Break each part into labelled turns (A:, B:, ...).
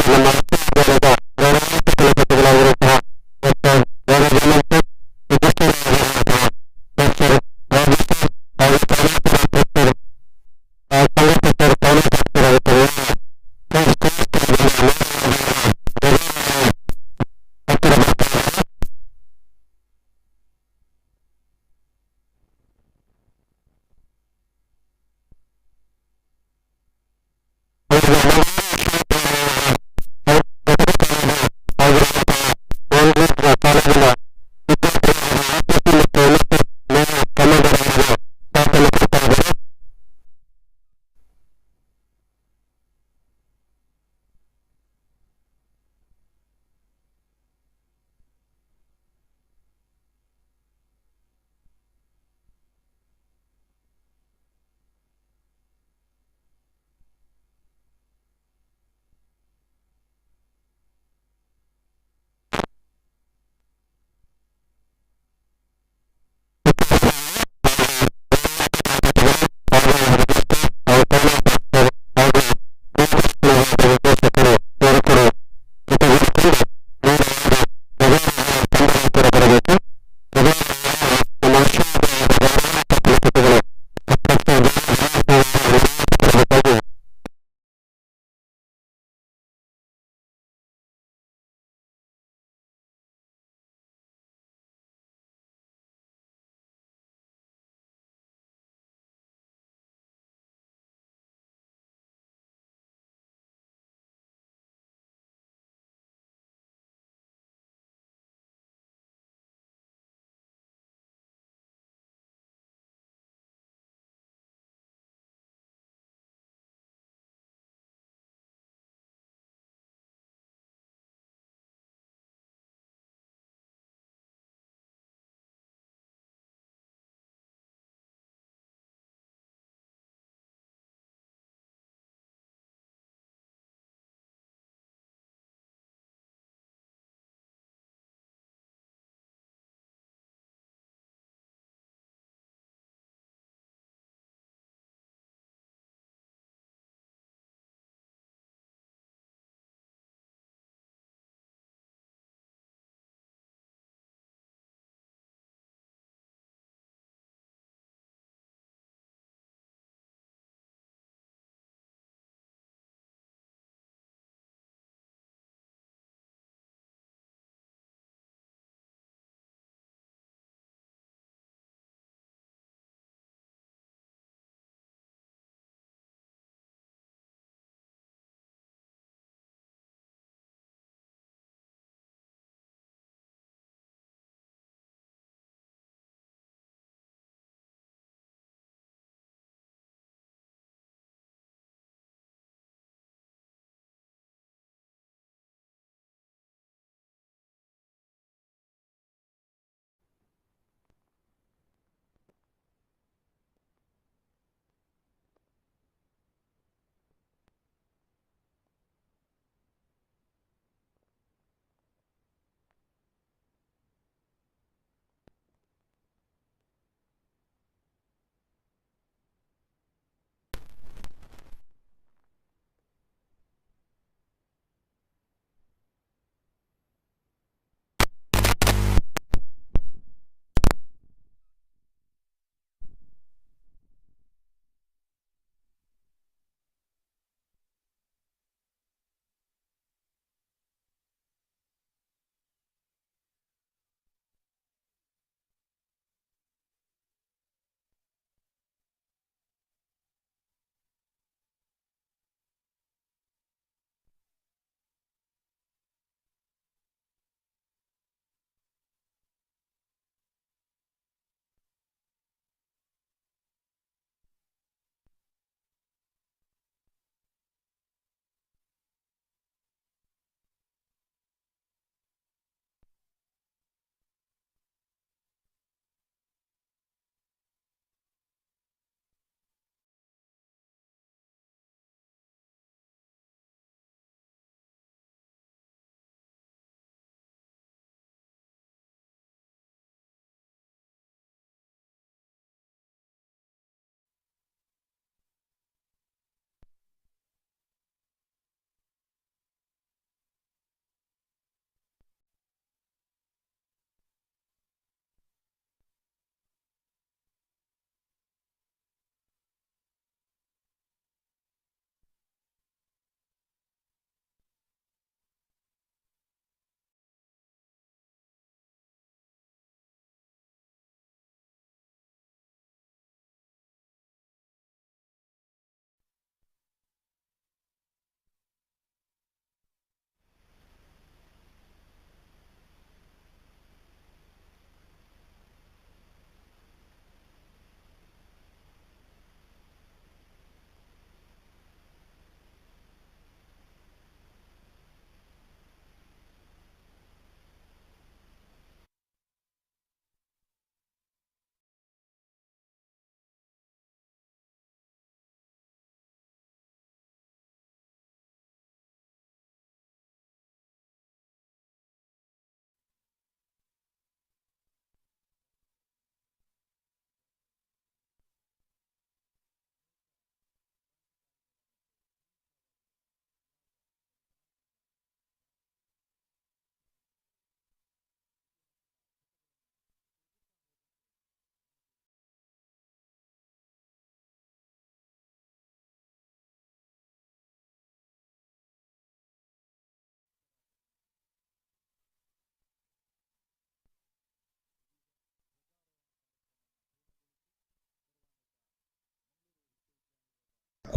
A: ನಮ್ಮ ವಿಶ್ವವಿದ್ಯಾಲಯದ ಗೌರವಾನ್ವಿತ ಕುಲಪತಿಗಳಾಗಿರುವಂತಹ ಡಾಕ್ಟರ್ ಗೌರವ ರಿಜಿಸ್ಟರ್ ಡಾಕ್ಟರ್ ರಾಜೇಶ್ವರ್ ಹಾಗೂ ಕಾರ್ಯಕ್ರಮ ಪ್ರೊಫೆಸರ್ ಸಂಘಟಕರು ಪೌರಶಾಸ್ತ್ರರಾಗುತ್ತದೆ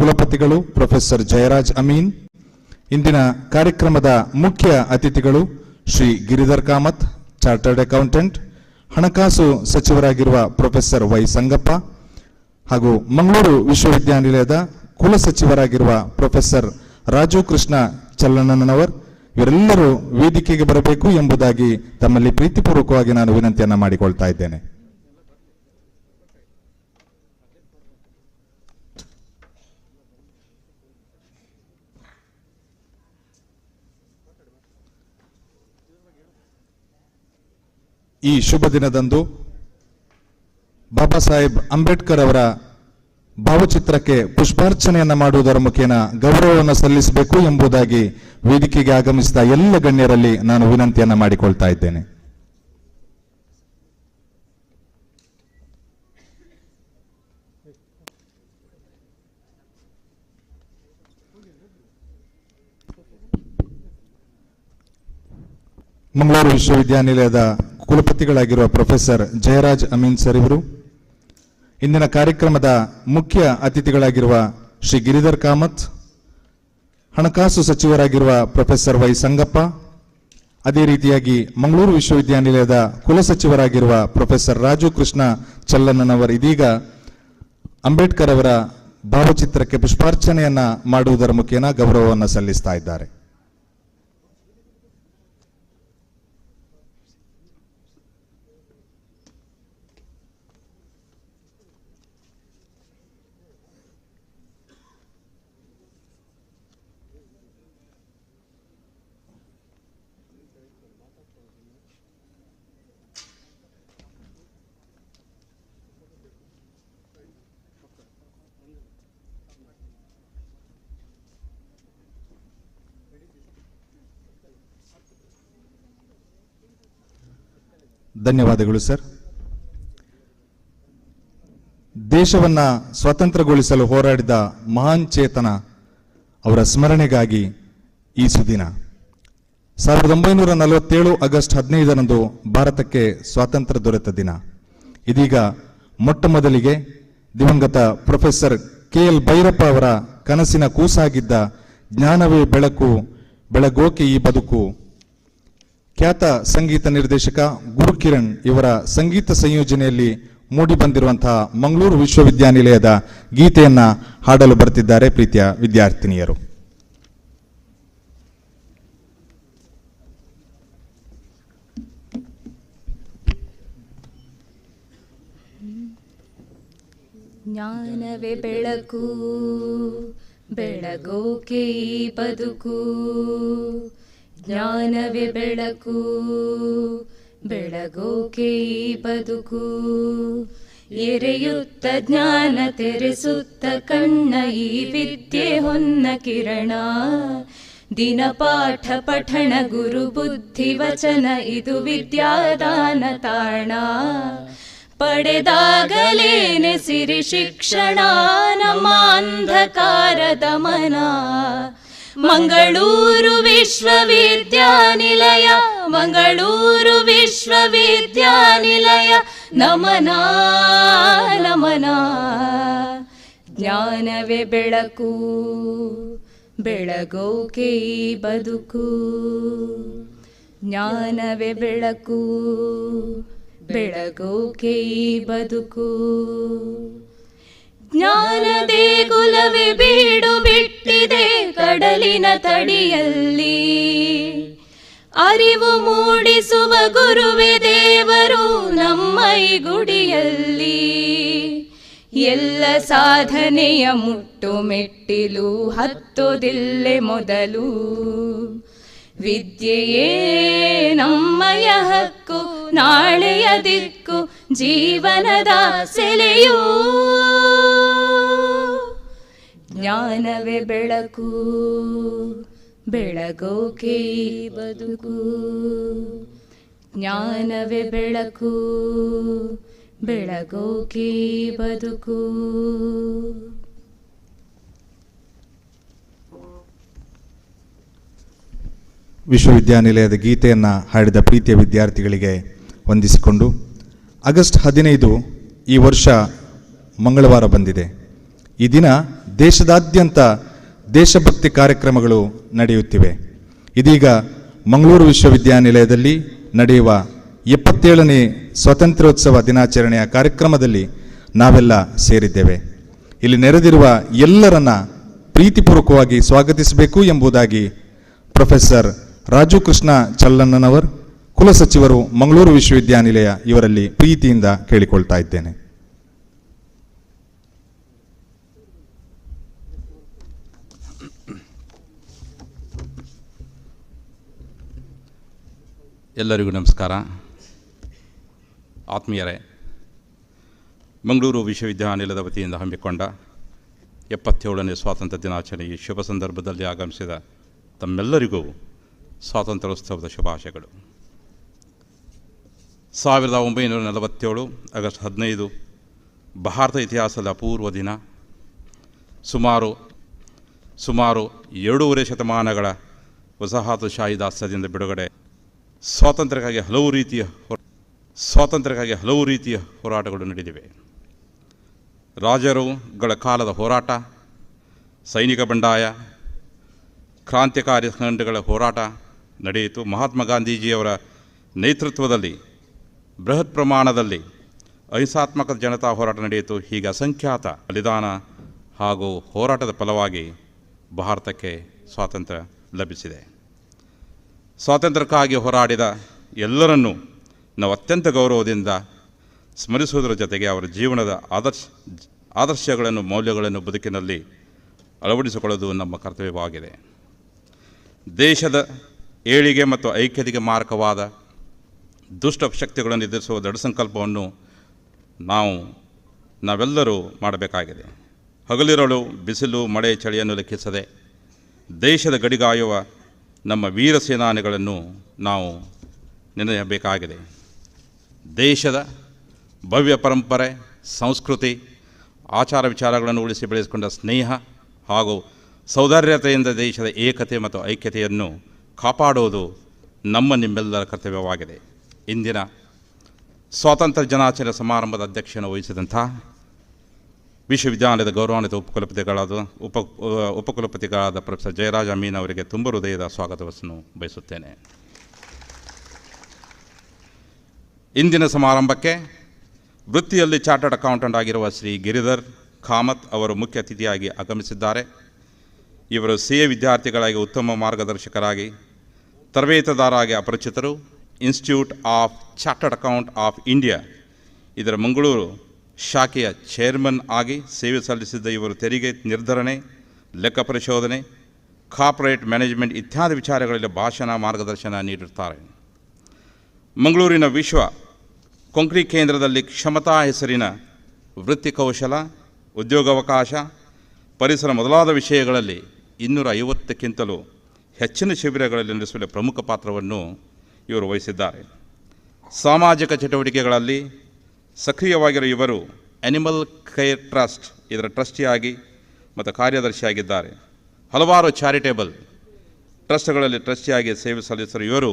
B: ಕುಲಪತಿಗಳು ಪ್ರೊಫೆಸರ್ ಜಯರಾಜ್ ಅಮೀನ್. ಇಂದಿನ ಕಾರ್ಯಕ್ರಮದ ಮುಖ್ಯ ಅತಿಥಿಗಳು ಶ್ರೀ ಗಿರಿಧರ್ ಕಾಮತ್, ಚಾರ್ಟರ್ಡ್ ಅಕೌಂಟೆಂಟ್, ಹಣಕಾಸು ಸಚಿವರಾಗಿರುವ ಪ್ರೊಫೆಸರ್ ವೈ ಸಂಗಪ್ಪ ಹಾಗೂ ಮಂಗಳೂರು ವಿಶ್ವವಿದ್ಯಾನಿಲಯದ ಕುಲಸಚಿವರಾಗಿರುವ ಪ್ರೊಫೆಸರ್ ರಾಜು ಕೃಷ್ಣ ಚಲ್ಲಣ್ಣನವರ್. ಇವರೆಲ್ಲರೂ ವೇದಿಕೆಗೆ ಬರಬೇಕು ಎಂಬುದಾಗಿ ತಮ್ಮಲ್ಲಿ ಪ್ರೀತಿಪೂರ್ವಕವಾಗಿ ನಾನು ವಿನಂತಿಯನ್ನು ಮಾಡಿಕೊಳ್ತಾ ಇದ್ದೇನೆ. ಈ ಶುಭ ದಿನದಂದು ಬಾಬಾ ಸಾಹೇಬ್ ಅಂಬೇಡ್ಕರ್ ಅವರ ಭಾವಚಿತ್ರಕ್ಕೆ ಪುಷ್ಪಾರ್ಚನೆಯನ್ನು ಮಾಡುವುದರ ಮುಖೇನ ಗೌರವವನ್ನು ಸಲ್ಲಿಸಬೇಕು ಎಂಬುದಾಗಿ ವೇದಿಕೆಗೆ ಆಗಮಿಸಿದ ಎಲ್ಲ ಗಣ್ಯರಲ್ಲಿ ನಾನು ವಿನಂತಿಯನ್ನು ಮಾಡಿಕೊಳ್ತಾ ಇದ್ದೇನೆ. ಮಂಗಳೂರು ವಿಶ್ವವಿದ್ಯಾನಿಲಯದ ಕುಲಪತಿಗಳಾಗಿರುವ ಪ್ರೊಫೆಸರ್ ಜಯರಾಜ್ ಅಮೀನ್ ಸರ್ ಇವರು, ಇಂದಿನ ಕಾರ್ಯಕ್ರಮದ ಮುಖ್ಯ ಅತಿಥಿಗಳಾಗಿರುವ ಶ್ರೀ ಗಿರಿಧರ್ ಕಾಮತ್, ಹಣಕಾಸು ಸಚಿವರಾಗಿರುವ ಪ್ರೊಫೆಸರ್ ವೈ ಸಂಗಪ್ಪ, ಅದೇ ರೀತಿಯಾಗಿ ಮಂಗಳೂರು ವಿಶ್ವವಿದ್ಯಾನಿಲಯದ ಕುಲಸಚಿವರಾಗಿರುವ ಪ್ರೊಫೆಸರ್ ರಾಜು ಕೃಷ್ಣ ಚಲ್ಲಣ್ಣನವರು ಇದೀಗ ಅಂಬೇಡ್ಕರ್ ಅವರ ಭಾವಚಿತ್ರಕ್ಕೆ ಪುಷ್ಪಾರ್ಚನೆಯನ್ನ ಮಾಡುವುದರ ಮುಖೇನ ಗೌರವವನ್ನು ಸಲ್ಲಿಸ್ತಾ ಇದ್ದಾರೆ. ಧನ್ಯವಾದಗಳು ಸರ್. ದೇಶವನ್ನ ಸ್ವತಂತ್ರಗೊಳಿಸಲು ಹೋರಾಡಿದ ಮಹಾನ್ ಚೇತನ ಅವರ ಸ್ಮರಣೆಗಾಗಿ ಈ ಸುದಿನ 1947 ಆಗಸ್ಟ್ 15ರಂದು ಭಾರತಕ್ಕೆ ಸ್ವಾತಂತ್ರ್ಯ ದೊರೆತ ದಿನ. ಇದೀಗ ಮೊಟ್ಟ ಮೊದಲಿಗೆ ದಿವಂಗತ ಪ್ರೊಫೆಸರ್ KL ಭೈರಪ್ಪ ಅವರ ಕನಸಿನ ಕೂಸಾಗಿದ್ದ ಜ್ಞಾನವೇ ಬೆಳಕು, ಬೆಳಗೋಕೆ ಈ ಬದುಕು, ಖ್ಯಾತ ಸಂಗೀತ ನಿರ್ದೇಶಕ ಗುರುಕಿರಣ್ ಇವರ ಸಂಗೀತ ಸಂಯೋಜನೆಯಲ್ಲಿ ಮೂಡಿಬಂದಿರುವಂತಹ ಮಂಗಳೂರು ವಿಶ್ವವಿದ್ಯಾನಿಲಯದ ಗೀತೆಯನ್ನ ಹಾಡಲು ಬರುತ್ತಿದ್ದಾರೆ ಪ್ರೀತಿಯ ವಿದ್ಯಾರ್ಥಿನಿಯರು.
C: ಜ್ಞಾನವೇ ಬೆಳಕು, ಬೆಳಗೋಕೆ ಈ ಬದುಕು, ಜ್ಞಾನವೇ ಬೆಳಕು, ಬೆಳಗೋಕೆ ಈ ಬದುಕು, ಎರೆಯುತ್ತ ಜ್ಞಾನ ತೆರೆಸುತ್ತ ಕಣ್ಣ ಈ ವಿದ್ಯೆ ಹೊನ್ನ ಕಿರಣ, ದಿನ ಪಾಠ ಪಠಣ ಗುರು ಬುದ್ಧಿ ವಚನ ಇದು ವಿದ್ಯಾದಾನ ತಾಣ, ಪಡೆದಾಗಲೇನೆ ಸಿರಿ ಶಿಕ್ಷಣ ನಮ್ಮ ಅಂಧಕಾರದ ಮನ, ಮಂಗಳೂರು ವಿಶ್ವವಿದ್ಯಾನಿಲಯ, ಮಂಗಳೂರು ವಿಶ್ವವಿದ್ಯಾನಿಲಯ ನಮನ ನಮನ. ಜ್ಞಾನವೇ ಬೆಳಕು, ಬೆಳಗೋಕೆ ಈ ಬದುಕು, ಜ್ಞಾನವೇ ಬೆಳಕು, ಬೆಳಗೋಕೆ ಈ ಬದುಕು, ಜ್ಞಾನ ದೇಗುಲವೇ ಬೀಡು ಬಿಟ್ಟಿದೆ ಕಡಲಿನ ತಡಿಯಲ್ಲಿ, ಅರಿವು ಮೂಡಿಸುವ ಗುರುವೇ ದೇವರು ನಮ್ಮ ಈ ಗುಡಿಯಲ್ಲಿ, ಎಲ್ಲ ಸಾಧನೆಯ ಮುಟ್ಟು ಮೆಟ್ಟಿಲು ಹತ್ತೋದಿಲ್ಲೆ ಮೊದಲು, ವಿದ್ಯೆಯೇ ನಮ್ಮಯ ಹಕ್ಕು ನಾಳೆಯ ದಿಕ್ಕು ಜೀವನದ ಸೆಲೆಯೂ, ಜ್ಞಾನವೇ ಬೆಳಕು, ಬೆಳಗೋಕೆ ಈ ಬದುಕು, ಜ್ಞಾನವೇ ಬೆಳಕು, ಬೆಳಗೋಕೆ ಈ ಬದುಕು.
B: ವಿಶ್ವವಿದ್ಯಾನಿಲಯದ ಗೀತೆಯನ್ನು ಹಾಡಿದ ಪ್ರೀತಿಯ ವಿದ್ಯಾರ್ಥಿಗಳಿಗೆ ವಂದಿಸಿಕೊಂಡು, ಆಗಸ್ಟ್ 15 ಈ ವರ್ಷ ಮಂಗಳವಾರ ಬಂದಿದೆ. ಈ ದಿನ ದೇಶದಾದ್ಯಂತ ದೇಶಭಕ್ತಿ ಕಾರ್ಯಕ್ರಮಗಳು ನಡೆಯುತ್ತಿವೆ. ಇದೀಗ ಮಂಗಳೂರು ವಿಶ್ವವಿದ್ಯಾನಿಲಯದಲ್ಲಿ ನಡೆಯುವ 77ನೇ ಸ್ವಾತಂತ್ರ್ಯೋತ್ಸವ ದಿನಾಚರಣೆಯ ಕಾರ್ಯಕ್ರಮದಲ್ಲಿ ನಾವೆಲ್ಲ ಸೇರಿದ್ದೇವೆ. ಇಲ್ಲಿ ನೆರೆದಿರುವ ಎಲ್ಲರನ್ನ ಪ್ರೀತಿಪೂರ್ವಕವಾಗಿ ಸ್ವಾಗತಿಸಬೇಕು ಎಂಬುದಾಗಿ ಪ್ರೊಫೆಸರ್ ರಾಜು ಕೃಷ್ಣ ಚಲ್ಲಣ್ಣನವರ್, ಕುಲಸಚಿವರು, ಮಂಗಳೂರು ವಿಶ್ವವಿದ್ಯಾನಿಲಯ ಇವರಲ್ಲಿ ಪ್ರೀತಿಯಿಂದ ಕೇಳಿಕೊಳ್ತಾ ಇದ್ದೇನೆ.
D: ಎಲ್ಲರಿಗೂ ನಮಸ್ಕಾರ. ಆತ್ಮೀಯರೇ, ಮಂಗಳೂರು ವಿಶ್ವವಿದ್ಯಾನಿಲಯದ ವತಿಯಿಂದ ಹಮ್ಮಿಕೊಂಡ 77ನೇ ಸ್ವಾತಂತ್ರ್ಯ ದಿನಾಚರಣೆಯ ಶುಭ ಸಂದರ್ಭದಲ್ಲಿ ಆಗಮಿಸಿದ ತಮ್ಮೆಲ್ಲರಿಗೂ ಸ್ವಾತಂತ್ರ್ಯೋತ್ಸವದ ಶುಭಾಶಯಗಳು. 1947 ಆಗಸ್ಟ್ 15 ಭಾರತ ಇತಿಹಾಸದ ಅಪೂರ್ವ ದಿನ. ಸುಮಾರು 2.5 ಶತಮಾನಗಳ ವಸಾಹತುಶಾಹಿ ದಾಸ್ಯದಿಂದ ಬಿಡುಗಡೆ, ಸ್ವಾತಂತ್ರ್ಯಕ್ಕಾಗಿ ಹಲವು ರೀತಿಯ ಹೋರಾಟಗಳು ನಡೆದಿವೆ. ರಾಜರುಗಳ ಕಾಲದ ಹೋರಾಟ, ಸೈನಿಕ ಬಂಡಾಯ, ಕ್ರಾಂತಿಕಾರಿ ಸಂಘಟನೆಗಳ ಹೋರಾಟ ನಡೆಯಿತು. ಮಹಾತ್ಮ ಗಾಂಧೀಜಿಯವರ ನೇತೃತ್ವದಲ್ಲಿ ಬೃಹತ್ ಪ್ರಮಾಣದಲ್ಲಿ ಅಹಿಂಸಾತ್ಮಕ ಜನತಾ ಹೋರಾಟ ನಡೆಯಿತು. ಹೀಗೆ ಅಸಂಖ್ಯಾತ ಬಲಿದಾನ ಹಾಗೂ ಹೋರಾಟದ ಫಲವಾಗಿ ಭಾರತಕ್ಕೆ ಸ್ವಾತಂತ್ರ್ಯ ಲಭಿಸಿದೆ. ಸ್ವಾತಂತ್ರ್ಯಕ್ಕಾಗಿ ಹೋರಾಡಿದ ಎಲ್ಲರನ್ನೂ ನಾವು ಅತ್ಯಂತ ಗೌರವದಿಂದ ಸ್ಮರಿಸುವುದರ ಜೊತೆಗೆ ಅವರ ಜೀವನದ ಆದರ್ಶಗಳನ್ನು, ಮೌಲ್ಯಗಳನ್ನು ಬದುಕಿನಲ್ಲಿ ಅಳವಡಿಸಿಕೊಳ್ಳುವುದು ನಮ್ಮ ಕರ್ತವ್ಯವಾಗಿದೆ. ದೇಶದ ಏಳಿಗೆ ಮತ್ತು ಐಕ್ಯತೆಗೆ ಮಾರಕವಾದ ದುಷ್ಟ ಶಕ್ತಿಗಳನ್ನು ಎದುರಿಸುವ ದೃಢ ಸಂಕಲ್ಪವನ್ನು ನಾವೆಲ್ಲರೂ ಮಾಡಬೇಕಾಗಿದೆ. ಹಗಲಿರಳು ಬಿಸಿಲು, ಮಳೆ, ಚಳಿಯನ್ನು ಲೆಕ್ಕಿಸದೆ ದೇಶದ ಗಡಿಗಾಯುವ ನಮ್ಮ ವೀರ ಸೇನಾನಿಗಳನ್ನು ನಾವು ನೆನೆಯಬೇಕಾಗಿದೆ. ದೇಶದ ಭವ್ಯ ಪರಂಪರೆ, ಸಂಸ್ಕೃತಿ, ಆಚಾರ ವಿಚಾರಗಳನ್ನು ಉಳಿಸಿ ಬೆಳೆಸಿಕೊಂಡ ಸ್ನೇಹ ಹಾಗೂ ಸೌಹಾರ್ದತೆಯಿಂದ ದೇಶದ ಏಕತೆ ಮತ್ತು ಐಕ್ಯತೆಯನ್ನು ಕಾಪಾಡುವುದು ನಿಮ್ಮೆಲ್ಲರ ಕರ್ತವ್ಯವಾಗಿದೆ. ಇಂದಿನ ಸ್ವಾತಂತ್ರ್ಯ ದಿನಾಚರಣೆ ಸಮಾರಂಭದ ಅಧ್ಯಕ್ಷತೆಯನ್ನು ವಹಿಸಿದಂಥ ವಿಶ್ವವಿದ್ಯಾಲಯದ ಗೌರವಾನ್ವಿತ ಉಪಕುಲಪತಿಗಳಾದ ಪ್ರೊಫೆಸರ್ ಜಯರಾಜ್ ಅಮೀನ್ ಅವರಿಗೆ ತುಂಬ ಹೃದಯದ ಸ್ವಾಗತವನ್ನು ಬಯಸುತ್ತೇನೆ. ಇಂದಿನ ಸಮಾರಂಭಕ್ಕೆ ವೃತ್ತಿಯಲ್ಲಿ ಚಾರ್ಟರ್ಡ್ ಅಕೌಂಟೆಂಟ್ ಆಗಿರುವ ಶ್ರೀ ಗಿರಿಧರ್ ಕಾಮತ್ ಅವರು ಮುಖ್ಯ ಅತಿಥಿಯಾಗಿ ಆಗಮಿಸಿದ್ದಾರೆ. ಇವರು CA ವಿದ್ಯಾರ್ಥಿಗಳಾಗಿ ಉತ್ತಮ ಮಾರ್ಗದರ್ಶಕರಾಗಿ, ತರಬೇತುದಾರರಾಗಿ ಅಪರಿಚಿತರು. Institute of chartered account of India ಇದರ ಮಂಗಳೂರು ಶಾಖೆಯ ಚೇರ್ಮನ್ ಆಗಿ ಸೇವೆ ಸಲ್ಲಿಸಿದ್ದ ಇವರು ತೆರಿಗೆ ನಿರ್ಧರಣೆ, ಲೆಕ್ಕ ಪರಿಶೋಧನೆ, ಕಾರ್ಪೊರೇಟ್ ಮ್ಯಾನೇಜ್ಮೆಂಟ್ ಇತ್ಯಾದಿ ವಿಚಾರಗಳಲ್ಲಿ ಭಾಷಣ ಮಾರ್ಗದರ್ಶನ ನೀಡಿರುತ್ತಾರೆ. ಮಂಗಳೂರಿನ ವಿಶ್ವ ಕೊಂಕ್ರಿ ಕೇಂದ್ರದಲ್ಲಿ ಕ್ಷಮತಾ ಹೆಸರಿನ ವೃತ್ತಿ ಕೌಶಲ, ಉದ್ಯೋಗಾವಕಾಶ, ಪರಿಸರ ಮೊದಲಾದ ವಿಷಯಗಳಲ್ಲಿ 250ಕ್ಕಿಂತಲೂ ಹೆಚ್ಚಿನ ಶಿಬಿರಗಳಲ್ಲಿ ನಡೆಸುವ ಪ್ರಮುಖ ಪಾತ್ರವನ್ನು ಇವರು ವಹಿಸಿದ್ದಾರೆ. ಸಾಮಾಜಿಕ ಚಟುವಟಿಕೆಗಳಲ್ಲಿ ಸಕ್ರಿಯವಾಗಿರುವ ಇವರು ಅನಿಮಲ್ ಕೇರ್ ಟ್ರಸ್ಟ್ ಇದರ ಟ್ರಸ್ಟಿಯಾಗಿ ಮತ್ತು ಕಾರ್ಯದರ್ಶಿಯಾಗಿದ್ದಾರೆ. ಹಲವಾರು ಚಾರಿಟೇಬಲ್ ಟ್ರಸ್ಟ್ಗಳಲ್ಲಿ ಟ್ರಸ್ಟಿಯಾಗಿ ಸೇವೆ ಸಲ್ಲಿಸಿರುವ ಇವರು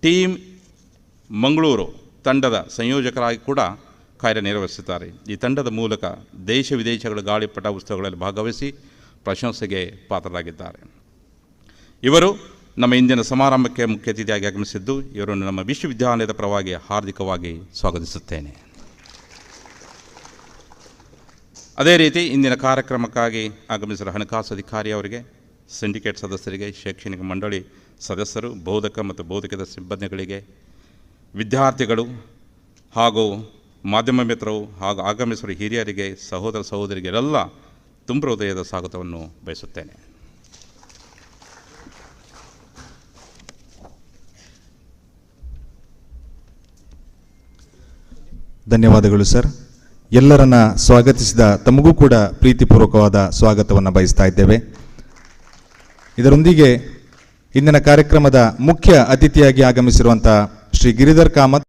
D: ಟೀಮ್ ಮಂಗಳೂರು ತಂಡದ ಸಂಯೋಜಕರಾಗಿ ಕೂಡ ಕಾರ್ಯನಿರ್ವಹಿಸುತ್ತಾರೆ. ಈ ತಂಡದ ಮೂಲಕ ದೇಶ ವಿದೇಶಗಳ ಗಾಳಿಪಟ ಉತ್ಸವಗಳಲ್ಲಿ ಭಾಗವಹಿಸಿ ಪ್ರಶಂಸೆಗೆ ಪಾತ್ರರಾಗಿದ್ದಾರೆ. ಇವರು ನಮ್ಮ ಇಂದಿನ ಸಮಾರಂಭಕ್ಕೆ ಮುಖ್ಯ ಅತಿಥಿಯಾಗಿ ಆಗಮಿಸಿದ್ದು, ಇವರನ್ನು ನಮ್ಮ ವಿಶ್ವವಿದ್ಯಾಲಯದ ಪರವಾಗಿ ಹಾರ್ದಿಕವಾಗಿ ಸ್ವಾಗತಿಸುತ್ತೇನೆ. ಅದೇ ರೀತಿ ಇಂದಿನ ಕಾರ್ಯಕ್ರಮಕ್ಕಾಗಿ ಆಗಮಿಸಿದ ಹಣಕಾಸು ಅಧಿಕಾರಿ ಅವರಿಗೆ, ಸಿಂಡಿಕೇಟ್ ಸದಸ್ಯರಿಗೆ, ಶೈಕ್ಷಣಿಕ ಮಂಡಳಿ ಸದಸ್ಯರು, ಬೋಧಕ ಮತ್ತು ಬೋಧಕದ ಸಿಬ್ಬಂದಿಗಳಿಗೆ, ವಿದ್ಯಾರ್ಥಿಗಳು ಹಾಗೂ ಮಾಧ್ಯಮ ಮಿತ್ರರು ಹಾಗೂ ಆಗಮಿಸಿದ ಹಿರಿಯರಿಗೆ, ಸಹೋದರ ಸಹೋದರಿಗೆಲ್ಲ ತುಂಬ ಹೃದಯದ ಸ್ವಾಗತವನ್ನು ಬಯಸುತ್ತೇನೆ.
B: ಧನ್ಯವಾದಗಳು ಸರ್. ಎಲ್ಲರನ್ನ ಸ್ವಾಗತಿಸಿದ ತಮಗೂ ಕೂಡ ಪ್ರೀತಿಪೂರ್ವಕವಾದ ಸ್ವಾಗತವನ್ನು ಬಯಸ್ತಾ ಇದ್ದೇವೆ. ಇದರೊಂದಿಗೆ ಇಂದಿನ ಕಾರ್ಯಕ್ರಮದ ಮುಖ್ಯ ಅತಿಥಿಯಾಗಿ ಆಗಮಿಸಿರುವಂಥ ಶ್ರೀ ಗಿರಿಧರ್ ಕಾಮತ್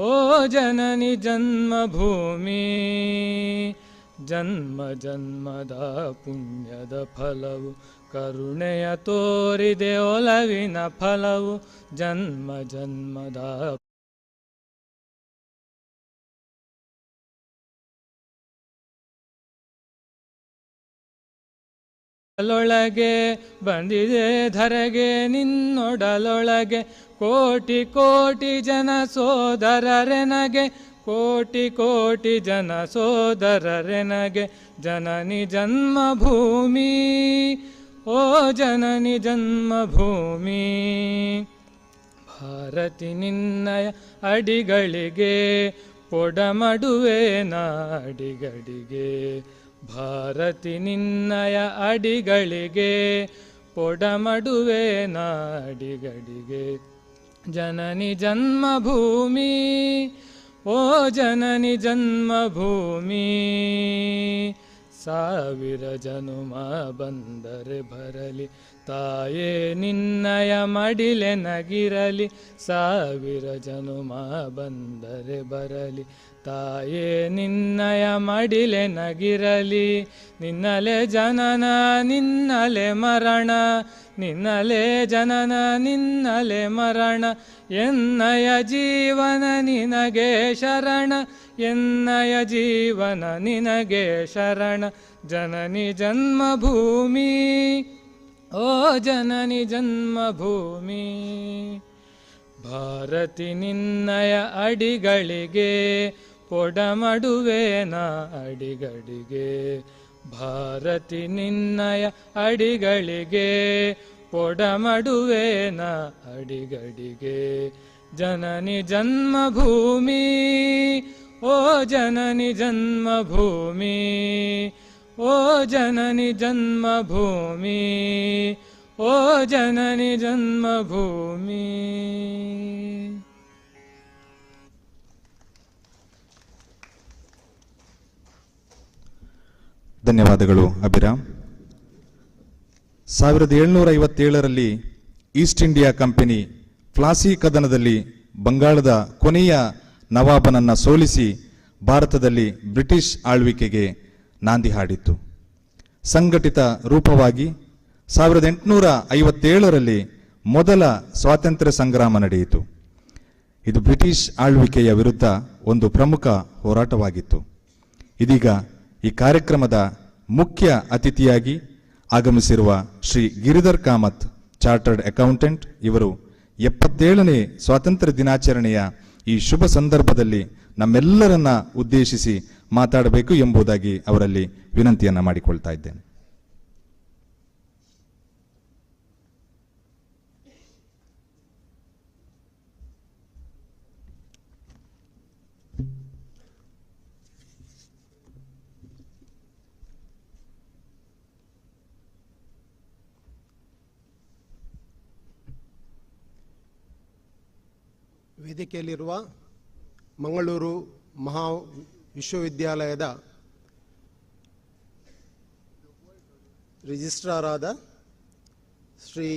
E: ಓ ಜನನಿ ಜನ್ಮಭೂಮಿ, ಜನ್ಮ ಜನ್ಮದ ಪುಣ್ಯದ ಫಲವು, ಕರುಣೆಯ ತೋರಿದೆ ಒಲವಿನ ಫಲವು, ಜನ್ಮ ಜನ್ಮದ ಲೊಳಗೆ ಬಂದಿದೆ ಧರೆಗೆ ನಿನ್ನೊಡಲೊಳಗೆ, ಕೋಟಿ ಕೋಟಿ ಜನ ಸೋದರರೆನಗೆ, ಕೋಟಿ ಕೋಟಿ ಜನ ಸೋದರರೆನಗೆ, ಜನನಿ ಜನ್ಮಭೂಮಿ, ಓ ಜನನಿ ಜನ್ಮಭೂಮಿ. ಭಾರತಿ ನಿನ್ನಯ ಅಡಿಗಳಿಗೆ ಪೊಡಮಡುವೆ ನಾಡಿಗಡಿಗೆ, ಭಾರತಿ ನಿನ್ನಯ ಅಡಿಗಳಿಗೆ ಪೊಡಮಡುವೆ ನಾಡಿಗಡಿಗೆ, ಜನನಿ ಜನ್ಮಭೂಮಿ, ಓ ಜನನಿ ಜನ್ಮಭೂಮಿ. ಸಾವಿರ ಜನುಮ ಬಂದರೆ ಬರಲಿ, ತಾಯೇ ನಿನ್ನಯ ಮಡಿಲೆ ನಗಿರಲಿ, ಸಾವಿರ ಜನುಮ ಬಂದರೆ ಬರಲಿ, ತಾಯೇ ನಿನ್ನಯ ಮಡಿಲೆ ನಗಿರಲಿ. ನಿನ್ನಲೆ ಜನನ ನಿನ್ನಲೆ ಮರಣ, ನಿನ್ನಲೆ ಜನನ ನಿನ್ನಲೆ ಮರಣ, ಎನ್ನಯ ಜೀವನ ನಿನಗೆ ಶರಣ, ಎನ್ನಯ ಜೀವನ ನಿನಗೆ ಶರಣ, ಜನನಿ ಜನ್ಮಭೂಮಿ, ಓ ಜನನಿ ಜನ್ಮಭೂಮಿ. ಭಾರತಿ ನಿನ್ನಯ ಅಡಿಗಳಿಗೆ ಪೊಡಮಡುವೆ ನಾಡಿಗಡಿಗೆ, ಭಾರತಿ ನಿನ್ನಯ ಅಡಿಗಳಿಗೆ ಪೊಡಮಡುವೆ ನಾಡಿಗಡಿಗೆ, ಜನನಿ ಜನ್ಮಭೂಮಿ, ಓ ಜನನಿ ಜನ್ಮಭೂಮಿ, ಓ ಜನನಿ ಜನ್ಮಭೂಮಿ, ಓ ಜನನಿ ಜನ್ಮಭೂಮಿ.
B: ಧನ್ಯವಾದಗಳು ಅಭಿರಾಮ್. 1757ರಲ್ಲಿ ಈಸ್ಟ್ ಇಂಡಿಯಾ ಕಂಪನಿ ಪ್ಲಾಸಿ ಕದನದಲ್ಲಿ ಬಂಗಾಳದ ಕೊನೆಯ ನವಾಬನನ್ನು ಸೋಲಿಸಿ ಭಾರತದಲ್ಲಿ ಬ್ರಿಟಿಷ್ ಆಳ್ವಿಕೆಗೆ ನಾಂದಿ ಹಾಡಿತ್ತು. ಸಂಘಟಿತ ರೂಪವಾಗಿ 1857ರಲ್ಲಿ ಮೊದಲ ಸ್ವಾತಂತ್ರ್ಯ ಸಂಗ್ರಾಮ ನಡೆಯಿತು. ಇದು ಬ್ರಿಟಿಷ್ ಆಳ್ವಿಕೆಯ ವಿರುದ್ಧ ಒಂದು ಪ್ರಮುಖ ಹೋರಾಟವಾಗಿತ್ತು. ಇದೀಗ ಈ ಕಾರ್ಯಕ್ರಮದ ಮುಖ್ಯ ಅತಿಥಿಯಾಗಿ ಆಗಮಿಸಿರುವ ಶ್ರೀ ಗಿರಿಧರ್ ಕಾಮತ್, ಚಾರ್ಟರ್ಡ್ ಅಕೌಂಟೆಂಟ್, ಇವರು 77ನೇ ಸ್ವಾತಂತ್ರ್ಯ ದಿನಾಚರಣೆಯ ಈ ಶುಭ ಸಂದರ್ಭದಲ್ಲಿ ನಮ್ಮೆಲ್ಲರನ್ನ ಉದ್ದೇಶಿಸಿ ಮಾತಾಡಬೇಕು ಎಂಬುದಾಗಿ ಅವರಲ್ಲಿ ವಿನಂತಿಯನ್ನ ಮಾಡಿಕೊಳ್ತಾ ಇದ್ದೇನೆ.
F: ವೇದಿಕೆಯಲ್ಲಿರುವ ಮಂಗಳೂರು ಮಹಾ ವಿಶ್ವವಿದ್ಯಾಲಯದ ರಿಜಿಸ್ಟ್ರಾರ್ ಆದ ಶ್ರೀ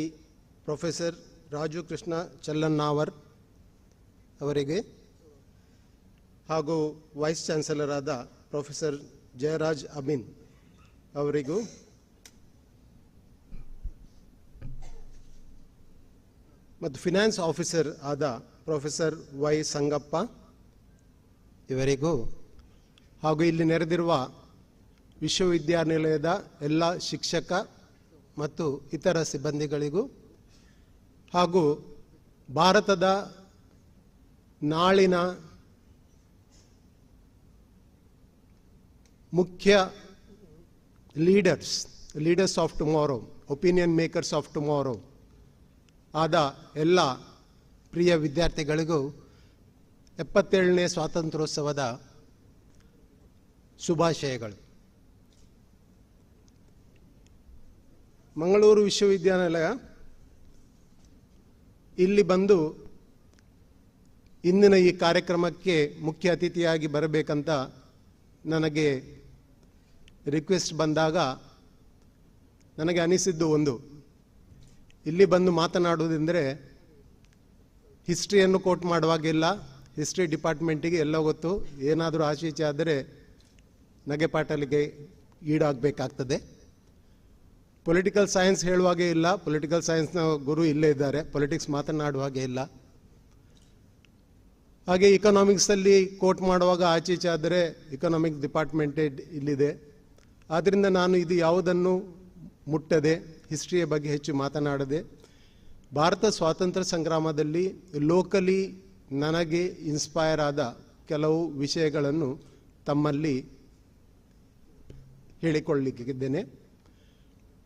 F: ಪ್ರೊಫೆಸರ್ ರಾಜು ಕೃಷ್ಣ ಚಲ್ಲನ್ನಾವರ್ ಅವರಿಗೆ ಹಾಗೂ ವೈಸ್ ಚಾನ್ಸಲರ್ ಆದ ಪ್ರೊಫೆಸರ್ ಜಯರಾಜ್ ಅಮೀನ್ ಅವರಿಗೂ ಮತ್ತು ಫಿನಾನ್ಸ್ ಆಫೀಸರ್ ಆದ ಪ್ರೊಫೆಸರ್ ವೈ ಸಂಗಪ್ಪ ಇವರಿಗೂ ಹಾಗೂ ಇಲ್ಲಿ ನೆರೆದಿರುವ ವಿಶ್ವವಿದ್ಯಾನಿಲಯದ ಎಲ್ಲ ಶಿಕ್ಷಕ ಮತ್ತು ಇತರ ಸಿಬ್ಬಂದಿಗಳಿಗೂ ಹಾಗೂ ಭಾರತದ ನಾಳಿನ ಮುಖ್ಯ leaders of tomorrow, opinion makers of tomorrow ಆದ ಎಲ್ಲ ಪ್ರಿಯ ವಿದ್ಯಾರ್ಥಿಗಳಿಗೂ 77ನೇ ಸ್ವಾತಂತ್ರ್ಯೋತ್ಸವದ ಶುಭಾಶಯಗಳು. ಮಂಗಳೂರು ವಿಶ್ವವಿದ್ಯಾನಿಲಯ ಇಲ್ಲಿ ಬಂದು ಇಂದಿನ ಈ ಕಾರ್ಯಕ್ರಮಕ್ಕೆ ಮುಖ್ಯ ಅತಿಥಿಯಾಗಿ ಬರಬೇಕಂತ ನನಗೆ ರಿಕ್ವೆಸ್ಟ್ ಬಂದಾಗ ನನಗೆ ಅನಿಸಿದ್ದು ಒಂದು, ಇಲ್ಲಿ ಬಂದು ಮಾತನಾಡುವುದೆಂದರೆ ಹಿಸ್ಟ್ರಿಯನ್ನು ಕೋಟ್ ಮಾಡುವಾಗಿಲ್ಲ, ಹಿಸ್ಟ್ರಿ ಡಿಪಾರ್ಟ್ಮೆಂಟಿಗೆ ಎಲ್ಲ ಗೊತ್ತು, ಏನಾದರೂ ಆಚೆ ಈಚೆ ಆದರೆ ನಗೆಪಾಟಲಿಗೆ ಈಡಾಗಬೇಕಾಗ್ತದೆ. ಪೊಲಿಟಿಕಲ್ ಸೈನ್ಸ್ ಹೇಳುವಾಗೆ ಇಲ್ಲ, ಪೊಲಿಟಿಕಲ್ ಸೈನ್ಸ್ನ ಗುರು ಇಲ್ಲೇ ಇದ್ದಾರೆ, ಪೊಲಿಟಿಕ್ಸ್ ಮಾತನಾಡುವ ಹಾಗೆ ಇಲ್ಲ. ಹಾಗೆ ಇಕನಾಮಿಕ್ಸಲ್ಲಿ ಕೋಟ್ ಮಾಡುವಾಗ ಆಚೆ ಈಚೆ ಆದರೆ ಇಕನಾಮಿಕ್ಸ್ ಡಿಪಾರ್ಟ್ಮೆಂಟೇ ಇಲ್ಲಿದೆ. ಆದ್ದರಿಂದ ನಾನು ಇದು ಯಾವುದನ್ನು ಮುಟ್ಟದೆ, ಹಿಸ್ಟ್ರಿಯ ಬಗ್ಗೆ ಹೆಚ್ಚು ಮಾತನಾಡದೆ, ಭಾರತ ಸ್ವಾತಂತ್ರ್ಯ ಸಂಗ್ರಾಮದಲ್ಲಿ ಲೋಕಲಿ ನನಗೆ ಇನ್ಸ್ಪೈರ್ ಆದ ಕೆಲವು ವಿಷಯಗಳನ್ನು ತಮ್ಮಲ್ಲಿ ಹೇಳಿಕೊಳ್ಳಲಿಕ್ಕಿದ್ದೇನೆ.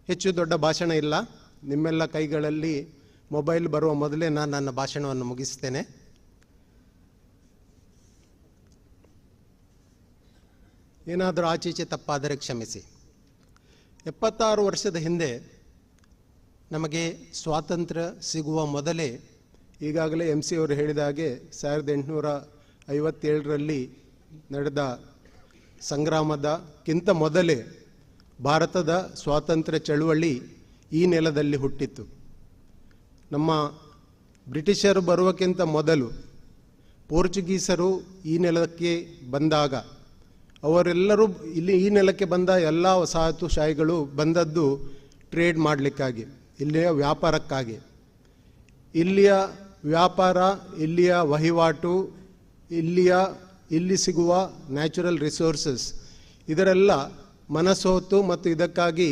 F: ಹೆಚ್ಚು ದೊಡ್ಡ ಭಾಷಣ ಇಲ್ಲ, ನಿಮ್ಮೆಲ್ಲ ಕೈಗಳಲ್ಲಿ ಮೊಬೈಲ್ ಬರುವ ಮೊದಲೇ ನಾನು ನನ್ನ ಭಾಷಣವನ್ನು ಮುಗಿಸ್ತೇನೆ. ಏನಾದರೂ ಆಚೀಚೆ ತಪ್ಪಾದರೆ ಕ್ಷಮಿಸಿ. 76 ವರ್ಷದ ಹಿಂದೆ ನಮಗೆ ಸ್ವಾತಂತ್ರ್ಯ ಸಿಗುವ ಮೊದಲೇ, ಈಗಾಗಲೇ MC ಅವರು ಹೇಳಿದ ಹಾಗೆ 1857ರಲ್ಲಿ ನಡೆದ ಸಂಗ್ರಾಮದಕ್ಕಿಂತ ಮೊದಲೇ ಭಾರತದ ಸ್ವಾತಂತ್ರ್ಯ ಚಳುವಳಿ ಈ ನೆಲದಲ್ಲಿ ಹುಟ್ಟಿತ್ತು. ನಮ್ಮ ಬ್ರಿಟಿಷರು ಬರುವಕ್ಕಿಂತ ಮೊದಲು ಪೋರ್ಚುಗೀಸರು ಈ ನೆಲಕ್ಕೆ ಬಂದಾಗ ಅವರೆಲ್ಲರೂ ಇಲ್ಲಿ ಈ ನೆಲಕ್ಕೆ ಬಂದ ಎಲ್ಲ ವಸಾಹತುಶಾಹಿಗಳು ಬಂದದ್ದು ಟ್ರೇಡ್ ಮಾಡಲಿಕ್ಕಾಗಿ, ಇಲ್ಲಿಯ ವ್ಯಾಪಾರಕ್ಕಾಗಿ. ಇಲ್ಲಿಯ ವ್ಯಾಪಾರ, ಇಲ್ಲಿಯ ವಹಿವಾಟು, ಇಲ್ಲಿ ಸಿಗುವ ನ್ಯಾಚುರಲ್ ರಿಸೋರ್ಸಸ್ ಇದರೆಲ್ಲ ಮನಸೋತು ಮತ್ತು ಇದಕ್ಕಾಗಿ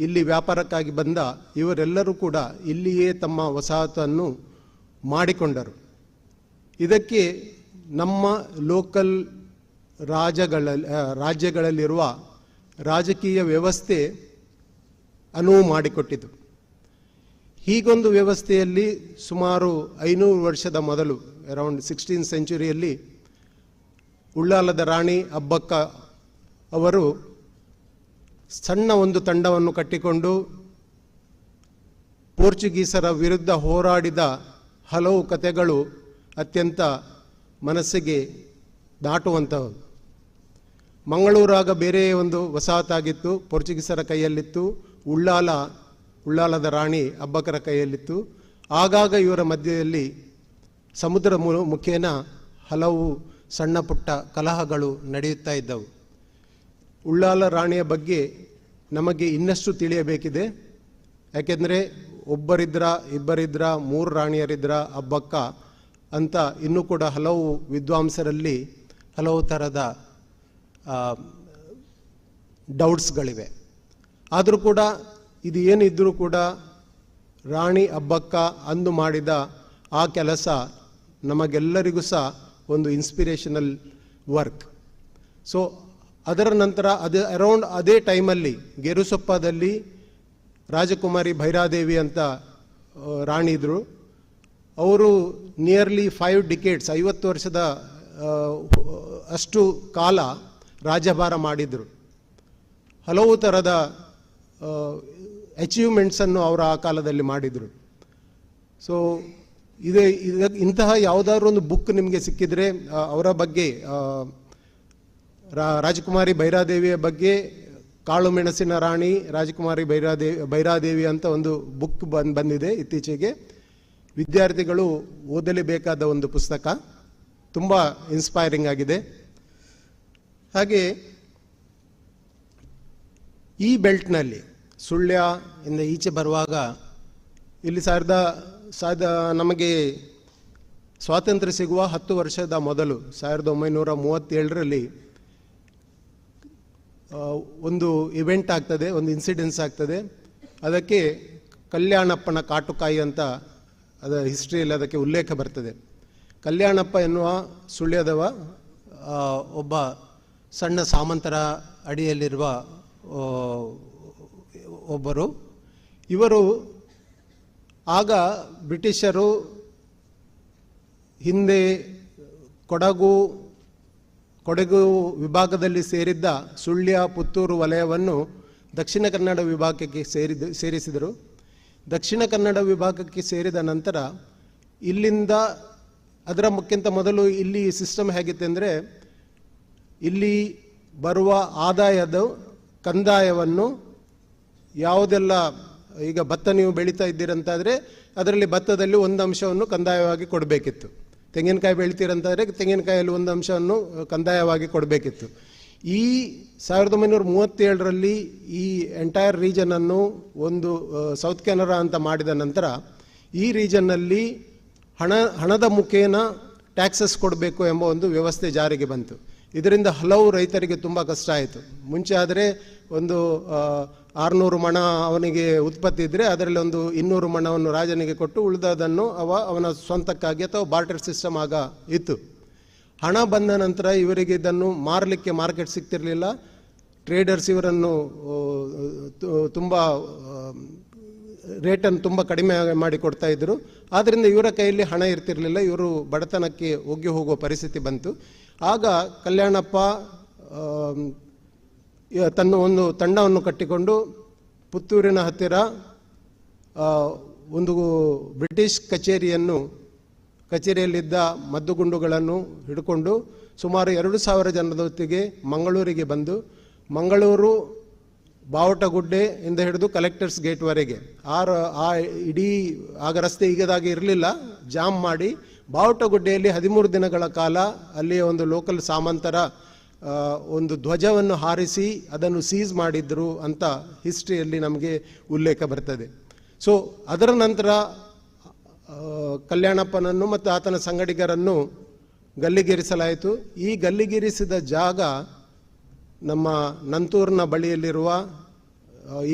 F: ಇಲ್ಲಿ ವ್ಯಾಪಾರಕ್ಕಾಗಿ ಬಂದ ಇವರೆಲ್ಲರೂ ಕೂಡ ಇಲ್ಲಿಯೇ ತಮ್ಮ ವಸಾಹತನ್ನು ಮಾಡಿಕೊಂಡರು. ಇದಕ್ಕೆ ನಮ್ಮ ಲೋಕಲ್ ರಾಜ್ಯಗಳಲ್ಲಿರುವ ರಾಜಕೀಯ ವ್ಯವಸ್ಥೆ ಅನುವು ಮಾಡಿಕೊಟ್ಟಿತು. ಹೀಗೊಂದು ವ್ಯವಸ್ಥೆಯಲ್ಲಿ ಸುಮಾರು 500 ವರ್ಷದ ಮೊದಲು, ಅರೌಂಡ್ 16th ಸೆಂಚುರಿಯಲ್ಲಿ ಉಳ್ಳಾಲದ ರಾಣಿ ಅಬ್ಬಕ್ಕ ಅವರು ಸಣ್ಣ ಒಂದು ತಂಡವನ್ನು ಕಟ್ಟಿಕೊಂಡು ಪೋರ್ಚುಗೀಸರ ವಿರುದ್ಧ ಹೋರಾಡಿದ ಹಲವು ಕಥೆಗಳು ಅತ್ಯಂತ ಮನಸ್ಸಿಗೆ ದಾಟುವಂಥವು. ಮಂಗಳೂರಾಗ ಬೇರೆ ಒಂದು ವಸಾಹತಾಗಿತ್ತು, ಪೋರ್ಚುಗೀಸರ ಕೈಯಲ್ಲಿತ್ತು. ಉಳ್ಳಾಲದ ರಾಣಿ ಅಬ್ಬಕ್ಕರ ಕೈಯಲ್ಲಿತ್ತು. ಆಗಾಗ ಇವರ ಮಧ್ಯದಲ್ಲಿ ಸಮುದ್ರ ಮುಖೇನ ಹಲವು ಸಣ್ಣ ಪುಟ್ಟ ಕಲಹಗಳು ನಡೆಯುತ್ತಾ ಇದ್ದವು. ಉಳ್ಳಾಲ ರಾಣಿಯ ಬಗ್ಗೆ ನಮಗೆ ಇನ್ನಷ್ಟು ತಿಳಿಯಬೇಕಿದೆ. ಯಾಕೆಂದರೆ ಒಬ್ಬರಿದ್ರ, ಇಬ್ಬರಿದ್ರ, 3 ರಾಣಿಯರಿದ್ರ ಅಬ್ಬಕ್ಕ ಅಂತ ಇನ್ನೂ ಕೂಡ ಹಲವು ವಿದ್ವಾಂಸರಲ್ಲಿ ಹಲವು ಥರದ ಡೌಟ್ಸ್ಗಳಿವೆ. ಆದರೂ ಕೂಡ ಇದು ಏನಿದ್ದರೂ ಕೂಡ ರಾಣಿ ಅಬ್ಬಕ್ಕ ಅಂದು ಮಾಡಿದ ಆ ಕೆಲಸ ನಮಗೆಲ್ಲರಿಗೂ ಸಹ ಒಂದು ಇನ್ಸ್ಪಿರೇಷನಲ್ ವರ್ಕ್. ಸೊ ಅದರ ನಂತರ ಅರೌಂಡ್ ಅದೇ ಟೈಮಲ್ಲಿ ಗೇರುಸೊಪ್ಪದಲ್ಲಿ ರಾಜಕುಮಾರಿ ಭೈರಾದೇವಿ ಅಂತ ರಾಣಿ ಇದ್ದರು. ಅವರು ನಿಯರ್ಲಿ 5 decades 50 ವರ್ಷದ ಅಷ್ಟು ಕಾಲ ರಾಜ್ಯಭಾರ ಮಾಡಿದರು. ಹಲವು ಥರದ ಅಚೀವ್ಮೆಂಟ್ಸನ್ನು ಅವರು ಆ ಕಾಲದಲ್ಲಿ ಮಾಡಿದರು. ಸೊ ಇಂತಹ ಯಾವುದಾದ್ರೂ ಒಂದು ಬುಕ್ ನಿಮಗೆ ಸಿಕ್ಕಿದರೆ ಅವರ ಬಗ್ಗೆ, ರಾಜಕುಮಾರಿ ಭೈರಾದೇವಿಯ ಬಗ್ಗೆ, ಕಾಳು ಮೆಣಸಿನ ರಾಣಿ ರಾಜಕುಮಾರಿ ಭೈರಾದೇವಿ ಅಂತ ಒಂದು ಬುಕ್ ಬಂದಿದೆ ಇತ್ತೀಚೆಗೆ. ವಿದ್ಯಾರ್ಥಿಗಳು ಓದಲೇಬೇಕಾದ ಒಂದು ಪುಸ್ತಕ, ತುಂಬ ಇನ್ಸ್ಪೈರಿಂಗ್ ಆಗಿದೆ. ಹಾಗೆ ಈ ಬೆಲ್ಟ್ನಲ್ಲಿ ಸುಳ್ಯ ಇಂದ ಈಚೆ ಬರುವಾಗ ಇಲ್ಲಿ ನಮಗೆ ಸ್ವಾತಂತ್ರ್ಯ ಸಿಗುವ 10 ವರ್ಷದ ಮೊದಲು 1937ರಲ್ಲಿ ಒಂದು ಇವೆಂಟ್ ಆಗ್ತದೆ, ಒಂದು ಇನ್ಸಿಡೆನ್ಸ್ ಆಗ್ತದೆ. ಅದಕ್ಕೆ ಕಲ್ಯಾಣಪ್ಪನ ಕಾಟುಕಾಯಿ ಅಂತ ಅದರ ಹಿಸ್ಟ್ರಿಯಲ್ಲಿ ಅದಕ್ಕೆ ಉಲ್ಲೇಖ ಬರ್ತದೆ. ಕಲ್ಯಾಣಪ್ಪ ಎನ್ನುವ ಸುಳ್ಯದವ ಒಬ್ಬ ಸಣ್ಣ ಸಾಮಂತರ ಅಡಿಯಲ್ಲಿರುವ ಒಬ್ಬರು. ಇವರು ಆಗ ಬ್ರಿಟಿಷರು ಹಿಂದೆ ಕೊಡಗು ವಿಭಾಗದಲ್ಲಿ ಸೇರಿದ್ದ ಸುಳ್ಯ ಪುತ್ತೂರು ವಲಯವನ್ನು ದಕ್ಷಿಣ ಕನ್ನಡ ವಿಭಾಗಕ್ಕೆ ಸೇರಿಸಿದರು. ದಕ್ಷಿಣ ಕನ್ನಡ ವಿಭಾಗಕ್ಕೆ ಸೇರಿದ ನಂತರ ಇಲ್ಲಿಂದ ಅದಕ್ಕಿಂತ ಮೊದಲು ಇಲ್ಲಿ ಸಿಸ್ಟಮ್ ಹೇಗಿತ್ತು ಅಂದರೆ, ಇಲ್ಲಿ ಬರುವ ಆದಾಯದ ಕಂದಾಯವನ್ನು ಯಾವುದೆಲ್ಲ, ಈಗ ಭತ್ತ ನೀವು ಬೆಳೀತಾ ಇದ್ದೀರಂತಾದರೆ ಅದರಲ್ಲಿ ಭತ್ತದಲ್ಲಿ ಒಂದು ಅಂಶವನ್ನು ಕಂದಾಯವಾಗಿ ಕೊಡಬೇಕಿತ್ತು. ತೆಂಗಿನಕಾಯಿ ಬೆಳಿತೀರಂತಂದರೆ ತೆಂಗಿನಕಾಯಲ್ಲಿ ಒಂದು ಅಂಶವನ್ನು ಕಂದಾಯವಾಗಿ ಕೊಡಬೇಕಿತ್ತು. ಈ 1937ರಲ್ಲಿ ಈ ಎಂಟೈರ್ ರೀಜನನ್ನು ಒಂದು ಸೌತ್ ಕೆನರಾ ಅಂತ ಮಾಡಿದ ನಂತರ ಈ ರೀಜನ್ನಲ್ಲಿ ಹಣದ ಮುಖೇನ ಟ್ಯಾಕ್ಸಸ್ ಕೊಡಬೇಕು ಎಂಬ ಒಂದು ವ್ಯವಸ್ಥೆ ಜಾರಿಗೆ ಬಂತು. ಇದರಿಂದ ಹಲವು ರೈತರಿಗೆ ತುಂಬ ಕಷ್ಟ ಆಯಿತು. ಮುಂಚೆ ಆದರೆ ಒಂದು 600 ಮಣ ಅವನಿಗೆ ಉತ್ಪತ್ತಿ ಇದ್ದರೆ ಅದರಲ್ಲಿ ಒಂದು 200 ಮಣವನ್ನು ರಾಜನಿಗೆ ಕೊಟ್ಟು ಉಳಿದದನ್ನು ಅವನ ಸ್ವಂತಕ್ಕಾಗಿ ಅಥವಾ ಬಾರ್ಟರ್ ಸಿಸ್ಟಮ್ ಆಗ ಇತ್ತು. ಹಣ ಬಂದ ನಂತರ ಇವರಿಗೆ ಇದನ್ನು ಮಾರಲಿಕ್ಕೆ ಮಾರ್ಕೆಟ್ ಸಿಗ್ತಿರಲಿಲ್ಲ. ಟ್ರೇಡರ್ಸ್ ಇವರನ್ನು ತುಂಬ ರೇಟನ್ನು ತುಂಬ ಕಡಿಮೆ ಮಾಡಿ ಕೊಡ್ತಾ ಇದ್ದರು. ಆದ್ದರಿಂದ ಇವರ ಕೈಯಲ್ಲಿ ಹಣ ಇರ್ತಿರಲಿಲ್ಲ, ಇವರು ಬಡತನಕ್ಕೆ ಒಗ್ಗಿ ಹೋಗುವ ಪರಿಸ್ಥಿತಿ ಬಂತು. ಆಗ ಕಲ್ಯಾಣಪ್ಪ ತನ್ನ ಒಂದು ತಂಡವನ್ನು ಕಟ್ಟಿಕೊಂಡು ಪುತ್ತೂರಿನ ಹತ್ತಿರ ಒಂದು ಬ್ರಿಟಿಷ್ ಕಚೇರಿಯಲ್ಲಿದ್ದ ಮದ್ದುಗುಂಡುಗಳನ್ನು ಹಿಡ್ಕೊಂಡು ಸುಮಾರು 2,000 ಜನದ ಹೊತ್ತಿಗೆ ಮಂಗಳೂರಿಗೆ ಬಂದು, ಮಂಗಳೂರು ಬಾವಟಗುಡ್ಡೆ ಇಂದ ಹಿಡಿದು ಕಲೆಕ್ಟರ್ಸ್ ಗೇಟ್ವರೆಗೆ ಆ ಇಡೀ ಆಗ ರಸ್ತೆ ಈಗದಾಗಿ ಇರಲಿಲ್ಲ, ಜಾಮ್ ಮಾಡಿ ಬಾವಟಗುಡ್ಡೆಯಲ್ಲಿ 13 ದಿನಗಳ ಕಾಲ ಅಲ್ಲಿಯ ಒಂದು ಲೋಕಲ್ ಸಾಮಂತರ ಒಂದು ಧ್ವಜವನ್ನು ಹಾರಿಸಿ ಅದನ್ನು ಸೀಸ್ ಮಾಡಿದ್ರು ಅಂತ ಹಿಸ್ಟ್ರಿಯಲ್ಲಿ ನಮಗೆ ಉಲ್ಲೇಖ ಬರ್ತದೆ. ಸೊ ಅದರ ನಂತರ ಕಲ್ಯಾಣಪ್ಪನನ್ನು ಮತ್ತು ಆತನ ಸಂಗಡಿಗರನ್ನು ಗಲ್ಲಿಗೇರಿಸಲಾಯಿತು. ಈ ಗಲ್ಲಿಗೇರಿಸಿದ ಜಾಗ ನಮ್ಮ ನಂತೂರಿನ ಬಳಿಯಲ್ಲಿರುವ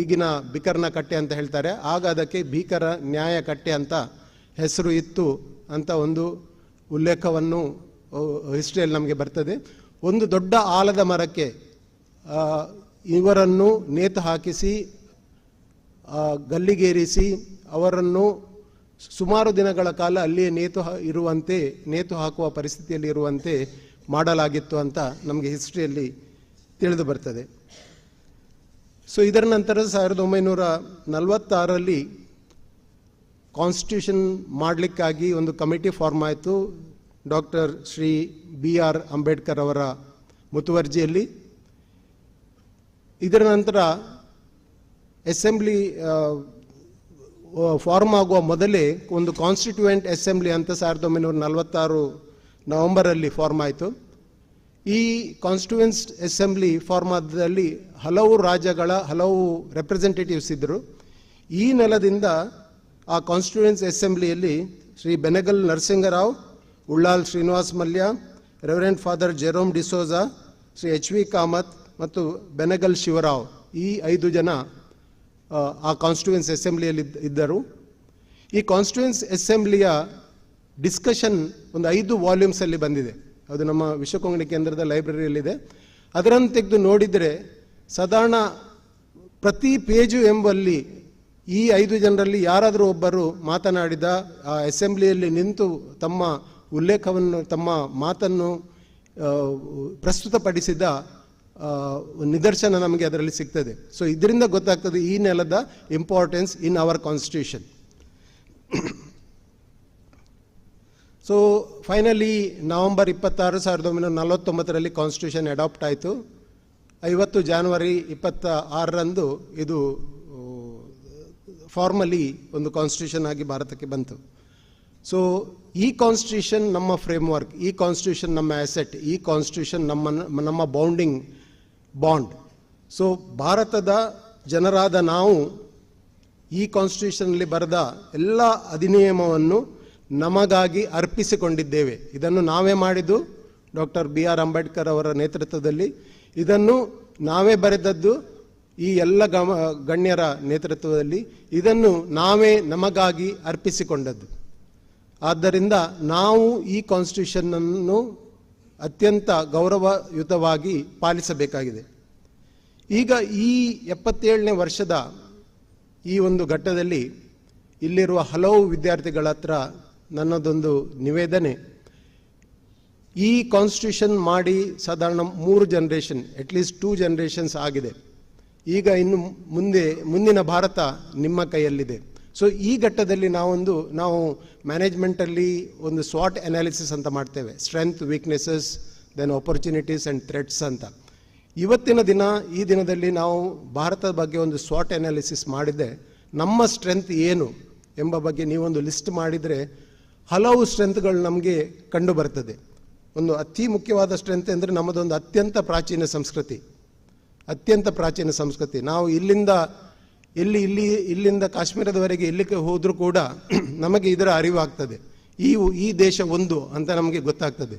F: ಈಗಿನ ಬಿಕರ್ನ ಕಟ್ಟೆ ಅಂತ ಹೇಳ್ತಾರೆ. ಆಗ ಅದಕ್ಕೆ ಭೀಕರ ನ್ಯಾಯ ಕಟ್ಟೆ ಅಂತ ಹೆಸರು ಇತ್ತು ಅಂತ ಒಂದು ಉಲ್ಲೇಖವನ್ನು ಹಿಸ್ಟ್ರಿಯಲ್ಲಿ ನಮಗೆ ಬರ್ತದೆ. ಒಂದು ದೊಡ್ಡ ಆಲದ ಮರಕ್ಕೆ ಇವರನ್ನು ನೇತು ಹಾಕಿಸಿ ಗಲ್ಲಿಗೇರಿಸಿ ಅವರನ್ನು ಸುಮಾರು ದಿನಗಳ ಕಾಲ ಅಲ್ಲಿಯೇ ನೇತು ಹಾಕುವ ಪರಿಸ್ಥಿತಿಯಲ್ಲಿ ಇರುವಂತೆ ಮಾಡಲಾಗಿತ್ತು ಅಂತ ನಮಗೆ ಹಿಸ್ಟ್ರಿಯಲ್ಲಿ ತಿಳಿದು ಬರ್ತದೆ. ಸೊ ಇದರ ನಂತರ 1946ರಲ್ಲಿ ಕಾನ್ಸ್ಟಿಟ್ಯೂಷನ್ ಮಾಡಲಿಕ್ಕಾಗಿ ಒಂದು ಕಮಿಟಿ ಫಾರ್ಮ್ ಆಯಿತು ಡಾಕ್ಟರ್ ಶ್ರೀ B.R. ಅಂಬೇಡ್ಕರ್ ಅವರ ಮುತುವರ್ಜಿಯಲ್ಲಿ. ಇದರ ನಂತರ ಅಸೆಂಬ್ಲಿ ಫಾರ್ಮ್ ಆಗುವ ಮೊದಲೇ ಒಂದು ಕಾನ್ಸ್ಟಿಟ್ಯೂಯೆಂಟ್ ಅಸೆಂಬ್ಲಿ ಅಂತ 1946 ನವೆಂಬರಲ್ಲಿ ಫಾರ್ಮ್ ಆಯಿತು. ಈ ಕಾನ್ಸ್ಟಿಟ್ಯೂಯೆಂಟ್ ಅಸೆಂಬ್ಲಿ ಫಾರ್ಮ್ ಆದಲ್ಲಿ ಹಲವು ರಾಜ್ಯಗಳ ಹಲವು ರೆಪ್ರೆಸೆಂಟೇಟಿವ್ಸ್ ಇದ್ದರು. ಈ ನೆಲದಿಂದ ಆ ಕಾನ್ಸ್ಟಿಟ್ಯೂಯೆಂಟ್ ಅಸೆಂಬ್ಲಿಯಲ್ಲಿ Shri Benegal Narasinga Rao, Ullal Srinivas Mallya, reverend father Jerome D'Souza, Shri H.V. Kamath ಮತ್ತು ಬೆನಗಲ್ ಶಿವರಾವ್, ಈ 5 ಜನ ಆ ಕಾನ್ಸ್ಟಿಟ್ಯೂಯೆನ್ಸ್ ಅಸೆಂಬ್ಲಿಯಲ್ಲಿ ಇದ್ದರು. ಈ ಕಾನ್ಸ್ಟಿಟ್ಯೂಯೆನ್ಸ್ ಅಸೆಂಬ್ಲಿಯ ಡಿಸ್ಕಷನ್ ಒಂದು 5 ವಾಲ್ಯೂಮ್ಸಲ್ಲಿ ಬಂದಿದೆ. ಅದು ನಮ್ಮ ವಿಶ್ವಕೋಂಗಣಿ ಕೇಂದ್ರದ ಲೈಬ್ರರಿಯಲ್ಲಿದೆ. ಅದನ್ನು ತೆಗೆದು ನೋಡಿದರೆ ಸಾಧಾರಣ ಪ್ರತಿ ಪೇಜು ಎಂಬಲ್ಲಿ ಈ 5 ಜನರಲ್ಲಿ ಯಾರಾದರೂ ಒಬ್ಬರು ಮಾತನಾಡಿದ ಆ ಅಸೆಂಬ್ಲಿಯಲ್ಲಿ ನಿಂತು ತಮ್ಮ ಉಲ್ಲೇಖವನ್ನು ತಮ್ಮ ಮಾತನ್ನು ಪ್ರಸ್ತುತಪಡಿಸಿದ ನಿದರ್ಶನ ನಮಗೆ ಅದರಲ್ಲಿ ಸಿಗ್ತದೆ. ಸೊ ಇದರಿಂದ ಗೊತ್ತಾಗ್ತದೆ ಈ ನೆಲದ importance in our constitution. So finally November 26, 1949ರಲ್ಲಿ ಕಾನ್ಸ್ಟಿಟ್ಯೂಷನ್ ಅಡಾಪ್ಟ್ ಆಯಿತು. 50 ಜನವರಿ 26ರಂದು ಇದು ಫಾರ್ಮಲಿ ಒಂದು ಕಾನ್ಸ್ಟಿಟ್ಯೂಷನ್ ಆಗಿ ಭಾರತಕ್ಕೆ ಬಂತು. ಸೊ ಈ ಕಾನ್ಸ್ಟಿಟ್ಯೂಷನ್ ನಮ್ಮ ಫ್ರೇಮ್ವರ್ಕ್, ಈ ಕಾನ್ಸ್ಟಿಟ್ಯೂಷನ್ ನಮ್ಮ ಅಸೆಟ್, ಈ ಕಾನ್ಸ್ಟಿಟ್ಯೂಷನ್ ನಮ್ಮ ಬಾಂಡ್. ಸೊ ಭಾರತದ ಜನರಾದ ನಾವು ಈ ಕಾನ್ಸ್ಟಿಟ್ಯೂಷನ್ನಲ್ಲಿ ಬರೆದ ಎಲ್ಲ ಅಧಿನಿಯಮವನ್ನು ನಮಗಾಗಿ ಅರ್ಪಿಸಿಕೊಂಡಿದ್ದೇವೆ. ಇದನ್ನು ನಾವೇ ಮಾಡಿದ್ದು ಡಾಕ್ಟರ್ B.R. ಅಂಬೇಡ್ಕರ್ ಅವರ ನೇತೃತ್ವದಲ್ಲಿ. ಇದನ್ನು ನಾವೇ ಬರೆದದ್ದು ಈ ಎಲ್ಲ ಗಣ್ಯರ ನೇತೃತ್ವದಲ್ಲಿ. ಇದನ್ನು ನಾವೇ ನಮಗಾಗಿ ಅರ್ಪಿಸಿಕೊಂಡದ್ದು. ಆದ್ದರಿಂದ ನಾವು ಈ ಕಾನ್ಸ್ಟಿಟ್ಯೂಷನ್ನನ್ನು ಅತ್ಯಂತ ಗೌರವಯುತವಾಗಿ ಪಾಲಿಸಬೇಕಾಗಿದೆ. ಈಗ ಈ 77ನೇ ವರ್ಷದ ಈ ಒಂದು ಘಟ್ಟದಲ್ಲಿ ಇಲ್ಲಿರುವ ಹಲವು ವಿದ್ಯಾರ್ಥಿಗಳ ಹತ್ರ ನನ್ನದೊಂದು ನಿವೇದನೆ. ಈ ಕಾನ್ಸ್ಟಿಟ್ಯೂಷನ್ ಮಾಡಿ ಸಾಧಾರಣ 3 ಜನರೇಷನ್, ಅಟ್ಲೀಸ್ಟ್ 2 ಜನರೇಷನ್ಸ್ ಆಗಿದೆ. ಈಗ ಇನ್ನು ಮುಂದಿನ ಭಾರತ ನಿಮ್ಮ ಕೈಯಲ್ಲಿದೆ. ಸೊ ಈ ಘಟ್ಟದಲ್ಲಿ ನಾವು ಮ್ಯಾನೇಜ್ಮೆಂಟಲ್ಲಿ ಒಂದು SWOT ಅನಾಲಿಸಿಸ್ ಅಂತ ಮಾಡ್ತೇವೆ, strength, weaknesses, then opportunities and threats ಅಂತ. ಇವತ್ತಿನ ದಿನ ಈ ದಿನದಲ್ಲಿ ನಾವು ಭಾರತದ ಬಗ್ಗೆ ಒಂದು SWOT ಅನಾಲಿಸಿಸ್ ಮಾಡಿದ್ದೆ. ನಮ್ಮ ಸ್ಟ್ರೆಂತ್ ಏನು ಎಂಬ ಬಗ್ಗೆ ನೀವೊಂದು ಲಿಸ್ಟ್ ಮಾಡಿದರೆ ಹಲವು ಸ್ಟ್ರೆಂತ್ಗಳು ನಮಗೆ ಕಂಡು ಬರ್ತದೆ. ಒಂದು ಅತಿ ಮುಖ್ಯವಾದ ಸ್ಟ್ರೆಂತ್ ಅಂದರೆ ನಮ್ಮದೊಂದು ಅತ್ಯಂತ ಪ್ರಾಚೀನ ಸಂಸ್ಕೃತಿ. ನಾವು ಇಲ್ಲಿಂದ ಕಾಶ್ಮೀರದವರೆಗೆ ಎಲ್ಲಿಗೆ ಹೋದರೂ ಕೂಡ ನಮಗೆ ಇದರ ಅರಿವಾಗ್ತದೆ. ಈ ದೇಶ ಒಂದು ಅಂತ ನಮಗೆ ಗೊತ್ತಾಗ್ತದೆ.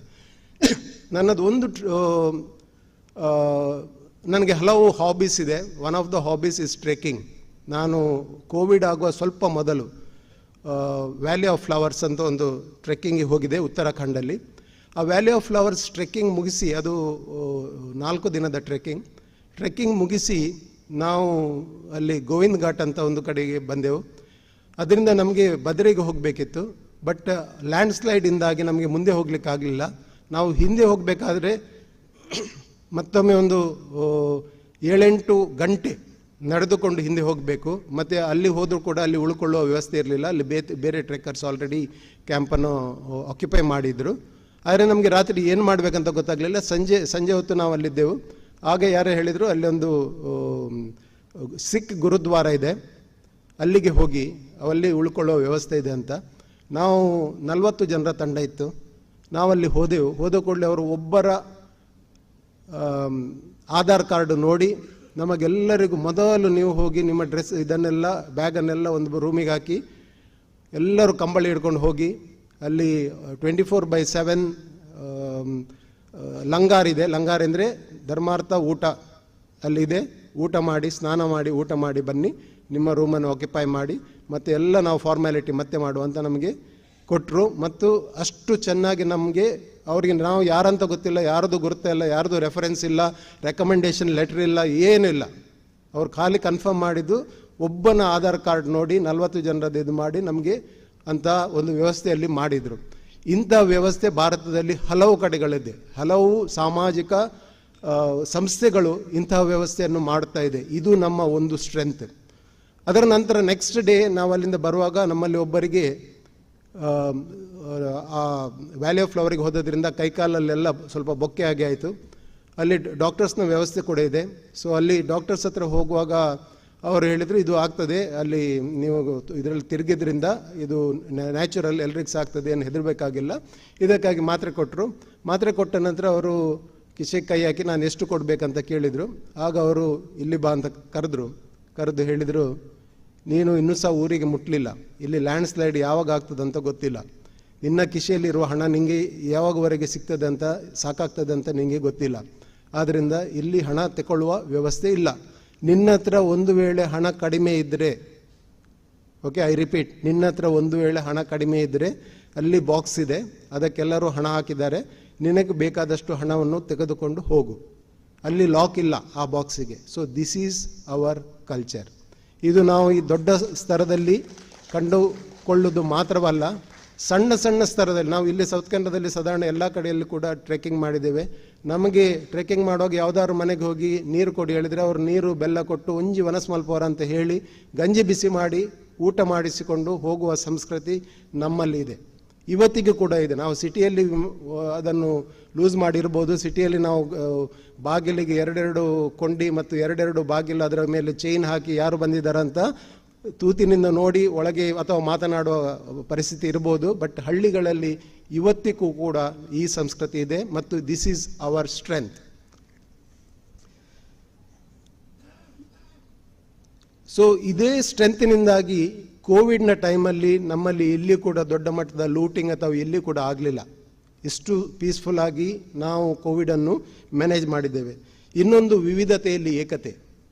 F: ನನಗೆ ಹಲವು ಹಾಬೀಸ್ ಇದೆ. One of the hobbies is trekking. ನಾನು ಕೋವಿಡ್ ಆಗುವ ಸ್ವಲ್ಪ ಮೊದಲು ವ್ಯಾಲಿ ಆಫ್ ಫ್ಲವರ್ಸ್ ಅಂತ ಒಂದು ಟ್ರೆಕ್ಕಿಂಗಿಗೆ ಹೋಗಿದೆ ಉತ್ತರಾಖಂಡಲ್ಲಿ. ಆ ವ್ಯಾಲಿ ಆಫ್ ಫ್ಲವರ್ಸ್ ಟ್ರೆಕ್ಕಿಂಗ್ ಮುಗಿಸಿ, ಅದು 4 ದಿನದ ಟ್ರೆಕ್ಕಿಂಗ್ ಮುಗಿಸಿ ನಾವು ಅಲ್ಲಿ ಗೋವಿಂದ್ ಘಾಟ್ ಅಂತ ಒಂದು ಕಡೆಗೆ ಬಂದೆವು. ಅದರಿಂದ ನಮಗೆ ಬದರಿಗೆ ಹೋಗಬೇಕಿತ್ತು. ಬಟ್ ಲ್ಯಾಂಡ್ ಸ್ಲೈಡಿಂದಾಗಿ ನಮಗೆ ಮುಂದೆ ಹೋಗ್ಲಿಕ್ಕಾಗಲಿಲ್ಲ. ನಾವು ಹಿಂದೆ ಹೋಗಬೇಕಾದ್ರೆ ಮತ್ತೊಮ್ಮೆ ಒಂದು 7-8 ಗಂಟೆ ನಡೆದುಕೊಂಡು ಹಿಂದೆ ಹೋಗಬೇಕು. ಮತ್ತು ಅಲ್ಲಿ ಹೋದರೂ ಕೂಡ ಅಲ್ಲಿ ಉಳ್ಕೊಳ್ಳುವ ವ್ಯವಸ್ಥೆ ಇರಲಿಲ್ಲ. ಅಲ್ಲಿ ಬೇರೆ ಟ್ರೆಕ್ಕರ್ಸ್ ಆಲ್ರೆಡಿ ಕ್ಯಾಂಪನ್ನು ಆಕ್ಯುಪೈ ಮಾಡಿದರು. ಆದರೆ ನಮಗೆ ರಾತ್ರಿ ಏನು ಮಾಡಬೇಕಂತ ಗೊತ್ತಾಗಲಿಲ್ಲ. ಸಂಜೆ ಹೊತ್ತು ನಾವು ಅಲ್ಲಿದ್ದೆವು. ಆಗ ಯಾರೋ ಹೇಳಿದರು ಅಲ್ಲೊಂದು ಸಿಖ್ ಗುರುದ್ವಾರ ಇದೆ, ಅಲ್ಲಿಗೆ ಹೋಗಿ ಅಲ್ಲಿ ಉಳ್ಕೊಳ್ಳೋ ವ್ಯವಸ್ಥೆ ಇದೆ ಅಂತ. ನಾವು 40 ಜನರ ತಂಡ ಇತ್ತು. ನಾವಲ್ಲಿ ಹೋದ ಕೂಡಲೇ ಅವರು ಒಬ್ಬರ ಆಧಾರ್ ಕಾರ್ಡ್ ನೋಡಿ ನಮಗೆಲ್ಲರಿಗೂ ಮೊದಲು ನೀವು ಹೋಗಿ ನಿಮ್ಮ ಡ್ರೆಸ್ ಇದನ್ನೆಲ್ಲ ಬ್ಯಾಗನ್ನೆಲ್ಲ ಒಂದು ರೂಮಿಗೆ ಹಾಕಿ ಎಲ್ಲರೂ ಕಂಬಳಿ ಹಿಡ್ಕೊಂಡು ಹೋಗಿ ಅಲ್ಲಿ 24/7 ಲಂಗಾರ್ ಇದೆ. ಲಂಗಾರ್ ಅಂದರೆ ಧರ್ಮಾರ್ಥ ಊಟ ಅಲ್ಲಿದೆ. ಊಟ ಮಾಡಿ, ಸ್ನಾನ ಮಾಡಿ, ಊಟ ಮಾಡಿ ಬನ್ನಿ, ನಿಮ್ಮ ರೂಮನ್ನು ಆಕ್ಯುಪೈ ಮಾಡಿ, ಮತ್ತು ಎಲ್ಲ ನಾವು ಫಾರ್ಮ್ಯಾಲಿಟಿ ಮತ್ತೆ ಮಾಡುವಂತ ನಮಗೆ ಕೊಟ್ಟರು. ಮತ್ತು ಅಷ್ಟು ಚೆನ್ನಾಗಿ ನಮಗೆ ಅವ್ರಿಗೆ ನಾವು ಯಾರಂತ ಗೊತ್ತಿಲ್ಲ, ಯಾರ್ದು ಗುರುತಿಲ್ಲ, ಯಾರ್ದು ರೆಫರೆನ್ಸ್ ಇಲ್ಲ, ರೆಕಮೆಂಡೇಶನ್ ಲೆಟರ್ ಇಲ್ಲ, ಏನಿಲ್ಲ. ಅವ್ರು ಖಾಲಿ ಕನ್ಫರ್ಮ್ ಮಾಡಿದ್ದು ಒಬ್ಬನ ಆಧಾರ್ ಕಾರ್ಡ್ ನೋಡಿ 40 ಜನರದ್ದು ಇದು ಮಾಡಿ ನಮಗೆ ಅಂತ ಒಂದು ವ್ಯವಸ್ಥೆಯಲ್ಲಿ ಮಾಡಿದರು. ಇಂಥ ವ್ಯವಸ್ಥೆ ಭಾರತದಲ್ಲಿ ಹಲವು ಕಡೆಗಳಿದೆ. ಹಲವು ಸಾಮಾಜಿಕ ಸಂಸ್ಥೆಗಳು ಇಂತಹ ವ್ಯವಸ್ಥೆಯನ್ನು ಮಾಡ್ತಾ ಇದೆ. ಇದು ನಮ್ಮ ಒಂದು ಸ್ಟ್ರೆಂತ್. ಅದರ ನಂತರ ನೆಕ್ಸ್ಟ್ ಡೇ ನಾವು ಅಲ್ಲಿಂದ ಬರುವಾಗ ನಮ್ಮಲ್ಲಿ ಒಬ್ಬರಿಗೆ ಆ ವ್ಯಾಲಿ ಆಫ್ ಫ್ಲವರಿಗೆ ಹೋದದ್ರಿಂದ ಕೈಕಾಲಲ್ಲೆಲ್ಲ ಸ್ವಲ್ಪ ಬೊಕ್ಕೆ ಆಗಿ ಆಯಿತು. ಅಲ್ಲಿ ಡಾಕ್ಟರ್ಸ್ನ ವ್ಯವಸ್ಥೆ ಕೂಡ ಇದೆ. ಸೊ ಅಲ್ಲಿ ಡಾಕ್ಟರ್ಸ್ ಹತ್ರ ಹೋಗುವಾಗ ಅವರು ಹೇಳಿದರು, ಇದು ಆಗ್ತದೆ, ಅಲ್ಲಿ ನೀವು ಇದರಲ್ಲಿ ತಿರುಗಿದ್ರಿಂದ ಇದು ನ್ಯಾಚುರಲ್, ಎಲ್ರಿಗೂ ಆಗ್ತದೆ, ಏನು ಹೆದರಬೇಕಾಗಿಲ್ಲ. ಇದಕ್ಕಾಗಿ ಮಾತ್ರೆ ಕೊಟ್ಟರು. ಮಾತ್ರೆ ಕೊಟ್ಟ ನಂತರ ಅವರು ಕಿಸೆಗೆ ಕೈ ಹಾಕಿ ನಾನು ಎಷ್ಟು ಕೊಡಬೇಕಂತ ಕೇಳಿದರು. ಆಗ ಅವರು ಇಲ್ಲಿ ಬಾ ಅಂತ ಕರೆದು ಹೇಳಿದರು, ನೀನು ಇನ್ನೂ ಸಹ ಊರಿಗೆ ಮುಟ್ಟಲಿಲ್ಲ, ಇಲ್ಲಿ ಲ್ಯಾಂಡ್ ಸ್ಲೈಡ್ ಯಾವಾಗ ಆಗ್ತದಂತ ಗೊತ್ತಿಲ್ಲ, ನಿನ್ನ ಕಿಸೆಯಲ್ಲಿರುವ ಹಣ ನಿಮಗೆ ಯಾವಾಗವರೆಗೆ ಸಿಗ್ತದೆ ಅಂತ ಸಾಕಾಗ್ತದೆ ಅಂತ ನಿಮಗೆ ಗೊತ್ತಿಲ್ಲ. ಆದ್ದರಿಂದ ಇಲ್ಲಿ ಹಣ ತಗೊಳ್ಳುವ ವ್ಯವಸ್ಥೆ ಇಲ್ಲ. ನಿನ್ನ ಹತ್ರ ಒಂದು ವೇಳೆ ಹಣ ಕಡಿಮೆ ಇದ್ದರೆ, ಓಕೆ, ಐ ರಿಪೀಟ್, ನಿನ್ನ ಹತ್ರ ಒಂದು ವೇಳೆ ಹಣ ಕಡಿಮೆ ಇದ್ದರೆ ಅಲ್ಲಿ ಬಾಕ್ಸ್ ಇದೆ, ಅದಕ್ಕೆಲ್ಲರೂ ಹಣ ಹಾಕಿದ್ದಾರೆ, ನಿನಗೆ ಬೇಕಾದಷ್ಟು ಹಣವನ್ನು ತೆಗೆದುಕೊಂಡು ಹೋಗು, ಅಲ್ಲಿ ಲಾಕ್ ಇಲ್ಲ ಆ ಬಾಕ್ಸಿಗೆ. So this is our culture. ಇದು ನಾವು ಈ ದೊಡ್ಡ ಸ್ತರದಲ್ಲಿ ಕಂಡುಕೊಳ್ಳುವುದು ಮಾತ್ರವಲ್ಲ, ಸಣ್ಣ ಸಣ್ಣ ಸ್ತರದಲ್ಲಿ ನಾವು ಇಲ್ಲಿ ಸೌತ್ ಕನ್ನಡದಲ್ಲಿ ಸಾಧಾರಣ ಎಲ್ಲ ಕಡೆಯಲ್ಲಿ ಕೂಡ ಟ್ರೆಕ್ಕಿಂಗ್ ಮಾಡಿದ್ದೇವೆ. ನಮಗೆ ಟ್ರೆಕ್ಕಿಂಗ್ ಮಾಡುವಾಗ ಯಾವುದಾದ್ರು ಮನೆಗೆ ಹೋಗಿ ನೀರು ಕೊಡಿ ಹೇಳಿದರೆ ಅವರು ನೀರು ಬೆಲ್ಲ ಕೊಟ್ಟು ಒಂಜಿ ವನಸ್ಮಲ್ಪವರ ಅಂತ ಹೇಳಿ ಗಂಜಿ ಬಿಸಿ ಮಾಡಿ ಊಟ ಮಾಡಿಸಿಕೊಂಡು ಹೋಗುವ ಸಂಸ್ಕೃತಿ ನಮ್ಮಲ್ಲಿ ಇದೆ, ಇವತ್ತಿಗೂ ಕೂಡ ಇದೆ. ನಾವು ಸಿಟಿಯಲ್ಲಿ ಅದನ್ನು ಲೂಸ್ ಮಾಡಿರ್ಬೋದು. ಸಿಟಿಯಲ್ಲಿ ನಾವು ಬಾಗಿಲಿಗೆ 2 ಕೊಂಡಿ ಮತ್ತು 2 ಬಾಗಿಲು ಅದರ ಮೇಲೆ ಚೈನ್ ಹಾಕಿ ಯಾರು ಬಂದಿದ್ದಾರಂತ ತೂತಿನಿಂದ ನೋಡಿ ಒಳಗೆ ಅಥವಾ ಮಾತನಾಡುವ ಪರಿಸ್ಥಿತಿ ಇರ್ಬೋದು. ಬಟ್ ಹಳ್ಳಿಗಳಲ್ಲಿ ಇವತ್ತಿಗೂ ಕೂಡ ಈ ಸಂಸ್ಕೃತಿ ಇದೆ ಮತ್ತು this is our strength. So ಇದೇ ಸ್ಟ್ರೆಂತಿನಿಂದಾಗಿ ಕೋವಿಡ್ನ ಟೈಮಲ್ಲಿ ನಮ್ಮಲ್ಲಿ ಎಲ್ಲಿ ಕೂಡ ದೊಡ್ಡ ಮಟ್ಟದ ಲೂಟಿಂಗ್ ಅಥವಾ ಎಲ್ಲಿ ಕೂಡ ಆಗಲಿಲ್ಲ. ಇಷ್ಟು ಪೀಸ್ಫುಲ್ ಆಗಿ ನಾವು ಕೋವಿಡನ್ನು ಮ್ಯಾನೇಜ್ ಮಾಡಿದ್ದೇವೆ. ಇನ್ನೊಂದು ವಿವಿಧತೆಯಲ್ಲಿ ಏಕತೆ,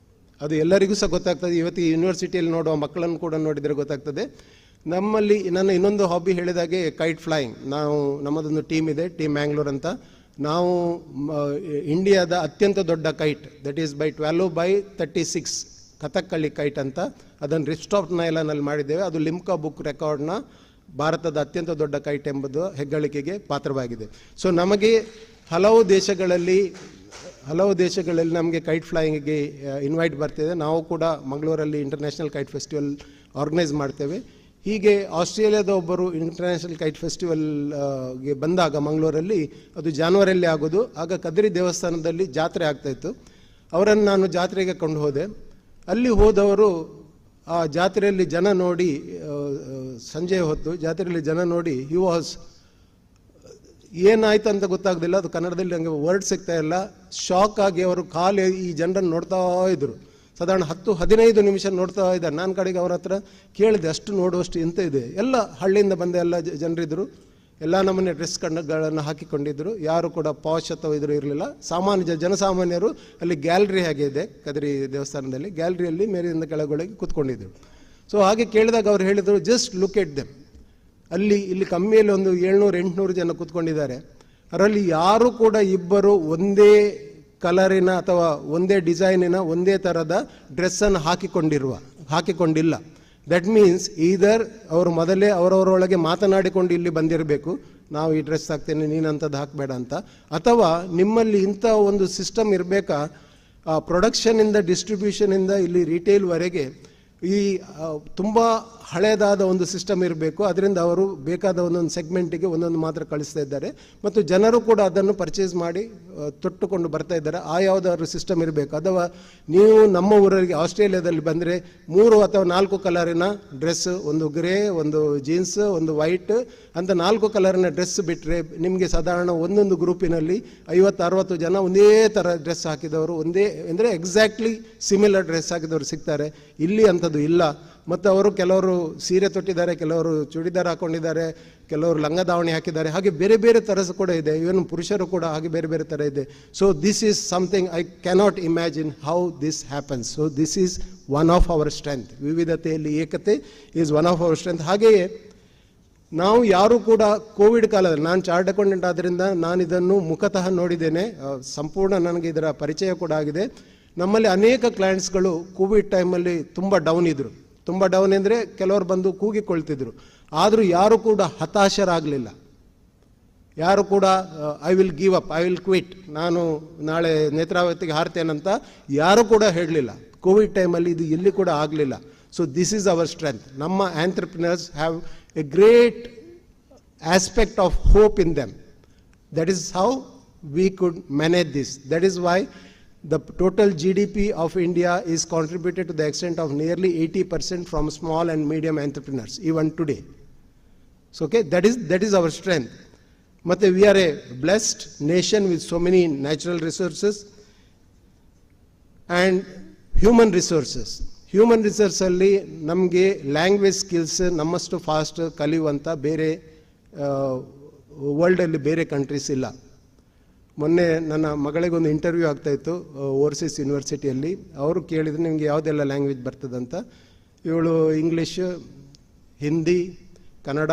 F: ಅದು ಎಲ್ಲರಿಗೂ ಸಹ ಗೊತ್ತಾಗ್ತದೆ. ಇವತ್ತು ಯೂನಿವರ್ಸಿಟಿಯಲ್ಲಿ ನೋಡುವ ಮಕ್ಕಳನ್ನು ಕೂಡ ನೋಡಿದರೆ ಗೊತ್ತಾಗ್ತದೆ. ನಮ್ಮಲ್ಲಿ ನನ್ನ ಇನ್ನೊಂದು ಹಾಬಿ ಹೇಳಿದಾಗೆ ಕೈಟ್ ಫ್ಲೈಯಿಂಗ್. ನಮ್ಮದೊಂದು ಟೀಮ್ ಇದೆ, ಟೀಮ್ ಮ್ಯಾಂಗ್ಳೂರ್ ಅಂತ. ನಾವು ಇಂಡಿಯಾದ ಅತ್ಯಂತ ದೊಡ್ಡ kite, that is by 12/36 Kathakali kite ಅಂತ, ಅದನ್ನು ರಿಚ್ಟಾಫ್ಟ್ ಐಲ್ಯಾಂಡ್ನಲ್ಲಿ ಮಾಡಿದ್ದೇವೆ. ಅದು ಲಿಮ್ಕಾ ಬುಕ್ ರೆಕಾರ್ಡ್ನ ಭಾರತದ ಅತ್ಯಂತ ದೊಡ್ಡ ಕೈಟ್ ಎಂಬುದು ಹೆಗ್ಗಳಿಕೆಗೆ ಪಾತ್ರವಾಗಿದೆ. ಸೊ ನಮಗೆ ಹಲವು ದೇಶಗಳಲ್ಲಿ ನಮಗೆ ಕೈಟ್ ಫ್ಲೈಯಿಂಗಿಗೆ ಇನ್ವೈಟ್ ಬರ್ತಿದೆ. ನಾವು ಕೂಡ ಮಂಗಳೂರಲ್ಲಿ ಇಂಟರ್ನ್ಯಾಷನಲ್ ಕೈಟ್ ಫೆಸ್ಟಿವಲ್ ಆರ್ಗನೈಸ್ ಮಾಡ್ತೇವೆ. ಹೀಗೆ ಆಸ್ಟ್ರೇಲಿಯಾದ ಒಬ್ಬರು ಇಂಟರ್ನ್ಯಾಷನಲ್ ಕೈಟ್ ಫೆಸ್ಟಿವಲ್ಗೆ ಬಂದಾಗ ಮಂಗಳೂರಲ್ಲಿ, ಅದು ಜಾನ್ವರಿಯಲ್ಲಿ ಆಗೋದು, ಆಗ ಕದ್ರಿ ದೇವಸ್ಥಾನದಲ್ಲಿ ಜಾತ್ರೆ ಆಗ್ತಾಯಿತ್ತು. ಅವರನ್ನು ನಾನು ಜಾತ್ರೆಗೆ ಕೊಂಡು ಹೋದೆ. ಅಲ್ಲಿ ಹೋದವರು ಆ ಜಾತ್ರೆಯಲ್ಲಿ ಜನ ನೋಡಿ ಸಂಜೆ ಹೊತ್ತು ಜಾತ್ರೆಯಲ್ಲಿ ಜನ ನೋಡಿ ಹಿ ವಾಸ್ ಏನಾಯ್ತು ಅಂತ ಗೊತ್ತಾಗೋದಿಲ್ಲ, ಅದು ಕನ್ನಡದಲ್ಲಿ ನನಗೆ ವರ್ಡ್ ಸಿಗ್ತಾ ಇಲ್ಲ. ಶಾಕ್ ಆಗಿ ಅವರು ಕಾಲು ಈ ಜನರನ್ನು ನೋಡ್ತಾ ಇದ್ದರು. ಸಾಧಾರಣ 10-15 ನಿಮಿಷ ನೋಡ್ತಾ ಇದ್ದಾರೆ. ನಾನು ಕಡೆಗೆ ಅವ್ರ ಹತ್ರ ಕೇಳಿದೆ, ಅಷ್ಟು ನೋಡುವಷ್ಟು ಎಂತ ಇದೆ? ಎಲ್ಲ ಹಳ್ಳಿಯಿಂದ ಬಂದ ಎಲ್ಲ ಜನರಿದ್ದರು, ಎಲ್ಲ ನಮ್ಮನೆ ಡ್ರೆಸ್ಗಳನ್ನು ಹಾಕಿಕೊಂಡಿದ್ದರು. ಯಾರು ಕೂಡ ಪಾಶ್ ಅಥವಾ ಇದ್ರು ಇರಲಿಲ್ಲ. ಜನಸಾಮಾನ್ಯರು ಅಲ್ಲಿ ಗ್ಯಾಲರಿ ಹಾಗೆ ಇದೆ ಕದ್ರಿ ದೇವಸ್ಥಾನದಲ್ಲಿ, ಗ್ಯಾಲರಿಯಲ್ಲಿ ಮೇಲಿಂದ ಕೆಳಗೊಳಗೆ ಕೂತ್ಕೊಂಡಿದ್ದರು. ಸೊ ಹಾಗೆ ಕೇಳಿದಾಗ ಅವ್ರು ಹೇಳಿದರು, ಜಸ್ಟ್ ಲುಕ್ ಎಟ್ ದೆಮ್. ಇಲ್ಲಿ ಕಮ್ಮಿಯಲ್ಲಿ ಒಂದು 700-800 ಜನ ಕೂತ್ಕೊಂಡಿದ್ದಾರೆ. ಅದರಲ್ಲಿ ಯಾರು ಕೂಡ ಇಬ್ಬರು ಒಂದೇ ಕಲರಿನ ಅಥವಾ ಒಂದೇ ಡಿಸೈನಿನ ಒಂದೇ ಥರದ ಡ್ರೆಸ್ಸನ್ನು ಹಾಕಿಕೊಂಡಿಲ್ಲ. ದಟ್ ಮೀನ್ಸ್ ಈದರ್ ಅವರು ಮೊದಲೇ ಅವರವರೊಳಗೆ ಮಾತನಾಡಿಕೊಂಡು ಇಲ್ಲಿ ಬಂದಿರಬೇಕು, ನಾವು ಈ ಡ್ರೆಸ್ ಹಾಕ್ತೇನೆ ನೀನಂಥದ್ದು ಹಾಕಬೇಡ ಅಂತ, ಅಥವಾ ನಿಮ್ಮಲ್ಲಿ ಇಂಥ ಒಂದು ಸಿಸ್ಟಮ್ ಇರಬೇಕಾ, ಪ್ರೊಡಕ್ಷನಿಂದ ಡಿಸ್ಟ್ರಿಬ್ಯೂಷನಿಂದ ಇಲ್ಲಿ ರಿಟೇಲ್ವರೆಗೆ ಈ ತುಂಬ ಹಳೆಯದಾದ ಒಂದು ಸಿಸ್ಟಮ್ ಇರಬೇಕು. ಅದರಿಂದ ಅವರು ಬೇಕಾದ ಒಂದೊಂದು ಸೆಗ್ಮೆಂಟಿಗೆ ಒಂದೊಂದು ಮಾತ್ರ ಕಳಿಸ್ತಾ ಇದ್ದಾರೆ ಮತ್ತು ಜನರು ಕೂಡ ಅದನ್ನು ಪರ್ಚೇಸ್ ಮಾಡಿ ತೊಟ್ಟುಕೊಂಡು ಬರ್ತಾ ಇದ್ದಾರೆ. ಆ ಯಾವುದಾದ್ರು ಸಿಸ್ಟಮ್ ಇರಬೇಕು. ಅಥವಾ ನೀವು ನಮ್ಮ ಊರಿಗೆ ಆಸ್ಟ್ರೇಲಿಯಾದಲ್ಲಿ ಬಂದರೆ 3 ಅಥವಾ 4 ಕಲರಿನ ಡ್ರೆಸ್, ಒಂದು ಗ್ರೇ, ಒಂದು ಜೀನ್ಸ್, ಒಂದು ವೈಟ್ ಅಂತ 4 ಕಲರಿನ ಡ್ರೆಸ್ ಬಿಟ್ಟರೆ ನಿಮಗೆ ಸಾಧಾರಣ ಒಂದೊಂದು ಗ್ರೂಪಿನಲ್ಲಿ 50-60 ಜನ ಒಂದೇ ಥರ ಡ್ರೆಸ್ ಹಾಕಿದವರು, ಒಂದೇ ಅಂದರೆ ಎಕ್ಸಾಕ್ಟ್ಲಿ ಸಿಮಿಲರ್ ಡ್ರೆಸ್ ಹಾಕಿದವರು ಸಿಗ್ತಾರೆ. ಇಲ್ಲಿ ಅಂಥದ್ದು ಇಲ್ಲ. ಮತ್ತು ಅವರು ಕೆಲವರು ಸೀರೆ ತೊಟ್ಟಿದ್ದಾರೆ, ಕೆಲವರು ಚೂಡಿದಾರ್ ಹಾಕ್ಕೊಂಡಿದ್ದಾರೆ, ಕೆಲವರು ಲಂಗ ದಾವಣಿ ಹಾಕಿದ್ದಾರೆ. ಹಾಗೆ ಬೇರೆ ಬೇರೆ ಥರ ಕೂಡ ಇದೆ. ಇವನ್ ಪುರುಷರು ಕೂಡ ಹಾಗೆ ಬೇರೆ ಬೇರೆ ಥರ ಇದೆ. So this is something I cannot imagine how this happens. So this is one of our strength. ವಿವಿಧತೆಯಲ್ಲಿ ಏಕತೆ is one of our strength. ಹಾಗೆಯೇ ನಾವು ಯಾರು ಕೂಡ ಕೋವಿಡ್ ಕಾಲದಲ್ಲಿ, ನಾನು ಚಾರ್ಟ್ ಅಕೌಂಟೆಂಟ್ ಆದ್ದರಿಂದ ನಾನು ಇದನ್ನು ಮುಖತಃ ನೋಡಿದ್ದೇನೆ, ಸಂಪೂರ್ಣ ನನಗೆ ಇದರ ಪರಿಚಯ ಕೂಡ ಆಗಿದೆ. ನಮ್ಮಲ್ಲಿ ಅನೇಕ ಕ್ಲೈಂಟ್ಸ್ಗಳು ಕೋವಿಡ್ ಟೈಮಲ್ಲಿ ತುಂಬ ಡೌನ್ ಇದ್ದರು. ತುಂಬ ಡೌನ್ ಅಂದರೆ ಕೆಲವರು ಬಂದು ಕೂಗಿಕೊಳ್ತಿದ್ರು. ಆದರೂ ಯಾರು ಕೂಡ ಹತಾಶರಾಗಲಿಲ್ಲ. ಯಾರು ಕೂಡ I will give up, I will quit, ನಾನು ನಾಳೆ ನೇತ್ರಾವತಿಗೆ ಹಾರ್ತೇನಂತ ಯಾರು ಕೂಡ ಹೇಳಲಿಲ್ಲ. ಕೋವಿಡ್ ಟೈಮಲ್ಲಿ ಇದು ಎಲ್ಲಿ ಕೂಡ ಆಗಲಿಲ್ಲ. So this is our strength. ನಮ್ಮ entrepreneurs have a great aspect of hope in them. That is how we could manage this. That is why the total GDP of India is contributed to the extent of nearly 80% from small and medium entrepreneurs, even today. So, okay, that is our strength. But we are a blessed nation with so many natural resources and human resources. Human resources alli namge language skills nammastu fast kaliyuvanta bere world alli bere countries illa. ಮೊನ್ನೆ ನನ್ನ ಮಗಳಿಗೊಂದು interview ಆಗ್ತಾಯಿತ್ತು overseas ಯೂನಿವರ್ಸಿಟಿಯಲ್ಲಿ. ಅವರು ಕೇಳಿದ್ರು, ನಿಮಗೆ ಯಾವುದೆಲ್ಲ language ಬರ್ತದಂತ. ಇವಳು English, Hindi, Kannada,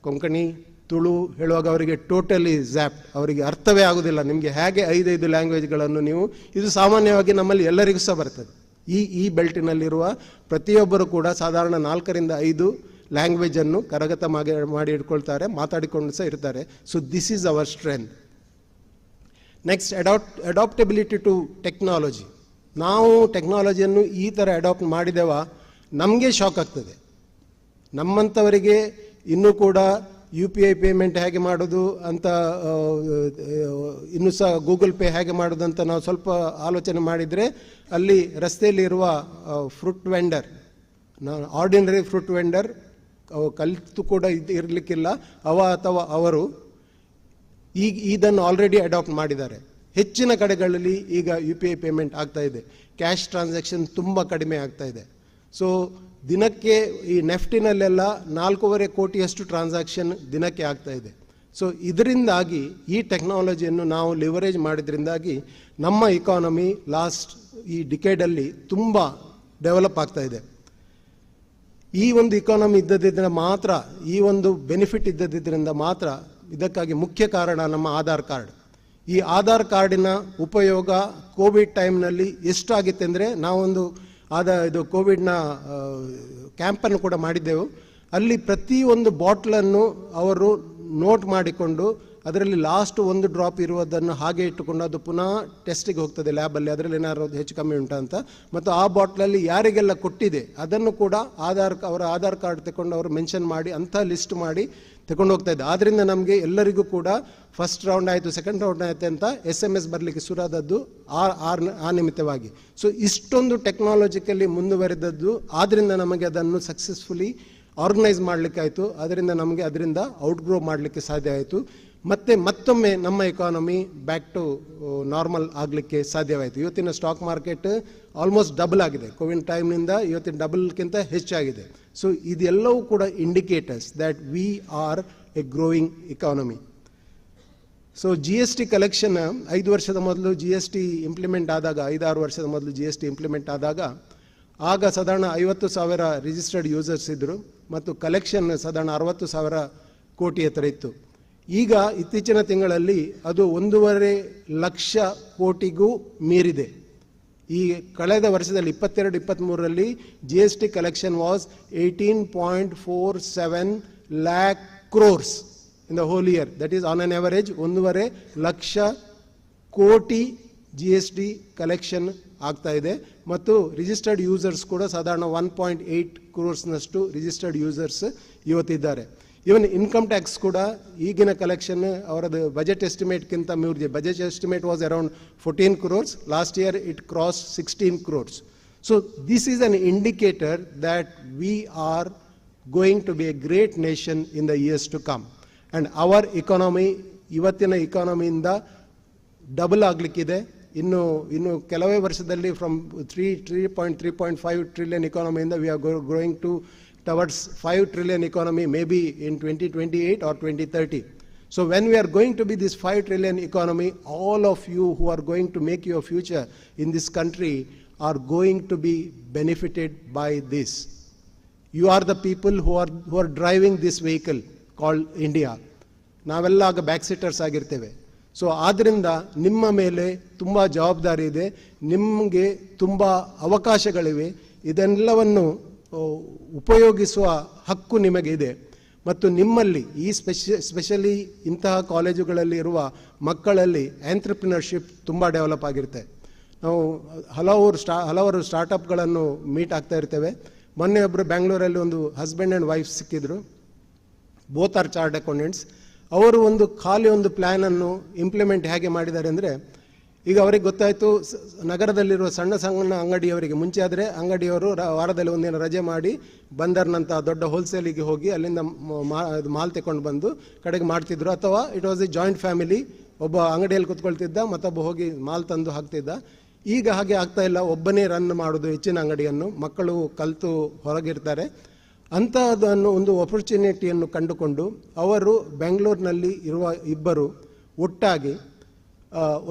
F: Konkani, Tulu ಹೇಳುವಾಗ ಅವರಿಗೆ ಟೋಟಲಿ ಝ್ಯಾಪ್ಟ್. ಅವರಿಗೆ ಅರ್ಥವೇ ಆಗೋದಿಲ್ಲ. ನಿಮಗೆ ಹೇಗೆ 5 ಲ್ಯಾಂಗ್ವೇಜ್ಗಳನ್ನು ನೀವು, ಇದು ಸಾಮಾನ್ಯವಾಗಿ ನಮ್ಮಲ್ಲಿ ಎಲ್ಲರಿಗೂ ಸಹ ಬರ್ತದೆ. ಈ ಬೆಲ್ಟಿನಲ್ಲಿರುವ ಪ್ರತಿಯೊಬ್ಬರು ಕೂಡ ಸಾಧಾರಣ 4-5 ಲ್ಯಾಂಗ್ವೇಜನ್ನು ಕರಗತ ಮಾಡಿ ಇಟ್ಕೊಳ್ತಾರೆ, ಮಾತಾಡಿಕೊಂಡು ಸಹ ಇರ್ತಾರೆ. So this is our strength. Next, adaptability to technology. ನಾವು ಟೆಕ್ನಾಲಜಿಯನ್ನು ಈ ಥರ ಅಡಾಪ್ಟ್ ಮಾಡಿದೆವ, ನಮಗೆ ಶಾಕ್ ಆಗ್ತದೆ. ನಮ್ಮಂಥವರಿಗೆ ಇನ್ನೂ ಕೂಡ UPI ಪೇಮೆಂಟ್ ಹೇಗೆ ಮಾಡೋದು ಅಂತ, ಇನ್ನೂ ಸಹ ಗೂಗಲ್ ಪೇ ಹೇಗೆ ಮಾಡೋದು ಅಂತ ನಾವು ಸ್ವಲ್ಪ ಆಲೋಚನೆ ಮಾಡಿದರೆ, ಅಲ್ಲಿ ರಸ್ತೆಯಲ್ಲಿರುವ fruit vendor, ordinary fruit vendor ಕಲಿತು ಕೂಡ ಇರಲಿಕ್ಕಿಲ್ಲ, ಅಥವಾ ಅವರು ಇದನ್ನು ಆಲ್ರೆಡಿ ಅಡಾಪ್ಟ್ ಮಾಡಿದ್ದಾರೆ. ಹೆಚ್ಚಿನ ಕಡೆಗಳಲ್ಲಿ ಈಗ UPI ಪೇಮೆಂಟ್ ಆಗ್ತಾ ಇದೆ. ಕ್ಯಾಶ್ ಟ್ರಾನ್ಸಾಕ್ಷನ್ ತುಂಬ ಕಡಿಮೆ ಆಗ್ತಾ ಇದೆ. ಸೊ ದಿನಕ್ಕೆ ಈ ನೆಫ್ಟಿನಲ್ಲೆಲ್ಲ 4.5 ಕೋಟಿಯಷ್ಟು ಟ್ರಾನ್ಸಾಕ್ಷನ್ ದಿನಕ್ಕೆ ಆಗ್ತಾ ಇದೆ. ಸೊ ಇದರಿಂದಾಗಿ ಈ ಟೆಕ್ನಾಲಜಿಯನ್ನು ನಾವು ಲಿವರೇಜ್ ಮಾಡಿದ್ರಿಂದಾಗಿ ನಮ್ಮ ಇಕಾನಮಿ ಈ ಡಿಕೇಡಲ್ಲಿ ತುಂಬ ಡೆವಲಪ್ ಆಗ್ತಾ ಇದೆ. ಈ ಒಂದು ಇಕಾನಮಿ ಇದ್ದದ್ರಿಂದ ಮಾತ್ರ, ಈ ಒಂದು ಬೆನಿಫಿಟ್ ಇದ್ದದ್ರಿಂದ ಮಾತ್ರ, ಇದಕ್ಕಾಗಿ ಮುಖ್ಯ ಕಾರಣ ನಮ್ಮ ಆಧಾರ್ ಕಾರ್ಡ್. ಈ ಆಧಾರ್ ಕಾರ್ಡಿನ ಉಪಯೋಗ ಕೋವಿಡ್ ಟೈಮ್ನಲ್ಲಿ ಎಷ್ಟಾಗಿತ್ತೆಂದರೆ, ನಾವೊಂದು ಇದು ಕೋವಿಡ್ನ ಕ್ಯಾಂಪನ್ನು ಕೂಡ ಮಾಡಿದ್ದೆವು. ಅಲ್ಲಿ ಪ್ರತಿಯೊಂದು ಬಾಟ್ಲನ್ನು ಅವರು ನೋಟ್ ಮಾಡಿಕೊಂಡು ಅದರಲ್ಲಿ ಲಾಸ್ಟ್ 1 ಡ್ರಾಪ್ ಇರುವುದನ್ನು ಹಾಗೆ ಇಟ್ಟುಕೊಂಡು ಅದು ಪುನಃ ಟೆಸ್ಟಿಗೆ ಹೋಗ್ತದೆ ಲ್ಯಾಬಲ್ಲಿ, ಅದರಲ್ಲಿ ಏನಾದ್ರು ಹೆಚ್ಚು ಕಮ್ಮಿ ಉಂಟಾ ಅಂತ. ಮತ್ತು ಆ ಬಾಟ್ಲಲ್ಲಿ ಯಾರಿಗೆಲ್ಲ ಕೊಟ್ಟಿದೆ ಅದನ್ನು ಕೂಡ ಅವರ ಆಧಾರ್ ಕಾರ್ಡ್ ತಗೊಂಡು ಅವರು ಮೆನ್ಷನ್ ಮಾಡಿ ಅಂಥ ಲಿಸ್ಟ್ ಮಾಡಿ ತಗೊಂಡು ಹೋಗ್ತಾ ಇದ್ದೆ. ಆದ್ದರಿಂದ ನಮಗೆ ಎಲ್ಲರಿಗೂ ಕೂಡ ಫಸ್ಟ್ ರೌಂಡ್ ಆಯಿತು, ಸೆಕೆಂಡ್ ರೌಂಡ್ ಆಯಿತು ಅಂತ SMS ಬರಲಿಕ್ಕೆ ಶುರುವಾದದ್ದು ಆ ನಿಮಿತ್ತವಾಗಿ. ಸೊ ಇಷ್ಟೊಂದು ಟೆಕ್ನಾಲಜಿಕಲಿ ಮುಂದುವರೆದದ್ದು, ಆದ್ದರಿಂದ ನಮಗೆ ಅದನ್ನು ಸಕ್ಸಸ್ಫುಲಿ ಆರ್ಗನೈಸ್ ಮಾಡಲಿಕ್ಕಾಯಿತು. ಅದರಿಂದ ನಮಗೆ ಅದರಿಂದ ಔಟ್ಗ್ರೋ ಮಾಡಲಿಕ್ಕೆ ಸಾಧ್ಯ ಆಯಿತು. ಮತ್ತೊಮ್ಮೆ ನಮ್ಮ ಎಕಾನಮಿ ಬ್ಯಾಕ್ ಟು ನಾರ್ಮಲ್ ಆಗಲಿಕ್ಕೆ ಸಾಧ್ಯವಾಯಿತು. ಇವತ್ತಿನ ಸ್ಟಾಕ್ ಮಾರ್ಕೆಟ್ ಆಲ್ಮೋಸ್ಟ್ ಡಬಲ್ ಆಗಿದೆ. ಕೋವಿಡ್ ಟೈಮ್ನಿಂದ ಇವತ್ತಿನ ಡಬಲ್ಗಿಂತ ಹೆಚ್ಚಾಗಿದೆ. ಸೊ ಇದೆಲ್ಲವೂ ಕೂಡ indicators that we are a growing economy. So G S T collection 5 ವರ್ಷದ ಮೊದಲು ಜಿ ಎಸ್ ಟಿ ಇಂಪ್ಲಿಮೆಂಟ್ ಆದಾಗ, 5-6 ವರ್ಷದ ಮೊದಲು ಜಿ ಎಸ್ ಟಿ ಇಂಪ್ಲಿಮೆಂಟ್ ಆದಾಗ, ಆಗ ಸಾಧಾರಣ 50,000 ರಿಜಿಸ್ಟರ್ಡ್ ಯೂಸರ್ಸ್ ಇದ್ದರು ಮತ್ತು ಕಲೆಕ್ಷನ್ ಸಾಧಾರಣ 60,000 ಕೋಟಿ ಹತ್ರ ಇತ್ತು. ಈಗ ಇತ್ತೀಚಿನ ತಿಂಗಳಲ್ಲಿ ಅದು 1.5 ಲಕ್ಷ ಕೋಟಿಗೂ ಮೀರಿದೆ. ಈ ಕಳೆದ ವರ್ಷದಲ್ಲಿ 22-23ರಲ್ಲಿ G S T collection was 18.47 lakh crores in the whole year. That is on an average 1.5 lakh ಕೋಟಿ ಜಿ ಎಸ್ ಟಿ ಕಲೆಕ್ಷನ್ ಆಗ್ತಾ ಇದೆ. ಮತ್ತು ರಿಜಿಸ್ಟರ್ಡ್ ಯೂಸರ್ಸ್ ಕೂಡ ಸಾಧಾರಣ 1.8 crores ರಿಜಿಸ್ಟರ್ಡ್ ಯೂಸರ್ಸ್ ಇವತ್ತಿದ್ದಾರೆ. ಈವನ್ ಇನ್ಕಮ್ ಟ್ಯಾಕ್ಸ್ ಕೂಡ ಈಗಿನ ಕಲೆಕ್ಷನ್ ಅವರದ್ದು ಬಜೆಟ್ ಎಸ್ಟಿಮೇಟ್ಗಿಂತ ಮೀರಿದೆ. Budget estimate was around 14 crores. Last year it cross 16 crores. So this is an indicator that we are going to be a great nation in the years to come. And our economy ಇವತ್ತಿನ ಇಕಾನಮಿಯಿಂದ double ಆಗಲಿಕ್ಕಿದೆ. ಇನ್ನು ಕೆಲವೇ ವರ್ಷದಲ್ಲಿ from 3.5 trillion ಇಕಾನಮಿಯಿಂದ we are growing towards 5 trillion economy, maybe in 2028 or 2030. So when we are going to be this 5 trillion economy, all of you who are going to make your future in this country are going to be benefited by this. You are the people who are driving this vehicle called India. ನಾವೆಲ್ಲ ಆಗ back ಸಿಟ್ಟರ್ಸ್ ಆಗಿರ್ತೇವೆ. So ಆದ್ದರಿಂದ ನಿಮ್ಮ ಮೇಲೆ ತುಂಬ ಜವಾಬ್ದಾರಿ ಇದೆ, ನಿಮಗೆ ತುಂಬ ಅವಕಾಶಗಳಿವೆ. ಇದೆಲ್ಲವನ್ನು ಉಪಯೋಗಿಸುವ ಹಕ್ಕು ನಿಮಗಿದೆ. ಮತ್ತು ನಿಮ್ಮಲ್ಲಿ ಈ ಸ್ಪೆಷಲಿ ಇಂತಹ ಕಾಲೇಜುಗಳಲ್ಲಿ ಇರುವ ಮಕ್ಕಳಲ್ಲಿ ಆಂಟ್ರಪ್ರಿನರ್ಶಿಪ್ ತುಂಬ ಡೆವಲಪ್ ಆಗಿರುತ್ತೆ. ನಾವು ಹಲವಾರು ಸ್ಟಾರ್ಟಪ್ಗಳನ್ನು ಮೀಟ್ ಆಗ್ತಾ ಇರ್ತೇವೆ. ಮೊನ್ನೆ ಒಬ್ಬರು ಬ್ಯಾಂಗ್ಳೂರಲ್ಲಿ ಒಂದು ಹಸ್ಬೆಂಡ್ ಆ್ಯಂಡ್ ವೈಫ್ ಸಿಕ್ಕಿದ್ರು. Both are chart accountants. ಅವರು ಒಂದು ಪ್ಲ್ಯಾನನ್ನು ಇಂಪ್ಲಿಮೆಂಟ್ ಹೇಗೆ ಮಾಡಿದ್ದಾರೆ ಅಂದರೆ, ಈಗ ಅವರಿಗೆ ಗೊತ್ತಾಯಿತು ನಗರದಲ್ಲಿರುವ ಸಣ್ಣ ಅಂಗಡಿಯವರಿಗೆ, ಮುಂಚೆ ಆದರೆ ಅಂಗಡಿಯವರು ವಾರದಲ್ಲಿ ಒಂದಿನ ರಜೆ ಮಾಡಿ ಬಂದರ್ನಂಥ ದೊಡ್ಡ ಹೋಲ್ಸೇಲಿಗೆ ಹೋಗಿ ಅಲ್ಲಿಂದ ಮಾಲ್ ತಗೊಂಡು ಬಂದು ಕಡೆಗೆ ಮಾಡ್ತಿದ್ರು. ಅಥವಾ it was A joint family, ಒಬ್ಬ ಅಂಗಡಿಯಲ್ಲಿ ಕುತ್ಕೊಳ್ತಿದ್ದ, ಮತ್ತೊಬ್ಬ ಹೋಗಿ ಮಾಲ್ ತಂದು ಹಾಕ್ತಿದ್ದ. ಈಗ ಹಾಗೆ ಆಗ್ತಾ ಇಲ್ಲ, ಒಬ್ಬನೇ ರನ್ ಮಾಡೋದು ಹೆಚ್ಚಿನ ಅಂಗಡಿಯನ್ನು. ಮಕ್ಕಳು ಕಲಿತು ಹೊರಗಿರ್ತಾರೆ. ಅಂಥದ್ದನ್ನು ಒಂದು ಆಪರ್ಚುನಿಟಿಯನ್ನು ಕಂಡುಕೊಂಡು ಅವರು ಬೆಂಗಳೂರಿನಲ್ಲಿ ಇರುವ ಇಬ್ಬರು ಒಟ್ಟಾಗಿ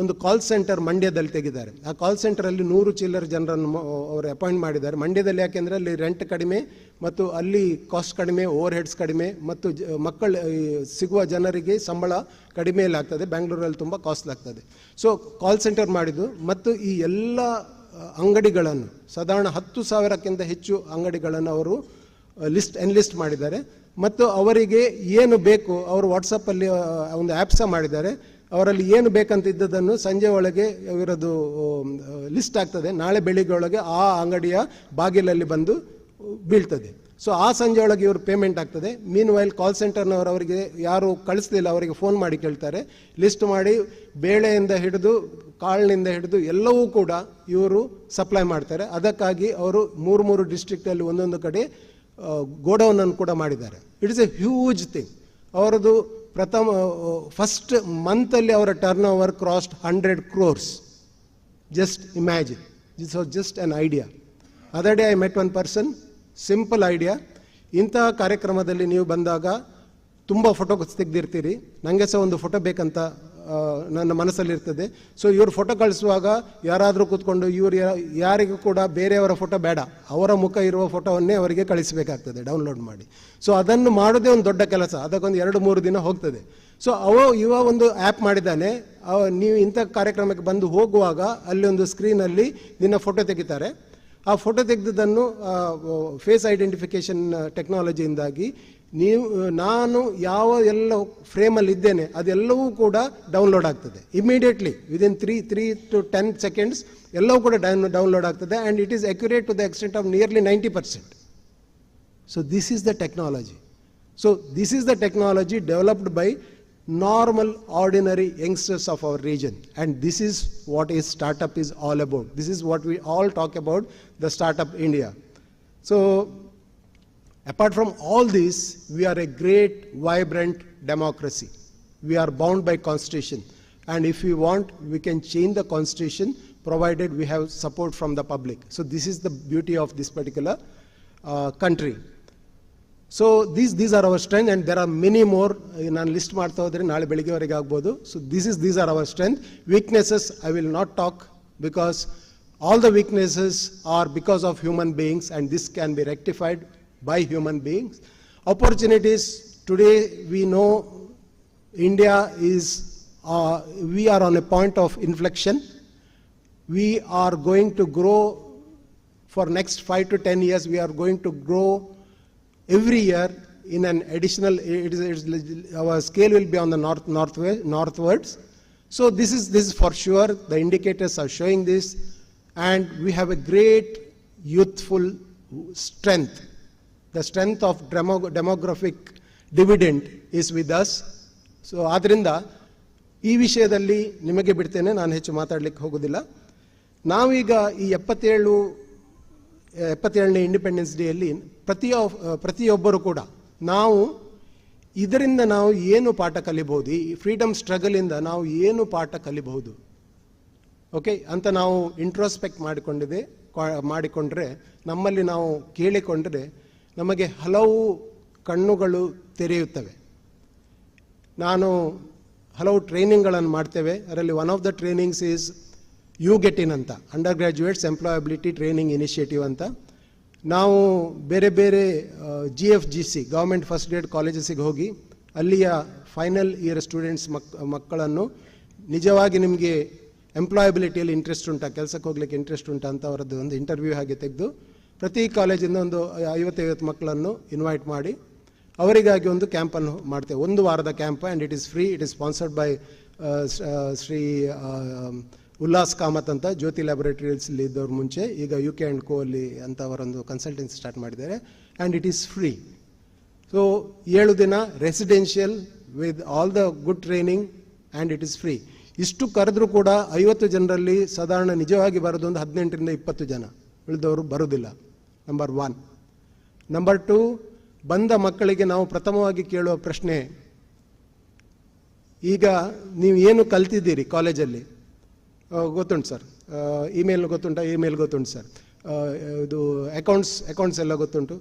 F: ಒಂದು ಕಾಲ್ ಸೆಂಟರ್ ಮಂಡ್ಯದಲ್ಲಿ ತೆಗೆದಿದ್ದಾರೆ. ಆ ಕಾಲ್ ಸೆಂಟರಲ್ಲಿ 100 ಚಿಲ್ಲರ್ ಜನರನ್ನು ಅವರು ಅಪಾಯಿಂಟ್ ಮಾಡಿದ್ದಾರೆ. ಮಂಡ್ಯದಲ್ಲಿ ಯಾಕೆಂದರೆ ಅಲ್ಲಿ ರೆಂಟ್ ಕಡಿಮೆ ಮತ್ತು ಅಲ್ಲಿ ಕಾಸ್ಟ್ ಕಡಿಮೆ, ಓವರ್ ಹೆಡ್ಸ್ ಕಡಿಮೆ ಮತ್ತು ಮಕ್ಕಳು ಸಿಗುವ ಜನರಿಗೆ ಸಂಬಳ ಕಡಿಮೆಯಲ್ಲಿ ಆಗ್ತದೆ. ಬೆಂಗಳೂರಲ್ಲಿ ತುಂಬ ಕಾಸ್ಟ್ಲಿ ಆಗ್ತದೆ. ಸೊ ಕಾಲ್ ಸೆಂಟರ್ ಮಾಡಿದ್ದು ಮತ್ತು ಈ ಎಲ್ಲ ಅಂಗಡಿಗಳನ್ನು ಸಾಧಾರಣ 10,000ಕ್ಕಿಂತ ಹೆಚ್ಚು ಅಂಗಡಿಗಳನ್ನು ಅವರು ಎನ್ಲಿಸ್ಟ್ ಮಾಡಿದ್ದಾರೆ. ಮತ್ತು ಅವರಿಗೆ ಏನು ಬೇಕು ಅವರು ವಾಟ್ಸಪ್ಪಲ್ಲಿ ಒಂದು ಆ್ಯಪ್ ಸಹ ಮಾಡಿದ್ದಾರೆ. ಅವರಲ್ಲಿ ಏನು ಬೇಕಂತಿದ್ದದನ್ನು ಸಂಜೆ ಒಳಗೆ ಇವರದು ಲಿಸ್ಟ್ ಆಗ್ತದೆ. ನಾಳೆ ಬೆಳಿಗ್ಗೆ ಒಳಗೆ ಆ ಅಂಗಡಿಯ ಬಾಗಿಲಲ್ಲಿ ಬಂದು ಬೀಳ್ತದೆ. ಸೊ ಆ ಸಂಜೆ ಒಳಗೆ ಇವರು ಪೇಮೆಂಟ್ ಆಗ್ತದೆ. ಮೀನ್ ವೈಲ್ ಕಾಲ್ ಸೆಂಟರ್ನವರು ಅವರಿಗೆ ಯಾರು ಕಳಿಸ್ಲಿಲ್ಲ ಅವರಿಗೆ ಫೋನ್ ಮಾಡಿ ಕೇಳ್ತಾರೆ. ಲಿಸ್ಟ್ ಮಾಡಿ ಬೇಳೆಯಿಂದ ಹಿಡಿದು ಕಾಳಿನಿಂದ ಹಿಡಿದು ಎಲ್ಲವೂ ಕೂಡ ಇವರು ಸಪ್ಲೈ ಮಾಡ್ತಾರೆ. ಅದಕ್ಕಾಗಿ ಅವರು 3 ಡಿಸ್ಟ್ರಿಕ್ಟಲ್ಲಿ ಒಂದೊಂದು ಕಡೆ ಗೋಡೌನನ್ನು ಕೂಡ ಮಾಡಿದ್ದಾರೆ. It is A huge thing. ಅವರದು ಫಸ್ಟ್ ಮಂತಲ್ಲಿ ಅವರ turn over crossed 100 crores. Just imagine, this was just on idea. Other day I met one person, simple idea. ಇಂತಹ ಕಾರ್ಯಕ್ರಮದಲ್ಲಿ ನೀವು ಬಂದಾಗ ತುಂಬ ಫೋಟೋ ತೆಗೆದಿರ್ತೀರಿ. ನನಗೆ ಸಹ ಒಂದು ಫೋಟೋ ಬೇಕಂತ ನನ್ನ ಮನಸ್ಸಲ್ಲಿರ್ತದೆ. ಸೊ ಇವರು ಫೋಟೋ ಕಳಿಸುವಾಗ ಯಾರಾದರೂ ಕೂತ್ಕೊಂಡು ಇವರು ಯಾರಿಗೂ ಕೂಡ ಬೇರೆಯವರ ಫೋಟೋ ಬೇಡ, ಅವರ ಮುಖ ಇರುವ ಫೋಟೋವನ್ನೇ ಅವರಿಗೆ ಕಳಿಸಬೇಕಾಗ್ತದೆ ಡೌನ್ಲೋಡ್ ಮಾಡಿ. ಸೊ ಅದನ್ನು ಮಾಡೋದೇ ಒಂದು ದೊಡ್ಡ ಕೆಲಸ. ಅದಕ್ಕೊಂದು 2-3 ದಿನ ಹೋಗ್ತದೆ. ಸೊ ಇವ ಒಂದು ಆ್ಯಪ್ ಮಾಡಿದ್ದಾನೆ. ನೀವು ಇಂಥ ಕಾರ್ಯಕ್ರಮಕ್ಕೆ ಬಂದು ಹೋಗುವಾಗ ಅಲ್ಲಿ ಒಂದು ಸ್ಕ್ರೀನಲ್ಲಿ ನಿನ್ನ ಫೋಟೋ ತೆಗಿತಾರೆ. ಆ ಫೋಟೋ ತೆಗೆದನ್ನು ಫೇಸ್ ಐಡೆಂಟಿಫಿಕೇಷನ್ ಟೆಕ್ನಾಲಜಿಯಿಂದಾಗಿ ನಾನು ಯಾವ ಎಲ್ಲ ಫ್ರೇಮಲ್ಲಿ ಇದ್ದೇನೆ ಅದೆಲ್ಲವೂ ಕೂಡ ಡೌನ್ಲೋಡ್ ಆಗ್ತದೆ ಇಮಿಡಿಯೇಟ್ಲಿ. ವಿದಿನ್ 3 to 10 seconds ಎಲ್ಲವೂ ಕೂಡ ಡೌನ್ಲೋಡ್ ಆಗ್ತದೆ. And it is accurate to the extent of nearly 90%. So this is the technology. So this is the technology developed by normal ordinary youngsters of our region, and this is what is startup is all about. This is what we all talk about, the startup India. So Apart from all this, we are a great, vibrant democracy. We are bound by constitution. And if we want, we can change the constitution provided we have support from the public. So this is the beauty of this particular country. So these are our strength, and there are many more. ನಾನು list ಮಾಡ್ತಾ ಹೋದರೆ ನಾಳೆ ಬೆಳಿಗ್ಗೆವರೆಗೆ ಆಗ್ಬೋದು. So these are our strength. Weaknesses I will not talk, because all the weaknesses are because of human beings, and this can be rectified by human beings. Opportunities, today we know India is, we are on a point of inflection. We are going to grow for next 5 to 10 years. We are going to grow every year in an additional, our scale will be on the northwards. So this is for sure. The indicators are showing this, and we have a great youthful strength. The strength of demographic dividend is with us. So ಆದ್ದರಿಂದ ಈ ವಿಷಯದಲ್ಲಿ ನಿಮಗೆ ಬಿಡ್ತೇನೆ, ನಾನು ಹೆಚ್ಚು ಮಾತಾಡಲಿಕ್ಕೆ ಹೋಗೋದಿಲ್ಲ. ನಾವೀಗ ಈ 77ನೇ ಇಂಡಿಪೆಂಡೆನ್ಸ್ ಡೇಯಲ್ಲಿ ಪ್ರತಿಯೊಬ್ಬರು ಕೂಡ ಇದರಿಂದ ನಾವು ಏನು ಪಾಠ ಕಲಿಬಹುದು, ಈ ಫ್ರೀಡಮ್ ಸ್ಟ್ರಗಲಿಂದ ನಾವು ಏನು ಪಾಠ ಕಲಿಬಹುದು, ಓಕೆ ಅಂತ ನಾವು ಇಂಟ್ರೋಸ್ಪೆಕ್ಟ್ ಮಾಡಿಕೊಂಡ್ರೆ, ನಮ್ಮಲ್ಲಿ ನಾವು ಕೇಳಿಕೊಂಡ್ರೆ ನಮಗೆ ಹಲವು ಕಣ್ಣುಗಳು ತೆರೆಯುತ್ತವೆ. ನಾನು ಹಲವು ಟ್ರೈನಿಂಗ್ಗಳನ್ನು ಮಾಡ್ತೇವೆ. ಅದರಲ್ಲಿ one of the trainings is you get in ಅಂತ, undergraduates employability training initiative ಅಂತ. ನಾವು ಬೇರೆ ಬೇರೆ GFGC ಗೌರ್ಮೆಂಟ್ ಫಸ್ಟ್ ಗ್ರೇಡ್ ಕಾಲೇಜಸ್ಸಿಗೆ ಹೋಗಿ ಅಲ್ಲಿಯ ಫೈನಲ್ ಇಯರ್ ಸ್ಟೂಡೆಂಟ್ಸ್ ಮಕ್ಕಳನ್ನು ನಿಜವಾಗಿ ನಿಮಗೆ ಎಂಪ್ಲಾಯಬಿಲಿಟಿಯಲ್ಲಿ ಇಂಟ್ರೆಸ್ಟ್ ಉಂಟಾ, ಕೆಲಸಕ್ಕೆ ಹೋಗ್ಲಿಕ್ಕೆ ಇಂಟ್ರೆಸ್ಟ್ ಉಂಟಾ ಅಂತ ಅವರದ್ದು ಒಂದು ಇಂಟರ್ವ್ಯೂ ಹಾಗೆ ತೆಗೆದು ಪ್ರತಿ ಕಾಲೇಜಿಂದ ಒಂದು 50 ಮಕ್ಕಳನ್ನು ಇನ್ವೈಟ್ ಮಾಡಿ ಅವರಿಗಾಗಿ ಒಂದು ಕ್ಯಾಂಪನ್ನು ಮಾಡ್ತೇವೆ, 1 ವಾರದ camp. And it is free. It is sponsored by Shri Ullas Kamath ಅಂತ, ಜ್ಯೋತಿ ಲ್ಯಾಬೊರೇಟರೀಸ್ಲಿ ಇದ್ದವ್ರು ಮುಂಚೆ, ಈಗ UK&Co ಅಲ್ಲಿ ಅಂತ ಅವರೊಂದು ಕನ್ಸಲ್ಟೆನ್ಸಿ ಸ್ಟಾರ್ಟ್ ಮಾಡಿದ್ದಾರೆ. And it is free. So 7 ದಿನ residential with all the good training, and it is free. ಇಷ್ಟು ಕರೆದ್ರೂ ಕೂಡ 50 ಜನರಲ್ಲಿ ಸಾಧಾರಣ ನಿಜವಾಗಿ ಬರೋದು ಒಂದು 18ರಿಂದ 20 ಜನ, ಉಳಿದವರು ಬರೋದಿಲ್ಲ. ನಂಬರ್ 1. ನಂಬರ್ 2, ಬಂದ ಮಕ್ಕಳಿಗೆ ನಾವು ಪ್ರಥಮವಾಗಿ ಕೇಳುವ ಪ್ರಶ್ನೆ, ಈಗ ನೀವು ಏನು ಕಲ್ತಿದ್ದೀರಿ ಕಾಲೇಜಲ್ಲಿ? ಗೊತ್ತುಂಟು ಸರ್. ಇಮೇಲ್ ಗೊತ್ತುಂಟಾ? ಇಮೇಲ್ ಗೊತ್ತುಂಟು ಸರ್. ಇದು ಅಕೌಂಟ್ಸ್ ಎಲ್ಲ ಗೊತ್ತುಂಟು.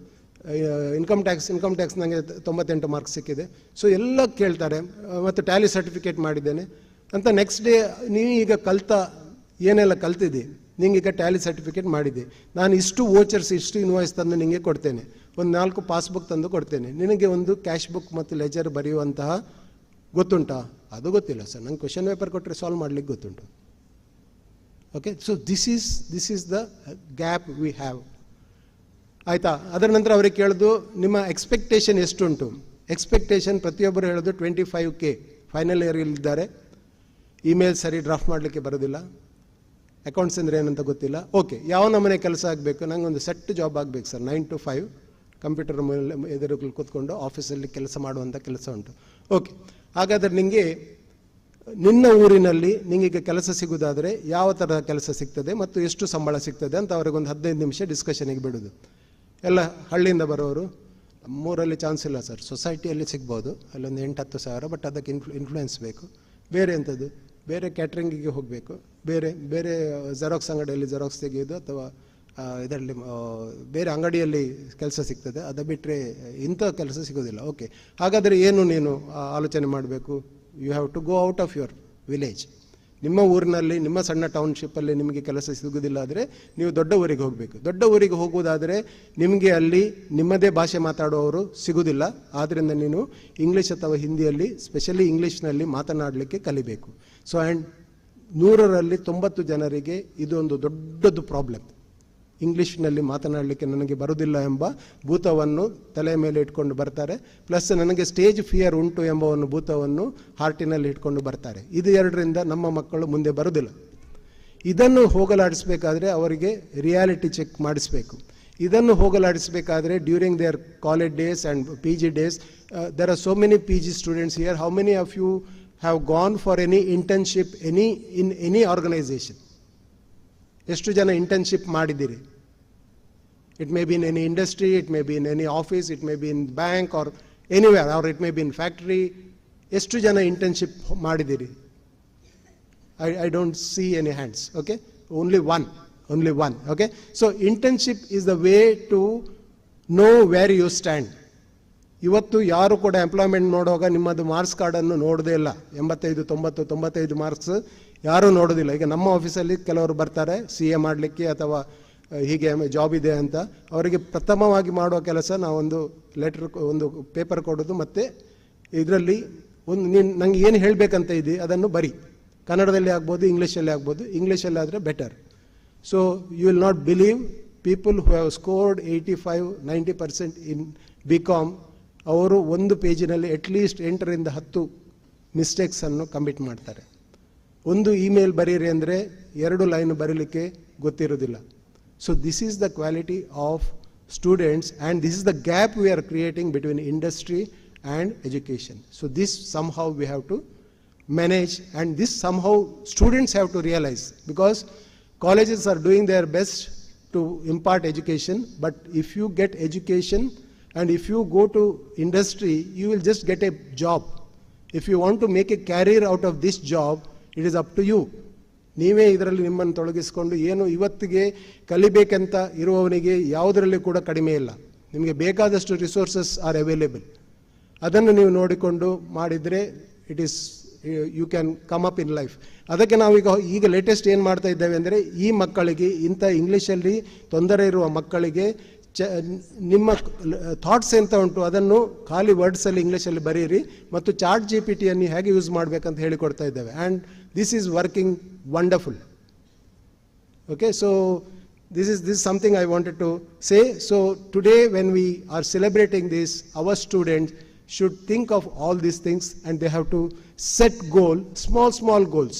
F: ಇನ್ಕಮ್ ಟ್ಯಾಕ್ಸ್ ನನಗೆ 98 ಮಾರ್ಕ್ಸ್ ಸಿಕ್ಕಿದೆ. ಸೊ ಎಲ್ಲ ಕೇಳ್ತಾರೆ. ಮತ್ತು ಟ್ಯಾಲಿ ಸರ್ಟಿಫಿಕೇಟ್ ಮಾಡಿದ್ದೇನೆ ಅಂತ. ನೆಕ್ಸ್ಟ್ ಡೇ ನೀವು ಈಗ ಏನೆಲ್ಲ ಕಲ್ತಿದ್ದಿ, ನಿಂಗೀಗ ಟ್ಯಾಲಿ ಸರ್ಟಿಫಿಕೇಟ್ ಮಾಡಿದ್ದೆ, ನಾನು ಇಷ್ಟು ವೋಚರ್ಸ್, ಇಷ್ಟು ಇನ್ವಾಯ್ಸ್ ತಂದು ನಿಮಗೆ ಕೊಡ್ತೇನೆ, ಒಂದು 4 ಪಾಸ್ಬುಕ್ ತಂದು ಕೊಡ್ತೇನೆ, ನಿನಗೆ ಒಂದು ಕ್ಯಾಶ್ ಬುಕ್ ಮತ್ತು ಲೆಜರ್ ಬರೆಯುವಂತಹ ಗೊತ್ತುಂಟಾ? ಅದು ಗೊತ್ತಿಲ್ಲ ಸರ್. ನಂಗೆ ಕ್ವೆಶನ್ ಪೇಪರ್ ಕೊಟ್ಟರೆ ಸಾಲ್ವ್ ಮಾಡಲಿಕ್ಕೆ ಗೊತ್ತುಂಟು. Okay. So this is the gap we have. ಆಯಿತಾ? ಅದರ ನಂತರ ಅವರಿಗೆ ಕೇಳೋದು, ನಿಮ್ಮ ಎಕ್ಸ್ಪೆಕ್ಟೇಷನ್ ಎಷ್ಟುಂಟು? ಎಕ್ಸ್ಪೆಕ್ಟೇಷನ್ ಪ್ರತಿಯೊಬ್ಬರು ಹೇಳೋದು 25K. ಫೈನಲ್ ಇಯರ್ಲಿದ್ದಾರೆ, ಇಮೇಲ್ ಸರಿ ಡ್ರಾಫ್ಟ್ ಮಾಡಲಿಕ್ಕೆ ಬರೋದಿಲ್ಲ, ಅಕೌಂಟ್ಸ್ ಅಂದರೆ ಏನಂತ ಗೊತ್ತಿಲ್ಲ. ಓಕೆ, ಯಾವ ನಮ್ಮನೆ ಕೆಲಸ ಆಗಬೇಕು? ನಂಗೆ ಒಂದು ಸೆಟ್ ಜಾಬ್ ಆಗಬೇಕು ಸರ್, 9 to 5 ಕಂಪ್ಯೂಟರ್ ಎದುರುಗಳು ಕೂತ್ಕೊಂಡು ಆಫೀಸಲ್ಲಿ ಕೆಲಸ ಮಾಡುವಂಥ ಕೆಲಸ ಉಂಟು. ಓಕೆ, ಹಾಗಾದರೆ ನಿಮಗೆ ನಿನ್ನ ಊರಿನಲ್ಲಿ ನಿಮಗೆ ಕೆಲಸ ಸಿಗೋದಾದರೆ ಯಾವ ಥರದ ಕೆಲಸ ಸಿಗ್ತದೆ ಮತ್ತು ಎಷ್ಟು ಸಂಬಳ ಸಿಗ್ತದೆ ಅಂತ ಅವ್ರಿಗೊಂದು 15 ನಿಮಿಷ ಡಿಸ್ಕಷನಿಗೆ ಬಿಡೋದು. ಎಲ್ಲ ಹಳ್ಳಿಯಿಂದ ಬರೋರು, ನಮ್ಮೂರಲ್ಲಿ ಚಾನ್ಸ್ ಇಲ್ಲ ಸರ್, ಸೊಸೈಟಿಯಲ್ಲಿ ಸಿಗ್ಬೋದು, ಅಲ್ಲೊಂದು 8-10 ಸಾವಿರ, ಬಟ್ ಅದಕ್ಕೆ ಇನ್ಫ್ಲೂಯೆನ್ಸ್ ಬೇಕು. ಬೇರೆ ಎಂಥದ್ದು? ಬೇರೆ ಕ್ಯಾಟ್ರಿಂಗಿಗೆ ಹೋಗಬೇಕು, ಬೇರೆ ಜೆರಾಕ್ಸ್ ಅಂಗಡಿಯಲ್ಲಿ ಜೆರಾಕ್ಸ್ ತೆಗೆಯೋದು, ಅಥವಾ ಇದರಲ್ಲಿ ಬೇರೆ ಅಂಗಡಿಯಲ್ಲಿ ಕೆಲಸ ಸಿಗ್ತದೆ. ಅದು ಬಿಟ್ಟರೆ ಇಂಥ ಕೆಲಸ ಸಿಗೋದಿಲ್ಲ. ಓಕೆ, ಹಾಗಾದರೆ ಏನು ನೀನು ಆಲೋಚನೆ ಮಾಡಬೇಕು? You have to go out of your village. ನಿಮ್ಮ ಊರಿನಲ್ಲಿ, ನಿಮ್ಮ ಸಣ್ಣ ಟೌನ್ಶಿಪ್ಪಲ್ಲಿ ನಿಮಗೆ ಕೆಲಸ ಸಿಗೋದಿಲ್ಲ ಆದರೆ ನೀವು ದೊಡ್ಡ ಊರಿಗೆ ಹೋಗಬೇಕು. ದೊಡ್ಡ ಊರಿಗೆ ಹೋಗುವುದಾದರೆ ನಿಮಗೆ ಅಲ್ಲಿ ನಿಮ್ಮದೇ ಭಾಷೆ ಮಾತಾಡುವವರು ಸಿಗೋದಿಲ್ಲ. ಆದ್ದರಿಂದ ನೀನು ಇಂಗ್ಲೀಷ್ ಅಥವಾ ಹಿಂದಿಯಲ್ಲಿ, ಸ್ಪೆಷಲಿ ಇಂಗ್ಲೀಷ್ನಲ್ಲಿ ಮಾತನಾಡಲಿಕ್ಕೆ ಕಲಿಬೇಕು. ಸೊ ಆ್ಯಂಡ್ 100ರಲ್ಲಿ 90 ಜನರಿಗೆ ಇದೊಂದು ದೊಡ್ಡದು ಪ್ರಾಬ್ಲಮ್. ಇಂಗ್ಲೀಷ್ನಲ್ಲಿ ಮಾತನಾಡಲಿಕ್ಕೆ ನನಗೆ ಬರುವುದಿಲ್ಲ ಎಂಬ ಭೂತವನ್ನು ತಲೆಯ ಮೇಲೆ ಇಟ್ಕೊಂಡು ಬರ್ತಾರೆ, ಪ್ಲಸ್ ನನಗೆ ಸ್ಟೇಜ್ ಫಿಯರ್ ಉಂಟು ಎಂಬ ಒಂದು ಭೂತವನ್ನು ಹಾರ್ಟಿನಲ್ಲಿ ಇಟ್ಕೊಂಡು ಬರ್ತಾರೆ. ಇದು 2ರಿಂದ ನಮ್ಮ ಮಕ್ಕಳು ಮುಂದೆ ಬರುವುದಿಲ್ಲ. ಇದನ್ನು ಹೋಗಲಾಡಿಸಬೇಕಾದ್ರೆ ಅವರಿಗೆ ರಿಯಾಲಿಟಿ ಚೆಕ್ ಮಾಡಿಸಬೇಕು. ಇದನ್ನು ಹೋಗಲಾಡಿಸಬೇಕಾದ್ರೆ during their college days and PG days, there are so many PG students here. How many of you have gone for any internship in any organisation? ಎಷ್ಟು ಜನ ಇಂಟರ್ನ್ಶಿಪ್ ಮಾಡಿದ್ದೀರಿ? It may be in any industry, it may be in any office, it may be in bank or anywhere, or it may be in factory. ಎಷ್ಟು ಜನ internship ಮಾಡಿದ್ದೀರಿ? I don't see any hands. Okay, only one, okay. So internship is the way to know where you stand. ಇವತ್ತು ಯಾರು ಕೂಡ employment ನೋಡುವಾಗ ನಿಮ್ಮದು marks ಕಾರ್ಡನ್ನು ನೋಡೋದೇ ಇಲ್ಲ. 85, 90, 95 ಮಾರ್ಕ್ಸ್ ಯಾರೂ ನೋಡೋದಿಲ್ಲ. ಈಗ ನಮ್ಮ ಆಫೀಸಲ್ಲಿ ಕೆಲವರು ಬರ್ತಾರೆ CA ಮಾಡಲಿಕ್ಕೆ ಅಥವಾ ಹೀಗೆ ಜಾಬ್ ಇದೆ ಅಂತ. ಅವರಿಗೆ ಪ್ರಥಮವಾಗಿ ಮಾಡುವ ಕೆಲಸ ನಾವೊಂದು ಲೆಟರ್, ಒಂದು ಪೇಪರ್ ಕೊಡೋದು, ಮತ್ತು ಇದರಲ್ಲಿ ಒಂದು ನಂಗೆ ಏನು ಹೇಳಬೇಕಂತ ಇದೆ ಅದನ್ನು ಬರಿ. ಕನ್ನಡದಲ್ಲಿ ಆಗ್ಬೋದು, ಇಂಗ್ಲೀಷಲ್ಲಿ ಆಗ್ಬೋದು. ಇಂಗ್ಲೀಷಲ್ಲಿ ಆದರೆ better. So you will not believe people who have scored 85-90% in BCom, ಅವರು ಒಂದು ಪೇಜಿನಲ್ಲಿ ಅಟ್ಲೀಸ್ಟ್ 8ರಿಂದ 10 ಮಿಸ್ಟೇಕ್ಸನ್ನು ಕಮಿಟ್ ಮಾಡ್ತಾರೆ. ಒಂದು ಇಮೇಲ್ ಬರೀರಿ ಅಂದರೆ 2 ಲೈನ್ ಬರೀಲಿಕ್ಕೆ ಗೊತ್ತಿರೋದಿಲ್ಲ. So this is the quality of students, and this is the gap we are creating between industry and education. So this somehow we have to manage, and this somehow students have to realize, because colleges are doing their best to impart education, but if you get education and if you go to industry, you will just get a job. If you want to make a career out of this job, it is up to you. ನೀವೇ ಇದರಲ್ಲಿ ನಿಮ್ಮನ್ನು ತೊಡಗಿಸ್ಕೊಂಡು, ಏನು ಇವತ್ತಿಗೆ ಕಲಿಬೇಕಂತ ಇರುವವನಿಗೆ ಯಾವುದರಲ್ಲಿ ಕೂಡ ಕಡಿಮೆ ಇಲ್ಲ. ನಿಮಗೆ ಬೇಕಾದಷ್ಟು ರಿಸೋರ್ಸಸ್ ಆರ್ ಅವೈಲೇಬಲ್. ಅದನ್ನು ನೀವು ನೋಡಿಕೊಂಡು ಮಾಡಿದರೆ it is you can come up in life. ಅದಕ್ಕೆ ನಾವೀಗ ಲೇಟೆಸ್ಟ್ ಏನು ಮಾಡ್ತಾ ಇದ್ದೇವೆ ಅಂದರೆ, ಈ ಮಕ್ಕಳಿಗೆ, ಇಂಥ ಇಂಗ್ಲೀಷಲ್ಲಿ ತೊಂದರೆ ಇರುವ ಮಕ್ಕಳಿಗೆ ನಿಮ್ಮ ಥಾಟ್ಸ್ ಎಂತ ಉಂಟು ಅದನ್ನು ಖಾಲಿ ವರ್ಡ್ಸಲ್ಲಿ ಇಂಗ್ಲೀಷಲ್ಲಿ ಬರೀರಿ, ಮತ್ತು ಚಾಟ್ GPT ಹೇಗೆ ಯೂಸ್ ಮಾಡಬೇಕಂತ ಹೇಳಿಕೊಡ್ತಾ ಇದ್ದೇವೆ. And this is working wonderful. Okay, so this is something I wanted to say. So today when we are celebrating this, our students should think of all these things, and they have to set small goals.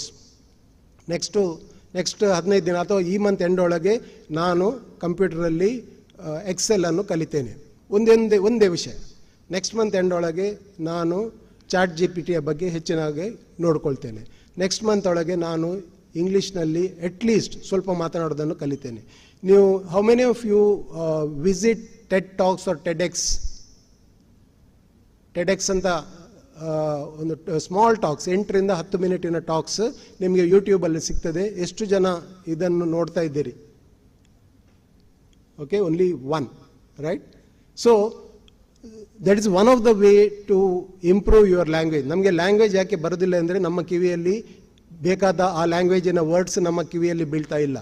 F: Next 15 ದಿನ ಅಥವಾ ಈ month end ಒಳಗೆ ನಾನು ಕಂಪ್ಯೂಟರಲ್ಲಿ Excel ಅನ್ನು ಕಲಿತೇನೆ, ಒಂದೇ ವಿಷಯ. Next month end ಒಳಗೆ ನಾನು ಚಾಟ್ GPT ಬಗ್ಗೆ ಹೆಚ್ಚಿನಾಗಿ ನೋಡ್ಕೊಳ್ತೇನೆ. ನೆಕ್ಸ್ಟ್ ಮಂತ್ ಒಳಗೆ ನಾನು ಇಂಗ್ಲೀಷ್ನಲ್ಲಿ ಅಟ್ಲೀಸ್ಟ್ ಸ್ವಲ್ಪ ಮಾತನಾಡೋದನ್ನು ಕಲಿತೇನೆ. ನೀವು how many of you visit TED talks or TEDx ಅಂತ ಒಂದು ಸ್ಮಾಲ್ ಟಾಕ್ಸ್, 8ರಿಂದ 10 ಮಿನಿಟಿನ ಟಾಕ್ಸ್ ನಿಮಗೆ ಯೂಟ್ಯೂಬಲ್ಲಿ ಸಿಗ್ತದೆ. ಎಷ್ಟು ಜನ ಇದನ್ನು ನೋಡ್ತಾ ಇದ್ದೀರಿ? Okay, only 1, right? So that is one of the way to improve your language. ನಮಗೆ ಲ್ಯಾಂಗ್ವೇಜ್ ಯಾಕೆ ಬರೋದಿಲ್ಲ ಅಂದರೆ, ನಮ್ಮ ಕಿವಿಯಲ್ಲಿ ಬೇಕಾದ ಆ ಲ್ಯಾಂಗ್ವೇಜಿನ ವರ್ಡ್ಸ್ ನಮ್ಮ ಕಿವಿಯಲ್ಲಿ ಬೀಳ್ತಾ ಇಲ್ಲ,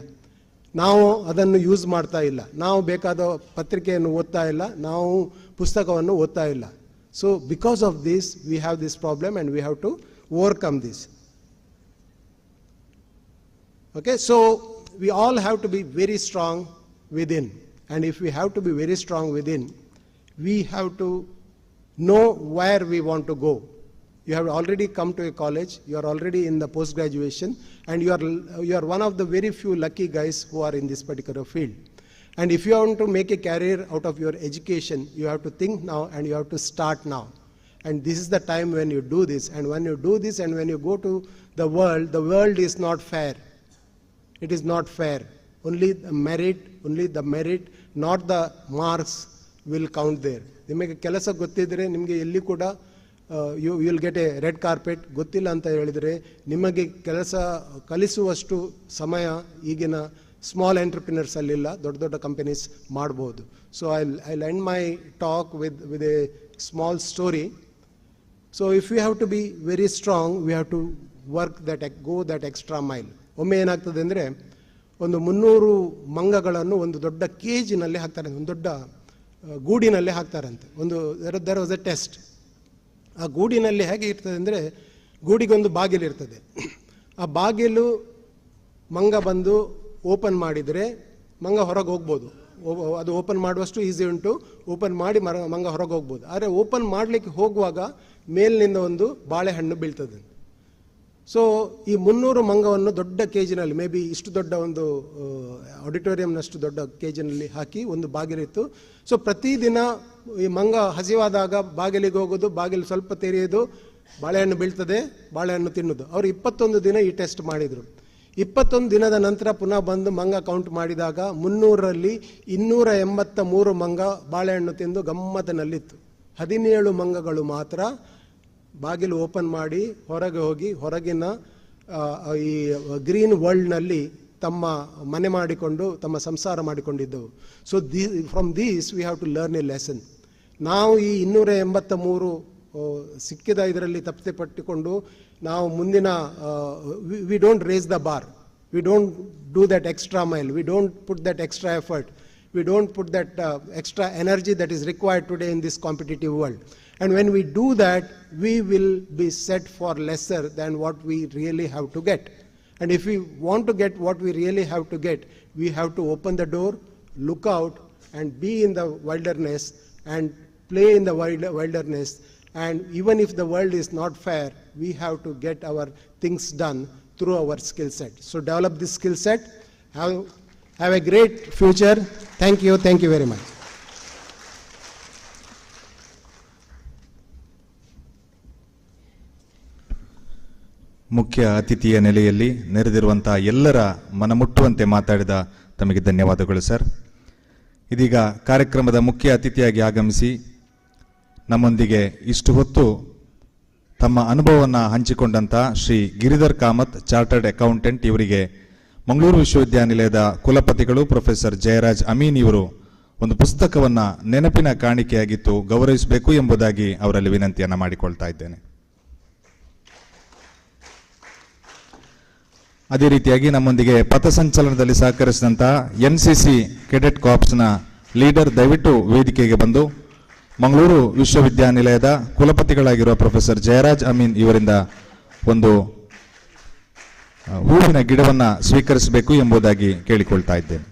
F: ನಾವು ಅದನ್ನು ಯೂಸ್ ಮಾಡ್ತಾ ಇಲ್ಲ, ನಾವು ಬೇಕಾದ ಪತ್ರಿಕೆಯನ್ನು ಓದ್ತಾ ಇಲ್ಲ, ನಾವು ಪುಸ್ತಕವನ್ನು ಓದ್ತಾ ಇಲ್ಲ. So because of this we have this problem, and we have to overcome this. Okay, so we all have to be very strong within, and if we have to be very strong within, we have to know where we want to go. You have already come to a college, you are already in the post graduation, and you are one of the very few lucky guys who are in this particular field. And if you want to make a career out of your education, you have to think now, and you have to start now. And this is the time when you do this, and when you do this, and when you go to the world is not fair. It is not fair. Only the merit, not the marks will count there. ನಿಮಗೆ ಕೆಲಸ ಗೊತ್ತಿದ್ದರೆ ನಿಮಗೆ ಎಲ್ಲಿ ಕೂಡ you will get a red carpet. ಗೊತ್ತಿಲ್ಲ ಅಂತ ಹೇಳಿದರೆ ನಿಮಗೆ ಕೆಲಸ ಕಲಿಸುವಷ್ಟು ಸಮಯ ಈಗಿನ ಸ್ಮಾಲ್ ಎಂಟರ್ಪ್ರಿನರ್ಸ್ ಅಲ್ಲಿಲ್ಲ, ದೊಡ್ಡ ಕಂಪನೀಸ್ ಮಾಡ್ಬೋದು. So I end my talk with a small story. So if you have to be very strong, we have to work go that extra mile. ಒಮ್ಮೆ ಏನಾಗ್ತದೆ ಅಂದರೆ, ಒಂದು 300 ಮಂಗಗಳನ್ನು ಒಂದು ದೊಡ್ಡ ಕೇಜಿನಲ್ಲಿ ಹಾಕ್ತಾರೆ, ಒಂದು ದೊಡ್ಡ ಗೂಡಿನಲ್ಲಿ ಹಾಕ್ತಾರಂತೆ. There was a test. ಆ ಗೂಡಿನಲ್ಲಿ ಹೇಗೆ ಇರ್ತದೆ ಅಂದರೆ, ಗೂಡಿಗೊಂದು ಬಾಗಿಲು ಇರ್ತದೆ. ಆ ಬಾಗಿಲು ಮಂಗ ಬಂದು ಓಪನ್ ಮಾಡಿದರೆ ಮಂಗ ಹೊರಗೆ ಹೋಗ್ಬೋದು. ಅದು ಓಪನ್ ಮಾಡುವಷ್ಟು ಈಸಿ ಉಂಟು, ಓಪನ್ ಮಾಡಿ ಮಂಗ ಹೊರಗೆ ಹೋಗ್ಬೋದು. ಆದರೆ ಓಪನ್ ಮಾಡಲಿಕ್ಕೆ ಹೋಗುವಾಗ ಮೇಲಿನಿಂದ ಒಂದು ಬಾಳೆಹಣ್ಣು ಬೀಳ್ತದೆ. ಸೊ ಈ 300 ಮಂಗವನ್ನು ದೊಡ್ಡ ಕೇಜಿನಲ್ಲಿ, ಮೇ ಬಿ ಇಷ್ಟು ದೊಡ್ಡ ಒಂದು ಆಡಿಟೋರಿಯಂನಷ್ಟು ದೊಡ್ಡ ಕೇಜಿನಲ್ಲಿ ಹಾಕಿ ಒಂದು ಬಾಗಿಲಿತ್ತು. ಸೊ ಪ್ರತಿದಿನ ಈ ಮಂಗ ಹಸಿವಾದಾಗ ಬಾಗಿಲಿಗೆ ಹೋಗೋದು, ಬಾಗಿಲು ಸ್ವಲ್ಪ ತೆರೆಯೋದು, ಬಾಳೆಹಣ್ಣು ಬೀಳ್ತದೆ, ಬಾಳೆಹಣ್ಣು ತಿನ್ನೋದು. ಅವರು 21 ದಿನ ಈ ಟೆಸ್ಟ್ ಮಾಡಿದರು. 21 ದಿನದ ನಂತರ ಪುನಃ ಬಂದು ಮಂಗ ಕೌಂಟ್ ಮಾಡಿದಾಗ 300ರಲ್ಲಿ 283 ಮಂಗ ಬಾಳೆಹಣ್ಣು ತಿಂದು ಗಮ್ಮತ್ತಿನಲ್ಲಿತ್ತು. 17 ಮಂಗಗಳು ಮಾತ್ರ ಬಾಗಿಲು ಓಪನ್ ಮಾಡಿ ಹೊರಗೆ ಹೋಗಿ ಹೊರಗಿನ ಈ ಗ್ರೀನ್ ವರ್ಲ್ಡ್ನಲ್ಲಿ ತಮ್ಮ ಮನೆ ಮಾಡಿಕೊಂಡು ತಮ್ಮ ಸಂಸಾರ ಮಾಡಿಕೊಂಡಿದ್ದವು. So from these we have to learn a lesson. ನಾವು ಈ 283 ಸಿಕ್ಕಿದ ಇದರಲ್ಲಿ ತಪ್ಪೆಪಟ್ಟುಕೊಂಡು ನಾವು ಮುಂದಿನ we don't raise the bar, we don't do that extra mile, we don't put that extra effort, we don't put that extra energy that is required today in this competitive world. And when we do that, we will be set for lesser than what we really have to get. And if we want to get what we really have to get, we have to open the door, look out, and be in the wilderness and play in the wilderness. And even if the world is not fair, we have to get our things done through our skill set. So develop this skill set. Have a great future. Thank you very much.
B: ಮುಖ್ಯ ಅತಿಥಿಯ ನೆಲೆಯಲ್ಲಿ ನೆರೆದಿರುವಂತಹ ಎಲ್ಲರ ಮನಮುಟ್ಟುವಂತೆ ಮಾತಾಡಿದ ತಮಗೆ ಧನ್ಯವಾದಗಳು sir. ಇದೀಗ ಕಾರ್ಯಕ್ರಮದ ಮುಖ್ಯ ಅತಿಥಿಯಾಗಿ ಆಗಮಿಸಿ ನಮ್ಮೊಂದಿಗೆ ಇಷ್ಟು ಹೊತ್ತು ತಮ್ಮ ಅನುಭವವನ್ನು ಹಂಚಿಕೊಂಡಂಥ ಶ್ರೀ ಗಿರಿಧರ್ ಕಾಮತ್ ಚಾರ್ಟರ್ಡ್ ಅಕೌಂಟೆಂಟ್ ಇವರಿಗೆ ಮಂಗಳೂರು ವಿಶ್ವವಿದ್ಯಾನಿಲಯದ ಕುಲಪತಿಗಳು ಪ್ರೊಫೆಸರ್ ಜಯರಾಜ್ ಅಮೀನ್ ಇವರು ಒಂದು ಪುಸ್ತಕವನ್ನು ನೆನಪಿನ ಕಾಣಿಕೆಯಾಗಿತ್ತು ಗೌರವಿಸಬೇಕು ಎಂಬುದಾಗಿ ಅವರಲ್ಲಿ ವಿನಂತಿಯನ್ನು ಮಾಡಿಕೊಳ್ತಾ ಇದ್ದೇನೆ. ಅದೇ ರೀತಿಯಾಗಿ ನಮ್ಮೊಂದಿಗೆ ಪಥಸಂಚಲನದಲ್ಲಿ ಸಹಕರಿಸಿದಂತಹ NCC ಕೆಡೆಟ್ ಕಾರ್ಪ್ಸ್ನ ಲೀಡರ್ ದಯವಿಟ್ಟು ವೇದಿಕೆಗೆ ಬಂದು ಮಂಗಳೂರು ವಿಶ್ವವಿದ್ಯಾನಿಲಯದ ಕುಲಪತಿಗಳಾಗಿರುವ ಪ್ರೊಫೆಸರ್ ಜಯರಾಜ್ ಅಮೀನ್ ಇವರಿಂದ ಒಂದು ಹೂವಿನ ಗಿಡವನ್ನು ಸ್ವೀಕರಿಸಬೇಕು ಎಂಬುದಾಗಿ ಕೇಳಿಕೊಳ್ತಾ ಇದ್ದೇನೆ.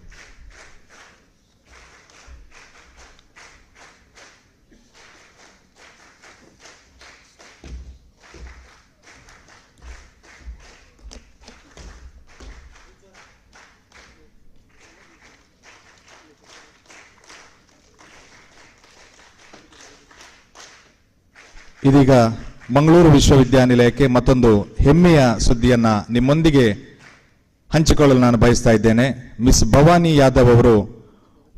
B: ಇದೀಗ ಮಂಗಳೂರು ವಿಶ್ವವಿದ್ಯಾನಿಲಯಕ್ಕೆ ಮತ್ತೊಂದು ಹೆಮ್ಮೆಯ ಸುದ್ದಿಯನ್ನ ನಿಮ್ಮೊಂದಿಗೆ ಹಂಚಿಕೊಳ್ಳಲು ನಾನು ಬಯಸ್ತಾ ಇದ್ದೇನೆ. ಮಿಸ್ ಭವಾನಿ ಯಾದವ್ ಅವರು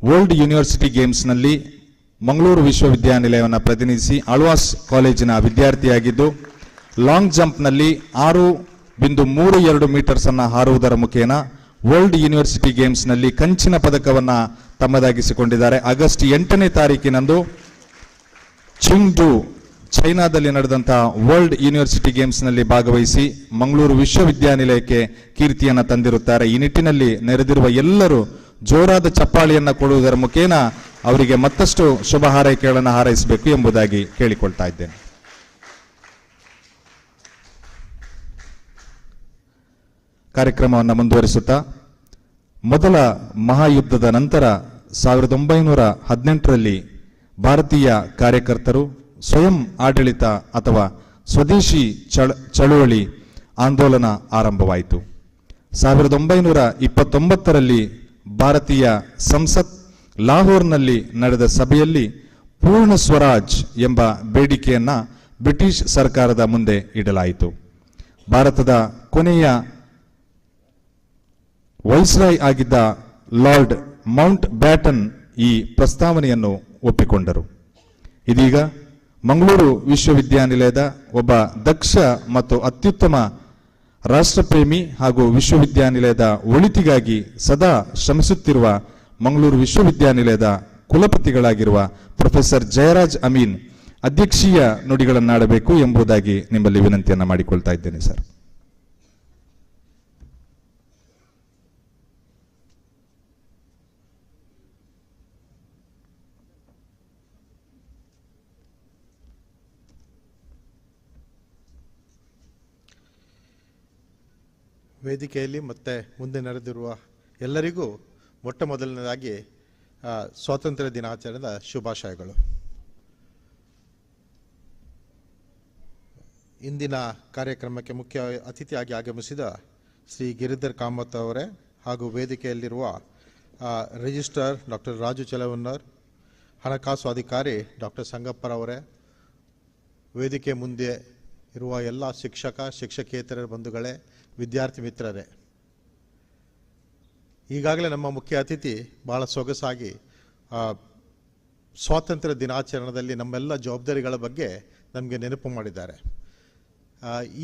B: ವರ್ಲ್ಡ್ ಯೂನಿವರ್ಸಿಟಿ ಗೇಮ್ಸ್ನಲ್ಲಿ ಮಂಗಳೂರು ವಿಶ್ವವಿದ್ಯಾನಿಲಯವನ್ನು ಪ್ರತಿನಿಧಿಸಿ ಆಳ್ವಾಸ್ ಕಾಲೇಜಿನ ವಿದ್ಯಾರ್ಥಿಯಾಗಿದ್ದು ಲಾಂಗ್ ಜಂಪ್ನಲ್ಲಿ 6.32 ಮೀಟರ್ಸ್ ಅನ್ನು ಹಾರುವುದರ ಮುಖೇನ ವರ್ಲ್ಡ್ ಯೂನಿವರ್ಸಿಟಿ ಗೇಮ್ಸ್ನಲ್ಲಿ ಕಂಚಿನ ಪದಕವನ್ನು ತಮ್ಮದಾಗಿಸಿಕೊಂಡಿದ್ದಾರೆ. ಆಗಸ್ಟ್ 8ನೇ ತಾರೀಕಿನಂದು ಚಿಂಗ್ಡು ಚೈನಾದಲ್ಲಿ ನಡೆದಂತಹ ವರ್ಲ್ಡ್ ಯೂನಿವರ್ಸಿಟಿ ಗೇಮ್ಸ್ನಲ್ಲಿ ಭಾಗವಹಿಸಿ ಮಂಗಳೂರು ವಿಶ್ವವಿದ್ಯಾನಿಲಯಕ್ಕೆ ಕೀರ್ತಿಯನ್ನು ತಂದಿರುತ್ತಾರೆ. ಈ ನಿಟ್ಟಿನಲ್ಲಿ ನೆರೆದಿರುವ ಎಲ್ಲರೂ ಜೋರಾದ ಚಪ್ಪಾಳಿಯನ್ನು ಕೊಡುವುದರ ಮುಖೇನ ಅವರಿಗೆ ಮತ್ತಷ್ಟು ಶುಭ ಹಾರೈಕೆಗಳನ್ನು ಹಾರೈಸಬೇಕು ಎಂಬುದಾಗಿ ಕೇಳಿಕೊಳ್ತಾ ಇದ್ದೇನೆ. ಕಾರ್ಯಕ್ರಮವನ್ನು ಮುಂದುವರಿಸುತ್ತಾ ಮೊದಲ ಮಹಾಯುದ್ಧದ ನಂತರ 1918ರಲ್ಲಿ ಭಾರತೀಯ ಕಾರ್ಯಕರ್ತರು ಸ್ವಯಂ ಆಡಳಿತ ಅಥವಾ ಸ್ವದೇಶಿ ಚಳುವಳಿ ಆಂದೋಲನ ಆರಂಭವಾಯಿತು. 1929ರಲ್ಲಿ ಭಾರತೀಯ ಸಂಸತ್ ಲಾಹೋರ್ನಲ್ಲಿ ನಡೆದ ಸಭೆಯಲ್ಲಿ ಪೂರ್ಣ ಸ್ವರಾಜ್ ಎಂಬ ಬೇಡಿಕೆಯನ್ನು ಬ್ರಿಟಿಷ್ ಸರ್ಕಾರದ ಮುಂದೆ ಇಡಲಾಯಿತು. ಭಾರತದ ಕೊನೆಯ ವೈಸ್ರಾಯ್ ಆಗಿದ್ದ ಲಾರ್ಡ್ ಮೌಂಟ್ ಬ್ಯಾಟನ್ ಈ ಪ್ರಸ್ತಾವನೆಯನ್ನು ಒಪ್ಪಿಕೊಂಡರು. ಇದೀಗ ಮಂಗಳೂರು ವಿಶ್ವವಿದ್ಯಾನಿಲಯದ ಒಬ್ಬ ದಕ್ಷ ಮತ್ತು ಅತ್ಯುತ್ತಮ ರಾಷ್ಟ್ರಪ್ರೇಮಿ ಹಾಗೂ ವಿಶ್ವವಿದ್ಯಾನಿಲಯದ ಒಳಿತಿಗಾಗಿ ಸದಾ ಶ್ರಮಿಸುತ್ತಿರುವ ಮಂಗಳೂರು ವಿಶ್ವವಿದ್ಯಾನಿಲಯದ ಕುಲಪತಿಗಳಾಗಿರುವ ಪ್ರೊಫೆಸರ್ ಜಯರಾಜ್ ಅಮೀನ್ ಅಧ್ಯಕ್ಷೀಯ ನುಡಿಗಳನ್ನಾಡಬೇಕು ಎಂಬುದಾಗಿ ನಿಮ್ಮಲ್ಲಿ ವಿನಂತಿಯನ್ನು ಮಾಡಿಕೊಳ್ತಾ ಇದ್ದೇನೆ ಸರ್.
G: ವೇದಿಕೆಯಲ್ಲಿ ಮತ್ತೆ ಮುಂದೆ ನಡೆದಿರುವ ಎಲ್ಲರಿಗೂ ಮೊಟ್ಟ ಮೊದಲನೇದಾಗಿ ಸ್ವಾತಂತ್ರ್ಯ ದಿನಾಚರಣೆದ ಶುಭಾಶಯಗಳು. ಇಂದಿನ ಕಾರ್ಯಕ್ರಮಕ್ಕೆ ಮುಖ್ಯ ಅತಿಥಿಯಾಗಿ ಆಗಮಿಸಿದ ಶ್ರೀ ಗಿರಿಧರ್ ಕಾಮತ್ ಅವರೇ ಹಾಗೂ ವೇದಿಕೆಯಲ್ಲಿರುವ ರಿಜಿಸ್ಟ್ರಾರ್ ಡಾಕ್ಟರ್ ರಾಜು ಚಲವನ್ನರ್, ಹಣಕಾಸು ಅಧಿಕಾರಿ ಡಾಕ್ಟರ್ ಸಂಗಪ್ಪರವರೇ, ವೇದಿಕೆ ಮುಂದೆ ಇರುವ ಎಲ್ಲ ಶಿಕ್ಷಕ ಶಿಕ್ಷಕೇತರ ಬಂಧುಗಳೇ, ವಿದ್ಯಾರ್ಥಿ ಮಿತ್ರರೇ, ಈಗಾಗಲೇ ನಮ್ಮ ಮುಖ್ಯ ಅತಿಥಿ ಭಾಳ ಸೊಗಸಾಗಿ ಸ್ವಾತಂತ್ರ್ಯ ದಿನಾಚರಣೆಯಲ್ಲಿ ನಮ್ಮೆಲ್ಲ ಜವಾಬ್ದಾರಿಗಳ ಬಗ್ಗೆ ನಮಗೆ ನೆನಪು ಮಾಡಿದ್ದಾರೆ.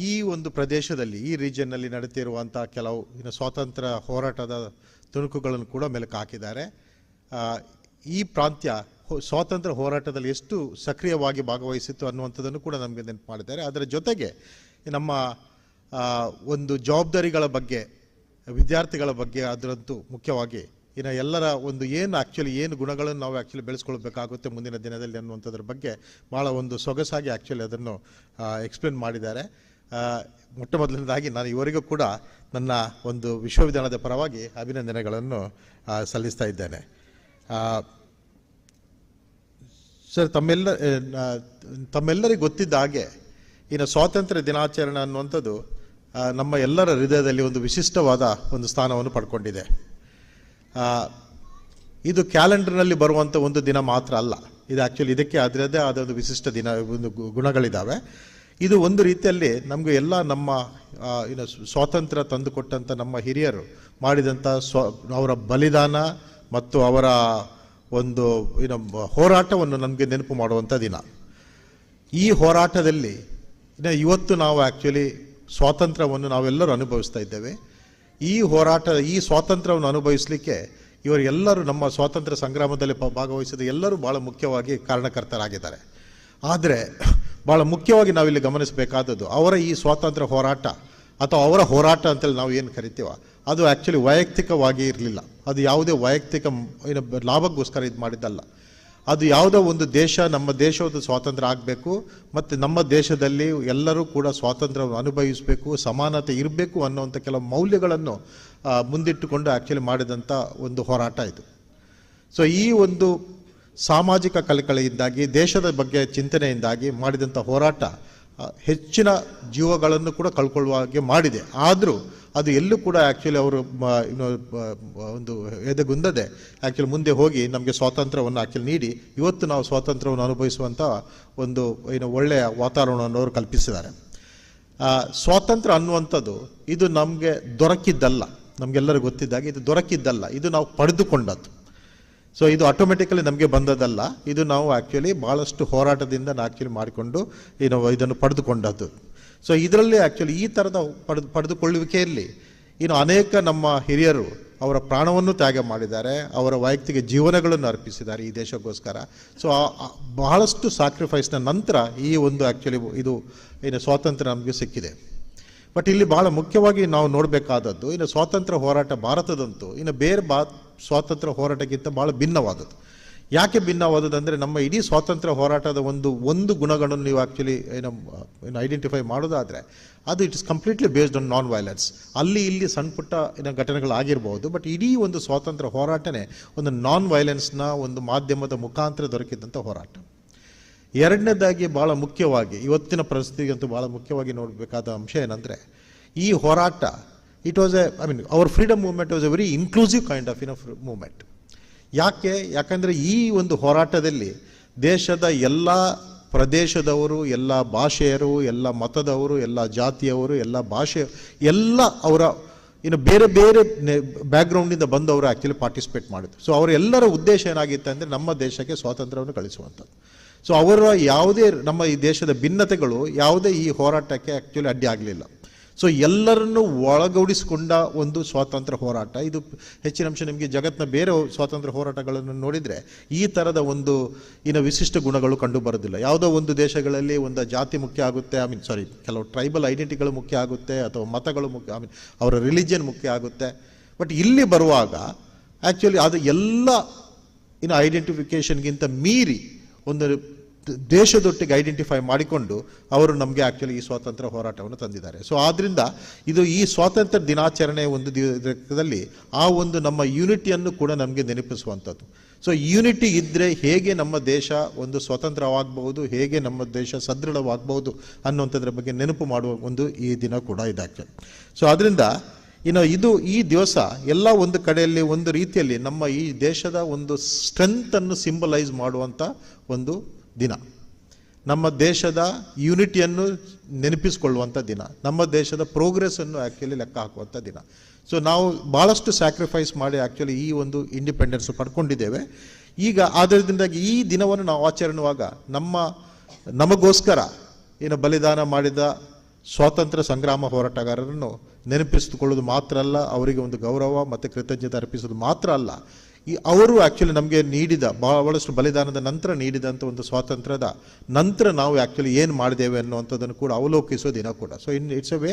G: ಈ ಒಂದು ಪ್ರದೇಶದಲ್ಲಿ ಈ ರೀಜನ್ನಲ್ಲಿ ನಡೀತಿರುವಂಥ ಕೆಲವು ಸ್ವಾತಂತ್ರ್ಯ ಹೋರಾಟದ ತುಣುಕುಗಳನ್ನು ಕೂಡ ಮೆಲುಕು ಹಾಕಿದ್ದಾರೆ. ಈ ಪ್ರಾಂತ್ಯ ಸ್ವಾತಂತ್ರ್ಯ ಹೋರಾಟದಲ್ಲಿ ಎಷ್ಟು ಸಕ್ರಿಯವಾಗಿ ಭಾಗವಹಿಸಿತ್ತು ಅನ್ನುವಂಥದ್ದನ್ನು ಕೂಡ ನಮಗೆ ನೆನಪು ಮಾಡಿದ್ದಾರೆ. ಅದರ ಜೊತೆಗೆ ನಮ್ಮ ಒಂದು ಜವಾಬ್ದಾರಿಗಳ ಬಗ್ಗೆ, ವಿದ್ಯಾರ್ಥಿಗಳ ಬಗ್ಗೆ ಅದರಂತೂ ಮುಖ್ಯವಾಗಿ ಇನ್ನು ಎಲ್ಲರ ಒಂದು ಏನು ಗುಣಗಳನ್ನು ನಾವು ಆ್ಯಕ್ಚುಲಿ ಬೆಳೆಸ್ಕೊಳ್ಬೇಕಾಗುತ್ತೆ ಮುಂದಿನ ದಿನದಲ್ಲಿ ಅನ್ನುವಂಥದ್ರ ಬಗ್ಗೆ ಭಾಳ ಒಂದು ಸೊಗಸಾಗಿ ಆ್ಯಕ್ಚುಲಿ ಅದನ್ನು ಎಕ್ಸ್ಪ್ಲೇನ್ ಮಾಡಿದ್ದಾರೆ. ಮೊಟ್ಟ ಮೊದಲನೇದಾಗಿ ನಾನು ಇವರಿಗೂ ಕೂಡ ನನ್ನ ಒಂದು ವಿಶ್ವವಿದ್ಯಾಲಯದ ಪರವಾಗಿ ಅಭಿನಂದನೆಗಳನ್ನು ಸಲ್ಲಿಸ್ತಾ ಇದ್ದೇನೆ. ಸರ್, ತಮ್ಮೆಲ್ಲರಿಗೂ ಗೊತ್ತಿದ್ದ ಹಾಗೆ ಇನ್ನು ಸ್ವಾತಂತ್ರ್ಯ ದಿನಾಚರಣೆ ಅನ್ನುವಂಥದ್ದು ನಮ್ಮ ಎಲ್ಲರ ಹೃದಯದಲ್ಲಿ ಒಂದು ವಿಶಿಷ್ಟವಾದ ಒಂದು ಸ್ಥಾನವನ್ನು ಪಡ್ಕೊಂಡಿದೆ. ಇದು ಕ್ಯಾಲೆಂಡರ್ನಲ್ಲಿ ಬರುವಂಥ ಒಂದು ದಿನ ಮಾತ್ರ ಅಲ್ಲ, ಇದು ಆ್ಯಕ್ಚುಲಿ ಇದಕ್ಕೆ ಅದರದ್ದೇ ಆದ ಒಂದು ವಿಶಿಷ್ಟ ದಿನ, ಒಂದು ಗುಣಗಳಿದ್ದಾವೆ. ಇದು ಒಂದು ರೀತಿಯಲ್ಲಿ ನಮಗೆ ಎಲ್ಲ ನಮ್ಮ ಸ್ವಾತಂತ್ರ್ಯ ತಂದುಕೊಟ್ಟಂಥ ನಮ್ಮ ಹಿರಿಯರು ಮಾಡಿದಂಥ ಅವರ ಬಲಿದಾನ ಮತ್ತು ಅವರ ಒಂದು ಹೋರಾಟವನ್ನು ನಮಗೆ ನೆನಪು ಮಾಡುವಂಥ ದಿನ. ಈ ಹೋರಾಟದಲ್ಲಿ ಇವತ್ತು ನಾವು ಆ್ಯಕ್ಚುಲಿ ಸ್ವಾತಂತ್ರ್ಯವನ್ನು ನಾವೆಲ್ಲರೂ ಅನುಭವಿಸ್ತಾ ಇದ್ದೇವೆ. ಈ ಸ್ವಾತಂತ್ರ್ಯವನ್ನು ಅನುಭವಿಸಲಿಕ್ಕೆ ಇವರೆಲ್ಲರೂ ನಮ್ಮ ಸ್ವಾತಂತ್ರ್ಯ ಸಂಗ್ರಾಮದಲ್ಲಿ ಭಾಗವಹಿಸಿದ ಎಲ್ಲರೂ ಭಾಳ ಮುಖ್ಯವಾಗಿ ಕಾರಣಕರ್ತರಾಗಿದ್ದಾರೆ. ಆದರೆ ಭಾಳ ಮುಖ್ಯವಾಗಿ ನಾವಿಲ್ಲಿ ಗಮನಿಸಬೇಕಾದದ್ದು ಅವರ ಈ ಸ್ವಾತಂತ್ರ್ಯ ಹೋರಾಟ ಅಥವಾ ಅವರ ಹೋರಾಟ ಅಂತೇಳಿ ನಾವು ಏನು ಕರಿತೀವ, ಅದು ಆ್ಯಕ್ಚುಲಿ ವೈಯಕ್ತಿಕವಾಗಿ ಇರಲಿಲ್ಲ. ಅದು ಯಾವುದೇ ವೈಯಕ್ತಿಕ ಲಾಭಕ್ಕೋಸ್ಕರ ಇದು ಮಾಡಿದ್ದಲ್ಲ. ಅದು ಯಾವುದೋ ಒಂದು ದೇಶ, ನಮ್ಮ ದೇಶದ ಸ್ವಾತಂತ್ರ್ಯ ಆಗಬೇಕು ಮತ್ತು ನಮ್ಮ ದೇಶದಲ್ಲಿ ಎಲ್ಲರೂ ಕೂಡ ಸ್ವಾತಂತ್ರ್ಯವನ್ನು ಅನುಭವಿಸಬೇಕು, ಸಮಾನತೆ ಇರಬೇಕು ಅನ್ನೋವಂಥ ಕೆಲವು ಮೌಲ್ಯಗಳನ್ನು ಮುಂದಿಟ್ಟುಕೊಂಡು ಆ್ಯಕ್ಚುಲಿ ಮಾಡಿದಂಥ ಒಂದು ಹೋರಾಟ ಇದು. ಸೊ ಈ ಒಂದು ಸಾಮಾಜಿಕ ಕಳಕಳಿಯಿಂದಾಗಿ, ದೇಶದ ಬಗ್ಗೆ ಚಿಂತನೆಯಿಂದಾಗಿ ಮಾಡಿದಂಥ ಹೋರಾಟ ಹೆಚ್ಚಿನ ಜೀವಗಳನ್ನು ಕೂಡ ಕಳ್ಕೊಳ್ಳುವ ಹಾಗೆ ಮಾಡಿದೆ. ಆದರೂ ಅದು ಎಲ್ಲೂ ಕೂಡ ಆ್ಯಕ್ಚುಲಿ ಅವರು ಒಂದು ಎದೆಗುಂದದೆ ಆ್ಯಕ್ಚುಲಿ ಮುಂದೆ ಹೋಗಿ ನಮಗೆ ಸ್ವಾತಂತ್ರ್ಯವನ್ನು ಆ್ಯಕ್ಚುಲಿ ನೀಡಿ ಇವತ್ತು ನಾವು ಸ್ವಾತಂತ್ರ್ಯವನ್ನು ಅನುಭವಿಸುವಂಥ ಒಂದು ಒಳ್ಳೆಯ ವಾತಾವರಣವನ್ನು ಅವರು ಕಲ್ಪಿಸಿದ್ದಾರೆ. ಸ್ವಾತಂತ್ರ್ಯ ಅನ್ನುವಂಥದ್ದು ಇದು ನಮಗೆ ದೊರಕಿದ್ದಲ್ಲ, ನಮಗೆಲ್ಲರಿಗೂ ಗೊತ್ತಿದ್ದಾಗೆ ಇದು ದೊರಕಿದ್ದಲ್ಲ, ಇದು ನಾವು ಪಡೆದುಕೊಂಡದ್ದು. ಸೊ ಇದು ಆಟೋಮೆಟಿಕಲಿ ನಮಗೆ ಬಂದದಲ್ಲ, ಇದು ನಾವು ಆ್ಯಕ್ಚುಲಿ ಭಾಳಷ್ಟು ಹೋರಾಟದಿಂದ ಆ್ಯಕ್ಚುಲಿ ಮಾಡಿಕೊಂಡು ಇದನ್ನು ಪಡೆದುಕೊಂಡದ್ದು. ಸೊ ಇದರಲ್ಲಿ ಆ್ಯಕ್ಚುಲಿ ಈ ಥರದ ಪಡೆದುಕೊಳ್ಳುವಿಕೆಯಲ್ಲಿ ಅನೇಕ ನಮ್ಮ ಹಿರಿಯರು ಅವರ ಪ್ರಾಣವನ್ನು ತ್ಯಾಗ ಮಾಡಿದ್ದಾರೆ, ಅವರ ವೈಯಕ್ತಿಕ ಜೀವನಗಳನ್ನು ಅರ್ಪಿಸಿದ್ದಾರೆ ಈ ದೇಶಕ್ಕೋಸ್ಕರ. ಸೊ ಬಹಳಷ್ಟು ಸ್ಯಾಕ್ರಿಫೈಸ್ನ ನಂತರ ಈ ಒಂದು ಆ್ಯಕ್ಚುಲಿ ಇದು ಸ್ವಾತಂತ್ರ್ಯ ನಮಗೆ ಸಿಕ್ಕಿದೆ. ಬಟ್ ಇಲ್ಲಿ ಭಾಳ ಮುಖ್ಯವಾಗಿ ನಾವು ನೋಡಬೇಕಾದದ್ದು ಸ್ವಾತಂತ್ರ್ಯ ಹೋರಾಟ ಭಾರತದಂತೂ ಬೇರೆ ಸ್ವಾತಂತ್ರ್ಯ ಹೋರಾಟಕ್ಕಿಂತ ಭಾಳ ಭಿನ್ನವಾದದ್ದು. ಯಾಕೆ ಭಿನ್ನವಾದದ್ದು ಅಂದರೆ ನಮ್ಮ ಇಡೀ ಸ್ವಾತಂತ್ರ್ಯ ಹೋರಾಟದ ಒಂದು ಗುಣಗಳನ್ನು ನೀವು ಆ್ಯಕ್ಚುಲಿ ಐಡೆಂಟಿಫೈ ಮಾಡೋದಾದರೆ ಅದು it is completely based on non violence. ಅಲ್ಲಿ ಇಲ್ಲಿ ಸಣ್ಣ ಪುಟ್ಟ ಘಟನೆಗಳಾಗಿರ್ಬೋದು, ಬಟ್ ಇಡೀ ಒಂದು ಸ್ವಾತಂತ್ರ್ಯ ಹೋರಾಟನೇ ಒಂದು ನಾನ್ ವೈಲೆನ್ಸ್ನ ಒಂದು ಮಾಧ್ಯಮದ ಮುಖಾಂತರ ದೊರಕಿದಂಥ ಹೋರಾಟ. ಎರಡನೇದಾಗಿ ಭಾಳ ಮುಖ್ಯವಾಗಿ ಇವತ್ತಿನ ಪರಿಸ್ಥಿತಿಗಂತೂ ಭಾಳ ಮುಖ್ಯವಾಗಿ ನೋಡಬೇಕಾದ ಅಂಶ ಏನಂದರೆ ಈ ಹೋರಾಟ our freedom movement was a very inclusive kind of movement. ಯಾಕಂದರೆ ಈ ಒಂದು ಹೋರಾಟದಲ್ಲಿ ದೇಶದ ಎಲ್ಲ ಪ್ರದೇಶದವರು, ಎಲ್ಲ ಭಾಷೆಯರು, ಎಲ್ಲ ಮತದವರು, ಎಲ್ಲ ಜಾತಿಯವರು, ಎಲ್ಲ ಭಾಷೆ, ಎಲ್ಲ ಅವರ ಬೇರೆ ಬೇರೆ ಬ್ಯಾಕ್ಗ್ರೌಂಡಿಂದ ಬಂದವರು ಆ್ಯಕ್ಚುಲಿ ಪಾರ್ಟಿಸಿಪೇಟ್ ಮಾಡಿದ್ರು. ಸೊ ಅವರೆಲ್ಲರ ಉದ್ದೇಶ ಏನಾಗಿತ್ತು ಅಂದರೆ ನಮ್ಮ ದೇಶಕ್ಕೆ ಸ್ವಾತಂತ್ರ್ಯವನ್ನು ಗಳಿಸುವಂಥದ್ದು. ಸೊ ಅವರ ಯಾವುದೇ ನಮ್ಮ ಈ ದೇಶದ ಭಿನ್ನತೆಗಳು ಯಾವುದೇ ಈ ಹೋರಾಟಕ್ಕೆ ಆ್ಯಕ್ಚುಲಿ ಅಡ್ಡಿ ಆಗಲಿಲ್ಲ. ಸೊ ಎಲ್ಲರನ್ನೂ ಒಳಗೂಡಿಸಿಕೊಂಡ ಒಂದು ಸ್ವಾತಂತ್ರ್ಯ ಹೋರಾಟ ಇದು. ಹೆಚ್ಚಿನ ಅಂಶ ನಿಮಗೆ ಜಗತ್ತಿನ ಬೇರೆ ಸ್ವಾತಂತ್ರ್ಯ ಹೋರಾಟಗಳನ್ನು ನೋಡಿದರೆ ಈ ಥರದ ಒಂದು ವಿಶಿಷ್ಟ ಗುಣಗಳು ಕಂಡು ಬರೋದಿಲ್ಲ. ಯಾವುದೋ ಒಂದು ದೇಶಗಳಲ್ಲಿ ಒಂದು ಜಾತಿ ಮುಖ್ಯ ಆಗುತ್ತೆ, ಕೆಲವು ಟ್ರೈಬಲ್ ಐಡೆಂಟಿಟಿಗಳು ಮುಖ್ಯ ಆಗುತ್ತೆ, ಅಥವಾ ಮತಗಳು ಮುಖ್ಯ, ಅವರ ರಿಲಿಜಿಯನ್ ಮುಖ್ಯ ಆಗುತ್ತೆ. ಬಟ್ ಇಲ್ಲಿ ಬರುವಾಗ ಆ್ಯಕ್ಚುಲಿ ಅದು ಎಲ್ಲ ಐಡೆಂಟಿಫಿಕೇಷನ್ಗಿಂತ ಮೀರಿ ಒಂದು ದೇಶದೊಟ್ಟಿಗೆ ಐಡೆಂಟಿಫೈ ಮಾಡಿಕೊಂಡು ಅವರು ನಮಗೆ ಆ್ಯಕ್ಚುಲಿ ಈ ಸ್ವಾತಂತ್ರ್ಯ ಹೋರಾಟವನ್ನು ತಂದಿದ್ದಾರೆ. ಸೊ ಆದ್ದರಿಂದ ಇದು ಈ ಸ್ವಾತಂತ್ರ್ಯ ದಿನಾಚರಣೆ ಒಂದು ದಿನದಲ್ಲಿ ಆ ಒಂದು ನಮ್ಮ ಯೂನಿಟಿಯನ್ನು ಕೂಡ ನಮಗೆ ನೆನಪಿಸುವಂಥದ್ದು. ಸೊ ಯೂನಿಟಿ ಇದ್ದರೆ ಹೇಗೆ ನಮ್ಮ ದೇಶ ಒಂದು ಸ್ವತಂತ್ರವಾಗಬಹುದು, ಹೇಗೆ ನಮ್ಮ ದೇಶ ಸದೃಢವಾಗಬಹುದು ಅನ್ನುವಂಥದ್ರ ಬಗ್ಗೆ ನೆನಪು ಮಾಡುವ ಒಂದು ಈ ದಿನ ಕೂಡ ಇದೆ ಆ್ಯಕ್ಚುಲಿ. ಸೊ ಅದರಿಂದ ಇದು ಈ ದಿವಸ ಎಲ್ಲ ಒಂದು ಕಡೆಯಲ್ಲಿ ಒಂದು ರೀತಿಯಲ್ಲಿ ನಮ್ಮ ಈ ದೇಶದ ಒಂದು ಸ್ಟ್ರೆಂತನ್ನು ಸಿಂಬಲೈಸ್ ಮಾಡುವಂಥ ಒಂದು ದಿನ, ನಮ್ಮ ದೇಶದ ಯೂನಿಟಿಯನ್ನು ನೆನಪಿಸಿಕೊಳ್ಳುವಂಥ ದಿನ, ನಮ್ಮ ದೇಶದ ಪ್ರೋಗ್ರೆಸ್ಸನ್ನು ಆ್ಯಕ್ಚುಲಿ ಲೆಕ್ಕ ಹಾಕುವಂಥ ದಿನ. ಸೊ ನಾವು ಭಾಳಷ್ಟು ಸ್ಯಾಕ್ರಿಫೈಸ್ ಮಾಡಿ ಆ್ಯಕ್ಚುಲಿ ಈ ಒಂದು ಇಂಡಿಪೆಂಡೆನ್ಸ್ ಪಡ್ಕೊಂಡಿದ್ದೇವೆ. ಈಗ ಆದ್ದರಿಂದಾಗಿ ಈ ದಿನವನ್ನು ನಾವು ಆಚರಣುವಾಗ ನಮಗೋಸ್ಕರ ಬಲಿದಾನ ಮಾಡಿದ ಸ್ವಾತಂತ್ರ್ಯ ಸಂಗ್ರಾಮ ಹೋರಾಟಗಾರರನ್ನು ನೆನಪಿಸಿಕೊಳ್ಳೋದು ಮಾತ್ರ ಅಲ್ಲ, ಅವರಿಗೆ ಒಂದು ಗೌರವ ಮತ್ತು ಕೃತಜ್ಞತೆ ಅರ್ಪಿಸೋದು ಮಾತ್ರ ಅಲ್ಲ, ಅವರು ಆ್ಯಕ್ಚುಲಿ ನಮಗೆ ನೀಡಿದ ಬಹಳಷ್ಟು ಬಲಿದಾನದ ನಂತರ ನೀಡಿದಂಥ ಒಂದು ಸ್ವಾತಂತ್ರ್ಯದ ನಂತರ ನಾವು ಆ್ಯಕ್ಚುಲಿ ಏನು ಮಾಡಿದ್ದೇವೆ ಅನ್ನುವಂಥದ್ದನ್ನು ಕೂಡ ಅವಲೋಕಿಸೋ ದಿನ ಕೂಡ. So it's a way,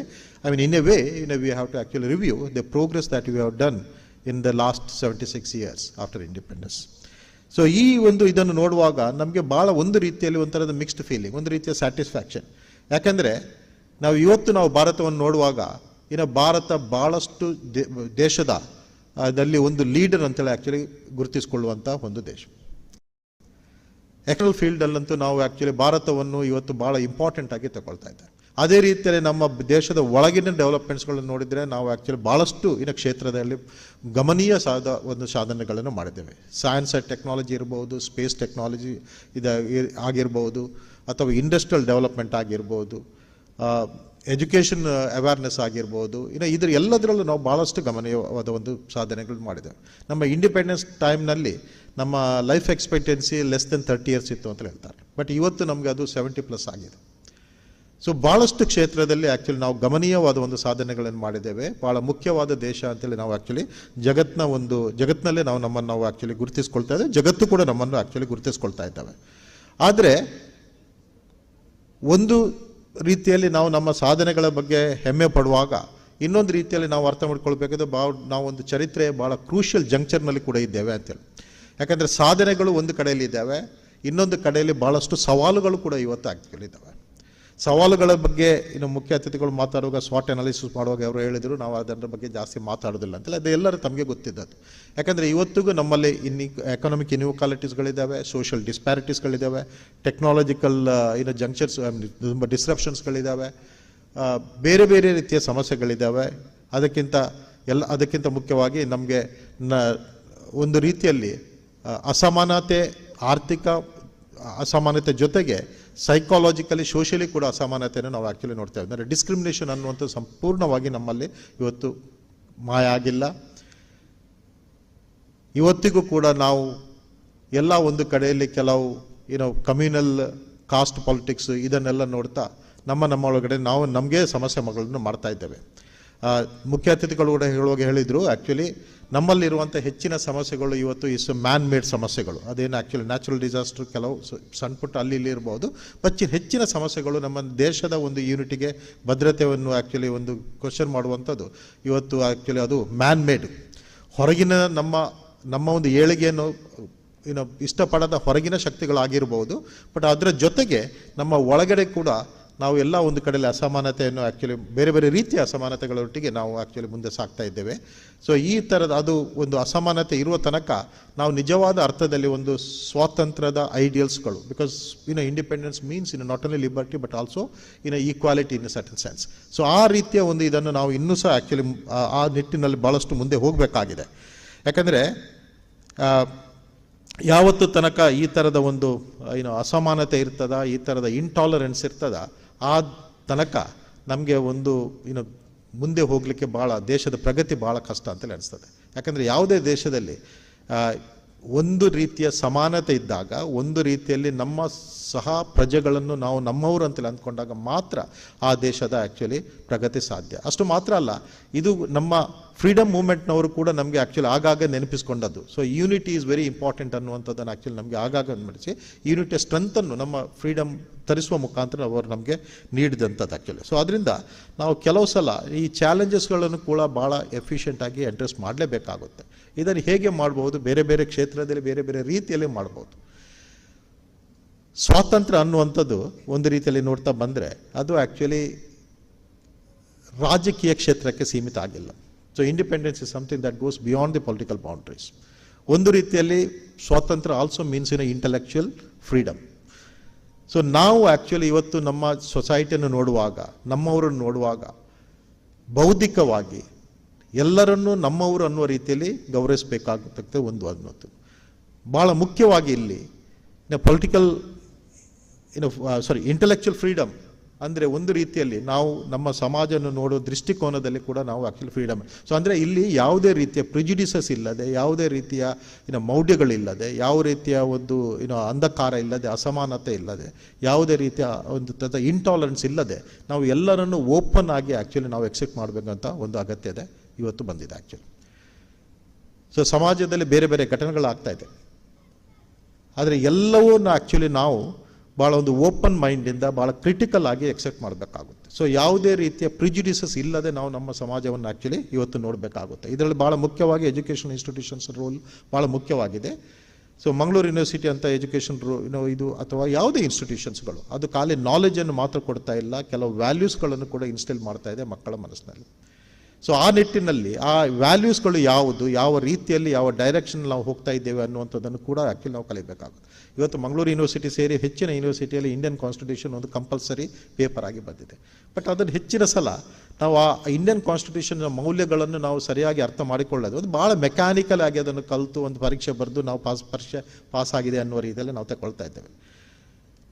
G: in a way we have to actually review the progress that we have done in the last 76 years after independence. ಸೊ ಈ ಒಂದು ಇದನ್ನು ನೋಡುವಾಗ ನಮಗೆ ಭಾಳ ಒಂದು ರೀತಿಯಲ್ಲಿ ಒಂಥರದ ಮಿಕ್ಸ್ಡ್ ಫೀಲಿಂಗ್, ಒಂದು ರೀತಿಯ ಸ್ಯಾಟಿಸ್ಫ್ಯಾಕ್ಷನ್. ಯಾಕಂದರೆ ನಾವು ಭಾರತವನ್ನು ನೋಡುವಾಗ ಭಾರತ ಭಾಳಷ್ಟು ದೇಶದ ದಲ್ಲಿ ಒಂದು ಲೀಡರ್ ಅಂತೇಳಿ ಆ್ಯಕ್ಚುಲಿ ಗುರುತಿಸಿಕೊಳ್ಳುವಂಥ ಒಂದು ದೇಶ. ಎಕನಾಮಿಕ್ ಫೀಲ್ಡಲ್ಲಂತೂ ನಾವು ಆ್ಯಕ್ಚುಲಿ ಭಾರತವನ್ನು ಇವತ್ತು ಭಾಳ ಇಂಪಾರ್ಟೆಂಟ್ ಆಗಿ ತಗೊಳ್ತಾ ಇದ್ದಾರೆ. ಅದೇ ರೀತಿಯಲ್ಲಿ ನಮ್ಮ ದೇಶದ ಒಳಗಿನ ಡೆವಲಪ್ಮೆಂಟ್ಸ್ಗಳನ್ನು ನೋಡಿದರೆ ನಾವು ಆ್ಯಕ್ಚುಲಿ ಭಾಳಷ್ಟು ಕ್ಷೇತ್ರದಲ್ಲಿ ಗಮನೀಯ ಸಾಧನೆಗಳನ್ನು ಮಾಡಿದ್ದೇವೆ. ಸೈನ್ಸ್ ಆ್ಯಂಡ್ ಟೆಕ್ನಾಲಜಿ ಇರ್ಬೋದು, ಸ್ಪೇಸ್ ಟೆಕ್ನಾಲಜಿ ಆಗಿರ್ಬೋದು, ಅಥವಾ ಇಂಡಸ್ಟ್ರಿಯಲ್ ಡೆವಲಪ್ಮೆಂಟ್ ಆಗಿರ್ಬೋದು, ಎಜುಕೇಷನ್ ಅವೇರ್ನೆಸ್ ಆಗಿರ್ಬೋದು, ಎಲ್ಲದರಲ್ಲೂ ನಾವು ಭಾಳಷ್ಟು ಗಮನೀಯವಾದ ಒಂದು ಸಾಧನೆಗಳು ಮಾಡಿದ್ದೇವೆ. ನಮ್ಮ ಇಂಡಿಪೆಂಡೆನ್ಸ್ ಟೈಮ್ನಲ್ಲಿ ನಮ್ಮ life expectancy less than 30 years ಇತ್ತು ಅಂತ ಹೇಳ್ತಾರೆ. ಬಟ್ ಇವತ್ತು ನಮಗೆ ಅದು 70+ ಆಗಿದೆ. ಸೊ ಭಾಳಷ್ಟು ಕ್ಷೇತ್ರದಲ್ಲಿ ಆ್ಯಕ್ಚುಲಿ ನಾವು ಗಮನೀಯವಾದ ಒಂದು ಸಾಧನೆಗಳನ್ನು ಮಾಡಿದ್ದೇವೆ. ಭಾಳ ಮುಖ್ಯವಾದ ದೇಶ ಅಂತೇಳಿ ನಾವು ಆ್ಯಕ್ಚುಲಿ ಜಗತ್ತಿನಲ್ಲೇ ನಮ್ಮನ್ನು ಆ್ಯಕ್ಚುಲಿ ಗುರುತಿಸ್ಕೊಳ್ತಾ ಇದ್ದೇವೆ. ಜಗತ್ತು ಕೂಡ ನಮ್ಮನ್ನು ಆ್ಯಕ್ಚುಲಿ ಗುರುತಿಸ್ಕೊಳ್ತಾ ಇದ್ದಾವೆ. ಆದರೆ ಒಂದು ರೀತಿಯಲ್ಲಿ ನಾವು ನಮ್ಮ ಸಾಧನೆಗಳ ಬಗ್ಗೆ ಹೆಮ್ಮೆ ಪಡುವಾಗ ಇನ್ನೊಂದು ರೀತಿಯಲ್ಲಿ ನಾವು ಅರ್ಥ ಮಾಡ್ಕೊಳ್ಬೇಕಾದ್ರೆ ನಾವು ಒಂದು ಚರಿತ್ರೆ ಭಾಳ ಕ್ರೂಷಿಯಲ್ ಜಂಕ್ಷನ್ನಲ್ಲಿ ಕೂಡ ಇದ್ದೇವೆ ಅಂತೇಳಿ. ಯಾಕಂದರೆ ಸಾಧನೆಗಳು ಒಂದು ಕಡೆಯಲ್ಲಿ ಇದ್ದಾವೆ, ಇನ್ನೊಂದು ಕಡೆಯಲ್ಲಿ ಭಾಳಷ್ಟು ಸವಾಲುಗಳು ಕೂಡ ಇವತ್ತು ಆ್ಯಕ್ಚುಲಿ ಇದ್ದಾವೆ. ಸವಾಲುಗಳ ಬಗ್ಗೆ ಮುಖ್ಯ ಅತಿಥಿಗಳು ಮಾತಾಡುವಾಗ ಸ್ವಾಟ್ ಅನಾಲಿಸಿಸ್ ಮಾಡುವಾಗ ಅವರು ಹೇಳಿದರು ನಾವು ಅದರ ಬಗ್ಗೆ ಜಾಸ್ತಿ ಮಾತಾಡೋದಿಲ್ಲ ಅಂತೇಳಿ. ಅದು ಎಲ್ಲರೂ ತಮಗೆ ಗೊತ್ತಿದ್ದದ್ದು. ಯಾಕಂದರೆ ಇವತ್ತಿಗೂ ನಮ್ಮಲ್ಲಿ ಎಕನಾಮಿಕ್ ಇನ್ಇಕ್ವಾಲಿಟೀಸ್ಗಳಿದ್ದಾವೆ, ಸೋಷಿಯಲ್ ಡಿಸ್ಪ್ಯಾರಿಟೀಸ್ಗಳಿದ್ದಾವೆ, ಟೆಕ್ನಾಲಜಿಕಲ್ ಜಂಕ್ಷನ್ಸ್ ತುಂಬ ಡಿಸ್ರಪ್ಷನ್ಸ್ಗಳಿದ್ದಾವೆ, ಬೇರೆ ಬೇರೆ ರೀತಿಯ ಸಮಸ್ಯೆಗಳಿದ್ದಾವೆ. ಅದಕ್ಕಿಂತ ಮುಖ್ಯವಾಗಿ ನಮಗೆ ಒಂದು ರೀತಿಯಲ್ಲಿ ಅಸಮಾನತೆ, ಆರ್ಥಿಕ ಅಸಮಾನತೆ ಜೊತೆಗೆ ಸೈಕಾಲಜಿಕಲಿ ಸೋಷಿಯಲಿ ಕೂಡ ಅಸಮಾನತೆಯನ್ನು ನಾವು ಆ್ಯಕ್ಚುಲಿ ನೋಡ್ತೇವೆ. ಅಂದರೆ ಡಿಸ್ಕ್ರಿಮಿನೇಷನ್ ಅನ್ನುವಂಥದ್ದು ಸಂಪೂರ್ಣವಾಗಿ ನಮ್ಮಲ್ಲಿ ಇವತ್ತು ಮಾಯ ಆಗಿಲ್ಲ. ಇವತ್ತಿಗೂ ಕೂಡ ನಾವು ಎಲ್ಲ ಒಂದು ಕಡೆಯಲ್ಲಿ ಕೆಲವು ಕಮ್ಯುನಲ್ ಕಾಸ್ಟ್ ಪಾಲಿಟಿಕ್ಸ್ ಇದನ್ನೆಲ್ಲ ನೋಡ್ತಾ ನಮ್ಮ ಒಳಗಡೆ ನಾವು ನಮಗೆ ಸಮಸ್ಯೆಗಳನ್ನು ಮಾಡ್ತಾ ಇದ್ದೇವೆ. ಮುಖ್ಯ ಅತಿಥಿಗಳು ಕೂಡ ಹೇಳಿದರು ಆ್ಯಕ್ಚುಲಿ ನಮ್ಮಲ್ಲಿರುವಂಥ ಹೆಚ್ಚಿನ ಸಮಸ್ಯೆಗಳು ಇವತ್ತು ಮ್ಯಾನ್ ಮೇಡ್ ಸಮಸ್ಯೆಗಳು. ಅದೇನು ಆ್ಯಕ್ಚುಲಿ ನ್ಯಾಚುರಲ್ ಡಿಸಾಸ್ಟರ್ ಕೆಲವು ಸಣ್ಣ ಪುಟ್ಟ ಇಲ್ಲಿ ಇರ್ಬೋದು, ಹೆಚ್ಚಿನ ಸಮಸ್ಯೆಗಳು ನಮ್ಮ ದೇಶದ ಒಂದು ಯೂನಿಟಿಗೆ ಭದ್ರತೆಯನ್ನು ಆ್ಯಕ್ಚುಲಿ ಒಂದು ಕ್ವಶನ್ ಮಾಡುವಂಥದ್ದು ಇವತ್ತು ಆ್ಯಕ್ಚುಲಿ ಅದು ಮ್ಯಾನ್ ಮೇಡ್. ಹೊರಗಿನ ನಮ್ಮ ಒಂದು ಏಳಿಗೆಯನ್ನು ಇಷ್ಟಪಡದ ಹೊರಗಿನ ಶಕ್ತಿಗಳಾಗಿರ್ಬೋದು, ಬಟ್ ಅದರ ಜೊತೆಗೆ ನಮ್ಮ ಒಳಗಡೆ ಕೂಡ ನಾವು ಎಲ್ಲ ಒಂದು ಕಡೆಯಲ್ಲಿ ಅಸಮಾನತೆಯನ್ನು ಆ್ಯಕ್ಚುಲಿ ಬೇರೆ ಬೇರೆ ರೀತಿಯ ಅಸಮಾನತೆಗಳೊಟ್ಟಿಗೆ ನಾವು ಆ್ಯಕ್ಚುಲಿ ಮುಂದೆ ಸಾಗ್ತಾ ಇದ್ದೇವೆ. ಸೊ ಈ ಥರದ ಅದು ಒಂದು ಅಸಮಾನತೆ ಇರುವ ತನಕ ನಾವು ನಿಜವಾದ ಅರ್ಥದಲ್ಲಿ ಒಂದು ಸ್ವಾತಂತ್ರ್ಯದ ಐಡಿಯಲ್ಸ್ಗಳು, because independence means not only liberty but also equality in certain sense. So ಆ ರೀತಿಯ ಒಂದು ಇದನ್ನು ನಾವು ಇನ್ನೂ ಸಹ ಆ್ಯಕ್ಚುಲಿ ಆ ನಿಟ್ಟಿನಲ್ಲಿ ಭಾಳಷ್ಟು ಮುಂದೆ ಹೋಗಬೇಕಾಗಿದೆ. ಯಾಕಂದರೆ ಯಾವತ್ತು ತನಕ ಈ ಥರದ ಒಂದು ಅಸಮಾನತೆ ಇರ್ತದ, ಈ ಥರದ ಇಂಟಾಲರೆನ್ಸ್ ಇರ್ತದ, ಆ ತನಕ ನಮಗೆ ಒಂದು ಮುಂದೆ ಹೋಗಲಿಕ್ಕೆ ದೇಶದ ಪ್ರಗತಿ ಭಾಳ ಕಷ್ಟ ಅಂತೇಳಿ ಅನಿಸ್ತದೆ. ಯಾಕಂದರೆ ಯಾವುದೇ ದೇಶದಲ್ಲಿ ಒಂದು ರೀತಿಯ ಸಮಾನತೆ ಇದ್ದಾಗ, ಒಂದು ರೀತಿಯಲ್ಲಿ ನಮ್ಮ ಸಹ ಪ್ರಜೆಗಳನ್ನು ನಾವು ನಮ್ಮವರು ಅಂತೇಳಿ ಅಂದ್ಕೊಂಡಾಗ ಮಾತ್ರ ಆ ದೇಶದ ಆ್ಯಕ್ಚುಲಿ ಪ್ರಗತಿ ಸಾಧ್ಯ. ಅಷ್ಟು ಮಾತ್ರ ಅಲ್ಲ, ಇದು ನಮ್ಮ ಫ್ರೀಡಮ್ ಮೂವ್ಮೆಂಟ್ನವರು ಕೂಡ ನಮಗೆ ಆ್ಯಕ್ಚುಲಿ ಆಗಾಗ ನೆನಪಿಸ್ಕೊಂಡದ್ದು. So unity is very important ಅನ್ನುವಂಥದ್ದನ್ನು ಆ್ಯಕ್ಚುಲಿ ನಮಗೆ ಆಗಾಗ ಅನ್ವಡಿಸಿ ಯೂನಿಟಿಯ ಸ್ಟ್ರೆಂತನ್ನು ನಮ್ಮ ಫ್ರೀಡಮ್ ತರಿಸುವ ಮುಖಾಂತರ ಅವರು ನಮಗೆ ನೀಡಿದಂಥದ್ದು ಆ್ಯಕ್ಚುಲಿ. ಸೊ ಅದರಿಂದ ನಾವು ಕೆಲವು ಸಲ ಈ ಚಾಲೆಂಜಸ್ಗಳನ್ನು ಕೂಡ ಭಾಳ ಎಫಿಷಿಯೆಂಟಾಗಿ ಅಡ್ರೆಸ್ ಮಾಡಲೇಬೇಕಾಗುತ್ತೆ. ಇದನ್ನು ಹೇಗೆ ಮಾಡ್ಬೋದು? ಬೇರೆ ಬೇರೆ ಕ್ಷೇತ್ರದಲ್ಲಿ ಬೇರೆ ಬೇರೆ ರೀತಿಯಲ್ಲಿ ಮಾಡ್ಬೋದು. ಸ್ವಾತಂತ್ರ್ಯ ಅನ್ನುವಂಥದ್ದು ಒಂದು ರೀತಿಯಲ್ಲಿ ನೋಡ್ತಾ ಬಂದರೆ ಅದು ಆ್ಯಕ್ಚುಲಿ ರಾಜಕೀಯ ಕ್ಷೇತ್ರಕ್ಕೆ ಸೀಮಿತ ಆಗಿಲ್ಲ. So independence is something that goes beyond the political boundaries. ಒಂದು ರೀತಿಯಲ್ಲಿ ಸ್ವಾತಂತ್ರ್ಯ also means intellectual freedom. So ನಾವು ಆ್ಯಕ್ಚುಲಿ ಇವತ್ತು ನಮ್ಮ ಸೊಸೈಟಿಯನ್ನು ನೋಡುವಾಗ, ನಮ್ಮವರನ್ನು ನೋಡುವಾಗ ಬೌದ್ಧಿಕವಾಗಿ ಎಲ್ಲರನ್ನೂ ನಮ್ಮವರು ಅನ್ನುವ ರೀತಿಯಲ್ಲಿ ಗೌರವಿಸಬೇಕಾಗತಕ್ಕ ಒಂದು ಅನ್ನೋದು ಭಾಳ ಮುಖ್ಯವಾಗಿ ಇಲ್ಲಿ ಇಂಟೆಲೆಕ್ಚುಯಲ್ ಫ್ರೀಡಮ್ ಅಂದರೆ ಒಂದು ರೀತಿಯಲ್ಲಿ ನಾವು ನಮ್ಮ ಸಮಾಜವನ್ನು ನೋಡೋ ದೃಷ್ಟಿಕೋನದಲ್ಲಿ ಕೂಡ ನಾವು ಆ್ಯಕ್ಚುಲಿ ಫ್ರೀಡಮ್. ಸೊ ಅಂದರೆ ಇಲ್ಲಿ ಯಾವುದೇ ರೀತಿಯ ಪ್ರಿಜುಡಿಸಸ್ ಇಲ್ಲದೆ, ಯಾವುದೇ ರೀತಿಯ ಮೌಢ್ಯಗಳಿಲ್ಲದೆ, ಯಾವ ರೀತಿಯ ಒಂದು ಅಂಧಕಾರ ಇಲ್ಲದೆ, ಅಸಮಾನತೆ ಇಲ್ಲದೆ, ಯಾವುದೇ ರೀತಿಯ ಒಂದು ಇಂಟಾಲರೆನ್ಸ್ ಇಲ್ಲದೆ ನಾವು ಎಲ್ಲರನ್ನು ಓಪನ್ ಆಗಿ ಆ್ಯಕ್ಚುಲಿ ನಾವು ಎಕ್ಸೆಪ್ಟ್ ಮಾಡಬೇಕಂತ ಒಂದು ಅಗತ್ಯತೆ ಇವತ್ತು ಬಂದಿದೆ ಆ್ಯಕ್ಚುಲಿ. ಸೊ ಸಮಾಜದಲ್ಲಿ ಬೇರೆ ಬೇರೆ ಘಟನೆಗಳಾಗ್ತಾ ಇದೆ, ಆದರೆ ಎಲ್ಲವನ್ನ ಆ್ಯಕ್ಚುಲಿ ನಾವು ಭಾಳ ಒಂದು ಓಪನ್ ಮೈಂಡಿಂದ ಭಾಳ ಕ್ರಿಟಿಕಲ್ ಆಗಿ ಎಕ್ಸೆಪ್ಟ್ ಮಾಡಬೇಕಾಗುತ್ತೆ. ಸೊ ಯಾವುದೇ ರೀತಿಯ ಪ್ರಿಜುಡಿಸಸ್ ಇಲ್ಲದೆ ನಾವು ನಮ್ಮ ಸಮಾಜವನ್ನು ಆ್ಯಕ್ಚುಲಿ ಇವತ್ತು ನೋಡಬೇಕಾಗುತ್ತೆ. ಇದರಲ್ಲಿ ಭಾಳ ಮುಖ್ಯವಾಗಿ ಎಜುಕೇಷನ್ ಇನ್ಸ್ಟಿಟ್ಯೂಷನ್ಸ್ ರೋಲ್ ಭಾಳ ಮುಖ್ಯವಾಗಿದೆ. ಸೊ ಮಂಗಳೂರು ಯೂನಿವರ್ಸಿಟಿ ಅಂತ ಎಜುಕೇಷನ್ ಇದು ಅಥವಾ ಯಾವುದೇ ಇನ್ಸ್ಟಿಟ್ಯೂಷನ್ಸ್ಗಳು ಅದು ಖಾಲಿ ನಾಲೆಜನ್ನು ಮಾತ್ರ ಕೊಡ್ತಾ ಇಲ್ಲ, ಕೆಲವು ವ್ಯಾಲ್ಯೂಸ್ಗಳನ್ನು ಕೂಡ ಇನ್ಸ್ಟಿಲ್ ಮಾಡ್ತಾ ಇದೆ ಮಕ್ಕಳ ಮನಸ್ಸಿನಲ್ಲಿ. ಸೊ ಆ ನಿಟ್ಟಿನಲ್ಲಿ ಆ ವ್ಯಾಲ್ಯೂಸ್ಗಳು ಯಾವುದು, ಯಾವ ರೀತಿಯಲ್ಲಿ, ಯಾವ ಡೈರೆಕ್ಷನ್ ನಾವು ಹೋಗ್ತಾ ಇದ್ದೇವೆ ಅನ್ನುವಂಥದ್ದನ್ನು ಕೂಡ ಆ್ಯಕ್ಚುಲಿ ನಾವು ಕಲಿಬೇಕಾಗುತ್ತೆ. ಇವತ್ತು ಮಂಗಳೂರು ಯೂನಿವರ್ಸಿಟಿ ಸೇರಿ ಹೆಚ್ಚಿನ ಯೂನಿವರ್ಸಿಟಿಯಲ್ಲಿ ಇಂಡಿಯನ್ ಕಾನ್ಸ್ಟಿಟ್ಯೂಷನ್ ಒಂದು ಕಂಪಲ್ಸರಿ ಪೇಪರ್ ಆಗಿ ಬಂದಿದೆ. ಬಟ್ ಅದನ್ನು ಹೆಚ್ಚಿನ ಸಲ ನಾವು ಆ ಇಂಡಿಯನ್ ಕಾನ್ಸ್ಟಿಟ್ಯೂಷನ್ನ ಮೌಲ್ಯಗಳನ್ನು ನಾವು ಸರಿಯಾಗಿ ಅರ್ಥ ಮಾಡಿಕೊಳ್ಳೋದು ಒಂದು ಭಾಳ ಮೆಕ್ಯಾನಿಕಲ್ ಆಗಿ ಅದನ್ನು ಕಲಿತು ಒಂದು ಪರೀಕ್ಷೆ ಬರೆದು ನಾವು ಪಾಸ್ ಆಗಿದೆ ಅನ್ನುವ ರೀತಿಯಲ್ಲಿ ನಾವು ತಗೊಳ್ತಾ ಇದ್ದೇವೆ.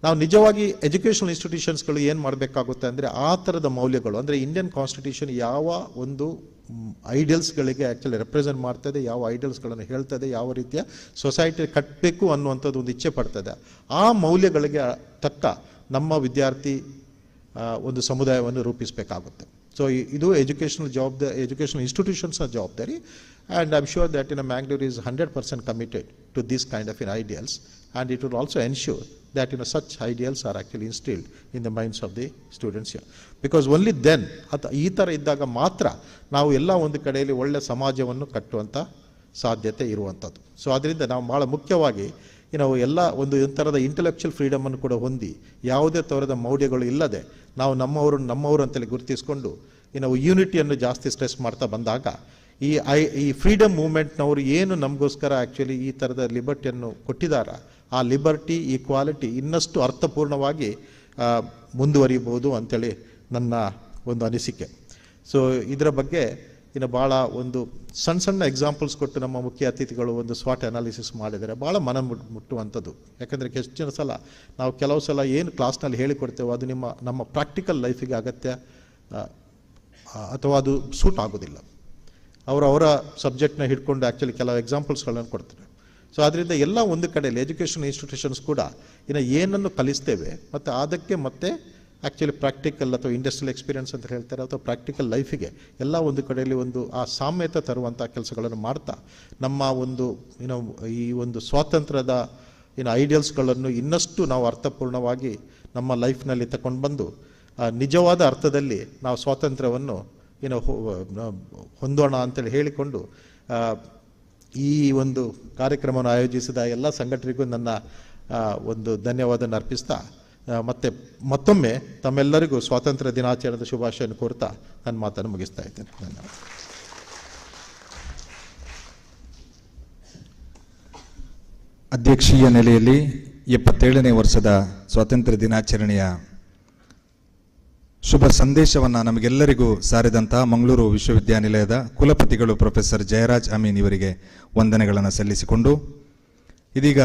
G: ನಾವು ನಿಜವಾಗಿ ಎಜುಕೇಷನಲ್ ಇನ್ಸ್ಟಿಟ್ಯೂಷನ್ಸ್ಗಳು ಏನು ಮಾಡಬೇಕಾಗುತ್ತೆ ಅಂದರೆ ಆ ಥರದ ಮೌಲ್ಯಗಳು, ಅಂದರೆ ಇಂಡಿಯನ್ ಕಾನ್ಸ್ಟಿಟ್ಯೂಷನ್ ಯಾವ ಒಂದು ಐಡಿಯಲ್ಸ್ಗಳಿಗೆ ಆ್ಯಕ್ಚುಲಿ ರೆಪ್ರೆಸೆಂಟ್ ಮಾಡ್ತದೆ, ಯಾವ ಐಡಿಯಲ್ಸ್ಗಳನ್ನು ಹೇಳ್ತದೆ, ಯಾವ ರೀತಿಯ ಸೊಸೈಟಿ ಕಟ್ಟಬೇಕು ಅನ್ನುವಂಥದ್ದು ಒಂದು ಇಚ್ಛೆ ಪಡ್ತದೆ, ಆ ಮೌಲ್ಯಗಳಿಗೆ ತಕ್ಕ ನಮ್ಮ ವಿದ್ಯಾರ್ಥಿ ಒಂದು ಸಮುದಾಯವನ್ನು ರೂಪಿಸಬೇಕಾಗುತ್ತೆ. ಸೊ ಇದು ಎಜುಕೇಷನಲ್ ಇನ್ಸ್ಟಿಟ್ಯೂಷನ್ಸ್ನ ಜವಾಬ್ದಾರಿ. And I am sure that Mangalore is 100% committed to this kind of ideals, and it will also ensure that such ideals are actually instilled in the minds of the students here. Because only then ಈ ಥರ ಇದ್ದಾಗ ಮಾತ್ರ ನಾವು ಎಲ್ಲ ಒಂದು ಕಡೆಯಲ್ಲಿ ಒಳ್ಳೆಯ ಸಮಾಜವನ್ನು ಕಟ್ಟುವಂಥ ಸಾಧ್ಯತೆ ಇರುವಂಥದ್ದು. ಸೊ ಅದರಿಂದ ನಾವು ಭಾಳ ಮುಖ್ಯವಾಗಿ ಎಲ್ಲ ಒಂದು ಥರದ ಇಂಟೆಲೆಕ್ಚುಯಲ್ ಫ್ರೀಡಮನ್ನು ಕೂಡ ಹೊಂದಿ, ಯಾವುದೇ ಥರದ ಮೌಢ್ಯಗಳು ಇಲ್ಲದೆ ನಾವು ನಮ್ಮವರು ಅಂತೇಳಿ ಗುರುತಿಸ್ಕೊಂಡು ಯೂನಿಟಿಯನ್ನು ಜಾಸ್ತಿ ಸ್ಟ್ರೆಸ್ ಮಾಡ್ತಾ ಬಂದಾಗ ಈ ಫ್ರೀಡಮ್ ಮೂವ್ಮೆಂಟ್ನವರು ಏನು ನಮಗೋಸ್ಕರ ಆ್ಯಕ್ಚುಲಿ ಈ ಥರದ ಲಿಬರ್ಟಿಯನ್ನು ಕೊಟ್ಟಿದ್ದಾರೆ, ಆ ಲಿಬರ್ಟಿ, ಈಕ್ವಾಲಿಟಿ ಇನ್ನಷ್ಟು ಅರ್ಥಪೂರ್ಣವಾಗಿ ಮುಂದುವರಿಬೋದು ಅಂಥೇಳಿ ನನ್ನ ಒಂದು ಅನಿಸಿಕೆ. ಸೊ ಇದರ ಬಗ್ಗೆ ಭಾಳ ಒಂದು ಸಣ್ಣ ಎಕ್ಸಾಂಪಲ್ಸ್ ಕೊಟ್ಟು ನಮ್ಮ ಮುಖ್ಯ ಅತಿಥಿಗಳು ಒಂದು ಸ್ವಾಟ್ ಅನಾಲಿಸಿಸ್ ಮಾಡಿದರೆ ಭಾಳ ಮುಟ್ಟುವಂಥದ್ದು. ಯಾಕಂದರೆ ಹೆಚ್ಚಿನ ಸಲ ನಾವು ಕೆಲವು ಸಲ ಏನು ಕ್ಲಾಸ್ನಲ್ಲಿ ಹೇಳಿಕೊಡ್ತೇವೋ ಅದು ನಮ್ಮ ಪ್ರಾಕ್ಟಿಕಲ್ ಲೈಫಿಗೆ ಅಗತ್ಯ ಅಥವಾ ಅದು ಸೂಟ್ ಆಗೋದಿಲ್ಲ. ಅವರ ಸಬ್ಜೆಕ್ಟ್ನ ಹಿಡ್ಕೊಂಡು ಆ್ಯಕ್ಚುಲಿ ಕೆಲವು ಎಕ್ಸಾಂಪಲ್ಸ್ಗಳನ್ನು ಕೊಡ್ತಾರೆ. ಸೊ ಅದರಿಂದ ಎಲ್ಲ ಒಂದು ಕಡೆಯಲ್ಲಿ ಎಜುಕೇಷನ್ ಇನ್ಸ್ಟಿಟ್ಯೂಷನ್ಸ್ ಕೂಡ ಏನನ್ನು ಕಲಿಸ್ತೇವೆ ಮತ್ತು ಅದಕ್ಕೆ ಮತ್ತೆ ಆ್ಯಕ್ಚುಲಿ ಪ್ರಾಕ್ಟಿಕಲ್ ಅಥವಾ ಇಂಡಸ್ಟ್ರಿಯಲ್ ಎಕ್ಸ್ಪೀರಿಯನ್ಸ್ ಅಂತ ಹೇಳ್ತಾರೆ, ಅಥವಾ ಪ್ರಾಕ್ಟಿಕಲ್ ಲೈಫಿಗೆ ಎಲ್ಲ ಒಂದು ಕಡೆಯಲ್ಲಿ ಒಂದು ಆ ಸಾಮ್ಯತೆ ತರುವಂಥ ಕೆಲಸಗಳನ್ನು ಮಾಡ್ತಾ ನಮ್ಮ ಒಂದು ಈ ಒಂದು ಸ್ವಾತಂತ್ರ್ಯದ ಐಡಿಯಲ್ಸ್ಗಳನ್ನು ಇನ್ನಷ್ಟು ನಾವು ಅರ್ಥಪೂರ್ಣವಾಗಿ ನಮ್ಮ ಲೈಫ್ನಲ್ಲಿ ತಗೊಂಡು ಬಂದು ನಿಜವಾದ ಅರ್ಥದಲ್ಲಿ ನಾವು ಸ್ವಾತಂತ್ರ್ಯವನ್ನು ಹೊಂದೋಣ ಅಂತೇಳಿ ಹೇಳಿಕೊಂಡು ಈ ಒಂದು ಕಾರ್ಯಕ್ರಮವನ್ನು ಆಯೋಜಿಸಿದ ಎಲ್ಲ ಸಂಘಟನೆಗೂ ನನ್ನ ಒಂದು ಧನ್ಯವಾದವನ್ನು ಅರ್ಪಿಸ್ತಾ ಮತ್ತೊಮ್ಮೆ ತಮ್ಮೆಲ್ಲರಿಗೂ ಸ್ವಾತಂತ್ರ್ಯ ದಿನಾಚರಣೆದ ಶುಭಾಶಯನ್ನು ಕೋರ್ತಾ ನನ್ನ ಮಾತನ್ನು ಮುಗಿಸ್ತಾ ಇದ್ದೇನೆ. ಧನ್ಯವಾದ.
B: ಅಧ್ಯಕ್ಷೀಯ ನೆಲೆಯಲ್ಲಿ 77ನೇ ವರ್ಷದ ಸ್ವಾತಂತ್ರ್ಯ ದಿನಾಚರಣೆಯ ಶುಭ ಸಂದೇಶವನ್ನು ನಮಗೆಲ್ಲರಿಗೂ ಸಾರಿದಂತಹ ಮಂಗಳೂರು ವಿಶ್ವವಿದ್ಯಾನಿಲಯದ ಕುಲಪತಿಗಳು ಪ್ರೊಫೆಸರ್ ಜಯರಾಜ್ ಅಮೀನ್ ಇವರಿಗೆ ವಂದನೆಗಳನ್ನು ಸಲ್ಲಿಸಿಕೊಂಡು ಇದೀಗ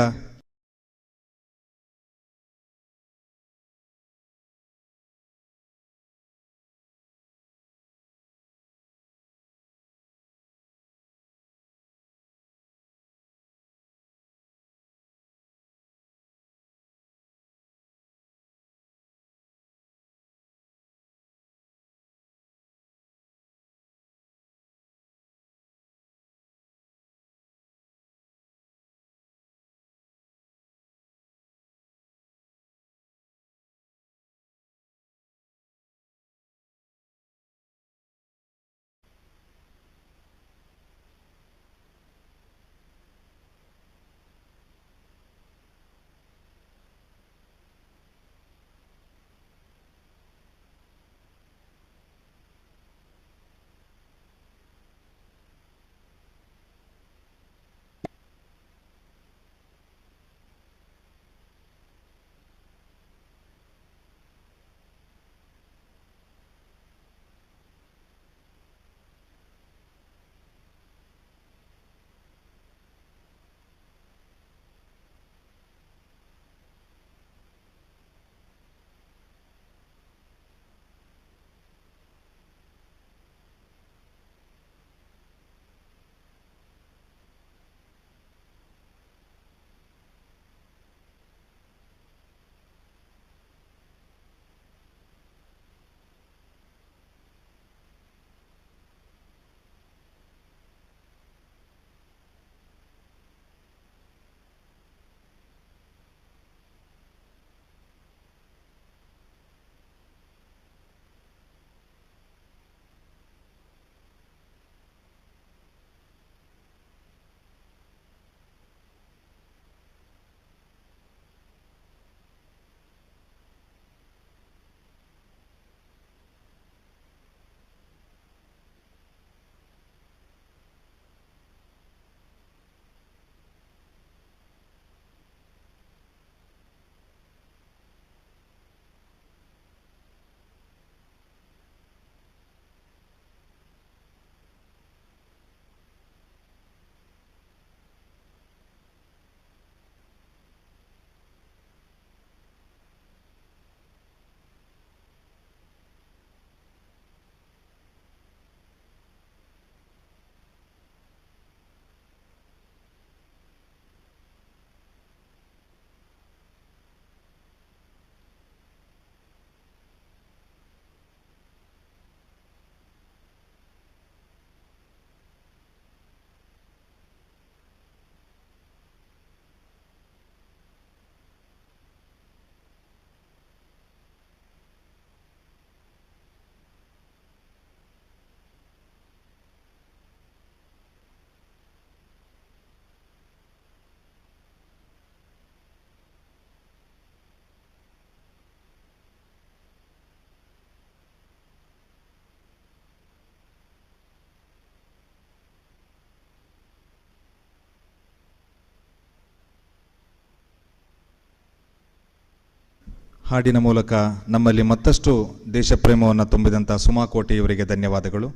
B: ಹಾಡಿನ ಮೂಲಕ ನಮ್ಮಲ್ಲಿ ಮತ್ತಷ್ಟು ದೇಶಪ್ರೇಮವನ್ನು ತುಂಬಿದಂಥ ಸುಮಾ ಕೋಟಿ ಇವರಿಗೆ ಧನ್ಯವಾದಗಳು.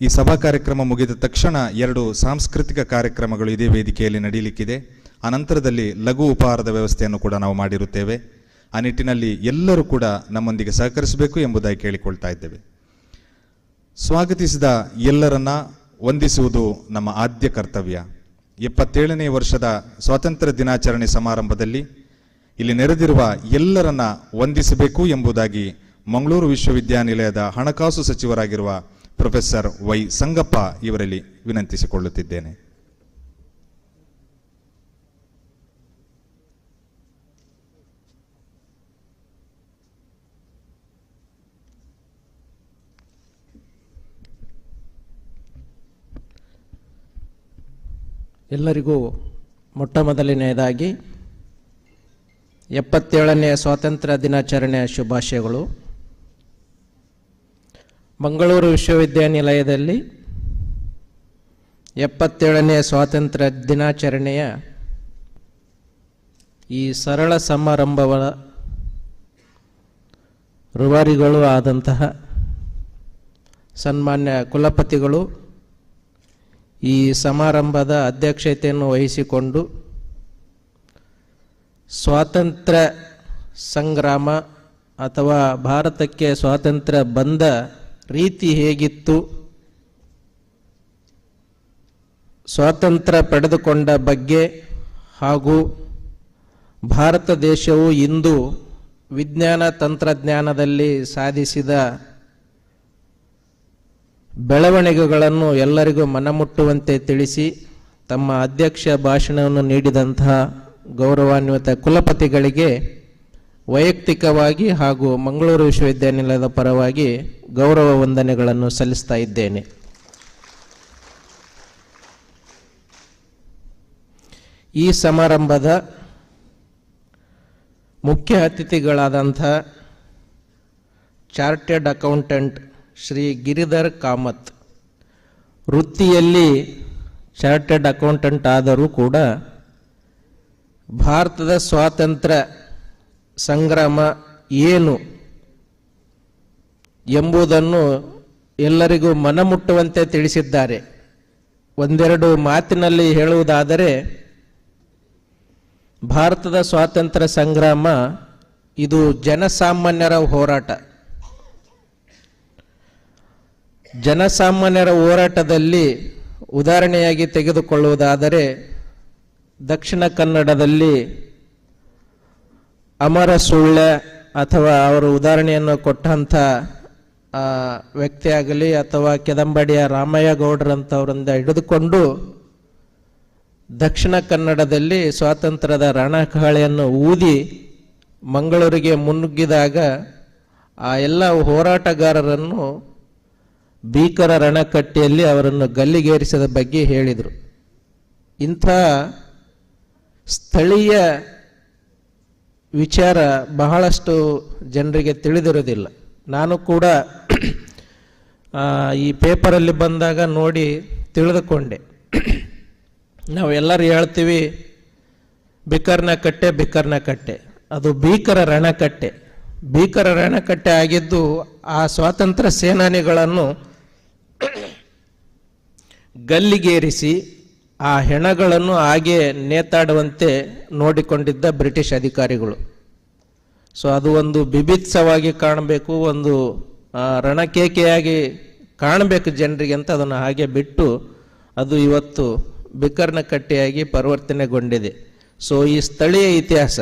B: ಈ ಸಭಾ ಕಾರ್ಯಕ್ರಮ ಮುಗಿದ ತಕ್ಷಣ 2 ಸಾಂಸ್ಕೃತಿಕ ಕಾರ್ಯಕ್ರಮಗಳು ಇದೇ ವೇದಿಕೆಯಲ್ಲಿ ನಡೆಯಲಿಕ್ಕಿದೆ. ಅನಂತರದಲ್ಲಿ ಲಘು ಉಪಹಾರದ ವ್ಯವಸ್ಥೆಯನ್ನು ಕೂಡ ನಾವು ಮಾಡಿರುತ್ತೇವೆ. ಆ ನಿಟ್ಟಿನಲ್ಲಿ ಎಲ್ಲರೂ ಕೂಡ ನಮ್ಮೊಂದಿಗೆ ಸಹಕರಿಸಬೇಕು ಎಂಬುದಾಗಿ ಕೇಳಿಕೊಳ್ತಾ ಇದ್ದೇವೆ. ಸ್ವಾಗತಿಸಿದ ಎಲ್ಲರನ್ನ ವಂದಿಸುವುದು ನಮ್ಮ ಆದ್ಯ ಕರ್ತವ್ಯ. 77ನೇ ವರ್ಷದ ಸ್ವಾತಂತ್ರ್ಯ ದಿನಾಚರಣೆ ಸಮಾರಂಭದಲ್ಲಿ ಇಲ್ಲಿ ನೆರೆದಿರುವ ಎಲ್ಲರನ್ನ ವಂದಿಸಬೇಕು ಎಂಬುದಾಗಿ ಮಂಗಳೂರು ವಿಶ್ವವಿದ್ಯಾನಿಲಯದ ಹಣಕಾಸು ಸಚಿವರಾಗಿರುವ ಪ್ರೊಫೆಸರ್ ವೈ ಸಂಗಪ್ಪ ಇವರಲ್ಲಿ ವಿನಂತಿಸಿಕೊಳ್ಳುತ್ತಿದ್ದೇನೆ.
H: ಎಲ್ಲರಿಗೂ ಮೊಟ್ಟ ಮೊದಲನೆಯದಾಗಿ 77ನೇ ಸ್ವಾತಂತ್ರ್ಯ ದಿನಾಚರಣೆಯ ಶುಭಾಶಯಗಳು. ಮಂಗಳೂರು ವಿಶ್ವವಿದ್ಯಾನಿಲಯದಲ್ಲಿ 77ನೇ ಸ್ವಾತಂತ್ರ್ಯ ದಿನಾಚರಣೆಯ ಈ ಸರಳ ಸಮಾರಂಭವ ರೂವಾರಿಗಳು ಆದಂತಹ ಸನ್ಮಾನ್ಯ ಕುಲಪತಿಗಳು ಈ ಸಮಾರಂಭದ ಅಧ್ಯಕ್ಷತೆಯನ್ನು ವಹಿಸಿಕೊಂಡು ಸ್ವಾತಂತ್ರ್ಯ ಸಂಗ್ರಾಮ ಅಥವಾ ಭಾರತಕ್ಕೆ ಸ್ವಾತಂತ್ರ್ಯ ಬಂದ ರೀತಿ ಹೇಗಿತ್ತು, ಸ್ವಾತಂತ್ರ್ಯ ಪಡೆದುಕೊಂಡ ಬಗ್ಗೆ ಹಾಗೂ ಭಾರತ ದೇಶವು ಇಂದು ವಿಜ್ಞಾನ ತಂತ್ರಜ್ಞಾನದಲ್ಲಿ ಸಾಧಿಸಿದ ಬೆಳವಣಿಗೆಗಳನ್ನು ಎಲ್ಲರಿಗೂ ಮನಮುಟ್ಟುವಂತೆ ತಿಳಿಸಿ ತಮ್ಮ ಅಧ್ಯಕ್ಷ ಭಾಷಣವನ್ನು ನೀಡಿದಂತಹ ಗೌರವಾನ್ವಿತ ಕುಲಪತಿಗಳಿಗೆ ವೈಯಕ್ತಿಕವಾಗಿ ಹಾಗೂ ಮಂಗಳೂರು ವಿಶ್ವವಿದ್ಯಾನಿಲಯದ ಪರವಾಗಿ ಗೌರವ ವಂದನೆಗಳನ್ನು ಸಲ್ಲಿಸ್ತಾ ಇದ್ದೇನೆ. ಈ ಸಮಾರಂಭದ ಮುಖ್ಯ ಅತಿಥಿಗಳಾದಂಥ ಚಾರ್ಟೆಡ್ ಅಕೌಂಟೆಂಟ್ ಶ್ರೀ ಗಿರಿಧರ್ ಕಾಮತ್, ವೃತ್ತಿಯಲ್ಲಿ ಚಾರ್ಟೆಡ್ ಅಕೌಂಟೆಂಟ್ ಆದರೂ ಕೂಡ ಭಾರತದ ಸ್ವಾತಂತ್ರ್ಯ ಸಂಗ್ರಾಮ ಏನು ಎಂಬುದನ್ನು ಎಲ್ಲರಿಗೂ ಮನಮುಟ್ಟುವಂತೆ ತಿಳಿಸಿದ್ದಾರೆ. ಒಂದೆರಡು ಮಾತಿನಲ್ಲಿ ಹೇಳುವುದಾದರೆ, ಭಾರತದ ಸ್ವಾತಂತ್ರ್ಯ ಸಂಗ್ರಾಮ ಇದು ಜನಸಾಮಾನ್ಯರ ಹೋರಾಟ. ಜನಸಾಮಾನ್ಯರ ಹೋರಾಟದಲ್ಲಿ ಉದಾಹರಣೆಯಾಗಿ ತೆಗೆದುಕೊಳ್ಳುವುದಾದರೆ, ದಕ್ಷಿಣ ಕನ್ನಡದಲ್ಲಿ ಅಮರ ಸುಳ್ಯ ಅಥವಾ ಅವರು ಉದಾಹರಣೆಯನ್ನು ಕೊಟ್ಟಂಥ ವ್ಯಕ್ತಿಯಾಗಲಿ ಅಥವಾ ಕೆದಂಬಡಿಯ ರಾಮಯ್ಯ ಗೌಡರಂಥವರಿಂದ ಹಿಡಿದುಕೊಂಡು ದಕ್ಷಿಣ ಕನ್ನಡದಲ್ಲಿ ಸ್ವಾತಂತ್ರ್ಯದ ರಣಕಹಳೆಯನ್ನು ಊದಿ ಮಂಗಳೂರಿಗೆ ಮುನ್ನುಗ್ಗಿದಾಗ ಆ ಎಲ್ಲ ಹೋರಾಟಗಾರರನ್ನು ಭೀಕರ ರಣಕಟ್ಟೆಯಲ್ಲಿ ಅವರನ್ನು ಗಲ್ಲಿಗೇರಿಸಿದ ಬಗ್ಗೆ ಹೇಳಿದರು. ಇಂಥ ಸ್ಥಳೀಯ ವಿಚಾರ ಬಹಳಷ್ಟು ಜನರಿಗೆ ತಿಳಿದಿರೋದಿಲ್ಲ. ನಾನು ಕೂಡ ಈ ಪೇಪರಲ್ಲಿ ಬಂದಾಗ ನೋಡಿ ತಿಳಿದುಕೊಂಡೆ. ನಾವೆಲ್ಲರೂ ಹೇಳ್ತೀವಿ ಬಿಕರ್ನ ಕಟ್ಟೆ, ಅದು ಭೀಕರ ರಣಕಟ್ಟೆ. ಭೀಕರ ರಣಕಟ್ಟೆ ಆಗಿದ್ದು ಆ ಸ್ವಾತಂತ್ರ್ಯ ಸೇನಾನಿಗಳನ್ನು ಗಲ್ಲಿಗೇರಿಸಿ ಆ ಹೆಣಗಳನ್ನು ಹಾಗೆ ನೇತಾಡುವಂತೆ ನೋಡಿಕೊಂಡಿದ್ದ ಬ್ರಿಟಿಷ್ ಅಧಿಕಾರಿಗಳು. ಸೊ ಅದು ಒಂದು ಬಿಭತ್ಸವಾಗಿ ಕಾಣಬೇಕು, ಒಂದು ರಣಕೇಕೆಯಾಗಿ ಕಾಣಬೇಕು ಜನರಿಗೆ ಅಂತ ಅದನ್ನು ಹಾಗೆ ಬಿಟ್ಟು ಅದು ಇವತ್ತು ಬಿಕರ್ನ ಕಟ್ಟೆಯಾಗಿ ಪರಿವರ್ತನೆಗೊಂಡಿದೆ. ಸೊ ಈ ಸ್ಥಳೀಯ ಇತಿಹಾಸ.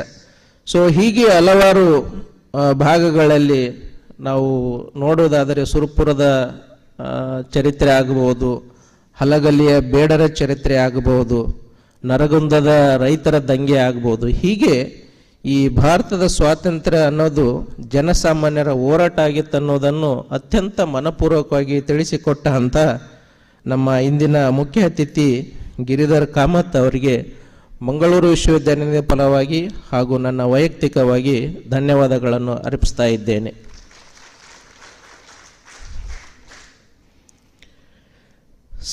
H: ಸೊ ಹೀಗೆ ಹಲವಾರು ಭಾಗಗಳಲ್ಲಿ ನಾವು ನೋಡುವುದಾದರೆ ಸುರಪುರದ ಚರಿತ್ರೆ ಆಗಬಹುದು, ಹಲಗಲಿಯ ಬೇಡರ ಚರಿತ್ರೆ ಆಗಬಹುದು, ನರಗುಂದದ ರೈತರ ದಂಗೆ ಆಗಬಹುದು. ಹೀಗೆ ಈ ಭಾರತದ ಸ್ವಾತಂತ್ರ್ಯ ಅನ್ನೋದು ಜನಸಾಮಾನ್ಯರ ಹೋರಾಟ ಆಗಿತ್ತು ಅನ್ನೋದನ್ನು ಅತ್ಯಂತ ಮನಪೂರ್ವಕವಾಗಿ ತಿಳಿಸಿಕೊಟ್ಟ ಅಂತ ನಮ್ಮ ಇಂದಿನ ಮುಖ್ಯ ಅತಿಥಿ ಗಿರಿಧರ್ ಕಾಮತ್ ಅವರಿಗೆ ಮಂಗಳೂರು ವಿಶ್ವವಿದ್ಯಾನಿಲಯದ ಫಲವಾಗಿ ಹಾಗೂ ನನ್ನ ವೈಯಕ್ತಿಕವಾಗಿ ಧನ್ಯವಾದಗಳನ್ನು ಅರ್ಪಿಸ್ತಾ ಇದ್ದೇನೆ.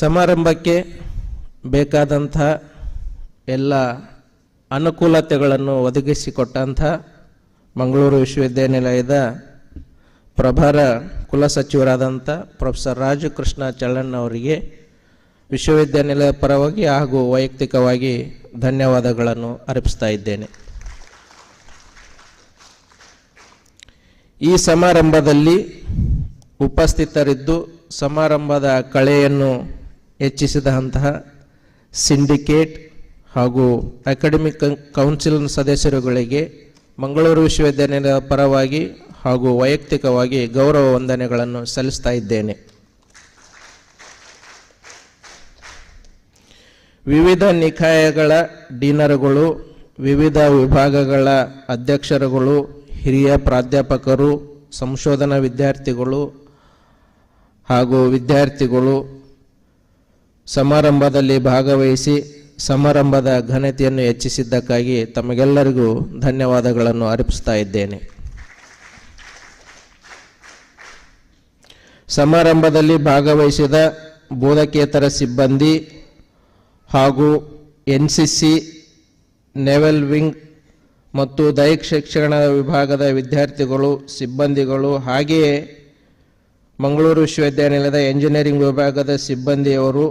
H: ಸಮಾರಂಭಕ್ಕೆ ಬೇಕಾದಂಥ ಎಲ್ಲ ಅನುಕೂಲತೆಗಳನ್ನು ಒದಗಿಸಿಕೊಟ್ಟಂಥ ಮಂಗಳೂರು ವಿಶ್ವವಿದ್ಯಾನಿಲಯದ ಪ್ರಭಾರ ಕುಲಸಚಿವರಾದಂಥ ಪ್ರೊಫೆಸರ್ ರಾಜಕೃಷ್ಣ ಚಳ್ಳಣ್ಣ ಅವರಿಗೆ ವಿಶ್ವವಿದ್ಯಾನಿಲಯದ ಪರವಾಗಿ ಹಾಗೂ ವೈಯಕ್ತಿಕವಾಗಿ ಧನ್ಯವಾದಗಳನ್ನು ಅರ್ಪಿಸ್ತಾ ಇದ್ದೇನೆ. ಈ ಸಮಾರಂಭದಲ್ಲಿ ಉಪಸ್ಥಿತರಿದ್ದು ಸಮಾರಂಭದ ಕಳೆಯನ್ನು ಹೆಚ್ಚಿಸಿದಂತಹ ಸಿಂಡಿಕೇಟ್ ಹಾಗೂ ಅಕಾಡೆಮಿಕ್ ಕೌನ್ಸಿಲ್ ಸದಸ್ಯರುಗಳಿಗೆ ಮಂಗಳೂರು ವಿಶ್ವವಿದ್ಯಾನಿಲಯದ ಪರವಾಗಿ ಹಾಗೂ ವೈಯಕ್ತಿಕವಾಗಿ ಗೌರವ ವಂದನೆಗಳನ್ನು ಸಲ್ಲಿಸ್ತಾ ಇದ್ದೇನೆ. ವಿವಿಧ ನಿಕಾಯಗಳ ಡೀನರುಗಳು, ವಿವಿಧ ವಿಭಾಗಗಳ ಅಧ್ಯಕ್ಷರುಗಳು, ಹಿರಿಯ ಪ್ರಾಧ್ಯಾಪಕರು, ಸಂಶೋಧನಾ ವಿದ್ಯಾರ್ಥಿಗಳು ಹಾಗೂ ವಿದ್ಯಾರ್ಥಿಗಳು ಸಮಾರಂಭದಲ್ಲಿ ಭಾಗವಹಿಸಿ ಸಮಾರಂಭದ ಘನತೆಯನ್ನು ಹೆಚ್ಚಿಸಿದ್ದಕ್ಕಾಗಿ ತಮಗೆಲ್ಲರಿಗೂ ಧನ್ಯವಾದಗಳನ್ನು ಅರ್ಪಿಸ್ತಾ ಇದ್ದೇನೆ. ಸಮಾರಂಭದಲ್ಲಿ ಭಾಗವಹಿಸಿದ ಬೋಧಕೇತರ ಸಿಬ್ಬಂದಿ ಹಾಗೂ NCC, ನೆವಲ್ ವಿಂಗ್ ಮತ್ತು ದೈಹಿಕ ಶಿಕ್ಷಣ ವಿಭಾಗದ ವಿದ್ಯಾರ್ಥಿಗಳು, ಸಿಬ್ಬಂದಿಗಳು, ಹಾಗೆಯೇ ಮಂಗಳೂರು ವಿಶ್ವವಿದ್ಯಾನಿಲಯದ ಎಂಜಿನಿಯರಿಂಗ್ ವಿಭಾಗದ ಸಿಬ್ಬಂದಿಯವರು,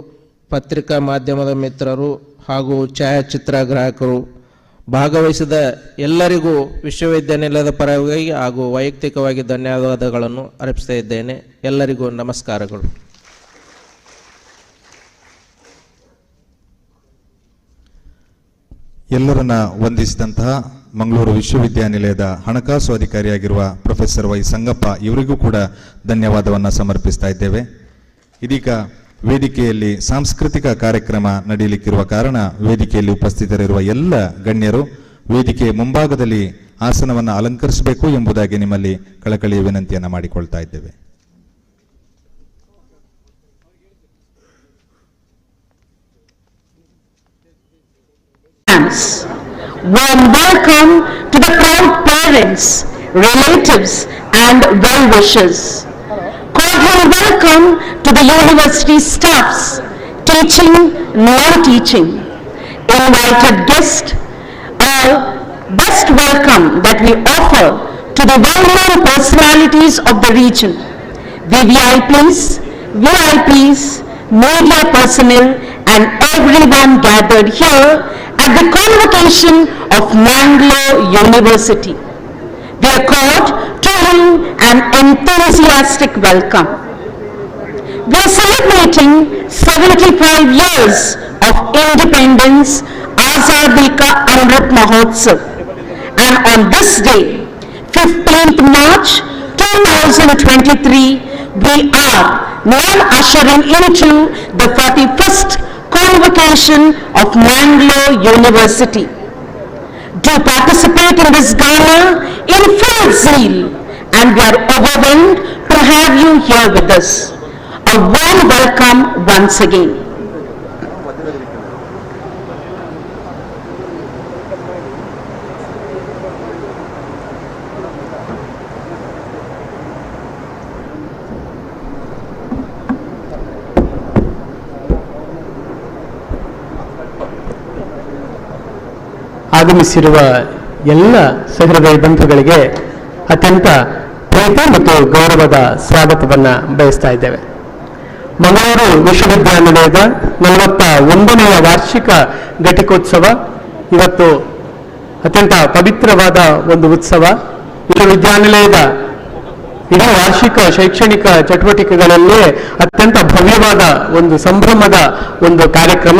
H: ಪತ್ರಿಕಾ ಮಾಧ್ಯಮದ ಮಿತ್ರರು ಹಾಗೂ ಛಾಯಾಚಿತ್ರಗ್ರಾಹಕರು ಭಾಗವಹಿಸಿದ ಎಲ್ಲರಿಗೂ ವಿಶ್ವವಿದ್ಯಾನಿಲಯದ ಪರವಾಗಿ ಹಾಗೂ ವೈಯಕ್ತಿಕವಾಗಿ ಧನ್ಯವಾದಗಳನ್ನು ಅರ್ಪಿಸ್ತಾ ಇದ್ದೇನೆ. ಎಲ್ಲರಿಗೂ ನಮಸ್ಕಾರಗಳು.
B: ಎಲ್ಲರನ್ನ ವಂದಿಸಿದಂತಹ ಮಂಗಳೂರು ವಿಶ್ವವಿದ್ಯಾನಿಲಯದ ಹಣಕಾಸು ಅಧಿಕಾರಿಯಾಗಿರುವ ಪ್ರೊಫೆಸರ್ ವೈ ಸಂಗಪ್ಪ ಇವರಿಗೂ ಕೂಡ ಧನ್ಯವಾದವನ್ನು ಸಮರ್ಪಿಸ್ತಾ ಇದ್ದೇವೆ. ಇದೀಗ ವೇದಿಕೆಯಲ್ಲಿ ಸಾಂಸ್ಕೃತಿಕ ಕಾರ್ಯಕ್ರಮ ನಡೆಯಲಿಕ್ಕಿರುವ ಕಾರಣ ವೇದಿಕೆಯಲ್ಲಿ ಉಪಸ್ಥಿತರಿರುವ ಎಲ್ಲ ಗಣ್ಯರು ವೇದಿಕೆ ಮುಂಭಾಗದಲ್ಲಿ ಆಸನವನ್ನು ಅಲಂಕರಿಸಬೇಕು ಎಂಬುದಾಗಿ ನಿಮ್ಮಲ್ಲಿ ಕಳಕಳಿಯ ವಿನಂತಿಯನ್ನು ಮಾಡಿಕೊಳ್ತಾ ಇದ್ದೇವೆ.
I: Warm welcome to the proud parents, relatives and well-wishers. Cordial welcome to the university staffs, teaching, non-teaching. Invited guests, a best welcome that we offer to the well-known personalities of the region, VVIPs, VIPs, media personnel and everyone gathered here at the convocation of Mangalore University. We accord to him an enthusiastic welcome. We are celebrating 75 years of independence, Azadi Ka Amrit Mahotsav, and on this day, 15th March 2023, we are now ushering into the 41st convocation of Mangalore University. Do participate in this gala in full zeal, and we are overwhelmed to have you here with us. A warm welcome once again.
J: ಆಗಮಿಸಿರುವ ಎಲ್ಲ ಸಹೃದಯ ಬಂಧುಗಳಿಗೆ ಅತ್ಯಂತ ಪ್ರೀತಿ ಮತ್ತು ಗೌರವದ ಸ್ವಾಗತವನ್ನು ಬಯಸ್ತಾ ಇದ್ದೇವೆ. ಮಂಗಳೂರು ವಿಶ್ವವಿದ್ಯಾನಿಲಯದ 41ನೇ ವಾರ್ಷಿಕ ಘಟಿಕೋತ್ಸವ ಇವತ್ತು ಅತ್ಯಂತ ಪವಿತ್ರವಾದ ಒಂದು ಉತ್ಸವ. ವಿಶ್ವವಿದ್ಯಾನಿಲಯದ ಇಡೀ ವಾರ್ಷಿಕ ಶೈಕ್ಷಣಿಕ ಚಟುವಟಿಕೆಗಳಲ್ಲೇ ಅತ್ಯಂತ ಭವ್ಯವಾದ ಒಂದು ಸಂಭ್ರಮದ ಒಂದು ಕಾರ್ಯಕ್ರಮ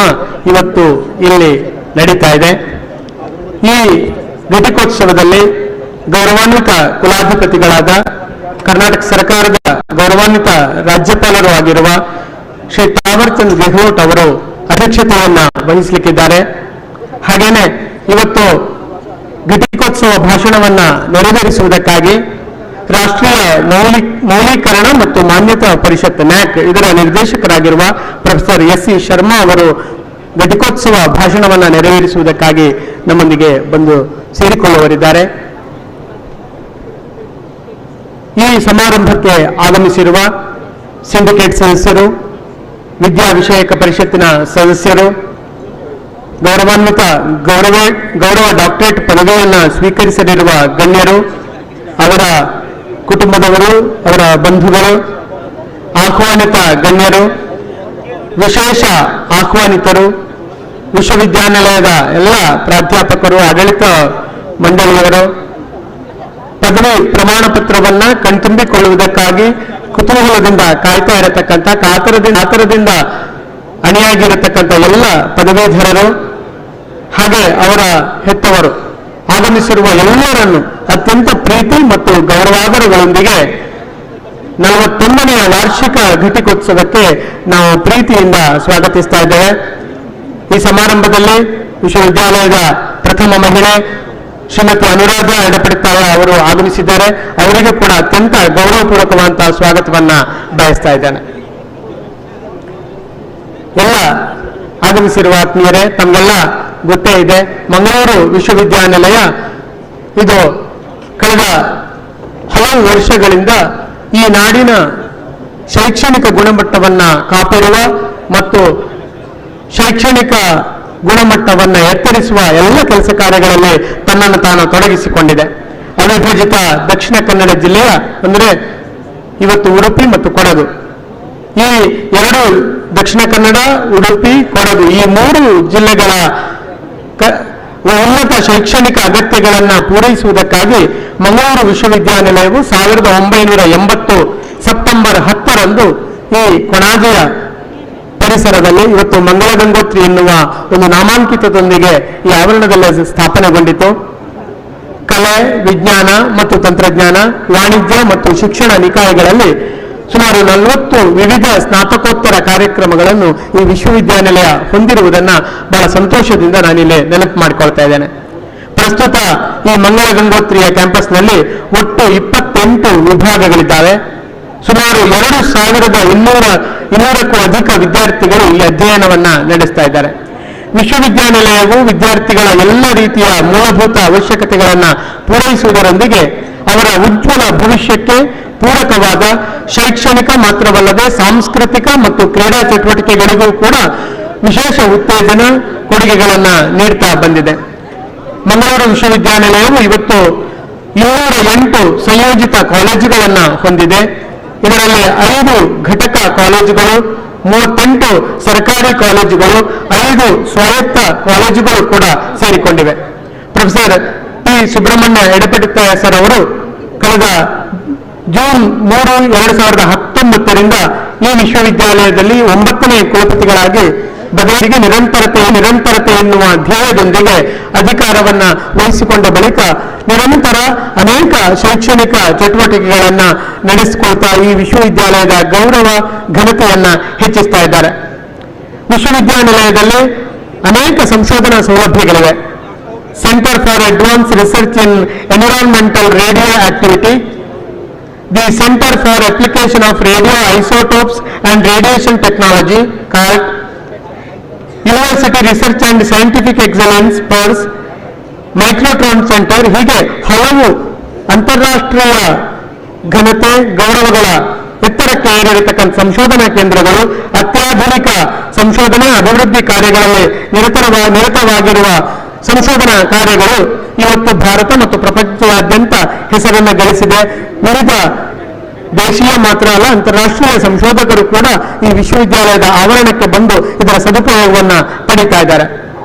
J: ಇವತ್ತು ಇಲ್ಲಿ ನಡೀತಾ ಇದೆ. ಈ ಘಟಿಕೋತ್ಸವದಲ್ಲಿ ಗೌರವಾನ್ವಿತ ಕುಲಾಧಿಪತಿಗಳಾದ ಕರ್ನಾಟಕ ಸರ್ಕಾರದ ಗೌರವಾನ್ವಿತ ರಾಜ್ಯಪಾಲರು ಆಗಿರುವ ಶ್ರೀ ತಾವರ್ಚಂದ್ ಗೆಹ್ಲೋಟ್ ಅವರು ಅಧ್ಯಕ್ಷತೆಯನ್ನು ವಹಿಸಲಿಕ್ಕಿದ್ದಾರೆ. ಹಾಗೇನೆ ಇವತ್ತು ಘಟಿಕೋತ್ಸವ ಭಾಷಣವನ್ನ ನೆರವೇರಿಸುವುದಕ್ಕಾಗಿ ರಾಷ್ಟ್ರೀಯ ಮೌಲ್ಯೀಕರಣ ಮತ್ತು ಮಾನ್ಯತಾ ಪರಿಷತ್ NAC ಇದರ ನಿರ್ದೇಶಕರಾಗಿರುವ ಪ್ರೊಫೆಸರ್ SC ಶರ್ಮಾ ಅವರು ಘಟಿಕೋತ್ಸವ ಭಾಷಣವನ್ನು ನೆರವೇರಿಸುವುದಕ್ಕಾಗಿ ನಮ್ಮೊಂದಿಗೆ ಬಂದು ಸೇರಿಕೊಳ್ಳುವರಿದ್ದಾರೆ. ಈ ಸಮಾರಂಭಕ್ಕೆ ಆಗಮಿಸಿರುವ ಸಿಂಡಿಕೇಟ್ ಸದಸ್ಯರು, ವಿದ್ಯಾ ವಿಷಯಕ ಪರಿಷತ್ತಿನ ಸದಸ್ಯರು, ಗೌರವಾನ್ವಿತ ಗೌರವ ಡಾಕ್ಟರೇಟ್ ಪದವಿಯನ್ನು ಸ್ವೀಕರಿಸಲಿರುವ ಗಣ್ಯರು, ಅವರ ಕುಟುಂಬದವರು, ಅವರ ಬಂಧುಗಳು, ಆಹ್ವಾನಿತ ಗಣ್ಯರು, ವಿಶೇಷ ಆಹ್ವಾನಿತರು, ವಿಶ್ವವಿದ್ಯಾನಿಲಯದ ಎಲ್ಲ ಪ್ರಾಧ್ಯಾಪಕರು, ಆಡಳಿತ ಮಂಡಳಿಯವರು, ಪದವಿ ಪ್ರಮಾಣ ಪತ್ರವನ್ನು ಕಣ್ತುಂಬಿಕೊಳ್ಳುವುದಕ್ಕಾಗಿ ಕುತೂಹಲದಿಂದ ಕಾಯ್ತಾ ಇರತಕ್ಕಂಥ, ಕಾತರದಿಂದ ಅಣಿಯಾಗಿರತಕ್ಕಂಥ ಎಲ್ಲ ಪದವೀಧರರು ಹಾಗೆ ಅವರ ಹೆತ್ತವರು ಆಗಮಿಸಿರುವ ಎಲ್ಲರನ್ನು ಅತ್ಯಂತ ಪ್ರೀತಿ ಮತ್ತು ಗೌರವಾದರಗಳೊಂದಿಗೆ 41ನೇ ವಾರ್ಷಿಕ ಘಟಿಕೋತ್ಸವಕ್ಕೆ ನಾವು ಪ್ರೀತಿಯಿಂದ ಸ್ವಾಗತಿಸ್ತಾ ಇದ್ದೇವೆ. ಈ ಸಮಾರಂಭದಲ್ಲಿ ವಿಶ್ವವಿದ್ಯಾಲಯದ ಪ್ರಥಮ ಮಹಿಳೆ ಶ್ರೀಮತಿ ಅನುರಾಧ ಎಡಪಡಿತಾಳ ಅವರು ಆಗಮಿಸಿದ್ದಾರೆ. ಅವರಿಗೂ ಕೂಡ ಅತ್ಯಂತ ಗೌರವಪೂರ್ವಕವಾದಂತಹ ಸ್ವಾಗತವನ್ನ ಬಯಸ್ತಾ ಇದ್ದೇನೆ. ಎಲ್ಲ ಆಗಮಿಸಿರುವ ಆತ್ಮೀಯರೇ, ತಮಗೆಲ್ಲ ಗೊತ್ತೇ ಇದೆ, ಮಂಗಳೂರು ವಿಶ್ವವಿದ್ಯಾನಿಲಯ ಇದು ಕಳೆದ ಹಲವು ವರ್ಷಗಳಿಂದ ಈ ನಾಡಿನ ಶೈಕ್ಷಣಿಕ ಗುಣಮಟ್ಟವನ್ನು ಕಾಪಾಡುವ ಮತ್ತು ಶೈಕ್ಷಣಿಕ ಗುಣಮಟ್ಟವನ್ನು ಎತ್ತರಿಸುವ ಎಲ್ಲ ಕೆಲಸ ಕಾರ್ಯಗಳಲ್ಲಿ ತನ್ನನ್ನು ತಾನು ತೊಡಗಿಸಿಕೊಂಡಿದೆ. ಅವಿಭಜಿತ ದಕ್ಷಿಣ ಕನ್ನಡ ಜಿಲ್ಲೆಯ ಅಂದರೆ ಇವತ್ತು ಉಡುಪಿ ಮತ್ತು ಕೊಡಗು, ಈ ಎರಡು ದಕ್ಷಿಣ ಕನ್ನಡ, ಉಡುಪಿ, ಕೊಡಗು ಈ ಮೂರು ಜಿಲ್ಲೆಗಳ ಉನ್ನತ ಶೈಕ್ಷಣಿಕ ಅಗತ್ಯಗಳನ್ನು ಪೂರೈಸುವುದಕ್ಕಾಗಿ ಮಂಗಳೂರು ವಿಶ್ವವಿದ್ಯಾನಿಲಯವು 1980 ಸೆಪ್ಟೆಂಬರ್ 10ರಂದು ಈ ಕೊಣಾಜೆಯ ಪರಿಸರದಲ್ಲಿ ಇವತ್ತು ಮಂಗಳ ಗಂಗೋತ್ರಿ ಎನ್ನುವ ಒಂದು ನಾಮಾಂಕಿತದೊಂದಿಗೆ ಈ ಆವರಣದಲ್ಲಿ ಸ್ಥಾಪನೆಗೊಂಡಿತು. ಕಲೆ, ವಿಜ್ಞಾನ ಮತ್ತು ತಂತ್ರಜ್ಞಾನ, ವಾಣಿಜ್ಯ ಮತ್ತು ಶಿಕ್ಷಣ ನಿಕಾಯಗಳಲ್ಲಿ ಸುಮಾರು 40 ವಿವಿಧ ಸ್ನಾತಕೋತ್ತರ ಕಾರ್ಯಕ್ರಮಗಳನ್ನು ಈ ವಿಶ್ವವಿದ್ಯಾನಿಲಯ ಹೊಂದಿರುವುದನ್ನು ಬಹಳ ಸಂತೋಷದಿಂದ ನಾನಿಲ್ಲಿ ನೆನಪು ಮಾಡಿಕೊಳ್ತಾ ಇದ್ದೇನೆ. ಪ್ರಸ್ತುತ ಈ ಮಂಗಳ ಗಂಗೋತ್ರಿಯ ಕ್ಯಾಂಪಸ್ನಲ್ಲಿ ಒಟ್ಟು 28 ವಿಭಾಗಗಳಿದ್ದಾವೆ. ಸುಮಾರು 2200ಕ್ಕೂ ಅಧಿಕ ವಿದ್ಯಾರ್ಥಿಗಳು ಇಲ್ಲಿ ಅಧ್ಯಯನವನ್ನ ನಡೆಸ್ತಾ ಇದ್ದಾರೆ. ವಿಶ್ವವಿದ್ಯಾನಿಲಯವು ವಿದ್ಯಾರ್ಥಿಗಳ ಎಲ್ಲ ರೀತಿಯ ಮೂಲಭೂತ ಅವಶ್ಯಕತೆಗಳನ್ನು ಪೂರೈಸುವುದರೊಂದಿಗೆ ಅವರ ಉಜ್ವಲ ಭವಿಷ್ಯಕ್ಕೆ ಪೂರಕವಾದ ಶೈಕ್ಷಣಿಕ ಮಾತ್ರವಲ್ಲದೆ ಸಾಂಸ್ಕೃತಿಕ ಮತ್ತು ಕ್ರೀಡಾ ಚಟುವಟಿಕೆಗಳಿಗೂ ಕೂಡ ವಿಶೇಷ ಉತ್ತೇಜನ ಕೊಡುಗೆಗಳನ್ನು ನೀಡ್ತಾ ಬಂದಿದೆ. ಮಂಗಳೂರು ವಿಶ್ವವಿದ್ಯಾನಿಲಯವು ಇವತ್ತು 208 ಸಂಯೋಜಿತ ಕಾಲೇಜುಗಳನ್ನು ಹೊಂದಿದೆ. ಇದರಲ್ಲಿ 5 ಘಟಕ ಕಾಲೇಜುಗಳು, 38 ಸರ್ಕಾರಿ ಕಾಲೇಜುಗಳು, 5 ಸ್ವಾಯತ್ತ ಕಾಲೇಜುಗಳು ಕೂಡ ಸೇರಿಕೊಂಡಿವೆ. ಪ್ರೊಫೆಸರ್ ಟಿ ಸುಬ್ರಹ್ಮಣ್ಯ ಎಡಪಡಿತ ಸರ್ ಅವರು ಕಳೆದ ಜೂನ್ 3, 2019ರಿಂದ ಈ ವಿಶ್ವವಿದ್ಯಾಲಯದಲ್ಲಿ 9ನೇ ಕುಲಪತಿಗಳಾಗಿ ಬದಲಿಗೆ ನಿರಂತರತೆ ಎನ್ನುವ ಧ್ಯೇಯದೊಂದಿಗೆ ಅಧಿಕಾರವನ್ನ ವಹಿಸಿಕೊಂಡ ಬಳಿಕ ನಿರಂತರ ಅನೇಕ ಶೈಕ್ಷಣಿಕ ಚಟುವಟಿಕೆಗಳನ್ನು ನಡೆಸಿಕೊಳ್ತಾ ಈ ವಿಶ್ವವಿದ್ಯಾಲಯದ ಗೌರವ ಘನತೆಯನ್ನ ಹೆಚ್ಚಿಸ್ತಾ ಇದ್ದಾರೆ. ವಿಶ್ವವಿದ್ಯಾನಿಲಯದಲ್ಲಿ ಅನೇಕ ಸಂಶೋಧನಾ ಸೌಲಭ್ಯಗಳಿವೆ. Centre for advance research in environmental radio activity, the centre for application of radio isotopes and radiation technology card, university research and scientific excellence purse, microtron centre, ಹೀಗೆ ಹಲವು ಅಂತಾರಾಷ್ಟ್ರೀಯ ಘನತೆ ಗೌರವಗಳ ಎತ್ತರಕ್ಕೆ ಏರಿರತಕ್ಕಂಥ ಸಂಶೋಧನಾ ಕೇಂದ್ರಗಳು, ಅತ್ಯಾಧುನಿಕ ಸಂಶೋಧನಾ ಅಭಿವೃದ್ಧಿ ಕಾರ್ಯಗಳಲ್ಲಿ ನಿರತವಾಗಿರುವ ಸಂಶೋಧನಾ ಕಾರ್ಯಗಳು ಇವತ್ತು ಭಾರತ ಮತ್ತು ಪ್ರಪಂಚದಾದ್ಯಂತ ಹೆಸರನ್ನು ಗಳಿಸಿದೆ. ವಿವಿಧ ದೇಶೀಯ ಮಾತ್ರ ಅಲ್ಲ, ಅಂತಾರಾಷ್ಟ್ರೀಯ ಸಂಶೋಧಕರು ಕೂಡ ಈ ವಿಶ್ವವಿದ್ಯಾಲಯದ ಆವರಣಕ್ಕೆ ಬಂದು ಇದರ ಸದುಪಯೋಗವನ್ನು ಪಡೀತಾ ಇದ್ದಾರೆ.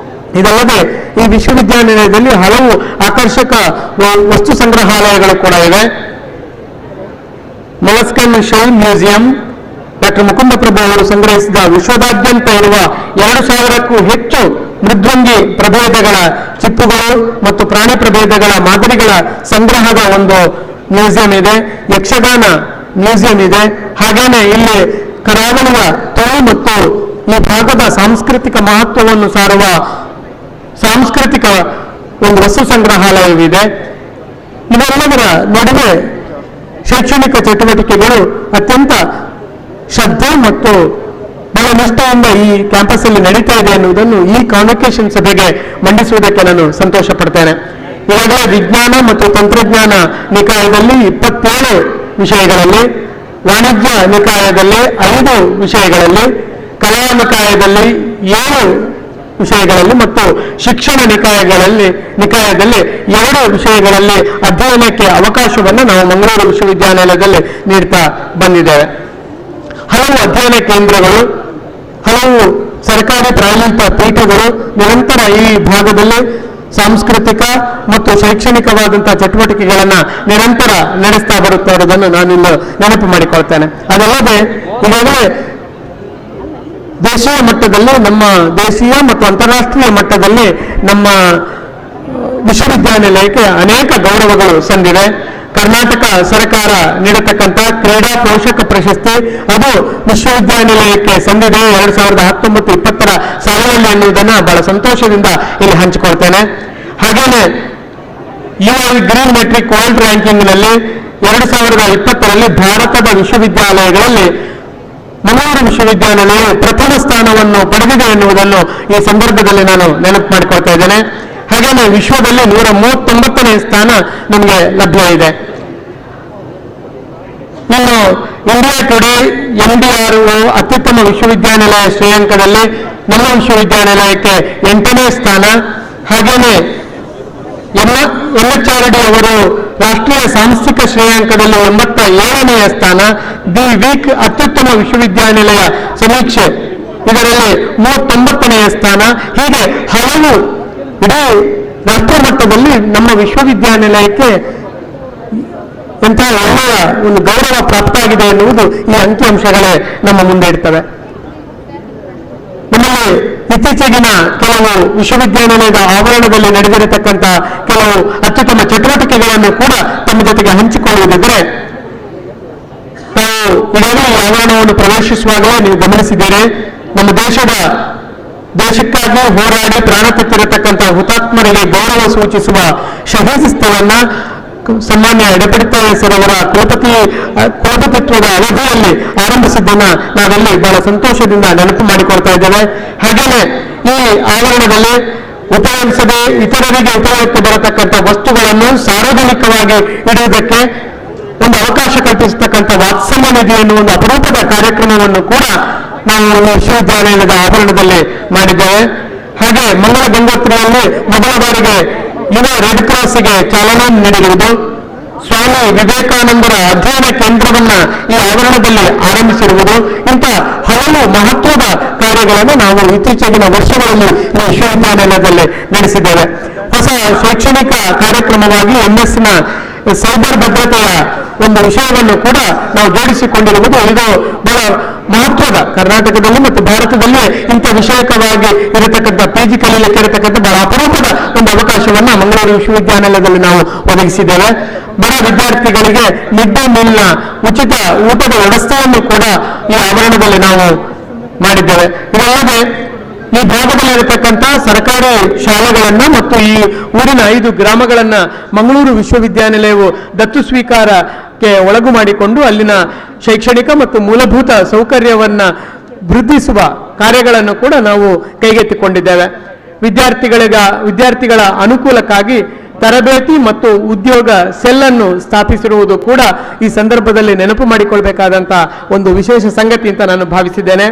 J: ಇದಲ್ಲದೆ ಈ ವಿಶ್ವವಿದ್ಯಾನಿಲಯದಲ್ಲಿ ಹಲವು ಆಕರ್ಷಕ ವಸ್ತು ಸಂಗ್ರಹಾಲಯಗಳು ಕೂಡ ಇವೆ. ಮೊಲಸ್ಕನ್ ಶೆಲ್ ಮ್ಯೂಸಿಯಂ, ಡಾಕ್ಟರ್ ಮುಕುಂದ ಪ್ರಭು ಅವರು ಸಂಗ್ರಹಿಸಿದ ವಿಶ್ವದಾದ್ಯಂತ ಇರುವ 2000ಕ್ಕೂ ಹೆಚ್ಚು ಮೃದ್ವಂಗಿ ಪ್ರಭೇದಗಳ ಚಿಪ್ಪುಗಳು ಮತ್ತು ಪ್ರಾಣಿ ಪ್ರಭೇದಗಳ ಮಾದರಿಗಳ ಸಂಗ್ರಹದ ಒಂದು ಮ್ಯೂಸಿಯಂ ಇದೆ. ಯಕ್ಷಗಾನ ಮ್ಯೂಸಿಯಂ ಇದೆ. ಹಾಗೇನೆ ಇಲ್ಲಿ ಕರಾವಳಿಯ ತುಳು ಮತ್ತು ಈ ಭಾಗದ ಸಾಂಸ್ಕೃತಿಕ ಮಹತ್ವವನ್ನು ಸಾರುವ ಸಾಂಸ್ಕೃತಿಕ ಒಂದು ವಸ್ತು ಸಂಗ್ರಹಾಲಯವಿದೆ. ಇವೆಲ್ಲದರ ನಡುವೆ ಶೈಕ್ಷಣಿಕ ಚಟುವಟಿಕೆಗಳು ಅತ್ಯಂತ ಶ್ರದ್ಧೆ ಮತ್ತು ಬಹಳ ನಿಷ್ಠೆಯಿಂದ ಈ ಕ್ಯಾಂಪಸ್ ಅಲ್ಲಿ ನಡೀತಾ ಇದೆ ಎನ್ನುವುದನ್ನು ಈ ಕಾನ್ವೊಕೇಶನ್ ಸಭೆಗೆ ಮಂಡಿಸುವುದಕ್ಕೆ ನಾನು ಸಂತೋಷ ಪಡ್ತೇನೆ. ಈಗಾಗಲೇ ವಿಜ್ಞಾನ ಮತ್ತು ತಂತ್ರಜ್ಞಾನ ನಿಕಾಯದಲ್ಲಿ 27 ವಿಷಯಗಳಲ್ಲಿ, ವಾಣಿಜ್ಯ ನಿಕಾಯದಲ್ಲಿ 5 ವಿಷಯಗಳಲ್ಲಿ, ಕಲಾ ನಿಕಾಯದಲ್ಲಿ 7 ವಿಷಯಗಳಲ್ಲಿ ಮತ್ತು ಶಿಕ್ಷಣ ನಿಕಾಯದಲ್ಲಿ 2 ವಿಷಯಗಳಲ್ಲಿ ಅಧ್ಯಯನಕ್ಕೆ ಅವಕಾಶವನ್ನು ನಾವು ಮಂಗಳೂರು ವಿಶ್ವವಿದ್ಯಾನಿಲಯದಲ್ಲಿ ನೀಡ್ತಾ ಬಂದಿದ್ದೇವೆ. ಹಲವು ಅಧ್ಯಯನ ಕೇಂದ್ರಗಳು, ಹಲವು ಸರ್ಕಾರಿ ಪ್ರಾಯೋಜಿತ ಪೀಠಗಳು ನಿರಂತರ ಈ ಭಾಗದಲ್ಲಿ ಸಾಂಸ್ಕೃತಿಕ ಮತ್ತು ಶೈಕ್ಷಣಿಕವಾದಂತಹ ಚಟುವಟಿಕೆಗಳನ್ನು ನಿರಂತರ ನಡೆಸ್ತಾ ಬರುತ್ತಾ ಇರೋದನ್ನು ನಾನಿನ್ನು ನೆನಪು ಮಾಡಿಕೊಳ್ತೇನೆ. ಅದಲ್ಲದೆ ಈಗಾಗಲೇ ದೇಶೀಯ ಮಟ್ಟದಲ್ಲಿ, ನಮ್ಮ ದೇಶೀಯ ಮತ್ತು ಅಂತಾರಾಷ್ಟ್ರೀಯ ಮಟ್ಟದಲ್ಲಿ ನಮ್ಮ ವಿಶ್ವವಿದ್ಯಾನಿಲಯಕ್ಕೆ ಅನೇಕ ಗೌರವಗಳು ಸಂದಿವೆ. ಕರ್ನಾಟಕ ಸರ್ಕಾರ ನೀಡತಕ್ಕಂಥ ಕ್ರೀಡಾ ಪೋಷಕ ಪ್ರಶಸ್ತಿ ಅದು ವಿಶ್ವವಿದ್ಯಾನಿಲಯಕ್ಕೆ ಸಂದಿದೆ 2019-20 ಸಾಲಿನಲ್ಲಿ ಎನ್ನುವುದನ್ನು ಬಹಳ ಸಂತೋಷದಿಂದ ಇಲ್ಲಿ ಹಂಚಿಕೊಳ್ತೇನೆ. ಹಾಗೇನೆ UI ಗ್ರೀನ್ ಮೆಟ್ರಿಕ್ ವರ್ಲ್ಡ್ ರ್ಯಾಂಕಿಂಗ್ನಲ್ಲಿ 2020ರಲ್ಲಿ ಭಾರತದ ವಿಶ್ವವಿದ್ಯಾಲಯಗಳಲ್ಲಿ ಮಂಗಳೂರು ವಿಶ್ವವಿದ್ಯಾನಿಲಯ ಪ್ರಥಮ ಸ್ಥಾನವನ್ನು ಪಡೆದಿದೆ ಎನ್ನುವುದನ್ನು ಈ ಸಂದರ್ಭದಲ್ಲಿ ನಾನು ನೆನಪು ಮಾಡಿಕೊಳ್ತಾ ಇದ್ದೇನೆ. ಹಾಗೆಯೇ ವಿಶ್ವದಲ್ಲಿ 139ನೇ ಸ್ಥಾನ ನಮಗೆ ಲಭ್ಯ ಇದೆ. ಇನ್ನು ಇಂಡಿಯಾ ಟುಡೇ MDRO ಅತ್ಯುತ್ತಮ ವಿಶ್ವವಿದ್ಯಾನಿಲಯ ಶ್ರೇಯಾಂಕದಲ್ಲಿ ನಮ್ಮ ವಿಶ್ವವಿದ್ಯಾನಿಲಯಕ್ಕೆ 8ನೇ ಸ್ಥಾನ. ಹಾಗೆಯೇ MHRD ಅವರು ರಾಷ್ಟ್ರೀಯ ಸಾಂಸ್ಥಿಕ ಶ್ರೇಯಾಂಕದಲ್ಲಿ 87ನೇ ಸ್ಥಾನ. ದಿ ವೀಕ್ ಅತ್ಯುತ್ತಮ ವಿಶ್ವವಿದ್ಯಾನಿಲಯ ಸಮೀಕ್ಷೆ ಇದರಲ್ಲಿ 39ನೇ ಸ್ಥಾನ. ಹೀಗೆ ಹಲವು ಇಡೀ ರಾಷ್ಟ್ರ ಮಟ್ಟದಲ್ಲಿ ನಮ್ಮ ವಿಶ್ವವಿದ್ಯಾನಿಲಯಕ್ಕೆ ಎಂತಹ ಒಳ್ಳೆಯ ಒಂದು ಗೌರವ ಪ್ರಾಪ್ತವಾಗಿದೆ ಎನ್ನುವುದು ಈ ಅಂಕಿಅಂಶಗಳೇ ನಮ್ಮ ಮುಂದೆ ಇರ್ತವೆ. ನಮ್ಮಲ್ಲಿ ಇತ್ತೀಚೆಗಿನ ಕೆಲವು ವಿಶ್ವವಿದ್ಯಾನಿಲಯದ ಆವರಣದಲ್ಲಿ ನಡೆದಿರತಕ್ಕಂಥ ಕೆಲವು ಅತ್ಯುತ್ತಮ ಚಟುವಟಿಕೆಗಳನ್ನು ಕೂಡ ತಮ್ಮ ಜೊತೆಗೆ ಹಂಚಿಕೊಳ್ಳುವುದಿದ್ರೆ, ನಾವು ಈಗಾಗಲೇ ಈ ಆವರಣವನ್ನು ಪ್ರವೇಶಿಸುವಾಗಲೇ ನೀವು ಗಮನಿಸಿದ್ದೀರಿ, ನಮ್ಮ ದೇಶಕ್ಕಾಗಿ ಹೋರಾಡಿ ಪ್ರಾಣ ತೆತ್ತಿರತಕ್ಕಂಥ ಹುತಾತ್ಮರಿಗೆ ಗೌರವ ಸೂಚಿಸುವ ಶಹೀದ್ ಸ್ಥಳವನ್ನು ಸನ್ಮಾನ್ಯ ಎಡಪಡಿತ ಅವರ ಕುಲಪತಿತ್ವದ ಅವಧಿಯಲ್ಲಿ ಆರಂಭಿಸಿದ್ದನ್ನು ನಾವೆಲ್ಲಿ ಬಹಳ ಸಂತೋಷದಿಂದ ನೆನಪು ಮಾಡಿಕೊಳ್ತಾ ಇದ್ದೇವೆ. ಹಾಗೆಯೇ ಈ ಆವರಣದಲ್ಲಿ ಉಪಯೋಗಿಸದೆ ಇತರರಿಗೆ ಉಪಯೋಗಕ್ಕೆ ಬರತಕ್ಕಂಥ ವಸ್ತುಗಳನ್ನು ಸಾರ್ವಜನಿಕವಾಗಿ ಇಡುವುದಕ್ಕೆ ಒಂದು ಅವಕಾಶ ಕಲ್ಪಿಸತಕ್ಕಂಥ ವಾತ್ಸಲ್ಯ ನಿಧಿ ಎನ್ನುವ ಒಂದು ಅಪರೂಪದ ಕಾರ್ಯಕ್ರಮವನ್ನು ಕೂಡ ನಾವು ವಿಶ್ವವಿದ್ಯಾಲಯದ ಆವರಣದಲ್ಲಿ ಮಾಡಿದ್ದೇವೆ. ಹಾಗೆ ಮಂಗಳ ಗಂಗೋತ್ರಿಯಲ್ಲಿ ಮೊದಲ ಬಾರಿಗೆ ಯುವ ರೆಡ್ ಕ್ರಾಸ್ಗೆ ಚಾಲನೆ ನೀಡಿರುವುದು, ಸ್ವಾಮಿ ವಿವೇಕಾನಂದರ ಅಧ್ಯಯನ ಕೇಂದ್ರವನ್ನ ಈ ಆವರಣದಲ್ಲಿ ಆರಂಭಿಸಿರುವುದು, ಇಂಥ ಹಲವು ಮಹತ್ವದ ಕಾರ್ಯಗಳನ್ನು ನಾವು ಇತ್ತೀಚೆಗಿನ ವರ್ಷಗಳಲ್ಲಿ ಈ ವಿಶ್ವವಿದ್ಯಾನಿಲಯದಲ್ಲಿ ನಡೆಸಿದ್ದೇವೆ. ಹೊಸ ಶೈಕ್ಷಣಿಕ ಕಾರ್ಯಕ್ರಮವಾಗಿ MS ಸೈಬರ್ ಭದ್ರತೆಯ ಒಂದು ವಿಷಯವನ್ನು ಕೂಡ ನಾವು ಜೋಡಿಸಿಕೊಂಡಿರುವುದು ಇದು ಬಹಳ ಮಹತ್ವದ, ಕರ್ನಾಟಕದಲ್ಲಿ ಮತ್ತು ಭಾರತದಲ್ಲಿ ಇಂಥ ವಿಷಯಕವಾಗಿ ಇರತಕ್ಕಂಥ PG ಕಲಿಯಲಿಕ್ಕೆ ಇರತಕ್ಕಂಥ ಬಹಳ ಅಪರೂಪದ ಒಂದು ಅವಕಾಶವನ್ನು ಮಂಗಳೂರು ವಿಶ್ವವಿದ್ಯಾನಿಲಯದಲ್ಲಿ ನಾವು ಒದಗಿಸಿದ್ದೇವೆ. ಬಡ ವಿದ್ಯಾರ್ಥಿಗಳಿಗೆ ಮಿಡ್ ಡೇ ಮೀಲ್ನ ಉಚಿತ ಊಟದ ವ್ಯವಸ್ಥೆಯನ್ನು ಕೂಡ ಈ ಆವರಣದಲ್ಲಿ ನಾವು ಮಾಡಿದ್ದೇವೆ. ಇದಲ್ಲದೆ ಈ ಭಾಗದಲ್ಲಿರತಕ್ಕಂಥ ಸರ್ಕಾರಿ ಶಾಲೆಗಳನ್ನು ಮತ್ತು ಈ ಊರಿನ 5 ಗ್ರಾಮಗಳನ್ನು ಮಂಗಳೂರು ವಿಶ್ವವಿದ್ಯಾನಿಲಯವು ದತ್ತು ಸ್ವೀಕಾರಕ್ಕೆ ಒಳಗು ಮಾಡಿಕೊಂಡು ಅಲ್ಲಿನ ಶೈಕ್ಷಣಿಕ ಮತ್ತು ಮೂಲಭೂತ ಸೌಕರ್ಯವನ್ನು ವೃದ್ಧಿಸುವ ಕಾರ್ಯಗಳನ್ನು ಕೂಡ ನಾವು ಕೈಗೆತ್ತಿಕೊಂಡಿದ್ದೇವೆ. ವಿದ್ಯಾರ್ಥಿಗಳ ಅನುಕೂಲಕ್ಕಾಗಿ ತರಬೇತಿ ಮತ್ತು ಉದ್ಯೋಗ ಸೆಲ್ ಅನ್ನು ಸ್ಥಾಪಿಸಿರುವುದು ಕೂಡ ಈ ಸಂದರ್ಭದಲ್ಲಿ ನೆನಪು ಮಾಡಿಕೊಳ್ಬೇಕಾದಂಥ ಒಂದು ವಿಶೇಷ ಸಂಗತಿ ಅಂತ ನಾನು ಭಾವಿಸಿದ್ದೇನೆ.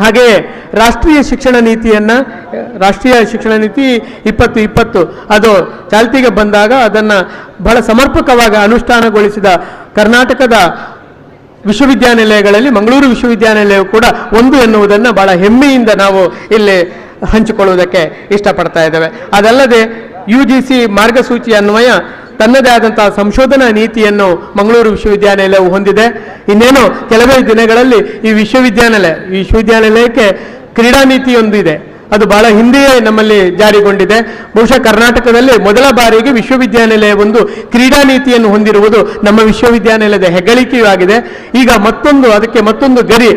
J: ಹಾಗೆಯೇ ರಾಷ್ಟ್ರೀಯ ಶಿಕ್ಷಣ ನೀತಿ 2020 ಅದು ಚಾಲ್ತಿಗೆ ಬಂದಾಗ ಅದನ್ನು ಬಹಳ ಸಮರ್ಪಕವಾಗಿ ಅನುಷ್ಠಾನಗೊಳಿಸಿದ ಕರ್ನಾಟಕದ ವಿಶ್ವವಿದ್ಯಾನಿಲಯಗಳಲ್ಲಿ ಮಂಗಳೂರು ವಿಶ್ವವಿದ್ಯಾನಿಲಯವು ಕೂಡ ಒಂದು ಎನ್ನುವುದನ್ನು ಬಹಳ ಹೆಮ್ಮೆಯಿಂದ ನಾವು ಇಲ್ಲಿ ಹಂಚಿಕೊಳ್ಳುವುದಕ್ಕೆ ಇಷ್ಟಪಡ್ತಾ ಇದ್ದೇವೆ. ಅದಲ್ಲದೆ UGC ಮಾರ್ಗಸೂಚಿ ಅನ್ವಯ ತನ್ನದೇ ಆದಂತಹ ಸಂಶೋಧನಾ ನೀತಿಯನ್ನು ಮಂಗಳೂರು ವಿಶ್ವವಿದ್ಯಾನಿಲಯವು ಹೊಂದಿದೆ. ಇನ್ನೇನು ಕೆಲವೇ ದಿನಗಳಲ್ಲಿ ಈ ವಿಶ್ವವಿದ್ಯಾನಿಲಯಕ್ಕೆ ಕ್ರೀಡಾ ನೀತಿಯೊಂದು ಇದೆ. ಅದು ಬಹಳ ಹಿಂದೆಯೇ ನಮ್ಮಲ್ಲಿ ಜಾರಿಗೊಂಡಿದೆ. ಬಹುಶಃ ಕರ್ನಾಟಕದಲ್ಲಿ ಮೊದಲ ಬಾರಿಗೆ ವಿಶ್ವವಿದ್ಯಾನಿಲಯ ಒಂದು ಕ್ರೀಡಾ ನೀತಿಯನ್ನು ಹೊಂದಿರುವುದು ನಮ್ಮ ವಿಶ್ವವಿದ್ಯಾನಿಲಯದ ಹೆಗ್ಗಳಿಕೆಯೂ ಆಗಿದೆ. ಈಗ ಅದಕ್ಕೆ ಮತ್ತೊಂದು ಗರಿ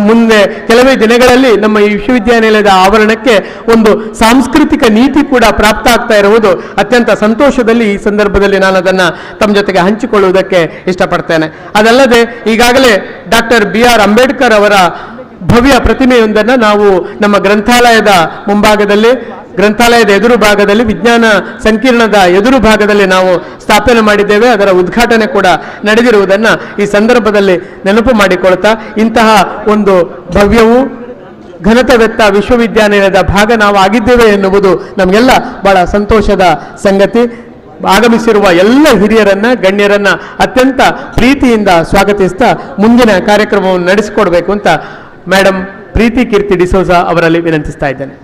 J: ಮುಂದೆ ಕೆಲವೇ ದಿನಗಳಲ್ಲಿ ನಮ್ಮ ಈ ವಿಶ್ವವಿದ್ಯಾನಿಲಯದ ಆವರಣಕ್ಕೆ ಒಂದು ಸಾಂಸ್ಕೃತಿಕ ನೀತಿ ಕೂಡ ಪ್ರಾಪ್ತ ಆಗ್ತಾ ಇರುವುದು ಅತ್ಯಂತ ಸಂತೋಷದಲ್ಲಿ ಈ ಸಂದರ್ಭದಲ್ಲಿ ನಾನು ಅದನ್ನು ತಮ್ಮ ಜೊತೆಗೆ ಹಂಚಿಕೊಳ್ಳುವುದಕ್ಕೆ ಇಷ್ಟಪಡ್ತೇನೆ. ಅದಲ್ಲದೆ ಈಗಾಗಲೇ ಡಾಕ್ಟರ್ BR ಅಂಬೇಡ್ಕರ್ ಅವರ ಭವ್ಯ ಪ್ರತಿಮೆಯೊಂದನ್ನು ನಾವು ನಮ್ಮ ಗ್ರಂಥಾಲಯದ ಎದುರು ಭಾಗದಲ್ಲಿ ವಿಜ್ಞಾನ ಸಂಕೀರ್ಣದ ಎದುರು ಭಾಗದಲ್ಲಿ ನಾವು ಸ್ಥಾಪನೆ ಮಾಡಿದ್ದೇವೆ. ಅದರ ಉದ್ಘಾಟನೆ ಕೂಡ ನಡೆದಿರುವುದನ್ನು ಈ ಸಂದರ್ಭದಲ್ಲಿ ನೆನಪು ಮಾಡಿಕೊಳ್ತಾ, ಇಂತಹ ಒಂದು ಭವ್ಯವೂ ಘನತೆವೆತ್ತ ವಿಶ್ವವಿದ್ಯಾನಿಲಯದ ಭಾಗ ನಾವು ಆಗಿದ್ದೇವೆ ಎನ್ನುವುದು ನಮಗೆಲ್ಲ ಬಹಳ ಸಂತೋಷದ ಸಂಗತಿ. ಆಗಮಿಸಿರುವ ಎಲ್ಲ ಹಿರಿಯರನ್ನ ಗಣ್ಯರನ್ನ ಅತ್ಯಂತ ಪ್ರೀತಿಯಿಂದ ಸ್ವಾಗತಿಸ್ತಾ ಮುಂದಿನ ಕಾರ್ಯಕ್ರಮವನ್ನು ನಡೆಸಿಕೊಡ್ಬೇಕು ಅಂತ ಮೇಡಮ್ ಪ್ರೀತಿ ಕೀರ್ತಿ ಡಿಸೋಜ ಅವರಲ್ಲಿ ವಿನಂತಿಸ್ತಾ ಇದ್ದೇನೆ.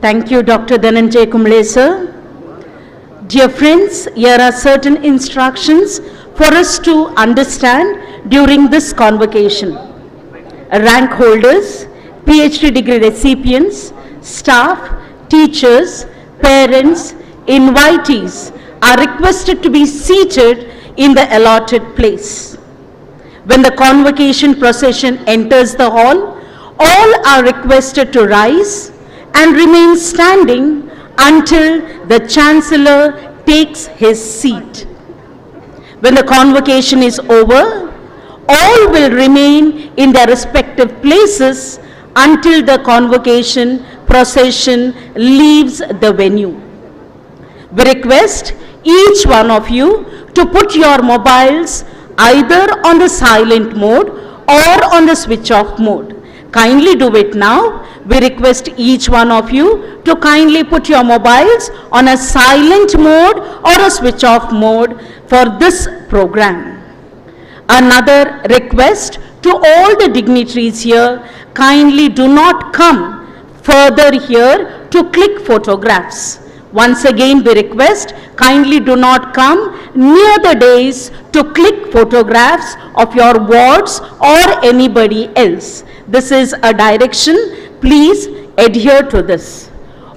I: Thank you, Dr. Dhananjay Kumble, sir. Dear friends, here are certain instructions for us to understand during this convocation. Rank holders, PhD degree recipients, staff, teachers, parents, invitees are requested to be seated in the allotted place. When the convocation procession enters the hall, all are requested to rise and remain standing until the Chancellor takes his seat. When the convocation is over, all will remain in their respective places until the convocation procession leaves the venue. We request each one of you to put your mobiles either on the silent mode or on the switch off mode. Kindly do it now. We request each one of you to kindly put your mobiles on a silent mode or a switch off mode for this program. Another request to all the dignitaries here, kindly do not come further here to click photographs. Once again we request, kindly do not come near the dais to click photographs of your wards or anybody else. This is a direction. Please adhere to this.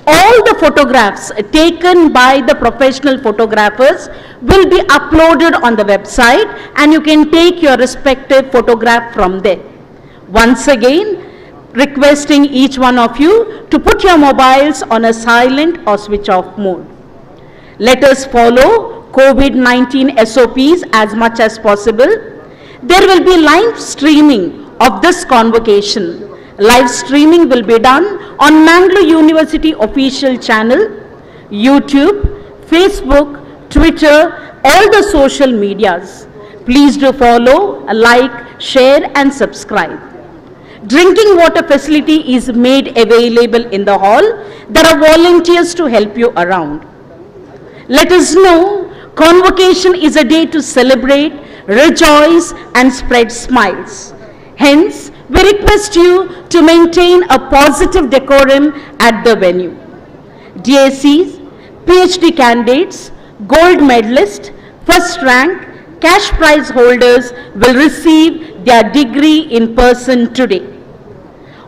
I: All the photographs taken by the professional photographers will be uploaded on the website and you can take your respective photograph from there. Once again, requesting each one of you to put your mobiles on a silent or switch off mode. Let us follow COVID-19 SOPs as much as possible. There will be live streaming of this convocation. Live streaming will be done on Mangalore University official channel, YouTube, Facebook, Twitter, all the social medias. Please do follow, like, share and subscribe. Drinking water facility is made available in the hall. There are volunteers to help you around. Let us know convocation is a day to celebrate, rejoice and spread smiles. Hence, we request you to maintain a positive decorum at the venue. DSCs, PhD candidates, gold medalists, first rank, cash prize holders will receive their degree in person today.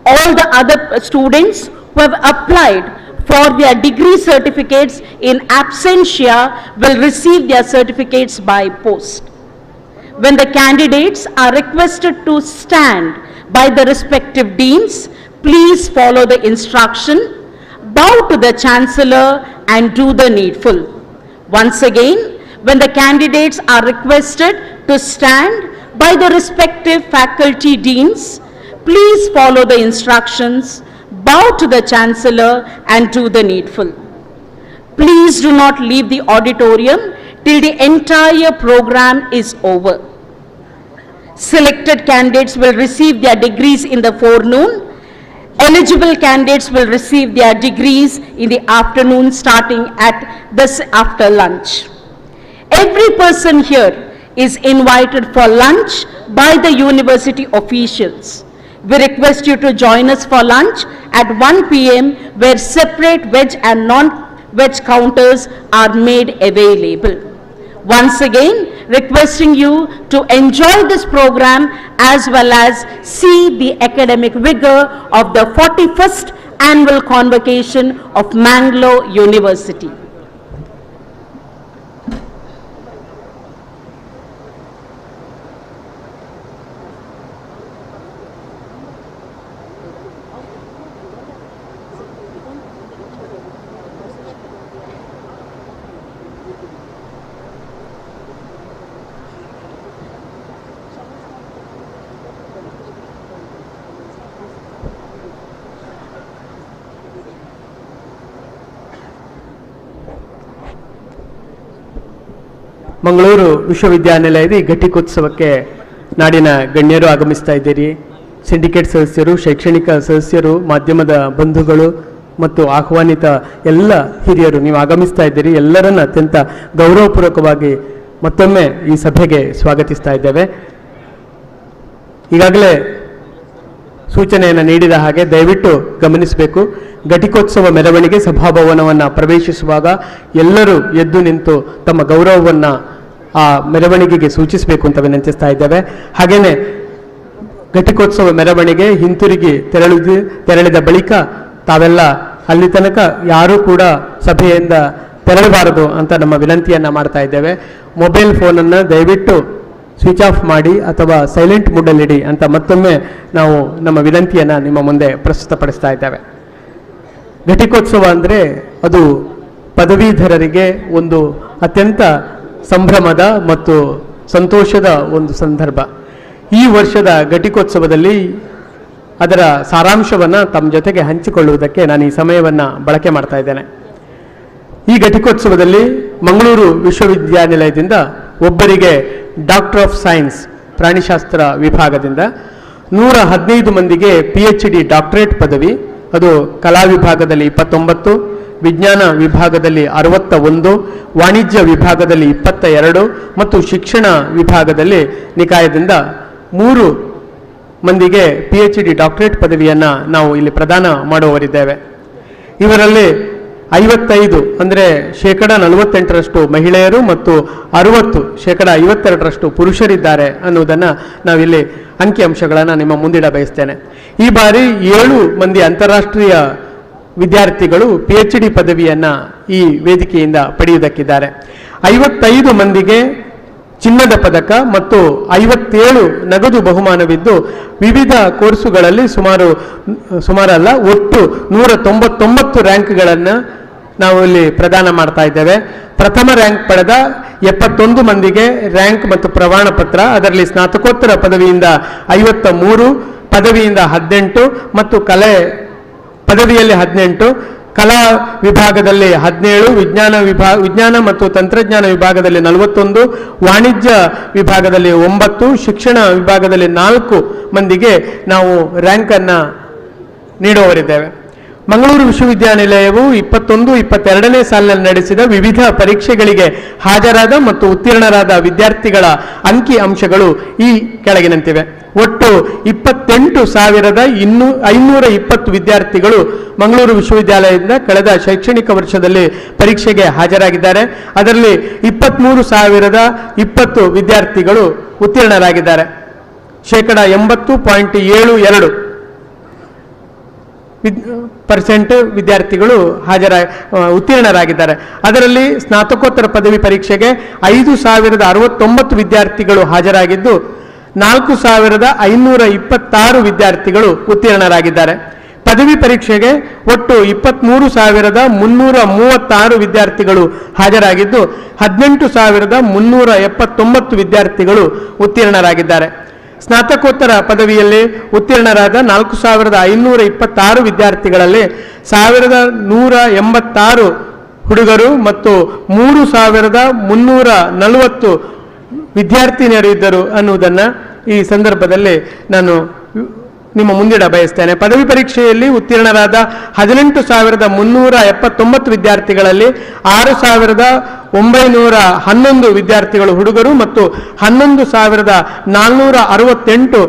I: All the other students who have applied for their degree certificates in absentia will receive their certificates by post. When the candidates are requested to stand by the respective deans, please follow the instruction, bow to the Chancellor and do the needful. Once again, when the candidates are requested to stand by the respective faculty deans, please follow the instructions, bow to the Chancellor and do the needful. Please do not leave the auditorium till the entire program is over. Selected candidates will receive their degrees in the forenoon. Eligible candidates will receive their degrees in the afternoon starting at this after lunch. Every person here is invited for lunch by the university officials. We request you to join us for lunch at 1 p.m. where separate veg and non-veg counters are made available. Once again, requesting you to enjoy this program as well as see the academic vigor of the 41st annual convocation of Mangalore University.
J: Mangaluru ವಿಶ್ವವಿದ್ಯಾನಿಲಯದ ಈ ಘಟಿಕೋತ್ಸವಕ್ಕೆ ನಾಡಿನ ಗಣ್ಯರು ಆಗಮಿಸ್ತಾ ಇದ್ದೀರಿ. Syndicate ಸದಸ್ಯರು, ಶೈಕ್ಷಣಿಕ ಸದಸ್ಯರು, ಮಾಧ್ಯಮದ ಬಂಧುಗಳು ಮತ್ತು ಆಹ್ವಾನಿತ ಎಲ್ಲ ಹಿರಿಯರು ನೀವು ಆಗಮಿಸ್ತಾ ಇದ್ದೀರಿ. ಎಲ್ಲರನ್ನ ಅತ್ಯಂತ ಗೌರವಪೂರ್ವಕವಾಗಿ ಮತ್ತೊಮ್ಮೆ ಈ ಸಭೆಗೆ ಸ್ವಾಗತಿಸ್ತಾ ಇದ್ದೇವೆ. ಈಗಾಗಲೇ ಸೂಚನೆಯನ್ನು ನೀಡಿದ ಹಾಗೆ ದಯವಿಟ್ಟು ಗಮನಿಸಬೇಕು. ಘಟಿಕೋತ್ಸವ ಮೆರವಣಿಗೆ ಸಭಾಭವನವನ್ನು ಪ್ರವೇಶಿಸುವಾಗ ಎಲ್ಲರೂ ಎದ್ದು ನಿಂತು ತಮ್ಮ ಗೌರವವನ್ನು ಆ ಮೆರವಣಿಗೆಗೆ ಸೂಚಿಸಬೇಕು ಅಂತ ವಿನಂತಿಸ್ತಾ ಇದ್ದೇವೆ. ಹಾಗೆಯೇ ಘಟಿಕೋತ್ಸವ ಮೆರವಣಿಗೆ ಹಿಂತಿರುಗಿ ತೆರಳಿದ ಬಳಿಕ ತಾವೆಲ್ಲ ಅಲ್ಲಿ ತನಕ ಯಾರೂ ಕೂಡ ಸಭೆಯಿಂದ ತೆರಳಬಾರದು ಅಂತ ನಮ್ಮ ವಿನಂತಿಯನ್ನು ಮಾಡ್ತಾ ಇದ್ದೇವೆ. ಮೊಬೈಲ್ ಫೋನನ್ನು ದಯವಿಟ್ಟು ಸ್ವಿಚ್ ಆಫ್ ಮಾಡಿ ಅಥವಾ ಸೈಲೆಂಟ್ ಮೂಡಲ್ಲಿಡಿ ಅಂತ ಮತ್ತೊಮ್ಮೆ ನಾವು ನಮ್ಮ ವಿನಂತಿಯನ್ನು ನಿಮ್ಮ ಮುಂದೆ ಪ್ರಸ್ತುತಪಡಿಸ್ತಾ ಇದ್ದೇವೆ. ಘಟಿಕೋತ್ಸವ ಅಂದರೆ ಅದು ಪದವೀಧರರಿಗೆ ಒಂದು ಅತ್ಯಂತ ಸಂಭ್ರಮದ ಮತ್ತು ಸಂತೋಷದ ಒಂದು ಸಂದರ್ಭ. ಈ ವರ್ಷದ ಘಟಿಕೋತ್ಸವದಲ್ಲಿ ಅದರ ಸಾರಾಂಶವನ್ನು ತಮ್ಮ ಜೊತೆಗೆ ಹಂಚಿಕೊಳ್ಳುವುದಕ್ಕೆ ನಾನು ಈ ಸಮಯವನ್ನು ಬಳಕೆ ಮಾಡ್ತಾ ಇದ್ದೇನೆ. ಈ ಘಟಿಕೋತ್ಸವದಲ್ಲಿ ಮಂಗಳೂರು ವಿಶ್ವವಿದ್ಯಾನಿಲಯದಿಂದ ಒಬ್ಬರಿಗೆ ಡಾಕ್ಟರ್ ಆಫ್ ಸೈನ್ಸ್ ಪ್ರಾಣಿಶಾಸ್ತ್ರ ವಿಭಾಗದಿಂದ, 115 ಮಂದಿಗೆ PhD ಡಾಕ್ಟರೇಟ್ ಪದವಿ, ಅದು ಕಲಾ ವಿಭಾಗದಲ್ಲಿ 29, ವಿಜ್ಞಾನ ವಿಭಾಗದಲ್ಲಿ 61, ವಾಣಿಜ್ಯ ವಿಭಾಗದಲ್ಲಿ 22 ಮತ್ತು ಶಿಕ್ಷಣ ವಿಭಾಗದಲ್ಲಿ ನಿಕಾಯದಿಂದ 3 ಮಂದಿಗೆ PhD ಡಾಕ್ಟರೇಟ್ ಪದವಿಯನ್ನು ನಾವು ಇಲ್ಲಿ ಪ್ರದಾನ ಮಾಡುವವರಿದ್ದೇವೆ. ಇವರಲ್ಲಿ 55 ಅಂದರೆ 48% ಮಹಿಳೆಯರು ಮತ್ತು 60 52% ಪುರುಷರಿದ್ದಾರೆ ಅನ್ನುವುದನ್ನು ನಾವಿಲ್ಲಿ ಅಂಕಿಅಂಶಗಳನ್ನು ನಿಮ್ಮ ಮುಂದಿಡ ಬಯಸ್ತೇನೆ. ಈ ಬಾರಿ 7 ಮಂದಿ ಅಂತಾರಾಷ್ಟ್ರೀಯ ವಿದ್ಯಾರ್ಥಿಗಳು PhD ಪದವಿಯನ್ನು ಈ ವೇದಿಕೆಯಿಂದ ಪಡೆಯುವುದಕ್ಕಿದ್ದಾರೆ. 55 ಮಂದಿಗೆ ಚಿನ್ನದ ಪದಕ ಮತ್ತು 57 ನಗದು ಬಹುಮಾನವಿದ್ದು ವಿವಿಧ ಕೋರ್ಸುಗಳಲ್ಲಿ ಸುಮಾರಲ್ಲ ಒಟ್ಟು 199 ರ್ಯಾಂಕ್ಗಳನ್ನು ನಾವು ಇಲ್ಲಿ ಪ್ರದಾನ ಮಾಡ್ತಾ ಇದ್ದೇವೆ. ಪ್ರಥಮ ರ್ಯಾಂಕ್ ಪಡೆದ 71 ಮಂದಿಗೆ ರ್ಯಾಂಕ್ ಮತ್ತು ಪ್ರಮಾಣ ಪತ್ರ, ಅದರಲ್ಲಿ ಸ್ನಾತಕೋತ್ತರ ಪದವಿಯಿಂದ 53, ಪದವಿಯಿಂದ 18 ಮತ್ತು ಪದವಿಯಲ್ಲಿ 18, ಕಲಾ ವಿಭಾಗದಲ್ಲಿ 17, ವಿಜ್ಞಾನ ಮತ್ತು ತಂತ್ರಜ್ಞಾನ ವಿಭಾಗದಲ್ಲಿ 41, ವಾಣಿಜ್ಯ ವಿಭಾಗದಲ್ಲಿ 9, ಶಿಕ್ಷಣ ವಿಭಾಗದಲ್ಲಿ 4 ಮಂದಿಗೆ ನಾವು ರ್ಯಾಂಕನ್ನು ನೀಡುವವರಿದ್ದೇವೆ. ಮಂಗಳೂರು ವಿಶ್ವವಿದ್ಯಾನಿಲಯವು 21-22ನೇ ಸಾಲಿನಲ್ಲಿ ನಡೆಸಿದ ವಿವಿಧ ಪರೀಕ್ಷೆಗಳಿಗೆ ಹಾಜರಾದ ಮತ್ತು ಉತ್ತೀರ್ಣರಾದ ವಿದ್ಯಾರ್ಥಿಗಳ ಅಂಕಿ ಅಂಶಗಳು ಈ ಕೆಳಗಿನಂತಿವೆ. ಒಟ್ಟು 28,520 ವಿದ್ಯಾರ್ಥಿಗಳು ಮಂಗಳೂರು ವಿಶ್ವವಿದ್ಯಾಲಯದಿಂದ ಕಳೆದ ಶೈಕ್ಷಣಿಕ ವರ್ಷದಲ್ಲಿ ಪರೀಕ್ಷೆಗೆ ಹಾಜರಾಗಿದ್ದಾರೆ. ಅದರಲ್ಲಿ 23,020 ವಿದ್ಯಾರ್ಥಿಗಳು ಉತ್ತೀರ್ಣರಾಗಿದ್ದಾರೆ. 80.72% ವಿದ್ಯಾರ್ಥಿಗಳು ಉತ್ತೀರ್ಣರಾಗಿದ್ದಾರೆ. ಅದರಲ್ಲಿ ಸ್ನಾತಕೋತ್ತರ ಪದವಿ ಪರೀಕ್ಷೆಗೆ 5,069 ವಿದ್ಯಾರ್ಥಿಗಳು ಹಾಜರಾಗಿದ್ದು 4,526 ವಿದ್ಯಾರ್ಥಿಗಳು ಉತ್ತೀರ್ಣರಾಗಿದ್ದಾರೆ. ಪದವಿ ಪರೀಕ್ಷೆಗೆ ಒಟ್ಟು 23,336 ವಿದ್ಯಾರ್ಥಿಗಳು ಹಾಜರಾಗಿದ್ದು 18,379 ವಿದ್ಯಾರ್ಥಿಗಳು ಉತ್ತೀರ್ಣರಾಗಿದ್ದಾರೆ. ಸ್ನಾತಕೋತ್ತರ ಪದವಿಯಲ್ಲಿ ಉತ್ತೀರ್ಣರಾದ 4,526 ವಿದ್ಯಾರ್ಥಿಗಳಲ್ಲಿ 1,186 ಹುಡುಗರು ಮತ್ತು 3,340 ವಿದ್ಯಾರ್ಥಿನಿಯರು ಇದ್ದರು ಅನ್ನುವುದನ್ನು ಈ ಸಂದರ್ಭದಲ್ಲಿ ನಾನು ನಿಮ್ಮ ಮುಂದಿಡ ಬಯಸ್ತೇನೆ. ಪದವಿ ಪರೀಕ್ಷೆಯಲ್ಲಿ ಉತ್ತೀರ್ಣರಾದ 18,379 ವಿದ್ಯಾರ್ಥಿಗಳಲ್ಲಿ 6,911 ವಿದ್ಯಾರ್ಥಿಗಳು ಹುಡುಗರು ಮತ್ತು 11,468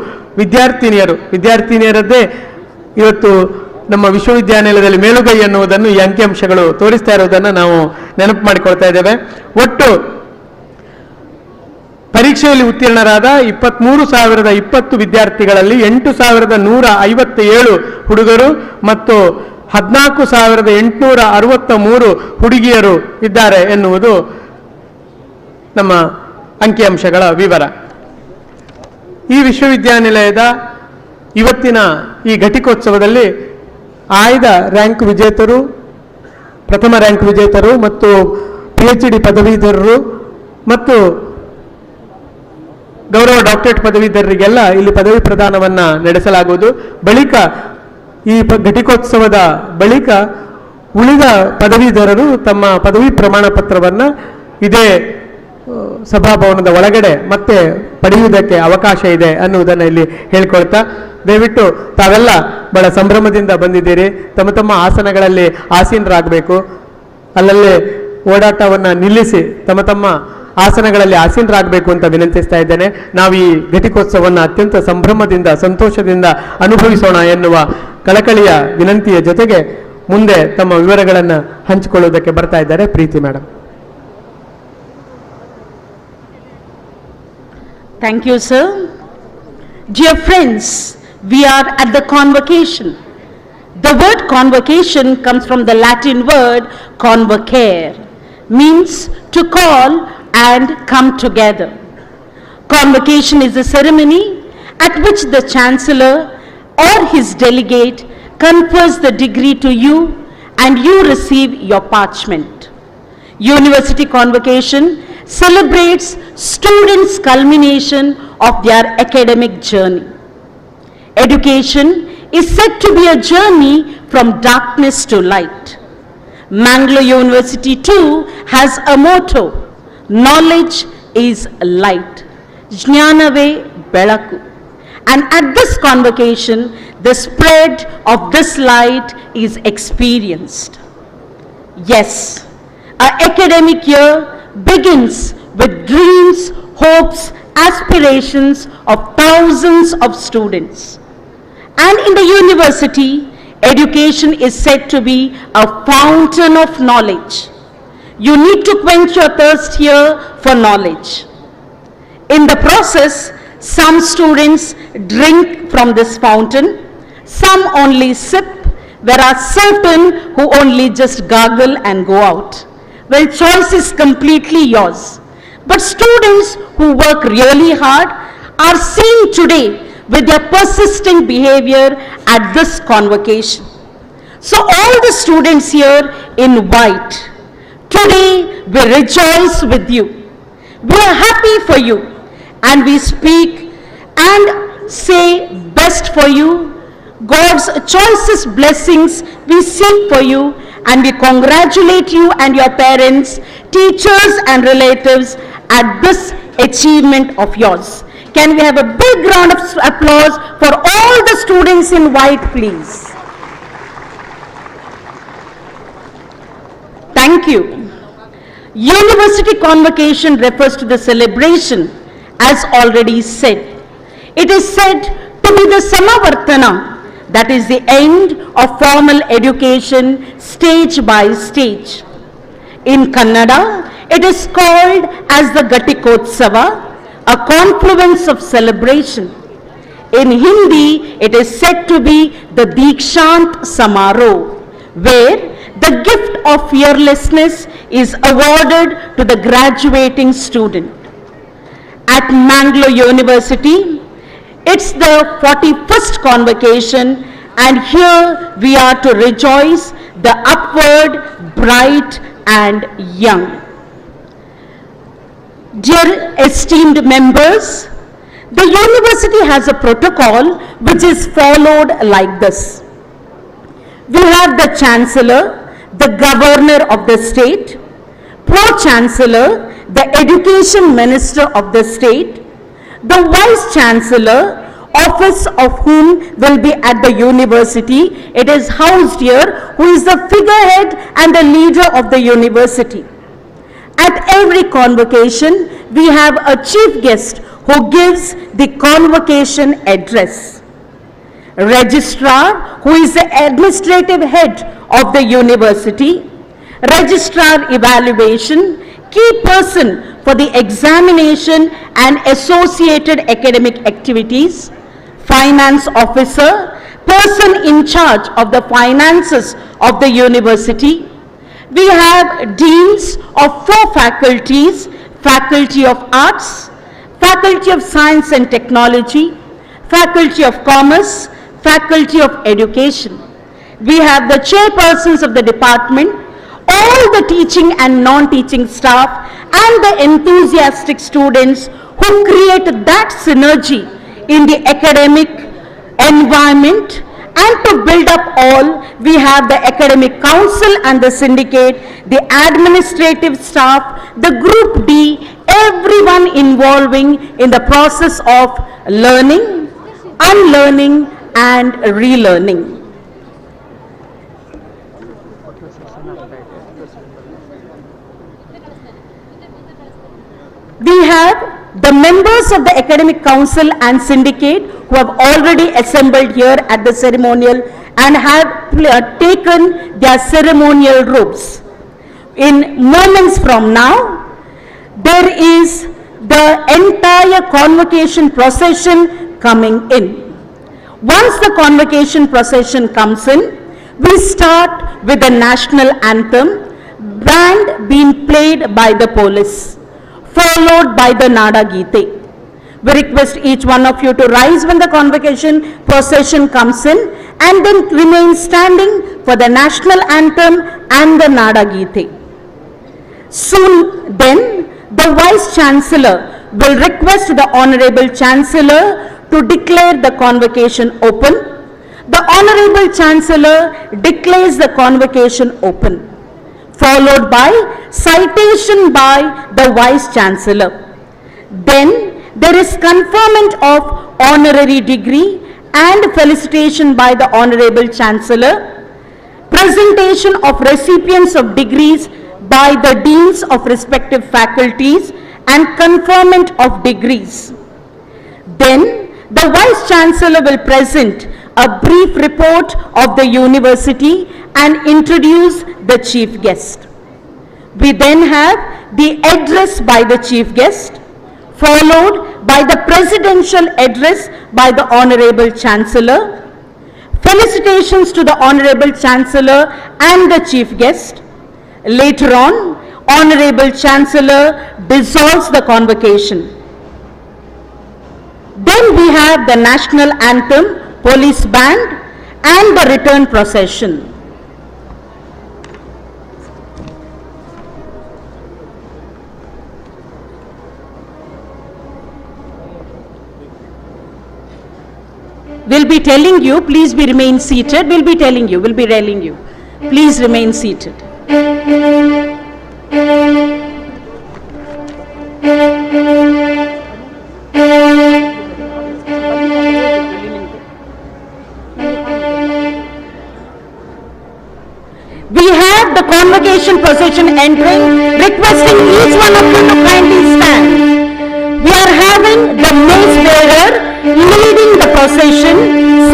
J: ವಿದ್ಯಾರ್ಥಿನಿಯರದ್ದೇ ಇವತ್ತು ನಮ್ಮ ವಿಶ್ವವಿದ್ಯಾನಿಲಯದಲ್ಲಿ ಮೇಲುಗೈ ಎನ್ನುವುದನ್ನು ಈ ಅಂಕಿಅಂಶಗಳು ತೋರಿಸ್ತಾ ಇರುವುದನ್ನು ನಾವು ನೆನಪು ಮಾಡಿಕೊಳ್ತಾ ಇದ್ದೇವೆ. ಒಟ್ಟು ಪರೀಕ್ಷೆಯಲ್ಲಿ ಉತ್ತೀರ್ಣರಾದ 23,020 ವಿದ್ಯಾರ್ಥಿಗಳಲ್ಲಿ 8,157 ಹುಡುಗರು ಮತ್ತು 14,863 ಹುಡುಗಿಯರು ಇದ್ದಾರೆ ಎನ್ನುವುದು ನಮ್ಮ ಅಂಕಿಅಂಶಗಳ ವಿವರ. ಈ ವಿಶ್ವವಿದ್ಯಾನಿಲಯದ ಇವತ್ತಿನ ಈ ಘಟಿಕೋತ್ಸವದಲ್ಲಿ ಆಯ್ದ ರ್ಯಾಂಕ್ ವಿಜೇತರು, ಪ್ರಥಮ ರ್ಯಾಂಕ್ ವಿಜೇತರು ಮತ್ತು PhD ಪದವೀಧರರು ಮತ್ತು ಗೌರವ ಡಾಕ್ಟರೇಟ್ ಪದವೀಧರರಿಗೆಲ್ಲ ಇಲ್ಲಿ ಪದವಿ ಪ್ರದಾನವನ್ನು ನಡೆಸಲಾಗುವುದು. ಬಳಿಕ ಈ ಘಟಿಕೋತ್ಸವದ ಬಳಿಕ ಉಳಿದ ಪದವೀಧರರು ತಮ್ಮ ಪದವಿ ಪ್ರಮಾಣ ಪತ್ರವನ್ನು ಇದೇ ಸಭಾಭವನದ ಒಳಗಡೆ ಮತ್ತೆ ಪಡೆಯುವುದಕ್ಕೆ ಅವಕಾಶ ಇದೆ ಅನ್ನುವುದನ್ನು ಇಲ್ಲಿ ಹೇಳ್ಕೊಳ್ತಾ, ದಯವಿಟ್ಟು ತಾವೆಲ್ಲ ಬಹಳ ಸಂಭ್ರಮದಿಂದ ಬಂದಿದ್ದೀರಿ. ತಮ್ಮ ತಮ್ಮ ಆಸನಗಳಲ್ಲಿ ಆಸೀನರಾಗಬೇಕು. ಅಲ್ಲಲ್ಲೇ ಓಡಾಟವನ್ನು ನಿಲ್ಲಿಸಿ ತಮ್ಮ ತಮ್ಮ ಆಸನಗಳಲ್ಲಿ ಆಸೀನರಾಗಬೇಕು ಅಂತ ವಿನಂತಿಸ್ತಾ ಇದ್ದೇನೆ. ನಾವು ಈ ಘಟಿಕೋತ್ಸವವನ್ನು ಅತ್ಯಂತ ಸಂಭ್ರಮದಿಂದ ಸಂತೋಷದಿಂದ ಅನುಭವಿಸೋಣ ಎನ್ನುವ ಕಳಕಳಿಯ ವಿನಂತಿಯ ಜೊತೆಗೆ ಮುಂದೆ ತಮ್ಮ ವಿವರಗಳನ್ನು ಹಂಚಿಕೊಳ್ಳುವುದಕ್ಕೆ ಬರ್ತಾ ಇದ್ದಾರೆ ಪ್ರೀತಿ madam.
I: Thank you, sir. Dear friends, we are at the convocation. The word convocation comes from the Latin word convocare, means to call and come together. Convocation is a ceremony at which the chancellor or his delegate confers the degree to you and you receive your parchment. University convocation celebrates students' culmination of their academic journey. Education is said to be a journey from darkness to light. Mangalore University too has a motto, knowledge is light. Jnanave Belaku. And at this convocation, the spread of this light is experienced. Yes, our academic year begins with dreams, hopes, aspirations of thousands of students. And in the university, education is said to be a fountain of knowledge. You need to quench your thirst here for knowledge. In the process, some students drink from this fountain, some only sip, whereas certain who only just gargle and go out. Well, choice is completely yours. But students who work really hard are seen today with their persistent behavior at this convocation. So all the students here in white, today we rejoice with you. We are happy for you and we speak and say best for you. God's choicest blessings we seek for you, and we congratulate you and your parents, teachers and relatives at this achievement of yours. Can we have a big round of applause for all the students in white, please? Thank you. University convocation refers to the celebration, as already said. It is said to be the Samavartana, that is the end of formal education stage by stage. In Kannada, it is called as the Gatikotsava, a confluence of celebration. In Hindi, it is said to be the Dikshant Samaroh, where the gift of fearlessness is awarded to the graduating student. At Mangalore University, it's the 41st convocation, and here we are to rejoice the upward, bright and young. Dear esteemed members, the university has a protocol which is followed like this. We have the chancellor, the governor of the state, pro-chancellor, the education minister of the state, the vice chancellor, office of whom will be at the university. It is housed here, who is the figurehead and the leader of the university. At every convocation, we have a chief guest who gives the convocation address. Registrar, who is the administrative head of the university, registrar evaluation, key person for the examination and associated academic activities, finance officer, person in charge of the finances of the university. We have deans of 4 faculties, Faculty of Arts, Faculty of Science and Technology, Faculty of Commerce, Faculty of Education. We have the chairpersons of the department, all the teaching and non-teaching staff, and the enthusiastic students who create that synergy in the academic environment. And to build up all, we have the academic council and the syndicate, the administrative staff, the group D, everyone involving in the process of learning, unlearning, and relearning. We have the members of the Academic Council and Syndicate who have already assembled here at the ceremonial and have taken their ceremonial robes. In moments from now, there is the entire convocation procession coming in. Once the convocation procession comes in, we start with the national anthem, band being played by the police, followed by the Nada Gite. We request each one of you to rise when the convocation procession comes in and then remain standing for the national anthem and the Nada Gite. Soon then, the Vice Chancellor will request the Honorable Chancellor to declare the convocation open. The Honorable Chancellor declares the convocation open, followed by citation by the Vice Chancellor. Then there is conferment of honorary degree and felicitation by the Honorable Chancellor, presentation of recipients of degrees by the deans of respective faculties and conferment of degrees. Then the Vice Chancellor will present a brief report of the university and introduce the chief guest. We then have the address by the chief guest, followed by the presidential address by the Honorable Chancellor, felicitations to the Honorable Chancellor and the chief guest. Later on, Honorable Chancellor dissolves the convocation. Then we have the national anthem, police band, and the return procession. We'll be telling you, please remain seated. We'll be telling you, please remain seated. We have the convocation procession entering, requesting each one of you to kindly stand. We are having the mace bearer leading the procession,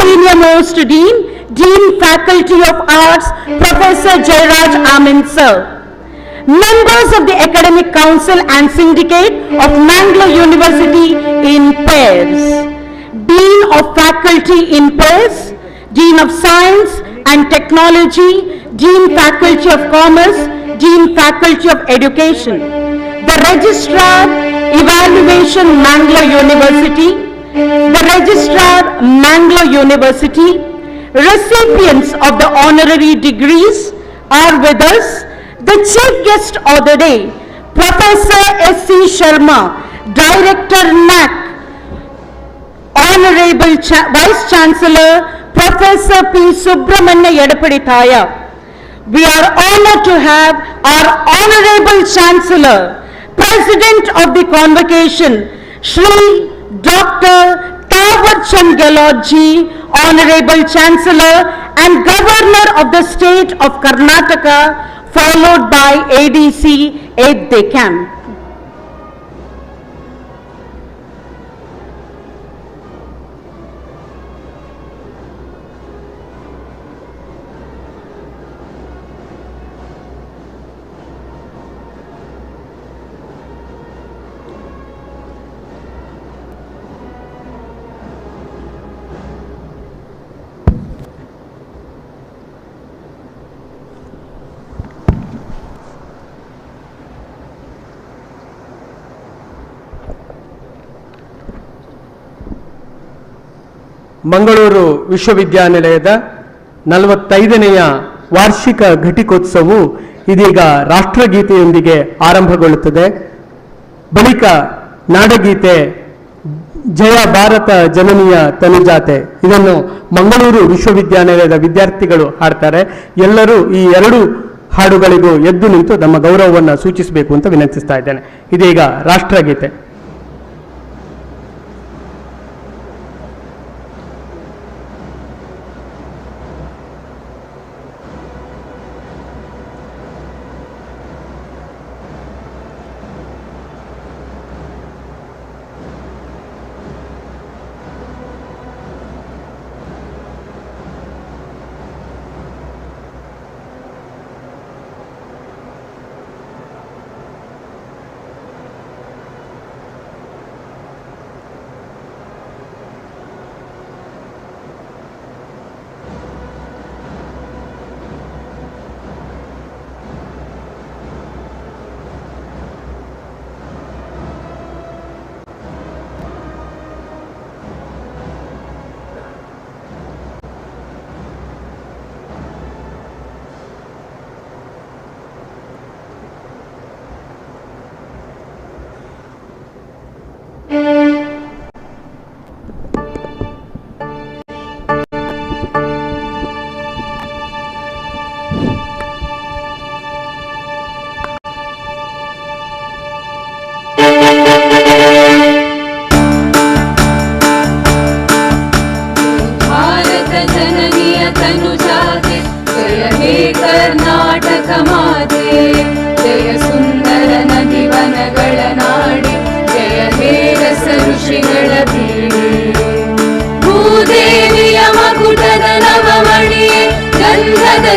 I: senior most Dean Faculty of Arts, Professor Jairaj Amin Sir. Members of the Academic Council and Syndicate of Mangalore University in pairs. Dean of Faculty in pairs, Dean of Science and Technology, Dean Faculty of Commerce, Dean Faculty of Education. The Registrar, Evaluation Mangalore University, the Registrar, Mangalore University, recipients of the honorary degrees are with us. The chief guest of the day, Professor S.C. Sharma, Director NAC, Honorable Vice Chancellor, Professor P. Subramanya Yadapadithaya. We are honored to have our Honorable Chancellor, President of the Convocation, Shri Dr. Tawar Chand Gehlot Ji, Honorable Chancellor and Governor of the State of Karnataka, followed by ADC 8th Deccan.
J: Mangaluru ವಿಶ್ವವಿದ್ಯಾನಿಲಯದ 45ನೆಯ ವಾರ್ಷಿಕ ಘಟಿಕೋತ್ಸವವು ಇದೀಗ ರಾಷ್ಟ್ರಗೀತೆಯೊಂದಿಗೆ ಆರಂಭಗೊಳ್ಳುತ್ತದೆ. ಬಳಿಕ ನಾಡಗೀತೆ ಜಯ ಭಾರತ ಜನನಿಯ ತನುಜಾತೆ ಇದನ್ನು ಮಂಗಳೂರು ವಿಶ್ವವಿದ್ಯಾನಿಲಯದ ವಿದ್ಯಾರ್ಥಿಗಳು ಹಾಡ್ತಾರೆ. ಎಲ್ಲರೂ ಈ ಎರಡು ಹಾಡುಗಳಿಗೂ ಎದ್ದು ನಿಂತು ನಮ್ಮ ಗೌರವವನ್ನು ಸೂಚಿಸಬೇಕು ಅಂತ ವಿನಂತಿಸ್ತಾ ಇದ್ದೇನೆ. ಇದೀಗ ರಾಷ್ಟ್ರಗೀತೆ.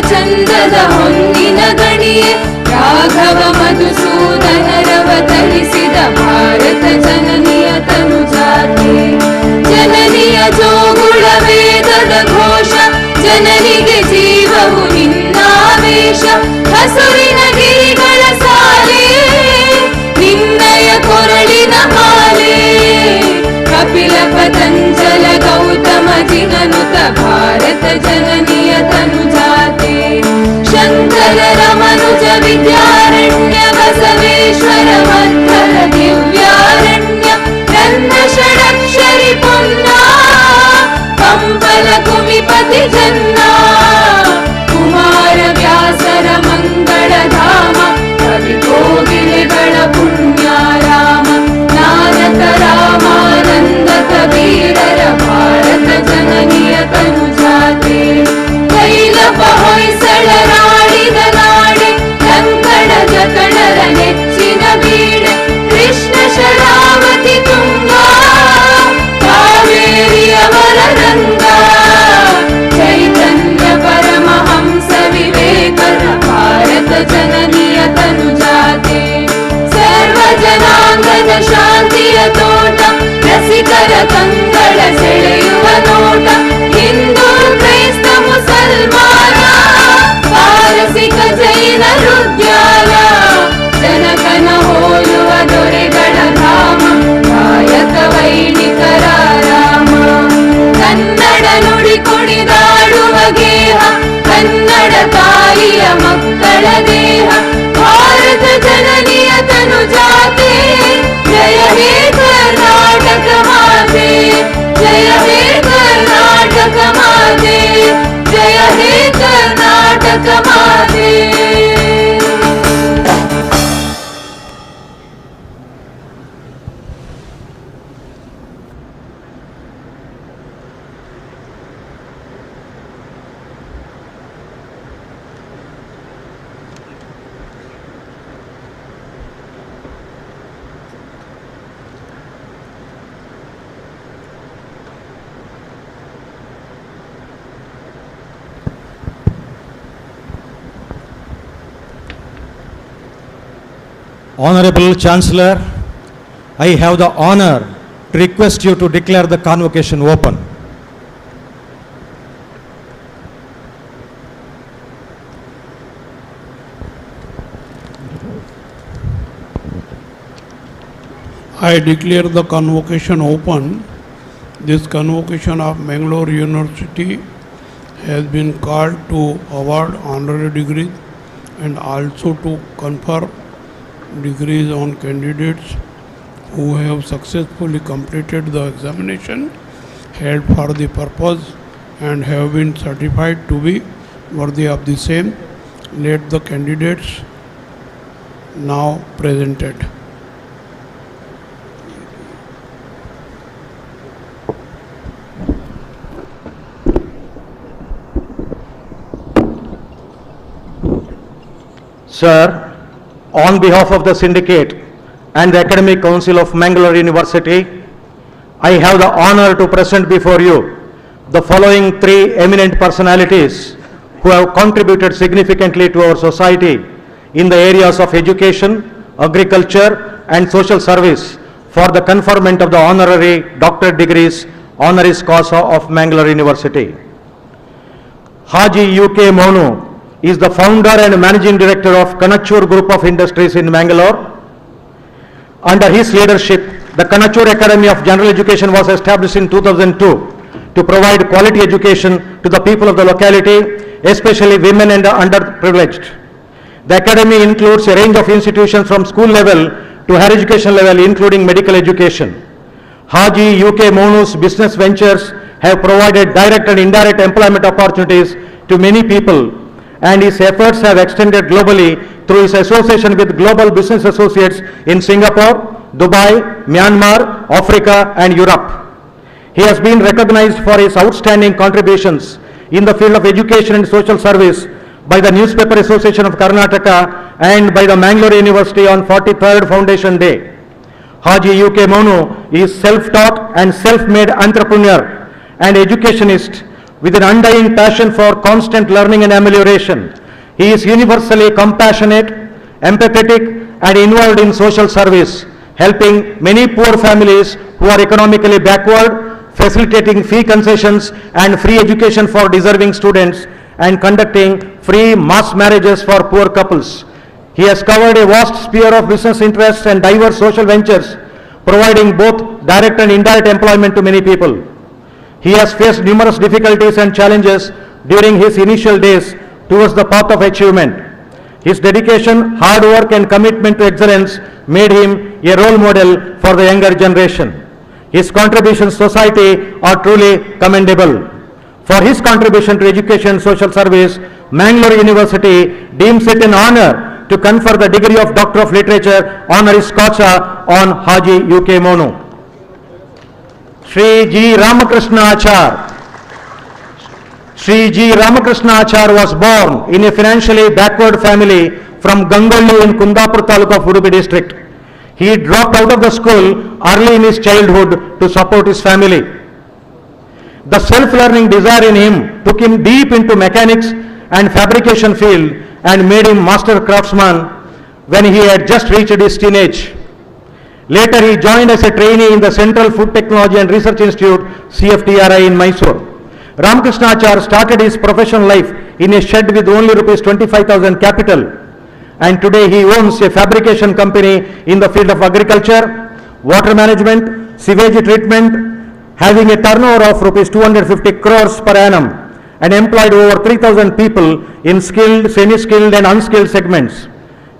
C: ಚಂದದ ಹೊನ್ನಿನ ಗಣಿಯೇ ರಾಘವ ಮಧುಸೂದನರವತರಿಸಿದ ಭಾರತ ಜನನಿಯ ತನುಜಾತೆ ಜನನಿಯ ಜೋಗುಳ ವೇದದ ಘೋಷ ಜನನಿಗೆ ಜೀವವು ನಿನ್ನಾವೇಶ ಹಸುರಿನ ಗಿರಿಗಳ ಸಾಲೆ ನಿನ್ನಯ ಕೊರಳಿನ ಮಾಲೆ ಕಪಿಲ ಪತಂಜಲ ಗೌತಮ ಜಿನನುತ ಭಾರತ ಜನನಿಯ ತನುಜಾತೆ ಶಂಕರ ರಮನುಜ ವಿದ್ಯಾರಣ್ಯ ಬಸವೇಶ್ವರ ಮಧ್ವರ ದಿವ್ಯಾರಣ್ಯ ನನ್ನ ಷಡಕ್ಷರಿ ಪೊನ್ನ ಪಂಪಲ ಕುಮಿಪತಿ ಜನ್ನ ಕುಮಾರ ವ್ಯಾಸರ ಮಂಗಳ ಧಾಮ ಕವಿ ಕೋಗಿಲೆಗಳ ಪುಣ್ಯಾರಾಮ ನಾನಕ ರಾಮಾನಂದ ಕಬೀರರ ಭಾರತ ಜನನಿಯ ತನುಜಾತೆ ಕೈಲಪ ಹೊಯ್ಸಳರಾಡಿದ ನಾಡೆ ಕಂಕಣ ಜಕಣರ ನೆಚ್ಚಿನ ಬೀಡೆ ಕೃಷ್ಣ ಶರಾವತಿ ತುಂಗ ಕಾವೇರಿಯವರ ರಂಗ ಚೈತನ್ಯ ಪರಮಹಂಸ ವಿವೇಕರ ಭಾರತ ಜನನಿಯ ತನುಜಾತೆ ಸರ್ವ ಜನಾಂಗದ ಶಾಂತಿಯ ತೋಟ ರಸಿಕರ ಕಂಗಳ ಸೆಳೆಯುವ ನೋಟ ಹಿಂದೂ ಕ್ರೈಸ್ತ ಮುಸಲ್ಮಾನ ಪಾರಸಿಕ ಜೈನರು ಉದ್ಯಾನ ಜನಕನ ಹೋಲುವ ದೊರೆಗಳ ಧಾಮ ಕಾಯಕ ವೈಣಿಕರ ರಾಮ ಕನ್ನಡ ನುಡಿ ಕುಣಿದಾಡುವ ಗೇಹ ಕನ್ನಡ ತಾಯಿಯ ಮಕ್ಕಳ ದೇಹ ಭಾರತ ಜನನಿಯ ತನುಜಾತೆ ಜಯ ಹೇ ಕರ್ನಾಟಕ ಮಾತೆ ಜಯ ಹೇ ಕರ್ನಾಟಕ ಮಾತೆ ಜಯ ಹೇ ಕರ್ನಾಟಕ ಮಾತೆ.
K: Honorable Chancellor, I have the honor to request you to declare the convocation open.
L: I declare the convocation open. This convocation of Mangalore University has been called to award honorary degrees and also to confer degrees on candidates who have successfully completed the examination held for the purpose and have been certified to be worthy of the same. let the candidates now presented.
K: Sir, on behalf of the syndicate and the Academic Council of Mangalore University, I have the honor to present before you the following three eminent personalities who have contributed significantly to our society in the areas of education, agriculture and social service for the conferment of the honorary doctorate degrees honoris causa of Mangalore University. Haji UK Monu is the founder and managing director of Kanachur Group of Industries in Mangalore. Under his leadership, the Kanachur Academy of General Education was established in 2002 to provide quality education to the people of the locality, especially women and the underprivileged. The academy includes a range of institutions from school level to higher education level, including medical education. Haji UK Monu's business ventures have provided direct and indirect employment opportunities to many people, and his efforts have extended globally through his association with Global Business Associates in Singapore, Dubai, Myanmar, Africa and Europe. He has been recognized for his outstanding contributions in the field of education and social service by the Newspaper Association of Karnataka and by the Mangalore University on 43rd Foundation Day. Haji UK Monu is self-taught and self-made entrepreneur and educationist with an undying passion for constant learning and amelioration. He is universally compassionate, empathetic and involved in social service, helping many poor families who are economically backward, facilitating fee concessions and free education for deserving students, and conducting free mass marriages for poor couples. He has covered a vast sphere of business interests and diverse social ventures, providing both direct and indirect employment to many people. He has faced numerous difficulties and challenges during his initial days towards the path of achievement. His dedication, hard work and commitment to excellence made him a role model for the younger generation. His contributions to society are truly commendable. For his contribution to education and social service, Mangalore University deems it an honor to confer the degree of Doctor of Literature honoris causa on Haji UK Monu. Shri G. Ramakrishna Achar. Shri G. Ramakrishna Achar was born in a financially backward family from Gangolli in Kundapur Taluk of Udupi district. He dropped out of the school early in his childhood to support his family. The self-learning desire in him took him deep into mechanics and fabrication field and made him master craftsman when he had just reached his teenage. Later he joined as a trainee in the Central Food Technology and Research Institute CFTRI in Mysore. Ramakrishna Achar started his professional life in a shed with only rupees 25,000 capital, and today he owns a fabrication company in the field of agriculture, water management, sewage treatment, having a turnover of rupees 250 crores per annum and employed over 3,000 people in skilled, semi-skilled and unskilled segments.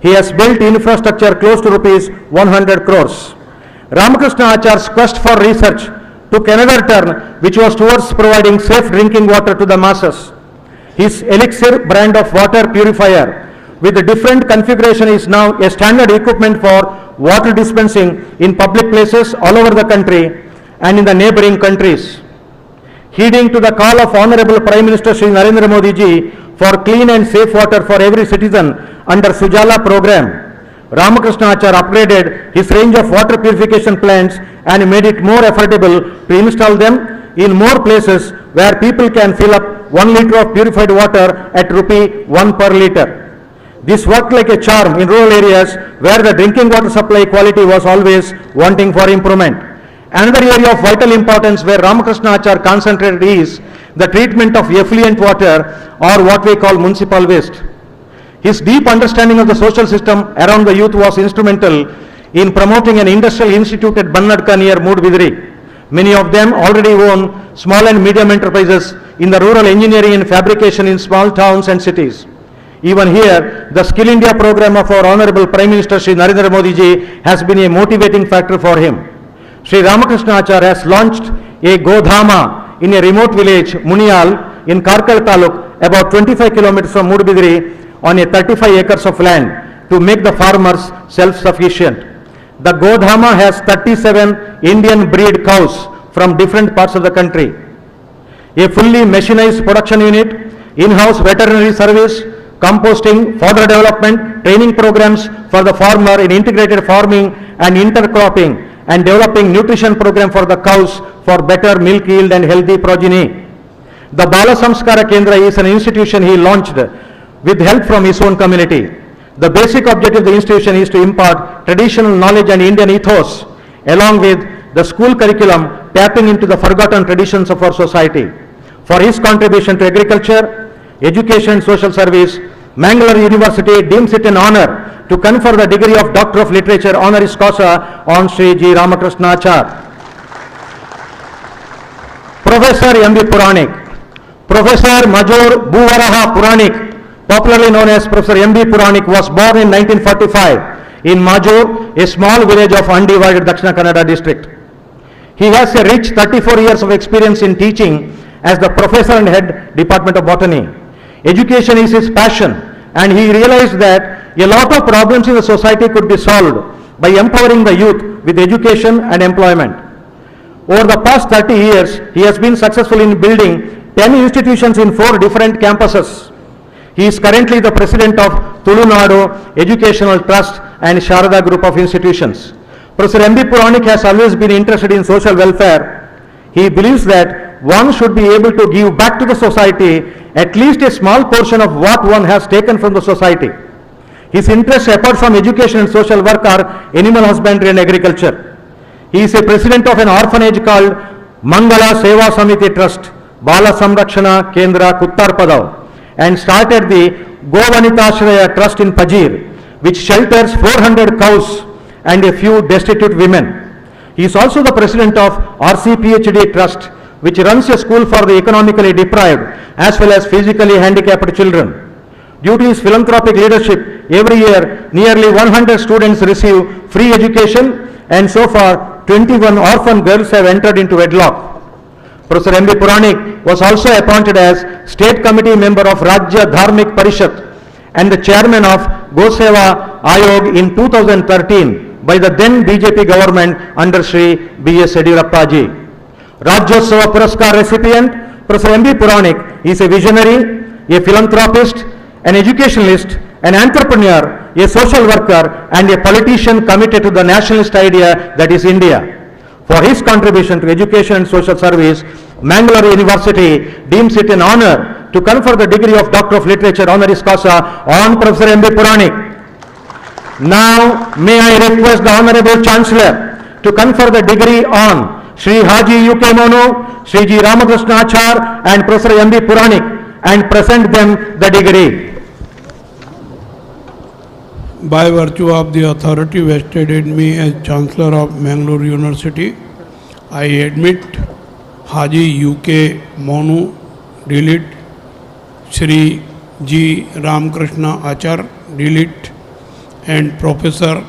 K: He has built infrastructure close to rupees 100 crores. Ramakrishna Achar's quest for research took another turn, which was towards providing safe drinking water to the masses. His Elixir brand of water purifier with a different configuration is now a standard equipment for water dispensing in public places all over the country and in the neighboring countries. Heeding to the call of Honorable Prime Minister Shri Narendra Modi ji for clean and safe water for every citizen under Sujala program, Ramakrishna Achar upgraded his range of water purification plants and made it more affordable to install them in more places where people can fill up 1 liter of purified water at ₹1 per liter. This worked like a charm in rural areas where the drinking water supply quality was always wanting for improvement. Another area of vital importance where Ramakrishna Achar concentrated is the treatment of effluent water, or what we call municipal waste. His deep understanding of the social system around the youth was instrumental in promoting an industrial institute at Bannadka near Moodbidri. Many of them already own small and medium enterprises in the rural engineering and fabrication in small towns and cities. Even here, the Skill India program of our Honorable Prime Minister Shri Narendra Modi ji has been a motivating factor for him. Shri Ramakrishna Achar has launched a Godhama in a remote village, Muniyal, in Karkal Taluk, about 25 kilometers from Moodbidri, on a 35 acres of land to make the farmers self-sufficient. The Godhama has 37 Indian breed cows from different parts of the country. A fully machinized production unit, in-house veterinary service, composting, fodder development, training programs for the farmer in integrated farming and intercropping, and developing nutrition program for the cows for better milk yield and healthy progeny. The Bala Samskara Kendra is an institution he launched with help from his own community. The basic objective of the institution is to impart traditional knowledge and Indian ethos, along with the school curriculum tapping into the forgotten traditions of our society. For his contribution to agriculture, education and social service, Mangalore University deems it an honor to confer the degree of Doctor of Literature honoris causa on Sri G. Ramakrishna Achar. Professor M.B. Puranik. Professor Major Bhuvaraha Puranik, popularly known as Professor M.B. Puranik, was born in 1945 in Major, a small village of undivided Dakshina Kannada district. He has a rich 34 years of experience in teaching as the professor and head Department of Botany. Education is his passion, and he realized that a lot of problems in the society could be solved by empowering the youth with education and employment. Over the past 30 years, he has been successful in building 10 institutions in 4 different campuses. He is currently the president of Tulunadu Educational Trust and Sharada Group of Institutions. Professor M.B. Puranik has always been interested in social welfare. He believes that one should be able to give back to the society at least a small portion of what one has taken from the society. His interests apart from education and social work are animal husbandry and agriculture. He is a president of an orphanage called Mangala Seva Samiti Trust, Bala Samrakshana Kendra Kuttarpadav, and started the Govanitashraya Trust in Pajir, which shelters 400 cows and a few destitute women. He is also the president of RCPHD Trust, which runs a school for the economically deprived as well as physically handicapped children. Due to his philanthropic leadership, every year nearly 100 students receive free education, and so far 21 orphan girls have entered into wedlock. Professor M.B. Puranik was also appointed as State Committee member of Rajya Dharmik Parishad and the chairman of Goseva Ayog in 2013 by the then BJP government under Sri B.S. Yediyurappa ji. Rajyotsava Puraskar recipient Professor M.B. Puranik is a visionary, a philanthropist, an educationalist, an entrepreneur, a social worker, and a politician committed to the nationalist idea that is India. For his contribution to education and social service, Mangalore University deems it an honor to confer the degree of Doctor of Literature honoris causa on Professor M.B. Puranik. Now, may I request the Honorable Chancellor to confer the degree on Sri Haji U.K. Monu, Sri G. Ramakrishna Achar, and Professor M.B. Puranik, and present them the degree.
L: By virtue of the authority vested in me as Chancellor of Mangalore University, I admit Haji U.K. Monu, delete, Sri G. Ramakrishna Achar, delete, and Professor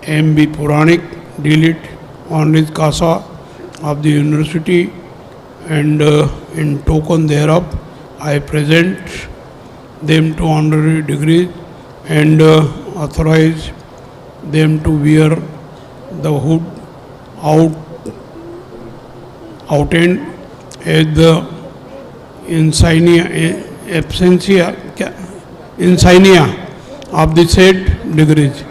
L: M.B. Puranik, delete, honoris causa of the university, and in token thereof, I present them to honorary degrees and authorize them to wear the hood outend as the insignia of the said degrees.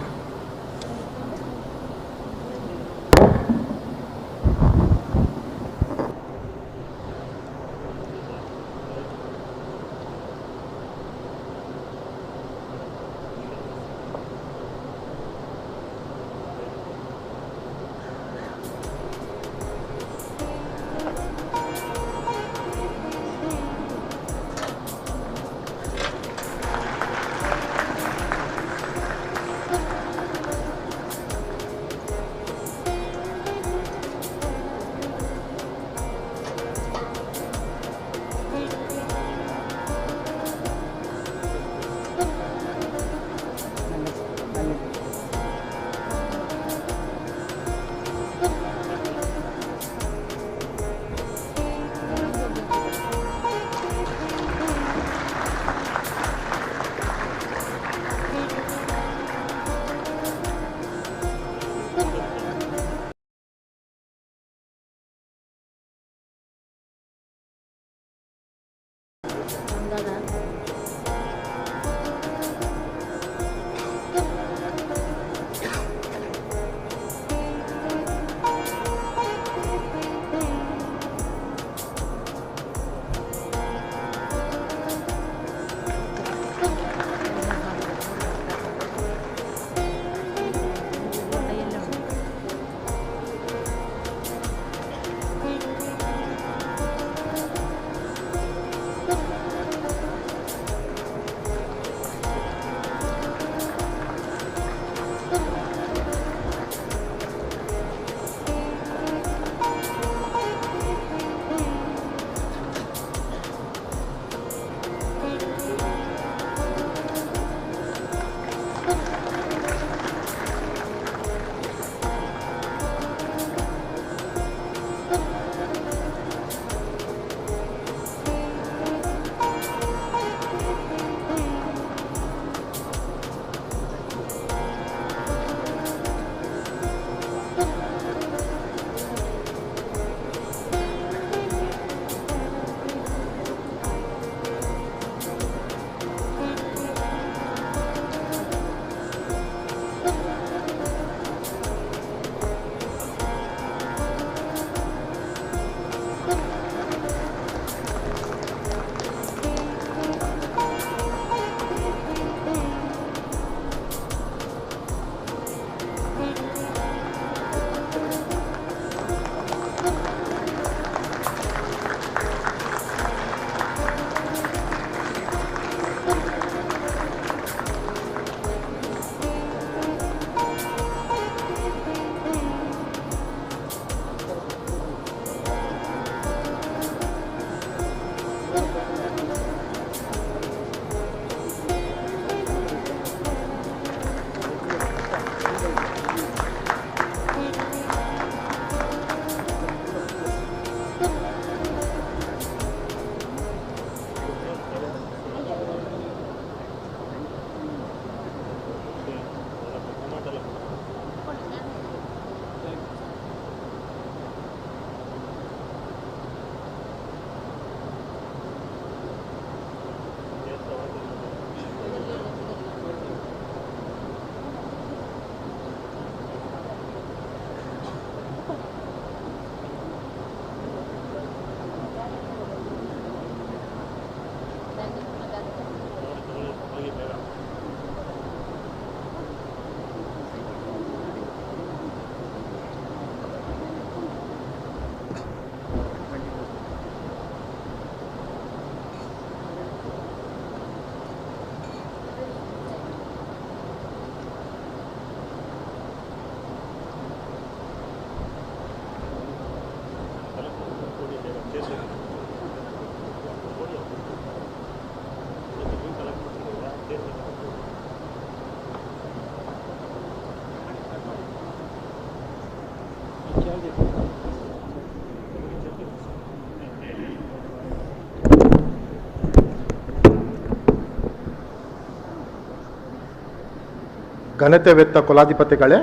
G: ಘನತೆವೆತ್ತ ಕುಲಾಧಿಪತಿಗಳೇ,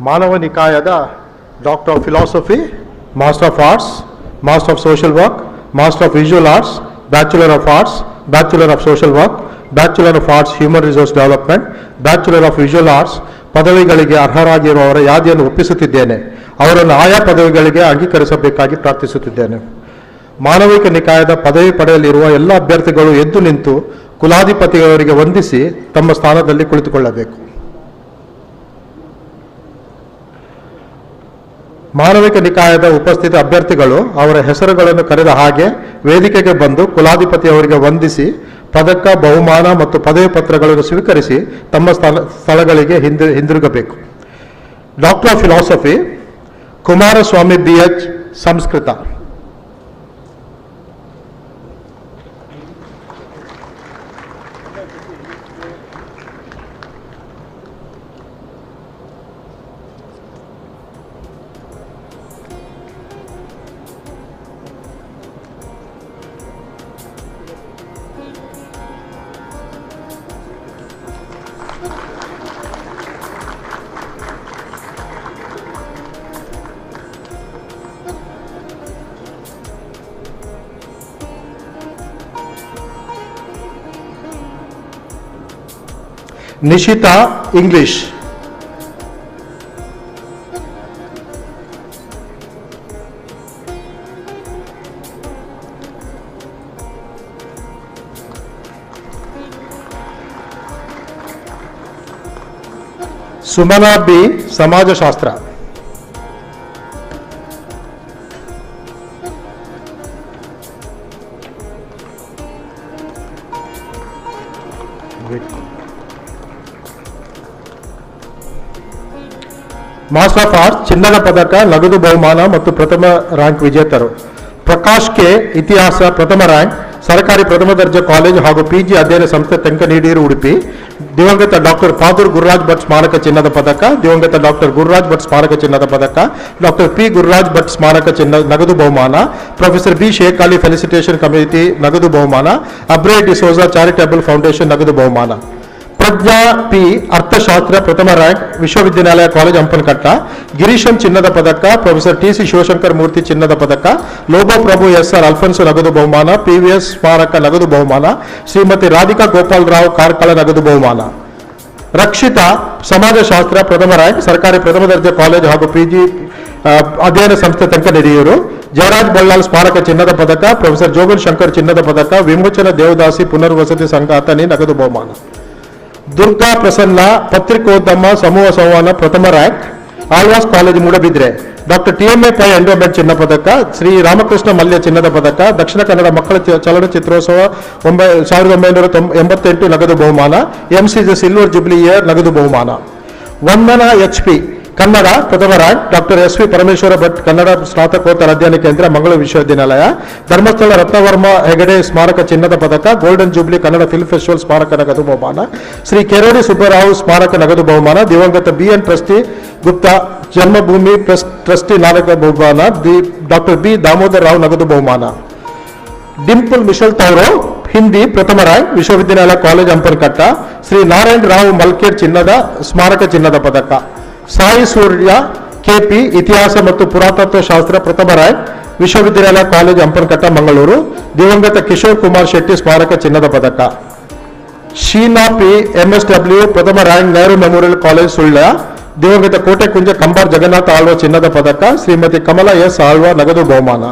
G: ಮಾನವ ನಿಕಾಯದ doctor of philosophy, master of arts, master of social work, master of visual arts, bachelor of arts, bachelor of social work, bachelor of arts human resource development, bachelor of visual arts ಪದವಿಗಳಿಗೆ ಅರ್ಹರಾಗಿರುವವರ ಯಾದಿಯನ್ನು ಒಪ್ಪಿಸುತ್ತಿದ್ದೇನೆ. ಅವರನ್ನು ಆಯಾ ಪದವಿಗಳಿಗೆ ಅಂಗೀಕರಿಸಬೇಕಾಗಿ ಪ್ರಾರ್ಥಿಸುತ್ತಿದ್ದೇನೆ. ಮಾನವಿಕ ನಿಕಾಯದ ಪದವಿ ಪಡೆಯಲಿರುವ ಎಲ್ಲ ಅಭ್ಯರ್ಥಿಗಳು ಎದ್ದು ನಿಂತು ಕುಲಾಧಿಪತಿಯವರಿಗೆ ವಂದಿಸಿ ತಮ್ಮ ಸ್ಥಾನದಲ್ಲಿ ಕುಳಿತುಕೊಳ್ಳಬೇಕು. ಮಾನವಿಕ ನಿಕಾಯದ ಉಪಸ್ಥಿತ ಅಭ್ಯರ್ಥಿಗಳು ಅವರ ಹೆಸರುಗಳನ್ನು ಕರೆದ ಹಾಗೆ ವೇದಿಕೆಗೆ ಬಂದು ಕುಲಾಧಿಪತಿಯವರಿಗೆ ವಂದಿಸಿ ಪದಕ, ಬಹುಮಾನ ಮತ್ತು ಪದವಿ ಪತ್ರಗಳನ್ನು ಸ್ವೀಕರಿಸಿ ತಮ್ಮ ಸ್ಥಳಗಳಿಗೆ ಹಿಂದಿರುಗಬೇಕು. Doctor of philosophy Kumaraswamy BH, Sanskrit. Nishita, English. Sumana B, ಸಮಾಜಶಾಸ್ತ್ರ. ಮಾಸ್ಟರ್ ಆಫ್ ಆರ್ಟ್ಸ್ ಚಿನ್ನದ ಪದಕ, ನಗದು ಬಹುಮಾನ ಮತ್ತು ಪ್ರಥಮ ರ್ಯಾಂಕ್ ವಿಜೇತರು. ಪ್ರಕಾಶ್ ಕೆ, ಇತಿಹಾಸ, ಪ್ರಥಮ ರ್ಯಾಂಕ್, ಸರ್ಕಾರಿ ಪ್ರಥಮ ದರ್ಜೆ ಕಾಲೇಜು ಹಾಗೂ PG ಅಧ್ಯಯನ ಸಂಸ್ಥೆ ತೆಂಕನೀಡೀರು, ಉಡುಪಿ. ದಿವಂಗತ ಡಾಕ್ಟರ್ ಫಾದರ್ ಗುರುರಾಜ್ ಭಟ್ ಸ್ಮಾರಕ ಚಿನ್ನದ ಪದಕ, ದಿವಂಗತ ಡಾಕ್ಟರ್ ಗುರುರಾಜ್ ಭಟ್ ಸ್ಮಾರಕ ಚಿನ್ನದ ಪದಕ, ಡಾಕ್ಟರ್ P ಗುರುರಾಜ್ ಭಟ್ ಸ್ಮಾರಕ ನಗದು ಬಹುಮಾನ, professor B Sheikh Ali felicitation committee ನಗದು ಬಹುಮಾನ, ಅಬ್ರೇ ಡಿಸೋಜಾ ಚಾರಿಟೇಬಲ್ ಫೌಂಡೇಶನ್ ನಗದು ಬಹುಮಾನ. ಪ್ರಜ್ಞಾ P, ಅರ್ಥಶಾಸ್ತ್ರ, ಪ್ರಥಮ ರ್ಯಾಂಕ್, ವಿಶ್ವವಿದ್ಯಾನಿಲಯ ಕಾಲೇಜ್ ಹಂಪನಕಟ್ಟ. ಗಿರೀಶನ್ ಚಿನ್ನದ ಪದಕ, ಪ್ರೊಫೆಸರ್ TC ಶಿವಶಂಕರ್ ಮೂರ್ತಿ ಚಿನ್ನದ ಪದಕ, ಲೋಬೋ ಪ್ರಭು SR ಅಲ್ಫನ್ಸು ನಗದು ಬಹುಮಾನ, PVS ಸ್ಮಾರಕ ನಗದು ಬಹುಮಾನ, ಶ್ರೀಮತಿ ರಾಧಿಕಾ ಗೋಪಾಲ್ ರಾವ್ ಕಾರ್ಕಳ ನಗದು ಬಹುಮಾನ. ರಕ್ಷಿತಾ, ಸಮಾಜಶಾಸ್ತ್ರ, ಪ್ರಥಮ ರ್ಯಾಂಕ್, ಸರ್ಕಾರಿ ಪ್ರಥಮ ದರ್ಜೆ ಕಾಲೇಜು ಹಾಗೂ PG ಅಧ್ಯಯನ ಸಂಸ್ಥೆ ತೆಂಕನಡಿಯೂರು. ಜಯರಾಜ್ ಬಳ್ಳಾಲ್ ಸ್ಮಾರಕ ಚಿನ್ನದ ಪದಕ, ಪ್ರೊಫೆಸರ್ ಜೋಗನ್ ಶಂಕರ್ ಚಿನ್ನದ ಪದಕ, ವಿಮೋಚನ ದೇವದಾಸಿ ಪುನರ್ವಸತಿ ಸಂಘ ಅಥಣಿ ನಗದು ಬಹುಮಾನ. ದುರ್ಗಾ ಪ್ರಸನ್ನ, ಪತ್ರಿಕೋದ್ಯಮ ಸಮೂಹ ಸಂವಹನ ಪ್ರಥಮ rank, Alva's college Moodbidri. Doctor TMA Pai endowment ಚಿನ್ನ ಪದಕ, ಶ್ರೀ ರಾಮಕೃಷ್ಣ ಮಲ್ಯ ಚಿನ್ನದ ಪದಕ, ದಕ್ಷಿಣ ಕನ್ನಡ ಮಕ್ಕಳ ಚಲನಚಿತ್ರೋತ್ಸವ 1988 ನಗದು ಬಹುಮಾನ, MCJ ಸಿಲ್ವರ್ ಜುಬ್ಲಿ ಇಯರ್ ನಗದು ಬಹುಮಾನ. ವಂದನಾ HP, ಕನ್ನಡ ಪ್ರಥಮ rank, doctor SV Parameshwara Bhat Kannada ಸ್ನಾತಕೋತ್ತರ ಅಧ್ಯಯನ ಕೇಂದ್ರ, ಮಂಗಳೂರು ವಿಶ್ವವಿದ್ಯಾನಿಲಯ. ಧರ್ಮಸ್ಥಳ ರತ್ನವರ್ಮ ಹೆಗಡೆ ಸ್ಮಾರಕ ಚಿನ್ನದ ಪದಕ, golden jubilee Kannada film festival ಸ್ಮಾರಕ ನಗದು ಬಹುಮಾನ. ಶ್ರೀ ಕೆರೋಡಿ ಸುಬ್ಬರಾವ್ ಸ್ಮಾರಕ ನಗದು ಬಹುಮಾನ. ದಿವಂಗತ BN ಟ್ರಸ್ಟಿ ಗುಪ್ತಾ ಜನ್ಮಭೂಮಿ ಟ್ರಸ್ಟಿ ನಾಟಕ ಬಹುಮಾನ. ಡಾಕ್ಟರ್ B ದಾಮೋದರ್ ರಾವ್ ನಗದು ಬಹುಮಾನ. ಡಿಂಪಲ್ ಮಿಶಲ್ ತೌರೋ, ಹಿಂದಿ ಪ್ರಥಮ ರ್ಯಾಂಕ್, ವಿಶ್ವವಿದ್ಯಾನಿಲಯ ಕಾಲೇಜ್ ಹಂಪನಕಟ್ಟ. ಶ್ರೀ ನಾರಾಯಣ್ ರಾವ್ ಮಲ್ಕೇಡ್ ಚಿನ್ನದ ಸ್ಮಾರಕ ಚಿನ್ನದ ಪದಕ. ಸಾಯಿ ಸೂರ್ಯ KP, ಇತಿಹಾಸ ಮತ್ತು ಪುರಾತತ್ವ ಶಾಸ್ತ್ರ ಪ್ರಥಮ ರ್ಯಾಂಕ್, ವಿಶ್ವವಿದ್ಯಾನಿಲಯ ಕಾಲೇಜು ಹಂಪನಕಟ್ಟ, ಮಂಗಳೂರು. ದಿವಂಗತ ಕಿಶೋರ್ ಕುಮಾರ್ ಶೆಟ್ಟಿ ಸ್ಮಾರಕ ಚಿನ್ನದ ಪದಕ. ಶೀನಾ P, MSW ಪ್ರಥಮ rank, Nehru memorial college, Sullia. ದಿವಂಗತ ಕೋಟೆ ಕುಂಜ ಕಂಬಾರ್ ಜಗನ್ನಾಥ ಆಳ್ವ ಚಿನ್ನದ ಪದಕ, ಶ್ರೀಮತಿ ಕಮಲಾ S ಆಳ್ವ ನಗದು ಬಹುಮಾನ.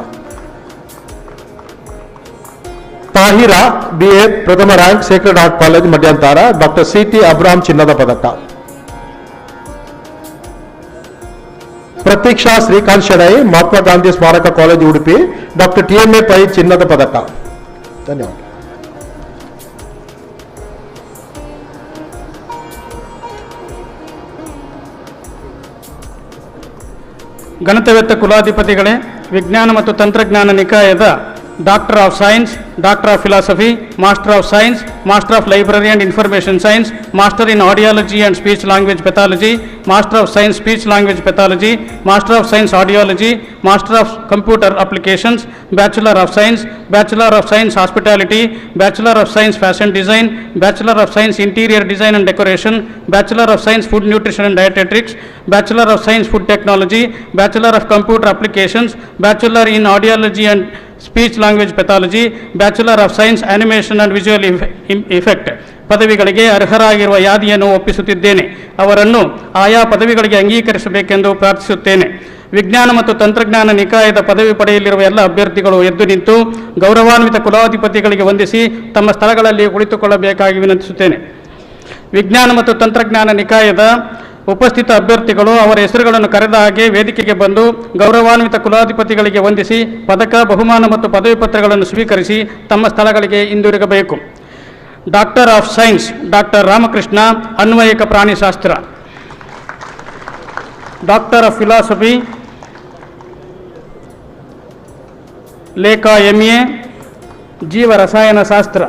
G: ತಾಹಿರಾ BA ಪ್ರಥಮ ರ್ಯಾಂಕ್, ಸೇಕ್ರೆಡ್ ಹಾರ್ಟ್ ಕಾಲೇಜ್ ಮಧ್ಯಂತರ. ಡಾಕ್ಟರ್ CT ಅಬ್ರಾಮ್ ಚಿನ್ನದ ಪದಕ. ಪ್ರತೀಕ್ಷಾ ಶ್ರೀಕಾಂತ್ ಶೆಣೈ, ಮಹಾತ್ಮ ಗಾಂಧಿ ಸ್ಮಾರಕ college, Udupi. Doctor TMA Pai ಚಿನ್ನದ ಪದಕ. ಧನ್ಯವಾದ.
J: ಘನತೆವೆತ್ತ ಕುಲಾಧಿಪತಿಗಳೇ, ವಿಜ್ಞಾನ ಮತ್ತು ತಂತ್ರಜ್ಞಾನ ನಿಕಾಯದ doctor of science, doctor of philosophy, master of science, master of library and information science, master in audiology and speech language pathology, master of science speech language pathology, master of science audiology, master of computer applications, bachelor of science hospitality, bachelor of science fashion design, bachelor of science interior design and decoration, bachelor of science food nutrition and dietetics, bachelor of science food technology, bachelor of computer applications, bachelor in audiology and speech language pathology, bachelor of science animation and visual effect ಪದವಿಗಳಿಗೆ ಅರ್ಹರಾಗಿರುವ ಯಾದಿಯನ್ನು ಒಪ್ಪಿಸುತ್ತಿದ್ದೇನೆ. ಅವರನ್ನು ಆಯಾ ಪದವಿಗಳಿಗೆ ಅಂಗೀಕರಿಸಬೇಕೆಂದು ಪ್ರಾರ್ಥಿಸುತ್ತೇನೆ. ವಿಜ್ಞಾನ ಮತ್ತು ತಂತ್ರಜ್ಞಾನ ನಿಕಾಯದ ಪದವಿ ಪಡೆಯಲಿರುವ ಎಲ್ಲ ಅಭ್ಯರ್ಥಿಗಳು ಎದ್ದು ನಿಂತು ಗೌರವಾನ್ವಿತ ಕುಲಾಧಿಪತಿಗಳಿಗೆ ವಂದಿಸಿ ತಮ್ಮ ಸ್ಥಳಗಳಲ್ಲಿ ಕುಳಿತುಕೊಳ್ಳಬೇಕಾಗಿ ವಿನಂತಿಸುತ್ತೇನೆ. ವಿಜ್ಞಾನ ಮತ್ತು ತಂತ್ರಜ್ಞಾನ ನಿಕಾಯದ ಉಪಸ್ಥಿತ ಅಭ್ಯರ್ಥಿಗಳು ಅವರ ಹೆಸರುಗಳನ್ನು ಕರೆದ ಹಾಗೆ ವೇದಿಕೆಗೆ ಬಂದು ಗೌರವಾನ್ವಿತ ಕುಲಾಧಿಪತಿಗಳಿಗೆ ವಂದಿಸಿ ಪದಕ, ಬಹುಮಾನ ಮತ್ತು ಪದವಿ ಪತ್ರಗಳನ್ನು ಸ್ವೀಕರಿಸಿ ತಮ್ಮ ಸ್ಥಳಗಳಿಗೆ ಹಿಂದಿರುಗಬೇಕು. Doctor of science doctor Ramakrishna, ಅನ್ವಯಿಕ ಪ್ರಾಣಿಶಾಸ್ತ್ರ. Doctor of philosophy Lekha MA, ಜೀವ ರಸಾಯನಶಾಸ್ತ್ರ.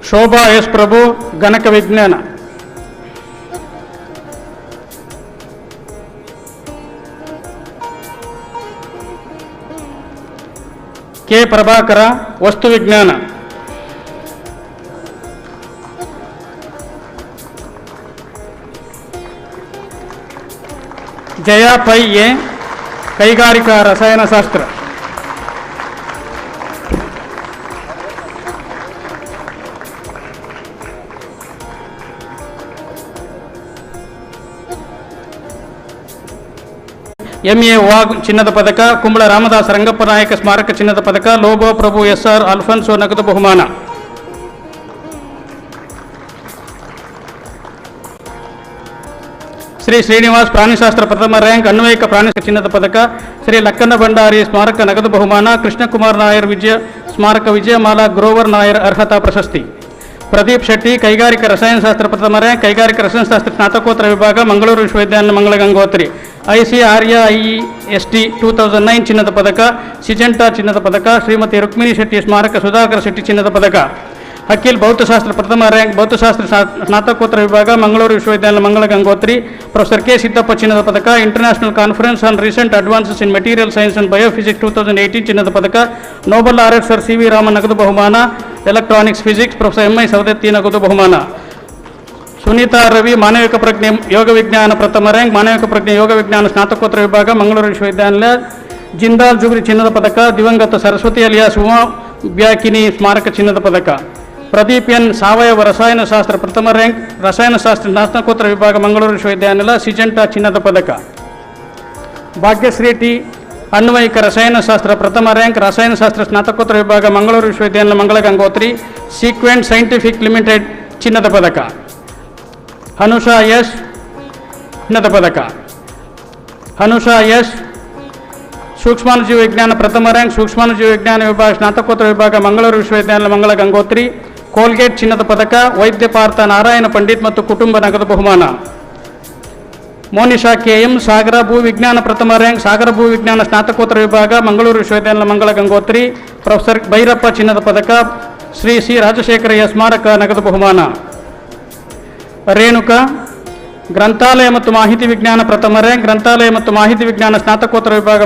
J: ಶೋಭಾ ಎಸ್ ಪ್ರಭು, ಗಣಕ ವಿಜ್ಞಾನ. ಕೆ ಪ್ರಭಾಕರ, ವಸ್ತು ವಿಜ್ಞಾನ. ಜಯಾ ಪೈ ಎ, ಕೈಗಾರಿಕಾ ರಸಾಯನಶಾಸ್ತ್ರ. MA ವಾಗ್ ಚಿನ್ನದ ಪದಕ, ಕುಂಬಳ ರಾಮದಾಸ ರಂಗಪ್ಪ ನಾಯಕ ಸ್ಮಾರಕ ಚಿನ್ನದ ಪದಕ, ಲೋಬೋ ಪ್ರಭು SR ಅಲ್ಫನ್ಸೋ ನಗದು ಬಹುಮಾನ. ಶ್ರೀ ಶ್ರೀನಿವಾಸ್ ಪ್ರಾಣಿಶಾಸ್ತ್ರ ಪ್ರಥಮ ರ್ಯಾಂಕ್, ಅನ್ವಯಿಕ ಪ್ರಾಣಿ ಚಿನ್ನದ ಪದಕ. ಶ್ರೀ ಲಕ್ಕನ್ನ ಭಂಡಾರಿ ಸ್ಮಾರಕ ನಗದು ಬಹುಮಾನ, ಕೃಷ್ಣಕುಮಾರ್ ನಾಯರ್ ಸ್ಮಾರಕ ವಿಜಯಮಾಲಾ ಗ್ರೋವರ್ ನಾಯರ್ ಅರ್ಹತಾ ಪ್ರಶಸ್ತಿ. ಪ್ರದೀಪ್ ಶೆಟ್ಟಿ, ಕೈಗಾರಿಕಾ ರಸಾಯನಶಾಸ್ತ್ರ ಪ್ರಥಮ ರ್ಯಾಂಕ್, ಕೈಗಾರಿಕಾ ರಸಾಯನಶಾಸ್ತ್ರ ಸ್ನಾತಕೋತ್ತರ ವಿಭಾಗ, ಮಂಗಳೂರು ವಿಶ್ವವಿದ್ಯಾಲಯ ಮಂಗಳ ಗಂಗೋತ್ರಿ. ICARIA IEST 2009 ಚಿನ್ನದ ಪದಕ, ಸಿಜೆಂಟಾ ಚಿನ್ನದ ಪದಕ. ಶ್ರೀಮತಿ ರುಕ್ಮಿಣಿ ಶೆಟ್ಟಿ ಸ್ಮಾರಕ ಸುಧಾಕರ್ ಶೆಟ್ಟಿ ಚಿನ್ನದ ಪದಕ. ಅಖಿಲ್ ಭೌತಶಾಸ್ತ್ರ ಪ್ರಥಮ ರ್ಯಾಂಕ್, ಭೌತಶಾಸ್ತ್ರ ಸ್ನಾತಕೋತ್ತರ ವಿಭಾಗ, ಮಂಗಳೂರು ವಿಶ್ವವಿದ್ಯಾಲಯ ಮಂಗಳ ಗಂಗೋತ್ರಿ. ಪ್ರೊಫೆಸರ್ ಕೆ ಸಿದ್ದಪ್ಪ ಚಿನ್ನದ ಪದಕ. International conference on recent advances in material science and biophysics 2018 ಚಿನ್ನದ ಪದಕ. Nobel art sir CV Raman ನಗದು ಬಹುಮಾನ. Electronics physics professor MI Savadatti ನಗದು ಬಹುಮಾನ. ಸುನೀತಾ ರವಿ, ಮಾನವಿಕ ಪ್ರಜ್ಞೆ ಯೋಗ ವಿಜ್ಞಾನ ಪ್ರಥಮ ರ್ಯಾಂಕ್, ಮಾನವಿಕ ಪ್ರಜ್ಞೆ ಯೋಗ ವಿಜ್ಞಾನ ಸ್ನಾತಕೋತ್ತರ ವಿಭಾಗ, ಮಂಗಳೂರು ವಿಶ್ವವಿದ್ಯಾಲಯ. ಜಿಂದಾಲ್ ಜುಗ್ರಿ ಚಿನ್ನದ ಪದಕ. ದಿವಂಗತ ಸರಸ್ವತಿ ಅಲಿಯಾಸ್ ಉಮಾ ಬ್ಯಾಕಿನಿ ಸ್ಮಾರಕ ಚಿನ್ನದ ಪದಕ. ಪ್ರದೀಪ್ ಎನ್, ಸಾವಯವ ರಸಾಯನಶಾಸ್ತ್ರ ಪ್ರಥಮ ರ್ಯಾಂಕ್, ರಸಾಯನಶಾಸ್ತ್ರ ಸ್ನಾತಕೋತ್ತರ ವಿಭಾಗ, ಮಂಗಳೂರು ವಿಶ್ವವಿದ್ಯಾಲಯ. ಸಿಜೆಂಟಾ ಚಿನ್ನದ ಪದಕ. ಭಾಗ್ಯಶ್ರೀ ಟಿ, ಅನ್ವಯಿಕ ರಸಾಯನಶಾಸ್ತ್ರ ಪ್ರಥಮ ರ್ಯಾಂಕ್, ರಸಾಯನಶಾಸ್ತ್ರ ಸ್ನಾತಕೋತ್ತರ ವಿಭಾಗ, ಮಂಗಳೂರು ವಿಶ್ವವಿದ್ಯಾಲಯ ಮಂಗಳ ಗಂಗೋತ್ರಿ. ಸೀಕ್ವೆಂಟ್ ಸೈಂಟಿಫಿಕ್ ಲಿಮಿಟೆಡ್ ಚಿನ್ನದ ಪದಕ. ಹನುಷಾ ಯಶ್ ಚಿನ್ನದ ಪದಕ. ಹನುಷಾ ಯಶ್, ಸೂಕ್ಷ್ಮಾಣುಜೀವ ವಿಜ್ಞಾನ ಪ್ರಥಮ ರ್ಯಾಂಕ್, ಸೂಕ್ಷ್ಮಾಣುಜೀವ ವಿಜ್ಞಾನ ವಿಭಾಗ ಸ್ನಾತಕೋತ್ತರ ವಿಭಾಗ, ಮಂಗಳೂರು ವಿಶ್ವವಿದ್ಯಾಲಯ ಮಂಗಳ ಗಂಗೋತ್ರಿ. ಕೋಲ್ಗೇಟ್ ಚಿನ್ನದ ಪದಕ. ವೈದ್ಯ ಪಾರ್ಥ ನಾರಾಯಣ ಪಂಡಿತ್ ಮತ್ತು ಕುಟುಂಬ ನಗದು ಬಹುಮಾನ. ಮೋನಿಶಾ KM, ಸಾಗರ ಭೂ ವಿಜ್ಞಾನ ಪ್ರಥಮ ರ್ಯಾಂಕ್, ಸಾಗರ ಭೂ ವಿಜ್ಞಾನ ಸ್ನಾತಕೋತ್ತರ ವಿಭಾಗ, ಮಂಗಳೂರು ವಿಶ್ವವಿದ್ಯಾಲಯ ಮಂಗಳ ಗಂಗೋತ್ರಿ. ಪ್ರೊಫೆಸರ್ ಭೈರಪ್ಪ ಚಿನ್ನದ ಪದಕ. ಶ್ರೀ C ರಾಜಶೇಖರಯ್ಯ ಸ್ಮಾರಕ ನಗದು ಬಹುಮಾನ. ರೇಣುಕಾ, ಗ್ರಂಥಾಲಯ ಮತ್ತು ಮಾಹಿತಿ ವಿಜ್ಞಾನ ಪ್ರಥಮ ರ್ಯಾಂಕ್, ಗ್ರಂಥಾಲಯ ಮತ್ತು ಮಾಹಿತಿ ವಿಜ್ಞಾನ ಸ್ನಾತಕೋತ್ತರ ವಿಭಾಗ,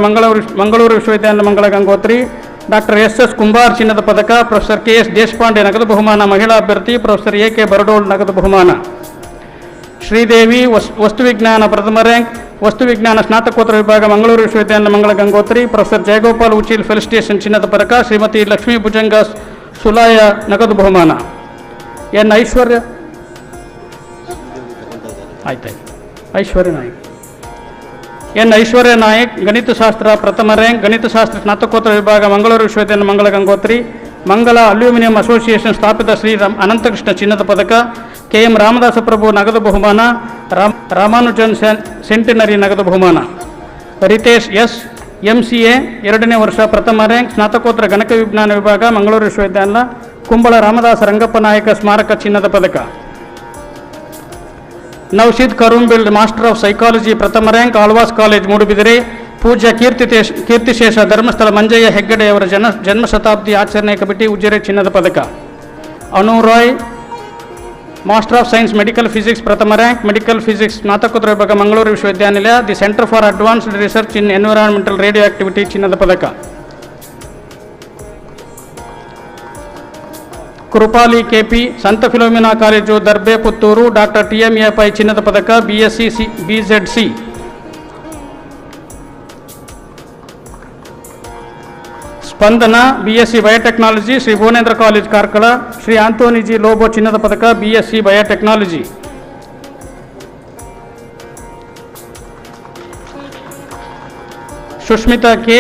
J: ಮಂಗಳೂರು ವಿಶ್ವವಿದ್ಯಾಲಯ ಮಂಗಳ ಗಂಗೋತ್ರಿ. ಡಾಕ್ಟರ್ SS ಕುಂಬಾರ್ ಚಿನ್ನದ ಪದಕ. ಪ್ರೊಫೆಸರ್ KS ದೇಶಪಾಂಡೆ ನಗದು ಬಹುಮಾನ, ಮಹಿಳಾ ಅಭ್ಯರ್ಥಿ. ಪ್ರೊಫೆಸರ್ AK ಬರಡೋಳ್ ನಗದು ಬಹುಮಾನ. ಶ್ರೀದೇವಿ, ವಸ್ತು ವಿಜ್ಞಾನ ಪ್ರಥಮ ರ್ಯಾಂಕ್, ವಸ್ತು ವಿಜ್ಞಾನ ಸ್ನಾತಕೋತ್ತರ ವಿಭಾಗ, ಮಂಗಳೂರು ವಿಶ್ವವಿದ್ಯಾಲಯ ಮಂಗಳ ಗಂಗೋತ್ರಿ. ಪ್ರೊಫೆಸರ್ ಜಯಗೋಪಾಲ್ ಉಚಿಲ್ ಫೆಲಿಸ್ಟೇಷನ್ ಚಿನ್ನದ ಪದಕ. ಶ್ರೀಮತಿ ಲಕ್ಷ್ಮೀ ಭುಜಂಗ ಸುಲಾಯ ನಗದು ಬಹುಮಾನ. ಎನ್ ಐಶ್ವರ್ಯ ಐಶ್ವರ್ಯ ನಾಯಕ್, ಎನ್ ಐಶ್ವರ್ಯ ನಾಯಕ್, ಗಣಿತಶಾಸ್ತ್ರ ಪ್ರಥಮ ರ್ಯಾಂಕ್, ಗಣಿತಶಾಸ್ತ್ರ ಸ್ನಾತಕೋತ್ತರ ವಿಭಾಗ, ಮಂಗಳೂರು ವಿಶ್ವವಿದ್ಯಾಲಯ ಮಂಗಳ ಗಂಗೋತ್ರಿ. ಮಂಗಲ ಅಲ್ಯೂಮಿನಿಯಂ ಅಸೋಸಿಯೇಷನ್ ಸ್ಥಾಪಿತ ಶ್ರೀ ಅನಂತಕೃಷ್ಣ ಚಿನ್ನದ ಪದಕ. KM ರಾಮದಾಸ ಪ್ರಭು ನಗದು ಬಹುಮಾನ. ರಾಮಾನುಜನ್ ಸೆಂಟಿನರಿ ನಗದು ಬಹುಮಾನ. ರಿತೇಶ್ S, MCA 2ನೇ ವರ್ಷ ಪ್ರಥಮ ರ್ಯಾಂಕ್, ಸ್ನಾತಕೋತ್ತರ ಗಣಕ ವಿಜ್ಞಾನ ವಿಭಾಗ, ಮಂಗಳೂರು ವಿಶ್ವವಿದ್ಯಾಲಯ. ಕುಂಬಳ ರಾಮದಾಸ ರಂಗಪ್ಪ ನಾಯಕ ಸ್ಮಾರಕ ಚಿನ್ನದ ಪದಕ. ನೌಶೀದ್ ಕರುಂಬಿಲ್ಡ್ ಮಾಸ್ಟರ್ ಆಫ್ ಸೈಕಾಲಜಿ ಪ್ರಥಮ ರ್ಯಾಂಕ್ ಆಳ್ವಾಸ್ ಕಾಲೇಜ್ ಮೂಡುಬಿದಿರೆ. ಪೂಜ್ಯ ಕೀರ್ತಿಶೇಷ ಧರ್ಮಸ್ಥಳ ಮಂಜಯ್ಯ ಹೆಗ್ಗಡೆಯವರ ಜನ್ಮ ಶತಾಬ್ದಿ ಆಚರಣೆ ಕಮಿಟಿ ಉಜಿರೆ ಚಿನ್ನದ ಪದಕ. Anu Rai master of science medical physics ಪ್ರಥಮ ರ್ಯಾಂಕ್ ಮೆಡಿಕಲ್ ಫಿಸಿಕ್ಸ್ ಸ್ನಾತಕೋತ್ತರ ವಿಭಾಗ ಮಂಗಳೂರು ವಿಶ್ವವಿದ್ಯಾನಿಲಯ the centre for advanced research in environmental radio activity ಚಿನ್ನದ ಪದಕ. ಕೃಪಾಲಿ ಕೆಪಿ ಸಂತ Philomena college Darbe Puttur doctor TMA Pai ಚಿನ್ನದ ಪದಕ BSc BZC. Spandana BSc biotechnology Shri Bhuvanendra college Karkala. Shri ಆಂಟೋನಿಜಿ ಲೋಬೋ ಚಿನ್ನದ ಪದಕ BSc ಬಯೋಟೆಕ್ನಾಲಜಿ. ಸುಷ್ಮಿತಾ ಕೆ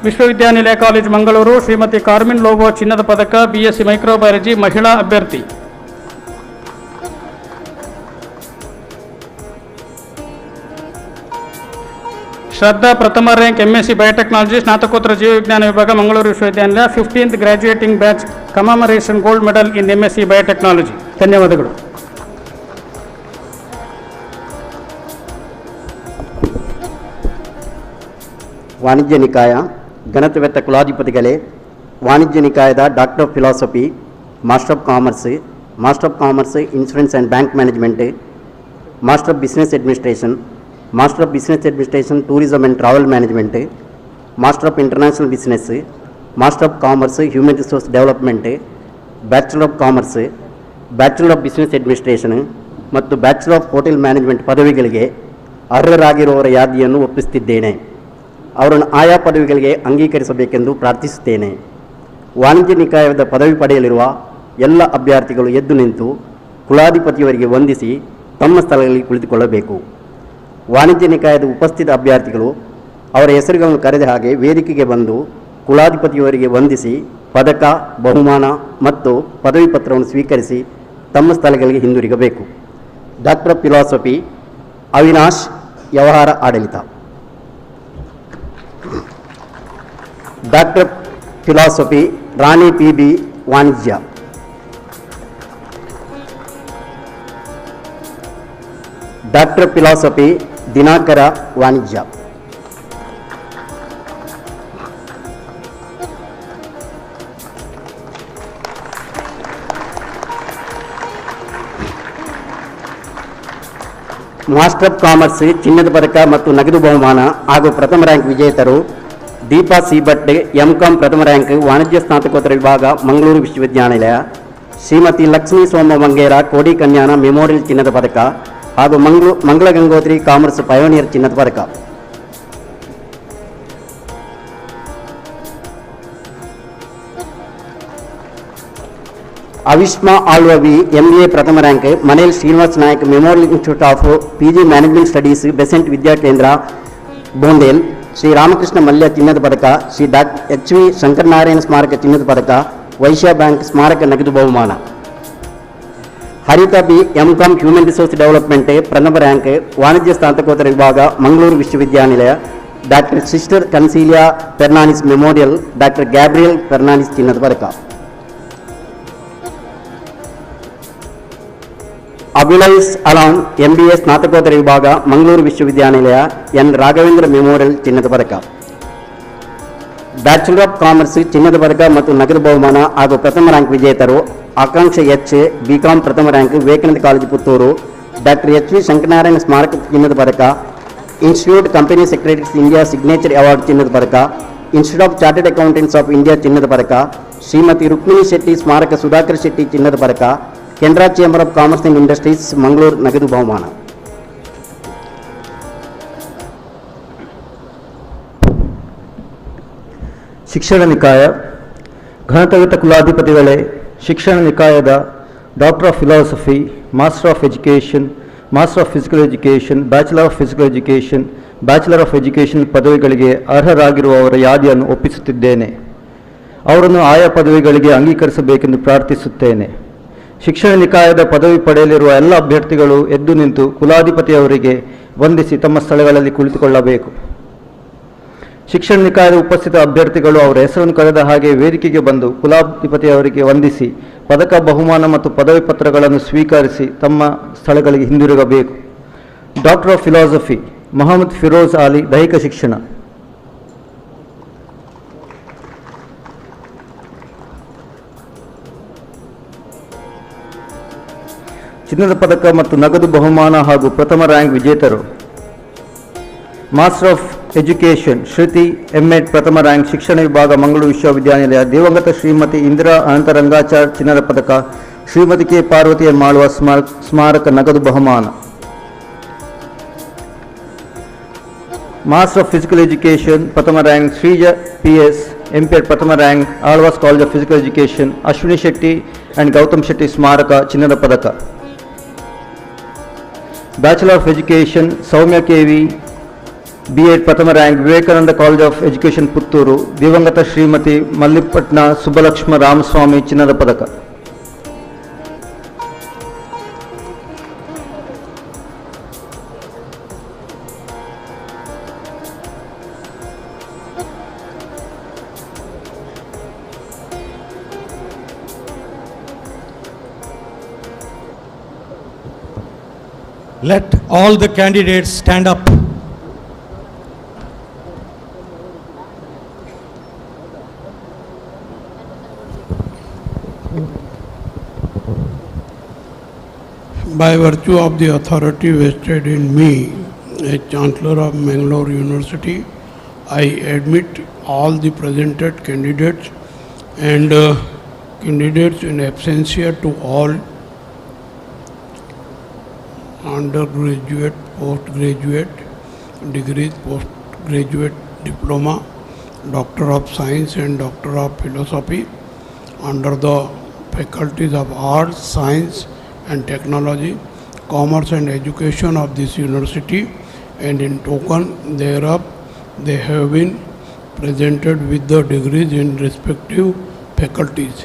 J: ವಿಶ್ವವಿದ್ಯಾನಿಲಯ college Mangaluru. Shrimati Carmine Lobo ಚಿನ್ನದ ಪದಕ BSc ಮೈಕ್ರೋಬಯಾಲಜಿ ಮಹಿಳಾ ಅಭ್ಯರ್ಥಿ. ಶ್ರದ್ಧಾ ಪ್ರಥಮ ರ್ಯಾಂಕ್ MSc ಬಯೋಟೆಕ್ನಾಲಜಿ ಸ್ನಾತಕೋತ್ತರ ಜೀವವಿಜ್ಞಾನ ವಿಭಾಗ ಮಂಗಳೂರು ವಿಶ್ವವಿದ್ಯಾನಿಲಯ 15th graduating batch commemoration gold medal in MSc biotechnology. ಧನ್ಯವಾದಗಳು.
M: ವಾಣಿಜ್ಯ ನಿಕಾಯ ಗಣತವೆತ್ತ ಕುಲಾಧಿಪತಿಗಳೇ, ವಾಣಿಜ್ಯ ನಿಕಾಯದ doctor of philosophy, master of commerce insurance and bank management, master of business administration tourism and travel management, master of international business, master of commerce human resource development, bachelor of commerce, bachelor of business administration ಮತ್ತು bachelor of hotel management ಪದವಿಗಳಿಗೆ ಅರ್ಹರಾಗಿರುವವರ ಯಾದಿಯನ್ನು ಒಪ್ಪಿಸುತ್ತಿದ್ದೇನೆ. ಅವರನ್ನು ಆಯಾ ಪದವಿಗಳಿಗೆ ಅಂಗೀಕರಿಸಬೇಕೆಂದು ಪ್ರಾರ್ಥಿಸುತ್ತೇನೆ. ವಾಣಿಜ್ಯ ನಿಕಾಯದ ಪದವಿ ಪಡೆಯಲಿರುವ ಎಲ್ಲ ಅಭ್ಯರ್ಥಿಗಳು ಎದ್ದು ನಿಂತು ಕುಲಾಧಿಪತಿಯವರಿಗೆ ವಂದಿಸಿ ತಮ್ಮ ಸ್ಥಳಗಳಲ್ಲಿ ಕುಳಿತುಕೊಳ್ಳಬೇಕು. ವಾಣಿಜ್ಯ ನಿಕಾಯದ ಉಪಸ್ಥಿತ ಅಭ್ಯರ್ಥಿಗಳು ಅವರ ಹೆಸರುಗಳನ್ನು ಕರೆದ ಹಾಗೆ ವೇದಿಕೆಗೆ ಬಂದು ಕುಲಾಧಿಪತಿಯವರಿಗೆ ವಂದಿಸಿ ಪದಕ, ಬಹುಮಾನ ಮತ್ತು ಪದವಿ ಪತ್ರವನ್ನು ಸ್ವೀಕರಿಸಿ ತಮ್ಮ ಸ್ಥಳಗಳಿಗೆ ಹಿಂದಿರುಗಬೇಕು. ಡಾಕ್ಟರ್ ಆಫ್ ಫಿಲಾಸಫಿ ಅವಿನಾಶ್, ವ್ಯವಹಾರ ಆಡಳಿತ. ಡಾಕ್ಟರ್ ಫಿಲಾಸಫಿ ರಾಣಿ PB, ವಾಣಿಜ್ಯ. ಡಾಕ್ಟರ್ ಫಿಲಾಸಫಿ ದಿನಾಕರ, ವಾಣಿಜ್ಯ. ಮಾಸ್ಟರ್ ಆಫ್ ಕಾಮರ್ಸ್ ಚಿನ್ನದ ಪದಕ ಮತ್ತು ನಗದು ಬಹುಮಾನ ಹಾಗೂ ಪ್ರಥಮ ರ್ಯಾಂಕ್ ವಿಜೇತರು ದೀಪಾ ಸಿ ಭಟ್, MCom ಪ್ರಥಮ ರ್ಯಾಂಕ್ ವಾಣಿಜ್ಯ ಸ್ನಾತಕೋತ್ತರ ವಿಭಾಗ ಮಂಗಳೂರು ವಿಶ್ವವಿದ್ಯಾನಿಲಯ. ಶ್ರೀಮತಿ ಲಕ್ಷ್ಮೀ ಸೋಮ ಮಂಗೇರ ಕೋಡಿ ಕನ್ಯಾನ ಮೆಮೋರಿಯಲ್ ಚಿನ್ನದ ಪದಕ ಹಾಗೂ ಮಂಗಳ ಗಂಗೋತ್ರಿ ಕಾಮರ್ಸ್ ಪಯೋನಿಯರ್ ಚಿನ್ನದ ಪದಕ. ಅವಿಷ್ಮಾ ಆಳ್ವವಿ MBA ಪ್ರಥಮ rank Manel Srinivas Nayak memorial institute of PG management studies Besant Vidyakendra Bondel. Shri Ramakrishna Mallya ಚಿನ್ನದ ಪದಕ, ಶ್ರೀ HV ಶಂಕರನಾರಾಯಣ ಸ್ಮಾರಕ ಚಿನ್ನದ ಪದಕ, ವೈಶ್ಯ ಬ್ಯಾಂಕ್ ಸ್ಮಾರಕ ನಗದು ಬಹುಮಾನ. Haritha B MCom human resource development ಪ್ರಥಮ ರ್ಯಾಂಕ್ ವಾಣಿಜ್ಯ ಸ್ನಾತಕೋತ್ತರ ವಿಭಾಗ ಮಂಗಳೂರು ವಿಶ್ವವಿದ್ಯಾನಿಲಯ. Doctor sister Concilia Fernandes memorial, doctor Gabriel Fernandes ಚಿನ್ನದ ಪದಕ. ಅಭಿಲೈಸ್ ಅಲಾನ್ MBA ಸ್ನಾತಕೋತ್ತರ ವಿಭಾಗ ಮಂಗಳೂರು ವಿಶ್ವವಿದ್ಯಾನಿಲಯ. N ರಾಘವೇಂದ್ರ ಮೆಮೋರಿಯಲ್ ಚಿನ್ನದ ಪದಕ. ಬ್ಯಾಚುಲರ್ ಆಫ್ ಕಾಮರ್ಸ್ ಚಿನ್ನದ ಪದಕ ಮತ್ತು ನಗದು ಬಹುಮಾನ ಹಾಗೂ ಪ್ರಥಮ ರ್ಯಾಂಕ್ ವಿಜೇತರು ಆಕಾಂಕ್ಷ H, BCom ಪ್ರಥಮ rank Vivekananda college Puttur. Doctor HV Shankaranarayana ಸ್ಮಾರಕ ಚಿನ್ನದ ಪದಕ, institute company secretaries India signature award ಚಿನ್ನದ ಪದಕ, institute of chartered accountants of India ಚಿನ್ನದ ಪದಕ, ಶ್ರೀಮತಿ ರುಕ್ಮಿಣಿ ಶೆಟ್ಟಿ ಸ್ಮಾರಕ ಸುಧಾಕರ್ ಶೆಟ್ಟಿ ಚಿನ್ನದ ಪದಕ, Canara chamber of commerce and industries Mangaluru ನಗದು ಬಹುಮಾನ.
K: ಶಿಕ್ಷಣ ನಿಕಾಯ ಘನತವಿತ ಕುಲಾಧಿಪತಿಗಳೇ, ಶಿಕ್ಷಣ ನಿಕಾಯದ doctor of philosophy, master of education, master of physical education, bachelor of physical education, bachelor of education ಪದವಿಗಳಿಗೆ ಅರ್ಹರಾಗಿರುವವರ ಯಾದಿಯನ್ನು ಒಪ್ಪಿಸುತ್ತಿದ್ದೇನೆ. ಅವರನ್ನು ಆಯಾ ಪದವಿಗಳಿಗೆ ಅಂಗೀಕರಿಸಬೇಕೆಂದು ಪ್ರಾರ್ಥಿಸುತ್ತೇನೆ. ಶಿಕ್ಷಣ ನಿಕಾಯದ ಪದವಿ ಪಡೆಯಲಿರುವ ಎಲ್ಲ ಅಭ್ಯರ್ಥಿಗಳು ಎದ್ದು ನಿಂತು ಕುಲಾಧಿಪತಿಯವರಿಗೆ ವಂದಿಸಿ ತಮ್ಮ ಸ್ಥಳಗಳಲ್ಲಿ ಕುಳಿತುಕೊಳ್ಳಬೇಕು.
N: ಶಿಕ್ಷಣ ನಿಕಾಯದ ಉಪಸ್ಥಿತ ಅಭ್ಯರ್ಥಿಗಳು ಅವರ ಹೆಸರನ್ನು ಕರೆದ ಹಾಗೆ ವೇದಿಕೆಗೆ ಬಂದು ಕುಲಾಧಿಪತಿ ಅವರಿಗೆ ವಂದಿಸಿ ಪದಕ ಬಹುಮಾನ ಮತ್ತು ಪದವಿ ಪತ್ರಗಳನ್ನು ಸ್ವೀಕರಿಸಿ ತಮ್ಮ ಸ್ಥಳಗಳಿಗೆ ಹಿಂದಿರುಗಬೇಕು. Doctor of philosophy Mohammed Firoz Ali, ದೈಹಿಕ ಶಿಕ್ಷಣ. ಚಿನ್ನದ ಪದಕ ಮತ್ತು ನಗದು ಬಹುಮಾನ ಹಾಗೂ ಪ್ರಥಮ ರ್ಯಾಂಕ್ ವಿಜೇತರು: master of education Shruthi MEd, ಪ್ರಥಮ ರ್ಯಾಂಕ್, ಶಿಕ್ಷಣ ವಿಭಾಗ, ಮಂಗಳೂರು ವಿಶ್ವವಿದ್ಯಾನಿಲಯ. ದಿವಂಗತ ಶ್ರೀಮತಿ ಇಂದಿರಾ ಅನಂತರಂಗಾಚಾರ್, ಚಿನ್ನದ ಪದಕ. ಶ್ರೀಮತಿ ಕೆ ಪಾರ್ವತಿ ಎನ್ ಮಾಳ್ವ ಸ್ಮಾರಕ ನಗದು ಬಹುಮಾನ. ಮಾಸ್ಟರ್ ಆಫ್ ಫಿಸಿಕಲ್ ಎಜುಕೇಷನ್ ಪ್ರಥಮ ರ್ಯಾಂಕ್ ಶ್ರೀಜ ಪಿಎಸ್, ಎಂ.ಪೆಡ್, ಪ್ರಥಮ rank, Alva's college of physical education. Ashwini Shetty and Gautam Shetty ಸ್ಮಾರಕ ಚಿನ್ನದ ಪದಕ. Bachelor of education Soumya KV, BEd, ಪ್ರಥಮ rank, Vivekananda college of education Puttur. ದಿವಂಗತ ಶ್ರೀಮತಿ ಮಲ್ಲಿಪಟ್ನ ಸುಬ್ಬಲಕ್ಷ್ಮ ರಾಮಸ್ವಾಮಿ, ಚಿನ್ನದ ಪದಕ.
K: Let all the candidates stand up.
L: By virtue of the authority vested in me as Chancellor of Mangalore University, I admit all the presented candidates and candidates in absentia to all undergraduate, postgraduate degrees, postgraduate diploma, Doctor of Science and Doctor of Philosophy under the faculties of Arts, Science and Technology, Commerce and Education of this university, and in token thereof they have been presented with the degrees in respective faculties.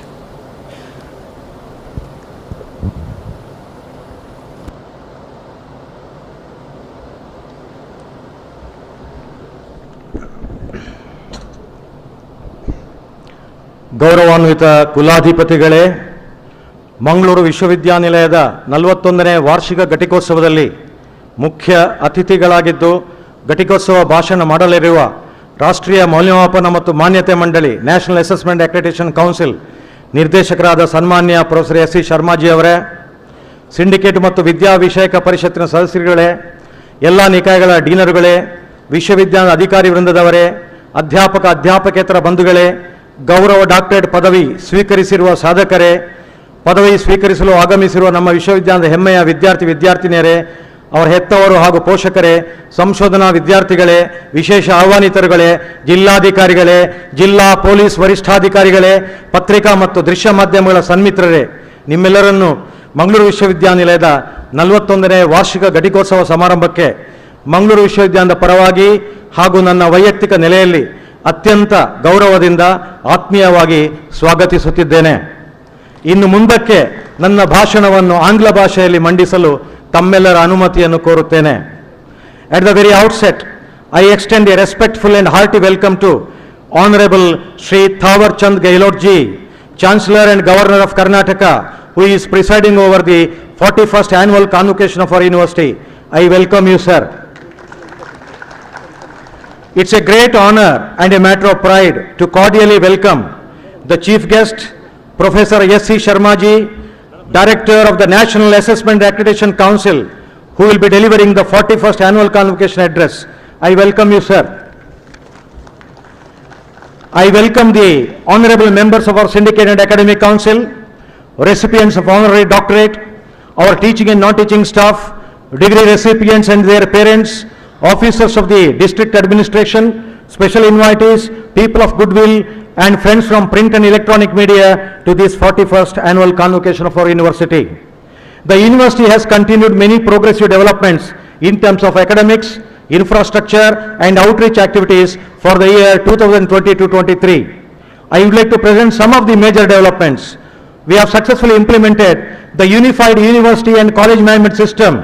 K: ಗೌರವಾನ್ವಿತ ಕುಲಾಧಿಪತಿಗಳೇ, ಮಂಗಳೂರು ವಿಶ್ವವಿದ್ಯಾನಿಲಯದ 41ನೇ ವಾರ್ಷಿಕ ಘಟಿಕೋತ್ಸವದಲ್ಲಿ ಮುಖ್ಯ ಅತಿಥಿಗಳಾಗಿದ್ದು ಘಟಿಕೋತ್ಸವ ಭಾಷಣ ಮಾಡಲಿರುವ ರಾಷ್ಟ್ರೀಯ ಮೌಲ್ಯಮಾಪನ ಮತ್ತು ಮಾನ್ಯತೆ ಮಂಡಳಿ ನ್ಯಾಷನಲ್ ಅಸೆಸ್ಮೆಂಟ್ ಅಕ್ರೆಡಿಟೇಷನ್ ಕೌನ್ಸಿಲ್ ನಿರ್ದೇಶಕರಾದ ಸನ್ಮಾನ್ಯ ಪ್ರೊಫೆಸರ್ ಎಸ್ ಸಿ ಶರ್ಮಾಜಿ ಅವರೇ, ಸಿಂಡಿಕೇಟ್ ಮತ್ತು ವಿದ್ಯಾ ವಿಷಯಕ ಪರಿಷತ್ತಿನ ಸದಸ್ಯರುಗಳೇ, ಎಲ್ಲ ನಿಕಾಯಗಳ ಡೀನರುಗಳೇ, ವಿಶ್ವವಿದ್ಯಾಲಯದ ಅಧಿಕಾರಿ ವೃಂದದವರೇ, ಅಧ್ಯಾಪಕೇತರ ಬಂಧುಗಳೇ, ಗೌರವ ಡಾಕ್ಟರೇಟ್ ಪದವಿ ಸ್ವೀಕರಿಸಿರುವ ಸಾಧಕರೇ, ಪದವಿ ಸ್ವೀಕರಿಸಲು ಆಗಮಿಸಿರುವ ನಮ್ಮ ವಿಶ್ವವಿದ್ಯಾಲಯದ ಹೆಮ್ಮೆಯ ವಿದ್ಯಾರ್ಥಿನಿಯರೇ, ಅವರ ಹೆತ್ತವರು ಹಾಗೂ ಪೋಷಕರೇ, ಸಂಶೋಧನಾ ವಿದ್ಯಾರ್ಥಿಗಳೇ, ವಿಶೇಷ ಆಹ್ವಾನಿತರುಗಳೇ, ಜಿಲ್ಲಾಧಿಕಾರಿಗಳೇ, ಜಿಲ್ಲಾ ಪೊಲೀಸ್ ವರಿಷ್ಠಾಧಿಕಾರಿಗಳೇ, ಪತ್ರಿಕಾ ಮತ್ತು ದೃಶ್ಯ ಮಾಧ್ಯಮಗಳ ಸನ್ಮಿತ್ರರೇ, ನಿಮ್ಮೆಲ್ಲರನ್ನು ಮಂಗಳೂರು ವಿಶ್ವವಿದ್ಯಾನಿಲಯದ 41ನೇ ವಾರ್ಷಿಕ ಘಟಿಕೋತ್ಸವ ಸಮಾರಂಭಕ್ಕೆ ಮಂಗಳೂರು ವಿಶ್ವವಿದ್ಯಾಲಯದ ಪರವಾಗಿ ಹಾಗೂ ನನ್ನ ವೈಯಕ್ತಿಕ ನೆಲೆಯಲ್ಲಿ ಅತ್ಯಂತ ಗೌರವದಿಂದ ಆತ್ಮೀಯವಾಗಿ ಸ್ವಾಗತಿಸುತ್ತಿದ್ದೇನೆ. ಇನ್ನು ಮುಂದಕ್ಕೆ ನನ್ನ ಭಾಷಣವನ್ನು ಆಂಗ್ಲ ಭಾಷೆಯಲ್ಲಿ ಮಂಡಿಸಲು ತಮ್ಮೆಲ್ಲರ ಅನುಮತಿಯನ್ನು ಕೋರುತ್ತೇನೆ. At the very outset, I extend a respectful and hearty welcome to Honorable Shri Thawar Chand Gehlot ji, Chancellor and Governor of Karnataka, who is presiding over the 41st annual convocation of our university. I welcome you, sir. It's a great honor and a matter of pride to cordially welcome the chief guest, Professor S.C. Sharmaji, Director of the National Assessment Accreditation Council, who will be delivering the 41st annual convocation address. I welcome you, sir. I welcome the honorable members of our syndicate and academic council, recipients of honorary doctorate, our teaching and non-teaching staff, degree recipients and their parents, officers of the district administration, special invitees, people of goodwill, and friends from print and electronic media to this 41st annual convocation of our university. The university has continued many progressive developments in terms of academics, infrastructure, and outreach activities for the year 2020-23. I would like to present some of the major developments. We have successfully implemented the Unified University and College Management System,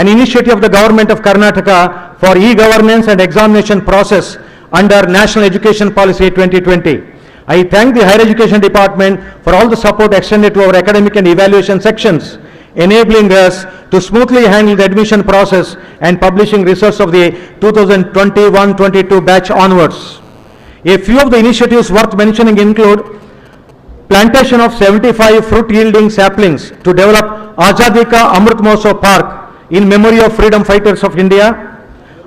K: an initiative of the Government of Karnataka for e-governance and examination process under National Education Policy 2020. I thank the Higher Education Department for all the support extended to our academic and evaluation sections, enabling us to smoothly handle the admission process and publishing results of the 2021-22 batch onwards. A few of the initiatives worth mentioning include plantation of 75 fruit-yielding saplings to develop Azadi Ka Amrit Mahotsav Park in memory of freedom fighters of India,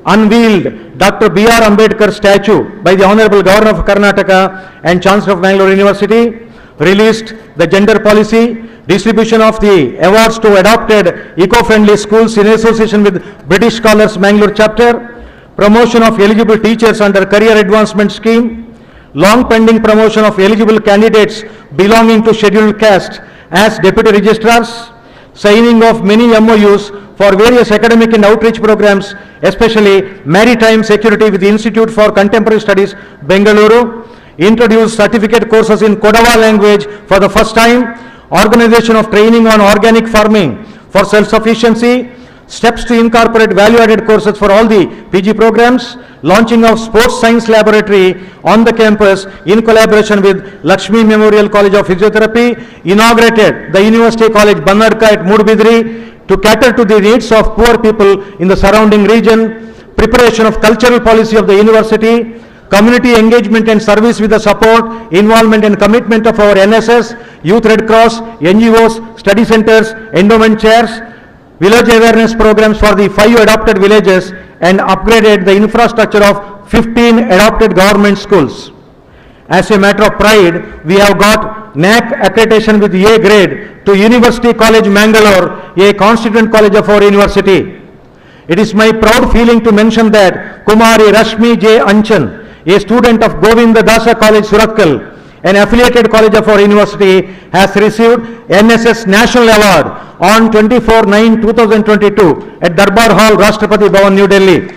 K: unveiled Dr. B.R. Ambedkar statue by the Honorable Governor of Karnataka and Chancellor of Mangalore University, released the gender policy, distribution of the awards to adopted eco-friendly schools in association with British Scholars Mangalore chapter, promotion of eligible teachers under career advancement scheme, long pending promotion of eligible candidates belonging to scheduled caste as deputy registrars, signing of many MOUs for various academic and outreach programs, especially maritime security with the Institute for Contemporary Studies, Bengaluru, introduced certificate courses in Kodava language for the first time, organization of training on organic farming for self-sufficiency, steps to incorporate value-added courses for all the PG programs, launching of sports science laboratory on the campus in collaboration with Lakshmi Memorial College of Physiotherapy, inaugurated the University College Bannarka at Mudbidri to cater to the needs of poor people in the surrounding region, preparation of cultural policy of the university, community engagement and service with the support, involvement and commitment of our NSS, Youth Red Cross, NGOs, study centers, endowment chairs, village awareness programs for the 5 adopted villages, and upgraded the infrastructure of 15 adopted government schools. As a matter of pride, we have got NAC accreditation with A grade to University College Mangalore, a constituent college of our university. It is my proud feeling to mention that Kumari Rashmi J. Anchan, a student of Govinda Dasa College, Suratkal, an affiliated college of our university, has received NSS National Award on 24/9/2022 at Darbar Hall, Rashtrapati Bhavan, New Delhi.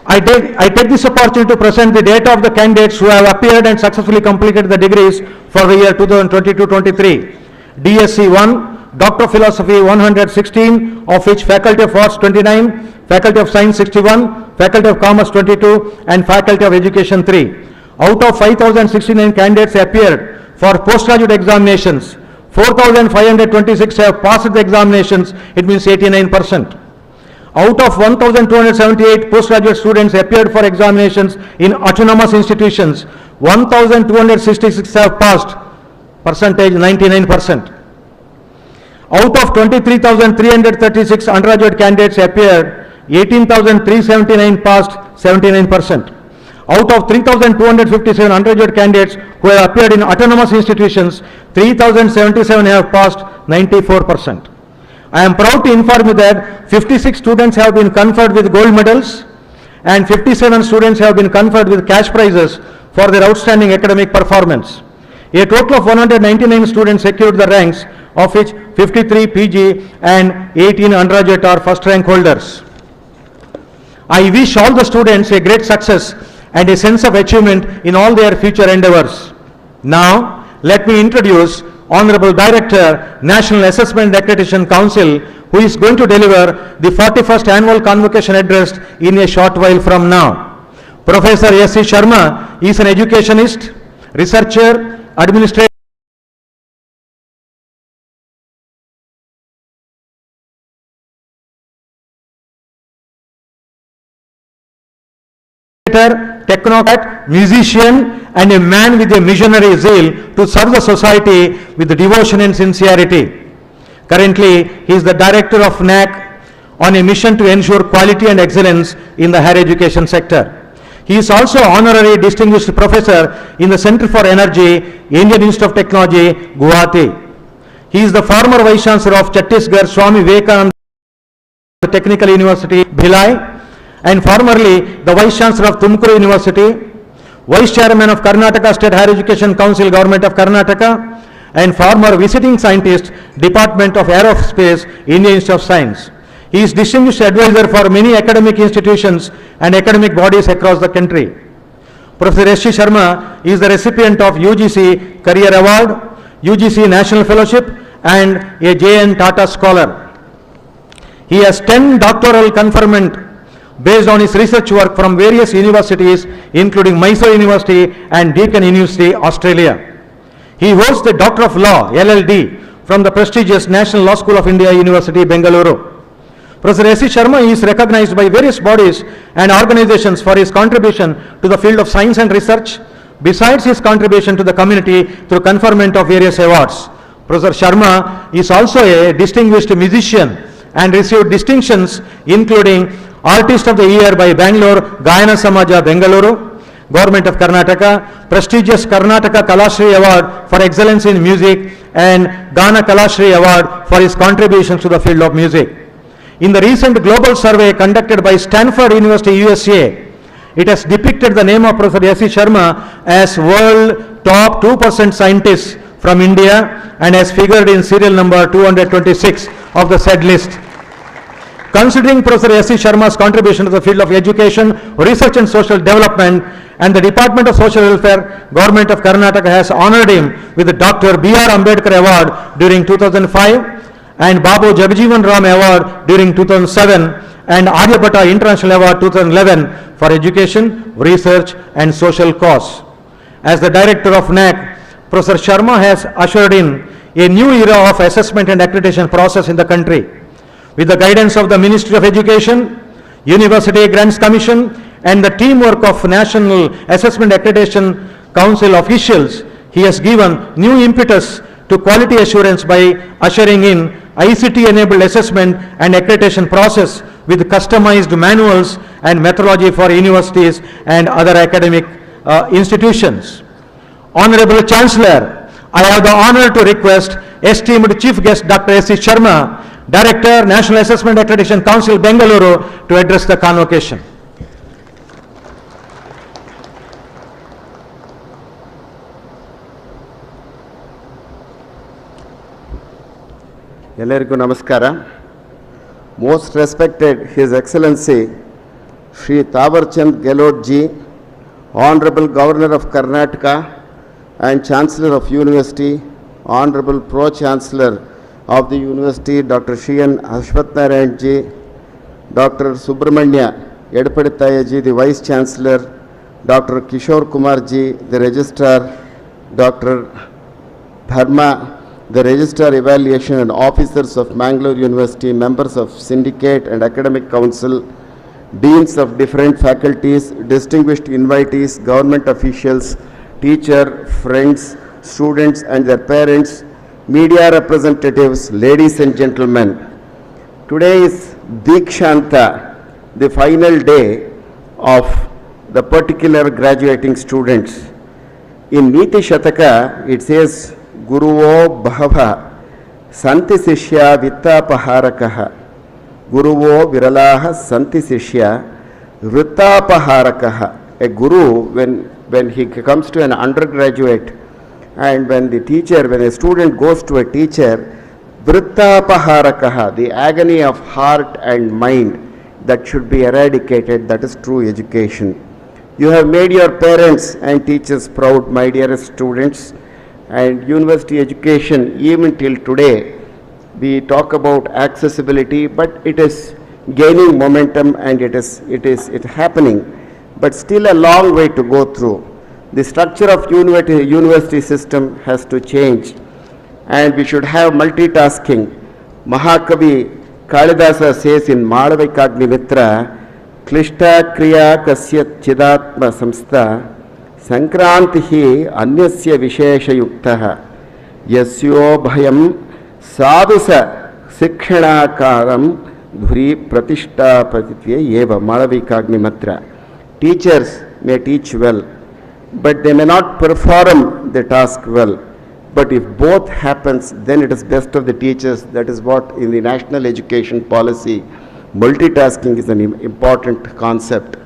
K: I take this opportunity to present the data of the candidates who have appeared and successfully completed the degrees for the year 2022-23. DSC 1, Doctor of Philosophy 116, of which Faculty of Arts 29, Faculty of Science 61, Faculty of Commerce 22, and Faculty of Education 3. Out of 5,069 candidates appeared for postgraduate examinations, 4,526 have passed the examinations, it means 89%. Out of 1,278 postgraduate students appeared for examinations in autonomous institutions, 1,266 have passed, percentage 99%. Out of 23,336 undergraduate candidates appeared, 18,379 passed, 79%. Out of 3,257 undergraduate candidates who have appeared in autonomous institutions, 3,077 have passed, 94%. I am proud to inform you that 56 students have been conferred with gold medals and 57 students have been conferred with cash prizes for their outstanding academic performance. A total of 199 students secured the ranks, of which 53 PG and 18 undergraduate are first rank holders. I wish all the students a great success and a sense of achievement in all their future endeavors. Now, let me introduce Honorable Director, National Assessment Accreditation Council, who is going to deliver the 41st Annual Convocation Address in a short while from now. Professor S.C. Sharma is an educationist, researcher, administrator, technocrat, musician, and a man with a missionary zeal to serve the society with devotion and sincerity. Currently, he is the director of NAC on a mission to ensure quality and excellence in the higher education sector. He is also honorary distinguished professor in the Center for Energy, Indian Institute of Technology, Guwahati. He is the former vice chancellor of Chhattisgarh Swami Vivekananda Technical University, Bhilai, and formerly the Vice Chancellor of Tumkuru University, Vice Chairman of Karnataka State Higher Education Council, Government of Karnataka, and former Visiting Scientist, Department of Aerospace, Indian Institute of Science. He is Distinguished Advisor for many academic institutions and academic bodies across the country. Professor S.C. Sharma is the recipient of UGC Career Award, UGC National Fellowship, and a J.N. Tata Scholar. He has 10 doctoral conferment based on his research work from various universities, including Mysore University and Deakin University, Australia. He holds the Doctor of Law, LLD, from the prestigious National Law School of India, University, Bengaluru. Professor S.C. Sharma is recognized by various bodies and organizations for his contribution to the field of science and research, besides his contribution to the community through conferment of various awards. Professor Sharma is also a distinguished musician and received distinctions including Artist of the Year by Bangalore Gayana Samaja, Bengaluru, Government of Karnataka, prestigious Karnataka Kalashri Award for excellence in music, and Ghana Kalashri Award for his contributions to the field of music. In the recent global survey conducted by Stanford University, USA, it has depicted the name of Professor S.C. Sharma as world top 2% scientist from India and has figured in serial number 226 of the said list. Considering Professor S.C. Sharma's contribution to the field of education, research and social development, and the Department of Social Welfare, Government of Karnataka has honored him with the Dr. B.R. Ambedkar Award during 2005 and Babu Jagjeevan Ram Award during 2007 and Aryabhatta International Award 2011 for education, research and social cause. As the Director of NAC, Professor Sharma has ushered in a new era of assessment and accreditation process in the country. With the guidance of the Ministry of Education, University Grants Commission and the teamwork of National Assessment Accreditation Council officials, he has given new impetus to quality assurance by ushering in ICT-enabled assessment and accreditation process with customized manuals and methodology for universities and other academic institutions. Honorable Chancellor, I have the honor to request esteemed Chief Guest Dr. S.C. Sharma, Director, National Assessment Accreditation Council, Bengaluru, to address the convocation.
O: ಎಲ್ಲರಿಗೂ ನಮಸ್ಕಾರ. Most respected His Excellency Shri Tawarchand Gehlot Ji, Honorable Governor of Karnataka and Chancellor of University, Honorable Pro-Chancellor of the University Dr. Shri N. Ashwath Narayan Ji, Dr. Subramanya Edapadittaya Ji, the Vice Chancellor, Dr. Kishore Kumar Ji, the Registrar, Dr. Dharma, the Registrar Evaluation and officers of Mangalore University, members of Syndicate and Academic Council, deans of different faculties, distinguished invitees, government officials, teacher, friends, students and their parents, media representatives, ladies and gentlemen. Today is Dikshanta, the final day of the particular graduating students. In Niti Shataka, it says, Guruvo Bhava Santi Sishya Vittapaharakaha. Guruvo Viralaha Santi Sishya Vrittapaharakaha. A guru, when he comes to an undergraduate and when a student goes to a teacher, Vrittapaharakaha, the agony of heart and mind that should be eradicated, that is true education. You have made your parents and teachers proud, my dearest students. And university education, even till today, we talk about accessibility, but it is gaining momentum and it is happening, but still a long way to go through. The structure of university system has to change, and we should have multitasking. Mahakavi Kalidasa says in Madhavikagni-mitra, Klishta Kriya Kasyat Chidatma Samstha Sankrantihi Anyasya Visheshayuktaha Yasyo Bhayam Sadhusa Sikshanakaram Dhuri Pratishta Pratitya Eva Madhavikagni-mitra. Teachers may teach well, but they may not perform the task well. But if both happens, then it is best of the teachers. That is what in the national education policy, multitasking is an important concept.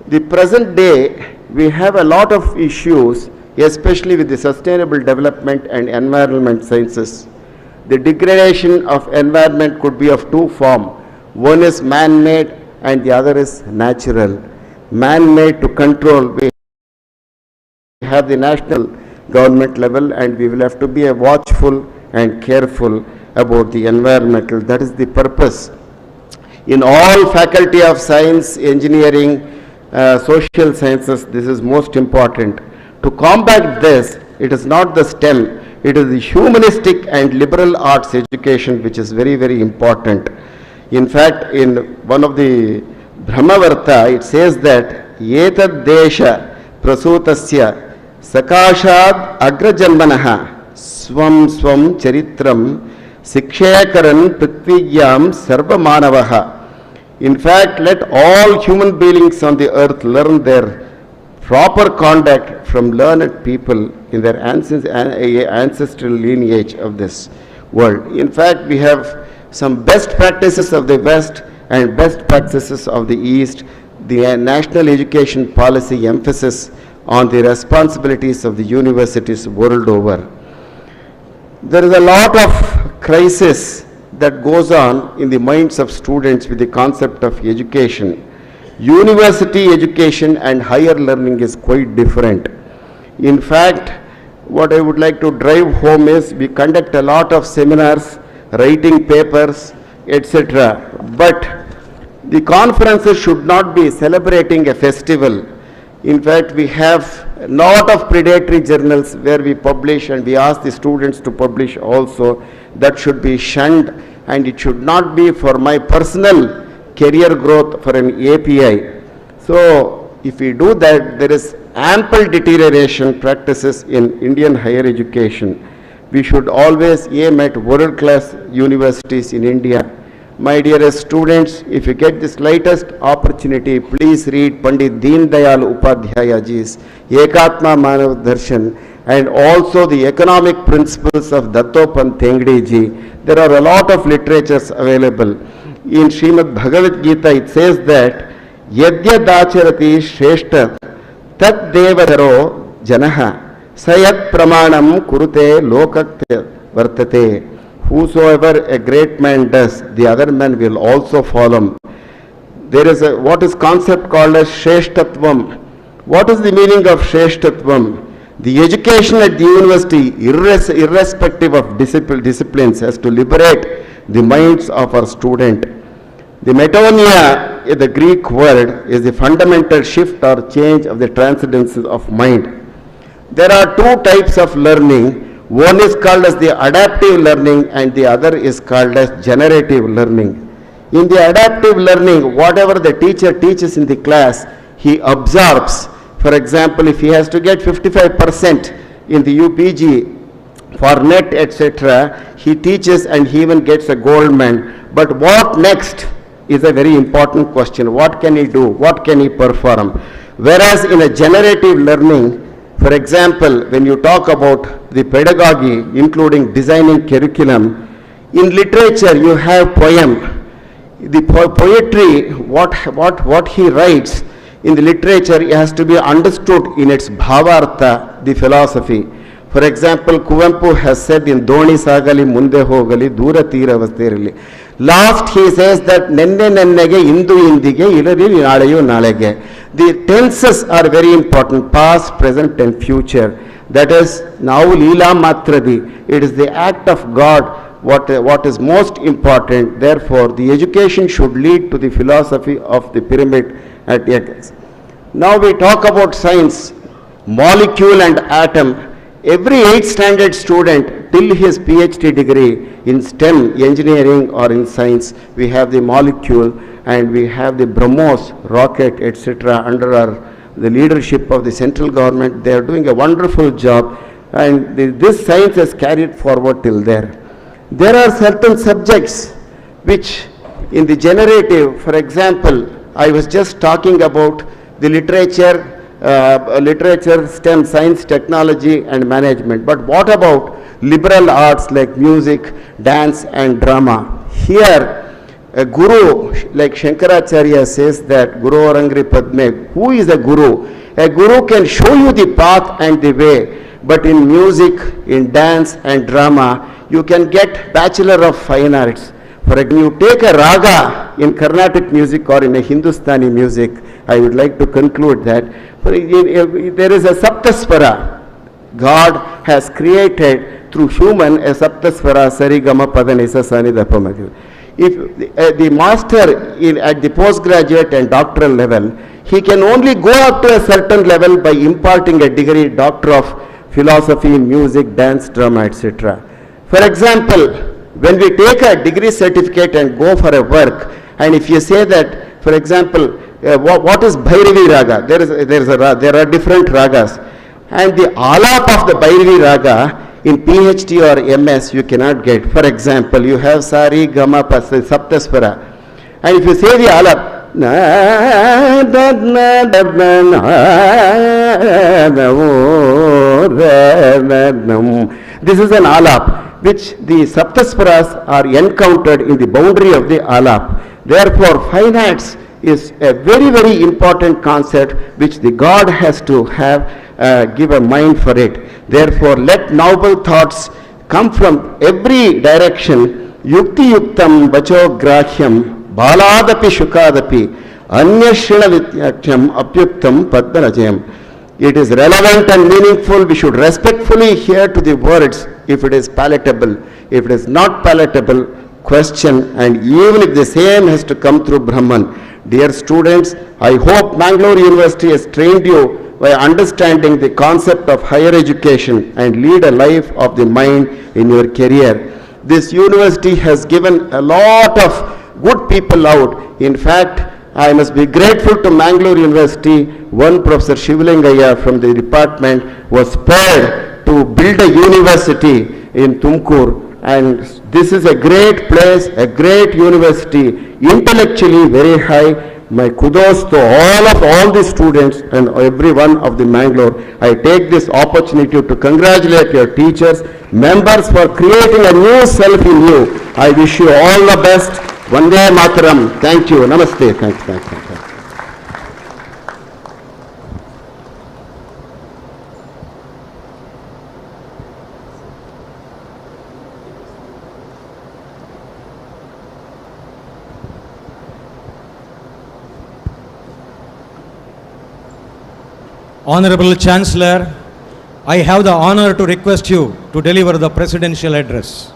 O: The present day, we have a lot of issues, especially with the sustainable development and environment sciences. The degradation of environment could be of two forms. One is man-made and the other is natural. Man-made to control, we have the national government level, and we will have to be watchful and careful about the environmental. That is the purpose. in all faculty of science, engineering, social sciences. This is most important. To combat this, it is not the STEM, it is the humanistic and liberal arts education which is very, very important. In fact, in one of the Brahmavarta, it says that Etad Desha Prasutasya Sakashad Agrajanmanaha Swam Swam Charitram Sikshakaran Prithvigyam Sarva Manavaha. In fact, let all human beings on the earth learn their proper conduct from learned people in their ancestral lineage of this world. In fact, we have some best practices of the West and best practices of the East. The national education policy emphasis on the responsibilities of the universities world over. There is a lot of crisis that goes on in the minds of students with the concept of education. University education and higher learning is quite different. In fact, what I would like to drive home is we conduct a lot of seminars, writing papers, etc. But the conferences should not be celebrating a festival. In fact, we have a lot of predatory journals where we publish and we ask the students to publish also. That should be shunned, and it should not be for my personal career growth for an API. So if we do that, there is ample deterioration practices in Indian higher education. We should always aim at world-class universities in India. My dearest students, if you get the slightest opportunity, please read Pandit Deen Dayal Upadhyaya ji's Ekatma Manav Darshan and also the economic principles of Dattopant Thengdi ji. There are a lot of literatures available. In Srimad Bhagavad Gita, it says that Yadya Dacharati Shreshta Tat Devadaro Janaha Sayat Pramanam Kurute Lokakte Vartate. Whosoever a great man does, the other man will also follow. There is a what is concept called as Shreshtatvam. What is the meaning of Shreshtatvam? The education at the university, irrespective of disciplines, has to liberate the minds of our student. The metonia, the Greek word, is the fundamental shift or change of the transcendence of mind. There are two types of learning. One is called as the adaptive learning and the other is called as generative learning. In the adaptive learning, whatever the teacher teaches in the class, he absorbs. For example, if he has to get 55% in the UPG for NET, etc., he teaches and he even gets a gold medal. But what next is a very important question. What can he do? What can he perform? Whereas in a generative learning, for example, when you talk about the pedagogy, including designing curriculum, in literature you have poem. The poetry, what he writes in the literature, it has to be understood in its bhavartha, the philosophy. For example, Kuvempu has said in Doni Sagali Munde Hogali Dura Tira Vastirili. Last he says that Nenne Nennege Indu Indige Ilari Nalayu Nalege. The tenses are very important, past, present and future. That is now Leela Matradi. It is the act of God what is most important. Therefore, the education should lead to the philosophy of the pyramid at X. Now we talk about science, molecule and atom. Every 8th standard student till his PhD degree in STEM, engineering or in science, we have the molecule and we have the BrahMos rocket, etc. under the leadership of the central government. They are doing a wonderful job and this science has carried forward till there. There are certain subjects which in the generative, for example, I was just talking about the literature, STEM, science, technology and management. But what about liberal arts like music, dance and drama? Here, a guru like Shankaracharya says that Guru Orangri Padme. Who is a guru? A guru can show you the path and the way, but in music, in dance and drama, you can get Bachelor of Fine Arts. For example, you take a raga in Carnatic music or in a Hindustani music, I would like to conclude that there is a Saptasvara. God has created through human a Saptasvara, Sarigama Padanisa Sanidapamagu. if the master at the postgraduate and doctoral level, he can only go up to a certain level by imparting a degree, doctor of philosophy, music, dance, drama, etc. For example, when we take a degree certificate and go for a work, and if you say that, for example, what is Bhairavi Raga? There are different ragas. And the alap of the Bhairavi Raga in PhD or MS you cannot get. For example, you have Sari, Gama, Pasa, Saptasvara. And if you say the alap, this is an alap which the Saptasvaras are encountered in the boundary of the alap. Therefore, fine arts is a very, very important concept which the God has to have, give a mind for it. Therefore, let noble thoughts come from every direction. Yukti yuktam vacho grahyam baladapi shukadapi anyashrina vityakhyam apyuktam padmarajayam. It is relevant and meaningful. We should respectfully hear to the words if it is palatable. If it is not palatable, question, and even if the same has to come through Brahman. Dear students, I hope Mangalore University has trained you by understanding the concept of higher education and lead a life of the mind in your career. This university has given a lot of good people out. In fact, I must be grateful to Mangalore University. One Professor Shivlingaya from the department was spared to build a university in Tumkur. And this is a great place, a great university, intellectually very high. My kudos to all the students and every one of the Mangalore. I take this opportunity to congratulate your teachers, members for creating a new self in you. I wish you all the best. Vande Mataram. Thank you. Namaste. Thank you.
K: Honorable Chancellor, I have the honor to request you to deliver the presidential address.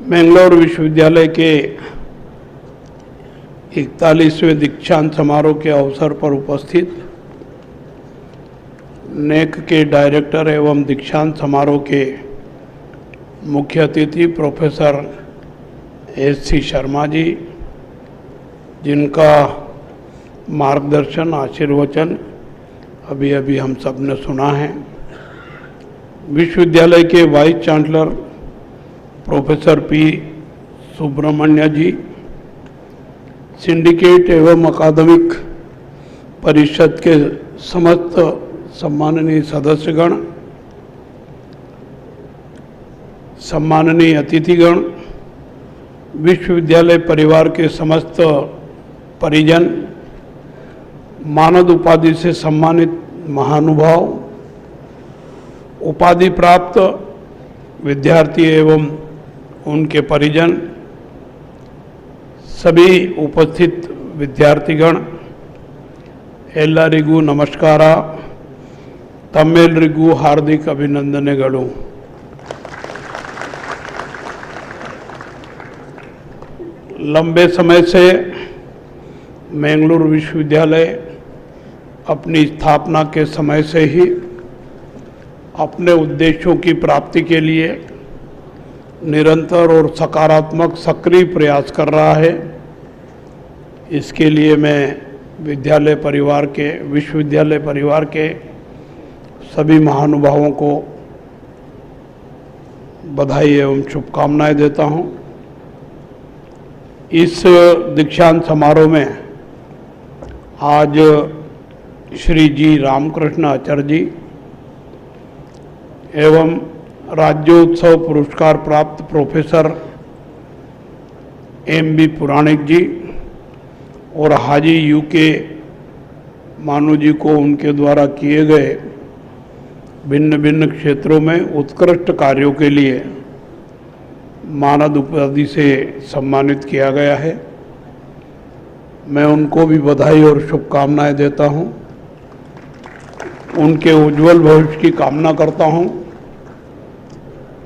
L: Mangalore विश्वविद्यालय के 41वें दीक्षांत समारोह के अवसर पर उपस्थित नेक के director एवं दीक्षांत समारोह के मुख्य अतिथि प्रोफेसर SC शर्मा जी, जिनका मार्गदर्शन आशीर्वचन अभी अभी हम सब ने सुना है, विश्वविद्यालय के vice chancellor professor P Subramanya ji, syndicate एवं अकादमिक परिषद के समस्त सम्माननीय सदस्यगण, सम्माननीय अतिथिगण, विश्वविद्यालय परिवार के समस्त परिजन, मानद उपाधि से सम्मानित महानुभाव, उपाधि प्राप्त विद्यार्थी एवं उनके परिजन, सभी उपस्थित विद्यार्थीगण, ಎಲ್ಲರಿಗೂ ನಮಸ್ಕಾರ, ತಮ್ಮೆಲ್ಲರಿಗೂ ಹಾರ್ದಿಕ ಅಭಿನಂದನೆಗಳು. लंबे समय से मैंगलोर विश्वविद्यालय अपनी स्थापना के समय से ही अपने उद्देश्यों की प्राप्ति के लिए निरंतर और सकारात्मक सक्रिय प्रयास कर रहा है। इसके लिए मैं विश्वविद्यालय परिवार के सभी महानुभावों को बधाई एवं शुभकामनाएं देता हूं। इस दीक्षांत समारोह में आज श्री जी रामकृष्ण आचार्य जी एवं राज्योत्सव पुरस्कार प्राप्त प्रोफेसर MB पुराणिक जी और हाजी UK मानू जी को उनके द्वारा किए गए भिन्न भिन्न क्षेत्रों में उत्कृष्ट कार्यों के लिए मानद उपाधि से सम्मानित किया गया है। मैं उनको भी बधाई और शुभकामनाएं देता हूं। उनके उज्जवल भविष्य की कामना करता हूं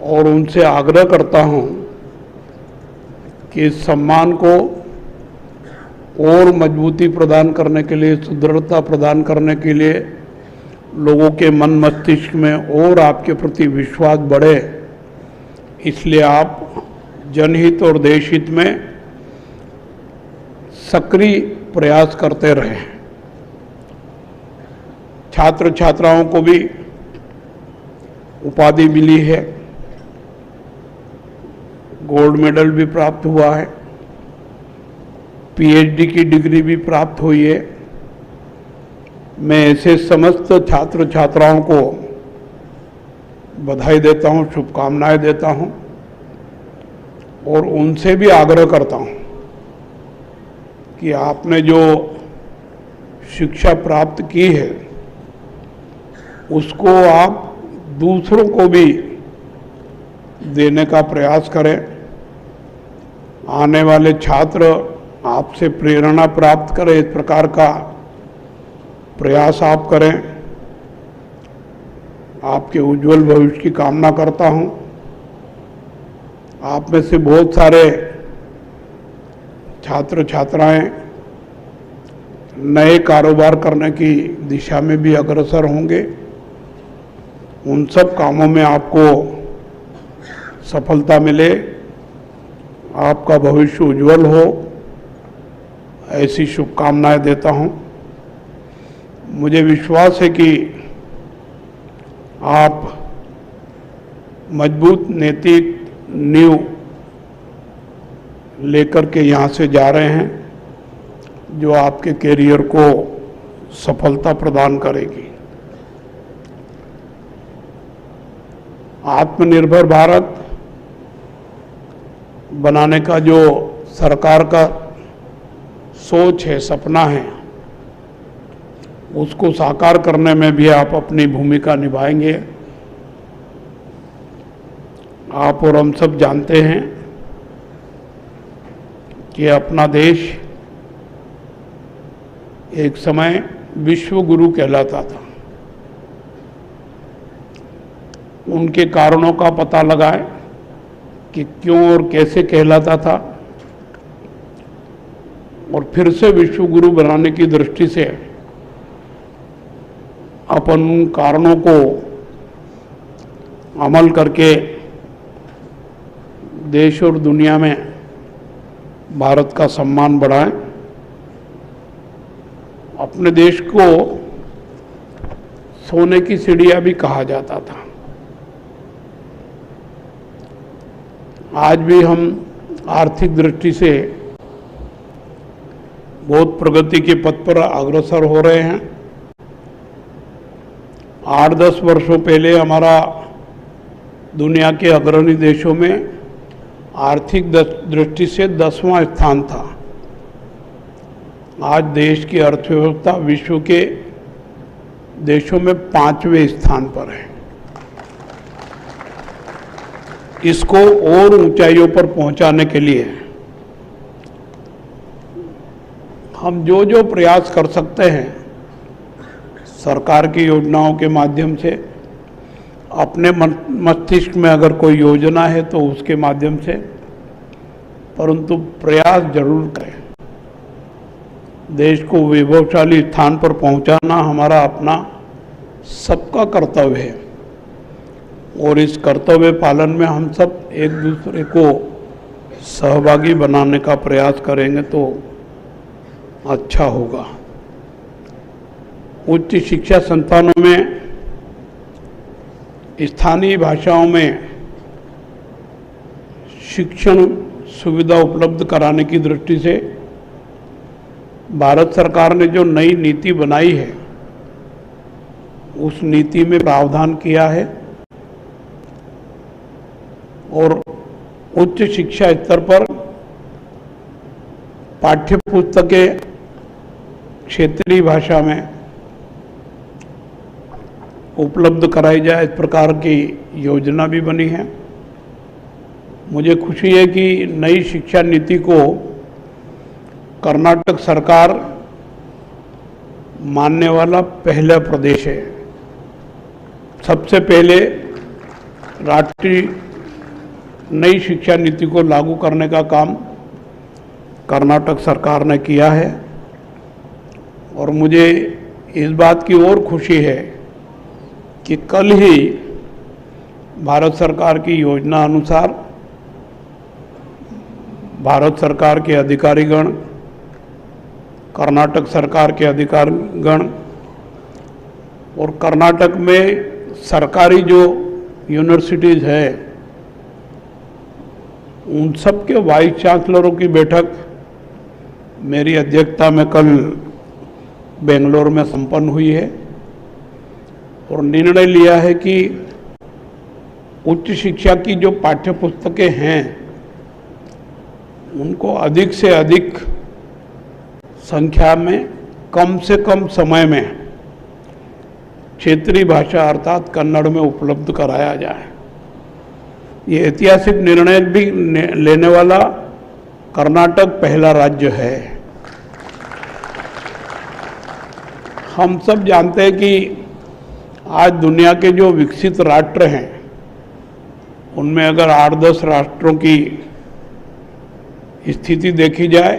L: और उनसे आग्रह करता हूं कि इस सम्मान को और मजबूती प्रदान करने के लिए, सुदृढ़ता प्रदान करने के लिए, लोगों के मन मस्तिष्क में और आपके प्रति विश्वास बढ़े, इसलिए आप जनहित और देशहित में सक्रिय प्रयास करते रहें। छात्र छात्राओं को भी उपाधि मिली है, गोल्ड मेडल भी प्राप्त हुआ है, पीएचडी की डिग्री भी प्राप्त हुई है। मैं ऐसे समस्त छात्र छात्राओं को बधाई देता हूं, शुभकामनाएं देता हूं और उनसे भी आग्रह करता हूं कि आपने जो शिक्षा प्राप्त की है उसको आप दूसरों को भी देने का प्रयास करें। आने वाले छात्र आपसे प्रेरणा प्राप्त करें, इस प्रकार का प्रयास आप करें। आपके उज्जवल भविष्य की कामना करता हूं। आप में से बहुत सारे छात्र छात्राएं नए कारोबार करने की दिशा में भी अग्रसर होंगे। उन सब कामों में आपको सफलता मिले, आपका भविष्य उज्जवल हो, ऐसी शुभकामनाएं देता हूं। मुझे विश्वास है कि आप मजबूत नैतिक नींव लेकर के यहाँ से जा रहे हैं, जो आपके कैरियर को सफलता प्रदान करेगी। आत्मनिर्भर भारत बनाने का जो सरकार का सोच है, सपना है, उसको साकार करने में भी आप अपनी भूमिका निभाएंगे। आप और हम सब जानते हैं कि अपना देश एक समय विश्व गुरु कहलाता था। उनके कारणों का पता लगाएं कि क्यों और कैसे कहलाता था, और फिर से विश्व गुरु बनाने की दृष्टि से अपन उन कारणों को अमल करके देश और दुनिया में भारत का सम्मान बढ़ाएं। अपने देश को सोने की चिड़िया भी कहा जाता था। आज भी हम आर्थिक दृष्टि से बहुत प्रगति के पथ पर अग्रसर हो रहे हैं। 8-10 वर्षों पहले हमारा दुनिया के अग्रणी देशों में आर्थिक दृष्टि से 10वां स्थान था। आज देश की अर्थव्यवस्था विश्व के देशों में 5वें स्थान पर है। इसको और ऊंचाइयों पर पहुंचाने के लिए हम जो जो प्रयास कर सकते हैं, सरकार की योजनाओं के माध्यम से, अपने मस्तिष्क में अगर कोई योजना है तो उसके माध्यम से, परंतु प्रयास जरूर करें। देश को वैभवशाली स्थान पर पहुंचाना हमारा अपना सबका कर्तव्य है, और इस कर्तव्य पालन में हम सब एक दूसरे को सहभागी बनाने का प्रयास करेंगे तो अच्छा होगा। उच्च शिक्षा संस्थानों में स्थानीय भाषाओं में शिक्षण सुविधा उपलब्ध कराने की दृष्टि से भारत सरकार ने जो नई नीति बनाई है, उस नीति में प्रावधान किया है और उच्च शिक्षा स्तर पर पाठ्य पुस्तकें क्षेत्रीय भाषा में उपलब्ध कराई जाए, इस प्रकार की योजना भी बनी है। मुझे खुशी है कि नई शिक्षा नीति को कर्नाटक सरकार मानने वाला पहला प्रदेश है। सबसे पहले राष्ट्रीय नई शिक्षा नीति को लागू करने का काम कर्नाटक सरकार ने किया है और मुझे इस बात की और खुशी है कि कल ही भारत सरकार की योजना अनुसार भारत सरकार के अधिकारीगण, कर्नाटक सरकार के अधिकारीगण और कर्नाटक में सरकारी जो यूनिवर्सिटीज़ है उन सब के वाइस चांसलरों की बैठक मेरी अध्यक्षता में कल बेंगलोर में संपन्न हुई है और निर्णय लिया है कि उच्च शिक्षा की जो पाठ्य पुस्तकें हैं उनको अधिक से अधिक संख्या में कम से कम समय में क्षेत्रीय भाषा अर्थात कन्नड़ में उपलब्ध कराया जाए। ये ऐतिहासिक निर्णय भी लेने वाला कर्नाटक पहला राज्य है। हम सब जानते हैं कि आज दुनिया के जो विकसित राष्ट्र हैं उनमें अगर 8-10 राष्ट्रों की स्थिति देखी जाए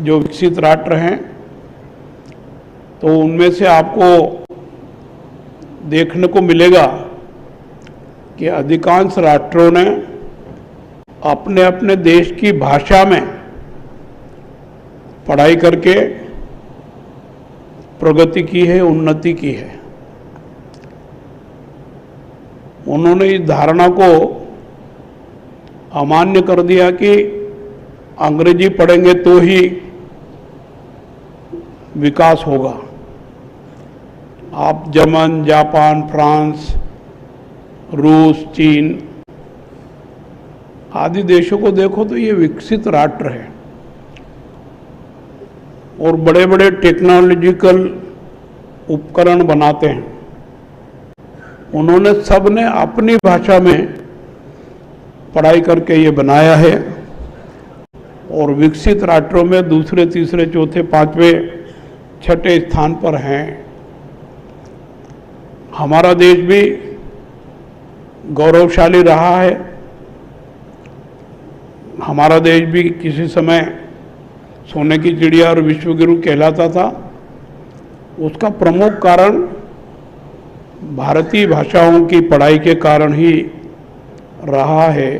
L: जो विकसित राष्ट्र हैं तो उनमें से आपको देखने को मिलेगा कि अधिकांश राष्ट्रों ने अपने अपने देश की भाषा में पढ़ाई करके प्रगति की है, उन्नति की है। उन्होंने इस धारणा को अमान्य कर दिया कि अंग्रेजी पढ़ेंगे तो ही विकास होगा। आप जर्मन, जापान, फ्रांस, रूस, चीन आदि देशों को देखो तो ये विकसित राष्ट्र है और बड़े बड़े टेक्नोलॉजिकल उपकरण बनाते हैं। उन्होंने सब ने अपनी भाषा में पढ़ाई करके ये बनाया है और विकसित राष्ट्रों में दूसरे, तीसरे, चौथे, पांचवें, छठे स्थान पर हैं। हमारा देश भी गौरवशाली रहा है। हमारा देश भी किसी समय सोने की चिड़िया और विश्वगुरु कहलाता था। उसका प्रमुख कारण भारतीय भाषाओं की पढ़ाई के कारण ही रहा है।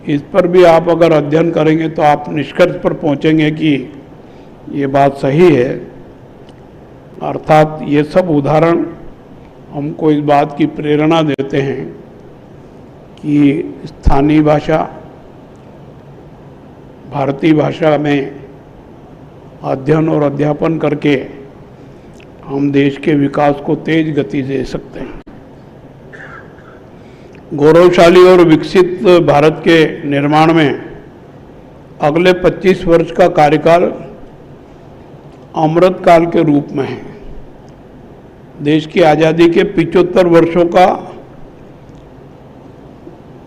L: इस पर भी आप अगर अध्ययन करेंगे तो आप निष्कर्ष पर पहुंचेंगे कि ये बात सही है। अर्थात ये सब उदाहरण हमको इस बात की प्रेरणा देते हैं कि स्थानीय भाषा, भारतीय भाषा में अध्ययन और अध्यापन करके हम देश के विकास को तेज गति दे सकते हैं। गौरवशाली और विकसित भारत के निर्माण में अगले 25 वर्ष का कार्यकाल अमृत काल के रूप में है। देश की आज़ादी के 75 वर्षों का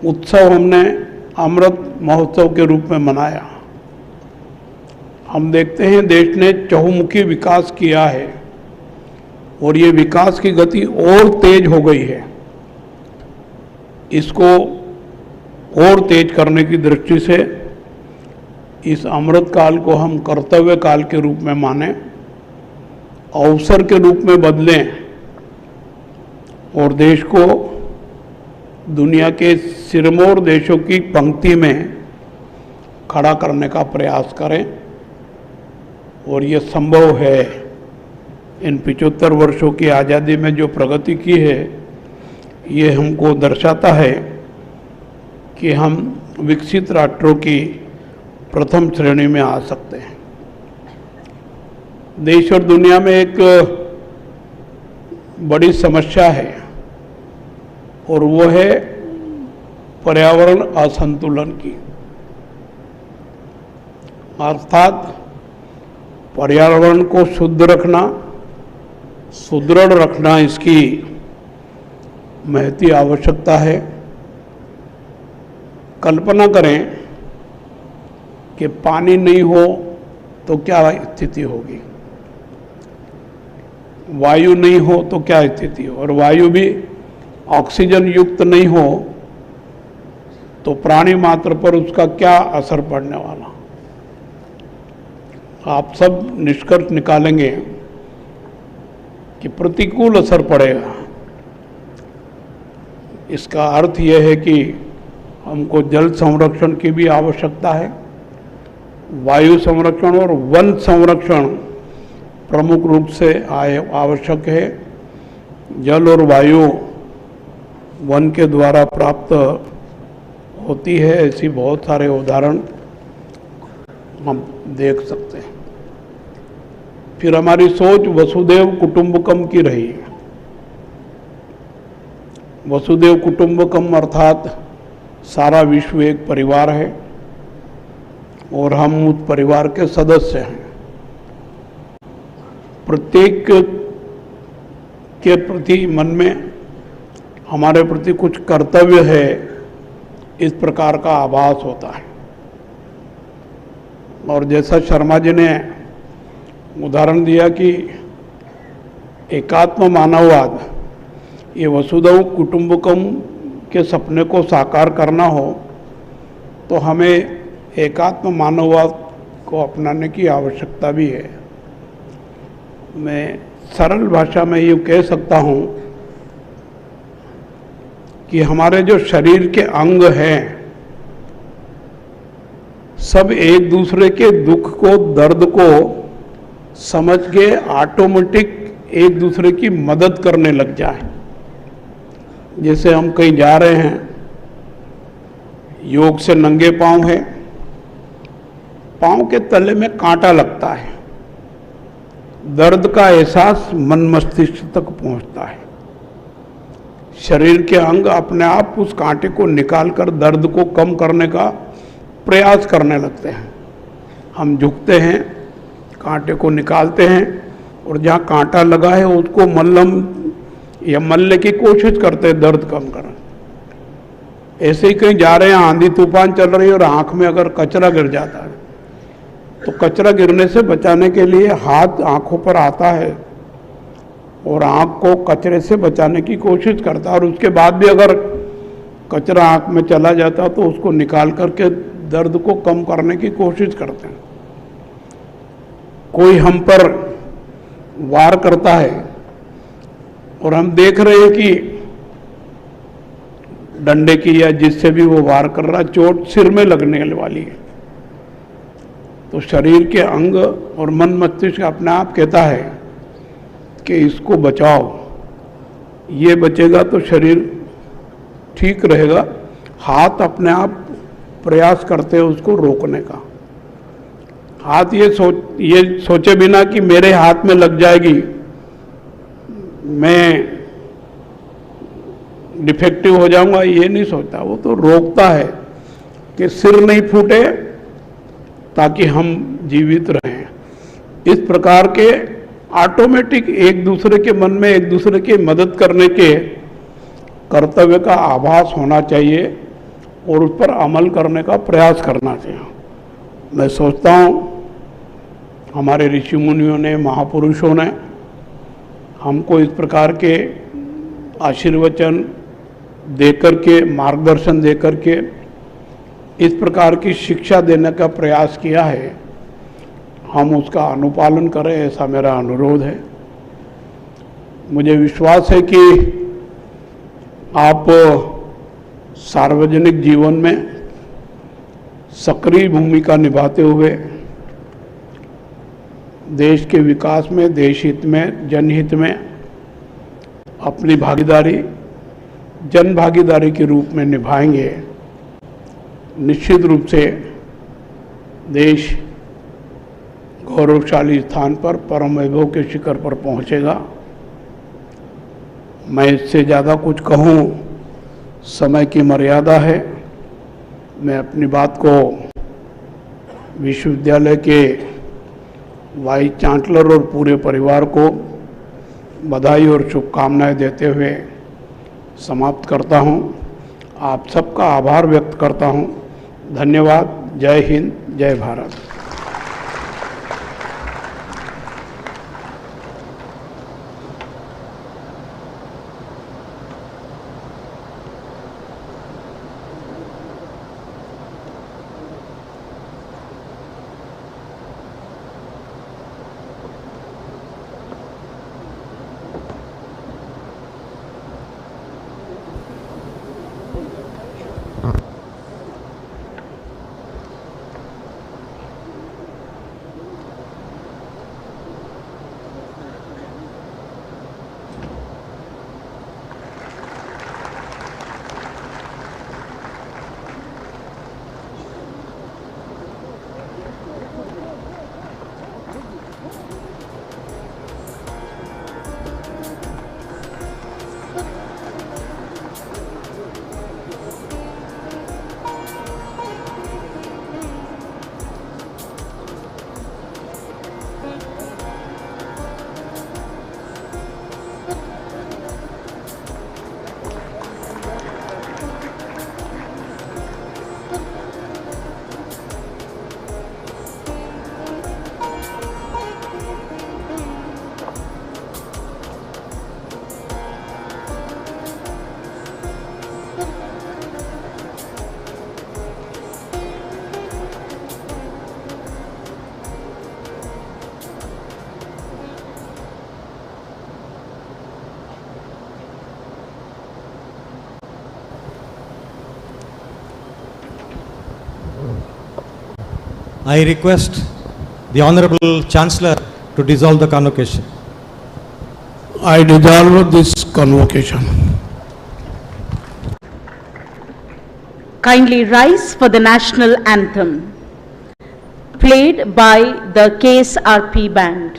L: उत्सव हमने अमृत महोत्सव के रूप में मनाया। हम देखते हैं देश ने चहुमुखी विकास किया है और ये विकास की गति और तेज हो गई है। इसको और तेज करने की दृष्टि से इस अमृत काल को हम कर्तव्य काल के रूप में माने, अवसर के रूप में बदलें और देश को दुनिया के सिरमौर देशों की पंक्ति में खड़ा करने का प्रयास करें। और ये संभव है। इन 75 वर्षों की आज़ादी में जो प्रगति की है ये हमको दर्शाता है कि हम विकसित राष्ट्रों की प्रथम श्रेणी में आ सकते हैं। देश और दुनिया में एक बड़ी समस्या है और वो है पर्यावरण असंतुलन की। अर्थात पर्यावरण को शुद्ध रखना, सुदृढ़ रखना इसकी महती आवश्यकता है। कल्पना करें कि पानी नहीं हो तो क्या स्थिति होगी, वायु नहीं हो तो क्या स्थिति हो, और वायु भी ऑक्सीजन युक्त नहीं हो तो प्राणी मात्र पर उसका क्या असर पड़ने वाला। आप सब निष्कर्ष निकालेंगे कि प्रतिकूल असर पड़ेगा। इसका अर्थ यह है कि हमको जल संरक्षण की भी आवश्यकता है, वायु संरक्षण और वन संरक्षण प्रमुख रूप से आवश्यक है। जल और वायु वन के द्वारा प्राप्त होती है, ऐसी बहुत सारे उदाहरण हम देख सकते हैं। फिर हमारी सोच वसुदेव कुटुंबकम की रही है। वसुदेव कुटुंबकम अर्थात सारा विश्व एक परिवार है और हम उस परिवार के सदस्य हैं। प्रत्येक के प्रति मन में हमारे प्रति कुछ कर्तव्य है, इस प्रकार का आभास होता है। और जैसा शर्मा जी ने उदाहरण दिया कि एकात्म मानववाद, ये वसुधैव कुटुंबकम के सपने को साकार करना हो तो हमें एकात्म मानववाद को अपनाने की आवश्यकता भी है। मैं सरल भाषा में ये कह सकता हूँ कि हमारे जो शरीर के अंग हैं सब एक दूसरे के दुख को, दर्द को समझ के ऑटोमेटिक एक दूसरे की मदद करने लग जाए। जैसे हम कहीं जा रहे हैं, योग से नंगे पांव है, पांव के तले में कांटा लगता है, दर्द का एहसास मन मस्तिष्क तक पहुंचता है। शरीर के अंग अपने आप उस कांटे को निकालकर दर्द को कम करने का प्रयास करने लगते हैं। हम झुकते हैं, कांटे को निकालते हैं और जहाँ कांटा लगा है उसको मल्लम या मलने की कोशिश करते हैं दर्द कम करने। ऐसे ही कहीं जा रहे हैं, आंधी तूफान चल रही है और आँख में अगर कचरा गिर जाता है तो कचरा गिरने से बचाने के लिए हाथ आँखों पर आता है और आँख को कचरे से बचाने की कोशिश करता है, और उसके बाद भी अगर कचरा आँख में चला जाता तो उसको निकाल करके दर्द को कम करने की कोशिश करते हैं। कोई हम पर वार करता है और हम देख रहे हैं कि डंडे की या जिससे भी वो वार कर रहा, चोट सिर में लगने वाली है, तो शरीर के अंग और मन मस्तिष्क अपने आप कहता है कि इसको बचाओ, ये बचेगा तो शरीर ठीक रहेगा। हाथ अपने आप प्रयास करते हैं उसको रोकने का। हाथ ये सोचे बिना कि मेरे हाथ में लग जाएगी, मैं डिफेक्टिव हो जाऊंगा, ये नहीं सोचता। वो तो रोकता है कि सिर नहीं फूटे ताकि हम जीवित रहें। इस प्रकार के ऑटोमेटिक एक दूसरे के मन में एक दूसरे की मदद करने के कर्तव्य का आभास होना चाहिए और उस पर अमल करने का प्रयास करना चाहिए। मैं सोचता हूँ हमारे ऋषि मुनियों ने, महापुरुषों ने हमको इस प्रकार के आशीर्वचन देकर के, मार्गदर्शन देकर के इस प्रकार की शिक्षा देने का प्रयास किया है। हम उसका अनुपालन करें, ऐसा मेरा अनुरोध है। मुझे विश्वास है कि आप सार्वजनिक जीवन में सक्रिय भूमिका निभाते हुए देश के विकास में, देश हित में, जनहित में अपनी भागीदारी जन भागीदारी के रूप में निभाएंगे। निश्चित रूप से देश गौरवशाली स्थान पर, परम वैभव के शिखर पर पहुंचेगा। मैं इससे ज़्यादा कुछ कहूँ, समय की मर्यादा है। मैं अपनी बात को विश्वविद्यालय के वाइस चांसलर और पूरे परिवार को बधाई और शुभकामनाएं देते हुए समाप्त करता हूँ। आप सबका आभार व्यक्त करता हूँ। धन्यवाद। जय हिंद, जय Bharat.
K: I request the Honorable Chancellor to dissolve the convocation.
L: I dissolve this convocation.
I: Kindly rise for the national anthem, played by the KSRP band.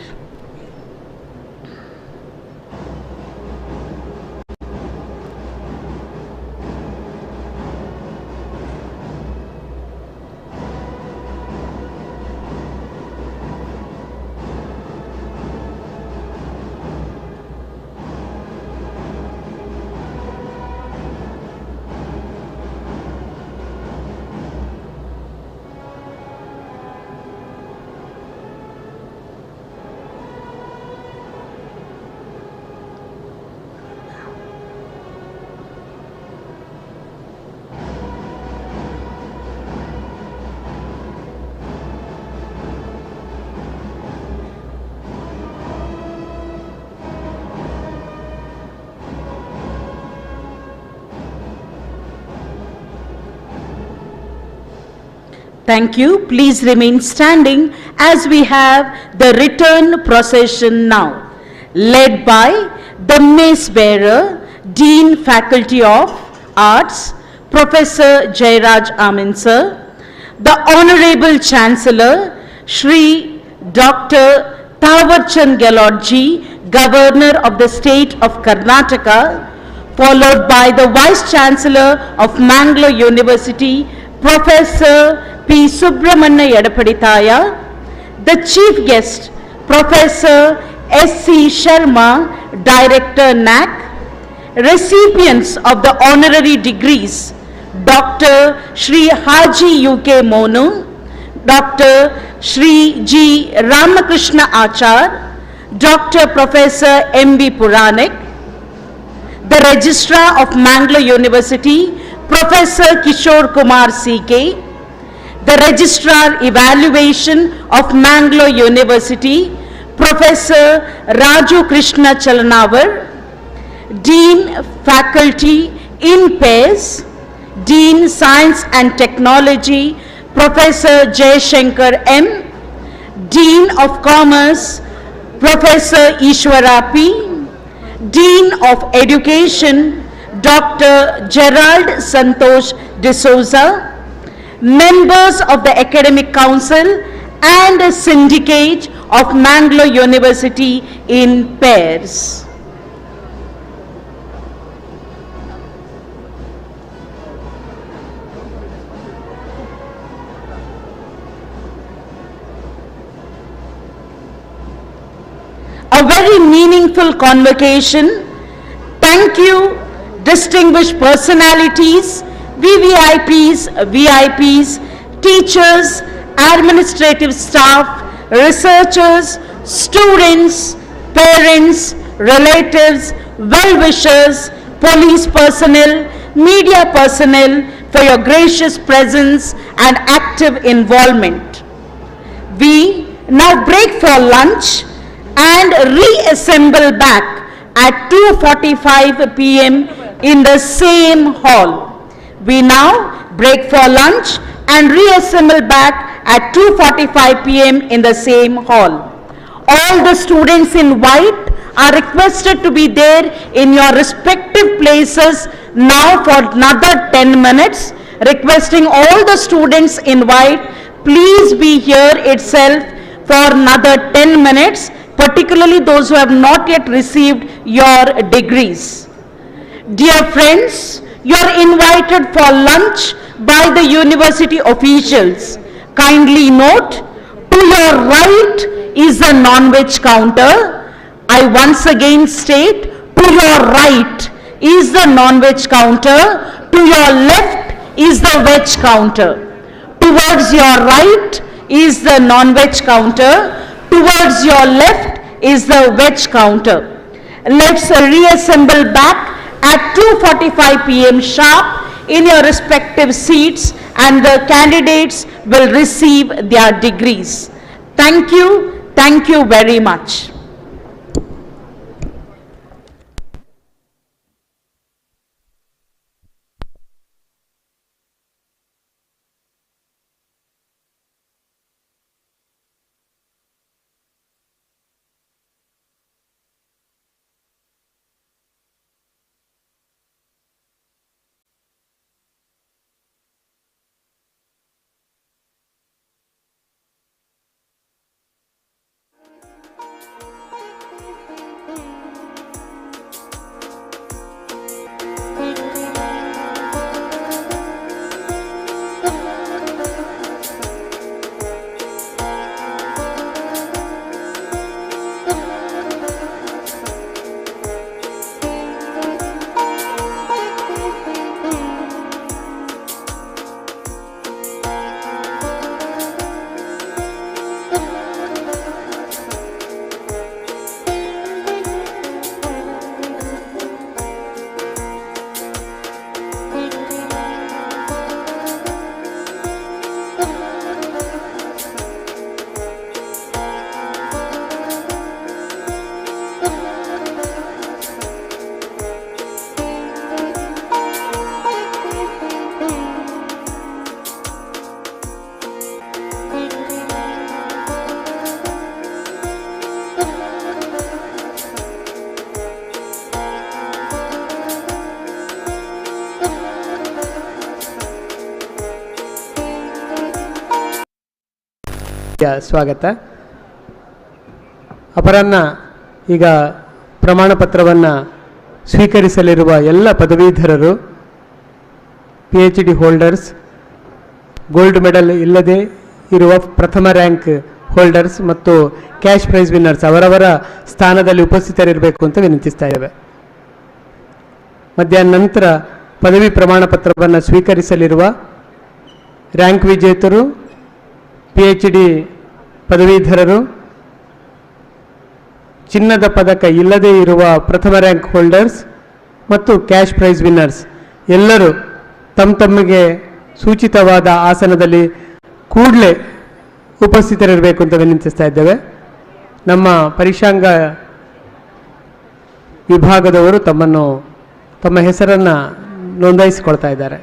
I: Thank you. Please remain standing as we have the return procession now, led by the mace bearer, Dean Faculty of Arts, Professor Jairaj Amin sir, the Honorable Chancellor, Shri Dr. Thawarchand Gehlot ji, Governor of the State of Karnataka, followed by the Vice Chancellor of Mangalore University, Professor P. Subramanya Yadapadithaya, the Chief Guest, Professor S.C. Sharma, Director NAC, recipients of the honorary degrees, Dr. Shri Haji U.K. Monu, Dr. Shri G. Ramakrishna Achar, Dr. Professor M.B. Puranik, the Registrar of Mangalore University, Professor Kishore Kumar C.K., the Registrar Evaluation of Mangalore University, Professor Raju Krishna Chalanavar, Dean Faculty in PACE, Dean Science and Technology, Professor Jayashankar M., Dean of Commerce, Professor Ishwara P., Dean of Education, Dr. Gerald Santosh D'Souza, members of the Academic Council and Syndicate of Mangalore University in pairs. A very meaningful convocation. Thank you, distinguished personalities, VIPs, teachers, administrative staff, researchers, students, parents, relatives, well-wishers, police personnel, media personnel for your gracious presence and active involvement. We now break for lunch and reassemble back at 2:45 p.m. in the same hall. We now break for lunch and reassemble back at 2:45 p.m. in the same hall. All the students in white are requested to be there in your respective places now for another 10 minutes. Requesting all the students in white, please be here itself for another 10 minutes, particularly those who have not yet received your degrees. Dear friends, you are invited for lunch by the university officials. Kindly note, to your right is the non-veg counter. I once again state, to your right is the non-veg counter, to your left is the veg counter. Towards your right is the non-veg counter, towards your left is the veg counter. Let's reassemble back at 2:45 p.m. sharp in your respective seats, and the candidates will receive their degrees. Thank you very much.
J: ಸ್ವಾಗತ. ಅಪರಾಹ್ನ ಈಗ ಪ್ರಮಾಣ ಪತ್ರವನ್ನು ಸ್ವೀಕರಿಸಲಿರುವ ಎಲ್ಲ ಪದವೀಧರರು, PhD holders, gold medal ಇಲ್ಲದೆ ಇರುವ ಪ್ರಥಮ ರ್ಯಾಂಕ್ ಹೋಲ್ಡರ್ಸ್ ಮತ್ತು ಕ್ಯಾಶ್ ಪ್ರೈಸ್ ವಿನ್ನರ್ಸ್ ಅವರವರ ಸ್ಥಾನದಲ್ಲಿ ಉಪಸ್ಥಿತರಿರಬೇಕು ಅಂತ ವಿನಂತಿಸ್ತಾ ಇದ್ದೇವೆ. ಮಧ್ಯಾಹ್ನ ನಂತರ ಪದವಿ ಪ್ರಮಾಣ ಪತ್ರವನ್ನು ಸ್ವೀಕರಿಸಲಿರುವ ರ್ಯಾಂಕ್ ವಿಜೇತರು, PhD ಪದವೀಧರರು, ಚಿನ್ನದ ಪದಕ ಇಲ್ಲದೇ ಇರುವ ಪ್ರಥಮ ರ್ಯಾಂಕ್ ಹೋಲ್ಡರ್ಸ್ ಮತ್ತು ಕ್ಯಾಶ್ ಪ್ರೈಸ್ ವಿನ್ನರ್ಸ್ ಎಲ್ಲರೂ ತಮಗೆ ಸೂಚಿತವಾದ ಆಸನದಲ್ಲಿ ಕೂಡಲೇ ಉಪಸ್ಥಿತರಿರಬೇಕು ಅಂತ ವಿನಂತಿಸ್ತಾ ಇದ್ದೇವೆ. ನಮ್ಮ ಪರೀಕ್ಷಾಂಗ ವಿಭಾಗದವರು ತಮ್ಮ ಹೆಸರನ್ನು ನೋಂದಾಯಿಸಿಕೊಳ್ತಾ ಇದ್ದಾರೆ.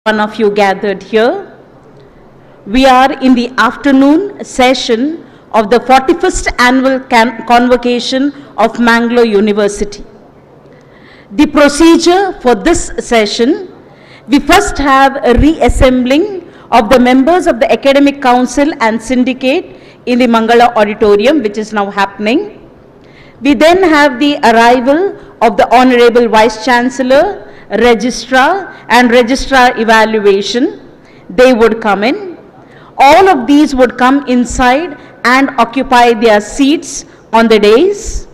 I: one of you gathered here. We are in the afternoon session of the 41st annual convocation of Mangalore University. The procedure for this session, we first have a reassembling of the members of the Academic Council and Syndicate in the Mangalore Auditorium, which is now happening. We then have the arrival of the Honorable Vice Chancellor, Registrar and Registrar Evaluation. They would come in. All of these would come inside and occupy their seats on the dais.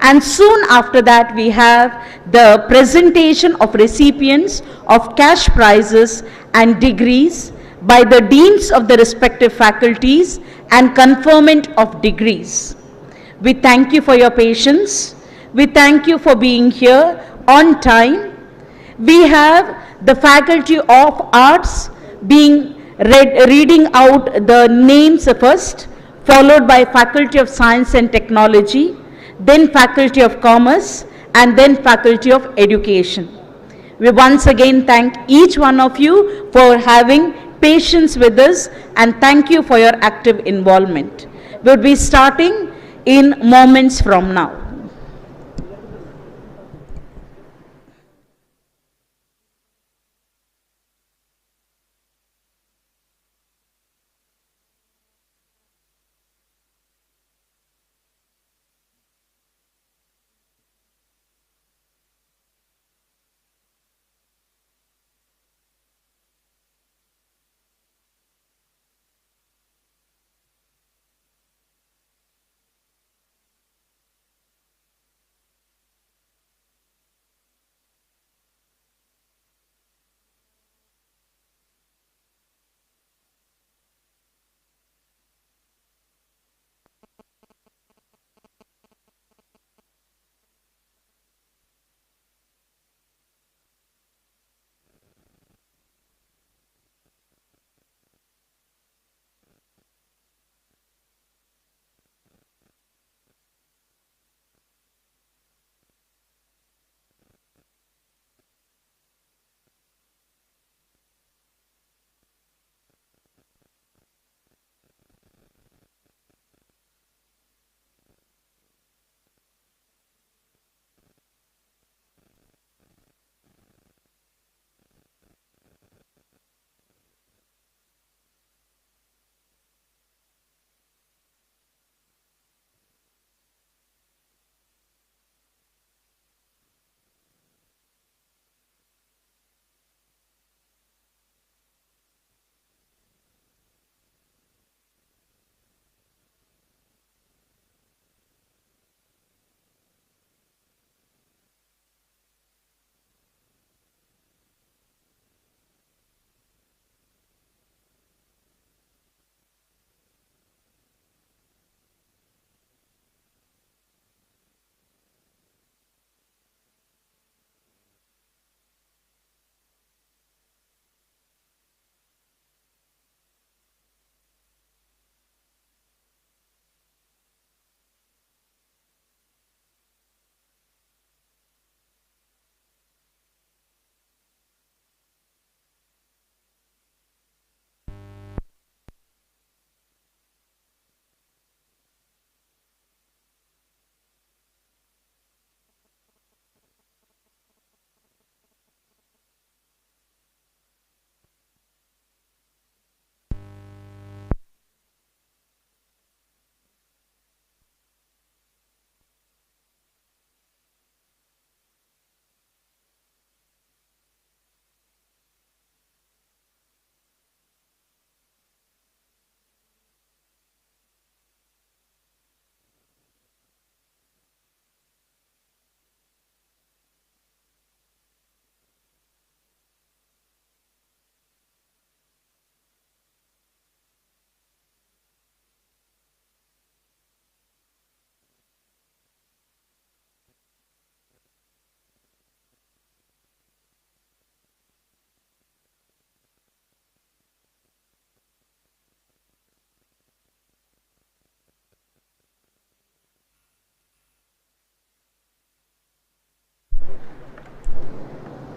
I: And soon after that, we have the presentation of recipients of cash prizes and degrees by the deans of the respective faculties and conferment of degrees. We thank you for your patience. We thank you for being here on time. We have the Faculty of Arts reading out the names first, followed by Faculty of Science and Technology, then Faculty of Commerce, and then Faculty of Education. We once again thank each one of you for having patience with us, and thank you for your active involvement. We will be starting in moments from now.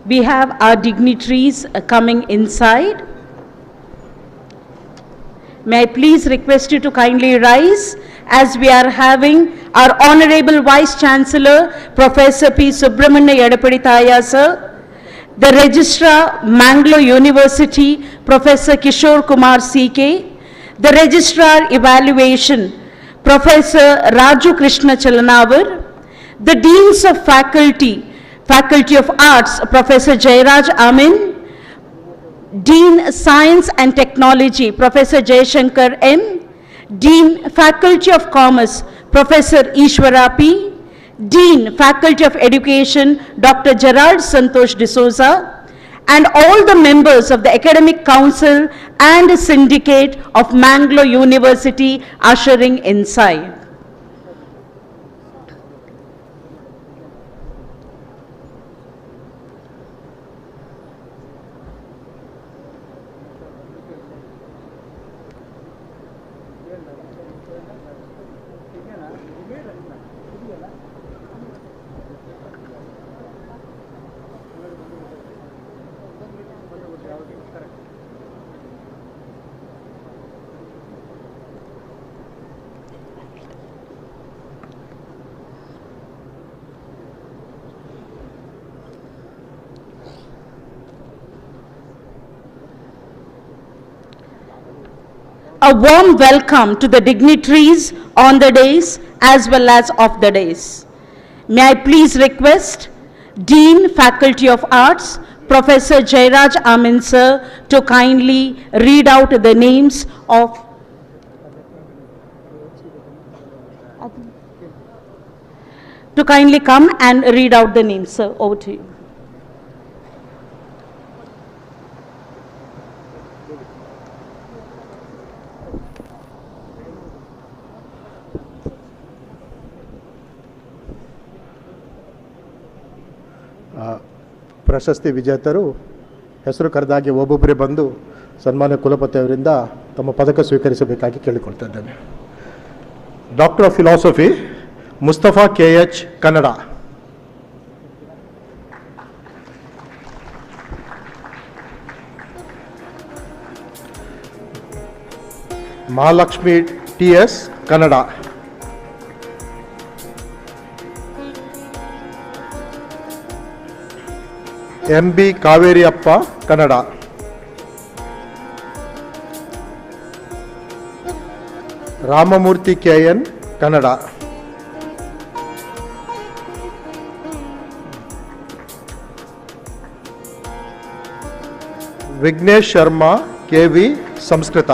I: we have our dignitaries coming inside. May I please request you to kindly rise as we are having our Honorable Vice Chancellor, Professor P. Subramanya Yadapadithaya, sir, the Registrar, Mangalore University, Professor Kishore Kumar C.K., the Registrar Evaluation, Professor Raju Krishna Chalanavar, the Deans of Faculty, Faculty of Arts, Professor Jairaj Amin, Dean Science and Technology, Professor Jayashankar M. Dean Faculty of Commerce, Professor Ishwara P. Dean Faculty of Education, Dr. Gerard Santosh D'Souza, and all the members of the Academic Council and Syndicate of Mangalore University ushering inside. A warm welcome to the dignitaries on the dais as well as off the dais. May I please request Dean Faculty of Arts, Professor Jairaj Amin sir, to kindly read out the names of to kindly come and read out the names, sir. Over to you.
G: ಪ್ರಶಸ್ತಿ ವಿಜೇತರು ಹೆಸರು ಕರೆದಾಗಿ ಒಬ್ಬೊಬ್ಬರೇ ಬಂದು ಸನ್ಮಾನ್ಯ ಕುಲಪತಿ ಅವರಿಂದ ತಮ್ಮ ಪದಕ ಸ್ವೀಕರಿಸಬೇಕಾಗಿ ಕೇಳಿಕೊಳ್ತಾ ಇದ್ದೇನೆ. Doctor of philosophy Mustafa KH Kannada. Mahalakshmi TS Kannada. MB Kaveriappa Kannada. Ramamurthy KN Kannada. Vignesh Sharma KV Sanskrit.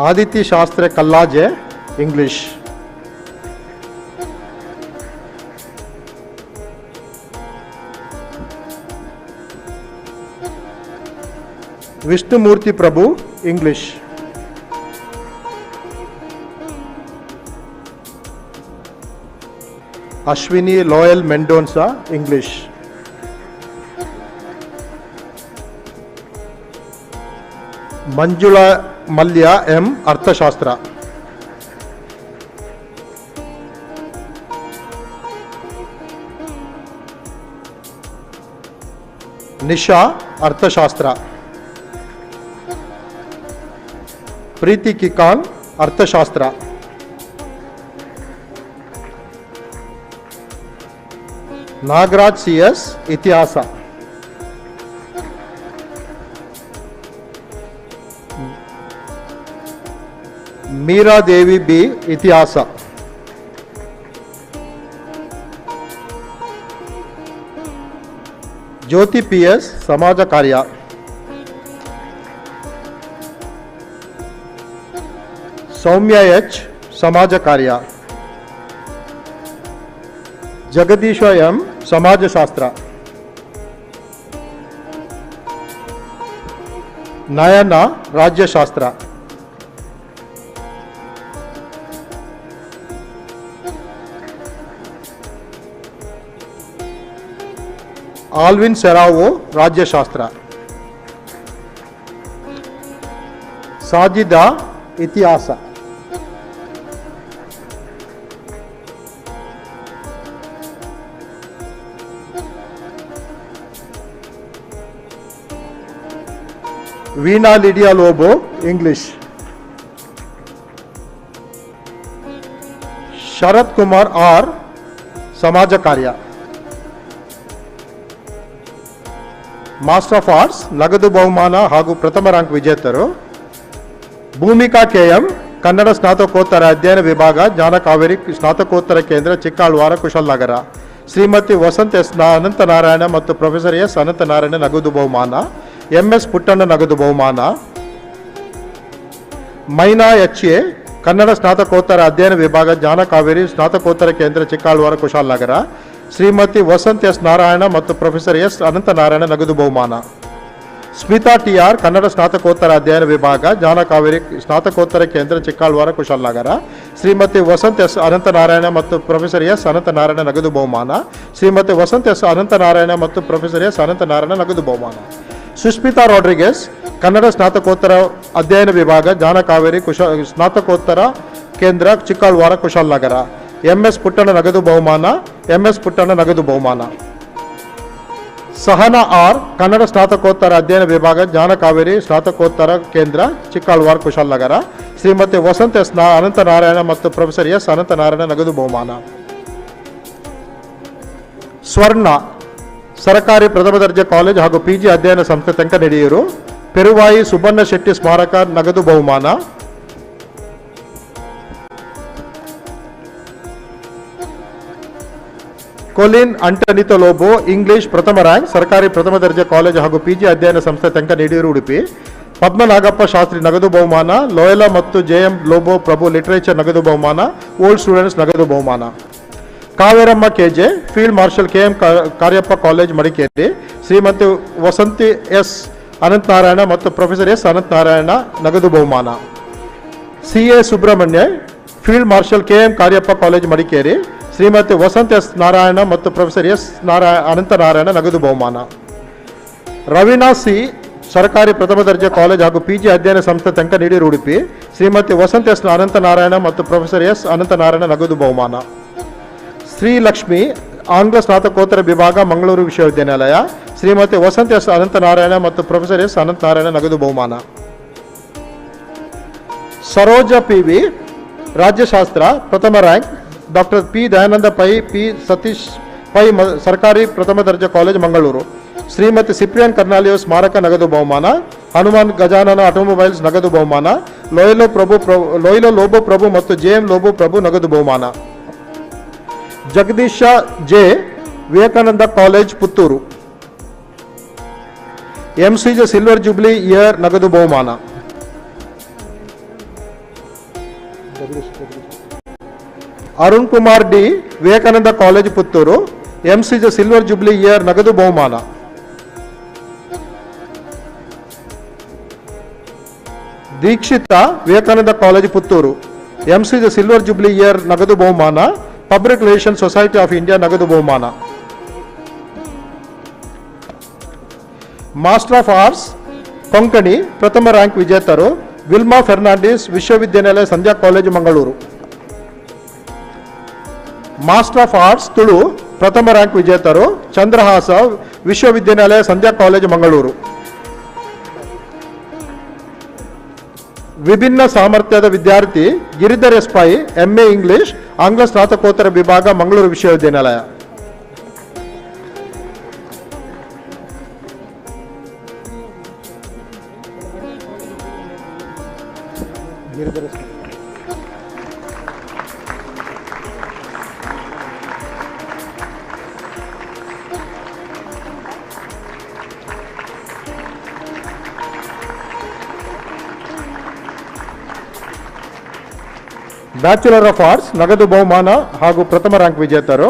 G: Aditya Shastri Kallaje English. Vishnumurthy Prabhu English. Ashwini Loyal Mendonca English. Manjula Mallya M ಅರ್ಥಶಾಸ್ತ್ರ. ನಿಶಾ ಅರ್ಥಶಾಸ್ತ್ರ. ಪ್ರೀತಿ ಕಿಕಾನ್ ಅರ್ಥಶಾಸ್ತ್ರ. ನಾಗರಾಜ್ CS ಇತಿಹಾಸ. ಮೀರಾದೇವಿ B ಇತಿಹಾಸ. ಜ್ಯೋತಿ PS ಸಮಾಜ ಕಾರ್ಯ. ಸೌಮ್ಯ H ಸಮಾಜ ಕಾರ್ಯ. ಜಗದೀಶ M ಸಮಾಜಶಾಸ್ತ್ರ. ನಯನ ರಾಜ್ಯಶಾಸ್ತ್ರ. ಆಲ್ವಿನ್ ಸೆರಾವೋ ರಾಜ್ಯಶಾಸ್ತ್ರ. ಸಾಜಿದಾ ಇತಿಹಾಸ. ವೀಣಾ ಲಿಡಿಯಾ ಲೋಬೋ, ಇಂಗ್ಲಿಷ್. ಶರತ್ ಕುಮಾರ್ ಆರ್, ಸಮಾಜ ಕಾರ್ಯ. ಮಾಸ್ಟರ್ ಆಫ್ ಆರ್ಟ್ಸ್ ನಗದು ಬಹುಮಾನ ಹಾಗೂ ಪ್ರಥಮ ರ್ಯಾಂಕ್ ವಿಜೇತರು ಭೂಮಿಕಾ ಕೆಎಂ, ಕನ್ನಡ ಸ್ನಾತಕೋತ್ತರ ಅಧ್ಯಯನ ವಿಭಾಗ, ಜ್ಞಾನ ಕಾವೇರಿ ಸ್ನಾತಕೋತ್ತರ ಕೇಂದ್ರ, ಚಿಕ್ಕಾಳ್ವಾರ, ಕುಶಾಲನಗರ. ಶ್ರೀಮತಿ ವಸಂತ್ ಎಸ್ ಅನಂತನಾರಾಯಣ ಮತ್ತು ಪ್ರೊಫೆಸರ್ ಎಸ್ ಅನಂತನಾರಾಯಣ ನಗದು ಬಹುಮಾನ. ಎಂಎಸ್ ಪುಟ್ಟಣ್ಣ ನಗದು ಬಹುಮಾನ. ಮೈನಾ ಎಚ್ ಎ, ಕನ್ನಡ ಸ್ನಾತಕೋತ್ತರ ಅಧ್ಯಯನ ವಿಭಾಗ, ಜ್ಞಾನ ಕಾವೇರಿ ಸ್ನಾತಕೋತ್ತರ ಕೇಂದ್ರ, ಚಿಕ್ಕಾಳ್ವಾರ, ಕುಶಾಲನಗರ. ಶ್ರೀಮತಿ ವಸಂತ್ ಎಸ್ ನಾರಾಯಣ ಮತ್ತು ಪ್ರೊಫೆಸರ್ ಎಸ್ ಅನಂತನಾರಾಯಣ ನಗದು ಬಹುಮಾನ. ಸ್ಮಿತಾ ಟಿ ಆರ್, ಕನ್ನಡ ಸ್ನಾತಕೋತ್ತರ ಅಧ್ಯಯನ ವಿಭಾಗ, ಜ್ಞಾನ ಕಾವೇರಿ ಸ್ನಾತಕೋತ್ತರ ಕೇಂದ್ರ, ಚಿಕ್ಕಾಳ್ವಾರ, ಕುಶಾಲನಗರ. ಶ್ರೀಮತಿ ವಸಂತ್ ಎಸ್ ಅನಂತನಾರಾಯಣ ಮತ್ತು ಪ್ರೊಫೆಸರ್ ಎಸ್ ಅನಂತನಾರಾಯಣ ನಗದು ಬಹುಮಾನ. ಶ್ರೀಮತಿ ವಸಂತ್ ಎಸ್ ಅನಂತನಾರಾಯಣ ಮತ್ತು ಪ್ರೊಫೆಸರ್ ಎಸ್ ಅನಂತನಾರಾಯಣ ನಗದು ಬಹುಮಾನ. ಸುಷ್ಮಿತಾ ರಾಡ್ರಿಗೇಸ್, ಕನ್ನಡ ಸ್ನಾತಕೋತ್ತರ ಅಧ್ಯಯನ ವಿಭಾಗ, ಜ್ಞಾನ ಕಾವೇರಿ ಸ್ನಾತಕೋತ್ತರ ಕೇಂದ್ರ, ಚಿಕ್ಕಾಳ್ವಾರ, ಕುಶಾಲನಗರ. ಎಂಎಸ್ ಪುಟ್ಟಣ್ಣ ನಗದು ಬಹುಮಾನ. ಎಂಎಸ್ ಪುಟ್ಟಣ್ಣ ನಗದು ಬಹುಮಾನ. ಸಹನಾ ಆರ್, ಕನ್ನಡ ಸ್ನಾತಕೋತ್ತರ ಅಧ್ಯಯನ ವಿಭಾಗ, ಜ್ಞಾನ ಕಾವೇರಿ ಸ್ನಾತಕೋತ್ತರ ಕೇಂದ್ರ, ಚಿಕ್ಕಾಳ್ವಾರ, ಕುಶಾಲನಗರ. ಶ್ರೀಮತಿ ವಸಂತ್ ಎಸ್ ಅನಂತನಾರಾಯಣ ಮತ್ತು ಪ್ರೊಫೆಸರ್ ಎಸ್ ಅನಂತನಾರಾಯಣ ನಗದು ಬಹುಮಾನ. ಸ್ವರ್ಣ, ಸರ್ಕಾರಿ ಪ್ರಥಮ ದರ್ಜೆ ಕಾಲೇಜ್ ಹಾಗೂ ಪಿಜಿ ಅಧ್ಯಯನ ಸಂಸ್ಥೆ ತೆಂಕನಡಿಯೂರು, ಪೆರುವಾಯಿ ಸುಬ್ಬಣ್ಣ ಶೆಟ್ಟಿ ಸ್ಮಾರಕ ನಗದು ಬಹುಮಾನ. ಕೊಲಿನ್ ಅಂಟನಿತೋ ಲೋಬೋ, ಇಂಗ್ಲಿಷ್ ಪ್ರಥಮ ರ್ಯಾಂಕ್, ಸರ್ಕಾರಿ ಪ್ರಥಮ ದರ್ಜೆ ಕಾಲೇಜು ಹಾಗೂ ಪಿಜಿ ಅಧ್ಯಯನ ಸಂಸ್ಥೆ ತೆಂಕನಡಿಯೂರು, ಉಡುಪಿ. ಪದ್ಮನಾಗಪ್ಪ ಶಾಸ್ತ್ರಿ ನಗದು ಬಹುಮಾನ. ಲೋಯಲಾ ಮತ್ತು ಜೆಎಂ ಲೋಬೋ ಪ್ರಭು ಲಿಟರೇಚರ್ ನಗದು ಬಹುಮಾನ. ಓಲ್ಡ್ ಸ್ಟೂಡೆಂಟ್ಸ್ ನಗದು ಬಹುಮಾನ. Kaveramma KJ, field marshal KM Cariappa college, Madikeri. Shrimati Vasanthi S Ananthanarayana ಮತ್ತು ಪ್ರೊಫೆಸರ್ ಎಸ್ ಅನಂತನಾರಾಯಣ ನಗದು ಬಹುಮಾನ. CA Subrahmanya, field marshal KM Cariappa college, Madikeri. Shrimati Vasanth S Narayana ಮತ್ತು ಪ್ರೊಫೆಸರ್ ಎಸ್ ಅನಂತನಾರಾಯಣ ನಗದು ಬಹುಮಾನ. ರವೀನಾ ಸಿ, ಸರ್ಕಾರಿ ಪ್ರಥಮ ದರ್ಜೆ ಕಾಲೇಜ್ ಹಾಗೂ ಪಿಜಿ ಅಧ್ಯಯನ ಸಂಸ್ಥೆ ತೆಂಕನಡಿಯೂರು, ಉಡುಪಿ. ಶ್ರೀಮತಿ ವಸಂತ್ ಎಸ್ ಅನಂತನಾರಾಯಣ ಮತ್ತು ಪ್ರೊಫೆಸರ್ ಎಸ್ ಅನಂತನಾರಾಯಣ ನಗದು ಬಹುಮಾನ. ಶ್ರೀಲಕ್ಷ್ಮಿ, ಆಂಗ್ಲ ಸ್ನಾತಕೋತ್ತರ ವಿಭಾಗ, ಮಂಗಳೂರು ವಿಶ್ವವಿದ್ಯಾನಿಲಯ. ಶ್ರೀಮತಿ ವಸಂತ್ ಎಸ್ ಅನಂತನಾರಾಯಣ ಮತ್ತು ಪ್ರೊಫೆಸರ್ ಎಸ್ ಅನಂತನಾರಾಯಣ ನಗದು ಬಹುಮಾನ. ಸರೋಜ ಪಿವಿ, ರಾಜ್ಯಶಾಸ್ತ್ರ ಪ್ರಥಮ rank, doctor P Dayananda Pai, P Satish Pai, ಸರ್ಕಾರಿ ಪ್ರಥಮ ದರ್ಜೆ college, Mangaluru. Shrimati Cyprian Carnelio ಸ್ಮಾರಕ ನಗದು ಬಹುಮಾನ. ಹನುಮಾನ್ ಗಜಾನನ ಆಟೋಮೊಬೈಲ್ಸ್ ನಗದು ಬಹುಮಾನ. ಲೋಯಲೋ ಲೋಬೋ ಪ್ರಭು ಮತ್ತು ಜೆಎಂ ಲೋಬೋ ಪ್ರಭು ನಗದು ಬಹುಮಾನ. Jagadisha J, Vivekananda college, Puttur. MCJ silver jubilee year ನಗದು ಬಹುಮಾನ. Arun Kumar D, Vivekananda college, Puttur. MCJ silver jubilee year ನಗದು ಬಹುಮಾನ. Deekshitha, Vivekananda college, Puttur. MCJ silver jubilee year ನಗದು ಬಹುಮಾನ. Public relation society of India ನಗದು ಬಹುಮಾನ. ಮಾಸ್ಟರ್ ಆಫ್ ಆರ್ಟ್ಸ್ ಕೊಂಕಣಿ ಪ್ರಥಮ ರ್ಯಾಂಕ್ ವಿಜೇತರು ವಿಲ್ಮಾ ಫೆರ್ನಾಂಡಿಸ್, ವಿಶ್ವವಿದ್ಯಾನಿಲಯ, Sandhya college, Mangaluru. Master of arts Tulu ಪ್ರಥಮ ರ್ಯಾಂಕ್ ವಿಜೇತರು ಚಂದ್ರಹಾಸ, ವಿಶ್ವವಿದ್ಯಾನಿಲಯ, ಸಂಧ್ಯಾ ಕಾಲೇಜು, ಮಂಗಳೂರು. ವಿಭಿನ್ನ ಸಾಮರ್ಥ್ಯದ ವಿದ್ಯಾರ್ಥಿ Giridhar S Pai, MA English, ಆಂಗ್ಲ ಸ್ನಾತಕೋತ್ತರ ವಿಭಾಗ, ಮಂಗಳೂರು ವಿಶ್ವವಿದ್ಯಾನಿಲಯ. ಬ್ಯಾಚುಲರ್ ಆಫ್ ಆರ್ಟ್ಸ್ ನಗದು ಬಹುಮಾನ ಹಾಗೂ ಪ್ರಥಮ ರ್ಯಾಂಕ್ ವಿಜೇತರು.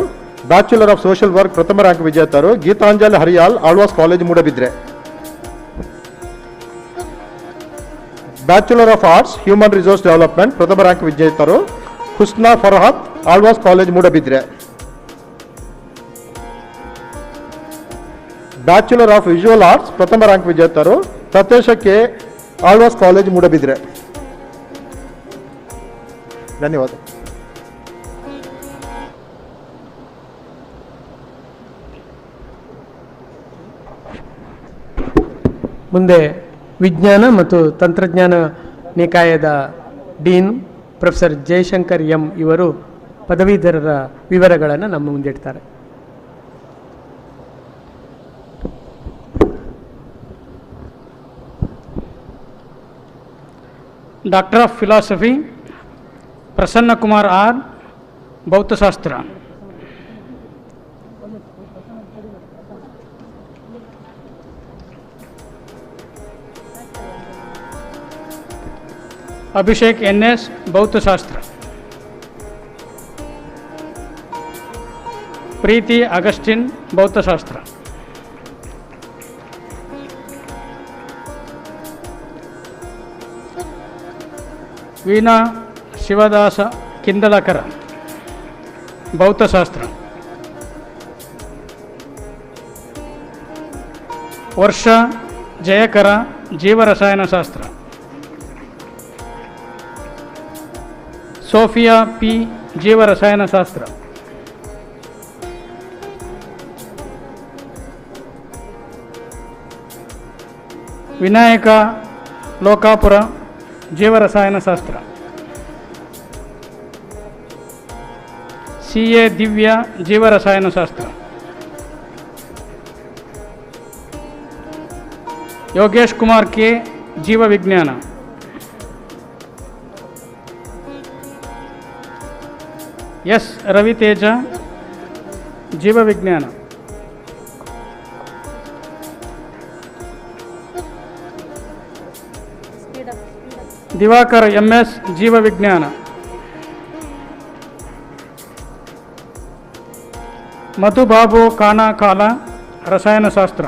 G: ಬ್ಯಾಚುಲರ್ ಆಫ್ ಸೋಷಿಯಲ್ ವರ್ಕ್ ಪ್ರಥಮ ರ್ಯಾಂಕ್ ವಿಜೇತರು Geethanjali Hariyal, Alva's college, Moodbidri. Bachelor of arts human resource development ಪ್ರಥಮ ರ್ಯಾಂಕ್ ವಿಜೇತರು Husna Farhat, Alva's college, Moodbidri. Bachelor of visual arts ಪ್ರಥಮ ರ್ಯಾಂಕ್ ವಿಜೇತರು ಸತೇಶ ಕೆ, ಆಳ್ವಾಸ್ ಕಾಲೇಜ್, ಮೂಡಬಿದ್ರೆ. ಧನ್ಯವಾದ.
J: ಮುಂದೆ ವಿಜ್ಞಾನ ಮತ್ತು ತಂತ್ರಜ್ಞಾನ ನಿಕಾಯದ ಡೀನ್ ಪ್ರೊಫೆಸರ್ ಜಯಶಂಕರ್ ಎಂ ಇವರು ಪದವೀಧರರ ವಿವರಗಳನ್ನು ನಮ್ಮ ಮುಂದಿಡ್ತಾರೆ.
P: Doctor of philosophy Prasanna Kumar R, ಭೌತಶಾಸ್ತ್ರ. ಅಭಿಷೇಕ್ ಎನ್ ಎಸ್, ಭೌತಶಾಸ್ತ್ರ. ಪ್ರೀತಿ ಅಗಸ್ಟಿನ್, ಭೌತಶಾಸ್ತ್ರ. ವೀಣಾ ಶಿವದಾಸ ಕಿಂದಲಕರ, ಭೌತಶಾಸ್ತ್ರ. ವರ್ಷ ಜಯಕರ, ಜೀವರಸಾಯನಶಾಸ್ತ್ರ. ಸೋಫಿಯಾ ಪಿ, ಜೀವರಸಾಯನಶಾಸ್ತ್ರ. ವಿನಾಯಕ ಲೋಕಾಪುರ, ಜೀವರಸಾಯನಶಾಸ್ತ್ರ. ಸಿ ಎ ದಿವ್ಯ, ಜೀವರಸಾಯನಶಾಸ್ತ್ರ. ಯೋಗೇಶ್ ಕುಮಾರ್ ಕೆ, ಜೀವವಿಜ್ಞಾನ. ಎಸ್ ರವಿತೇಜ, ಜೀವವಿಜ್ಞಾನ. ದಿವಾಕರ್ ಎಂ ಎಸ್, ಜೀವವಿಜ್ಞಾನ. ಮಧುಬಾಬು ಕಾನಾಕಾಲ, ರಸಾಯನಶಾಸ್ತ್ರ.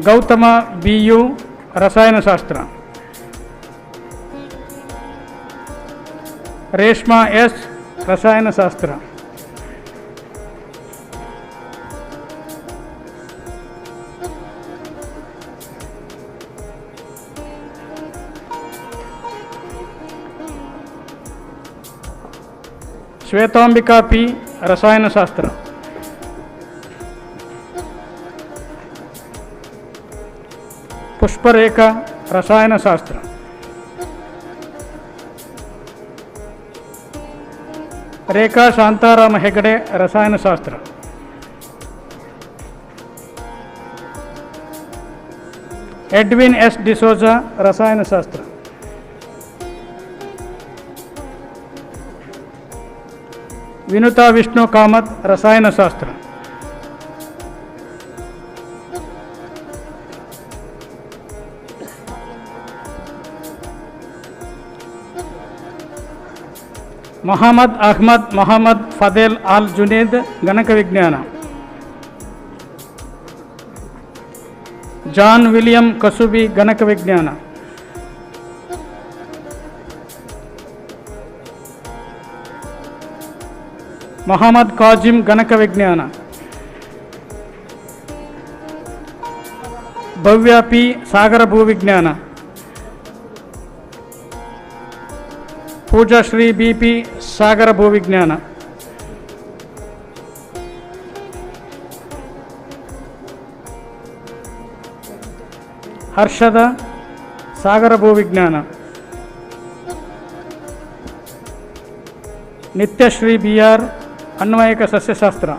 P: ಗೌತಮ ಬಿ ಯು, ರಸಾಯನಶಾಸ್ತ್ರ. ರೇಷ್ಮಾ ಎಸ್, ರಸಾಯನಶಾಸ್ತ್ರ. ಶ್ವೇತಾಂಬಿಕಾ ಪಿ, ರಸಾಯನಶಾಸ್ತ್ರ. ಪುಷ್ಪರೇಖಾ, ರಸಾಯನಶಾಸ್ತ್ರ. ರೇಖಾ ಶಾಂತಾರಾಮ ಹೆಗಡೆ, ರಸಾಯನಶಾಸ್ತ್ರ. ಎಡ್ವಿನ್ ಎಸ್ ಡಿಸೋಜಾ, ರಸಾಯನಶಾಸ್ತ್ರ. ವಿನುತಾ ವಿಷ್ಣು ಕಾಮತ್, ರಸಾಯನಶಾಸ್ತ್ರ. ಮೊಹಮ್ಮದ್ ಅಹ್ಮದ್ ಮೊಹಮ್ಮದ್ ಫದೇಲ್ ಆಲ್ ಜುನೇದ್, ಗಣಕ ವಿಜ್ಞಾನ. ಜಾನ್ ವಿಲಿಯಂ ಕಸುಬಿ, ಗಣಕ ವಿಜ್ಞಾನ. ಮೊಹಮ್ಮದ್ ಕಾಜಿಮ್, ಗಣಕ ವಿಜ್ಞಾನ. ಭವ್ಯ ಪಿ, ಸಾಗರ ಭೂವಿಜ್ಞಾನ. ಪೂಜಾಶ್ರೀ ಬಿ ಪಿ, ಸಾಗರ ಭೂವಿಜ್ಞಾನ. ಹರ್ಷದ, ಸಾಗರ ಭೂವಿಜ್ಞಾನ. ನಿತ್ಯಶ್ರೀ ಬಿ ಆರ್, ಅನ್ವಯಿಕ ಸಸ್ಯಶಾಸ್ತ್ರ.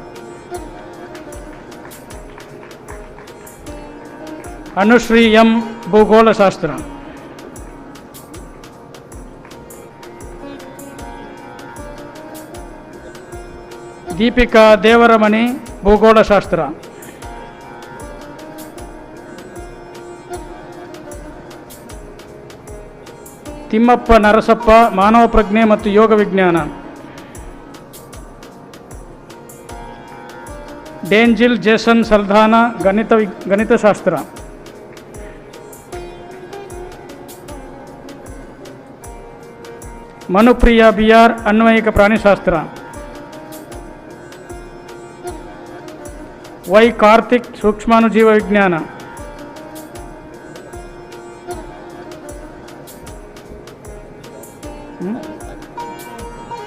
P: ಅನುಶ್ರೀ ಎಂ, ಭೂಗೋಳಶಾಸ್ತ್ರ. ದೀಪಿಕಾ ದೇವರಮಣಿ, ಭೂಗೋಳಶಾಸ್ತ್ರ. ತಿಮ್ಮಪ್ಪ ನರಸಪ್ಪ, ಮಾನವ ಪ್ರಜ್ಞೆ ಮತ್ತು ಯೋಗ ವಿಜ್ಞಾನ. ಡೇಂಜಿಲ್ ಜೇಸನ್ ಸಲ್ಧಾನ, ಗಣಿತಶಾಸ್ತ್ರ. ಮನುಪ್ರಿಯ ಬಿ ಆರ್, ಅನ್ವಯಿಕ ಪ್ರಾಣಿಶಾಸ್ತ್ರ. ವೈ ಕಾರ್ತಿಕ್, ಸೂಕ್ಷ್ಮಾಣುಜೀವ ವಿಜ್ಞಾನ.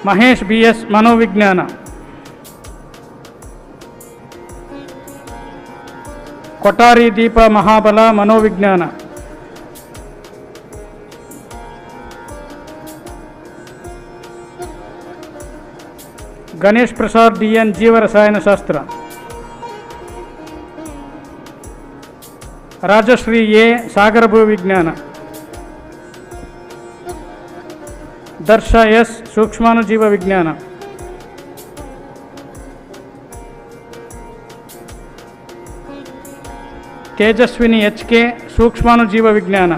P: ಮಹೇಶ್ ಬಿ ಎಸ್, ಮನೋವಿಜ್ಞಾನ. ಕೊಠಾರಿ ದೀಪ ಮಹಾಬಲ ಮನೋವಿಜ್ಞಾನ. ಗಣೇಶ್ ಪ್ರಸಾದ್ DN ಜೀವರಸಾಯನಶಾಸ್ತ್ರ. ರಾಜಶ್ರೀ A ಸಾಗರ ಭೂವಿಜ್ಞಾನ. ದರ್ಶ S ಸೂಕ್ಷ್ಮಾಣುಜೀವ ವಿಜ್ಞಾನ. ತೇಜಸ್ವಿನಿ HK ಸೂಕ್ಷ್ಮಾಣುಜೀವ ವಿಜ್ಞಾನ.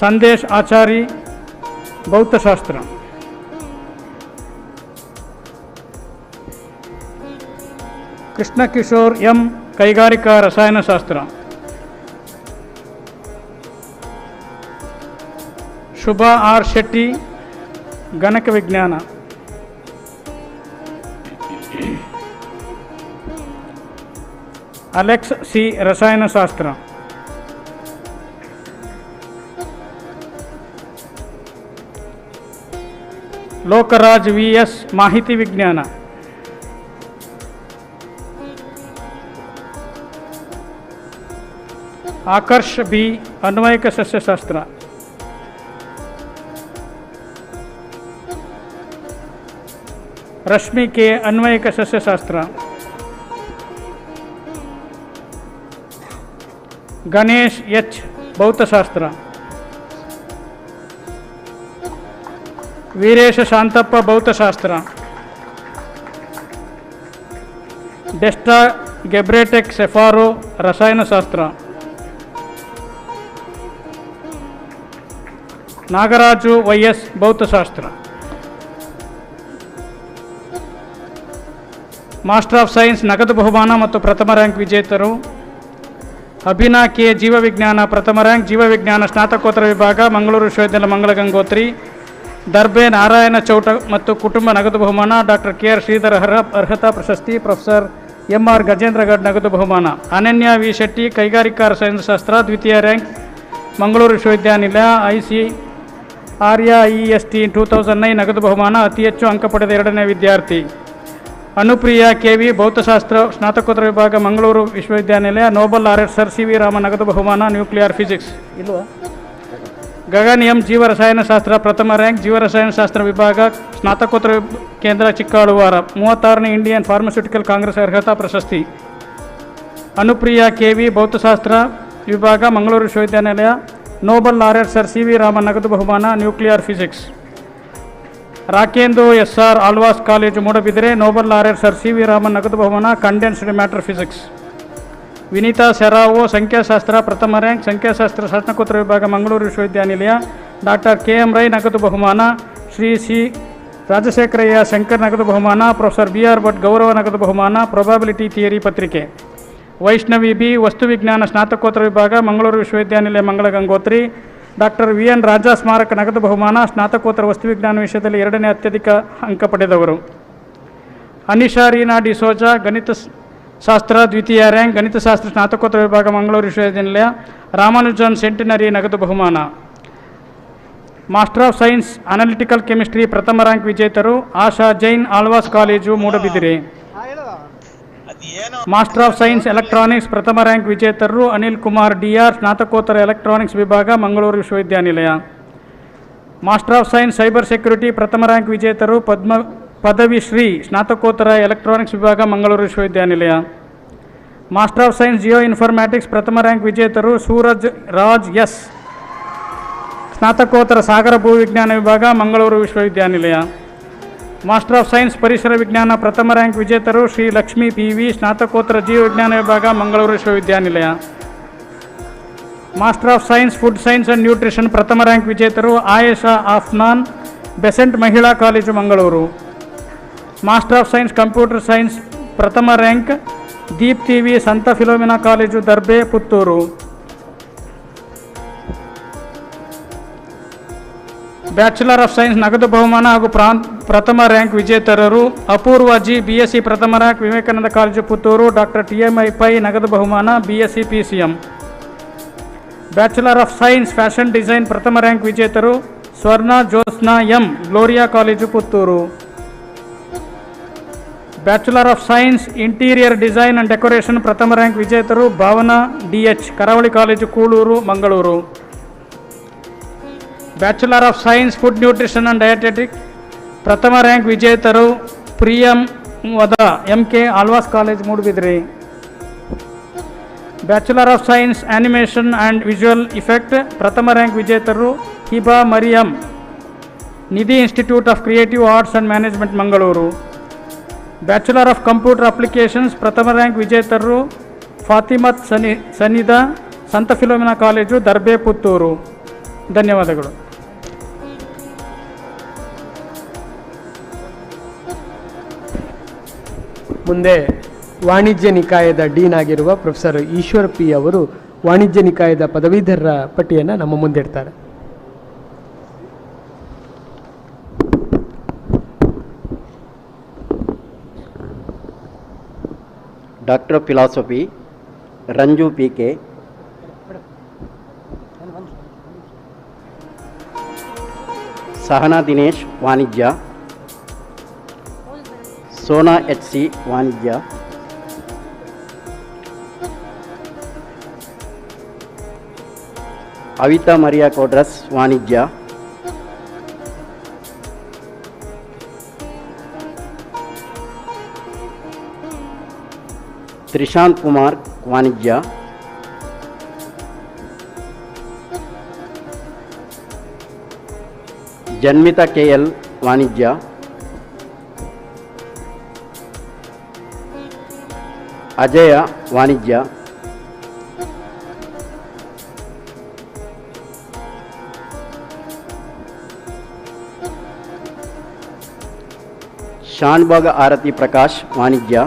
P: ಸಂದೇಶ್ ಆಚಾರಿ ಭೌತಶಾಸ್ತ್ರ. ಕೃಷ್ಣ ಕಿಶೋರ್ M ಕೈಗಾರಿಕಾ ರಸಾಯನಶಾಸ್ತ್ರ. ಶುಭಾ R ಶೆಟ್ಟಿ ಗಣಕ ವಿಜ್ಞಾನ. ಅಲೆಕ್ಸ್ C ರಸಾಯನಶಾಸ್ತ್ರ. ಲೋಕರಾಜ್ VS ಮಾಹಿತಿ ವಿಜ್ಞಾನ. ಆಕರ್ಷ್ B ಅನ್ವಯಿಕ ಸಸ್ಯಶಾಸ್ತ್ರ. ರಶ್ಮಿ K ಅನ್ವಯಿಕ ಸಸ್ಯಶಾಸ್ತ್ರ. ಗಣೇಶ್ H ಭೌತಶಾಸ್ತ್ರ. ವೀರೇಶ ಶಾಂತಪ್ಪ ಭೌತಶಾಸ್ತ್ರ. ಡೆಸ್ಟಾ ಗೆಬ್ರೆಟೆಕ್ ಸೆಫಾರೋ ರಸಾಯನಶಾಸ್ತ್ರ. ನಾಗರಾಜು YS ಭೌತಶಾಸ್ತ್ರ. ಮಾಸ್ಟರ್ ಆಫ್ ಸೈನ್ಸ್ ನಗದು ಬಹುಮಾನ ಮತ್ತು ಪ್ರಥಮ ರ್ಯಾಂಕ್ ವಿಜೇತರು ಅಭಿನಾ K ಜೀವವಿಜ್ಞಾನ ಪ್ರಥಮ ರ್ಯಾಂಕ್, ಜೀವವಿಜ್ಞಾನ ಸ್ನಾತಕೋತ್ತರ ವಿಭಾಗ ಮಂಗಳೂರು ವಿಶ್ವವಿದ್ಯಾಲಯ ಮಂಗಳ ಗಂಗೋತ್ರಿ. ದರ್ಬೆ ನಾರಾಯಣ ಚೌಟ ಮತ್ತು ಕುಟುಂಬ ನಗದು ಬಹುಮಾನ. ಡಾಕ್ಟರ್ KR ಶ್ರೀಧರ ಅರ್ಹತಾ ಪ್ರಶಸ್ತಿ. ಪ್ರೊಫೆಸರ್ MR ಗಜೇಂದ್ರಗಢ್ ನಗದು ಬಹುಮಾನ. ಅನನ್ಯ V ಶೆಟ್ಟಿ ಕೈಗಾರಿಕಾ ರಸಾಯನಶಾಸ್ತ್ರ ದ್ವಿತೀಯ ರ್ಯಾಂಕ್ ಮಂಗಳೂರು ವಿಶ್ವವಿದ್ಯಾನಿಲಯ. IC EST 2009 ನಗದು ಬಹುಮಾನ. ಅತಿ ಹೆಚ್ಚು ಅಂಕ ಪಡೆದ ಎರಡನೇ ವಿದ್ಯಾರ್ಥಿ. ಅನುಪ್ರಿಯಾ KV ಭೌತಶಾಸ್ತ್ರ ಸ್ನಾತಕೋತ್ತರ ವಿಭಾಗ ಮಂಗಳೂರು ವಿಶ್ವವಿದ್ಯಾನಿಲಯ. Nobel laureate sir CV Rama ನಗದು ಬಹುಮಾನ ನ್ಯೂಕ್ಲಿಯರ್ ಫಿಸಿಕ್ಸ್. ಇಲ್ವಾ? ಗಗನ್ M ಜೀವರಸಾಯನಶಾಸ್ತ್ರ ಪ್ರಥಮ ರ್ಯಾಂಕ್, ಜೀವರಸಾಯನಶಾಸ್ತ್ರ ವಿಭಾಗ ಸ್ನಾತಕೋತ್ತರ ಕೇಂದ್ರ ಚಿಕ್ಕಾಳುವಾರ. 36ನೇ ಇಂಡಿಯನ್ ಫಾರ್ಮಸ್ಯೂಟಿಕಲ್ ಕಾಂಗ್ರೆಸ್ ಅರ್ಹತಾ ಪ್ರಶಸ್ತಿ. ಅನುಪ್ರಿಯಾ KV ಭೌತಶಾಸ್ತ್ರ ವಿಭಾಗ ಮಂಗಳೂರು ವಿಶ್ವವಿದ್ಯಾನಿಲಯ. Nobel laureate sir CV Rama ನಗದು ಬಹುಮಾನ nuclear physics. Rakendu SR Alva's college Moodbidire. Nobel laureate sir CV Raman ನಗದು ಬಹುಮಾನ condensed matter physics. Vinitha Serrao ಸಂಖ್ಯಾಶಾಸ್ತ್ರ ಪ್ರಥಮ ರ್ಯಾಂಕ್, ಸಂಖ್ಯಾಶಾಸ್ತ್ರ ಸ್ನಾತಕೋತ್ತರ ವಿಭಾಗ ಮಂಗಳೂರು ವಿಶ್ವವಿದ್ಯಾನಿಲಯ. ಡಾಕ್ಟರ್ KM ರೈ ನಗದು ಬಹುಮಾನ. ಶ್ರೀ C ರಾಜಶೇಖರಯ್ಯ ಶಂಕರ್ ನಗದು ಬಹುಮಾನ. ಪ್ರೊಫೆಸರ್ BR ಭಟ್ ಗೌರವ ನಗದು ಬಹುಮಾನ. ಪ್ರೊಬಾಬಿಲಿಟಿ ಥಿಯರಿ ಪತ್ರಿಕೆ. ವೈಷ್ಣವಿ B ವಸ್ತು ವಿಜ್ಞಾನ ಸ್ನಾತಕೋತ್ತರ ವಿಭಾಗ ಮಂಗಳೂರು ವಿಶ್ವವಿದ್ಯಾನಿಲಯ ಮಂಗಳ ಗಂಗೋತ್ರಿ. ಡಾಕ್ಟರ್ VN ರಾಜಾ ಸ್ಮಾರಕ ನಗದು ಬಹುಮಾನ. ಸ್ನಾತಕೋತ್ತರ ವಸ್ತುವಿಜ್ಞಾನ ವಿಷಯದಲ್ಲಿ ಎರಡನೇ ಅತ್ಯಧಿಕ ಅಂಕ ಪಡೆದವರು. ಅನಿಶಾ ರೀನಾ ಡಿಸೋಜಾ ಗಣಿತಶಾಸ್ತ್ರ ದ್ವಿತೀಯ ರ್ಯಾಂಕ್, ಗಣಿತಶಾಸ್ತ್ರ ಸ್ನಾತಕೋತ್ತರ ವಿಭಾಗ ಮಂಗಳೂರು ವಿಶ್ವವಿದ್ಯಾನಿಲಯ. ರಾಮಾನುಜನ್ ಸೆಂಟಿನರಿ ನಗದು ಬಹುಮಾನ. Master of science analytical chemistry ಪ್ರಥಮ ರ್ಯಾಂಕ್ ವಿಜೇತರು Asha Jain Alvas college Moodbidri. Master of science electronics ಪ್ರಥಮ ರ್ಯಾಂಕ್ ವಿಜೇತರು ಅನಿಲ್ ಕುಮಾರ್ DR ಸ್ನಾತಕೋತ್ತರ ಎಲೆಕ್ಟ್ರಾನಿಕ್ಸ್ ವಿಭಾಗ ಮಂಗಳೂರು ವಿಶ್ವವಿದ್ಯಾನಿಲಯ. Master of science cyber security ಪ್ರಥಮ ರ್ಯಾಂಕ್ ವಿಜೇತರು ಪದವಿ ಶ್ರೀ ಸ್ನಾತಕೋತ್ತರ ಎಲೆಕ್ಟ್ರಾನಿಕ್ಸ್ ವಿಭಾಗ ಮಂಗಳೂರು ವಿಶ್ವವಿದ್ಯಾನಿಲಯ. Master of science geoinformatics ಪ್ರಥಮ ರ್ಯಾಂಕ್ ವಿಜೇತರು ಸೂರಜ್ ರಾಜ್ S ಸ್ನಾತಕೋತ್ತರ ಸಾಗರ ಭೂವಿಜ್ಞಾನ ವಿಭಾಗ ಮಂಗಳೂರು ವಿಶ್ವವಿದ್ಯಾನಿಲಯ. ಮಾಸ್ಟರ್ ಆಫ್ ಸೈನ್ಸ್ ಪರಿಸರ ವಿಜ್ಞಾನ ಪ್ರಥಮ ರ್ಯಾಂಕ್ ವಿಜೇತರು ಶ್ರೀ ಲಕ್ಷ್ಮೀ PV ಸ್ನಾತಕೋತ್ತರ ಜೀವವಿಜ್ಞಾನ ವಿಭಾಗ ಮಂಗಳೂರು ವಿಶ್ವವಿದ್ಯಾನಿಲಯ. Master of science food science and nutrition ಪ್ರಥಮ ರ್ಯಾಂಕ್ ವಿಜೇತರು ಆಯೇಷಾ ಆಫ್ನಾನ್ ಬೆಸೆಂಟ್ ಮಹಿಳಾ college Mangaluru. Master of science computer science ಪ್ರಥಮ ರ್ಯಾಂಕ್ ದೀಪ್ತಿ V ಸಂತ Philomena college Darbe Puttur. Bachelor of science ನಗದು ಬಹುಮಾನ ಹಾಗೂ ಪ್ರಥಮ ರ್ಯಾಂಕ್ ವಿಜೇತರರು ಅಪೂರ್ವ G BSc ಪ್ರಥಮ rank Vivekananda college Puttur. Doctor TMI Pai ನಗದು ಬಹುಮಾನ BSc PCM. Bachelor of science fashion design ಪ್ರಥಮ ರ್ಯಾಂಕ್ ವಿಜೇತರು Swarna Jyotsna M, Gloria college Puttur. Bachelor of science interior design and decoration ಪ್ರಥಮ ರ್ಯಾಂಕ್ ವಿಜೇತರು Bhavana DH, Karavali college Kuloor, Mangaluru. Bachelor of science food nutrition and dietetic ಪ್ರಥಮ rank ವಿಜೇತರು Priyam Vada MK, Alva's college, Moodbidire. Bachelor of science animation and visual effect ಪ್ರಥಮ rank ವಿಜೇತರು Hiba Mariyam, Nidhi institute of creative arts and management, Mangaluru. Bachelor of computer applications ಪ್ರಥಮ rank ವಿಜೇತರು Fathimath ಸನಿದ, ಸಂತ Philomena college, Darbe, Puttur. ಧನ್ಯವಾದಗಳು.
J: ಮುಂದೆ ವಾಣಿಜ್ಯ ನಿಕಾಯದ dean ಆಗಿರುವ ಪ್ರೊಫೆಸರ್ ಈಶ್ವರ್ P ಅವರು ವಾಣಿಜ್ಯ ನಿಕಾಯದ ಪದವೀಧರರ ಪಟ್ಟಿಯನ್ನು ನಮ್ಮ ಮುಂದಿಡ್ತಾರೆ.
M: Doctor of Philosophy, Ranju PK. Sahana Dinesh, Vanijya. Sona HC, Vanijya. Avita Maria Kodras, Vanijya. Trishant Kumar, Vanijya. Janmita KL, Vanijya. Ajaya, Vanijya. Shanbaga Arati Prakash, Vanijya.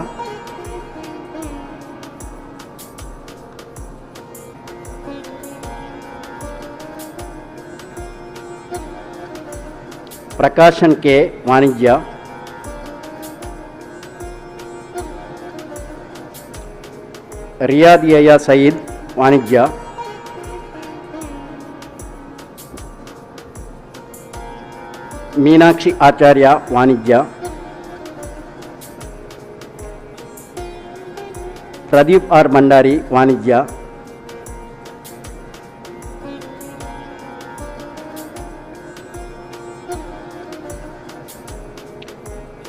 M: प्रकाशन के, वाणिज्य. रियाद यया सईद, वाणिज्य. मीनाक्षी आचार्य, वाणिज्य. प्रदीप R भंडारी, वाणिज्य.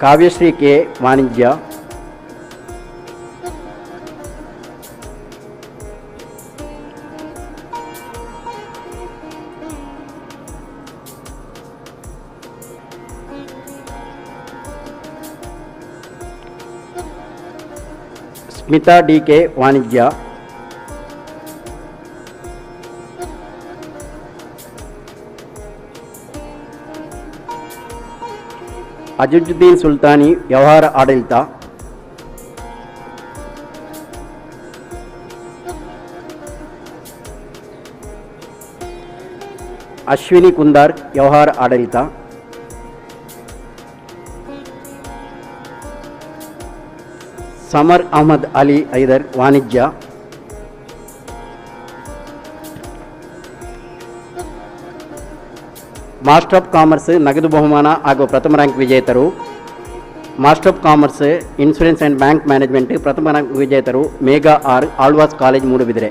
M: काव्यश्री के, वाणिज्य. स्मिता डी के, वाणिज्य. अजुद्दीन सुल्तानी, व्यवहार आडಳಿತ. अश्विनी कुंदार, व्यवहार आडಳಿತ. समर अहमद अली ऐदर, वाणिज्य. ಮಾಸ್ಟರ್ ಆಫ್ ಕಾಮರ್ಸ್ ನಗದು ಬಹುಮಾನ ಹಾಗೂ ಪ್ರಥಮ ರ್ಯಾಂಕ್ ವಿಜೇತರು master of commerce insurance and bank management ಪ್ರಥಮ ರ್ಯಾಂಕ್ ವಿಜೇತರು Megha R, Alva's college, Moodbidri.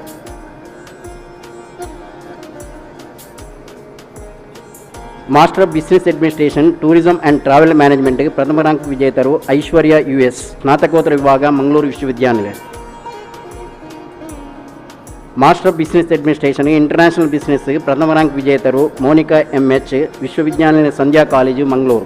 M: Master of business administration tourism and travel management ಪ್ರಥಮ ರ್ಯಾಂಕ್ ವಿಜೇತರು ಐಶ್ವರ್ಯ US, ಸ್ನಾತಕೋತ್ತರ ವಿಭಾಗ, ಮಂಗಳೂರು ವಿಶ್ವವಿದ್ಯಾನಿಲಯ. Master of business administration international business ಪ್ರಥಮ ರ್ಯಾಂಕ್ ವಿಜೇತರು ಮೋನಿಕಾ MH, ವಿಶ್ವವಿದ್ಯಾನಿಲಯ Sandhya college, Mangaluru.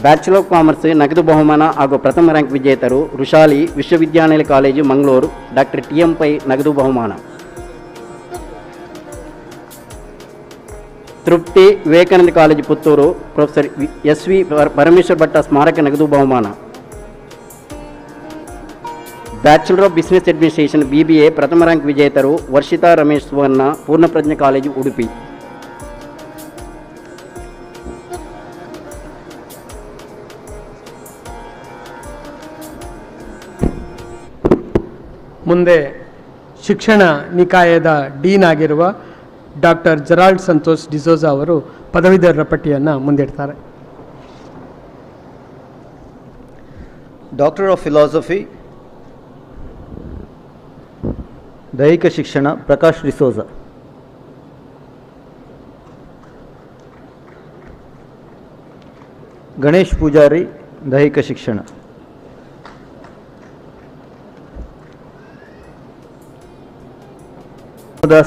M: Bachelor of commerce ನಗದು ಬಹುಮಾನ ಹಾಗೂ ಪ್ರಥಮ ರ್ಯಾಂಕ್ ವಿಜೇತರು ರುಷಾಲಿ, ವಿಶ್ವವಿದ್ಯಾನಿಲಯ college, Mangaluru. Doctor TM Pai ನಗದು ಬಹುಮಾನ. Trupti, Vivekananda college, Puttur. Professor SV Parameshwar Bhatta ಸ್ಮಾರಕ ನಗದು ಬಹುಮಾನ. Bachelor of business administration BBA ಪ್ರಥಮ ರ್ಯಾಂಕ್ ವಿಜೇತರು ವರ್ಷಿತಾ ರಮೇಶ್ ಸುವರ್ಣ, ಪೂರ್ಣಪ್ರಜ್ಞೆ ಕಾಲೇಜು, ಉಡುಪಿ.
J: ಮುಂದೆ ಶಿಕ್ಷಣ ನಿಕಾಯದ ಡೀನ್ ಆಗಿರುವ ಡಾಕ್ಟರ್ ಜೆರಾಲ್ಡ್ ಸಂತೋಷ್ ಡಿಸೋಜಾ ಅವರು ಪದವೀಧರರ ಪಟ್ಟಿಯನ್ನು ಮುಂದಿಡ್ತಾರೆ.
N: ಡಾಕ್ಟರ್ ಆಫ್ ಫಿಲಾಸಫಿ ದೈಹಿಕ ಶಿಕ್ಷಣ ಪ್ರಕಾಶ್ ಡಿಸೋಜಾ. ಗಣೇಶ್ ಪೂಜಾರಿ ದೈಹಿಕ ಶಿಕ್ಷಣ.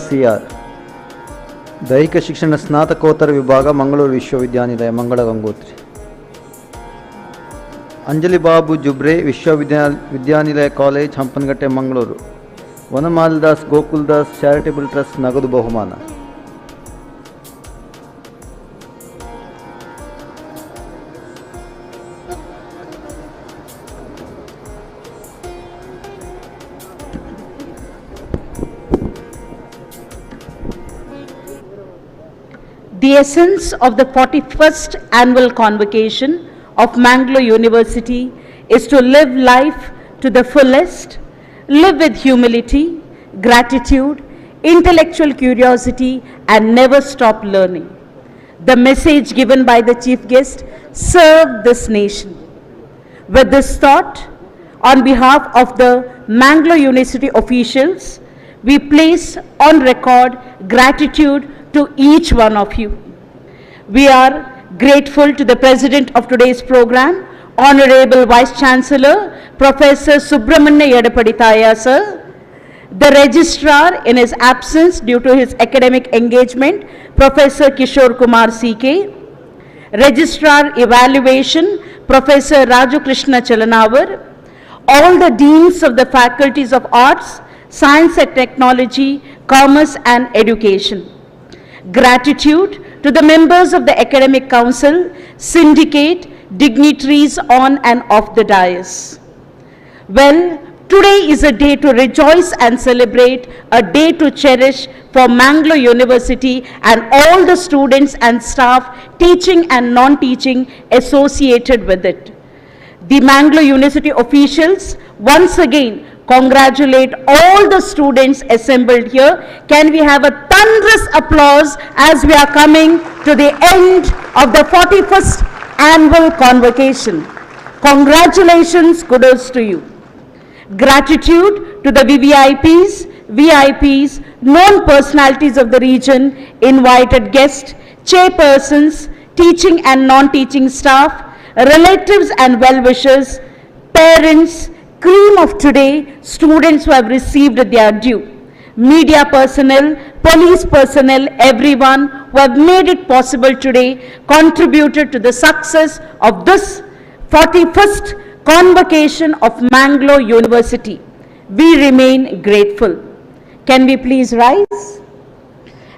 N: ಸಿಆರ್ ದೈಹಿಕ ಶಿಕ್ಷಣ ಸ್ನಾತಕೋತ್ತರ ವಿಭಾಗ ಮಂಗಳೂರು ವಿಶ್ವವಿದ್ಯಾನಿಲಯ ಮಂಗಳ ಗಂಗೋತ್ರಿ. ಅಂಜಲಿ ಬಾಬು ಜುಬ್ರೆ ವಿಶ್ವವಿದ್ಯಾನಿಲಯ college ಹಂಪನಗಟ್ಟೆ Mangaluru. ವನಮಾಲಿದಾಸ್ Gokaldas charitable trust ನಗದು ಬಹುಮಾನ.
I: The essence of the 41st annual convocation of Mangalore University is to live life to the fullest, live with humility, gratitude, intellectual curiosity, and never stop learning. The message given by the chief guest served this nation. With this thought, on behalf of the Mangalore University officials, we place on record gratitude to each one of you. We are grateful to the president of today's program, Honorable Vice Chancellor, Professor Subramanya Yadapadithaya sir, the registrar in his absence due to his academic engagement, Professor Kishore Kumar CK, registrar evaluation, Professor Raju Krishna Chalanavar, all the deans of the faculties of arts, science and technology, commerce and education. Gratitude to the members of the Academic Council, syndicate, dignitaries on and off the dais. Well, today is a day to rejoice and celebrate, a day to cherish for Mangalore University and all the students and staff teaching and non-teaching associated with it. The Mangalore University officials once again congratulate all the students assembled here. Can we have a thunderous applause as we are coming to the end of the 41st annual convocation. Congratulations, kudos to you. Gratitude to the VIPs, known personalities of the region, invited guests, chairpersons, teaching and non-teaching staff, relatives and well-wishers, parents, cream of today, students who have received their due, media personnel, police personnel, everyone who have made it possible today, contributed to the success of this 41st convocation of Mangalore University. We remain grateful. Can we please rise?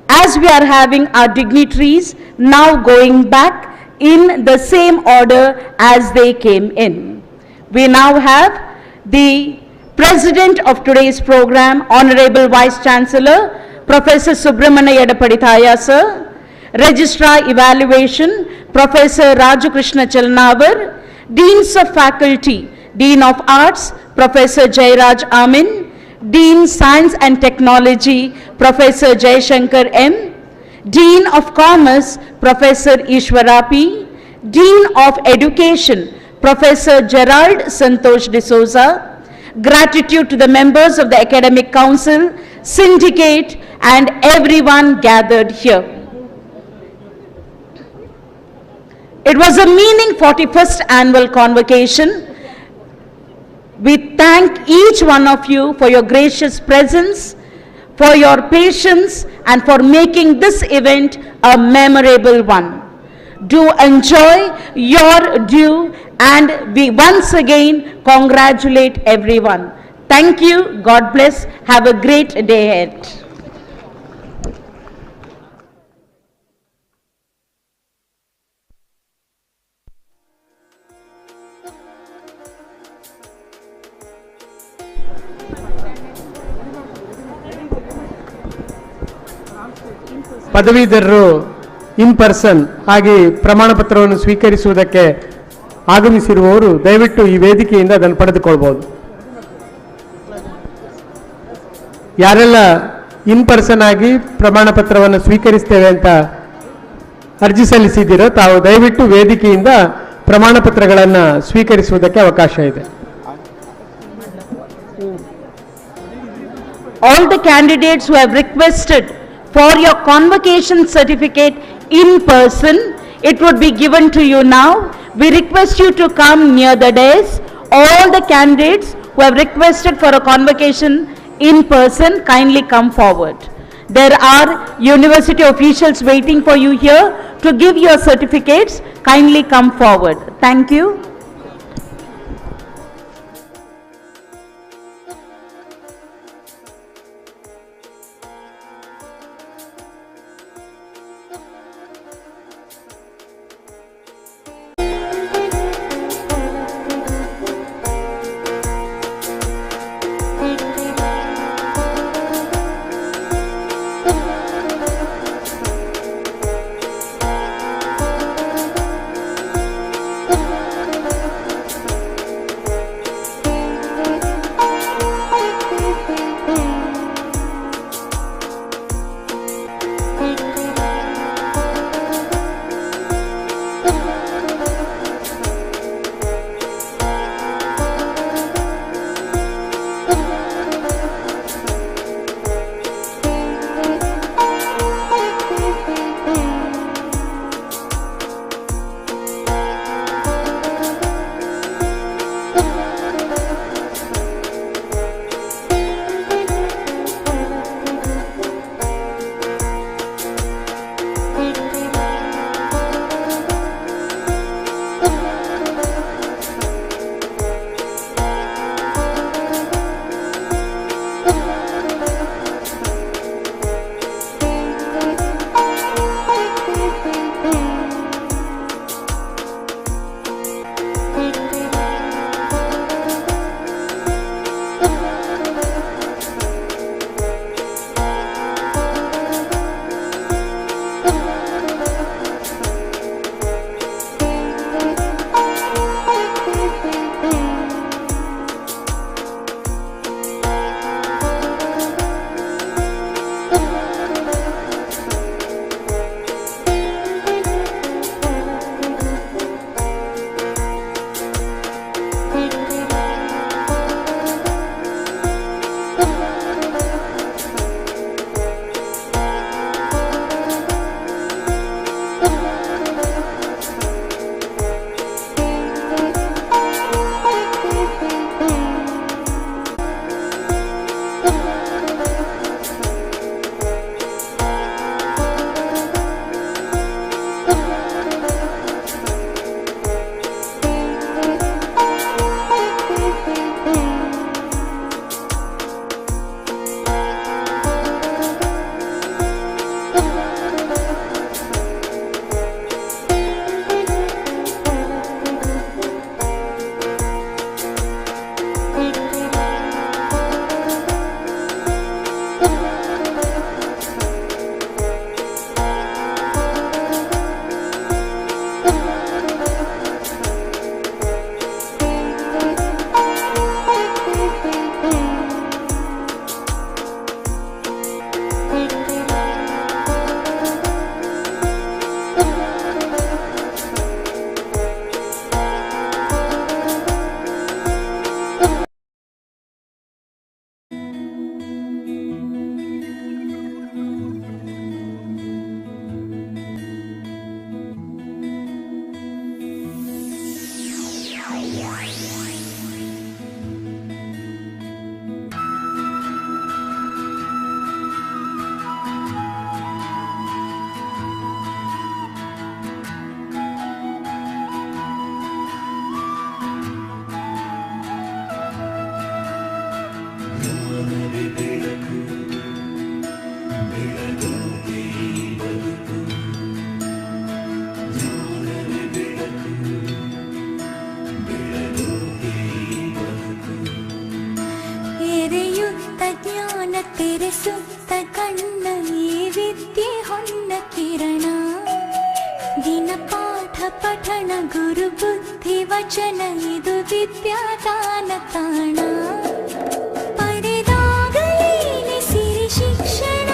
I: As we are having our dignitaries now going back in the same order as they came in. We now have the president of today's program, Honorable Vice Chancellor, Professor Subramanya Yadapadithaya sir, Registrar Evaluation, Professor Raju Krishna Chalanavar, Deans of Faculty, Dean of Arts, Professor Jairaj Amin, Dean Science and Technology, Professor Jaishankar M, Dean of Commerce, Professor Ishwara P, Dean of Education, Professor Gerald Santosh D'Souza. Gratitude to the members of the Academic Council, syndicate and everyone gathered here. It was a meaning 41st annual convocation. We thank each one of you for your gracious presence, for your patience and for making this event a memorable one. Do enjoy your due and we once again congratulate everyone. Thank you. God bless. Have a great day ahead.
J: ಪದವೀಧರರು in person ಆಗಿ ಪ್ರಮಾಣ ಪತ್ರವನ್ನು ಸ್ವೀಕರಿಸುವುದಕ್ಕೆ ಆಗಮಿಸಿರುವವರು ದಯವಿಟ್ಟು ಈ ವೇದಿಕೆಯಿಂದ ಅದನ್ನು ಪಡೆದುಕೊಳ್ಬಹುದು. ಯಾರೆಲ್ಲ in person ಆಗಿ ಪ್ರಮಾಣ ಪತ್ರವನ್ನು ಸ್ವೀಕರಿಸ್ತೇವೆ ಅಂತ ಅರ್ಜಿ ಸಲ್ಲಿಸಿದ್ದೀರೋ ತಾವು ದಯವಿಟ್ಟು ವೇದಿಕೆಯಿಂದ ಪ್ರಮಾಣ ಪತ್ರಗಳನ್ನು ಸ್ವೀಕರಿಸುವುದಕ್ಕೆ ಅವಕಾಶ ಇದೆ.
I: All the candidates who have requested for your convocation certificate in person, it would be given to you now. We request you to come near the dais. All the candidates who have requested for a convocation in person, kindly come forward. There are university officials waiting for you here to give your certificates. Kindly come forward. Thank you.
Q: ತೆರೆ ಸುತ್ತ ಕಣ್ಣ ಈ ವಿದ್ಯೆ ಹೊನ್ನ ಕಿರಣ ದಿನ ಪಾಠ ಪಠಣ ಗುರು ಬುದ್ಧಿ ವಚನ ಇದು ವಿದ್ಯಾದಾನ ತಾಣ ಪಡೆದಾಗಲೇ ಸಿರಿ ಶಿಕ್ಷಣ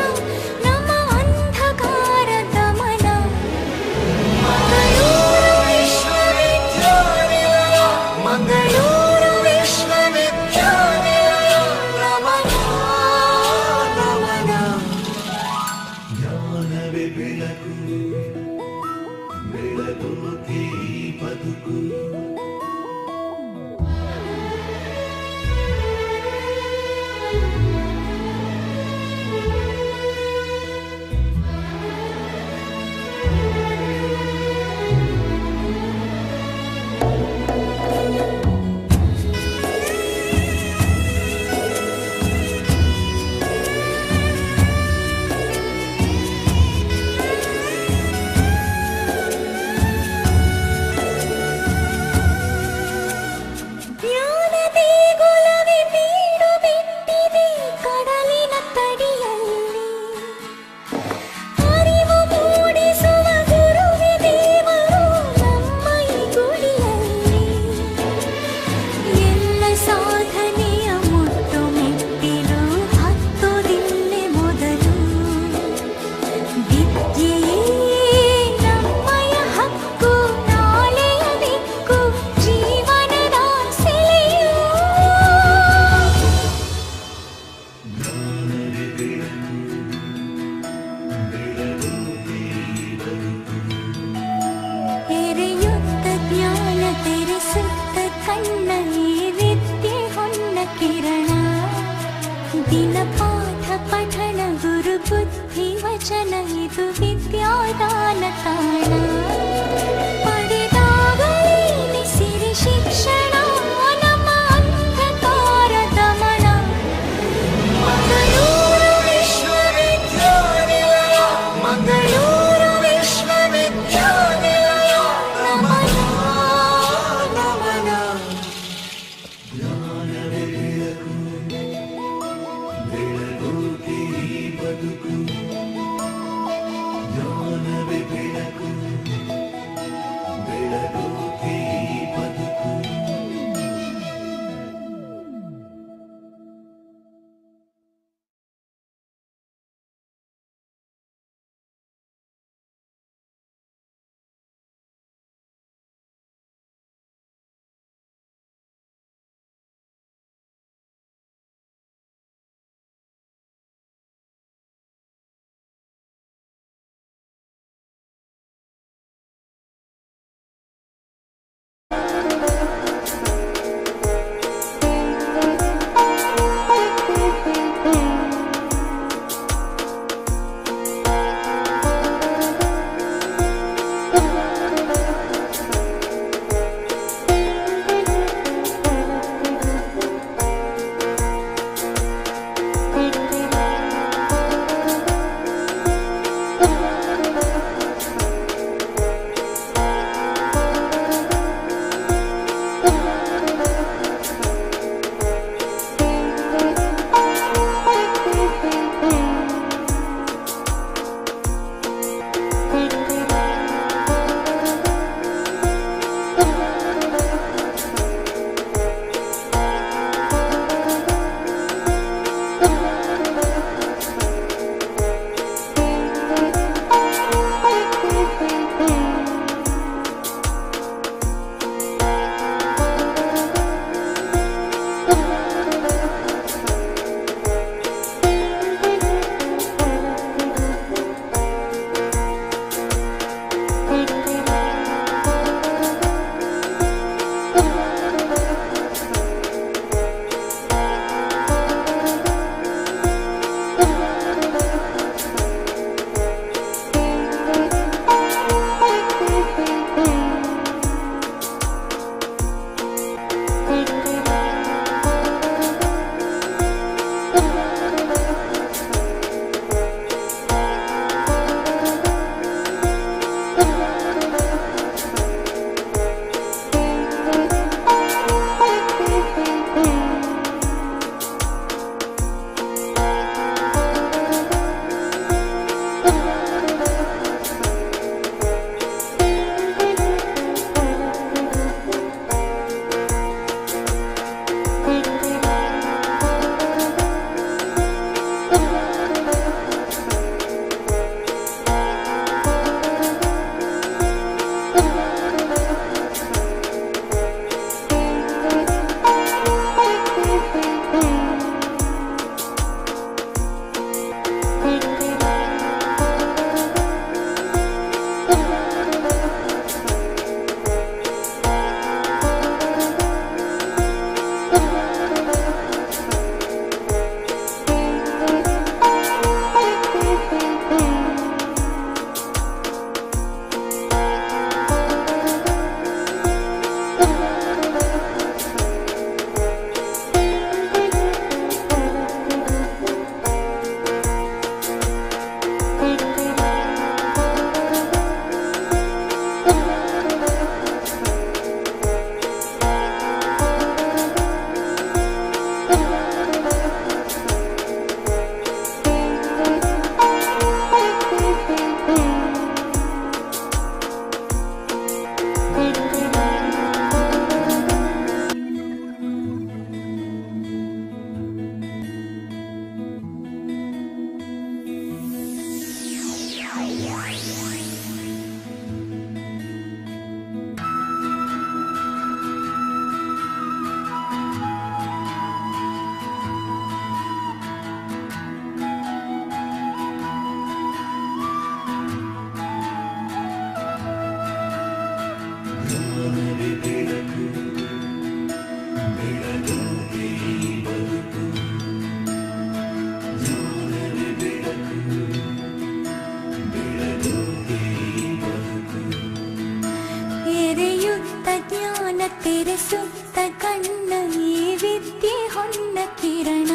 Q: ಎರೆಯುತ್ತ ಜ್ಞಾನ ತೆರೆಸುತ್ತ ಕಣ್ಣ ಈ ವಿದ್ಯೆ ಹೊನ್ನ ಕಿರಣ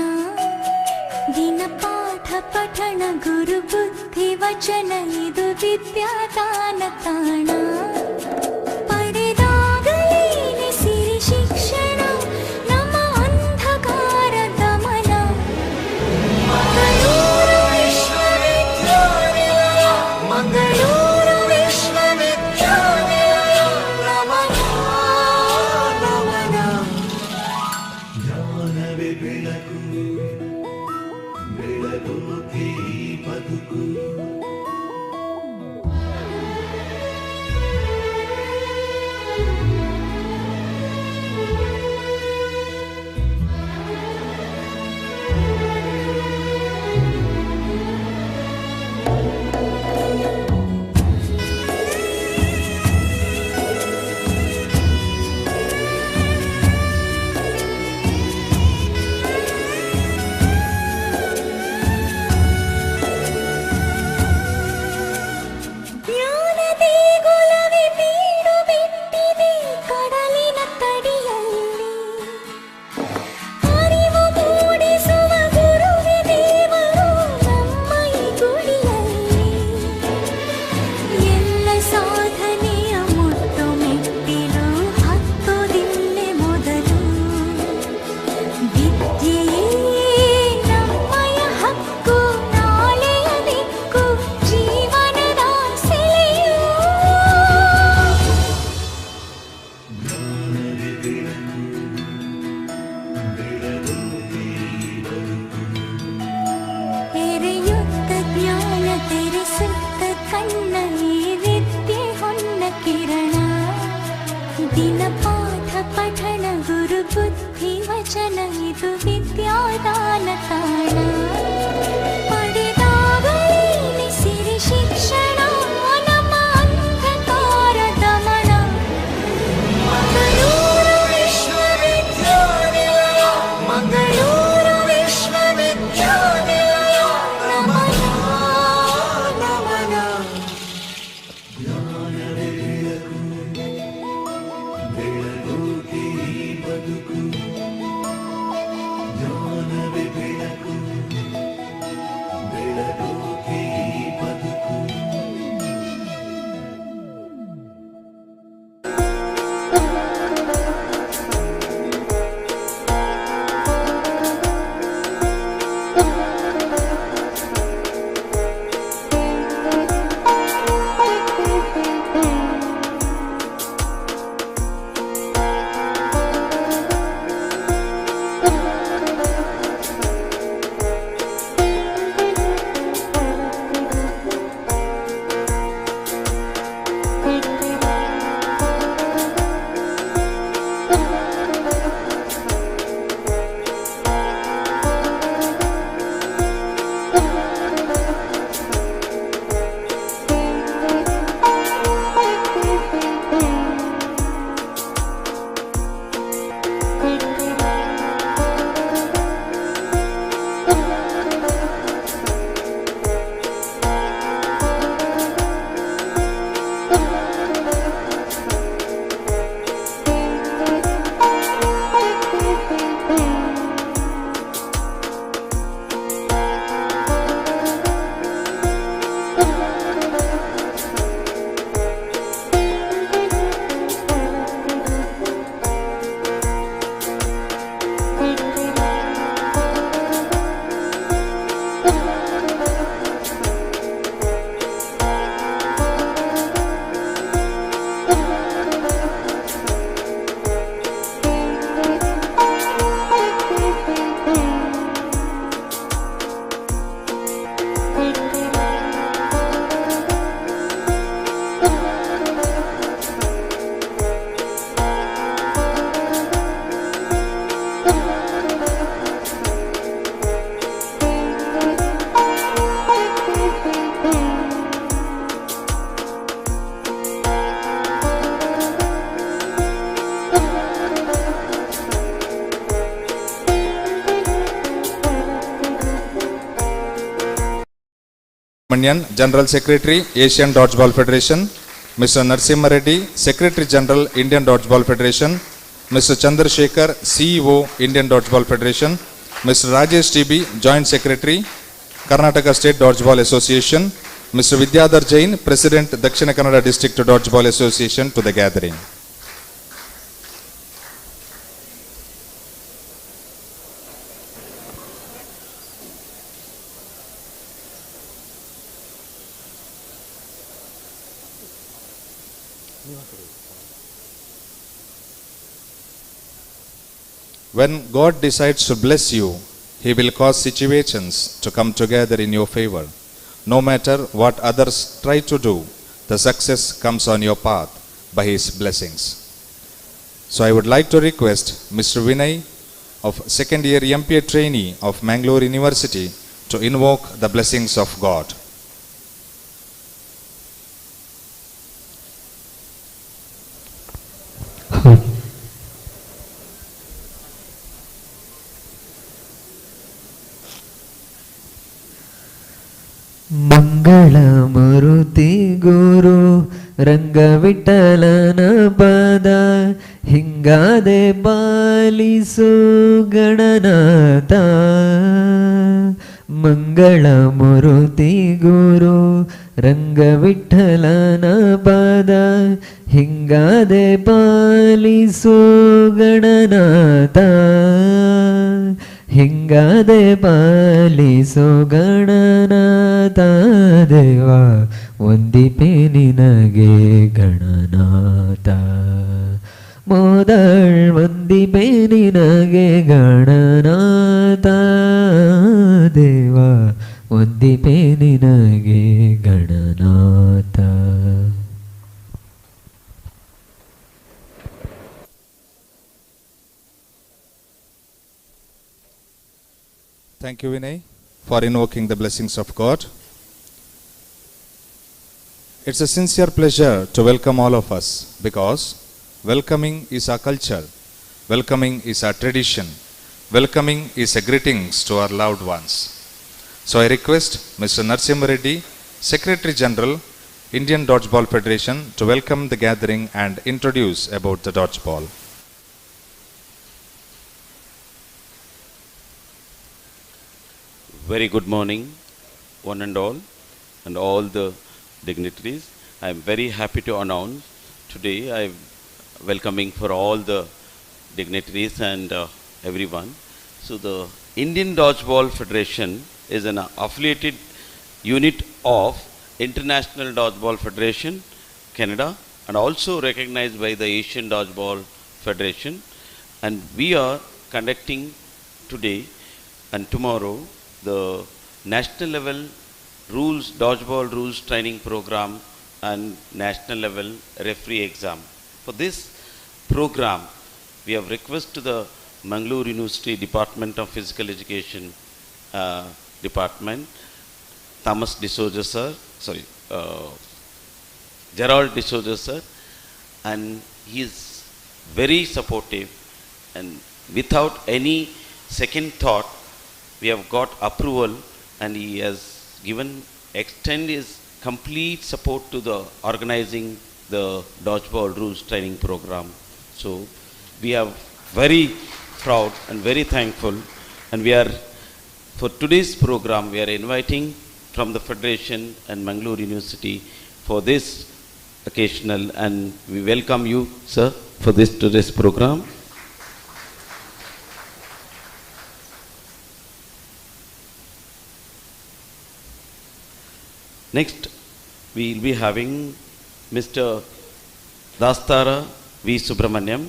Q: ದಿನ ಪಾಠ ಪಠಣ ಗುರು ಬುದ್ಧಿ ವಚನ ಇದು ವಿದ್ಯಾದಾನ ತಾಣ ಪಡೆದಾಗಲೇನೆ ಸಿರಿ ಶಿಕ್ಷಣ ನಮ್ಮ ಅಂಧಕಾರ ದಮನ ಮಂಗಳೂರು ವಿಶ್ವವಿದ್ಯಾನಿಲಯ ಮಂಗಳೂರು ವಿಶ್ವವಿದ್ಯಾನಿಲಯ ನಮನ ನಮನ
R: ಜ್ಞಾನವೇ ಬೆಳಕು ಬೆಳಗೋಕೆ ಬದುಕು
Q: ಜ್ಞಾನದೇ ಗುಲವೇ ಬೀಡು ಬಿಟ್ಟಿದೆ ಕಡಲಿನ ತಡಿಯಲ್ಲಿ ಅರಿವು ಮೂಡಿಸುವ ಗುರುವೇ ದೇವರು ನಮ್ಮ ಈ ಗುಡಿಯಲ್ಲಿ ಎಲ್ಲ ಸಾಧನೆಯ ಮುಟ್ಟು ಮೆಟ್ಟಿಲು ಹತ್ತೋದಿಲ್ಲೇ ಮೊದಲು ವಿದ್ಯೆಯೇ ನಮ್ಮಯ ಹಕ್ಕು ನಾಳೆಯ ದಿಕ್ಕು ಜೀವನದ ಸೆಲೆಯು ಎರೆಯುತ್ತ ಜ್ಞಾನ ತೆರೆಸುತ್ತ ಕಣ್ಣ ಈ ವಿದ್ಯೆ ಹೊನ್ನ ಕಿರಣ ದಿನ ಪಾಠ ಪಠಣ ಗುರು ಬುದ್ಧಿ ವಚನ ಇದು ವಿದ್ಯಾದಾನ ತಾಣ ಪಡೆದಾಗಲೇನೆ ಸಿರಿ ಶಿಕ್ಷಣ ನಮ್ಮ ಅಂಧಕಾರ ದಮನ ಮಂಗಳೂರು ವಿಶ್ವವಿದ್ಯಾನಿಲಯ ಮಂಗಳೂರು ವಿಶ್ವವಿದ್ಯಾನಿಲಯ ನಮನ ನಮನ
R: ಜ್ಞಾನವೇ ಬೆಳಕು ಬೆಳಗೋಕೆ ಬದುಕು ಜ್ಞಾನವೇ ಬೆಳಕು
B: Subramanian, General Secretary, Asian Dodgeball Federation, Mr. Narsimha Reddy, Secretary General, Indian Dodgeball Federation, Mr. Chandrasekhar, CEO, Indian Dodgeball Federation, Mr. Rajesh TB, Joint Secretary, Karnataka State Dodgeball Association, Mr. Vidyadhar Jain, President, Dakshina Kannada District Dodgeball Association, to the gathering. When God decides to bless you, He will cause situations to come together in your favor. No matter what others try to do, the success comes on your path by His blessings. So I would like to request Mr. Vinay, of second year MPA trainee of Mangalore University, to invoke the blessings of God.
S: Mangalamurthy ಗುರು ರಂಗವಿಠಲನ ಪದ ಹಿಂಗಾದೆ ಪಾಲಿಸು ಗಣನಾಥ. ಮಂಗಳಮೂರ್ತಿ ಗುರು ರಂಗವಿಠಲನ ಪದ ಹಿಂಗಾದೆ ಪಾಲಿಸು ಗಣನಾಥ. ಹಿಂಗಾದೆ ಪಾಲಿಸೋ ಗಣನಾಥ ದೇವ, ವಂದಿಪೆ ನಿನಗೆ ಗಣನಾಥ. ಮೋದಳ್ ವಂದಿಪೆ ನಿನಗೆ ಗಣನಾಥ ದೇವ, ವಂದಿಪೆ ನಿನಗೆ Gananatha.
B: Thank you, Vinay, for invoking the blessings of God. It's a sincere pleasure to welcome all of us, because welcoming is our culture, welcoming is our tradition, welcoming is a greetings to our loved ones. So I request Mr. Narsimha Reddy, Secretary General, Indian Dodgeball Federation, to welcome the gathering and introduce about the dodgeball.
T: Very good morning, one and all the dignitaries. I am very happy to announce today I am welcoming for all the dignitaries and everyone. So the Indian Dodgeball Federation is an affiliated unit of International Dodgeball Federation, Canada, and also recognized by the Asian Dodgeball Federation. And we are conducting today and tomorrow the national level dodgeball rules training program and national level referee exam. For this program, we have requested to the Mangalore University Department of Physical Education Department, Thomas D'Souza sir, Gerald D'Souza sir, and he is very supportive, and without any second thought, we have got approval, and he has extend his complete support to the organizing the dodgeball rules training program. So we are very proud and very thankful, and we are, for today's program, we are inviting from the Federation and Mangalore University for this occasional, and we welcome you, sir, for today's program. Next, we will be having Mr. Dastara V. Subramaniam,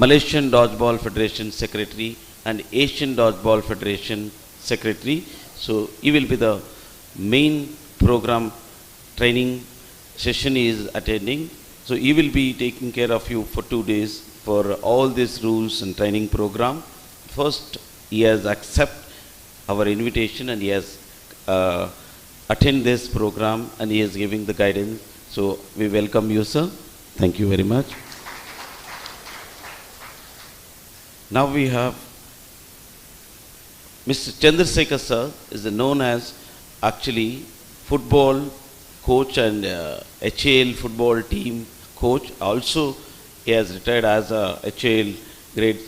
T: Malaysian Dodgeball Federation Secretary and Asian Dodgeball Federation Secretary. So he will be the main program training session he is attending. So he will be taking care of you for 2 days for all these rules and training program. First, he has accepted our invitation, and he has attend this program, and he is giving the guidance. So we welcome you, sir. Thank you very much. Now we have Mr. Chandrasekhar sir, is known as actually football coach and HAL football team coach. Also, he has retired as a HAL grade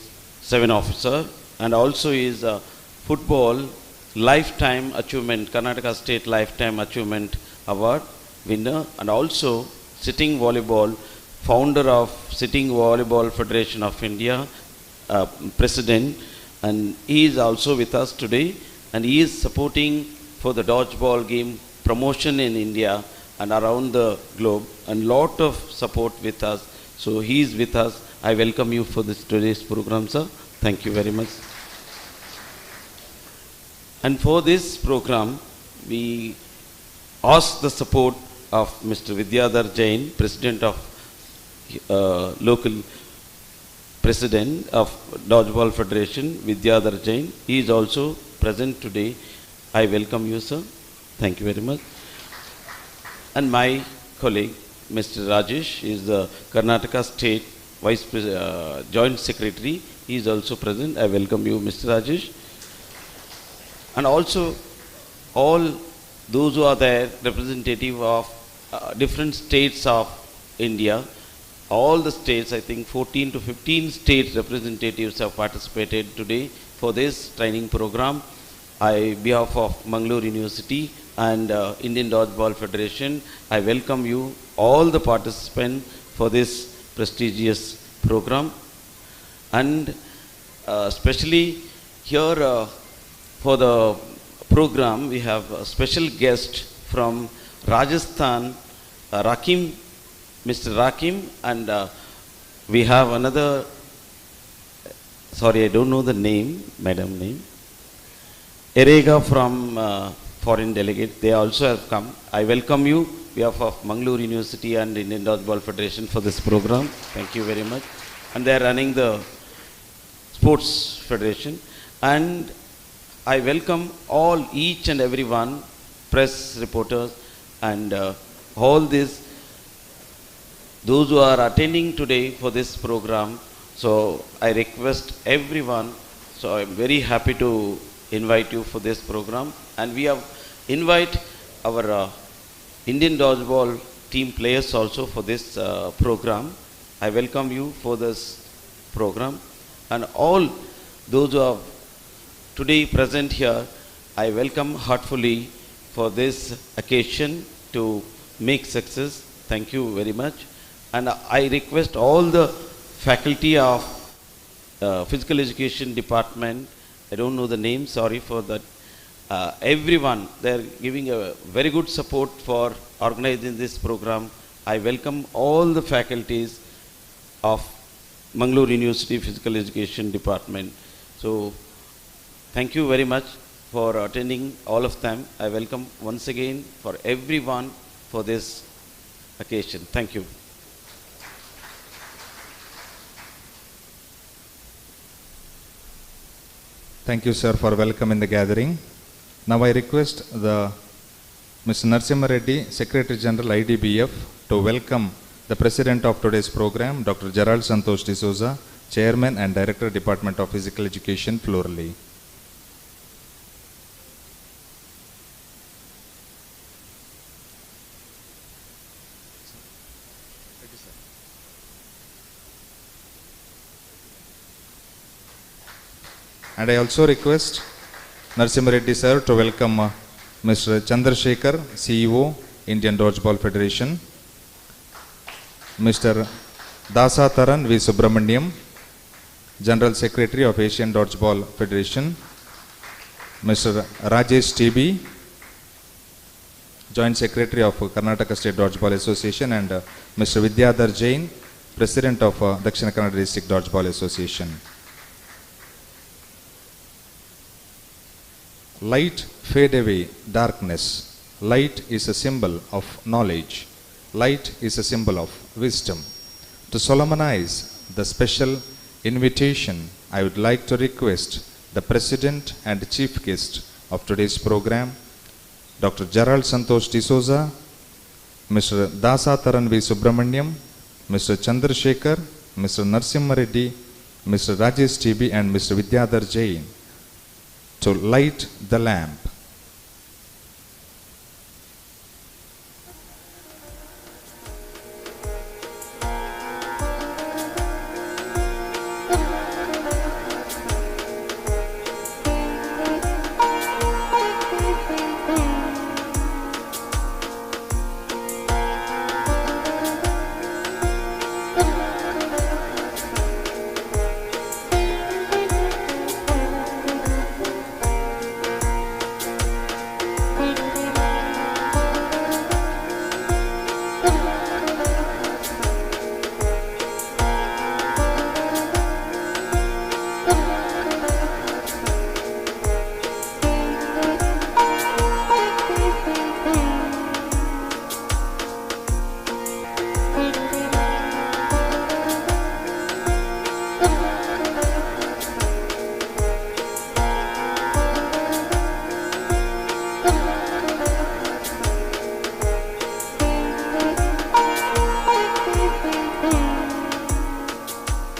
T: 7 officer, and also is a football lifetime achievement, Karnataka State Lifetime Achievement Award winner, and also sitting volleyball, founder of Sitting Volleyball Federation of India, president, and he is also with us today, and he is supporting for the dodgeball game promotion in India and around the globe, and lot of support with us. So he is with us. I welcome you for this today's program, sir. Thank you very much. And for this program, we ask the support of Mr. Vidyadhar Jain, President of local President of Dodgeball Federation, Vidyadhar Jain. He is also present today. I welcome you, sir. Thank you very much. And my colleague, Mr. Rajesh, is the Karnataka State Joint Secretary. He is also present. I welcome you, Mr. Rajesh. And also all those who are there, representative of different states of India, all the states, I think 14 to 15 state representatives have participated today for this training program. On behalf of Mangalore University and Indian Dodgeball Federation, I welcome you, all the participants, for this prestigious program. And especially here for the program, we have a special guest from Rajasthan, Rakim, Mr. Rakim, and we have another, sorry, I don't know the name, madam name, Erega from foreign delegate. They also have come. I welcome you on behalf of Mangalore University and Indian Dodgeball Federation for this program. Thank you very much. And they are running the Sports Federation. And I welcome all, each and every one, press reporters, and all this, those who are attending today for this program. So I request everyone, so I'm very happy to invite you for this program. And we have invite our Indian Dodgeball team players also for this program. I welcome you for this program. And all those who are today present here, I welcome heartfully for this occasion to make success. Thank you very much. And I request all the faculty of Physical Education Department, I don't know the name, sorry for that, everyone, they are giving a very good support for organizing this program. I welcome all the faculties of Mangalore University Physical Education Department. So thank you very much for attending, all of them. I welcome once again for everyone for this occasion. Thank you.
B: Thank you, sir, for welcoming the gathering. Now I request the Mr. Narasimha Reddy, Secretary General IDBF, to welcome the President of today's program, Dr. Gerald Santosh D'Souza, Chairman and Director, Department of Physical Education, plurally. And I also request Narasimha Reddy sir to welcome Mr. Chandrasekhar, CEO, Indian Dodgeball Federation, Mr. Dasataran V. Subramaniam, General Secretary of Asian Dodgeball Federation, Mr. Rajesh TB, Joint Secretary of Karnataka State Dodgeball Association, and Mr. Vidyadhar Jain, President of Dakshina Kannada District Dodgeball Association. Light fade away darkness. Light is a symbol of knowledge. Light is a symbol of wisdom. To solemnize the special invitation, I would like to request the President and Chief Guest of today's program, Dr. Gerald Santosh D'Souza, Mr. Dasataran V. Subramaniam, Mr. Chandrasekhar, Mr. Narasimha Reddy, Mr. Rajesh TB, and Mr. Vidyadhar Jain, to light the lamp.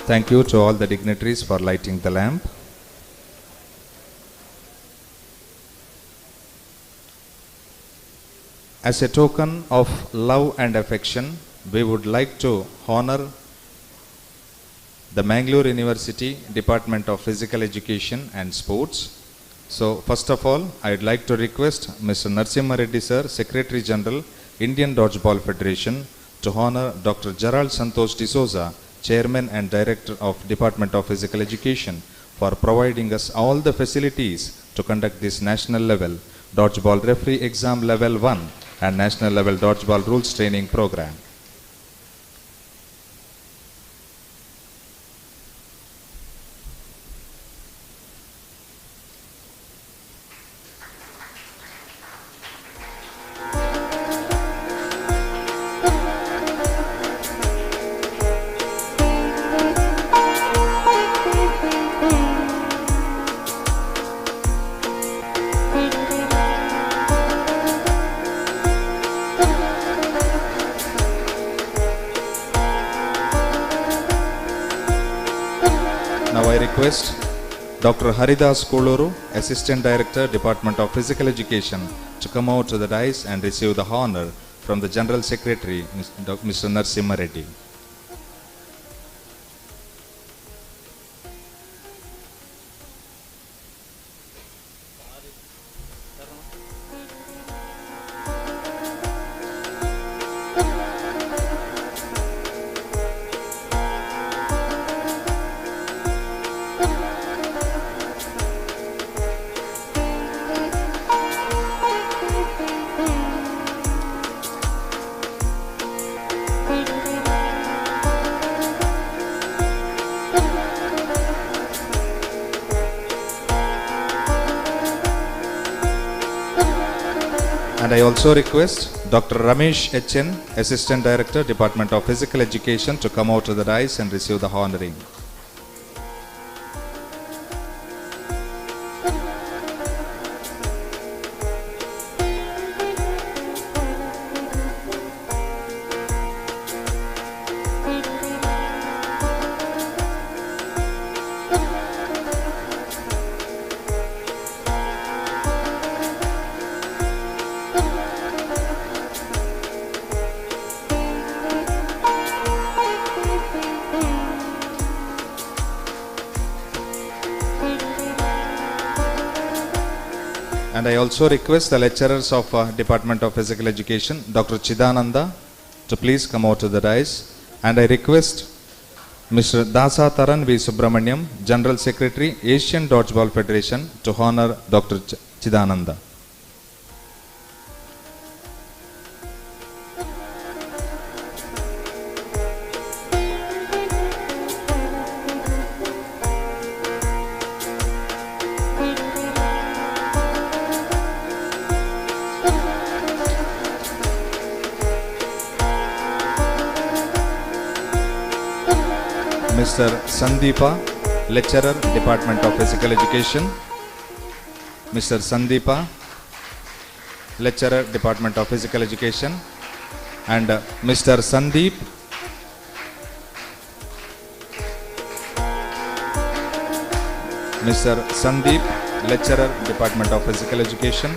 B: Thank you to all the dignitaries for lighting the lamp. As a token of love and affection, we would like to honor the Mangalore University Department of Physical Education and Sports. So, first of all, I would like to request Mr. Narsimha Reddy Sir, Secretary General, Indian Dodgeball Federation, to honor Dr. Gerald Santosh D'Souza, Chairman and Director of Department of Physical Education, for providing us all the facilities to conduct this national level Dodgeball Referee Exam Level 1 and National Level Dodgeball Rules Training Program. Now I request Dr. Haridas Koluru, Assistant Director, Department of Physical Education, to come out to the dais and receive the honor from the General Secretary, Mr. Narsimha Reddy. And I also request Dr. Ramesh H.N., Assistant Director, Department of Physical Education, to come out to the dais and receive the honoring. And I also request the lecturers of Department of Physical Education, Dr. Chidananda, to please come out to the dais. And I request Mr. Dasa Taran V. Subramaniam, General Secretary, Asian Dodgeball Federation, to honor Dr. Chidananda. Mr. Sandeepa, Lecturer, Department of Physical Education. Mr. Sandeepa, Lecturer, Department of Physical Education. And Mr. Sandeep, Mr. Sandeep, Lecturer, Department of Physical Education.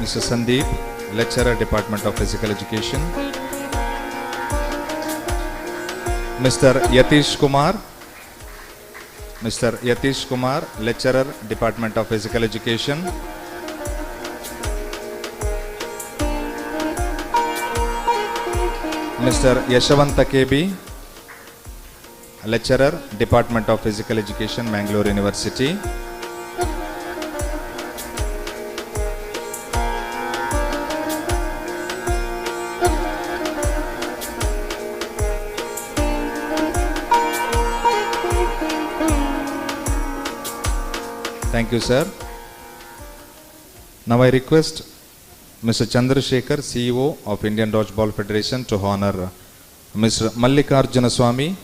B: Mr. Sandeep, Lecturer, Department of Physical Education. Mr. Yatish Kumar, Mr. Yatish Kumar, Lecturer, Department of Physical Education. Mr. Yashavanta KB, Lecturer, Department of Physical Education, Mangalore University. Thank you, sir. Now I request Mr. Chandrasekhar, CEO of Indian Dodgeball Federation, to honor Mr. Mallikarjuna Swamy,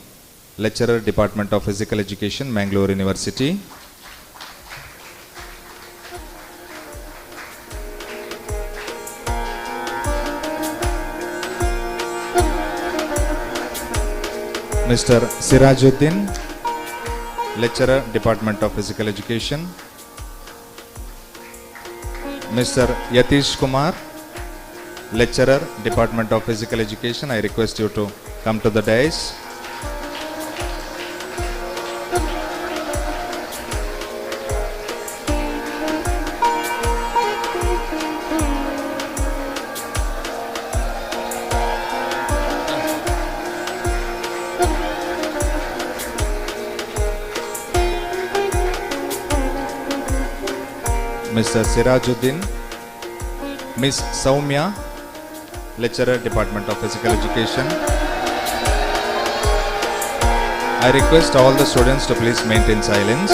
B: lecturer, Department of Physical Education, Mangalore University. Mr. Sirajuddin, lecturer, Department of Physical Education. Mr. Yatish Kumar, lecturer, Department of Physical Education. I request you to come to the dais. Mr. Sirajuddin, Miss Soumya, lecturer, Department of Physical Education. I request all the students to please maintain silence.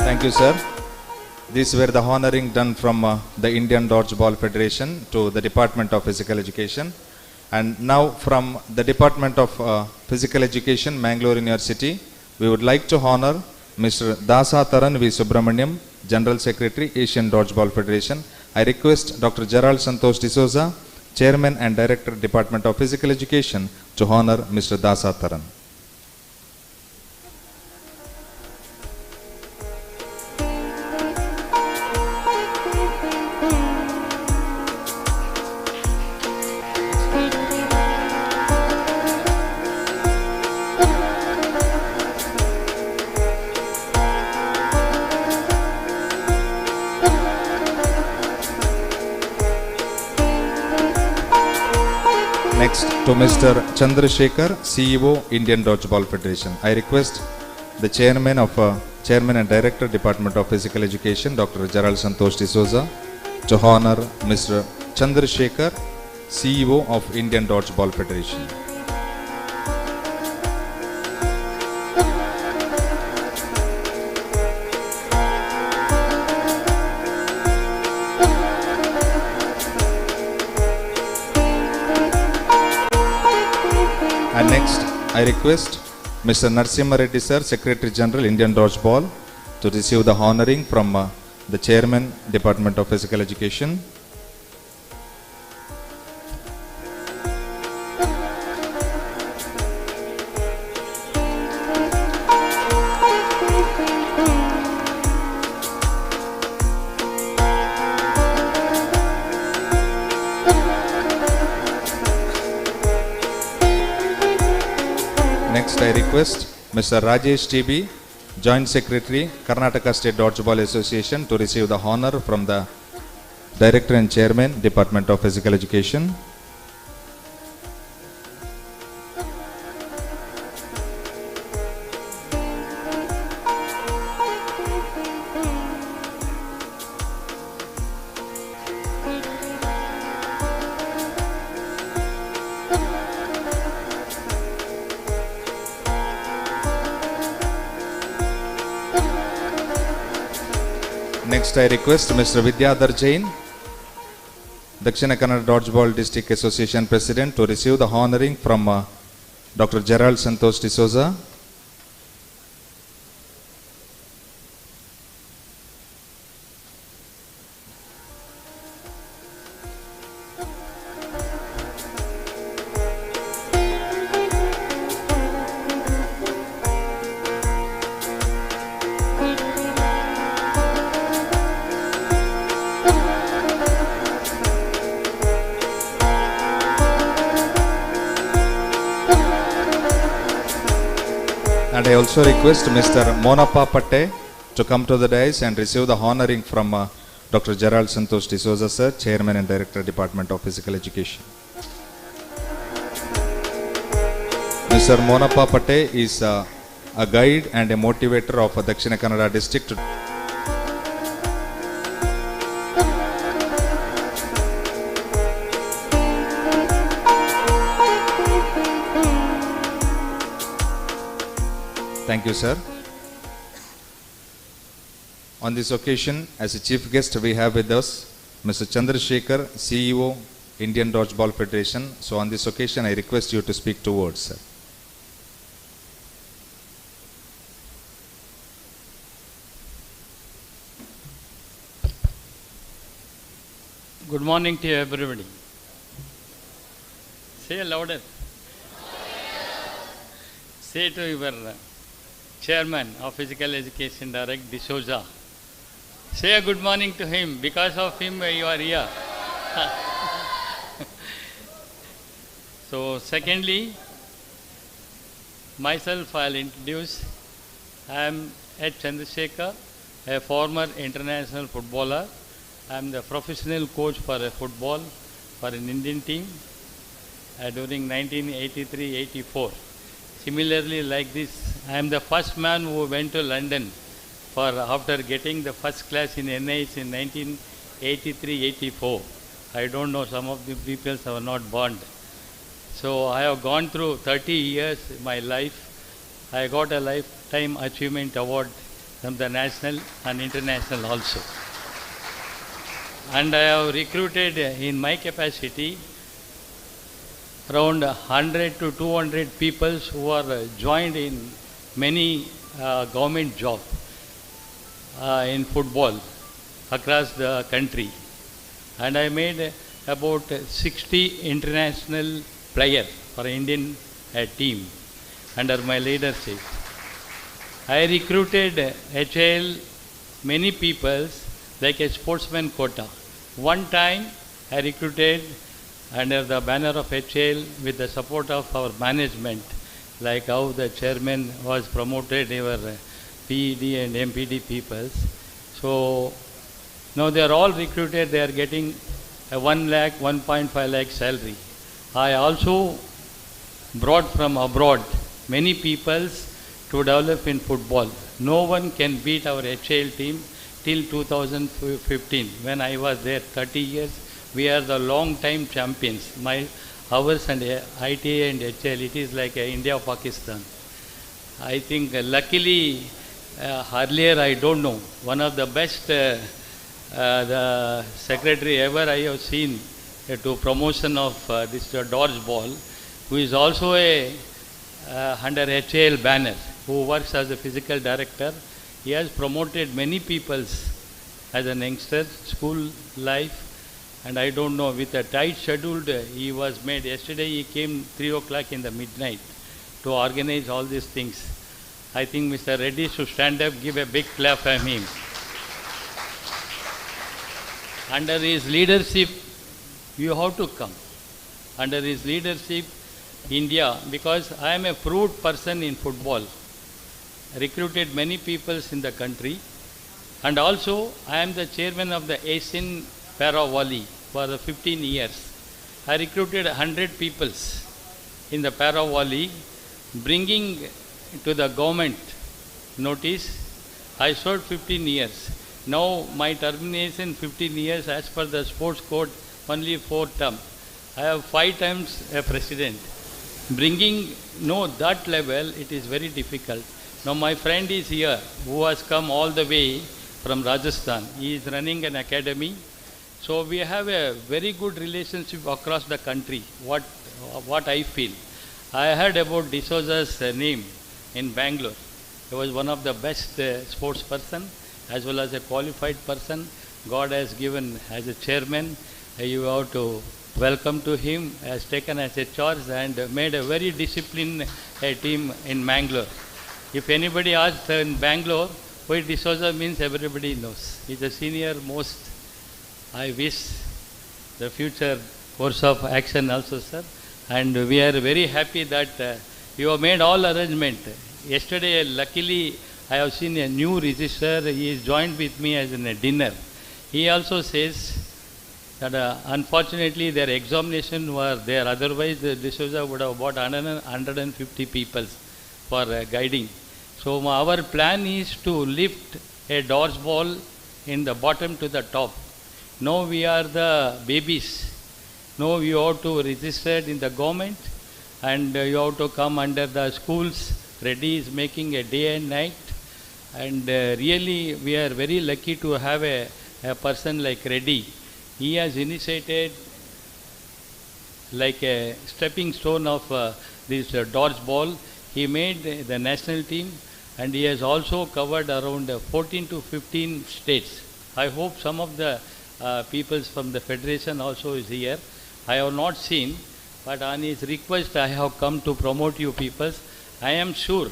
B: Thank you, sir. These were the honoring done from the Indian Dodgeball Federation to the Department of Physical Education. And now from the Department of Physical Education, Mangalore University, we would like to honor Mr. Dasa Taran V. Subramaniam, General Secretary, Asian Dodgeball Federation. I request Dr. Gerald Santosh D'Souza, Chairman and Director, Department of Physical Education, to honor Mr. Dasa Taran. Next to Mr. Chandrasekhar, CEO, Indian Dodgeball Federation. I request the Chairman and Director, Department of Physical Education, Dr. Gerald Santosh D'Souza, to honor Mr. Chandrasekhar, CEO of Indian Dodgeball Federation. And next, I request Mr. Narasimha Reddy sir, Secretary General, Indian Dodgeball, to receive the honoring from the Chairman, Department of Physical Education. Next, I request Mr. Rajesh TB, Joint Secretary, Karnataka State Dodgeball Association, to receive the honor from the Director and Chairman, Department of Physical Education. Next, I request Mr. Vidyadhar Jain, Dakshina Kannada Dodgeball District Association President, to receive the honoring from Dr. Gerald Santosh D'Souza. And I also request Mr. Monappa Patte to come to the dais and receive the honoring from Dr. Gerald Santosh D'Souza sir, Chairman and Director, Department of Physical Education. Mr. Monappa Patte is a guide and a motivator of Dakshina Kannada district. Thank you, sir. On this occasion, as a chief guest, we have with us Mr. Chandrasekhar, CEO, Indian Dodgeball Federation. So on this occasion, I request you to speak 2 words, sir.
S: Good morning to everybody. Say louder. Say to your chairman of Physical Education, Direct D'Souza. Say a good morning to him. Because of him, you are here. So, secondly, myself I'll introduce. I am H. Chandrasekhar, a former international footballer. I am the professional coach for a football for an Indian team during 1983-84. Similarly, like this, I am the first man who went to London for after getting the first class in NIH in 1983-84. I don't know, some of the people were not born. So I have gone through 30 years in my life. I got a Lifetime Achievement Award from the national and international also. And I have recruited in my capacity around 100 to 200 people who are joined in many government jobs in football across the country. And I made about 60 international players for Indian team under my leadership. I recruited HL many people like a sportsman quota. One time I recruited under the banner of HL with the support of our management, like how the chairman was promoted, they were PED and MPD peoples. So now they are all recruited, they are getting a 1 lakh, 1.5 lakh salary. I also brought from abroad many peoples to develop in football. No one can beat our HL team till 2015. When I was there 30 years, we are the long time champions. Ours and ITA and HL, it is like India-Pakistan. I think luckily earlier I don't know, one of the best the secretary ever I have seen to promotion of this dodgeball, who is also under HL banner, who works as a physical director. He has promoted many peoples as an youngster, school life, and I don't know, with a tight schedule he was made. Yesterday he came 3 o'clock in the midnight to organize all these things. I think Mr. Reddy should stand up, give a big clap for him. Under his leadership, you have to come. Under his leadership, India, because I am a proved person in football, recruited many peoples in the country, and also I am the chairman of the Asian Para Volley for 15 years. I recruited 100 peoples in the Para Volley, bringing to the government notice. I served 15 years. Now my termination 15 years as per the sports code, only 4 terms. I have 5 times a president. Bringing that level, it is very difficult. Now my friend is here, who has come all the way from Rajasthan. He is running an academy. So we have a very good relationship across the country, what I feel. I heard about D'Souza's name in Bangalore. He was one of the best sports person as well as a qualified person. God has given as a chairman. You have to welcome to him, has taken as a charge and made a very disciplined team in Mangalore. If anybody asks in Bangalore why D'Souza means, everybody knows. He's the senior most. I wish the future course of action also, sir. And we are very happy that you have made all arrangement. Yesterday, luckily, I have seen a new register. He is joined with me as in a dinner. He also says that unfortunately their examination were there. Otherwise, D'Souza would have bought 150 people for guiding. So our plan is to lift a dodgeball in the bottom to the top. Now we are the babies. Now you have to register in the government and you have to come under the schools Reddy is making a day and night, and really we are very lucky to have a person like Reddy. He has initiated like a stepping stone of this dodgeball. He made the national team, and he has also covered around 14 to 15 states. I hope some of the peoples from the federation also is here. I have not seen, but on his request I have come to promote you peoples. I am sure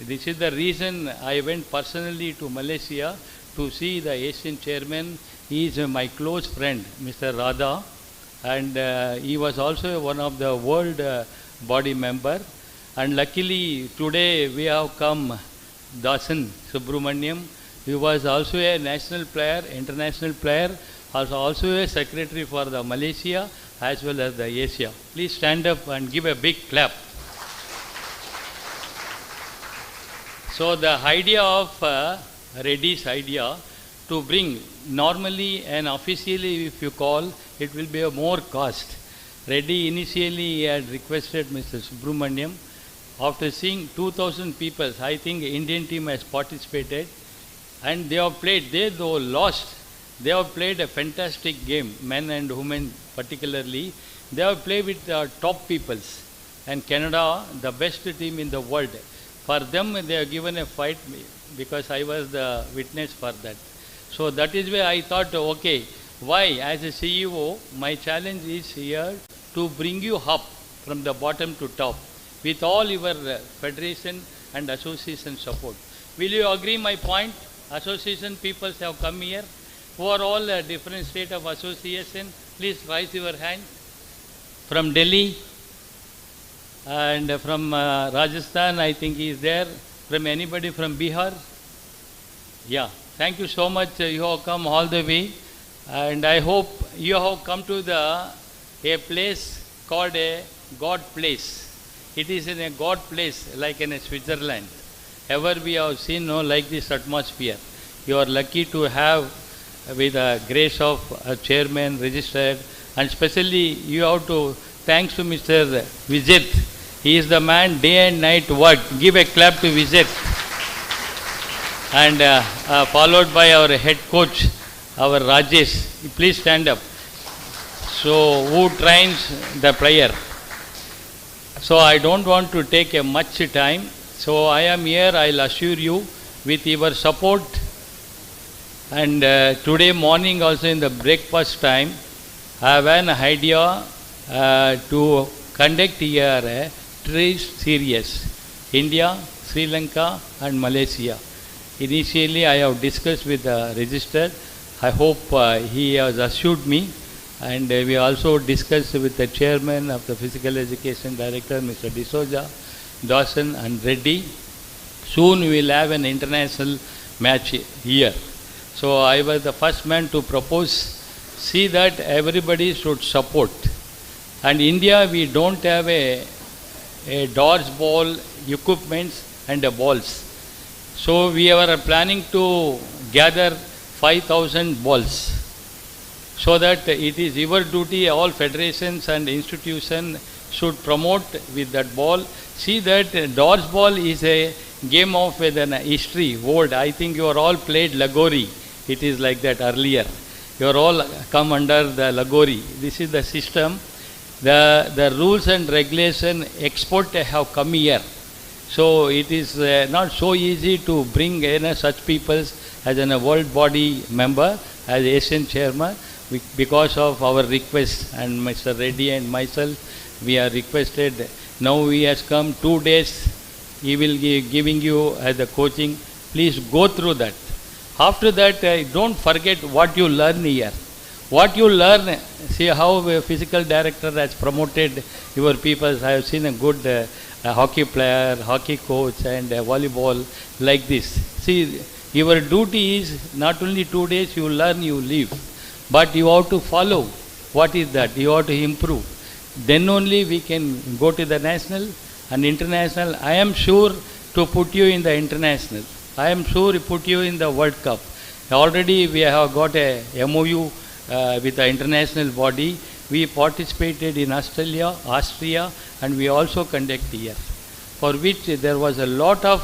S: this is the reason I went personally to Malaysia to see the Asian chairman. He is my close friend, Mr. Radha, and he was also one of the world body member. And luckily today we have come Dasan Subramaniam. He was also a national player, international player, also a secretary for the Malaysia as well as the Asia. Please stand up and give a big clap. So the idea of Reddy's idea to bring normally and officially, if you call, it will be a more cost. Reddy initially had requested Mr. Subramaniam. After seeing 2,000 people, I think Indian team has participated, and they have played. They though lost, they have played a fantastic game, men and women particularly. They have played with top peoples, and Canada, the best team in the world. For them, they have given a fight because I was the witness for that. So that is why I thought, okay, why as a CEO, my challenge is here to bring you up from the bottom to top with all your federation and association support. Will you agree my point? Association people have come here who are all different state of association. Please raise your hand. From Delhi and from Rajasthan, I think he is there. From anybody from Bihar? Yeah, thank you so much. You have come all the way, and I hope you have come to a place called a God place. It is in a God place, like in a Switzerland. Ever we have seen no like this atmosphere. You are lucky to have, with the grace of a chairman, registered, and especially you have to thanks to Mr. Vijay. He is the man day and night work. Give a clap to Vijay. And followed by our head coach, our Rajesh. Please stand up. So who trains the player? So I don't want to take a much time. So I am here, I'll assure you, with your support. And today morning also in the breakfast time, I have an idea to conduct here three series, India, Sri Lanka and Malaysia. Initially I have discussed with the registered. I hope he has assured me. And we also discussed with the chairman of the Physical Education Director, Mr. D'Souza, Dawson and Reddy. Soon we will have an international match here. So I was the first man to propose, see that everybody should support. And India, we don't have a dodgeball equipments and balls. So we are planning to gather 5,000 balls. So that it is your duty, all federations and institutions should promote with that ball. See that dodgeball is a game of history, old. I think you are all played Lagori. It is like that earlier. You are all come under the Lagori. This is the system. The rules and regulation export have come here. So it is not so easy to bring such peoples as a world body member, as Asian chairman. Because of our request, and Mr. Reddy and myself, we are requested. Now he has come 2 days. He will be giving you as a coaching. Please go through that. After that, don't forget what you learn here. What you learn, see how a physical director has promoted your people. I have seen a good hockey player, hockey coach, and volleyball like this. See, your duty is not only 2 days you learn, you leave. But you have to follow. What is that? You have to improve. Then only we can go to the national and international. I am sure to put you in the international. I am sure to put you in the World Cup. Already we have got a MOU with the international body. We participated in Australia, Austria, and we also conduct here. for which there was a lot of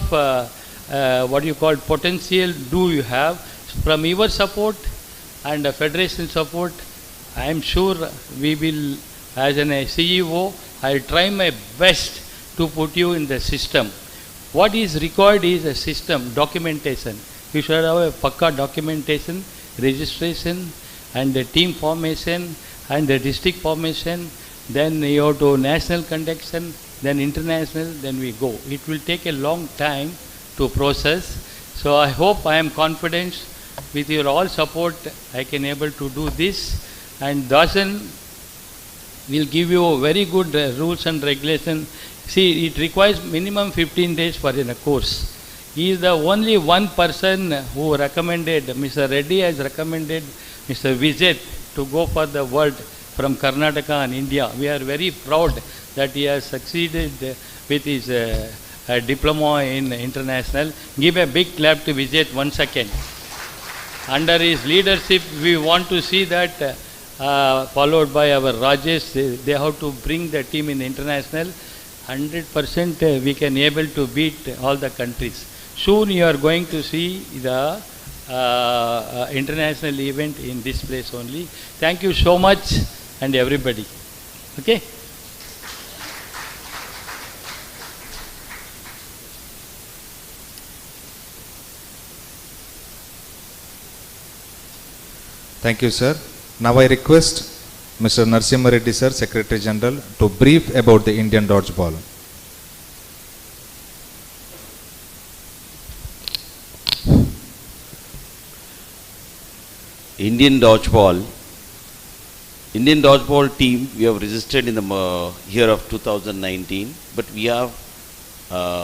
S: what you call potential do you have. From your support and federation support, I am sure we will, as an CEO, I will try my best to put you in the system. What is required is a system, documentation. You should have a pakka documentation, registration, and the team formation, and the district formation. Then you have to national conduction, then international, then we go. It will take a long time to process. So I hope, I am confident with your all support, I can able to do this. And Dasan will give you very good rules and regulations. See, it requires minimum 15 days for a course. He is the only one person who recommended, Mr. Reddy has recommended Mr. Vijay to go for the world from Karnataka and India. We are very proud that he has succeeded with his diploma in international. Give a big clap to Vijay once again. Under his leadership, we want to see that followed by our Rajesh, they have to bring the team in international. 100% we can able to beat all the countries. Soon you are going to see the international event in this place only. Thank you so much and everybody. Okay.
B: Thank you, sir. Now I request Mr. Narasimha Reddy, sir, Secretary General, to brief about the Indian dodgeball.
T: Indian dodgeball team, we have registered in the year of 2019, but we have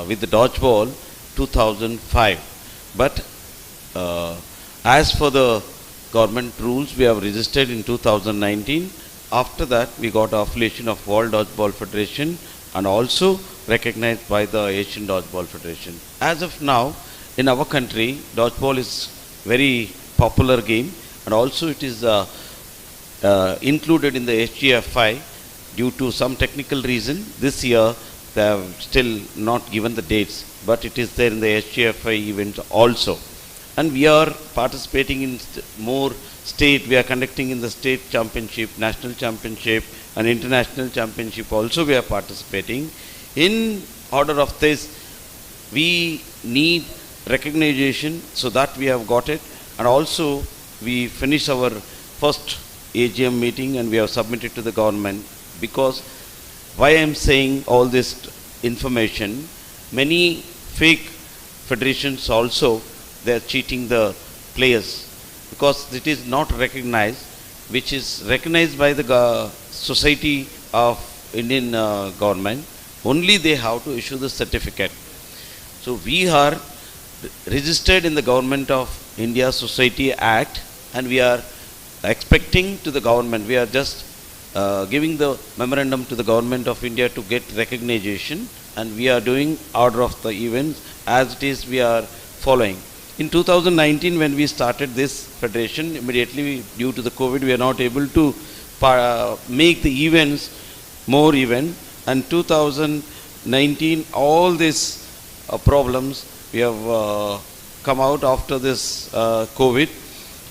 T: with the dodgeball 2005. But as for the government rules, we have registered in 2019. After that, we got affiliation of World Dodgeball Federation and also recognized by the Asian Dodgeball Federation. As of now, in our country, dodgeball is very popular game, and also it is included in the SGFI. Due to some technical reason, this year they have still not given the dates, but it is there in the SGFI event also. And we are participating in more state, we are conducting in the state championship, national championship and international championship also we are participating. In order of this, we need recognition, so that we have got it, and also we finish our first AGM meeting and we have submitted to the government. Because why I am saying all this information, many fake federations also, they are cheating the players because it is not recognized, which is recognized by the society of Indian government. Only they have to issue the certificate. So we are registered in the Government of India Society Act, and we are expecting to the government, we are just giving the memorandum to the Government of India to get recognition, and we are doing order of the events as it is we are following. In 2019, when we started this federation, immediately due to the COVID, we are not able to make the events more event. And 2019, all these problems we have come out after this COVID.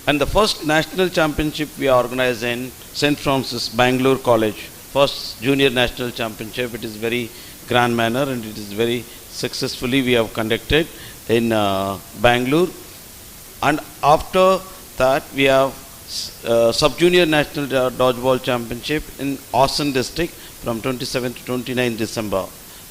T: And the first national championship we organized in St. Francis, Mangalore College. First junior national championship. It is very grand manner and it is very successfully we have conducted in Bangalore. And after that we have sub-junior national dodgeball championship in Austin district from 27 to 29 December.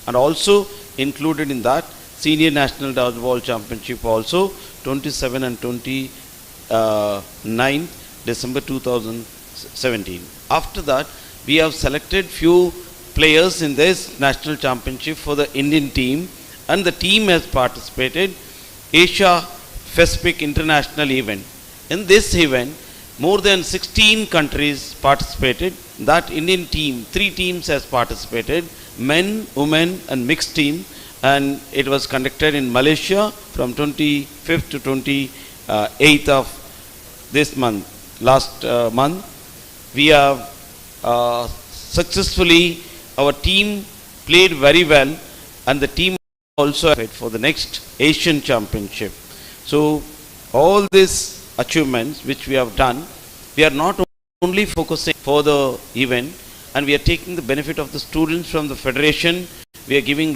T: And also included in that senior national dodgeball championship also 27 and 29 December 2017. After that we have selected few players in this national championship for the Indian team, and the team has participated Asia Pacific International event. In this event, more than 16 countries participated. That Indian team, 3 teams has participated, men, women and mixed team, and it was conducted in Malaysia from 25th to 28th of this month, last month. We have successfully, our team played very well and the team also for the next Asian Championship. So all these achievements which we have done, we are not only focusing for the event, and we are taking the benefit of the students from the federation. We are giving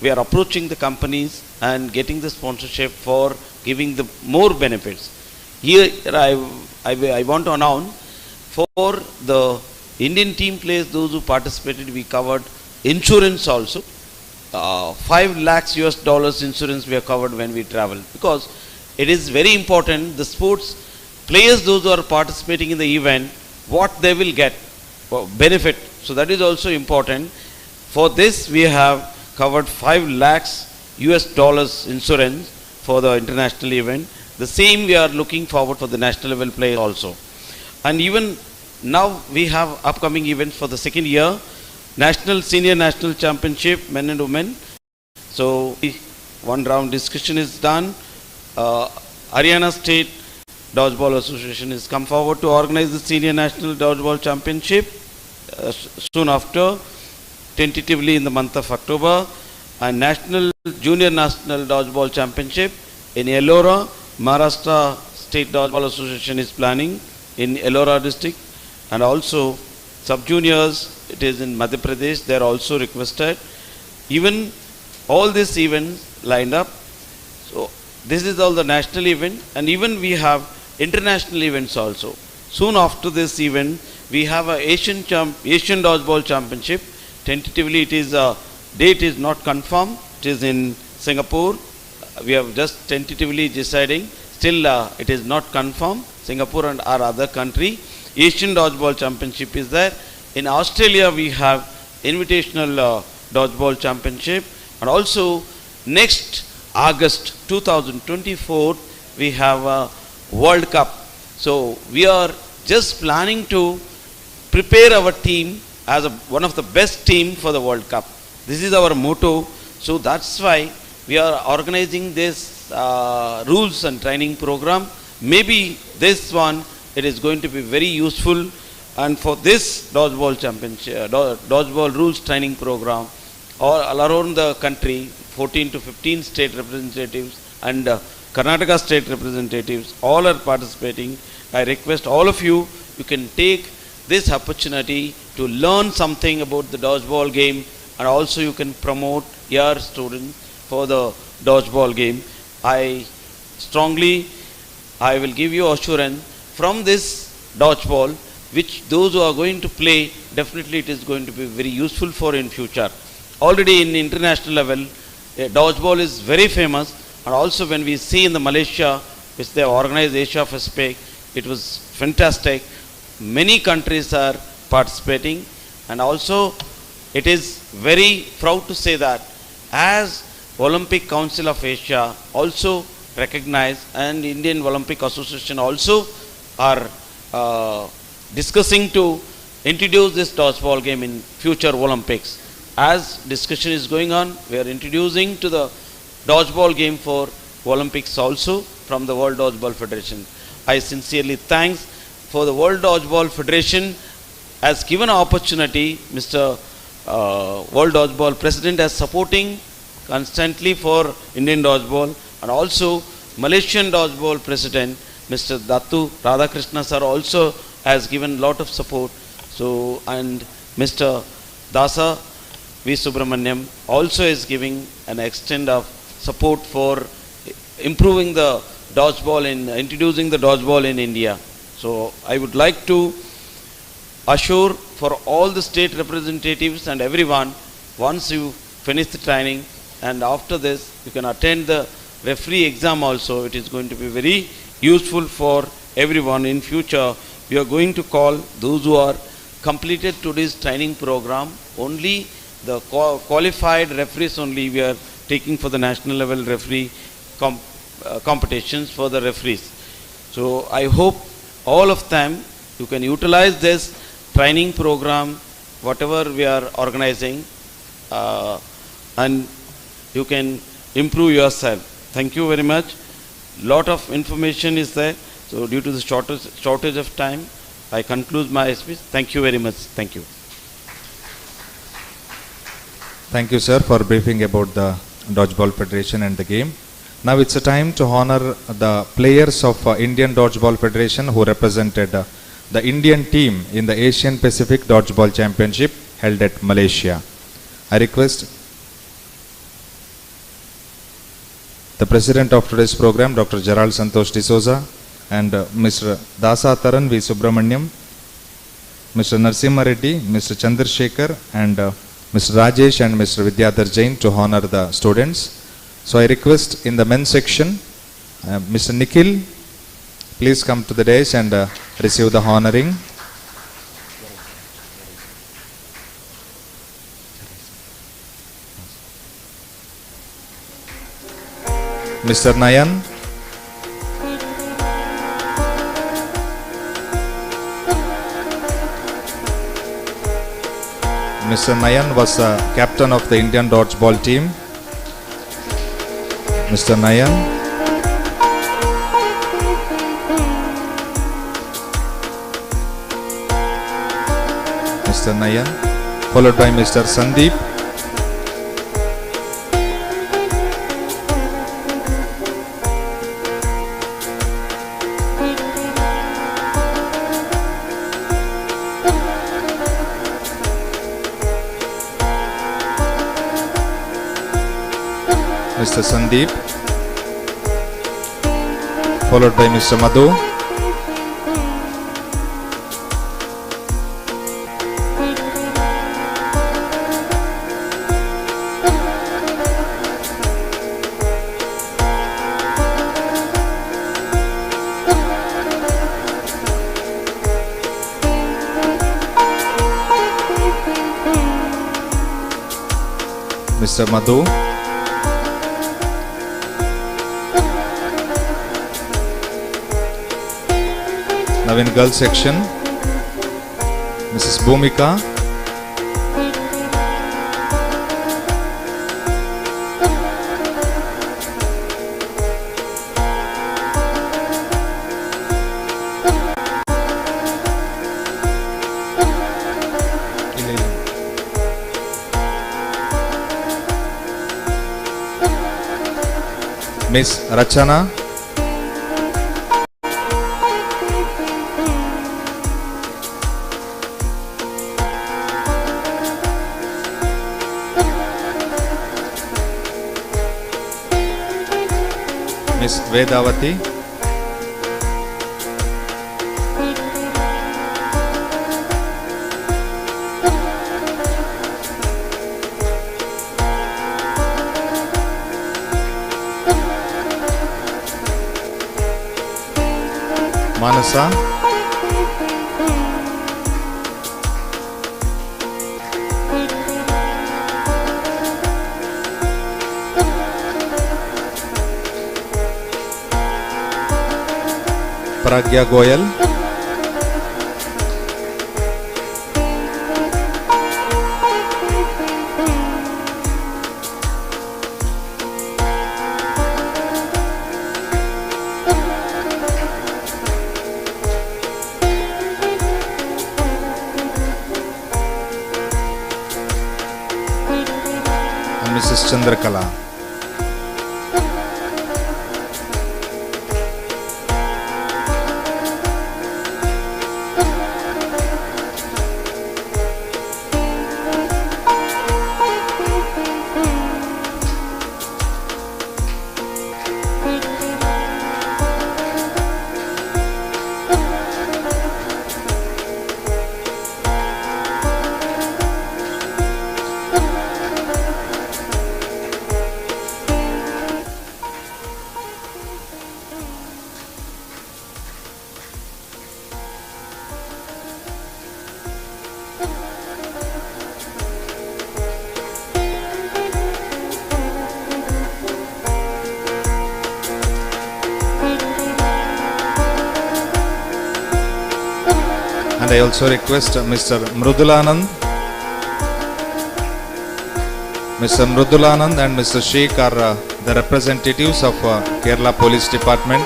T: we are approaching the companies and getting the sponsorship for giving the more benefits. Here I want to announce for the Indian team players, those who participated, we covered insurance also. 5 lakhs US dollars insurance we have covered when we travel, because it is very important the sports players, those who are participating in the event, what they will get benefit. So that is also important. For this we have covered 5 lakhs US dollars insurance for the international event. The same we are looking forward for the national level players also. And even now we have upcoming events for the second year, Senior National Championship, men and women. So one round discussion is done. Haryana State Dodgeball Association has come forward to organize the Senior National Dodgeball Championship soon after, tentatively in the month of October, and Junior National Dodgeball Championship in Ellora. Maharashtra State Dodgeball Association is planning in Ellora district, and also sub-juniors, it is in Madhya Pradesh, they are also requested. Even all these events lined up. So this is all the national event, and even we have international events also. Soon after this event, we have a Asian Dodgeball Championship. Tentatively, date is not confirmed. It is in Singapore. We have just tentatively deciding. Still, it is not confirmed. Singapore and our other country. Asian Dodgeball Championship is there. In Australia, we have Invitational Dodgeball Championship. And also, next August 2024, we have a World Cup. So, we are just planning to prepare our team as one of the best team for the World Cup. This is our motto. So, that's why we are organizing this rules and training program. Maybe this one, it is going to be very useful. And for this dodgeball championship, dodgeball rules training program, all around the country, 14 to 15 state representatives and Karnataka state representatives, all are participating. I request all of you, you can take this opportunity to learn something about the dodgeball game, and also you can promote your students for the dodgeball game. I will give you assurance from this dodgeball, which those who are going to play, definitely it is going to be very useful for in future. Already in international level, dodgeball is very famous, and also when we see in the Malaysia, which they have organized Asia Pacific, it was fantastic. Many countries are participating, and also it is very proud to say that as Olympic Council of Asia also recognized, and Indian Olympic Association also are discussing to introduce this dodgeball game in future Olympics. As discussion is going on, we are introducing to the dodgeball game for Olympics also from the World Dodgeball Federation. I sincerely thanks for the World Dodgeball Federation has given an opportunity. Mr. World Dodgeball President as supporting constantly for Indian dodgeball, and also Malaysian Dodgeball President Mr. Dattu Radhakrishna sir also has given lot of support. So, and Mr. Dasa V. Subramaniam also is giving an extent of support for improving the dodgeball and introducing the dodgeball in India. So, I would like to assure for all the state representatives and everyone, once you finish the training and after this you can attend the referee exam also, it is going to be very useful for everyone in future. We are going to call those who are completed today's training program, only the qualified referees only we are taking for the national level referee competitions for the referees. So I hope all of them, you can utilize this training program, whatever we are organizing, and you can improve yourself. Thank you very much. Lot of information is there. So due to the shortage of time, I conclude my speech. Thank you very much. Thank you.
B: Thank you, sir, for briefing about the Dodgeball Federation and the game. Now it's a time to honor the players of Indian Dodgeball Federation who represented the Indian team in the Asian Pacific Dodgeball Championship held at Malaysia. I request the president of today's program, Dr. Gerald Santosh D'Souza, and Mr. Dasa Taran V. Subramaniam, Mr. Narsimha Reddy, Mr. Chandrasekhar, and Mr. Rajesh and Mr. Vidyadhar Jain to honor the students. So I request in the men's section, Mr. Nikhil, please come to the dais and receive the honoring. Mr. Nayan, Mr. Nayan was captain of the Indian dodgeball team. Mr. Nayan, Mr. Nayan, followed by Mr. Sandeep, Mr. Sandeep, followed by Mr. Madhu, Mr. Madhu, now in girls section, Mrs. Bhumika, Miss Rachana, Miss Vedavati, Manasa, Pragya Goyal, and Mrs. Chandrakala. And I also request Mr. Mrudulanand. Mr. Mrudulanand and Mr. Sheikh are the representatives of Kerala Police Department.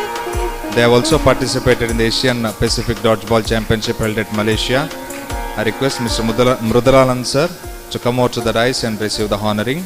B: They have also participated in the Asian Pacific Dodgeball Championship held at Malaysia. I request Mr. Mrudulanand sir to come out to the dais and receive the honoring.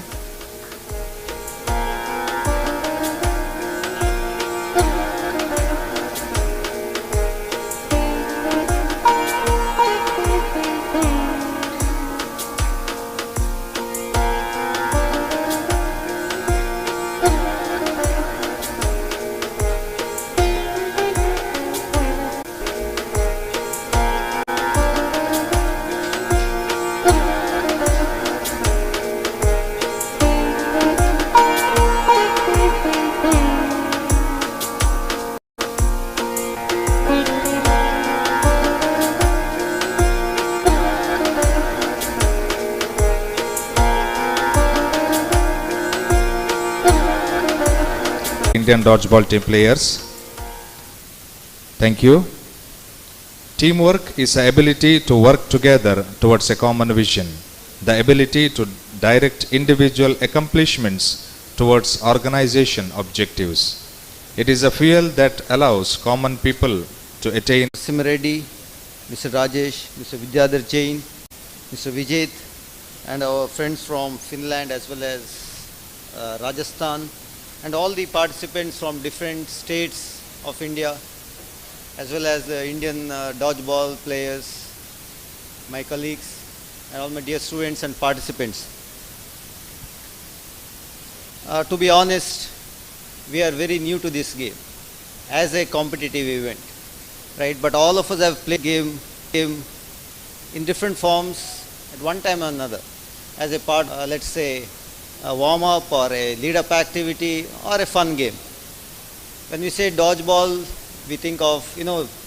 B: Indian dodgeball team players. Thank you. Teamwork is the ability to work together towards a common vision, the ability to direct individual accomplishments towards organization objectives. It is a fuel that allows common people to attain.
N: Simreddy, Mr. Rajesh, Mr. Vidyadhar Jain, Mr. Vijay, and our friends from Finland as well as Rajasthan, and all the participants from different states of India, as well as the Indian dodgeball players, my colleagues, and all my dear students and participants. To be honest, we are very new to this game as a competitive event, right? But all of us have played game in different forms at one time or another, as a part, let's say, a warm-up or a lead-up activity or a fun game. When we say dodgeball, we think of,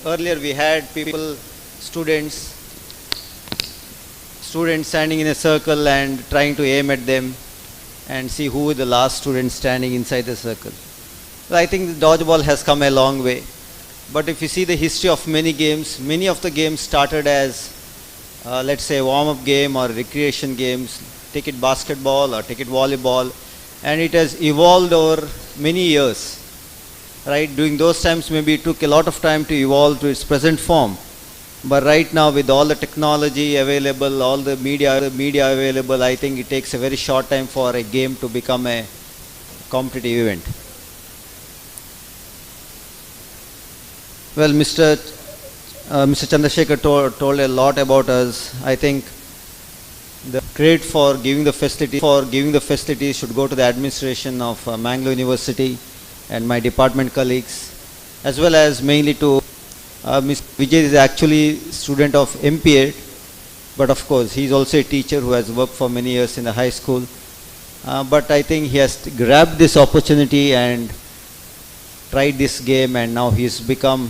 N: earlier we had people, students standing in a circle and trying to aim at them and see who is the last student standing inside the circle. So I think the dodgeball has come a long way. But if you see the history of many games, many of the games started as, let's say, warm-up game or recreation games. Take it basketball or take it volleyball, and it has evolved over many years, right? During those times, maybe it took a lot of time to evolve to its present form. But right now, with all the technology available, all the media available, I think it takes a very short time for a game to become a competitive event. Well, Mr. Chandrasekhar told a lot about us. I think the credit for giving the facilities should go to the administration of Mangalore University and my department colleagues, as well as mainly to Mr. Vijay is actually student of MPA, but of course he is also a teacher who has worked for many years in the high school. But I think he has grabbed this opportunity and tried this game, and now he's become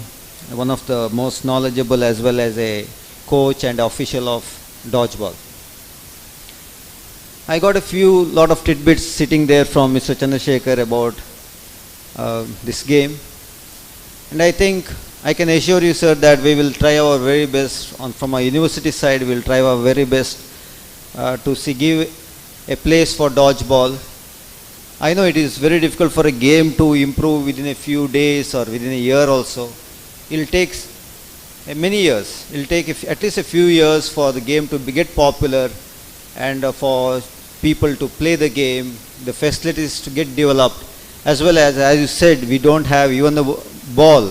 N: one of the most knowledgeable as well as a coach and official of dodgeball. I got a lot of tidbits sitting there from Mr. Chandrasekhar about this game, and I think I can assure you, sir, that we will try our very best from our university side. We will try our very best to give a place for dodgeball. I know it is very difficult for a game to improve within a few days or within a year also. It will take many years. It will take at least a few years for the game to get popular and for people to play the game, the facilities to get developed, as well as you said, we don't have even the ball.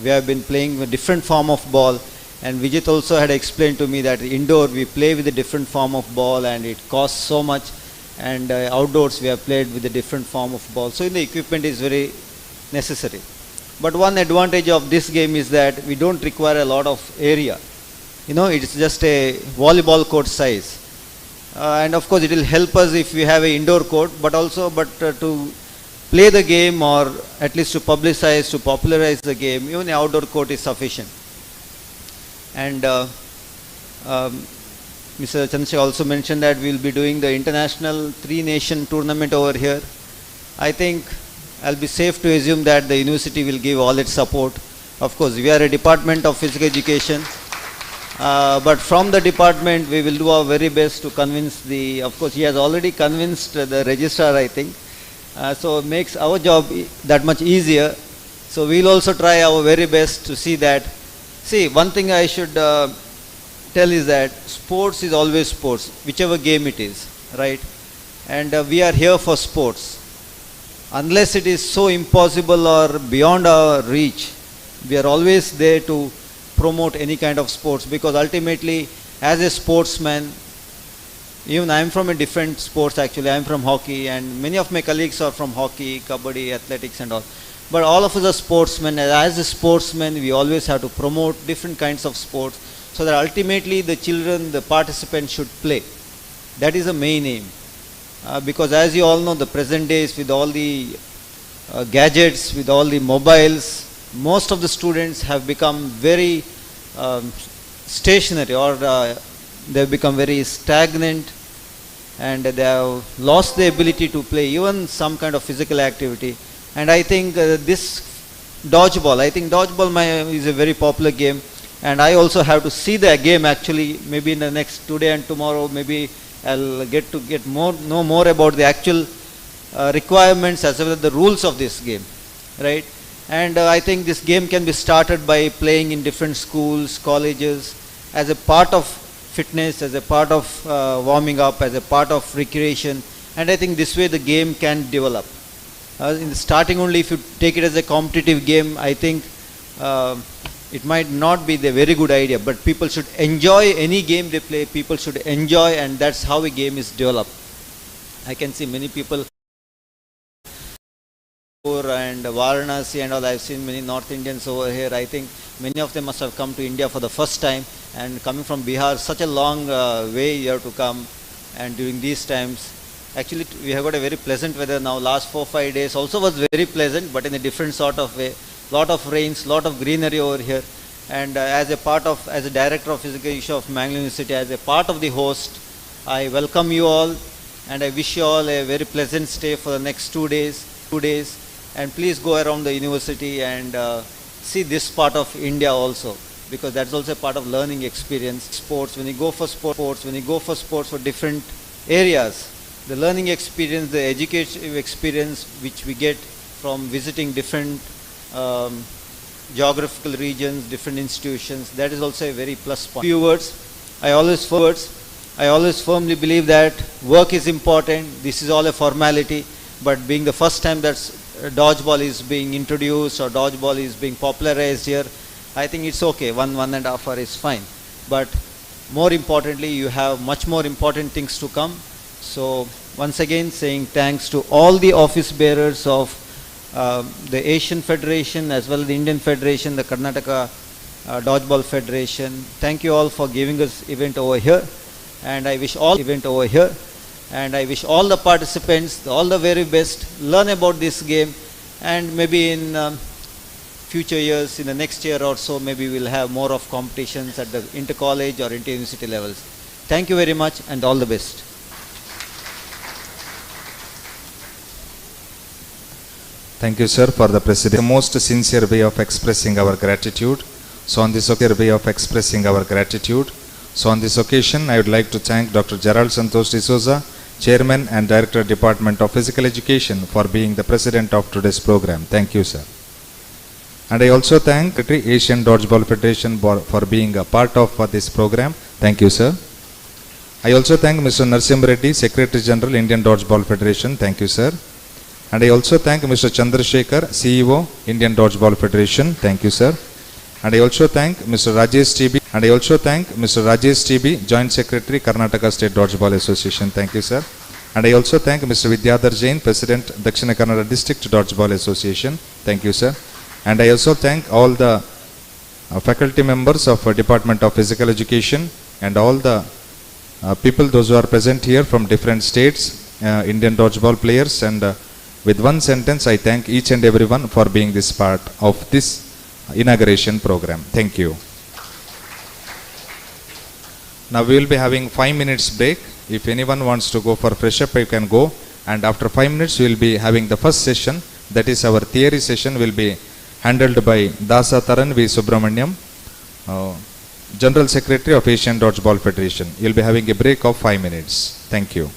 N: We have been playing a different form of ball, and Vijay also had explained to me that indoor we play with a different form of ball and it costs so much, and outdoors we have played with a different form of ball. So the equipment is very necessary. But one advantage of this game is that we don't require a lot of area. It's just a volleyball court size. And of course it will help us if we have an indoor court, but to play the game, or at least to popularize the game, even the outdoor court is sufficient. And Mr. Chandrasekhar also mentioned that we will be doing the international 3-nation tournament over here. I think I'll be safe to assume that the university will give all its support. Of course, we are a department of physical education. But from the department, we will do our very best to convince of course, he has already convinced the registrar, I think. So it makes our job that much easier. So we'll also try our very best to see that. See, one thing I should
S: tell is that sports is always sports, whichever game it is, right? And we are here for sports. Unless it is so impossible or beyond our reach, we are always there to promote any kind of sports, because ultimately, as a sportsman, even I am from a different sports actually. I am from hockey, and many of my colleagues are from hockey, kabaddi, athletics and all. But all of us are sportsmen, and as a sportsman, we always have to promote different kinds of sports, so that ultimately the children, the participants should play. That is the main aim. Because as you all know, the present days with all the gadgets, with all the mobiles, most of the students have become very stationary, or they have become very stagnant, and they have lost the ability to play even some kind of physical activity. And I think this dodgeball is a very popular game, and I also have to see the game actually, maybe in the next today and tomorrow. Maybe I'll know more about the actual requirements as well as the rules of this game, right? And I think this game can be started by playing in different schools, colleges, as a part of fitness, as a part of warming up, as a part of recreation. And I think this way the game can develop. In the starting only, if you take it as a competitive game, I think it might not be the very good idea, but people should enjoy any game they play. People should enjoy, and that's how a game is developed. I can see many people and Varanasi and all. I've seen many North Indians over here. I think many of them must have come to India for the first time, and coming from Bihar, such a long way you have to come. And during these times, actually we have got a very pleasant weather now. Last 4-5 days also was very pleasant, but in a different sort of way. Lot of rains, lot of greenery over here. And as a director of physical education of Mangalore University, as a part of the host, I welcome you all, and I wish you all a very pleasant stay for the next 2 days. And please go around the university and see this part of India also, because that's also a part of learning experience. Sports, when you go for sports for different areas, the learning experience, the educative experience which we get from visiting different geographical regions, different institutions, that is also a very plus point. Few words. I always firmly believe that work is important. This is all a formality, but being the first time that dodgeball is being introduced or dodgeball is being popularized here, I think it's okay. 1.5 hours is fine. But more importantly, you have much more important things to come. So once again, saying thanks to all the office bearers of the Asian Federation as well as the Indian Federation, the Karnataka Dodgeball Federation. Thank you all for giving us event over here, and I wish all the participants all the very best. Learn about this game, and maybe in future years, in the next year or so, maybe we'll have more of competitions at the inter-college or inter-university levels. Thank you very much, and all the best.
B: Thank you, sir, for the president. The most sincere way of expressing our gratitude. So on this occasion, I would like to thank Dr. Gerald Santosh D'Souza, Chairman and Director, Department of Physical Education, for being the president of today's program. Thank you, sir. And I also thank the Asian Dodgeball Federation for being a part of this program. Thank you, sir. I also thank Mr. Narsim Reddy, Secretary General, Indian Dodgeball Federation. Thank you, sir. And I also thank Mr. Chandrasekhar, CEO, Indian Dodgeball Federation. Thank you, sir. And I also thank Mr. Rajesh TB, Joint Secretary, Karnataka State Dodgeball Association. Thank you, sir. And I also thank Mr. Vidyadhar Jain, President, Dakshina Kannada District Dodgeball Association. Thank you, sir. And I also thank all the faculty members of Department of Physical Education and all the people, those who are present here from different states, Indian dodgeball players. And with one sentence, I thank each and everyone for being this part of this inauguration program. Thank you. Now we will be having 5 minutes break. If anyone wants to go for fresh up, you can go. And after 5 minutes, we will be having the first session. That is our theory session, will be handled by Dasa Taran V. Subramaniam, General Secretary of Asian Dodgeball Federation. You will be having a break of 5 minutes. Thank you.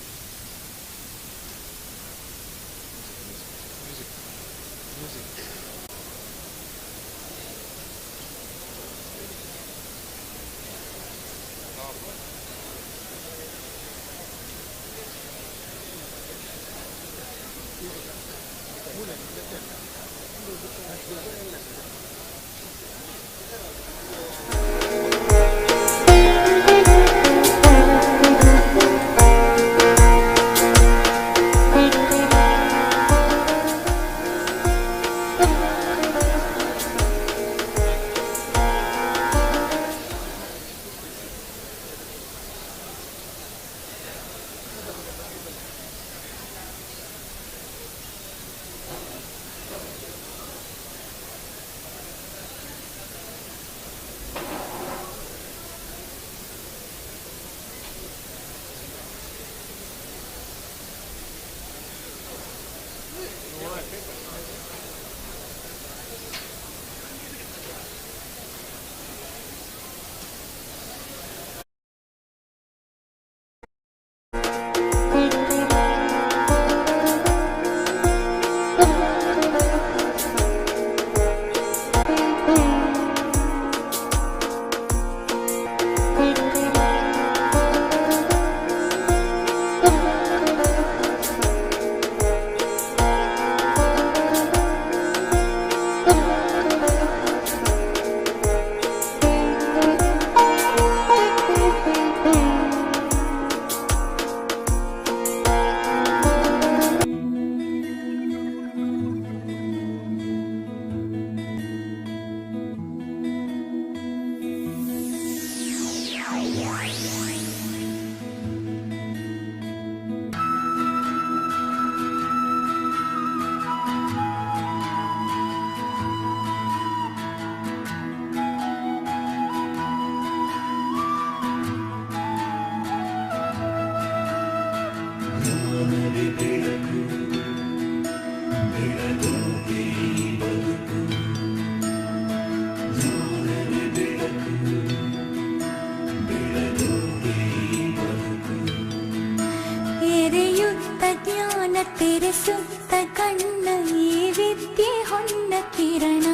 Q: ತೆರೆಸುತ್ತ ಕಣ್ಣ ಈ ವಿದ್ಯೆ ಹೊನ್ನ ಕಿರಣ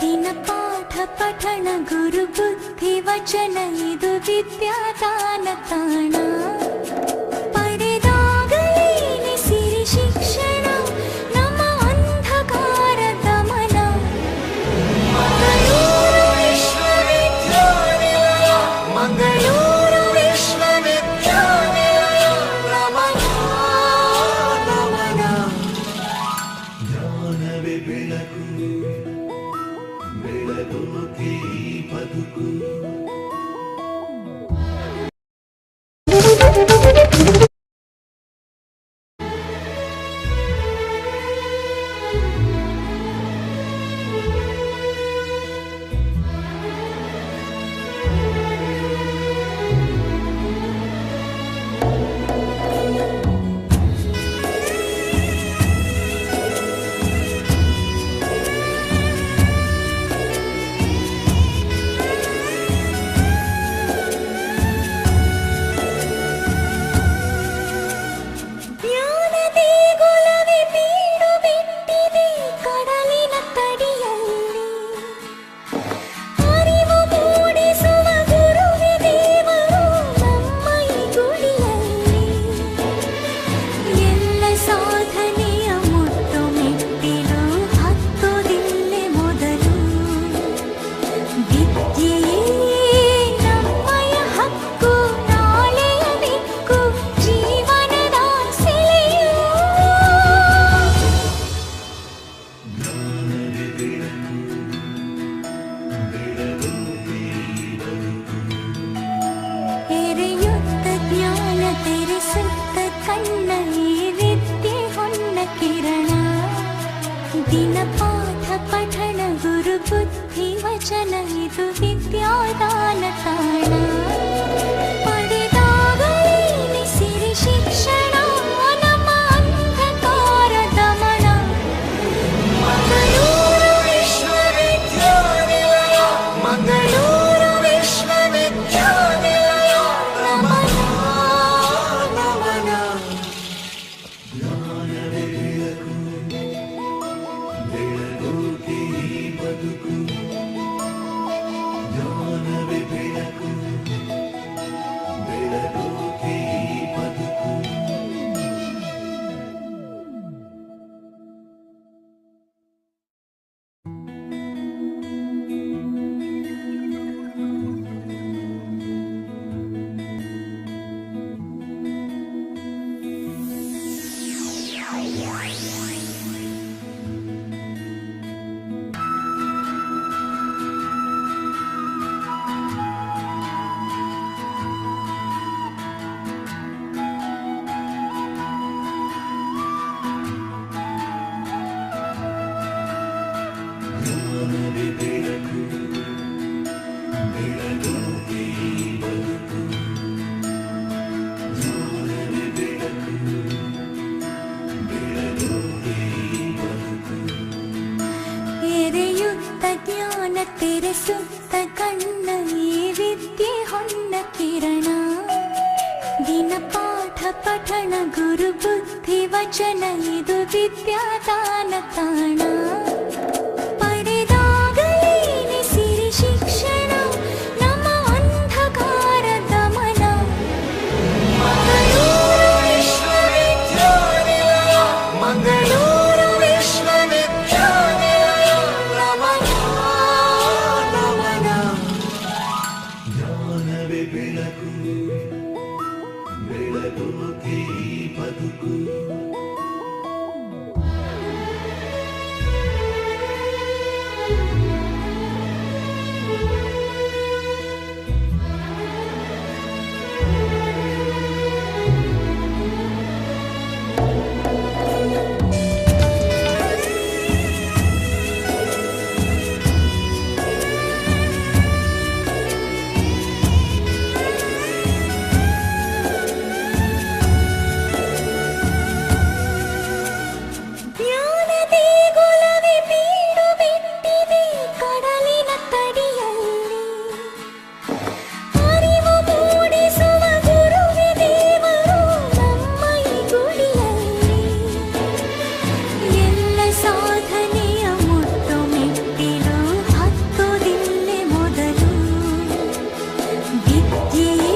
Q: ದಿನ ಪಾಠ ಪಠಣ ಗುರು ಬುದ್ಧಿ ವಚನ ಇದು ವಿದ್ಯಾದಾನ ತಾಣ ಪಡೆದಾಗಲೇನೆ ಸಿರಿ ಶಿಕ್ಷಣ ನಮ್ಮ ಅಂಧಕಾರ ದಮನ ಮಂಗಳೂರು ವಿಶ್ವವಿದ್ಯಾನಿಲಯ ಮಂಗಳೂರು ವಿಶ್ವವಿದ್ಯಾನಿಲಯ ನಮನ ನಮನ
S: ಜ್ಞಾನವೇ ಬೆಳಕು ಬೆಳಗೋಕೆ ಬದುಕು
Q: ದಿನ ಪಾಠ ಪಠಣ ಗುರು ಬುದ್ಧಿ ವಚನ ಇದು ವಿದ್ಯಾದಾನ ತಾಣ ಪಡೆದಾಗಲೇನೆ ಸಿರಿ ಶಿಕ್ಷಣ ನಮ್ಮ ಅಂಧಕಾರ ದಮನ ಮಂಗಳೂರು ವಿಶ್ವವಿದ್ಯಾನಿಲಯ ಮಂಗಳೂರು ವಿಶ್ವವಿದ್ಯಾನಿಲಯ ನಮನ ನಮನ
S: ಜ್ಞಾನವೇ ಬೆಳಕು ಬೆಳಗೋಕೆ ಬದುಕು ಜ್ಞಾನವೇ ಬೆಳಕು
Q: ಗುರು ಬುದ್ಧಿ ವಚನ ಇದು ವಿದ್ಯಾದಾನ ತಾಣ ಪಡೆದಾಗಲೇನೆ ಸಿರಿ ಶಿಕ್ಷಣ ನಮ್ಮ ಅಂಧಕಾರ ದಮನ ಮಂಗಳೂರು ವಿಶ್ವವಿದ್ಯಾನಿಲಯ ಮಂಗಳೂರು ವಿಶ್ವವಿದ್ಯಾನಿಲಯ ನಮನ ನಮನ
S: ಜ್ಞಾನವೇ ಬೆಳಕು ಬೆಳಗೋಕೆ ಈ ಬದುಕು
Q: ಜ್ಞಾನದೇ ಗೊಲವೇ ಬೀಡು ಬಿಟ್ಟಿದೆ ಕಡಲಿನ ತಡಿಯಲ್ಲಿ ಅರಿವು ಮೂಡಿಸುವ ಗುರುವೇ ದೇವರು ನಮ್ಮ ಈ ಗುಡಿಯಲ್ಲಿ ಎಲ್ಲ ಸಾಧನೆಯ ಮುಟ್ಟು ಮೆಟ್ಟಿಲು ಹತ್ತುವುದಿಲ್ಲೇ ಮೊದಲು ವಿದ್ಯೆಯೇ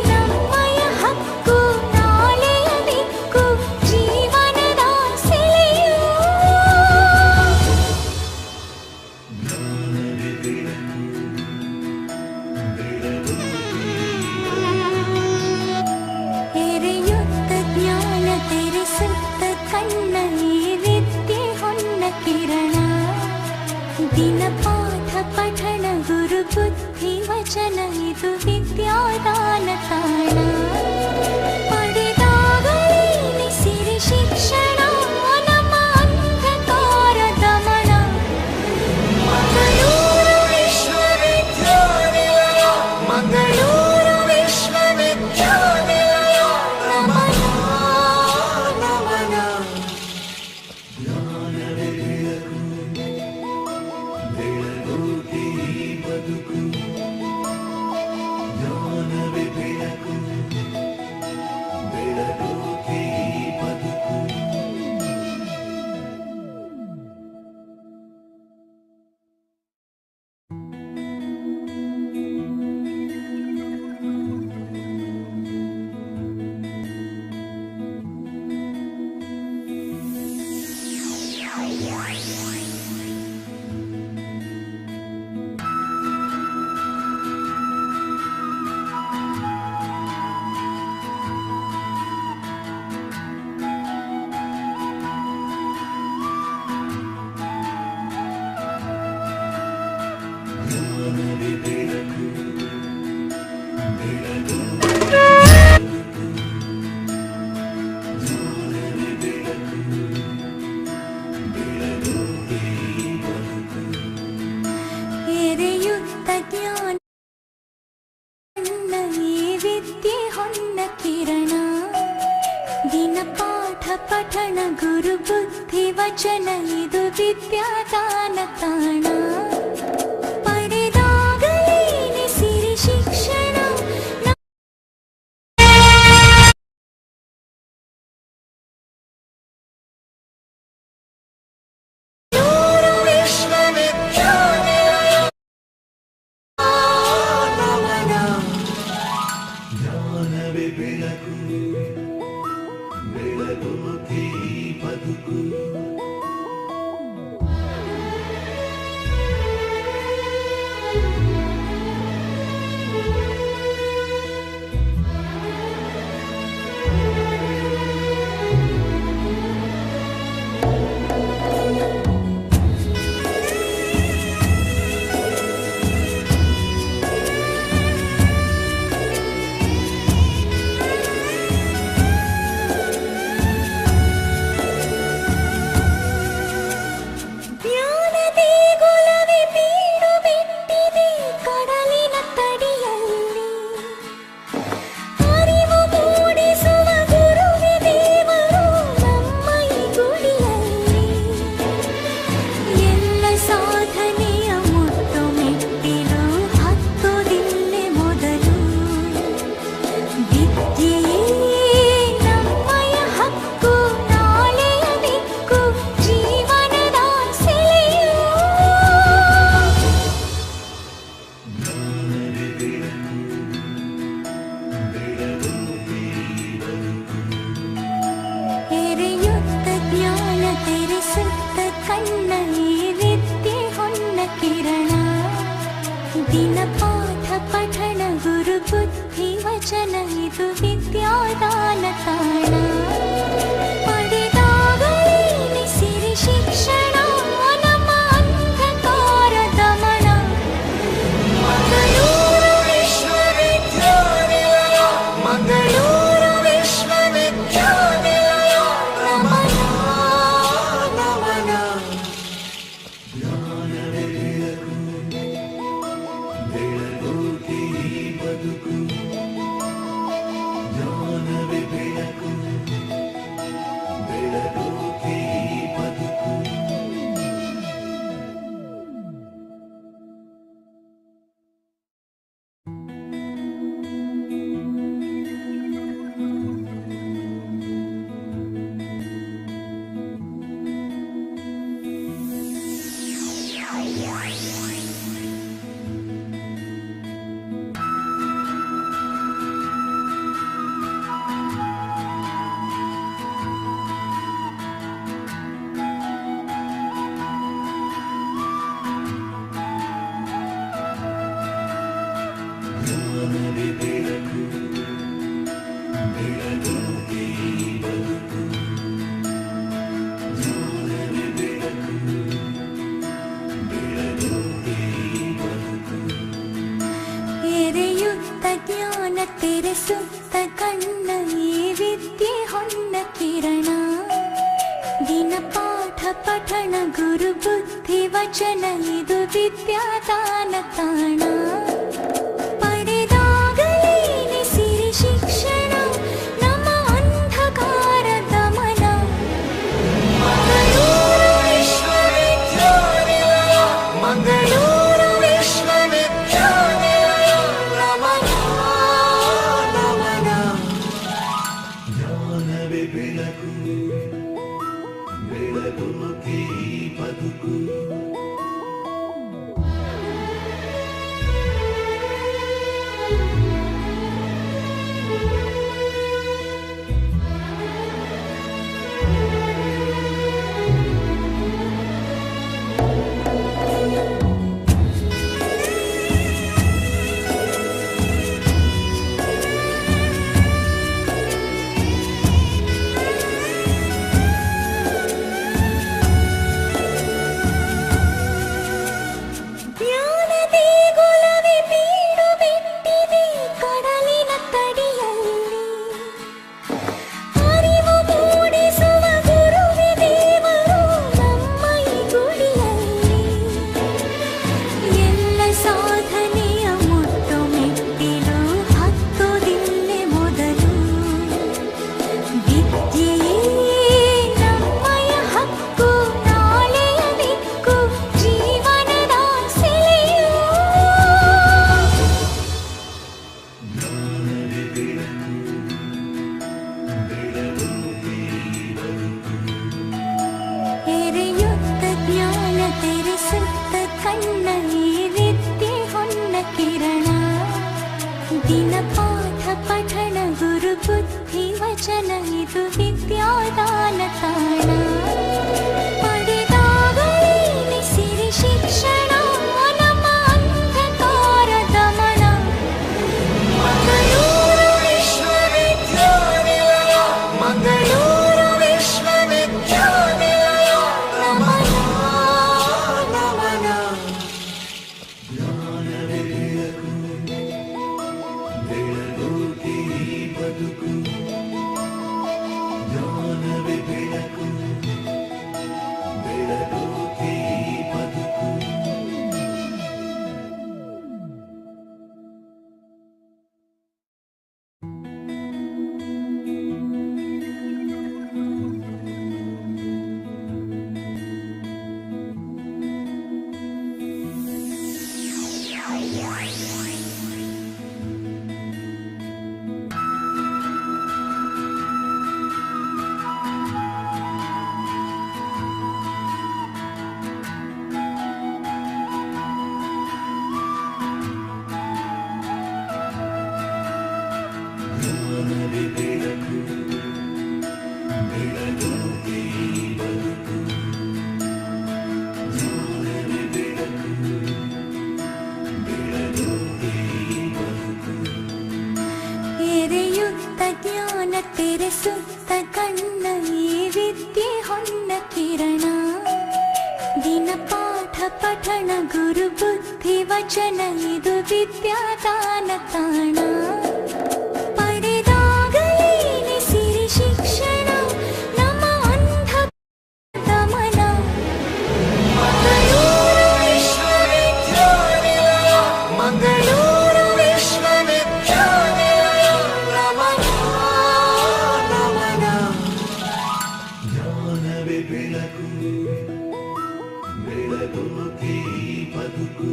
Q: ನಮ್ಮಯ ಹಕ್ಕು ನಾಳೆಯ ದಿಕ್ಕು ಜೀವನದ ಸೆಲೆಯು ಎರೆಯುತ್ತ ಜ್ಞಾನ ತೆರೆಸುತ್ತ ಕಣ್ಣ ಈ ವಿದ್ಯೆ ಹೊನ್ನ ಕಿರಣ ದಿನ ಪಾಠ ಪಠಣ ಗುರು ಬುದ್ಧಿ ವಚನ ಇದು ವಿದ್ಯಾದಾನ ತಾಣ ಪಡೆದಾಗಲೇನೆ ಸಿರಿ ಶಿಕ್ಷಣ ನಮ್ಮ ಅಂಧಕಾರ ದಮನ ಮಂಗಳೂರು ವಿಶ್ವವಿದ್ಯಾನಿಲಯ ಮಂಗಳೂರು ವಿಶ್ವವಿದ್ಯಾನಿಲಯ ನಮನ ನಮನ
S: ಜ್ಞಾನವೇ ಬೆಳಕು ಬೆಳಗೋಕೆ ಈ ಬದುಕು ಜ್ಞಾನವೇ ಬೆಳಕು ಬೆಳಗೋಕೆ ಈ ಬದುಕು ಜ್ಞಾನವೇ ಬೆಳಕು ಬೆಳಗೋಕೆ ಜ್ಞಾನವೇ ಬೆಳಕು ಬೆಳಗೋಕೆ ಈ ಬದುಕು
Q: ಎರೆಯುತ್ತ ಜ್ಞಾನ ಈ ವಿದ್ಯೆ ಹೊನ್ನ ಕಿರಣ ದಿನ ಪಾಠ ಪಠಣ ಗುರು ಬುದ್ಧಿ ವಚನ ಇದು ವಿದ್ಯಾದಾನ ತಾಣ ಪಡೆದಾಗಲೇನೆ ಸಿರಿ ಶಿಕ್ಷಣ ಮಂಗಳೂರು ವಿಶ್ವವಿದ್ಯಾನಿಲಯ ನಮನ
S: ಜ್ಞಾನವೇ ಬೆಳಕು ಬೆಳಗೋಕೆ ಈ ಬದುಕು
Q: ಗುರು ಬುದ್ಧಿ ವಚನ ಇದು ವಿದ್ಯಾದಾನ ತಾಣ ಪಡೆದಾಗಲೇ ಸಿರಿ ಶಿಕ್ಷಣ ನಮ್ಮ ಅಂಧಕಾರ ದಮನ ಮಂಗಳೂರು ವಿಶ್ವವಿದ್ಯಾನಿಲಯ ಮಂಗಳೂರು ವಿಶ್ವವಿದ್ಯಾನಿಲಯ ನಮನ ನಮನ ಎರೆಯುತ್ತ ಜ್ಞಾನ ತೆರೆಸುತ್ತ ಕಣ್ಣ ಈ ವಿದ್ಯೆ ಹೊನ್ನ ಕಿರಣ ದಿನ ಪಾಠ ಪಠಣ ಗುರು ಬುದ್ಧಿ ವಚನ ಇದು ವಿದ್ಯಾದಾನ ತಾಣ ಪಡೆದಾಗಲೇ ಸಿರಿ ಶಿಕ್ಷಣ ನಮ್ಮ ಅಂಧಕಾರ ದಮನ ಮಂಗಳೂರು ವಿಶ್ವವಿದ್ಯಾನಿಲಯ ಮಂಗಳೂರು ವಿಶ್ವವಿದ್ಯಾನಿಲಯ ನಮನ ನಮನ
A: ಜ್ಞಾನವೇ ಬೆಳಕು ಬೆಳಗೋಕೆ ಬದುಕು
Q: ಜ್ಞಾನದೇ ಗುಲವೇ ಬೀಡು ಬಿಟ್ಟಿದೆ ಕಡಲಿನ ತಡಿಯಲ್ಲಿ ಅರಿವು ಮೂಡಿಸುವ ಗುರುವೇ ದೇವರು ನಮ್ಮ ಈ ಗುಡಿಯಲ್ಲಿ ಎಲ್ಲ ಸಾಧನೆಯ ಮುಟ್ಟು ಮೆಟ್ಟಿಲು ಹತ್ತುವುದಿಲ್ಲೇ ಮೊದಲು ವಿದ್ಯೆಯೇ ನಮ್ಮಯ ಹಕ್ಕು ನಾಳೆಯ ದಿಕ್ಕು ಜೀವನದ ಸೆಲೆಯು ಎರೆಯುತ್ತ ಜ್ಞಾನ ತೆರೆಸುತ್ತ ಕಣ್ಣ ಈ ವಿದ್ಯೆ ಹೊನ್ನ ಕಿರಣ ದಿನ ಪಾಠ ಪಠಣ ಗುರು ಬುದ್ಧಿ ವಚನ ಇದು ವಿದ್ಯಾದಾನ ತಾಣ ಪಡೆದಾಗಲೇ ಸಿರಿ ಶಿಕ್ಷಣ ನಮ್ಮ ಅಂಧಕಾರ ದಮನ ಮಂಗಳೂರು ವಿಶ್ವವಿದ್ಯಾನಿಲಯ ಮಂಗಳೂರು ವಿಶ್ವವಿದ್ಯಾನಿಲಯ ನಮನ ನಮನ
A: ಜ್ಞಾನವೇ ಬೆಳಕು ಬೆಳಗೋಕೆ ಬದುಕು ಜ್ಞಾನವೇ ಬೆಳಕು ಬೆಳಗೋಕೆ ಬದುಕು
Q: ತೆರೆಸುತ್ತ ಕಣ್ಣ ಈ ವಿದ್ಯೆ ಹೊನ್ನ ಕಿರಣ ದಿನ ಪಾಠ ಪಠಣ ಗುರು ಬುದ್ಧಿ ವಚನ ಇದು ವಿದ್ಯಾದಾನ ತಾಣ ಪಡೆದಾಗಲೇನೆ ಸಿರಿ ಶಿಕ್ಷಣ ನಮ್ಮ ಅಂಧ ಗಮನ ಮಂಗಳೂರು ವಿಶ್ವವಿದ್ಯಾನಿಲಯ ಮಂಗಳೂರು ವಿಶ್ವವಿದ್ಯಾನಿಲಯ ನಮನ ನಮನ
A: ಜ್ಞಾನವೇ ಬೆಳಕು ಬೆಳಗೋಕೆ ಈ ಬದುಕು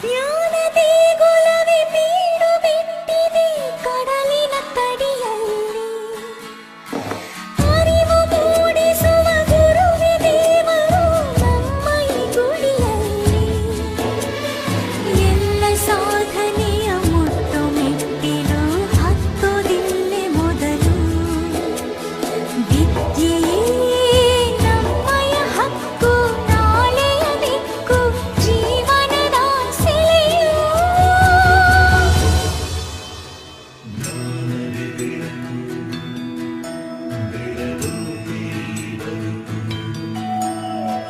Q: ಜ್ಞಾನದೇ ಗೊಲವೆ ಬೀಡು ಬಿಟ್ಟಿದೆ ಕಡಲಿನ ತಡಿಯಲ್ಲಿ ಅರಿವು ಮೂಡಿಸುವ ಗುರುವೆ ದೇವರು ನಮ್ಮ ಈ ಗುಡಿಯಲ್ಲಿ ಎಲ್ಲ ಸಾಧನೆಯ ಮುಟ್ಟು ಮೆಟ್ಟಿಲು ಹತ್ತುವುದಿಲ್ಲೆ ಮೊದಲು ವಿದ್ಯೆಯೇ ನಮ್ಮಯ ಹಕ್ಕು ನಾಳೆಯ ದಿಕ್ಕು ಜೀವನದ ಸೆಲೆಯು
A: ಜ್ಞಾನವೇ ಬೆಳಕು ಬೆಳಗೋಕೆ ಈ ಬದುಕು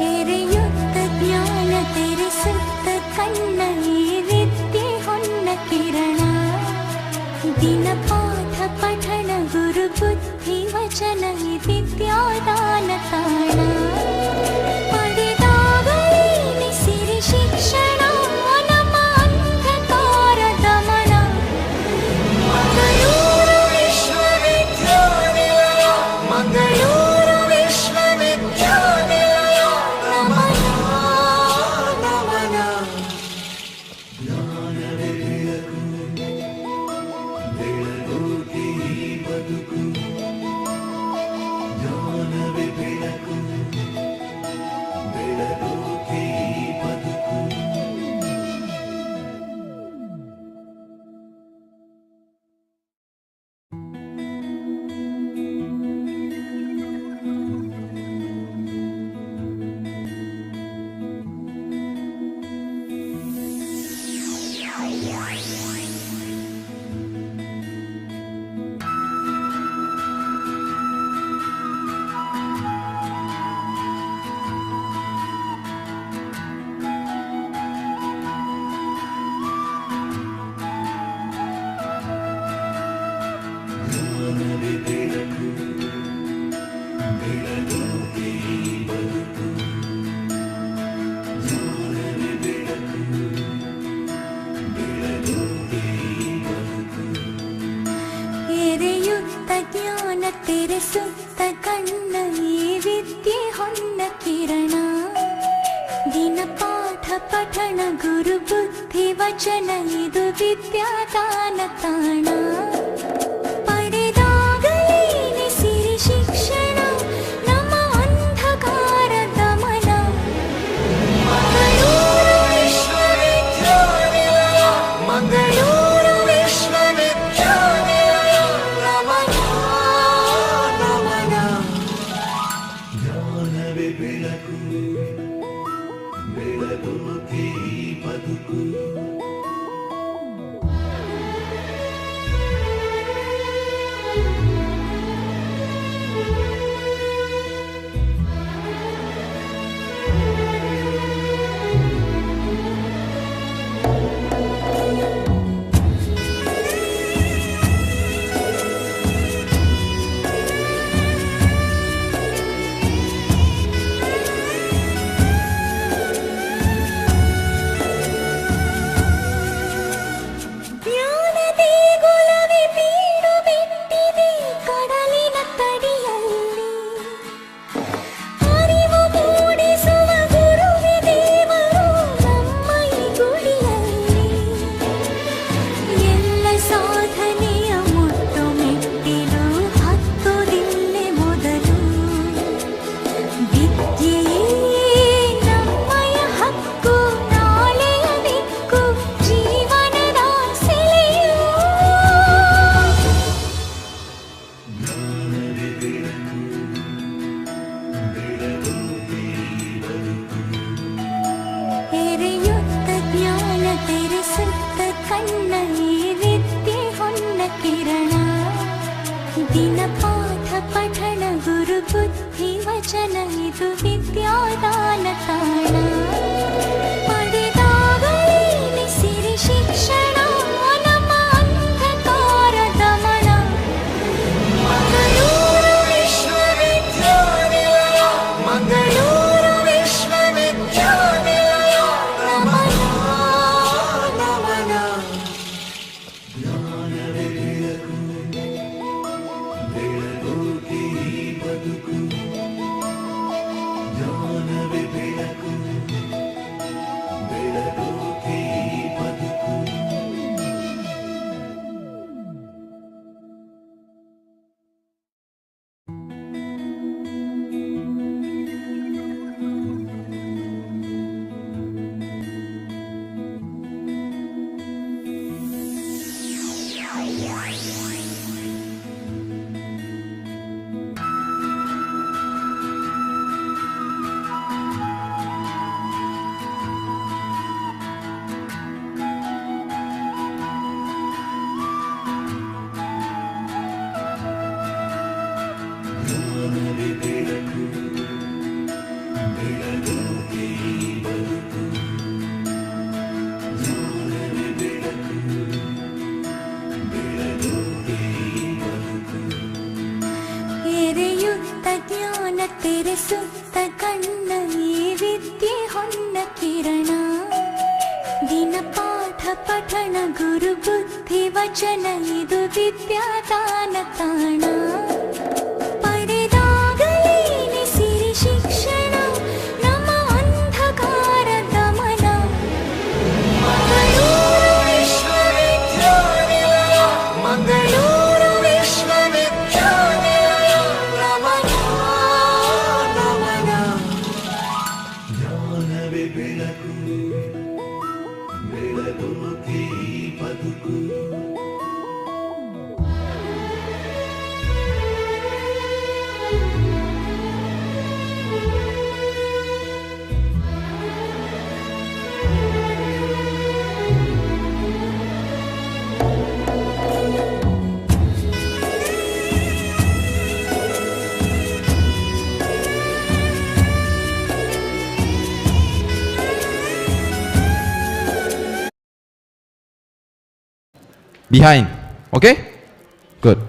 Q: ಎರೆಯುತ್ತ ಜ್ಞಾನ ತೆರೆಸುತ್ತ ಕಣ್ಣ ಈ ವಿದ್ಯೆ ಹೊನ್ನ ಕಿರಣ ದಿನ ಪಾಠ ಪಠಣ ಗುರು ಬುದ್ಧಿ ವಚನ ಈ ವಿದ್ಯಾದಾನ ತಾಣ ಪಡೆದಾಗಲೇನೆ ಸಿರಿ ಶಿಕ್ಷಣ ನಮ್ಮ ಅಂಧಕಾರ ದಮನ ಮಂಗಳೂರು ವಿಶ್ವವಿದ್ಯಾನಿಲಯ ಮಂಗಳೂರು ವಿಶ್ವವಿದ್ಯಾನಿಲಯ ನಮನ ನಮನ
A: ಜ್ಞಾನವೇ ಬೆಳಕು ಬೆಳಗೋಕೆ ಈ ಬದುಕು ಜ್ಞಾನವೇ ಬೆಳಕು ಬೆಳಗೋಕೆ ಈ ಬದುಕು ಜ್ಞಾನವೇ ಬೆಳಕು ಬೆಳಗೋಕೆ ಈ ಬದುಕು ಜ್ಞಾನವೇ ಬೆಳಕು ಬೆಳಗೋಕೆ ಈ ಬದುಕು
Q: ಎರೆಯುತ್ತ ಜ್ಞಾನ ತೆರೆಸುತ್ತ ಕಣ್ಣ ಈ ವಿದ್ಯೆ ಹೊನ್ನ ಕಿರಣ ದಿನ ಪಾಠ ಪಠಣ ಗುರು ಬುದ್ಧಿ ವಚನ ಇದು ವಿದ್ಯಾದಾನ ತಾಣ ಪಡೆದಾಗಲೇನೆ ಸಿರಿ ಶಿಕ್ಷಣ ನಮ್ಮ ಅಂಧಕಾರ ದಮನ ಮಂಗಳೂರು ವಿಶ್ವವಿದ್ಯಾನಿಲಯ ಮಂಗಳೂರು ವಿಶ್ವವಿದ್ಯಾನಿಲಯ ನಮನ ನಮನ
A: ಜ್ಞಾನವೇ ಬೆಳಕು ಬೆಳಗೋಕೆ ಈ ಬದುಕು
R: ದಿನ ಪಾಠ ಪಠಣ ಗುರು ಬುದ್ಧಿ ವಚನ ಇದು ವಿದ್ಯಾದಾನ ತಾಣ ಪಡೆದಾಗಲೇ ಸಿರಿ ಶಿಕ್ಷಣ ನಮ್ಮ ಅಂಧಕಾರ ದಮನ ಮಂಗಳೂರು ವಿಶ್ವವಿದ್ಯಾನಿಲಯ ಮಂಗಳೂರು ವಿಶ್ವವಿದ್ಯಾನಿಲಯ ನಮನ ನಮನ
A: ಜ್ಞಾನವೇ ಬೆಳಕು ಬೆಳಗೋಕೆ ಈ ಬದುಕು ಜ್ಞಾನವೇ ಬೆಳಕು ಬೆಳಗೋಕೆ ಈ ಬದುಕು ಜ್ಞಾನವೇ ಬೆಳಕು ಬೆಳಗೋಕೆ ಈ ಬದುಕು ಜ್ಞಾನವೇ ಬೆಳಕು ಬೆಳಗೋಕೆ ಈ ಬದುಕು
R: ಎರೆಯುತ್ತ ಜ್ಞಾನ ತೆರೆಸುತ್ತ ಕಣ್ಣ ಈ ವಿದ್ಯೆ ಹೊನ್ನ ಕಿರಣ ದಿನ ಪಾಠ ಪಠಣ ಗುರು ಬುದ್ಧಿ ವಚನ ಇದು ವಿದ್ಯಾದಾನ ತಾಣ ಪಡೆದಾಗಲೇ ಸಿರಿ ಶಿಕ್ಷಣ ನಮ್ಮ ಅಂಧಕಾರ ದಮನ ಮಂಗಳೂರು ವಿಶ್ವವಿದ್ಯಾನಿಲಯ ಮಂಗಳೂರು ವಿಶ್ವವಿದ್ಯಾನಿಲಯ ನಮನ ನಮನ
A: ಜ್ಞಾನವೇ ಬೆಳಕು ಬೆಳಗೋಕೆ ಈ ಬದುಕು
S: Behind. Okay? Good.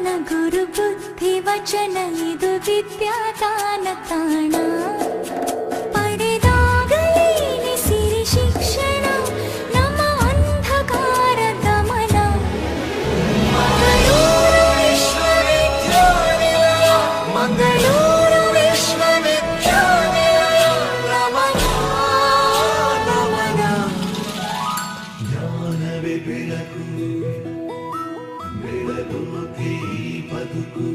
R: ಪಠಣ ಗುರು ಬುದ್ಧಿ ವಚನ ಇದು ವಿದ್ಯಾದಾನ ತಾಣ ಪಡೆದಾಗಲೇನೆ ಸಿರಿ ಶಿಕ್ಷಣ ನಮ್ಮ ಅಂಧಕಾರ ದಮನ ಮಂಗಳೂರು ವಿಶ್ವವಿದ್ಯಾನಿಲಯ ಮಂಗಳೂರು ವಿಶ್ವವಿದ್ಯಾನಿಲಯ ನಮನ ನಮನ
A: ಜ್ಞಾನವೇ ಬೆಳಕು ಬೆಳಗೋಕೆ ಈ ಬದುಕು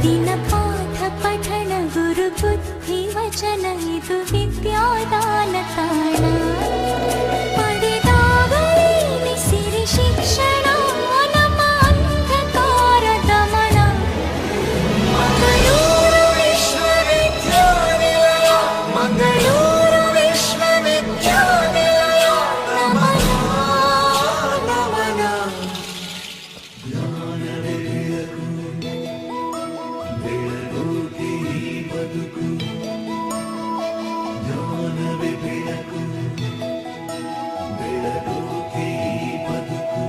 R: ದಿನಪಾಠ ಪಠಣ ಗುರು ಬುದ್ಧಿ ವಚನ ಇದು ವಿದ್ಯಾದಾನ ತಾಣ ಪಡೆದಾಗಲೇನೆ ಸಿರಿ ಶಿಕ್ಷಣ ನಮ್ಮ ಅಂಧಕಾರ ದಮನ ಮಂಗಳೂರು ವಿಶ್ವವಿದ್ಯಾನಿಲಯ ಮಂಗಳೂರು ವಿಶ್ವವಿದ್ಯಾನಿಲಯ ನಮನ ನಮನ
A: ಜ್ಞಾನವೇ ಬೆಳಕು ಬೆಳಗೋಕೆ ಈ ಬದುಕು ಜ್ಞಾನವೇ ಬೆಳಕು ಬೆಳಗೋಕೆ ಈ ಬದುಕು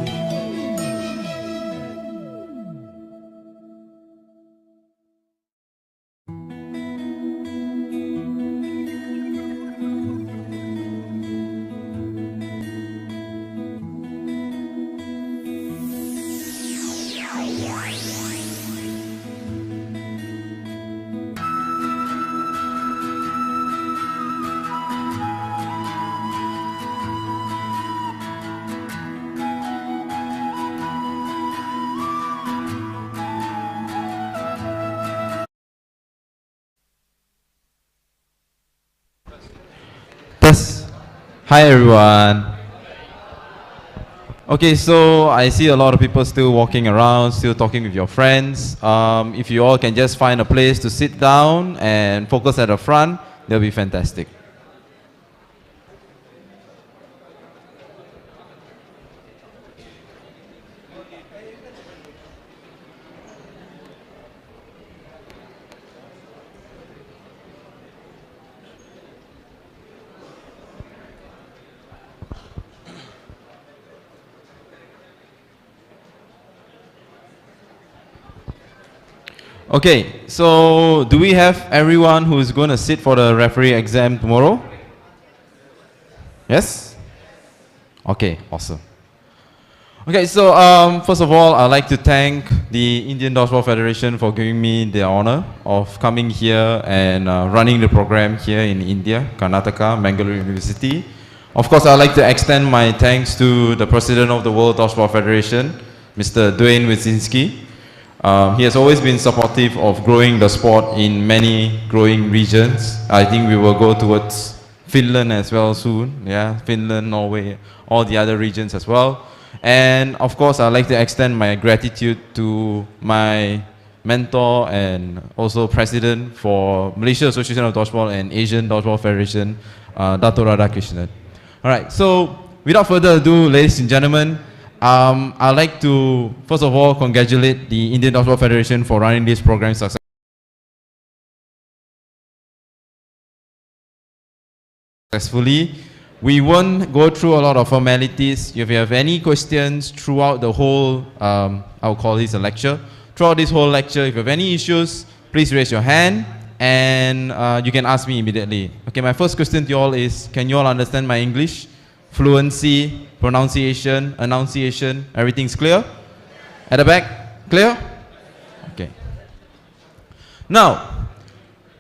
S: Test. Hi everyone. Okay, so I see a lot of people still walking around, still talking with your friends. If you all can just find a place to sit down and focus at the front, that'll be fantastic. Okay, so do we have everyone who is going to sit for the referee exam tomorrow? Yes? Okay, awesome. Okay, so first of all, I'd like to thank the Indian Dodgeball Federation for giving me the honor of coming here and running the program here in India, Karnataka, Mangalore University. Of course, I'd like to extend my thanks to the President of the World Dodgeball Federation, Mr. Dwayne Wyszynski. He has always been supportive of growing the sport in many growing regions. I think we will go towards Finland as well soon. Yeah, Finland, Norway, all the other regions as well. And of course, I'd like to extend my gratitude to my mentor and also president for Malaysia Association of Dodgeball and Asian Dodgeball Federation, Dato Radhakrishnan. All right, so without further ado, ladies and gentlemen, I'd like to, first of all, congratulate the Indian Dodgeball Federation for running this program successfully. We won't go through a lot of formalities. If you have any questions throughout the whole, I'll call this a lecture. Throughout this whole lecture, if you have any issues, please raise your hand and you can ask me immediately. Okay, my first question to you all is, can you all understand my English? Fluency, pronunciation, enunciation, everything's clear? At the back, clear? Okay. Now,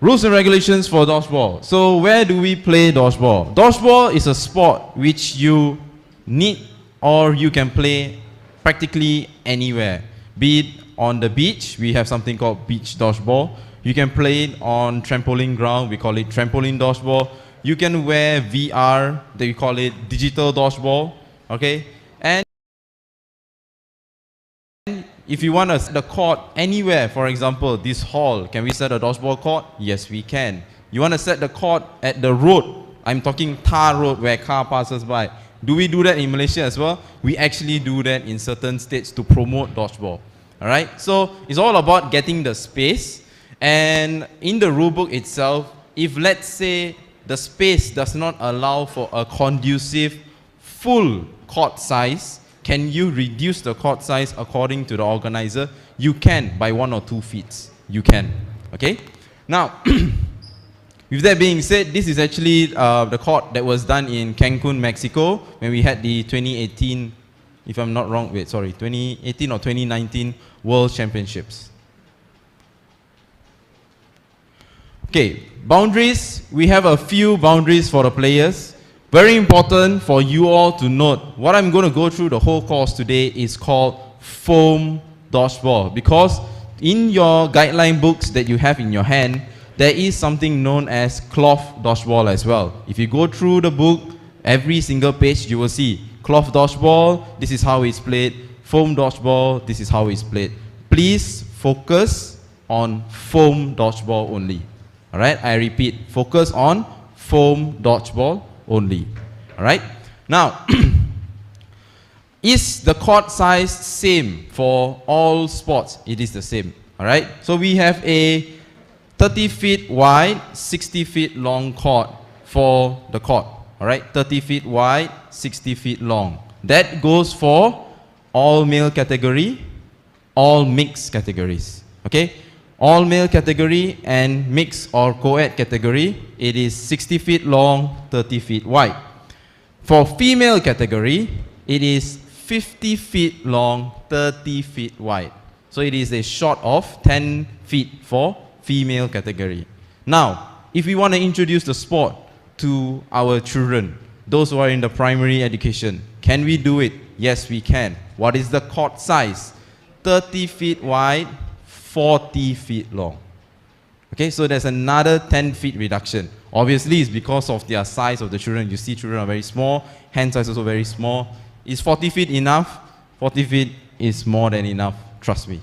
S: rules and regulations for dodgeball. So where do we play dodgeball? Dodgeball is a sport which you need or you can play practically anywhere. Be it on the beach, we have something called beach dodgeball. You can play it on trampoline ground, we call it trampoline dodgeball. You can wear VR, we call it digital dodgeball, okay? And if you want to set the court anywhere, for example, this hall, can we set a dodgeball court? Yes, we can. You want to set the court at the road, I'm talking tar road where car passes by. Do we do that in Malaysia as well? We actually do that in certain states to promote dodgeball. Alright, so it's all about getting the space. And in the rule book itself, if let's say the space does not allow for a conducive full court size, can you reduce the court size according to the organizer? You can by 1 or 2 feet. You can. Okay? Now, with that being said, this is actually the court that was done in Cancun, Mexico, when we had the 2018, if I'm not wrong, 2018 or 2019 World Championships. Okay, boundaries. We have a few boundaries for the players. Very important for you all to note. What I'm going to go through the whole course today is called foam dodgeball, because in your guideline books that you have in your hand, there is something known as cloth dodgeball as well. If you go through the book, every single page you will see cloth dodgeball, this is how it's played. Foam dodgeball, this is how it's played. Please focus on foam dodgeball only. Alright, I repeat, focus on foam dodgeball only. Alright, now, is the court size same for all sports? It is the same. Alright, so we have a 30 feet wide, 60 feet long court for the court. Alright, 30 feet wide, 60 feet long. That goes for all male category, all mixed categories. Okay? All male category and mixed or co-ed category, it is 60 feet long, 30 feet wide. For female category, it is 50 feet long, 30 feet wide. So it is a short of 10 feet for female category. Now, if we want to introduce the sport to our children, those who are in the primary education, can we do it? Yes, we can. What is the court size? 30 feet wide, 40 feet long. Okay, so there's another 10 feet reduction. Obviously, it's because of their size of the children. You see children are very small, hand size also very small. Is 40 feet enough? 40 feet is more than enough, trust me.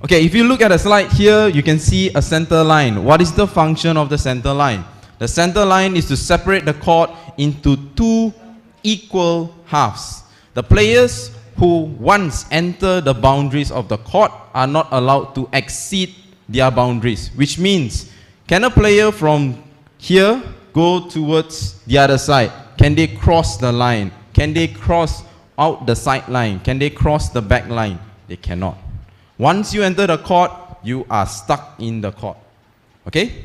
S: Okay, if you look at the slide here, you can see a center line. What is the function of the center line? The center line is to separate the court into 2 equal halves. The players who once enter the boundaries of the court are not allowed to exceed their boundaries, which means, can a player from here go towards the other side? Can they cross the line? Can they cross out the side line? Can they cross the back line? They cannot. Once you enter the court, you are stuck in the court. Okay?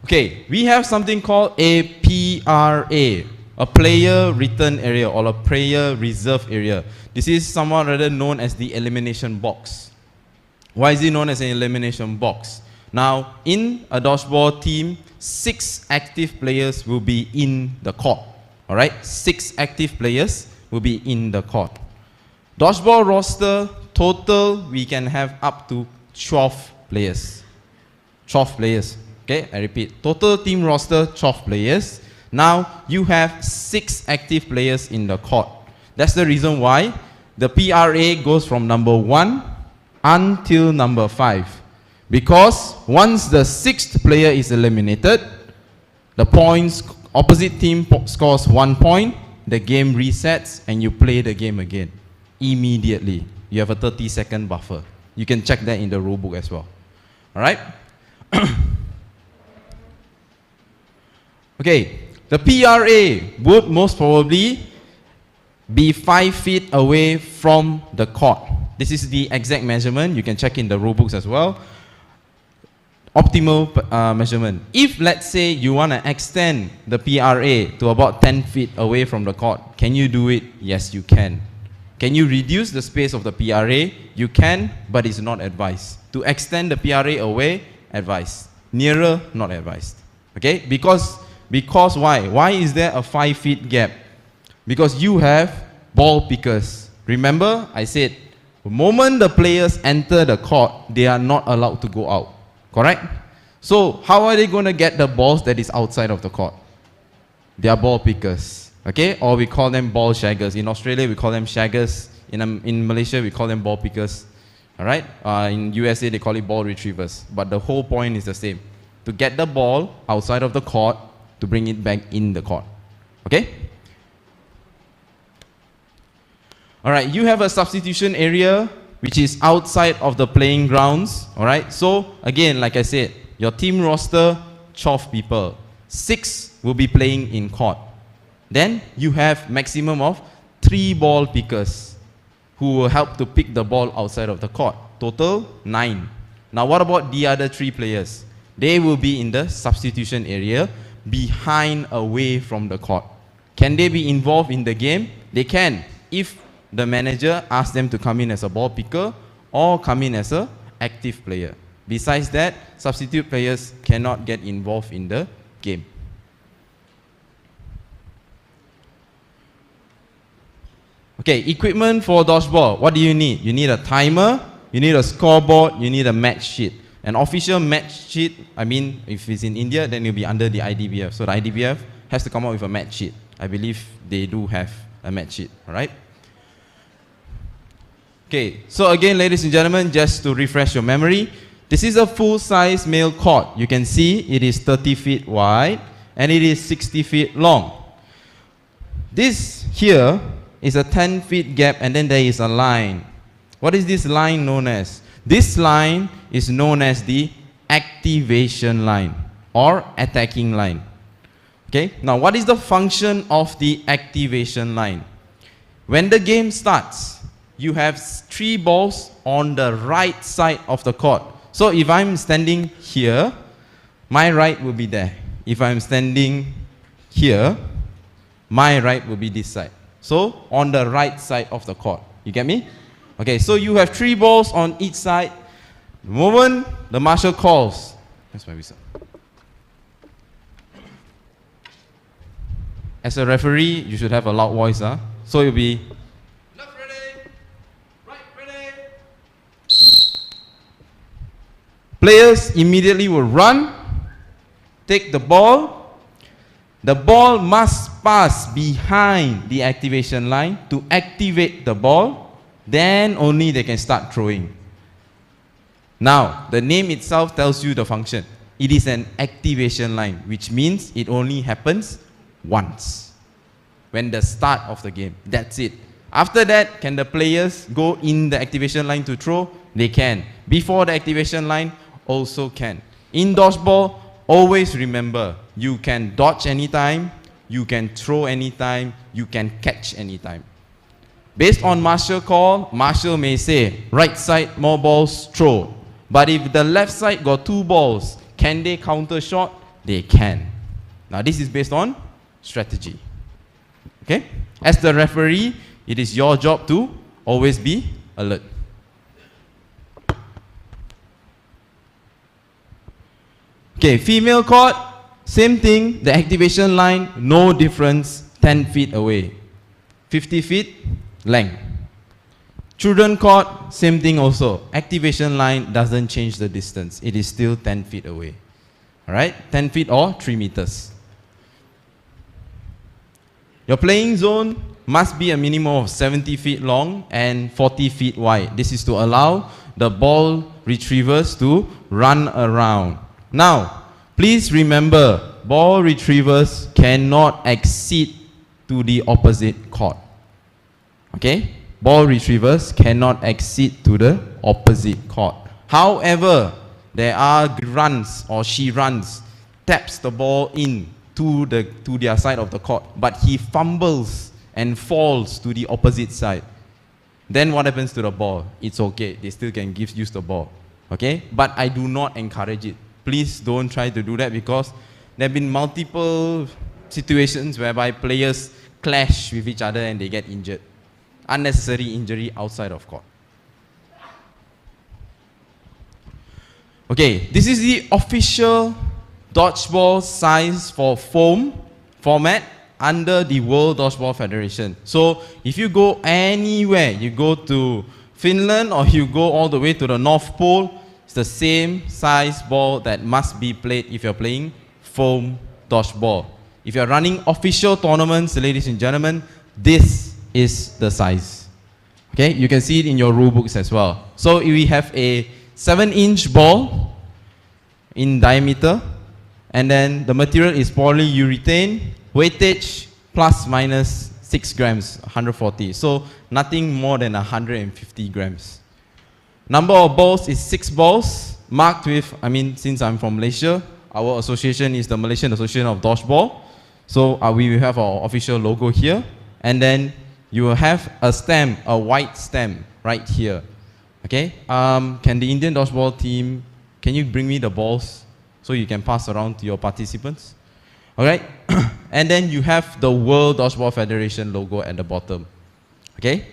S: Okay, we have something called a PRA, a player return area or a player reserve area. This is somewhat rather known as the elimination box. Why is it known as an elimination box? Now, in a dodgeball team, 6 active players will be in the court. Alright, 6 active players will be in the court. Dodgeball roster, total, we can have up to 12 players. 12 players. Okay, I repeat, total team roster, 12 players. Now, you have 6 active players in the court. That's the reason why the PRA goes from number 1 until number 5. Because once the 6th player is eliminated, the points, opposite team scores 1 point, the game resets, and you play the game again. Immediately. You have a 30-second buffer. You can check that in the rule book as well. Alright? Okay, the PRA would most probably be 5 feet away from the court. This is the exact measurement. You can check in the rule books as well. Optimal measurement. If let's say you want to extend the PRA to about 10 feet away from the court, can you do it? Yes, you can. Can you reduce the space of the PRA? You can, but it's not advised. To extend the PRA away, advised. Nearer, not advised. Okay? Because why? Why is there a 5 feet gap? Because you have ball pickers. Remember, I said, the moment the players enter the court, they are not allowed to go out. Correct? So, how are they going to get the balls that is outside of the court? They are ball pickers. Okay? Or we call them ball shaggers. In Australia, we call them shaggers. In Malaysia, we call them ball pickers. Alright? In USA, they call it ball retrievers. But the whole point is the same. To get the ball outside of the court, to bring it back in the court. Okay? Alright, you have a substitution area which is outside of the playing grounds. Alright, so again, like I said, your team roster, 12 people. 6 will be playing in court. Then you have maximum of 3 ball pickers who will help to pick the ball outside of the court. Total 9. Now what about the other 3 players? They will be in the substitution area, behind, away from the court. Can they be involved in the game? They can, if the manager asks them to come in as a ball picker or come in as an active player. Besides that, substitute players cannot get involved in the game. Okay, equipment for dodgeball. What do you need? You need a timer, you need a scoreboard, you need a match sheet. An official match sheet, I mean, if it's in India, then it'll be under the IDBF. So the IDBF has to come up with a match sheet. I believe they do have a match sheet, alright? Okay, so again, ladies and gentlemen, just to refresh your memory, this is a full-size male court. You can see it is 30 feet wide and it is 60 feet long. This here is a 10 feet gap and then there is a line. What is this line known as? This line is known as the activation line or attacking line. Okay, now what is the function of the activation line? When the game starts, you have 3 balls on the right side of the court. So if I'm standing here, my right will be there. If I'm standing here, my right will be this side. So on the right side of the court. You get me? Okay, so you have 3 balls on each side. The moment the marshal calls, that's my whistle. As a referee, you should have a loud voice. So you'll be left ready, right ready. Players immediately will run, take the ball. The ball must pass behind the activation line to activate the ball. Then only they can start throwing. Now, the name itself tells you the function. It is an activation line, which means it only happens once. When the start of the game. That's it. After that, can the players go in the activation line to throw? They can. Before the activation line, also can. In dodgeball, always remember, you can dodge anytime, you can throw anytime, you can catch anytime. Based on marshal call, marshal may say, right side, more balls, throw. But if the left side got 2 balls, can they counter shot? They can. Now this is based on strategy. Okay? As the referee, it is your job to always be alert. Okay, female court, same thing. The activation line, no difference, 10 feet away. 50 feet length. Children court, same thing also. Activation line doesn't change the distance. It is still 10 feet away. Alright, 10 feet or 3 meters. Your playing zone must be a minimum of 70 feet long and 40 feet wide. This is to allow the ball retrievers to run around. Now, please remember, ball retrievers cannot exceed to the opposite court. Okay? Ball retrievers cannot exceed to the opposite court. However, there are runs or she runs, taps the ball in to their side of the court, but he fumbles and falls to the opposite side, then what happens to the ball? It's okay. They still can use the ball. Okay? But I do not encourage it. Please don't try to do that, because there have been multiple situations whereby players clash with each other and they get injured. Unnecessary injury outside of court. Okay, this is the official dodgeball size for foam format under the World Dodgeball Federation. So if you go anywhere, you go to Finland or you go all the way to the North Pole, it's the same size ball that must be played if you're playing foam dodgeball. If you're running official tournaments, ladies and gentlemen, this is the size. Okay, you can see it in your rule books as well. So we have a 7-inch ball in diameter, and then the material is polyurethane, weightage plus minus 6 grams, 140. So nothing more than 150 grams. Number of balls is 6 balls, marked with, since I'm from Malaysia, our association is the Malaysian Association of Dodgeball. So we will have our official logo here. And then you will have a stamp, a white stamp right here. Okay? Can the Indian Dodgeball team, can you bring me the balls so you can pass around to your participants? Alright? And then you have the World Dodgeball Federation logo at the bottom. Okay?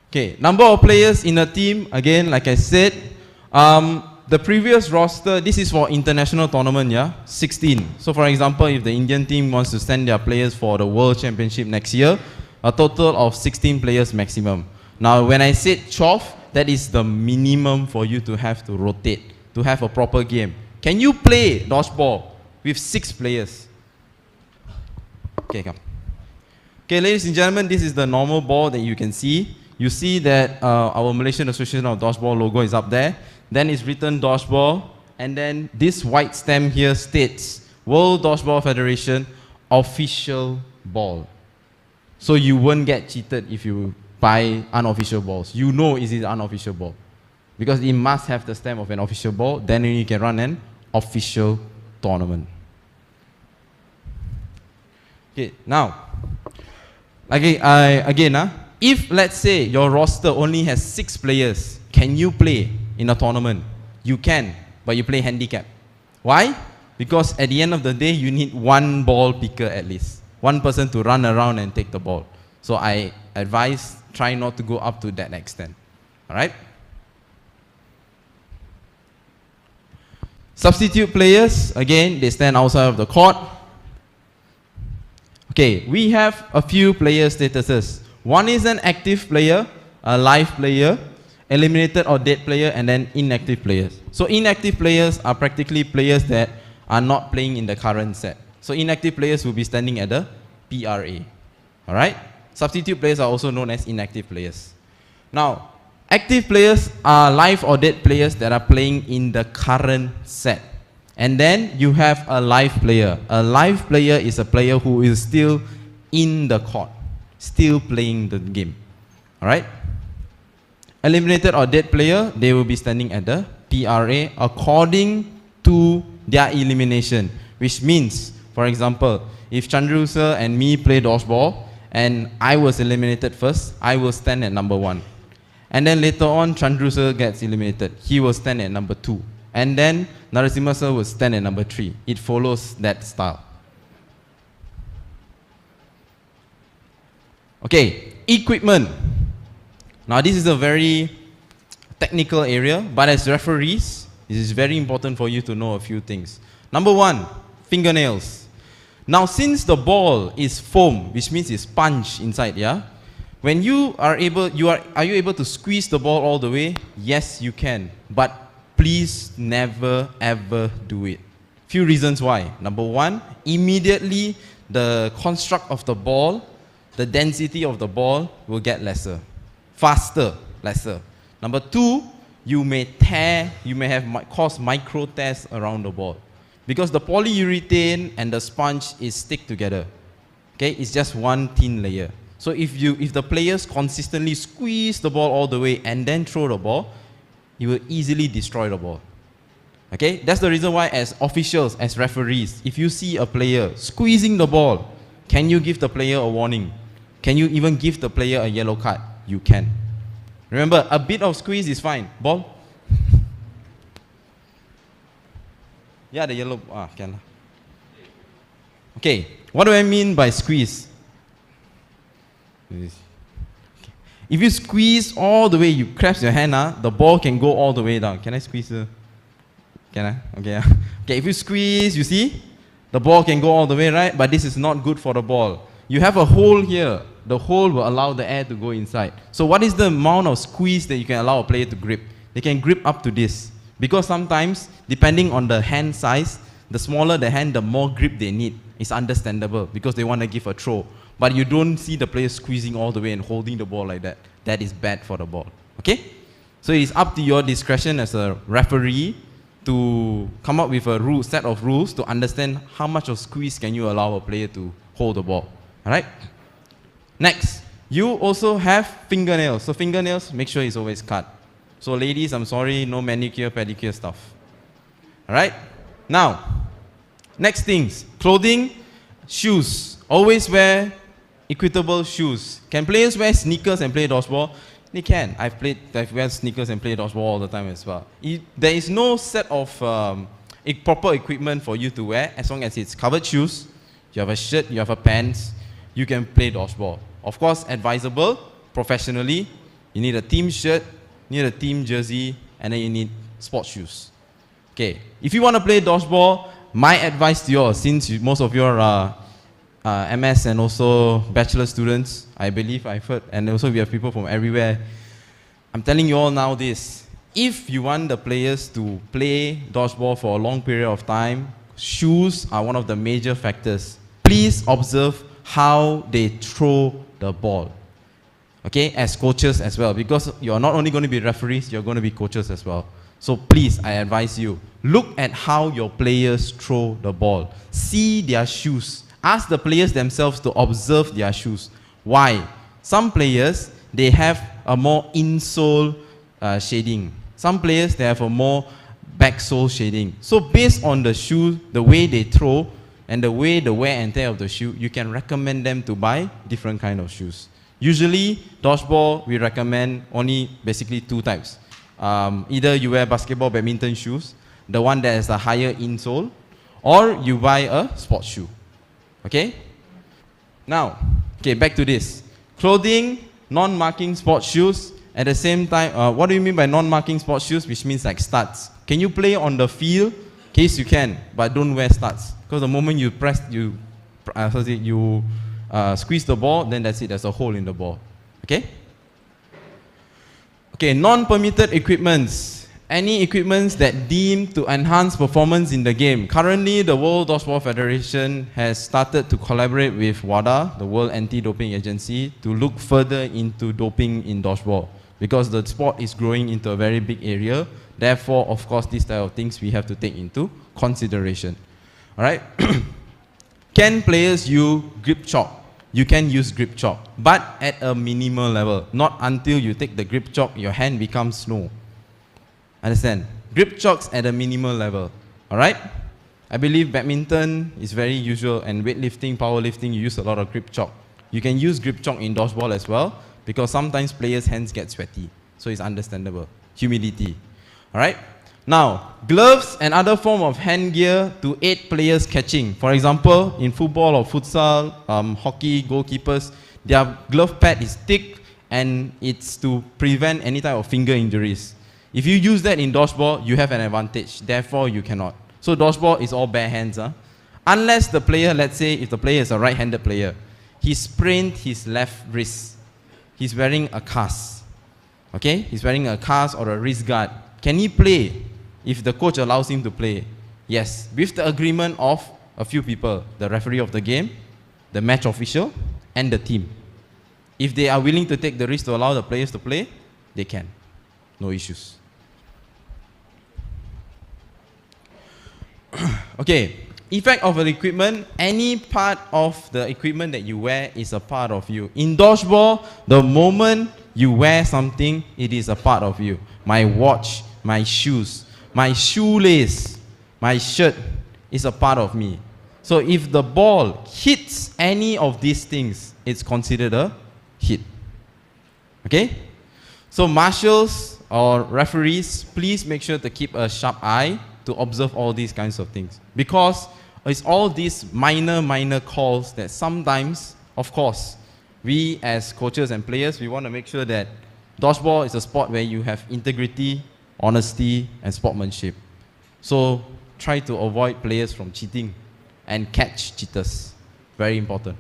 S: Okay, number of players in a team, again, like I said, the previous roster, this is for international tournament, yeah? 16. So for example, if the Indian team wants to send their players for the World Championship next year, a total of 16 players maximum. Now, when I said 12, that is the minimum for you to have to rotate, to have a proper game. Can you play dodgeball with 6 players? Okay, come. Okay, ladies and gentlemen, this is the normal ball that you can see. You see that our Malaysian Association of Dodgeball logo is up there. Then it's written dodgeball, and then this white stamp here states World Dodgeball Federation official ball. So you won't get cheated if you buy unofficial balls. You know it is an unofficial ball, because it must have the stamp of an official ball. Then you can run an official tournament. Okay, now, if let's say your roster only has 6 players, can you play in a tournament? You can, but you play handicap. Why? Because at the end of the day, you need 1 ball picker at least. 1 person to run around and take the ball. So I advise, try not to go up to that extent. Alright? Substitute players, again, they stand outside of the court. Okay, we have a few player statuses. One is an active player, a live player, eliminated or dead player, and then inactive players. So inactive players are practically players that are not playing in the current set. So inactive players will be standing at the PRA. Alright? Substitute players are also known as inactive players. Now, active players are live or dead players that are playing in the current set. And then you have a live player. A live player is a player who is still in the court, still playing the game. Alright? Eliminated or dead player, they will be standing at the PRA according to their elimination. Which means, for example, if Chandru sir and me play dodgeball and I was eliminated first, I will stand at number 1. And then later on, Chandru sir gets eliminated. He will stand at number 2. And then Narasimha sir will stand at number 3. It follows that style. Okay, equipment. Now this is a very technical area, but as referees, it is very important for you to know a few things. Number 1, fingernails. Now since the ball is foam, which means it's sponge inside, yeah? When you are able, are you able to squeeze the ball all the way? Yes, you can, but please never ever do it. Few reasons why. Number 1, immediately the construct of the ball, the density of the ball will get lesser. Faster, lesser. Number 2, you may tear, you may have cause micro tears around the ball. Because the polyurethane and the sponge is stick together. Okay, it's just one thin layer. So if the players consistently squeeze the ball all the way and then throw the ball, you will easily destroy the ball. Okay, that's the reason why as officials, as referees, if you see a player squeezing the ball, can you give the player a warning? Can you even give the player a yellow card? You can. Remember, a bit of squeeze is fine. Ball? Yeah, the yellow, can. Okay, what do I mean by squeeze? If you squeeze all the way, you clasp your hand, the ball can go all the way down. Can I squeeze? Can I? Okay. Okay, if you squeeze, you see, the ball can go all the way, right? But this is not good for the ball. You have a hole here. The hole will allow the air to go inside. So what is the amount of squeeze that you can allow a player to grip? They can grip up to this. Because sometimes, depending on the hand size, the smaller the hand, the more grip they need. It's understandable because they want to give a throw. But you don't see the player squeezing all the way and holding the ball like that. That is bad for the ball. Okay? So it is up to your discretion as a referee to come up with a set of rules to understand how much of squeeze can you allow a player to hold the ball. Alright? Next, you also have fingernails. So fingernails, make sure it's always cut. So ladies, I'm sorry, no manicure, pedicure stuff. Alright? Now, next things, clothing, shoes. Always wear equitable shoes. Can players wear sneakers and play dodgeball? They can. I've wear sneakers and play dodgeball all the time as well. There is no set of proper equipment for you to wear as long as it's covered shoes, you have a shirt, you have a pants, you can play dodgeball. Of course, advisable, professionally, you need a team shirt, you need a team jersey, and then you need sports shoes. Okay, if you want to play dodgeball, my advice to you all, since most of you are MS and also bachelor students, I believe I've heard, and also we have people from everywhere. I'm telling you all now this. If you want the players to play dodgeball for a long period of time, shoes are one of the major factors. Please observe how they throw the ball. Okay, as coaches as well, because you're not only going to be referees, you're going to be coaches as well. So please, I advise you, look at how your players throw the ball. See their shoes. Ask the players themselves to observe their shoes. Why? Some players, they have a more insole shading. Some players, they have a more backsole shading. So based on the shoe, the way they throw, and the way the wear and tear of the shoe, you can recommend them to buy different kind of shoes. Usually, dodgeball, we recommend only basically two types. Either you wear basketball, badminton shoes, the one that has a higher insole, or you buy a sports shoe. Okay? Now, okay, back to this. Clothing, non-marking sports shoes. At the same time, what do you mean by non-marking sports shoes? Which means like studs. Can you play on the field? Case you can, but don't wear studs. Because the moment you squeeze the ball, then that's it. There's a hole in the ball. Okay? Okay, non-permitted equipments. Any equipments that deem to enhance performance in the game. Currently, the World Dodgeball Federation has started to collaborate with WADA, the World Anti-Doping Agency, to look further into doping in dodgeball. Because the sport is growing into a very big area. Therefore, of course, these type of things we have to take into consideration. Alright? Can players use grip chalk? You can use grip chalk, but at a minimal level. Not until you take the grip chalk, your hand becomes snow. Understand? Grip chalks at a minimal level. Alright? I believe badminton is very usual, and weightlifting, powerlifting, you use a lot of grip chalk. You can use grip chalk in dodgeball as well, because sometimes players' hands get sweaty. So it's understandable. Humidity. Alright? Now, gloves and other form of hand gear to aid players catching. For example, in football or futsal, hockey, goalkeepers, their glove pad is thick and it's to prevent any type of finger injuries. If you use that in dodgeball, you have an advantage. Therefore, you cannot. So dodgeball is all bare hands. Unless the player, let's say, if the player is a right-handed player, he sprained his left wrist. He's wearing a cast. Okay? He's wearing a cast or a wrist guard. Can he play if the coach allows him to play? Yes, with the agreement of a few people, the referee of the game, the match official, and the team. If they are willing to take the risk to allow the players to play, they can. No issues. Okay, effect of the equipment. Any part of the equipment that you wear is a part of you. In dodgeball, the moment you wear something, it is a part of you. My watch, my shoes, my shoelace, my shirt is a part of me. So if the ball hits any of these things, it's considered a hit. Okay? So marshals or referees, please make sure to keep a sharp eye to observe all these kinds of things. Because it's all these minor calls that sometimes, of course, we as coaches and players, we want to make sure that dodgeball is a sport where you have integrity, honesty, and sportsmanship. So try to avoid players from cheating and catch cheaters. Very important.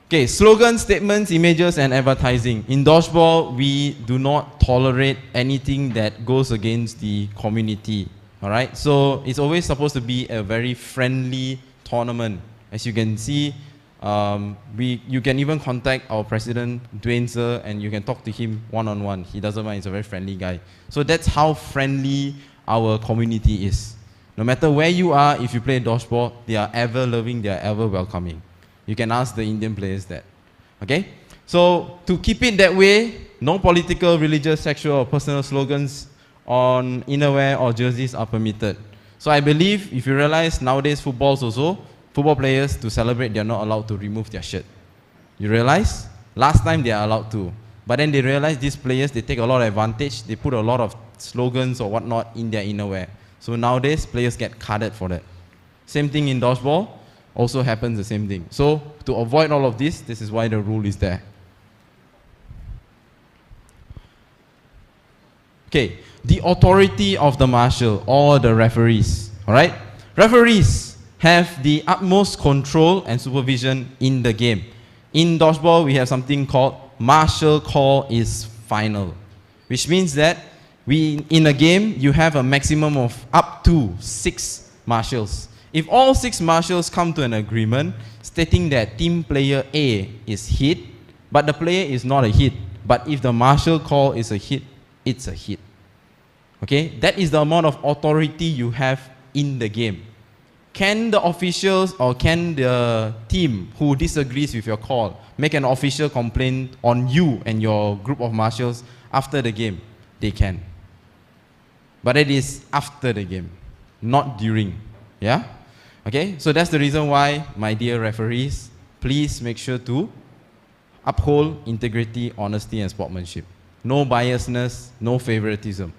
S: Okay, slogans, statements, images, and advertising. In dodgeball, we do not tolerate anything that goes against the community. All right, so it's always supposed to be a very friendly tournament. As you can see, you can even contact our president, Dwayne Sir, and you can talk to him one-on-one. He doesn't mind, he's a very friendly guy. So that's how friendly our community is. No matter where you are, if you play dodgeball, they are ever loving, they are ever welcoming. You can ask the Indian players that. Okay? So to keep it that way, no political, religious, sexual, or personal slogans on innerwear or jerseys are permitted. So I believe if you realize nowadays football players to celebrate, they are not allowed to remove their shirt. You realize? Last time they are allowed to. But then they realize these players, they take a lot of advantage. They put a lot of slogans or whatnot in their innerwear. So nowadays, players get carded for that. Same thing in dodgeball, also happens the same thing. So to avoid all of this, this is why the rule is there. Okay, the authority of the marshal or the referees. All right? Referees have the utmost control and supervision in the game. In dodgeball, we have something called marshal call is final, which means that in a game, you have a maximum of up to 6 marshals. If all 6 marshals come to an agreement stating that team player A is hit, but the player is not a hit, but if the marshal call is a hit, it's a hit. Okay? That is the amount of authority you have in the game. Can the officials or can the team who disagrees with your call make an official complaint on you and your group of marshals after the game? They can. But it is after the game, not during. Yeah? Okay? So that's the reason why, my dear referees, please make sure to uphold integrity, honesty, and sportsmanship. No biasness, no favoritism.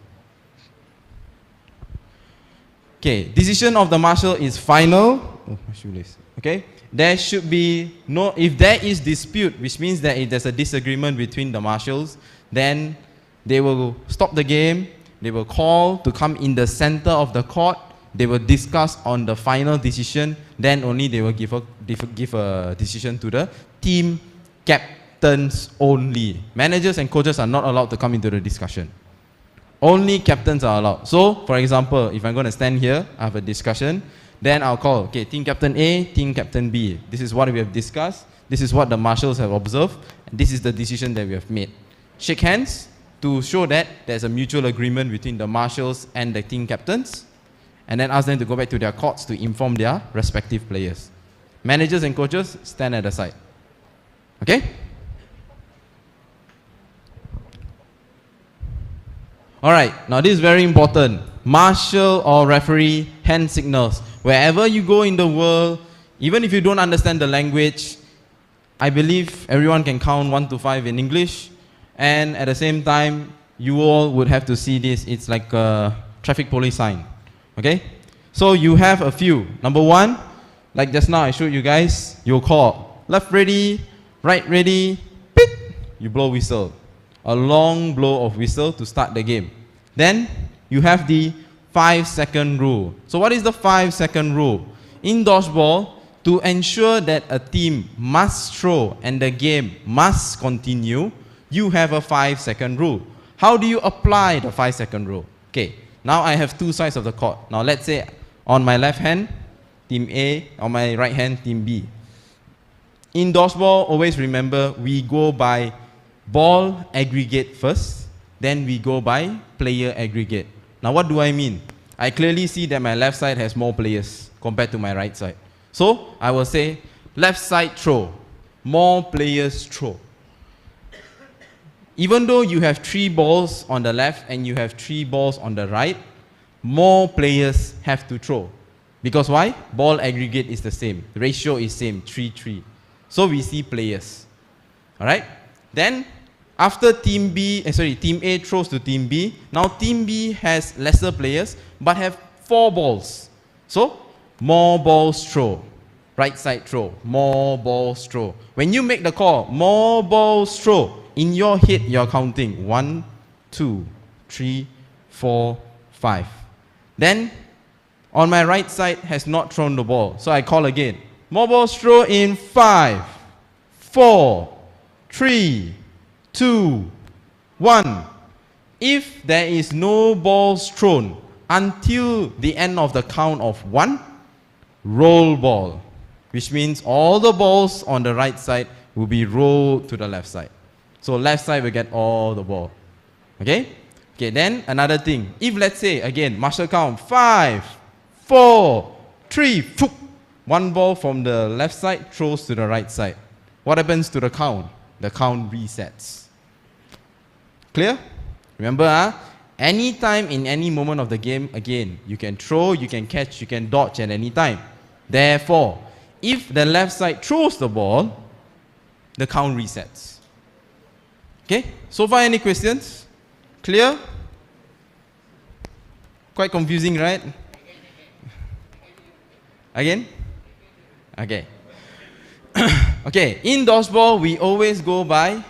S: Okay, decision of the marshal is final. Oh, my shoelace. Okay? There should be no, if there is dispute, which means that if there's a disagreement between the marshals, then they will stop the game. They will call to come in the center of the court. They will discuss on the final decision. Then only they will give a decision to the team captains only. Managers and coaches are not allowed to come into the discussion. Only captains are allowed. So, for example, if I'm going to stand here, I have a discussion, then I'll call, okay, team captain A, team captain B. This is what we have discussed. This is what the marshals have observed. And this is the decision that we have made. Shake hands to show that there's a mutual agreement between the marshals and the team captains, and then ask them to go back to their courts to inform their respective players. Managers and coaches stand at the side. Okay? Alright, now this is very important. Marshal or referee hand signals. Wherever you go in the world, even if you don't understand the language, I believe everyone can count 1 to 5 in English. And at the same time, you all would have to see this. It's like a traffic police sign. Okay? So you have a few. Number 1, like just now I showed you guys, you'll call left ready, right ready, beep, you blow whistle. A long blow of whistle to start the game. Then you have the 5-second rule. So what is the 5-second rule? In dodgeball, to ensure that a team must throw and the game must continue, you have a 5-second rule. How do you apply the 5-second rule? Okay, now I have 2 sides of the court. Now let's say on my left hand, team A, on my right hand, team B. In dodgeball, always remember, we go by ball aggregate first, then we go by player aggregate. Now what do I mean? I clearly see that my left side has more players compared to my right side. So I will say, left side throw, more players throw. Even though you have 3 balls on the left and you have 3 balls on the right, more players have to throw. Because why? Ball aggregate is the same. The ratio is same, 3-3. So we see players. Alright? Then, after team A throws to team B. Now team B has lesser players, but have 4 balls. So, more balls throw. Right side throw. More balls throw. When you make the call, more balls throw, in your head you're counting 1, 2, 3, 4, 5. Then, on my right side has not thrown the ball. So I call again. More balls throw in 5, 4, 3, 2, 1. If there is no balls thrown until the end of the count of 1, roll ball. Which means all the balls on the right side will be rolled to the left side. So left side will get all the ball. Okay? Okay, then another thing. If let's say, again, martial count, 5, 4, 3, 2, 1 ball from the left side throws to the right side. What happens to the count? The count resets. Clear? Remember, anytime in any moment of the game, again, you can throw, you can catch, you can dodge at any time. Therefore, if the left side throws the ball, the count resets. Okay? So far, any questions? Clear? Quite confusing, right? Again? Okay. Okay, in dodgeball, we always go by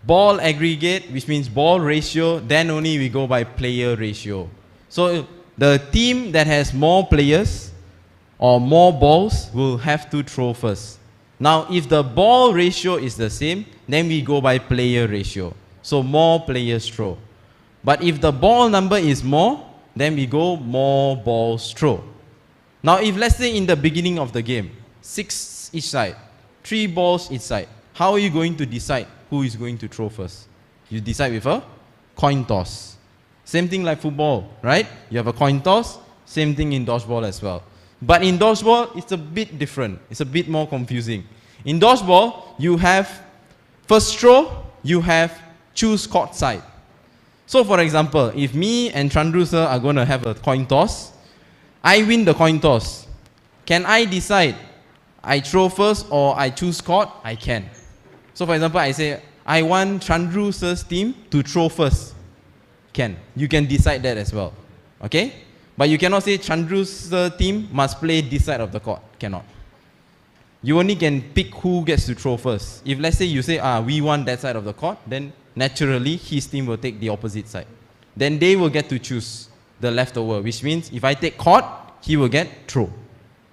S: ball aggregate, which means ball ratio, then only we go by player ratio. So the team that has more players or more balls will have to throw first. Now, if the ball ratio is the same, then we go by player ratio. So more players throw. But if the ball number is more, then we go more balls throw. Now, if let's say in the beginning of the game, 6 each side, 3 balls each side, how are you going to decide who is going to throw first? You decide with a coin toss. Same thing like football, right? You have a coin toss, same thing in dodgeball as well. But in dodgeball, it's a bit different. It's a bit more confusing. In dodgeball, you have first throw, you have choose court side. So for example, if me and Chandru sir are going to have a coin toss, I win the coin toss. Can I decide I throw first or I choose court? I can. So for example, I say, I want Chandru sir's team to throw first. Can. You can decide that as well. Okay? But you cannot say Chandru's team must play this side of the court. Cannot. You only can pick who gets to throw first. If let's say you say, we want that side of the court, then naturally his team will take the opposite side. Then they will get to choose the leftover, which means if I take court, he will get throw.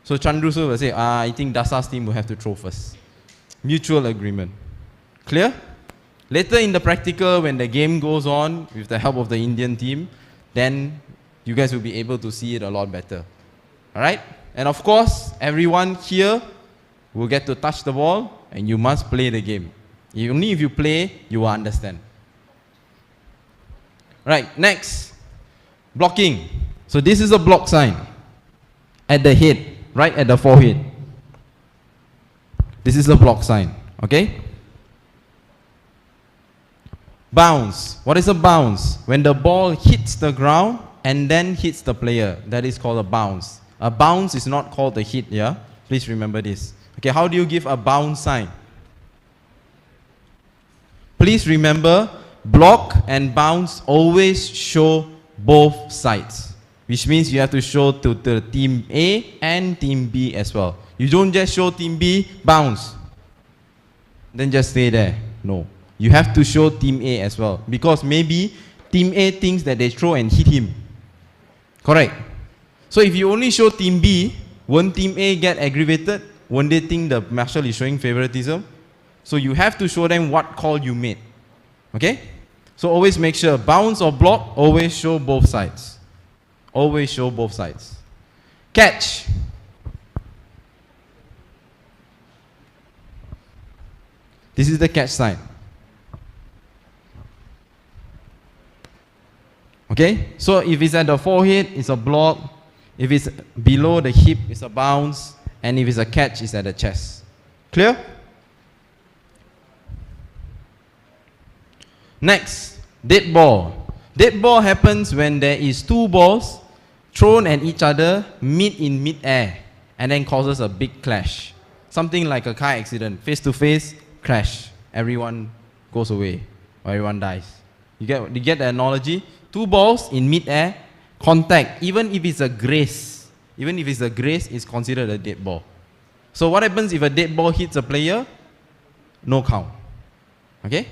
S: So Chandru sir will say, I think Dasa's team will have to throw first. Mutual agreement. Clear? Later in the practical, when the game goes on, with the help of the Indian team, then you guys will be able to see it a lot better. Alright? And of course, everyone here will get to touch the ball, and you must play the game. Only if you play, you will understand. Right, next. Blocking. So this is a block sign. At the head, right at the forehead. This is a block sign. Okay? Bounce. What is a bounce? When the ball hits the ground and then hits the player. That is called a bounce. A bounce is not called a hit, yeah? Please remember this. Okay, how do you give a bounce sign? Please remember, block and bounce always show both sides. Which means you have to show to the team A and team B as well. You don't just show team B, bounce. Then just stay there. No. You have to show team A as well. Because maybe team A thinks that they throw and hit him. Correct? So if you only show team B, won't team A get aggravated? Won't they think the marshal is showing favoritism? So you have to show them what call you made. Okay? So always make sure, bounce or block, always show both sides. Always show both sides. Catch. This is the catch sign. Okay? So if it's at the forehead, it's a block. If it's below the hip, it's a bounce. And if it's a catch, it's at the chest. Clear? Next, dead ball. Dead ball happens when there is 2 balls thrown at each other, meet in mid-air, and then causes a big clash. Something like a car accident, face-to-face, crash. Everyone goes away, or everyone dies. You get the analogy? Two balls in mid-air, contact, even if it's a grace, it's considered a dead ball. So what happens if a dead ball hits a player? No count. Okay?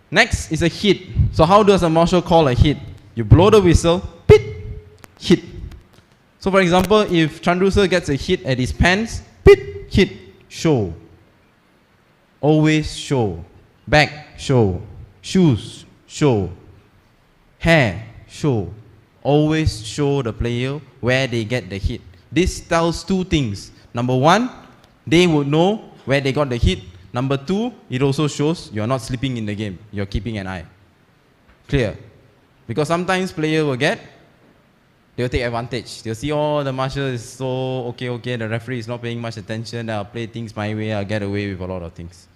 S: Next is a hit. So how does a marshal call a hit? You blow the whistle, pit, hit. So for example, if Chandru sir gets a hit at his pants, pit, hit, show. Always show. Back, show. Shoes, show. Hair, show. Always show the player where they get the hit. This tells two things. Number one, they would know where they got the hit. Number two, it also shows you are not sleeping in the game. You are keeping an eye. Clear? Because sometimes player will take advantage. They'll see, oh, the marshal is so okay, the referee is not paying much attention, I'll play things my way, I'll get away with a lot of things.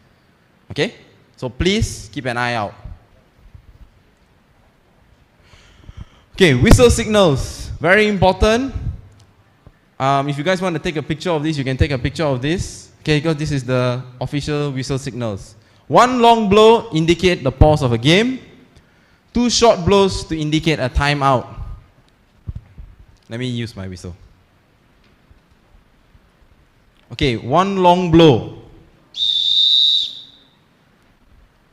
S: Okay? So please keep an eye out. Okay, whistle signals. Very important. If you guys want to take a picture of this, you can take a picture of this. Okay, because this is the official whistle signals. One long blow indicate the pause of a game. Two short blows to indicate a timeout. Let me use my whistle. Okay, one long blow.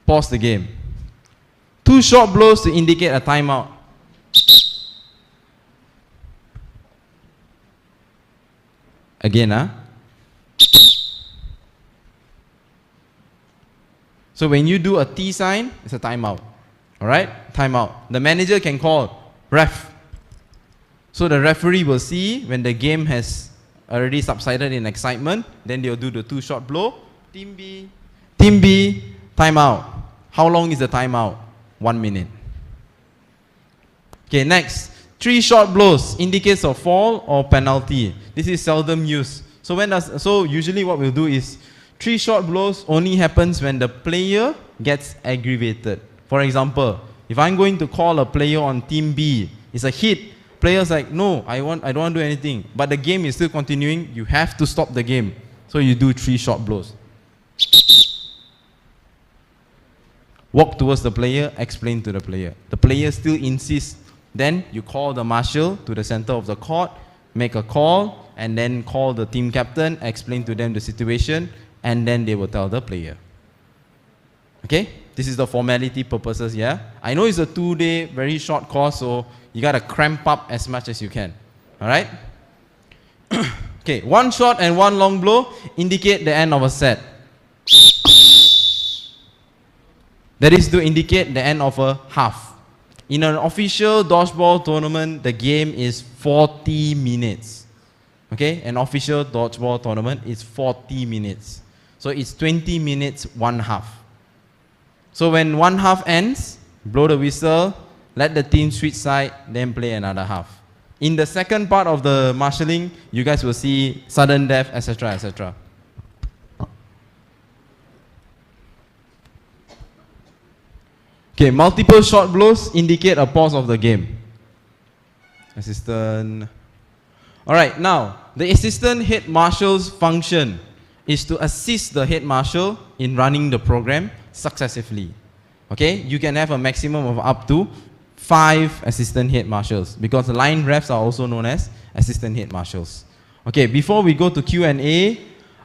S: Pause the game. Two short blows to indicate a timeout. Again, So when you do a T sign, it's a timeout. Alright? Timeout. The manager can call ref. So the referee will see when the game has already subsided in excitement, then they'll do the two short blow. Team B, timeout. How long is the timeout? 1 minute. Okay, next. Three short blows indicates a fall or penalty. This is seldom used. So usually what we'll do is three short blows only happens when the player gets aggravated. For example, if I'm going to call a player on team B, it's a hit. Player's like, no, I don't want to do anything. But the game is still continuing. You have to stop the game. So you do three short blows. Walk towards the player, explain to the player. The player still insists. Then you call the marshal to the center of the court, make a call, and then call the team captain, explain to them the situation, and then they will tell the player. Okay? This is the formality purposes, yeah? I know it's a 2-day, very short course, so you gotta cramp up as much as you can. Alright? Okay, one short and one long blow indicate the end of a set. That is to indicate the end of a half. In an official dodgeball tournament, the game is 40 minutes. Okay? An official dodgeball tournament is 40 minutes. So it's 20 minutes, one half. So when one half ends, blow the whistle, let the team switch side, then play another half. In the second part of the marshalling, you guys will see sudden death, etc., etc. Okay, multiple short blows indicate a pause of the game. Assistant. Alright, now, the assistant head marshal's function is to assist the head marshal in running the program successively. Okay, you can have a maximum of up to 5 assistant head marshals because the line refs are also known as assistant head marshals. Okay, before we go to Q&A,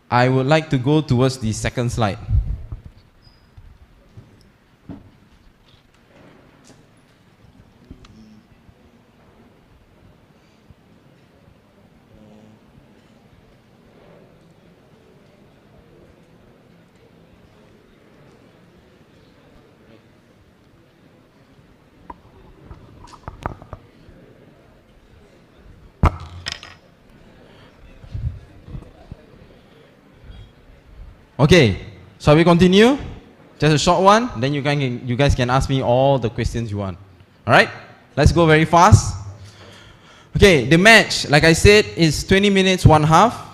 S: I would like to go towards the second slide. Okay, shall we continue? Just a short one, then you guys can ask me all the questions you want. Alright, let's go very fast. Okay, the match, like I said, is 20 minutes, one half,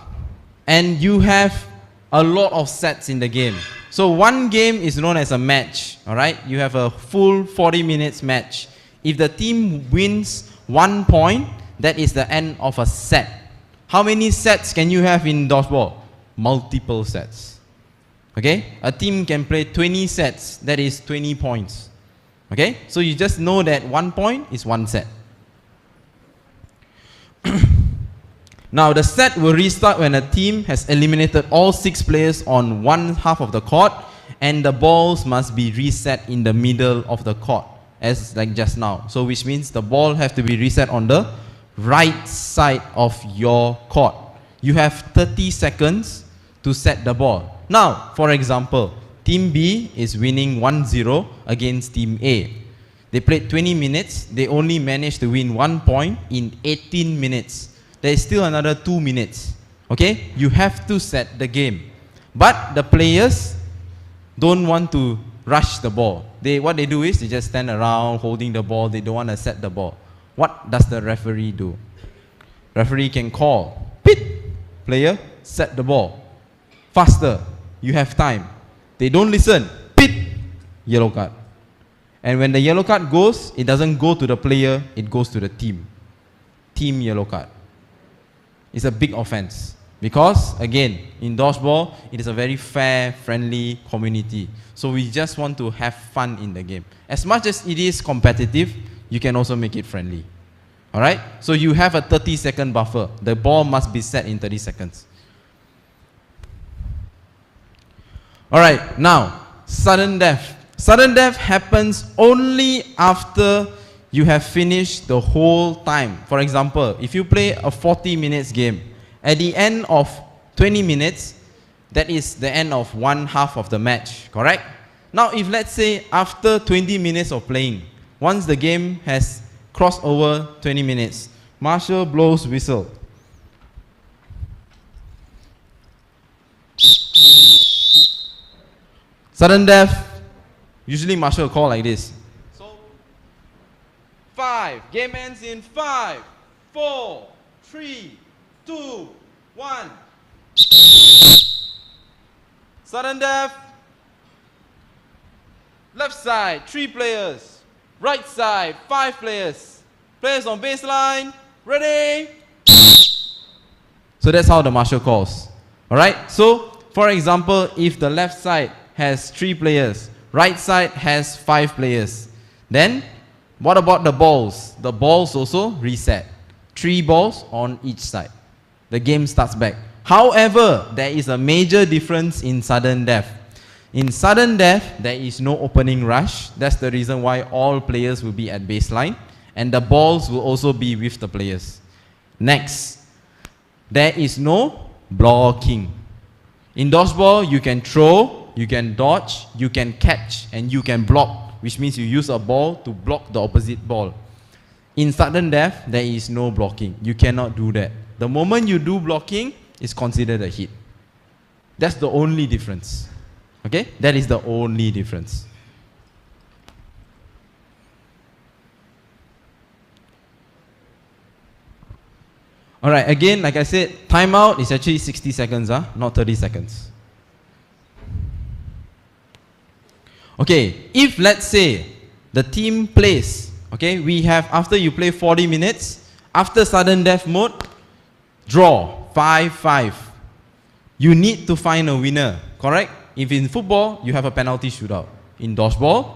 S: and you have a lot of sets in the game. So one game is known as a match, alright? You have a full 40 minutes match. If the team wins 1 point, that is the end of a set. How many sets can you have in dodgeball? Multiple sets. Okay? A team can play 20 sets, that is 20 points. Okay? So you just know that 1 point is 1 set. Now the set will restart when a team has eliminated all 6 players on one half of the court, and the balls must be reset in the middle of the court, as like just now. So which means the ball have to be reset on the right side of your court. You have 30 seconds to set the ball. Now, for example, Team B is winning 1-0 against Team A. They played 20 minutes. They only managed to win 1 point in 18 minutes. There is still another 2 minutes. Okay? You have to set the game. But the players don't want to rush the ball. What they do is they just stand around holding the ball. They don't want to set the ball. What does the referee do? Referee can call, pit, player, set the ball. Faster, you have time. They don't listen, pit, yellow card. And when the yellow card goes, it doesn't go to the player, it goes to the team. Team yellow card. It's a big offense. Because, again, in dodgeball, it is a very fair, friendly community. So we just want to have fun in the game. As much as it is competitive, you can also make it friendly. Alright? So you have a 30-second buffer. The ball must be set in 30 seconds. Alright, now, sudden death. Sudden death happens only after you have finished the whole time. For example, if you play a 40 minutes game, at the end of 20 minutes, that is the end of one half of the match, correct? Now, if let's say after 20 minutes of playing, once the game has crossed over 20 minutes, Marshal blows whistle. Sudden death, usually Marshal will call like this. So, 5, game ends in 5, 4, 3, 2, 1. Sudden death. Left side, 3 players. Right side, 5 players. Players on baseline. Ready? So that's how the marshal calls. Alright? So, for example, if the left side has 3 players, right side has 5 players, then what about the balls? The balls also reset. 3 balls on each side. The game starts back. However, there is a major difference in sudden death. In sudden death, there is no opening rush. That's the reason why all players will be at baseline, and the balls will also be with the players. Next, there is no blocking. In dodgeball, you can throw, you can dodge, you can catch, and you can block, which means you use a ball to block the opposite ball. In sudden death, there is no blocking. You cannot do that. The moment you do blocking, it's considered a hit. That's the only difference. Okay? That is the only difference. Alright, again, like I said, timeout is actually 60 seconds, not 30 seconds. Okay, if let's say the team plays, okay, we have, after you play 40 minutes, after sudden death mode, draw, 5-5. You need to find a winner, correct? If in football, you have a penalty shootout. In dodgeball,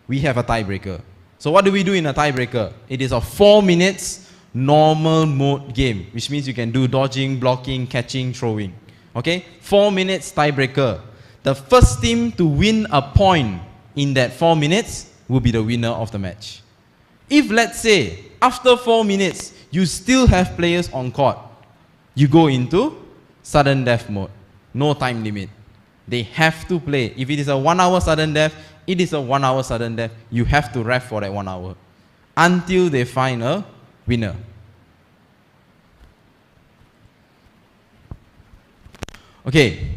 S: we have a tiebreaker. So what do we do in a tiebreaker? It is a 4 minutes normal mode game, which means you can do dodging, blocking, catching, throwing. Okay? 4 minutes tiebreaker. The first team to win a point in that 4 minutes will be the winner of the match. If let's say, after 4 minutes, you still have players on court, you go into sudden death mode. No time limit. They have to play. If it is a 1 hour sudden death, it is a 1 hour sudden death. You have to ref for that 1 hour until they find a winner. Okay,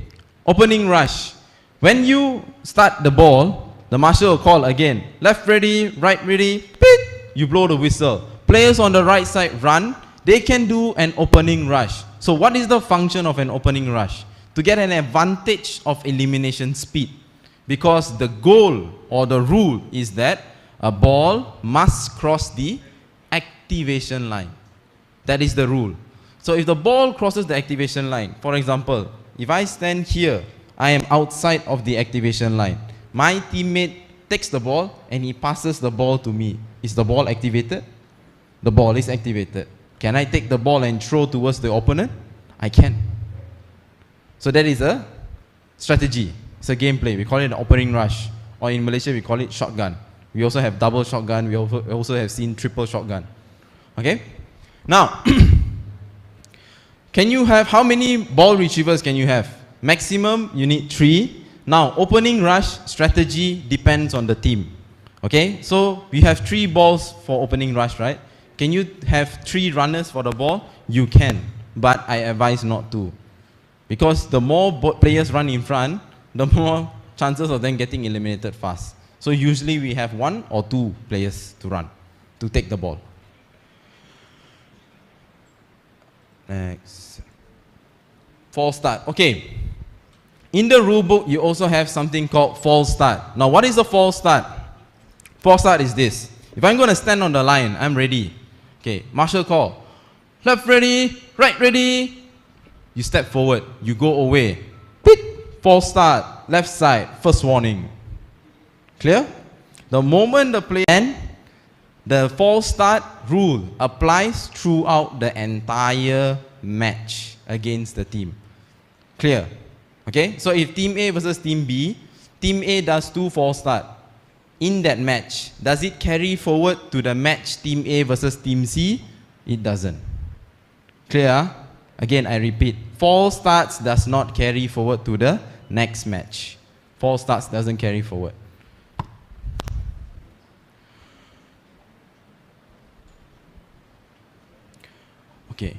S: opening rush. When you start the ball, the marshal will call again. Left ready, right ready, beep, you blow the whistle. Players on the right side run. They can do an opening rush. So what is the function of an opening rush? To get an advantage of elimination speed. Because the goal or the rule is that a ball must cross the activation line. That is the rule. So if the ball crosses the activation line, for example, if I stand here, I am outside of the activation line. My teammate takes the ball and he passes the ball to me. Is the ball activated? The ball is activated. Can I take the ball and throw towards the opponent? I can. So that is a strategy. It's a gameplay. We call it an opening rush. Or in Malaysia, we call it shotgun. We also have double shotgun. We also have seen triple shotgun. Okay? Now, can you have, how many ball retrievers can you have? Maximum, you need 3. Now, opening rush strategy depends on the team. Okay? So, we have 3 balls for opening rush, right? Can you have 3 runners for the ball? You can. But I advise not to. Because the more players run in front, the more chances of them getting eliminated fast. So usually we have 1 or 2 players to run, to take the ball. Next. False start. Okay. In the rule book, you also have something called false start. Now, what is a false start? False start is this. If I'm going to stand on the line, I'm ready. Okay, marshal call. Left ready, right ready. You step forward, you go away. Beep. False start, left side, first warning. Clear? The moment the player ends, the false start rule applies throughout the entire match against the team. Clear? Okay, so if team A versus team B, team A does 2 false start. In that match, does it carry forward to the match team A versus team C? It doesn't. Clear? Again, I repeat, false starts does not carry forward to the next match. False starts doesn't carry forward. Okay.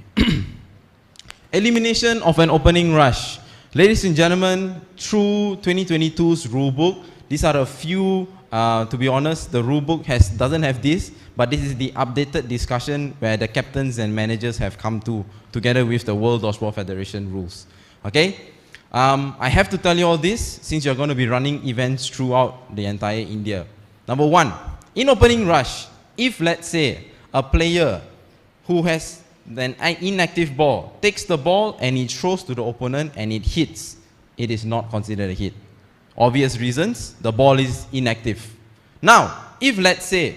S: Elimination of an opening rush. Ladies and gentlemen, through 2022's rule book, these are a few, to be honest, the rule book doesn't have this, but this is the updated discussion where the captains and managers have come to, together with the World Dodgeball Federation rules. Okay? I have to tell you all this since you're going to be running events throughout the entire India. Number 1, in opening rush, if let's say a player who has an inactive ball takes the ball and he throws to the opponent and it hits, it is not considered a hit. Obvious reasons, the ball is inactive. Now, if let's say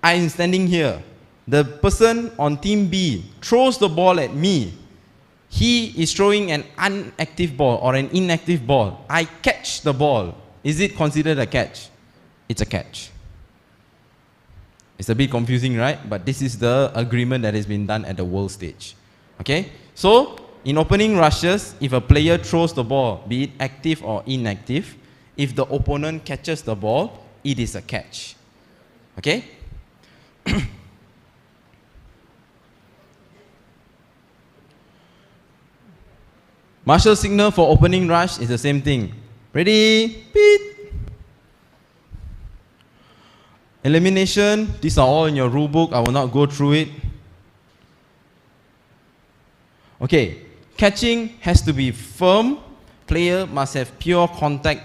S: I am standing here, the person on team B throws the ball at me, he is throwing an inactive ball or an inactive ball. I catch the ball. Is it considered a catch? It's a catch. It's a bit confusing, right? But this is the agreement that has been done at the world stage. Okay? So, in opening rushes, if a player throws the ball, be it active or inactive, if the opponent catches the ball, it is a catch. Okay? Marshal signal for opening rush is the same thing. Ready? Beep. Elimination, these are all in your rule book. I will not go through it. Okay, catching has to be firm. Player must have pure contact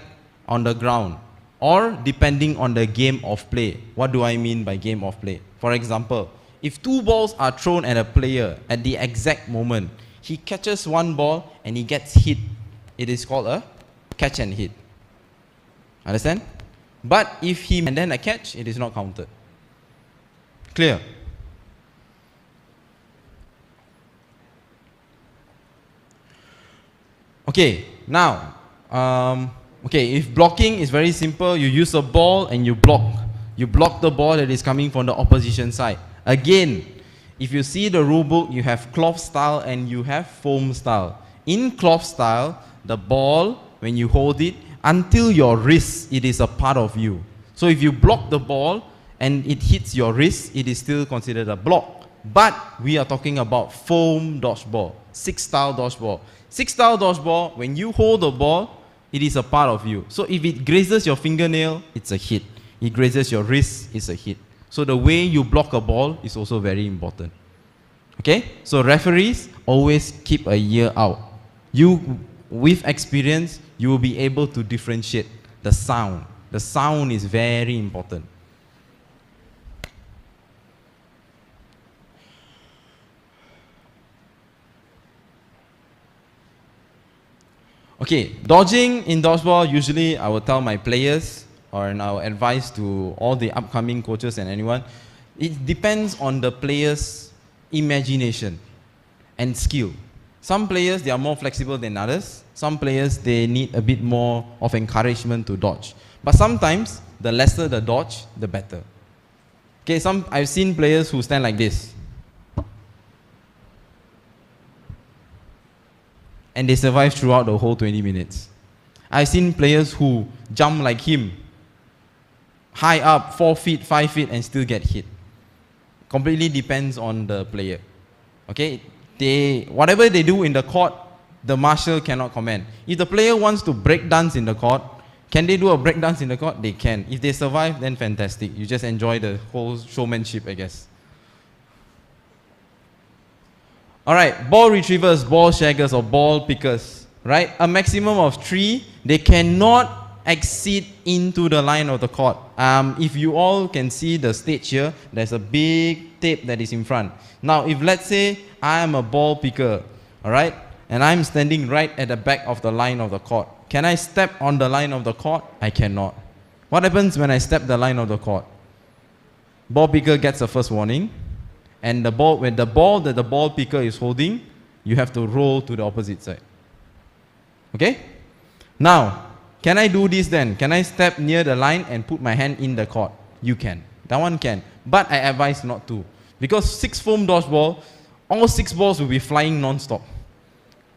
S: on the ground, or depending on the game of play. What do I mean by game of play? For example, if 2 balls are thrown at a player at the exact moment, he catches 1 ball and he gets hit, it is called a catch and hit. Understand? But if he and then a catch, it is not counted. Clear? Okay, now, if blocking is very simple, you use a ball and you block. You block the ball that is coming from the opposition side. Again, if you see the rule book, you have cloth style and you have foam style. In cloth style, the ball, when you hold it, until your wrist, it is a part of you. So if you block the ball and it hits your wrist, it is still considered a block. But we are talking about foam dodgeball, 6-style dodgeball. 6-style dodgeball, when you hold the ball, it is a part of you. So if it grazes your fingernail, it's a hit. It grazes your wrist, it's a hit. So the way you block a ball is also very important. Okay? So referees always keep a ear out. You, with experience, you will be able to differentiate the sound. The sound is very important. Okay, dodging in dodgeball, usually I will tell my players or I'll advise to all the upcoming coaches and anyone, it depends on the player's imagination and skill. Some players, they are more flexible than others. Some players, they need a bit more of encouragement to dodge. But sometimes, the lesser the dodge, the better. Okay, I've seen players who stand like this. And they survive throughout the whole 20 minutes. I've seen players who jump like him, high up, 4 feet, 5 feet, and still get hit. Completely depends on the player. Okay, whatever they do in the court, the marshal cannot comment. If the player wants to break dance in the court, can they do a break dance in the court? They can. If they survive, then fantastic. You just enjoy the whole showmanship, I guess. Alright, ball retrievers, ball shaggers, or ball pickers, right? A maximum of 3, they cannot exceed into the line of the court. If you all can see the stage here, there's a big tape that is in front. Now, if let's say I am a ball picker, alright, and I'm standing right at the back of the line of the court, can I step on the line of the court? I cannot. What happens when I step the line of the court? Ball picker gets the first warning. And when the ball that the ball picker is holding, you have to roll to the opposite side. Okay? Now, can I do this then? Can I step near the line and put my hand in the court? You can. That one can. But I advise not to. Because 6 foam dodgeball, all 6 balls will be flying non-stop.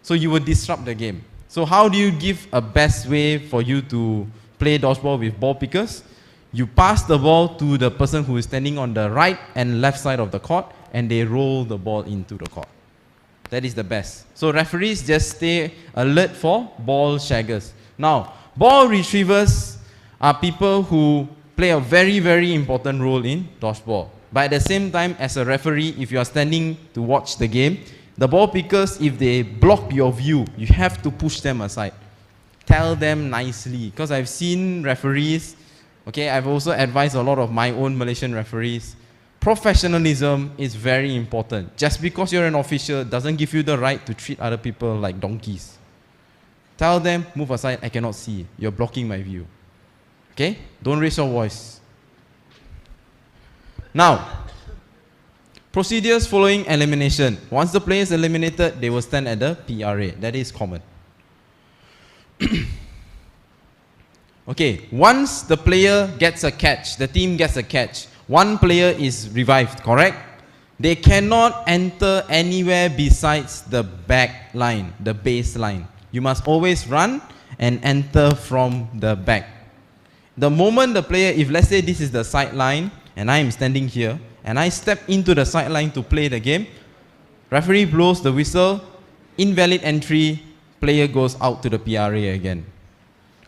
S: So you will disrupt the game. So how do you give a best way for you to play dodgeball with ball pickers? You pass the ball to the person who is standing on the right and left side of the court, and they roll the ball into the court. That is the best. So referees just stay alert for ball shaggers. Now, ball retrievers are people who play a very, very important role in dodgeball. But at the same time, as a referee, if you are standing to watch the game, the ball pickers, if they block your view, you have to push them aside. Tell them nicely. Because I've seen referees, okay, I've also advised a lot of my own Malaysian referees. Professionalism is very important. Just because you're an official doesn't give you the right to treat other people like donkeys. Tell them, move aside, I cannot see. You're blocking my view. Okay? Don't raise your voice. Now, procedures following elimination. Once the player is eliminated, they will stand at the PRA. That is common. Okay, once the player gets a catch, the team gets a catch, one player is revived, correct? They cannot enter anywhere besides the back line, the baseline. You must always run and enter from the back. The moment the player, if let's say this is the sideline, and I am standing here, and I step into the sideline to play the game, referee blows the whistle, invalid entry, player goes out to the PRA again.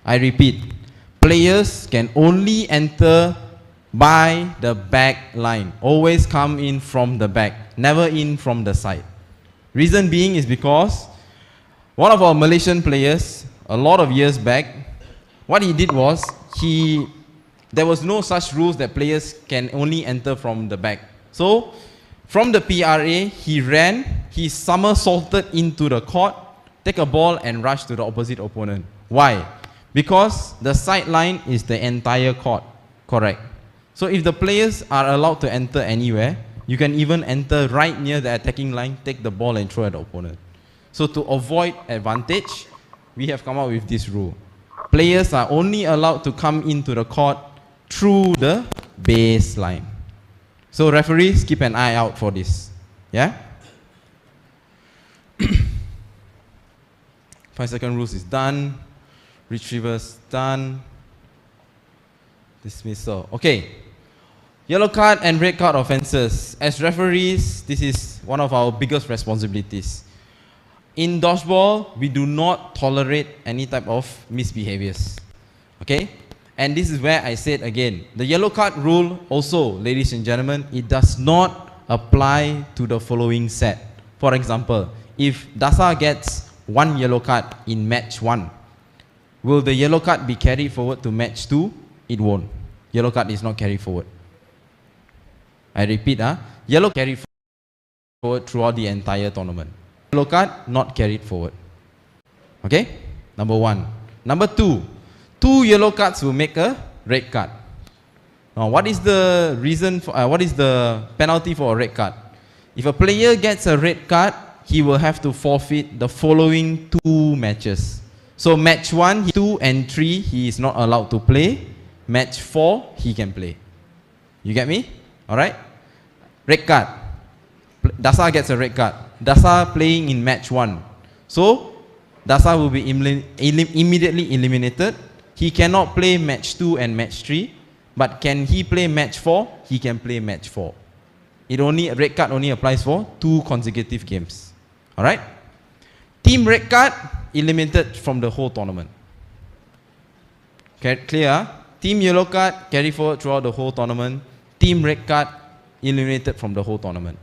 S: I repeat, players can only enter by the back line. Always come in from the back, never in from the side. Reason being is because one of our Malaysian players, a lot of years back, what he did was, there was no such rules that players can only enter from the back. So, from the PRA, he ran, he somersaulted into the court, take a ball and rush to the opposite opponent. Why? Because the sideline is the entire court, correct? So if the players are allowed to enter anywhere, you can even enter right near the attacking line, take the ball and throw at the opponent. So to avoid advantage, we have come up with this rule. Players are only allowed to come into the court through the baseline. So referees, keep an eye out for this. Yeah? 5-second rules is done. Retrievers done. Dismissal. Okay. Yellow card and red card offenses. As referees, this is one of our biggest responsibilities. In dodgeball, we do not tolerate any type of misbehaviors. Okay? And this is where I said again, the yellow card rule also, ladies and gentlemen, it does not apply to the following set. For example, if Dasa gets 1 yellow card in match 1, will the yellow card be carried forward to match 2? It won't. Yellow card is not carried forward. I repeat, yellow carried forward throughout the entire tournament. Yellow card not carried forward. Okay? Number one. Number two, 2 yellow cards will make a red card. Now, what is the reason for, what is the penalty for a red card? If a player gets a red card, he will have to forfeit the following 2 matches. So match 1, 2 and 3, he is not allowed to play. Match 4, he can play. You get me? Alright? Red card. Dasa gets a red card. Dasa playing in match 1. So, Dasa will be immediately eliminated. He cannot play match 2 and match 3. But can he play match 4? He can play match 4. Red card only applies for 2 consecutive games. Alright? Team red card, eliminated from the whole tournament. Okay, clear? Team yellow card, carry forward throughout the whole tournament. Team red card, eliminated from the whole tournament.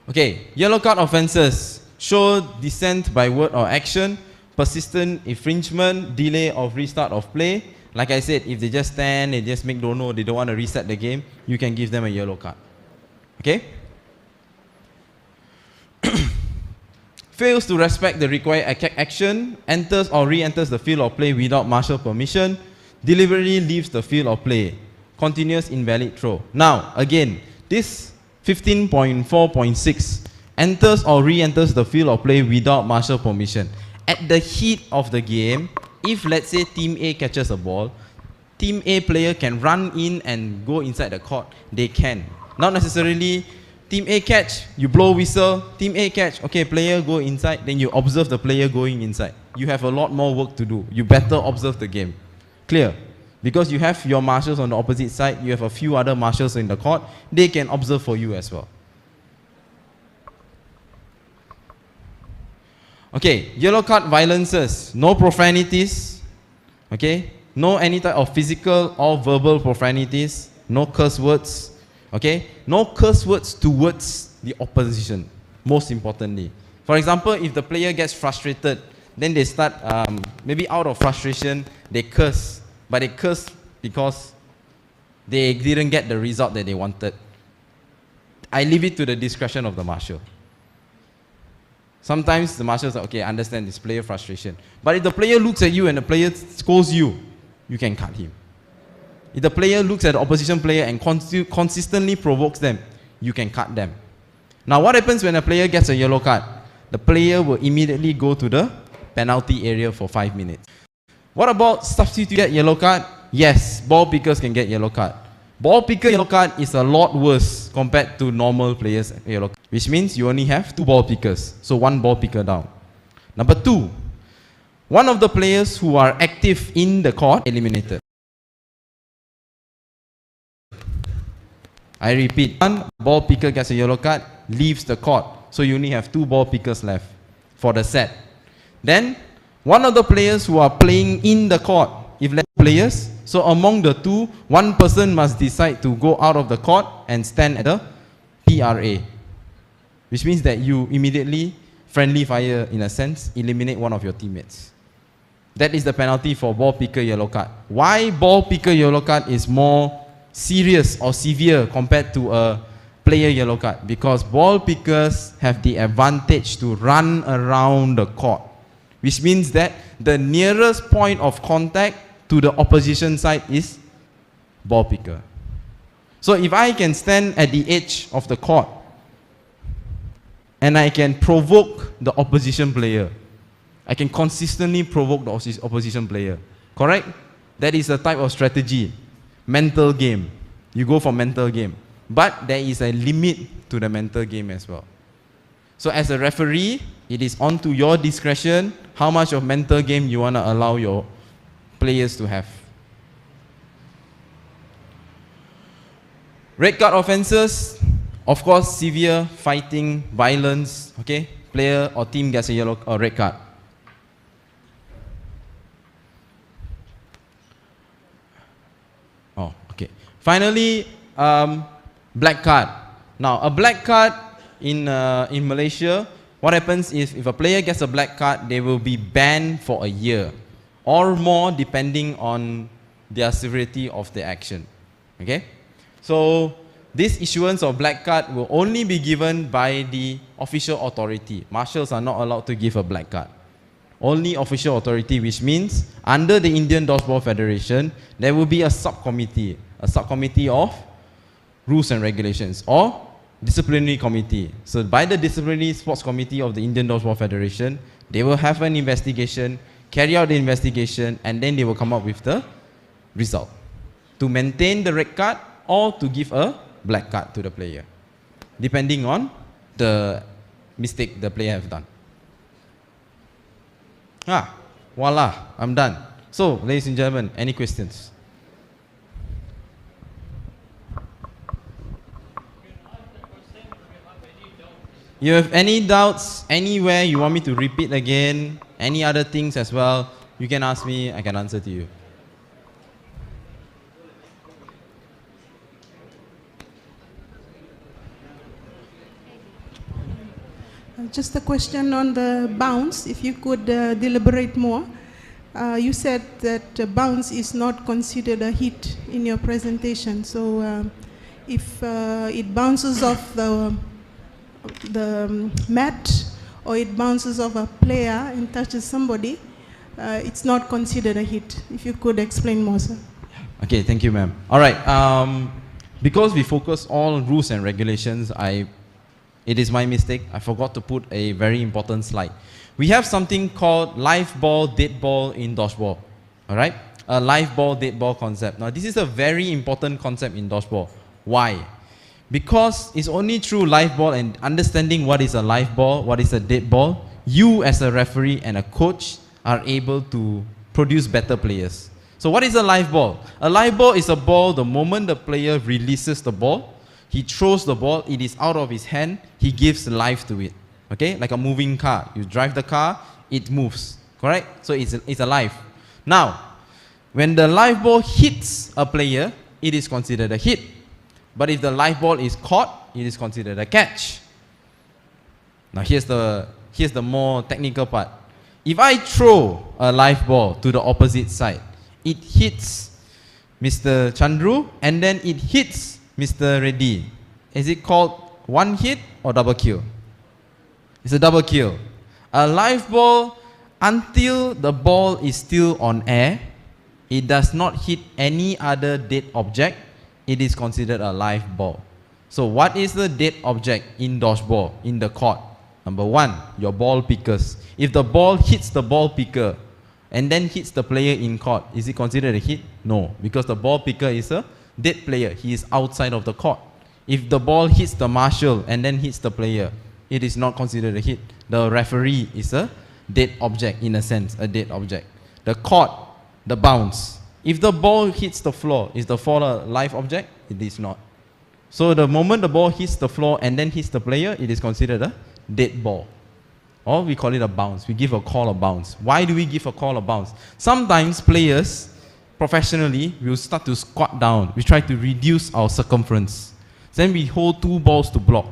S: Okay, yellow card offenses. Show dissent by word or action, persistent infringement, delay of restart of play. Like I said, if they just stand, they just make don't know, they don't want to reset the game, you can give them a yellow card. Okay? Fails to respect the required action, enters or re-enters the field of play without marshal permission, deliberately leaves the field of play, continuous invalid throw. Now, again, this 15.4.6 enters or re-enters the field of play without marshal permission. At the heat of the game, if let's say Team A catches a ball, Team A player can run in and go inside the court. They can. Not necessarily Team A catch, you blow whistle, Team A catch, okay, player go inside, then you observe the player going inside. You have a lot more work to do. You better observe the game. Clear? Because you have your marshals on the opposite side, you have a few other marshals in the court, they can observe for you as well. Okay, yellow card violences, no profanities, okay, no any type of physical or verbal profanities, no curse words, okay, no curse words towards the opposition, most importantly. For example, if the player gets frustrated, then they start, maybe out of frustration, they curse, but they curse because they didn't get the result that they wanted. I leave it to the discretion of the marshal. Sometimes the marshals are, okay, I understand this player frustration. But if the player looks at you and the player scolds you, you can cut him. If the player looks at the opposition player and consistently provokes them, you can cut them. Now what happens when a player gets a yellow card? The player will immediately go to the penalty area for 5 minutes. What about substitute yellow card? Yes, ball pickers can get yellow card. Ball picker yellow card is a lot worse compared to normal players yellow card, which means you only have 2 ball pickers, so 1 ball picker down. Number 2, one of the players who are active in the court eliminated. I repeat, 1 ball picker gets a yellow card, leaves the court, so you only have 2 ball pickers left for the set. Then, one of the players who are playing in the court, if less players, so among the 2, 1 person must decide to go out of the court and stand at the PRA, which means that you immediately friendly fire, in a sense, eliminate one of your teammates. That is the penalty for ball picker yellow card. Why ball picker yellow card is more serious or severe compared to a player yellow card? Because ball pickers have the advantage to run around the court, which means that the nearest point of contact to the opposition side is ball picker. So if I can stand at the edge of the court and I can provoke the opposition player, I can consistently provoke the opposition player, correct? That is a type of strategy, mental game. You go for mental game. But there is a limit to the mental game as well. So as a referee, it is on to your discretion how much of mental game you want to allow your players to have. Red card offenses, of course, severe fighting, violence, okay? Player or team gets a yellow or red card. Oh, okay. Finally, black card. Now, a black card in Malaysia, what happens is if a player gets a black card, they will be banned for a year or more depending on their severity of the action. Okay? So, this issuance of black card will only be given by the official authority. Marshals are not allowed to give a black card. only official authority, which means under the Indian Dodgeball Federation, there will be a subcommittee of rules and regulations, or disciplinary committee. So by the disciplinary sports committee of the Indian Dodgeball Federation, they will have an investigation, carry out the investigation, and then they will come up with the result to maintain the red card or to give a black card to the player, depending on the mistake the player have done. Voila, I'm done. So, ladies and gentlemen, any questions? You have any doubts anywhere you want me to repeat again, any other things as well, you can ask me, I can answer to you.
U: Just a question on the bounce, if you could deliberate more. You said that bounce is not considered a hit in your presentation. So if it bounces off the mat or it bounces off a player and touches somebody, it's not considered a hit. If you could explain more, sir.
S: Okay, thank you, ma'am. All right, because we focus on rules and regulations, it is my mistake. I forgot to put a very important slide. We have something called live ball, dead ball in dodgeball. All right? A live ball, dead ball concept. Now, this is a very important concept in dodgeball. Why? Because it's only through live ball and understanding what is a live ball, what is a dead ball, you as a referee and a coach are able to produce better players. So what is a live ball? A live ball is a ball the moment the player releases the ball, he throws the ball, it is out of his hand, he gives life to it. Okay, like a moving car. You drive the car, it moves. Correct? So it's alive. Now, when the live ball hits a player, it is considered a hit. But if the live ball is caught, it is considered a catch. Now here's the more technical part. If I throw a live ball to the opposite side, it hits Mr. Chandru and then it hits Mr. Reddy. Is it called one hit or double kill? It's a double kill. A live ball, until the ball is still on air, it does not hit any other dead object, it is considered a live ball. So what is the dead object in dodgeball, in the court? Number one, your ball pickers. If the ball hits the ball picker and then hits the player in court, is it considered a hit? No, because the ball picker is a dead player. He is outside of the court. If the ball hits the marshal and then hits the player, it is not considered a hit. The referee is a dead object, in a sense, a dead object. The court, the bounce. If the ball hits the floor, is the floor a live object? It is not. So the moment the ball hits the floor and then hits the player, it is considered a dead ball. Or we call it a bounce. We give a call a bounce. Why do we give a call a bounce? Sometimes players, professionally, will start to squat down. We try to reduce our circumference. Then we hold two balls to block.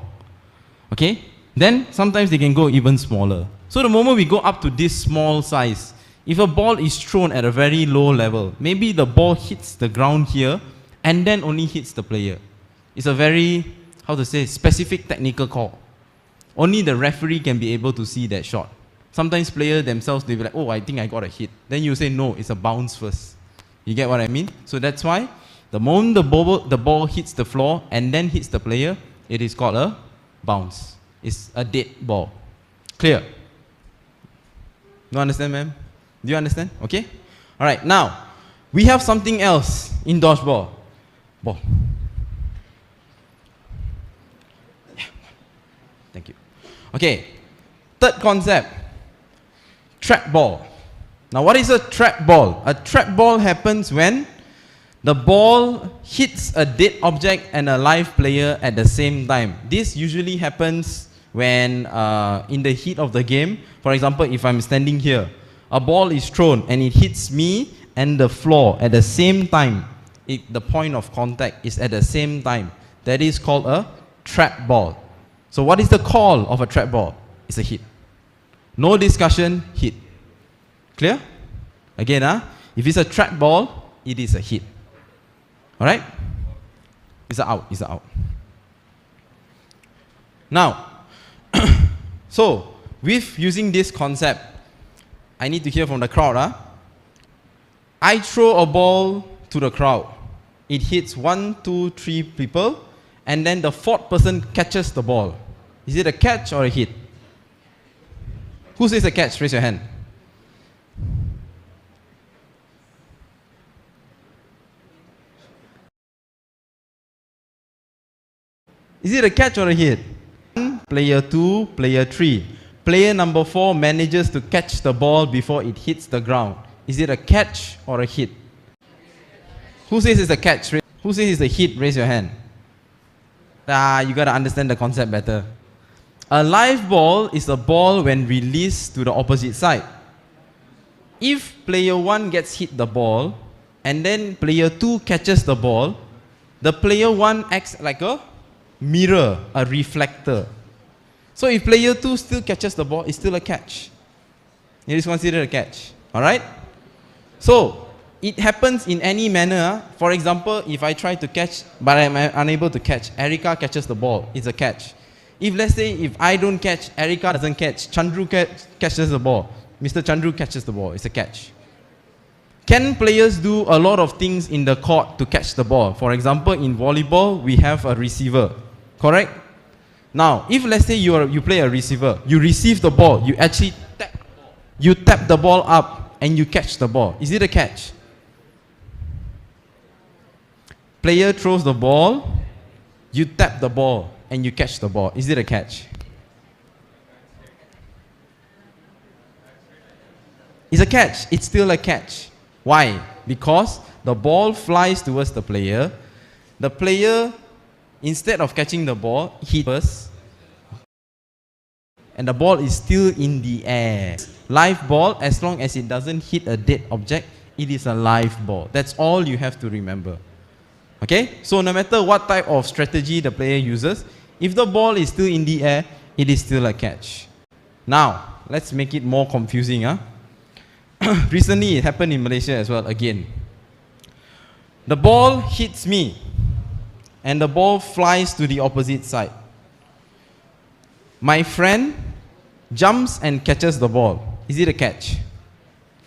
S: Okay? Then sometimes they can go even smaller. So the moment we go up to this small size, if a ball is thrown at a very low level, maybe the ball hits the ground here and then only hits the player. It's a very, specific technical call. Only the referee can be able to see that shot. Sometimes players themselves, they'll be like, oh, I think I got a hit. Then you say, no, it's a bounce first. You get what I mean? So that's why the moment the ball hits the floor and then hits the player, it is called a bounce. It's a dead ball. Clear? You understand, ma'am? Do you understand? Okay? All right, now, we have something else in dodgeball. Ball. Yeah. Thank you. Okay, third concept, trap ball. Now what is a trap ball? A trap ball happens when the ball hits a dead object and a live player at the same time. This usually happens when in the heat of the game. For example, if I'm standing here, a ball is thrown and it hits me and the floor at the same time. The point of contact is at the same time. That is called a trap ball. So what is the call of a trap ball? It's a hit. No discussion, hit. Clear? Again, if it's a trap ball, it is a hit. Alright? It's a out, it's a out. Now, so with using this concept,
D: I need to hear from the crowd. I throw a ball to the crowd. It hits 1, 2, 3 people, and then the fourth person catches the ball. Is it a catch or a hit? Who says a catch? Raise your hand. Is it a catch or a hit? Player 2, player 3. Player number 4 manages to catch the ball before it hits the ground. Is it a catch or a hit? Who says it's a catch? Who says it's a hit? Raise your hand. You got to understand the concept better. A live ball is a ball when released to the opposite side. If player 1 gets hit the ball and then player 2 catches the ball, the player 1 acts like a mirror, a reflector. So if player 2 still catches the ball, it's still a catch. It is considered a catch. Alright? So, it happens in any manner. For example, if I try to catch, but I'm unable to catch, Erica catches the ball, it's a catch. If let's say, if I don't catch, Erica doesn't catch, Chandru catches the ball, Mr. Chandru catches the ball, it's a catch. Can players do a lot of things in the court to catch the ball? For example, in volleyball, we have a receiver, correct? Now, if let's say you play a receiver, you receive the ball, you actually tap the ball up and you catch the ball. Is it a catch? Player throws the ball, you tap the ball and you catch the ball. Is it a catch? It's a catch. It's still a catch. Why? Because the ball flies towards the player. The player, instead of catching the ball, hits first, and the ball is still in the air. Live ball, as long as it doesn't hit a dead object, it is a live ball. That's all you have to remember. Okay? So no matter what type of strategy the player uses, if the ball is still in the air, it is still a catch. Now, let's make it more confusing. Recently, it happened in Malaysia as well, again. The ball hits me, and the ball flies to the opposite side. My friend jumps and catches the ball. Is it a catch?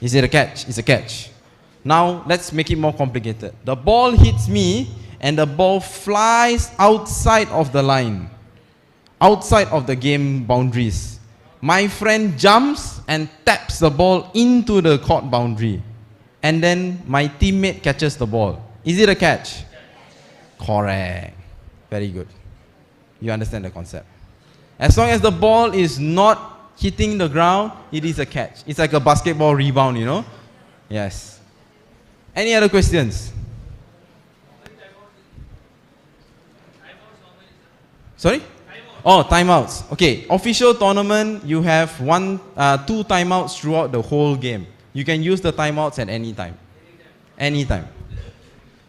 D: Is it a catch? It's a catch. Now, let's make it more complicated. The ball hits me, and the ball flies outside of the line, outside of the game boundaries. My friend jumps and taps the ball into the court boundary, and then my teammate catches the ball. Is it a catch? Correct. Very good. You understand the concept. As long as the ball is not hitting the ground, it is a catch. It's like a basketball rebound, you know? Yes. Any other questions? Sorry? Oh, timeouts. Okay, official tournament, you have 2 timeouts throughout the whole game. You can use the timeouts at any time. Anytime.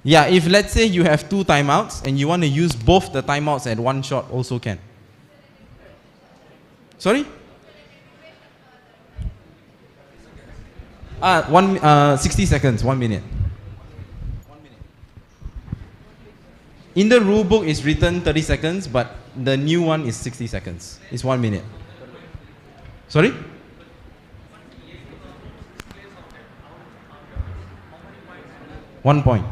D: Yeah, if let's say you have 2 timeouts and you want to use both the timeouts at one shot, also can. Sorry? 60 seconds, 1 minute. In the rule book, it's written 30 seconds, but the new one is 60 seconds. It's 1 minute. Sorry? One point.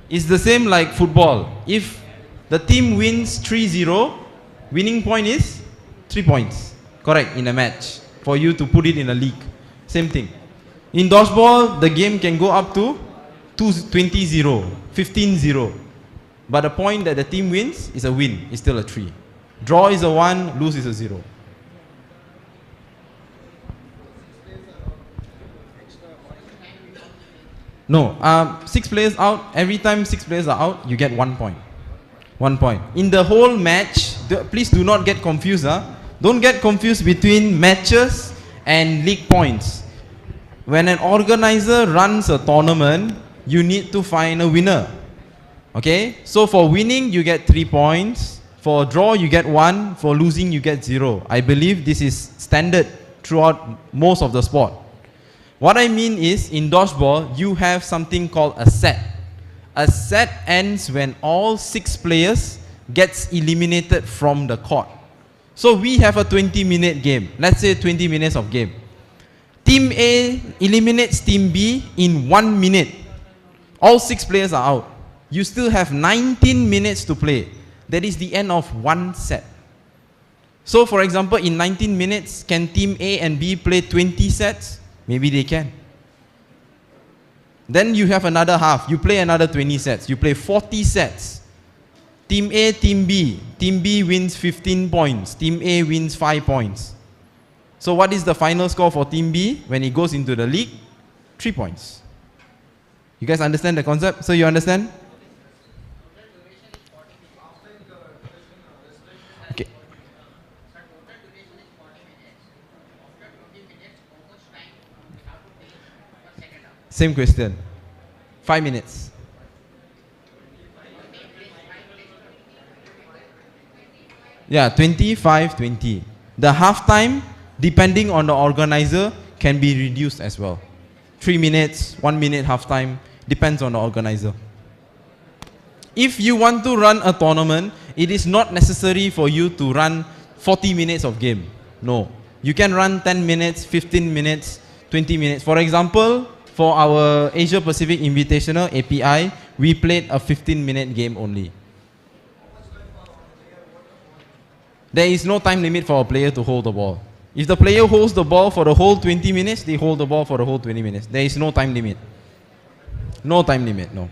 D: It's the same like football. If the team wins 3-0, winning point is 3 points. Correct, in a match. For you to put it in a league. Same thing. In dodgeball, the game can go up to 20-0, 15-0. But the point that the team wins is a win. It's still a 3. Draw is a 1, lose is a 0. No, 6 players out. Every time 6 players are out, you get 1 point. 1 point. In the whole match, please do not get confused. Don't get confused between matches and league points. When an organizer runs a tournament, you need to find a winner. Okay? So for winning, you get 3 points. For draw, you get 1. For losing, you get 0. I believe this is standard throughout most of the sport. What I mean is, in dodgeball, you have something called a set. A set ends when all 6 players gets eliminated from the court. So we have a 20-minute game. Let's say 20 minutes of game. Team A eliminates Team B in 1 minute. All 6 players are out. You still have 19 minutes to play. That is the end of one set. So for example, in 19 minutes, can Team A and B play 20 sets? Maybe they can. Then you have another half. You play another 20 sets. You play 40 sets. Team A, Team B. Team B wins 15 points. Team A wins 5 points. So what is the final score for Team B when it goes into the league? 3 points. You guys understand the concept? So you understand? Okay. Same question. 5 minutes. Yeah, 25, 20. The half time, depending on the organizer, can be reduced as well. 3 minutes, 1 minute half time, depends on the organizer. If you want to run a tournament, it is not necessary for you to run 40 minutes of game. No. You can run 10 minutes, 15 minutes, 20 minutes. For example, for our Asia Pacific Invitational API, we played a 15-minute game only. There is no time limit for a player to hold the ball. If the player holds the ball for the whole 20 minutes, they hold the ball for the whole 20 minutes. There is no time limit. No time limit, no.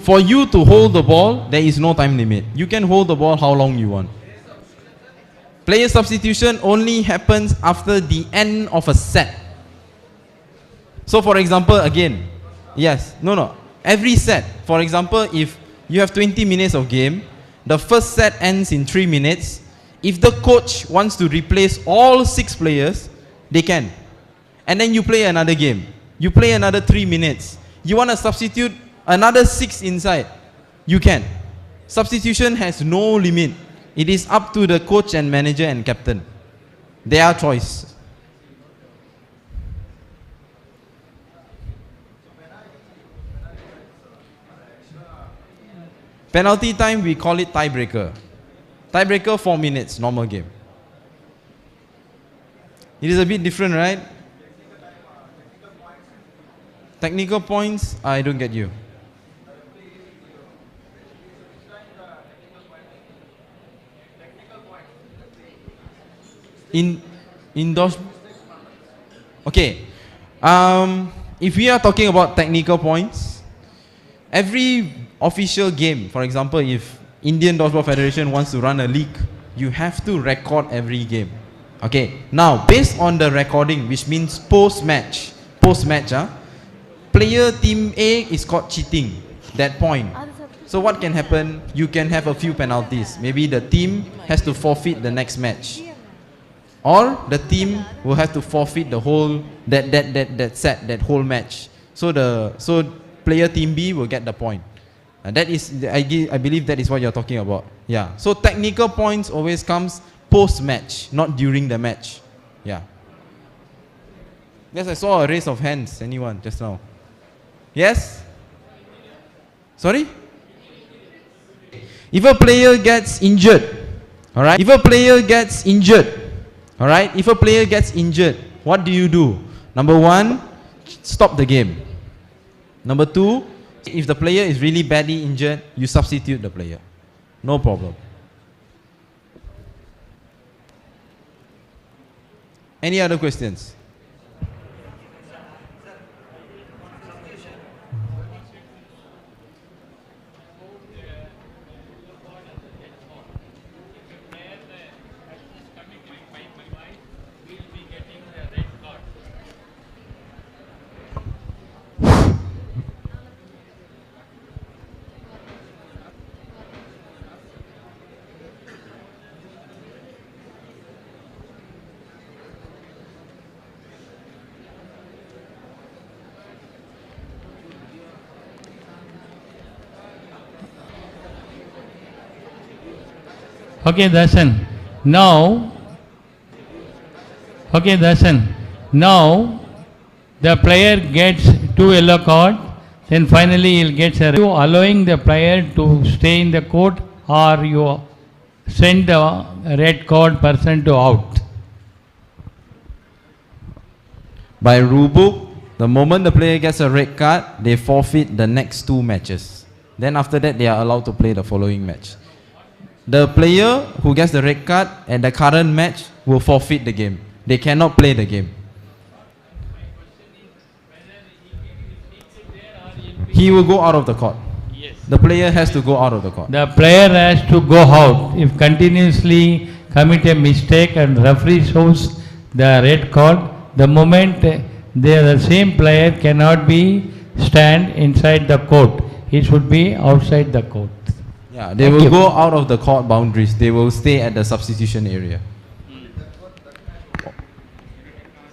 D: For you to hold the ball, there is no time limit. You can hold the ball how long you want. Player substitution only happens after the end of a set. So for example, again, yes, no, every set, for example, if you have 20 minutes of game, the first set ends in 3 minutes. If the coach wants to replace all 6 players, they can. And then you play another game. You play another 3 minutes. You want to substitute another 6 inside, you can. Substitution has no limit. It is up to the coach and manager and captain. Their choice. Penalty time, we call it tiebreaker. Tiebreaker, 4 minutes, normal game. It is a bit different, right? Technical points, I don't get you. Indoors. Okay. If we are talking about technical points, every official game, for example, if Indian Dodgeball Federation wants to run a league, you have to record every game. Okay. Now, based on the recording, which means post-match, player team A is caught cheating that point. So what can happen? You can have a few penalties. Maybe the team has to forfeit the next match, or the team will have to forfeit the whole that whole match. So player team B will get the point. And that is, I believe that is what you're talking about. Yeah. So technical points always comes post-match, not during the match. Yeah. Yes, I saw a raise of hands. Anyone just now? Yes? Sorry? If a player gets injured, alright? If a player gets injured, what do you do? Number 1, stop the game. Number 2, if the player is really badly injured, you substitute the player. No problem. Any other questions?
S: Okay, Darshan. Now, the player gets 2 yellow cards then finally he'll get a... You allowing the player to stay in the court, or you send the red card person to out?
D: By rule book, the moment the player gets a red card, they forfeit the next 2 matches. Then after that, they are allowed to play the following match. The player who gets the red card at the current match will forfeit the game. They cannot play the game. He will go out of the court.
S: Yes.
D: The player has to go out of the court.
S: The player has to go out. If continuously commit a mistake and referee shows the red card, the moment the same player cannot be stand inside the court. He should be outside the court.
D: Yeah, they will go out of the court boundaries. They will stay at the substitution area.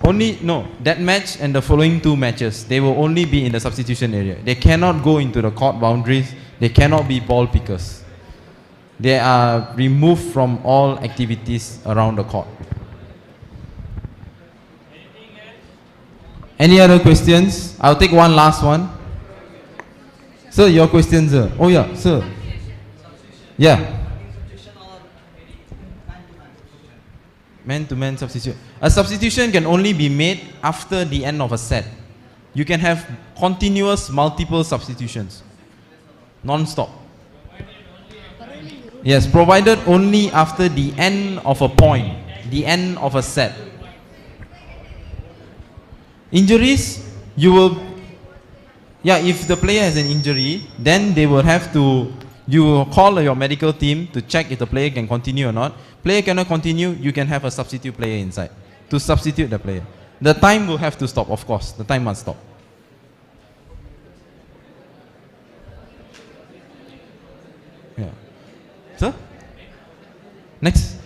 D: Only, no, that match and the following 2 matches, they will only be in the substitution area. They cannot go into the court boundaries. They cannot be ball pickers. They are removed from all activities around the court. Any other questions? I'll take one last one. Sir, your question, sir. Oh yeah, sir. Yeah. Man-to-man substitution. A substitution can only be made after the end of a set. You can have continuous multiple substitutions. Non-stop. Yes, provided only after the end of a point, the end of a set. Injuries, you will, yeah, if the player has an injury, then they will have to, you will call your medical team to check if the player can continue or not. Player cannot continue, you can have a substitute player inside to substitute the player. The time will have to stop, of course. The time must stop. Yeah. Sir? Next.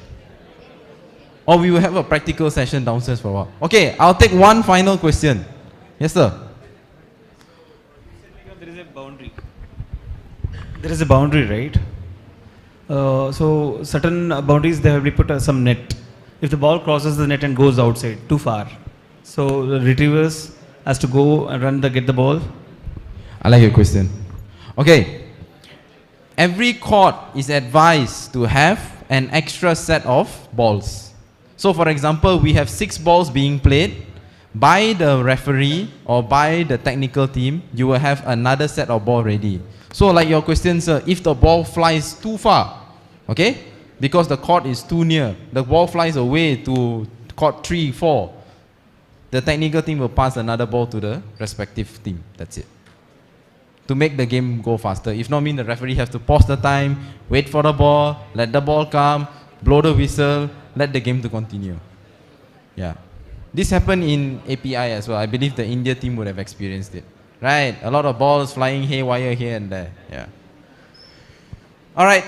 D: Or we will have a practical session downstairs for a while. Okay, I'll take one final question. Yes, sir.
E: There is a boundary. There is a boundary, right? So certain boundaries they have to put some net. If the ball crosses the net and goes outside too far, so the retrievers has to go and run get the ball.
D: I like your question. Okay. Every court is advised to have an extra set of balls. So for example, we have 6 balls being played. By the referee or by the technical team, you will have another set of ball ready. So like your question, sir, if the ball flies too far, okay, because the court is too near, the ball flies away to court 3, 4, the technical team will pass another ball to the respective team. That's it. To make the game go faster. If not, mean the referee has to pause the time, wait for the ball, let the ball come, blow the whistle, let the game to continue. Yeah. This happened in API as well. I believe the India team would have experienced it. Right? A lot of balls flying haywire here and there. Yeah. All right.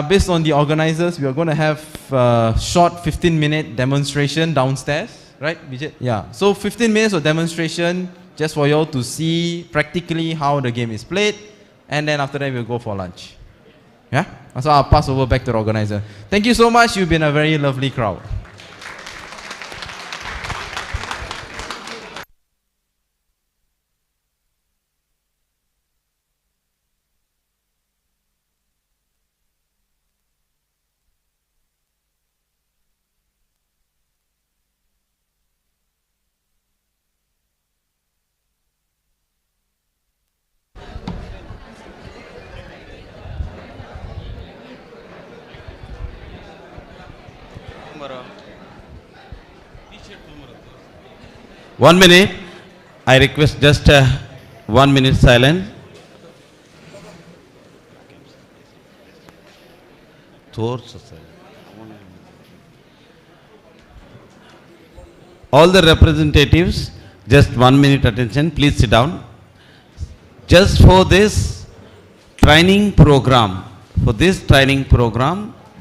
D: Based on the organizers, we are going to have a short 15-minute demonstration downstairs. Right, Vijay? Yeah. So 15 minutes of demonstration just for you all to see practically how the game is played. And then after that, we'll go for lunch. Yeah? So I'll pass over back to the organizer. Thank you so much. You've been a very lovely crowd.
T: One minute. I request just 1 minute silence. All the representatives, just 1 minute attention. Please sit down. Just for this training program,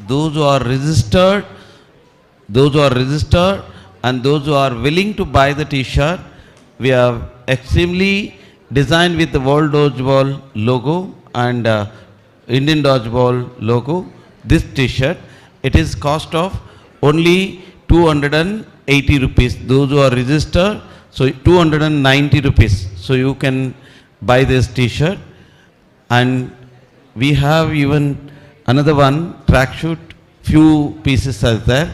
T: those who are registered and those who are willing to buy the t-shirt, we have extremely designed with the World Dodgeball logo and Indian Dodgeball logo. This t-shirt, it is cost of only 280 rupees. Those who are registered, so 290 rupees. So you can
F: buy this t-shirt. And we have even another one, tracksuit, few pieces are there.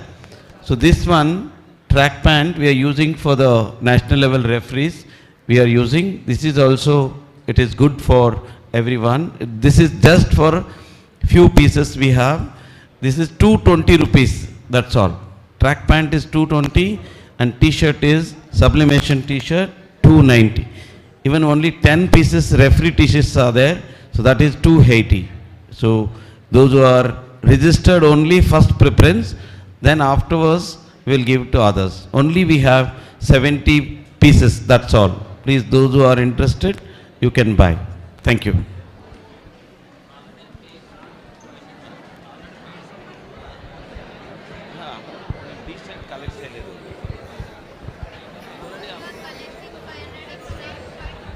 F: So this one, track pant, we are using for the national level referees. We are using, this is also, it is good for everyone. This is just for few pieces we have. This is 220 rupees, that's all. Track pant is 220 and t-shirt is sublimation t-shirt 290. Even only 10 pieces referee t-shirts are there, so that is 280. So those who are registered only first preference, then afterwards we will give to others. Only we have 70 pieces, that's all. Please, those who are interested, you can buy. Thank you.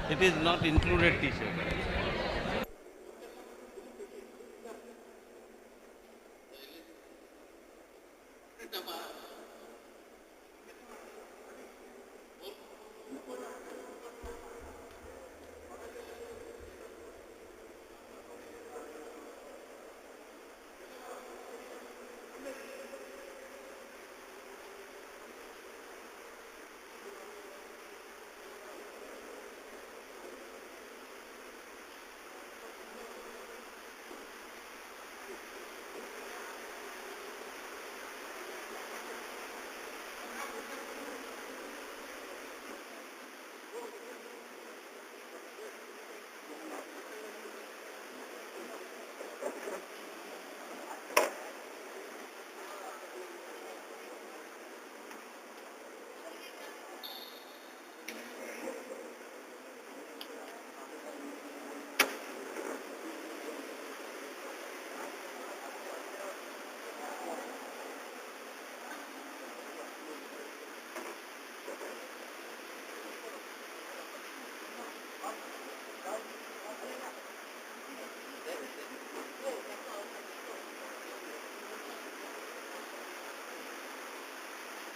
F: It is not included t-shirt.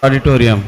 F: Auditorium.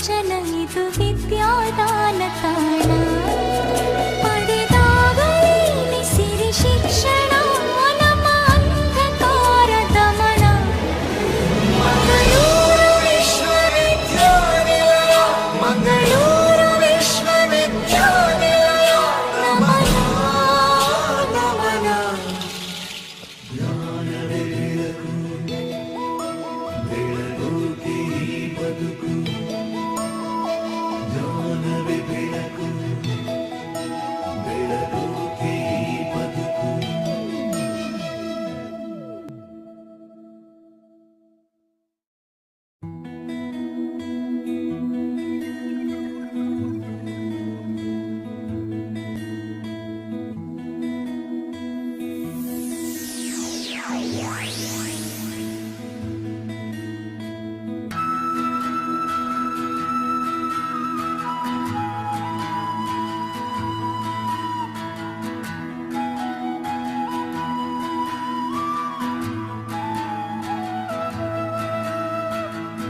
Q: ವಚನ ಇದು ವಿದ್ಯಾದಾನ ತಾಣ ಪಡೆದಾಗಲೇ ಸಿರಿ ಶಿಕ್ಷಣ ನಮ್ಮ ಅಂಧಕಾರ ದಮನ ಮಂಗಳೂರು ವಿಶ್ವವಿದ್ಯಾನಿಲಯ ಮಂಗಳೂರು ವಿಶ್ವವಿದ್ಯಾನಿಲಯ ನಮನ ನಮನ
A: ಜ್ಞಾನವೇ ಬೆಳಕು ಬೆಳಗೋಕೆ ಈ ಬದುಕು ಜ್ಞಾನವೇ ಬೆಳಕು ಬೆಳಗೋಕೆ ಈ ಬದುಕು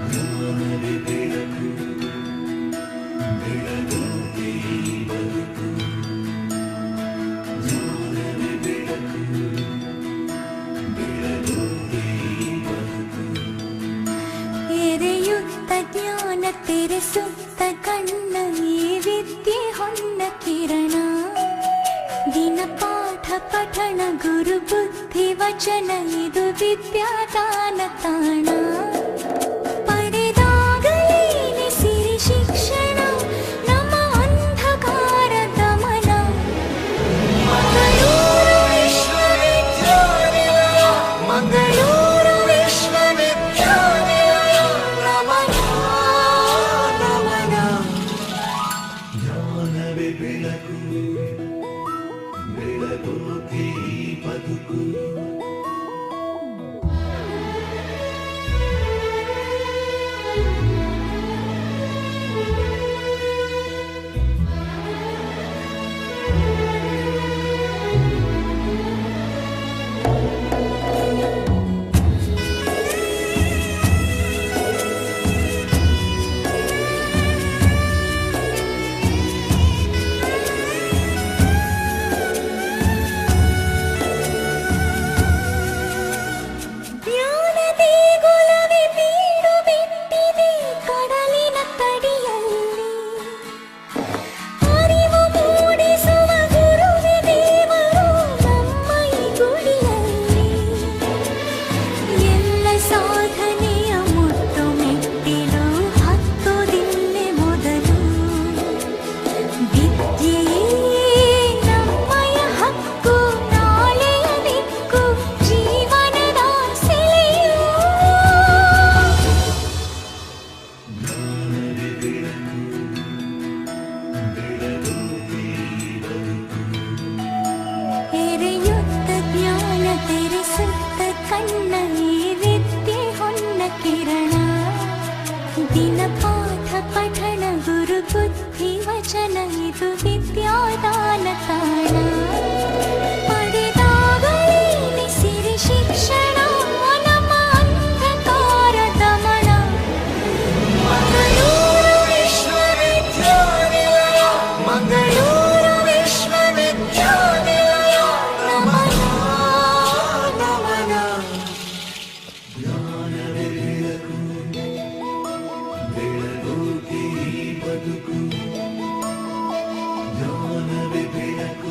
A: ಜ್ಞಾನವೇ ಬೆಳಕು ಬೆಳಗೋಕೆ ಈ ಬದುಕು ಜ್ಞಾನವೇ ಬೆಳಕು ಬೆಳಗೋಕೆ ಈ ಬದುಕು
Q: ಎರೆಯುತ್ತ ಜ್ಞಾನ ತೆರೆಸುತ್ತ ಕಣ್ಣ ಈ ವಿದ್ಯೆ ಹೊನ್ನ ಕಿರಣ ದಿನ ಪಾಠ ಪಠಣ ಗುರು ಬುದ್ಧಿ ವಚನ ಇದು ವಿದ್ಯಾದಾನ ತಾಣ ಪಡೆದಾಗಲೇ ಸಿರಿ ಶಿಕ್ಷಣ ನಮ್ಮ ಅಂಧಕಾರ ದಮನ ಮಂಗಳೂರು ವಿಶ್ವವಿದ್ಯಾನಿಲಯ ಮಂಗಳೂರು ವಿಶ್ವವಿದ್ಯಾನಿಲಯ ನಮನ ನಮನ
A: ಜ್ಞಾನವೇ ಬೆಳಕು ಬೆಳಗೋಕೆ ಈ ಬದುಕು
Q: ಜ್ಞಾನದೇ ಗುಲವೇ ಬೀಡು ಬಿಟ್ಟಿದೆ ಕಡಲಿನ ತಡಿಯಲ್ಲಿ ಅರಿವು ಮೂಡಿಸುವ ಗುರುವೇ ದೇವರು ನಮ್ಮ ಈ ಗುಡಿಯಲ್ಲಿ ಎಲ್ಲ ಸಾಧನೆಯ ಮುಟ್ಟು ಮೆಟ್ಟಿಲು ಹತ್ತೋದಿಲ್ಲೇ ಮೊದಲು ವಿದ್ಯೆಯೇ ನಮ್ಮಯ ಹಕ್ಕು ನಾಳೆಯ ದಿಕ್ಕು ಜೀವನದ ಸೆಲೆಯು
A: ಜ್ಞಾನವೇ ಬೆಳಕು ಬೆಳಗೋಕೆ ಈ ಬದುಕು
Q: ಎರೆಯುತ್ತ ಜ್ಞಾನ ತೆರೆಸುತ್ತ ಕಣ್ಣ ಈ ವಿದ್ಯೆ ಹೊನ್ನ ಕಿರಣ ದಿನ ಪಾಠ ಪಠಣ ಗುರು ಬುದ್ಧಿ ವಚನ ಇದು ವಿದ್ಯಾದಾನ ತಾಣ ಪಡೆದಾಗಲೇ ಸಿರಿ ಶಿಕ್ಷಣ ನಮ್ಮ ಅಂಧಕಾರ ದಮನ ಮಂಗಳೂರು ವಿಶ್ವವಿದ್ಯಾನಿಲಯ ಮಂಗಳೂರು ವಿಶ್ವವಿದ್ಯಾನಿಲಯ ನಮನ ನಮನ
A: ಜ್ಞಾನವೇ ಬೆಳಕು ಬೆಳಗೋಕೆ ಈ ಬದುಕು ಜ್ಞಾನವೇ ಬೆಳಕು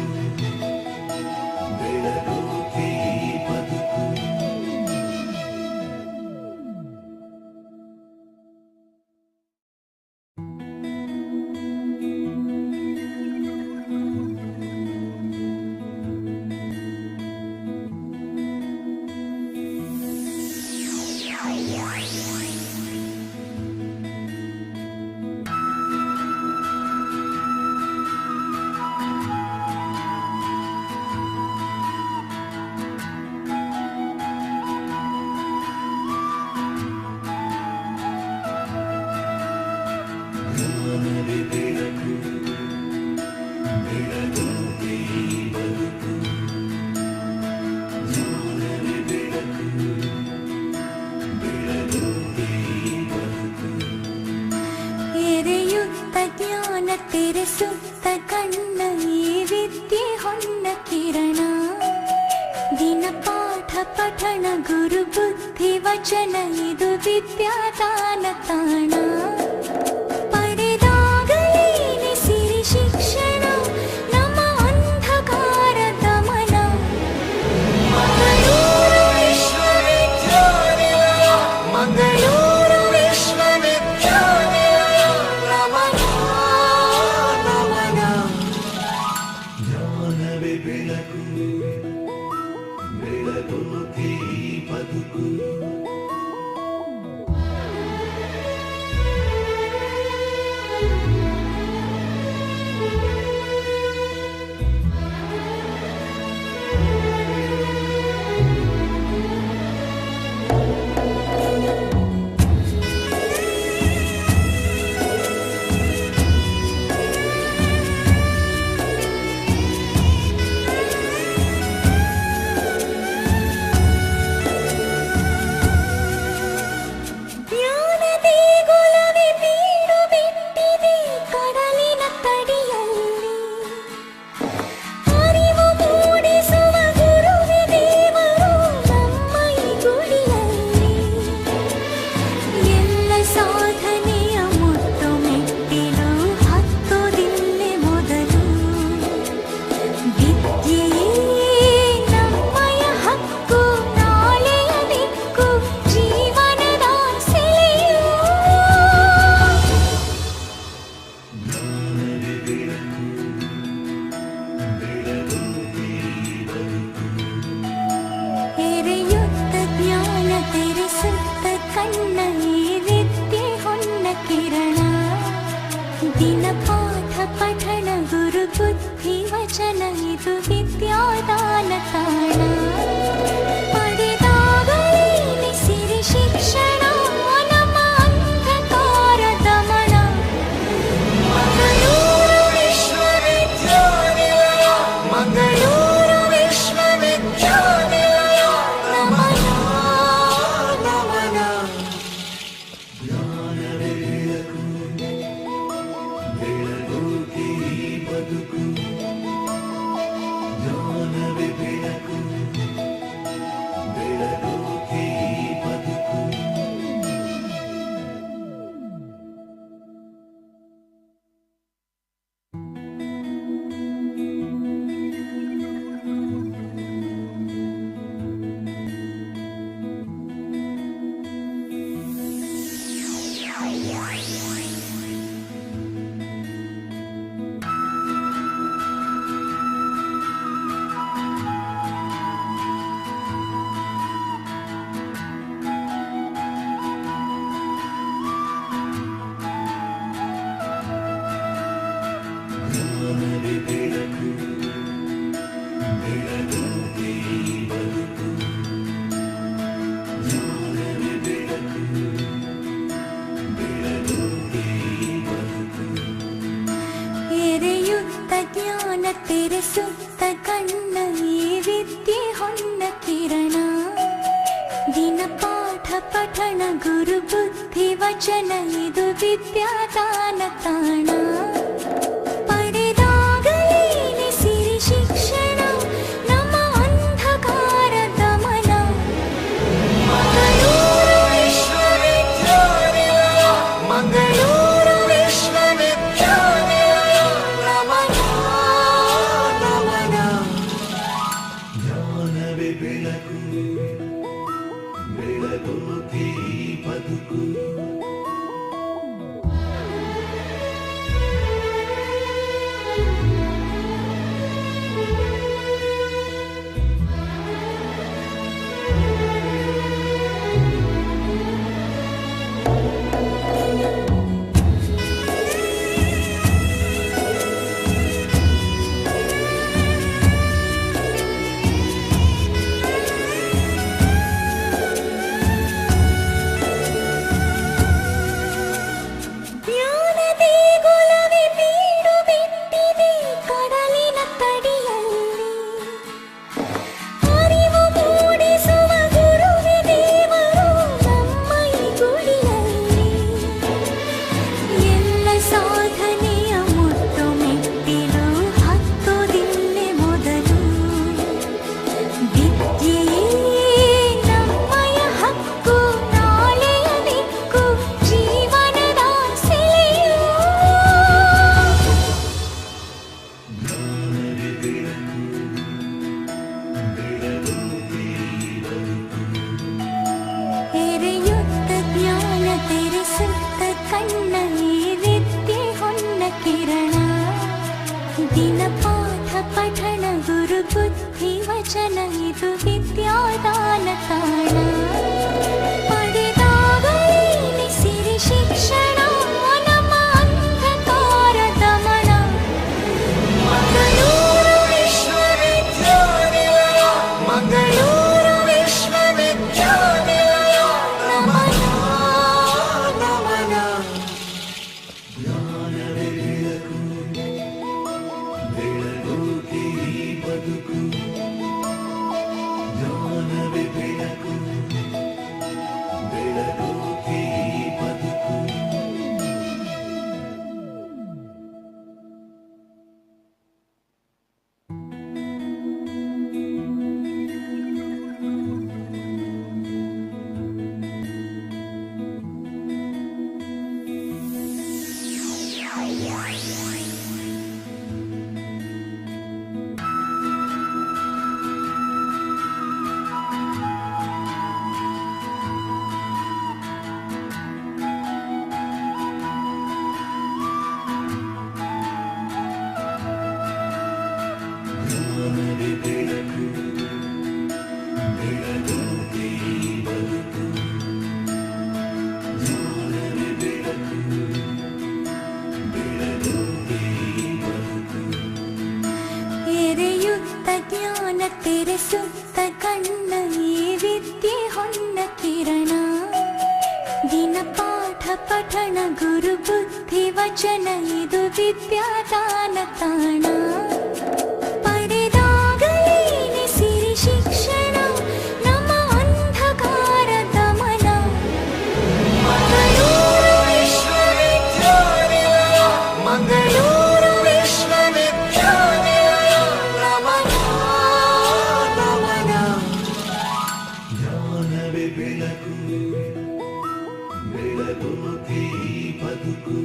Q: ಕಿರಣ ದಿನ ಪಾಠ ಪಠಣ ಗುರು ಬುದ್ಧಿ ವಚನ ಇದು ವಿದ್ಯಾದಾನ ತಾಣ ಪಡೆದಾಗಲೇನೆ ಸಿರಿ ಶಿಕ್ಷಣ ನಮ್ಮ ಅಂಧಕಾರ ದಮನ ಮಂಗಳೂರು ವಿಶ್ವವಿದ್ಯಾನಿಲಯ ಮಂಗಳೂರು ವಿಶ್ವವಿದ್ಯಾನಿಲಯ ನಮನ ನಮನ
A: ಜ್ಞಾನವೇ ಬೆಳಕು ಬೆಳಗೋಕೆ ಈ ಬದುಕು
Q: ಜ್ಞಾನದೇ ಗೊಲವೇ ಬೀಡು ಬಿಟ್ಟಿದೆ ಕಡಲಿನ ತಡಿಯಲ್ಲಿ ಅರಿವು ಮೂಡಿಸುವ ಗುರುವೇ ದೇವರು ನಮ್ಮ ಈ ಗುಡಿಯಲ್ಲಿ ಎಲ್ಲ ಸಾಧನೆಯ ಮುಟ್ಟು ಮೆಟ್ಟಿಲು ಹತ್ತೋದಿಲ್ಲೇ ಮೊದಲು ವಿದ್ಯೆಯೇ ನಮ್ಮಯ ಹಕ್ಕು ನಾಳೆಯ ದಿಕ್ಕು ಜೀವನದ ಸೆಲೆಯು
A: ಜ್ಞಾನವೇ ಬೆಳಕು ಬೆಳಗೋಕೆ ಈ ಬದುಕು
Q: ಎರೆಯುತ್ತ ಜ್ಞಾನ ತೆರೆಸುತ್ತ ಕಣ್ಣ ಈ ವಿದ್ಯೆ ಹೊನ್ನ ಕಿರಣ ದಿನ ಪಾಠ ಪಠಣ ಗುರು ಬುದ್ಧಿ ವಚನ ಇದು ವಿದ್ಯಾದಾನ ತಾಣ ಪಡೆದಾಗಲೇನೆ ಸಿರಿ ಶಿಕ್ಷಣ ನಮ್ಮ ಅಂಧಕಾರ ದಮನ ಮಂಗಳೂರು ವಿಶ್ವವಿದ್ಯಾನಿಲಯ ಮಂಗಳೂರು ವಿಶ್ವವಿದ್ಯಾನಿಲಯ ನಮನ ನಮನ
A: ಜ್ಞಾನವೇ ಬೆಳಕು ಬೆಳಗೋಕೆ ಈ ಬದುಕು ಜ್ಞಾನವೇ ಬೆಳಕು ಬೆಳಗೋಕೆ ಈ ಬದುಕು ಜ್ಞಾನವೇ ಬೆಳಕು ಬೆಳಗೋಕೆ ಈ ಬದುಕು ಜ್ಞಾನವೇ ಬೆಳಕು ಬೆಳಗೋಕೆ ಈ ಬದುಕು
Q: ಎರೆಯುತ್ತ ಜ್ಞಾನ ತೆರೆಸುತ್ತ ಕಣ್ಣ ಈ ವಿದ್ಯೆ ಹೊನ್ನ ಕಿರಣ ದಿನ ಪಾಠ ಪಠಣ ಗುರು ಬುದ್ಧಿ ವಚನ ಇದು ವಿದ್ಯಾದಾನ ತಾಣ ಪಡೆದಾಗಲೇನೆ ಸಿರಿ ಶಿಕ್ಷಣ ನಮ್ಮ ಅಂಧಕಾರ ದಮನ ಮಂಗಳೂರು ವಿಶ್ವವಿದ್ಯಾನಿಲಯ ಮಂಗಳೂರು ವಿಶ್ವವಿದ್ಯಾನಿಲಯ ನಮನ ನಮನ
A: ಜ್ಞಾನವೇ ಬೆಳಕು ಬೆಳಗೋಕೆ ಈ ಬದುಕು
S: ಗುರು ಬುದ್ಧಿ ವಚನ ಇದು ವಿದ್ಯಾದಾನ ತಾಣ ಪಡೆದಾಗಲೇ ಸಿರಿ ಶಿಕ್ಷಣ ನಮ್ಮ ಅಂಧಕಾರ ದಮನ ಮಂಗಳೂರು ವಿಶ್ವವಿದ್ಯಾನಿಲಯ ಮಂಗಳೂರು ವಿಶ್ವವಿದ್ಯಾನಿಲಯ ನಮನ ನಮನ
A: ಜ್ಞಾನವೇ ಬೆಳಕು ಬೆಳಗೋಕೆ ಈ ಬದುಕು ಜ್ಞಾನವೇ ಬೆಳಕು ಬೆಳಗೋಕೆ ಈ ಬದುಕು ಜ್ಞಾನವೇ ಬೆಳಕು ಬೆಳಗೋಕೆ ಈ ಬದುಕು ಜ್ಞಾನವೇ ಬೆಳಕು ಬೆಳಗೋಕೆ ಈ ಬದುಕು
S: ಎರೆಯುತ್ತ ಜ್ಞಾನ ತೆರೆಸುತ್ತ ಕಣ್ಣ ಈ ವಿದ್ಯೆ ಹೊನ್ನ ಕಿರಣ ದಿನ ಪಾಠ ಪಠಣ ಗುರು ಬುದ್ಧಿ ವಚನ ಇದು ವಿದ್ಯಾದಾನ ತಾಣ ಪಡೆದಾಗಲೇ ಸಿರಿ ಶಿಕ್ಷಣ ನಮ್ಮ ಅಂಧಕಾರ ದಮನ ಮಂಗಳೂರು ವಿಶ್ವವಿದ್ಯಾನಿಲಯ ಮಂಗಳೂರು ವಿಶ್ವವಿದ್ಯಾನಿಲಯ ನಮನ ನಮನ
A: ಜ್ಞಾನವೇ ಬೆಳಕು ಬೆಳಗೋಕೆ ಈ ಬದುಕು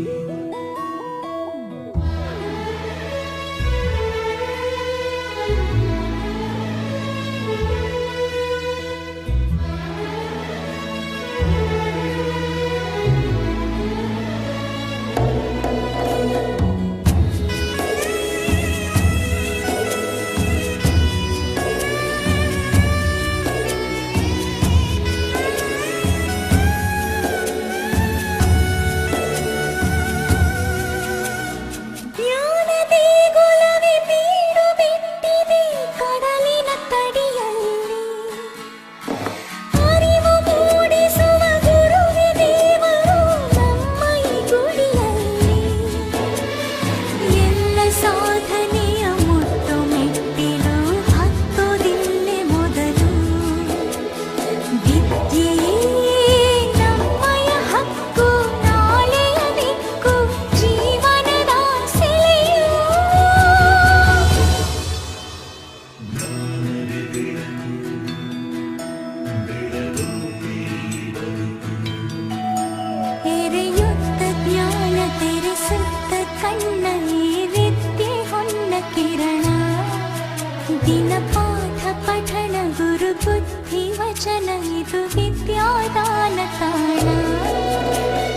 S: ಜ್ಞಾನದೇ ಗುಲವಿ ಬೀಡು ಬಿಟ್ಟಿದೆ ಕಡಲಿನ ತಡಿಯಲ್ಲಿ ಅರಿವು ಮೂಡಿಸುವ ಗುರುವೆ ದೇವರು ನಮ್ಮ ಈ ಗುಡಿಯಲ್ಲಿ ಎಲ್ಲ ಸಾಧನೆಯ ಮುಟ್ಟು ಮೆಟ್ಟಿಲು ಹತ್ತುವುದಿಲ್ಲೆ ಮೊದಲು ವಿದ್ಯೆಯೇ ನಮ್ಮಯ ಹಕ್ಕು ನಾಳೆಯ ದಿಕ್ಕು ಜೀವನದ ಸೆಲೆಯು
A: ಜ್ಞಾನವೇ ಬೆಳಕು ಬೆಳಗೋಕೆ ಈ ಬದುಕು
S: ಎರೆಯುತ್ತ ಜ್ಞಾನ ತೆರೆಸುತ್ತ ಕಣ್ಣ ಈ ವಿದ್ಯೆ ಹೊನ್ನ ಕಿರಣ ದಿನ ಪಾಠ ಪಠಣ ಗುರು ಬುದ್ಧಿ ವಚನ ಇದು ವಿದ್ಯಾದಾನ ತಾಣ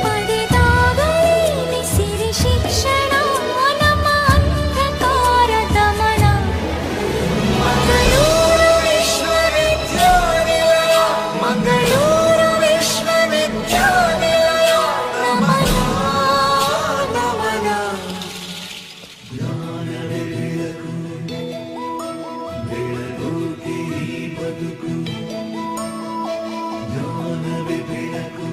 S: ಪಡೆದಾಗಲೇ ಸಿರಿ ಶಿಕ್ಷಣ ನಮ್ಮ ಅಂಧಕಾರ ದಮನ ಮಂಗಳೂರು ವಿಶ್ವವಿದ್ಯಾನಿಲಯ ಮಂಗಳೂರು ವಿಶ್ವವಿದ್ಯಾನಿಲಯ ನಮನ ನಮನ
A: ಜ್ಞಾನವೇ ಬೆಳಕು ಬೆಳಗೋಕೆ ಈ ಬದುಕು ಜ್ಞಾನವೇ ಬೆಳಕು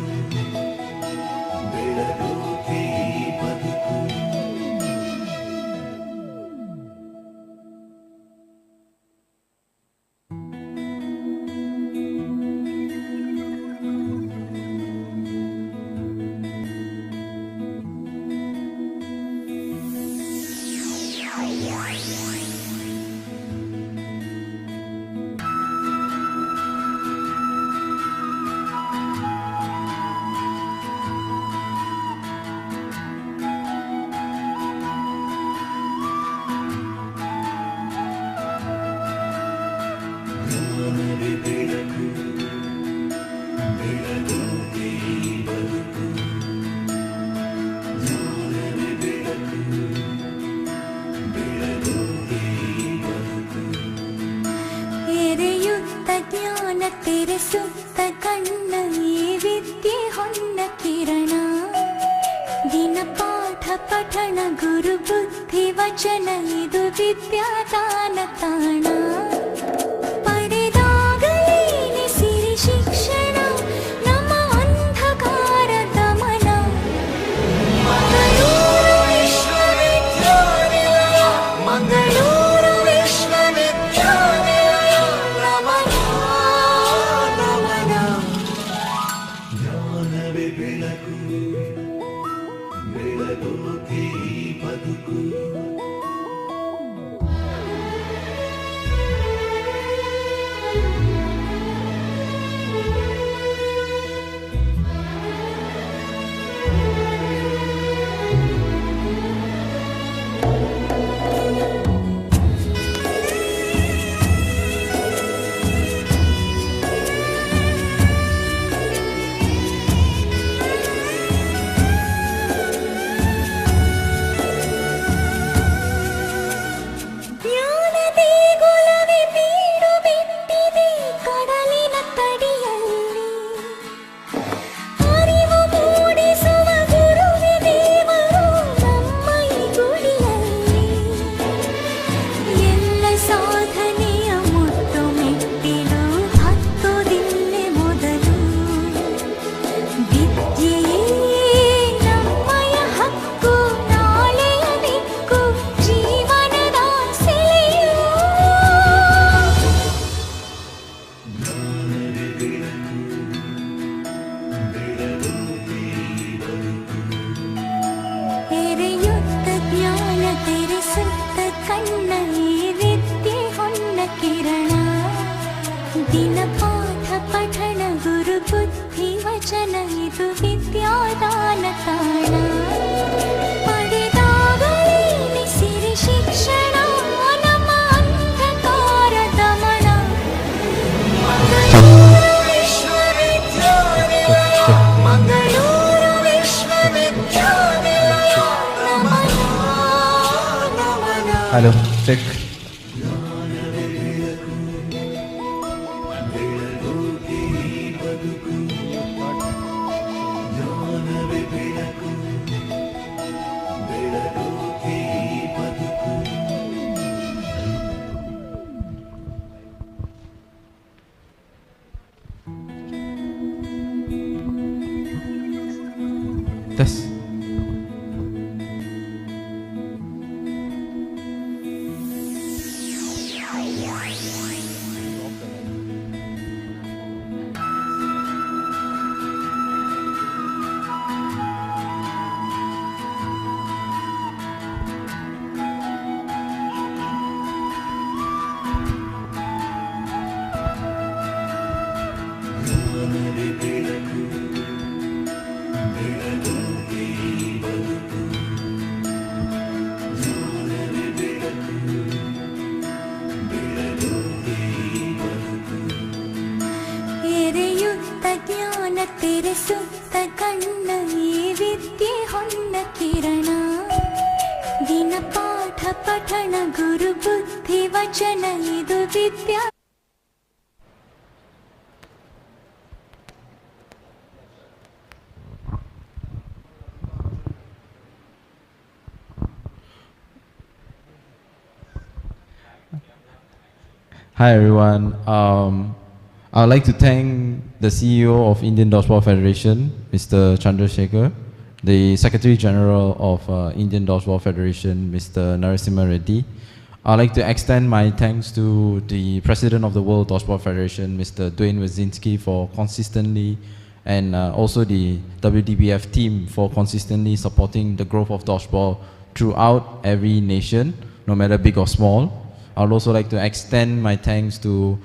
S: ತೆರೆಸುತ್ತ ಕಣ್ಣ ಈ ವಿದ್ಯೆ ಹೊನ್ನ ಕಿರಣ ದಿನ ಪಾಠ ಪಠಣ ಗುರು ಬುದ್ಧಿ ವಚನ ಇದು ವಿದ್ಯಾದಾನ ತಾಣ ಪಡೆದಾಗಲೇನೆ ಸಿರಿ ಶಿಕ್ಷಣ ನಮ್ಮ ಅಂಧಕಾರ ದಮನ ಮಂಗಳೂರು ವಿಶ್ವವಿದ್ಯಾನಿಲಯ ಮಂಗಳೂರು ವಿಶ್ವವಿದ್ಯಾನಿಲಯ ನಮನ ನಮನ
A: ಜ್ಞಾನವೇ ಬೆಳಕು ಬೆಳಗೋಕೆ ಈ ಬದುಕು
S: ಜ್ಞಾನದೇ ಗೊಲವೇ ಬೀಡು ಬಿಟ್ಟಿದೆ ಕಡಲಿನ ತಡಿಯಲ್ಲಿ ಅರಿವು ಮೂಡಿಸುವ ಗುರುವೇ ದೇವರು ನಮ್ಮ ಈ ಗುಡಿಯಲ್ಲಿ ಎಲ್ಲ ಸಾಧನೆಯ ಮುಟ್ಟು ಮೆಟ್ಟಿಲು ಹತ್ತೋದಿಲ್ಲೇ ಮೊದಲು ವಿದ್ಯೆಯೇ ನಮ್ಮಯ ಹಕ್ಕು ನಾಳೆಯ ದಿಕ್ಕು ಜೀವನದ ಸೆಲೆಯು
A: ಜ್ಞಾನವೇ ಬೆಳಕು ಬೆಳಗೋಕೆ ಈ ಬದುಕು
S: ಎರೆಯುತ್ತ ಜ್ಞಾನ ತೆರೆಸುತ್ತ ಕಣ್ಣ ಈ ವಿದ್ಯೆ ಹೊನ್ನ ಕಿರಣ ದಿನ ಪಾಠ ಪಠಣ ಗುರು ಬುದ್ಧಿ ವಚನ ಇದು ವಿದ್ಯಾದಾನ ತಾಣ ಪಡೆದಾಗಲೇನೆ ಸಿರಿ ಶಿಕ್ಷಣ ನಮ್ಮ ಅಂಧಕಾರ ದಮನ ಮಂಗಳೂರು ವಿಶ್ವವಿದ್ಯಾನಿಲಯ ಮಂಗಳೂರು ವಿಶ್ವವಿದ್ಯಾನಿಲಯ ನಮನ ನಮನ
D: Hello, check.
A: ಬೆಳಗೋಕೆ ಈ ಬದುಕು ಜ್ಞಾನವೇ ಬೆಳಕು ಬೆಳಗೋಕೆ ಈ ಬದುಕು
D: Test.
A: ಜ್ಞಾನವೇ ಬೆಳಕು ಬೆಳಗೋಕೆ ಈ ಬದುಕು ಜ್ಞಾನವೇ ಬೆಳಕು ಬೆಳಗೋಕೆ ಈ ಬದುಕು
S: ಎರೆಯುತ್ತ ಜ್ಞಾನ ತೆರೆಸುತ್ತ ಕಣ್ಣ ಈ ವಿದ್ಯೆ ಹೊನ್ನ ಕಿರಣ ದಿನ ಪಾಠ ಪಠಣ ಗುರು ಬುದ್ಧಿ ವಚನ ಇದು ವಿದ್ಯಾ
D: Hi everyone. I would like to thank the CEO of Indian Dodgeball Federation, Mr. Chandrasekhar, the Secretary General of Indian Dodgeball Federation, Mr. Narasimha Reddy. I would like to extend my thanks to the President of the World Dodgeball Federation, Mr. Dwayne Wazinski, for consistently, and also the WDBF team for consistently supporting the growth of dodgeball throughout every nation, no matter big or small. I would also like to extend my thanks to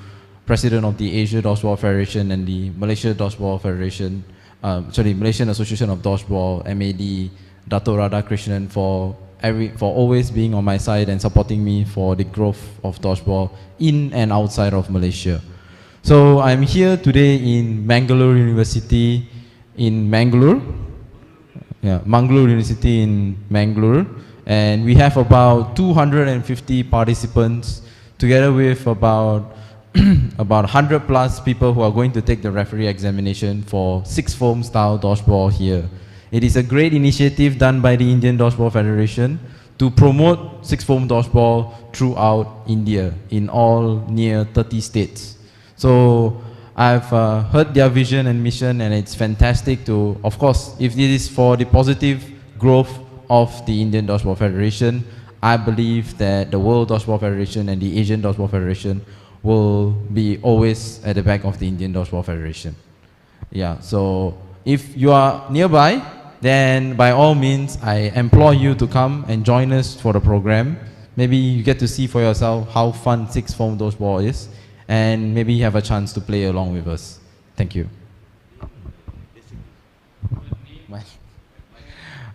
D: President of the Asia Dodgeball Federation and the Malaysia Dodgeball Federation, Malaysian Association of Dodgeball, MAD, Dato Radhakrishnan for always being on my side and supporting me for the growth of dodgeball in and outside of Malaysia. So I'm here today in Mangalore University in Mangalore. Mangalore University in Mangalore, and we have about 250 participants together with about about 100 plus people who are going to take the referee examination for six foam style dodgeball here. It is a great initiative done by the Indian Dodgeball Federation to promote six foam dodgeball throughout India in all near 30 states. So I've heard their vision and mission, and it's fantastic to, of course, if it is for the positive growth of the Indian Dodgeball Federation, I believe that the World Dodgeball Federation and the Asian Dodgeball Federation will be always at the back of the Indian Dodgeball Federation. Yeah, so if you are nearby, then by all means, I implore you to come and join us for the program. Maybe you get to see for yourself how fun six foam dodgeball is, and maybe you have a chance to play along with us. Thank you.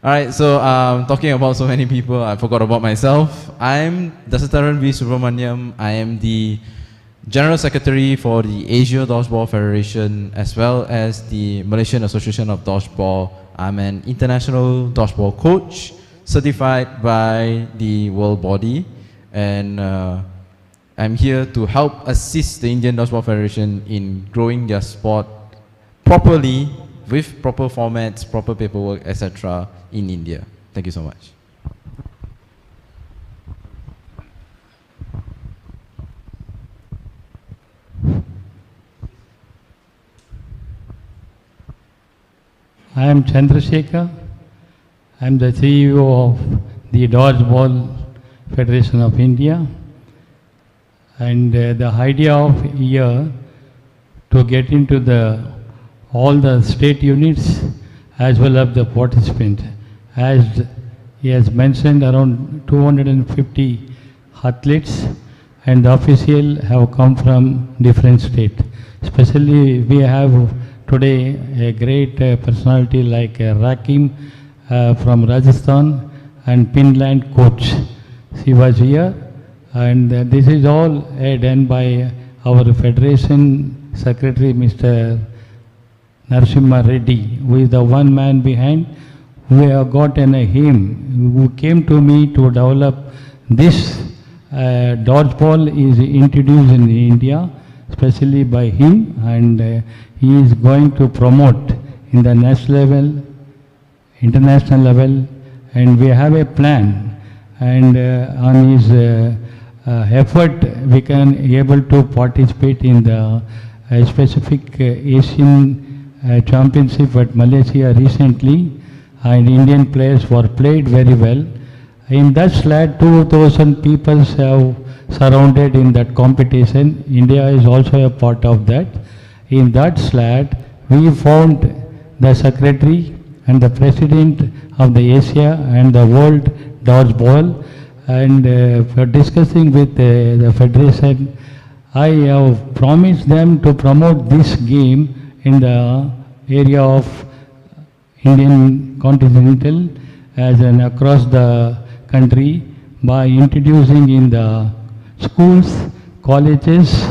D: Alright, so talking about so many people, I forgot about myself. I'm Dasataran V. Subramaniam. I am the General Secretary for the Asia Dodgeball Federation as well as the Malaysian Association of Dodgeball. I'm an international dodgeball coach certified by the world body, and I'm here to help assist the Indian Dodgeball Federation in growing their sport properly with proper formats, proper paperwork, etc. in India. Thank you so much.
H: I am Chandrasekhar. I am the CEO of the Dodgeball Federation of India. And the idea of here to get into all the state units as well as the participants. As he has mentioned, around 250 athletes and the officials have come from different states. Especially we have today a great personality like Rakim from Rajasthan and Finland coach. She was here, and this is all done by our Federation Secretary Mr. Narasimha Reddy, who is the one man behind. We have gotten him who came to me to develop this dodgeball is introduced in India, especially by him, and he is going to promote in the national level, international level, and we have a plan, and on his effort we can able to participate in the specific Asian championship at Malaysia recently, and Indian players were played very well. In that slide, 2,000 people have surrounded in that competition. India is also a part of that. In that slide, we found the secretary and the president of the Asia and the World Dodgeball, and for discussing with the federation, I have promised them to promote this game in the area of Indian continental as an across the country by introducing in the schools, colleges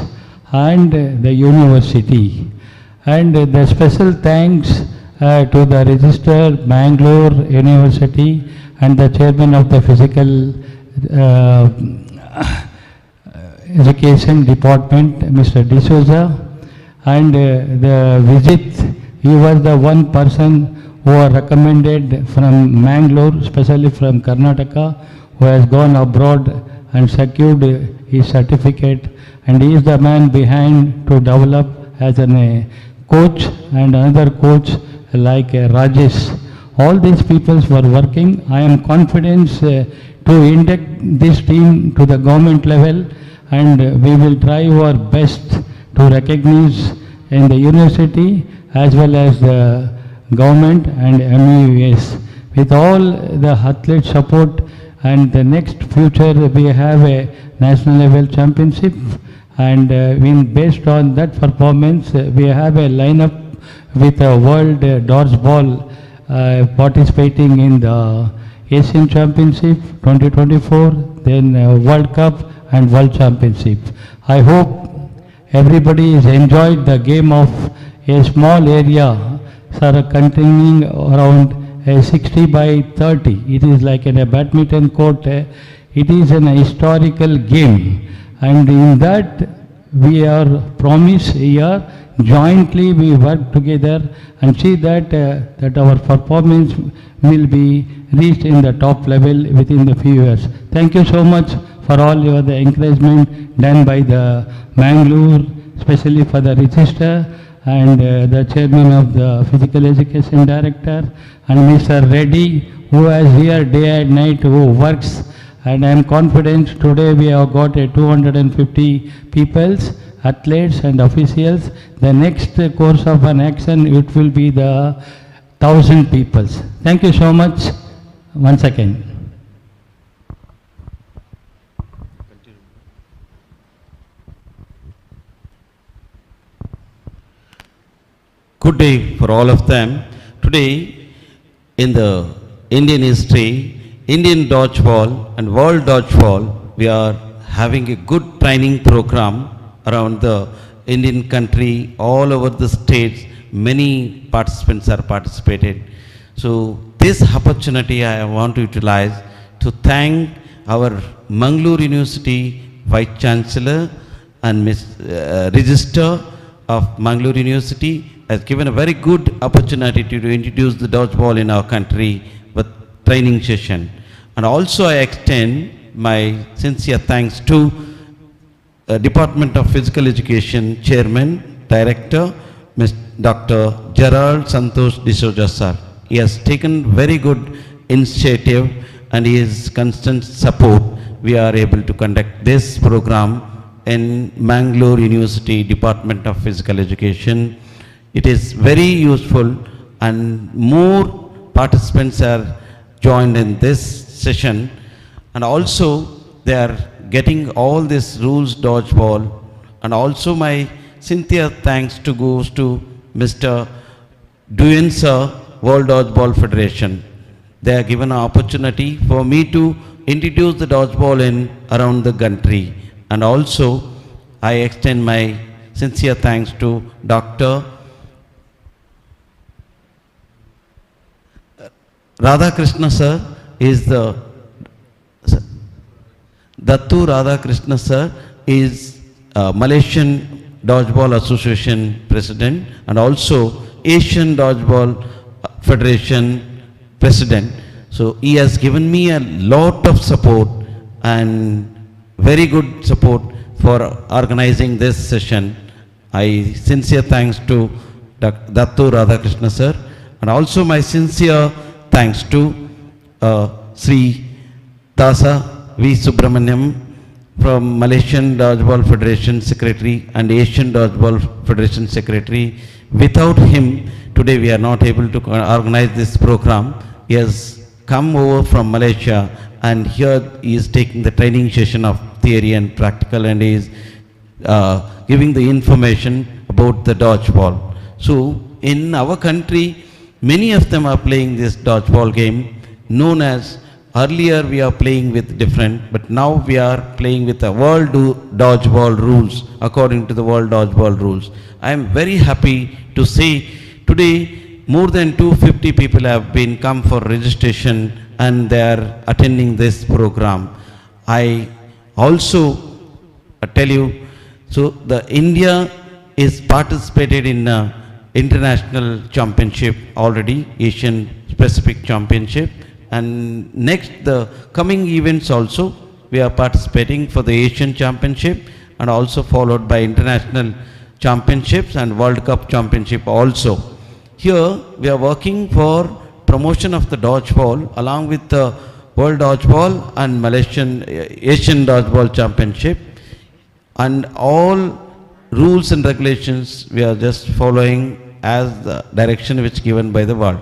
H: and the university. And the special thanks to the registered Mangalore University and the chairman of the physical education department, Mr. D'Souza, and the visit, he was the one person who was recommended from Mangalore, especially from Karnataka, who has gone abroad and secured his certificate, and he is the man behind to develop as a coach and another coach like Rajesh. All these people were working. I am confident to induct this team to the government level, and we will try our best to recognize in the university as well as the government and MUS. With all the athlete support and the next future we have a national level championship, and based on that performance we have a lineup with a world dodgeball participating in the Asian Championship 2024, then World Cup and World Championship. I hope everybody has enjoyed the game of a small area, sir, containing around 60 by 30. It is like in a badminton court. It is an historical game, and in that we are promised here, jointly we work together and see that, that our performance will be reached in the top level within the few years. Thank you so much for all your the encouragement done by the Mangalore, especially for the register and the chairman of the physical education director and Mr. Reddy, who is here day and night, who works. And I am confident today we have got a 250 peoples, athletes and officials. The next course of an action, it will be the 1,000 peoples. Thank you so much once again.
F: Good day for all of them. Today, in the Indian history, Indian dodgeball and world dodgeball, we are having a good training program around the Indian country, all over the states. Many participants are participated. So this opportunity I want to utilize to thank our Mangalore University Vice Chancellor and Register of Mangalore University has given a very good opportunity to introduce the dodgeball in our country with training session. And also I extend my sincere thanks to Department of Physical Education Chairman, Director, Dr. Gerald Santosh D'Souza sir. He has taken very good initiative and his constant support. We are able to conduct this program in Mangalore University Department of Physical Education. It is very useful and more participants are joined in this session, and also they are getting all these rules dodgeball. And also my sincere thanks goes to Mr. Duyen sir, World Dodgeball Federation. They are given an opportunity for me to introduce the dodgeball in around the country. And also I extend my sincere thanks to Dr. Radhakrishna sir is the Dattu Radhakrishna sir is Malaysian Dodgeball Association President and also Asian Dodgeball Federation President. So he has given me a lot of support and very good support for organizing this session. I sincere thanks to Dattu Radhakrishna sir, and also my sincere thanks to Sri Dasa V. Subramaniam from Malaysian Dodgeball Federation Secretary and Asian Dodgeball Federation Secretary. Without him, today we are not able to organize this program. He has come over from Malaysia and here he is taking the training session of theory and practical, and he is giving the information about the dodgeball. So in our country, many of them are playing this dodgeball game known as, earlier we are playing with different, but now we are playing with the world dodgeball rules, according to the world dodgeball rules. I am very happy to say today more than 250 people have been come for registration and they are attending this program. I also tell you, so the India is participated in international championship already, Asian specific championship, and next the coming events also we are participating for the Asian championship and also followed by international championships and World Cup championship also. Here we are working for promotion of the dodgeball along with the World Dodgeball and Malaysian Asian Dodgeball Championship, and all rules and regulations we are just following as the direction which given by the world.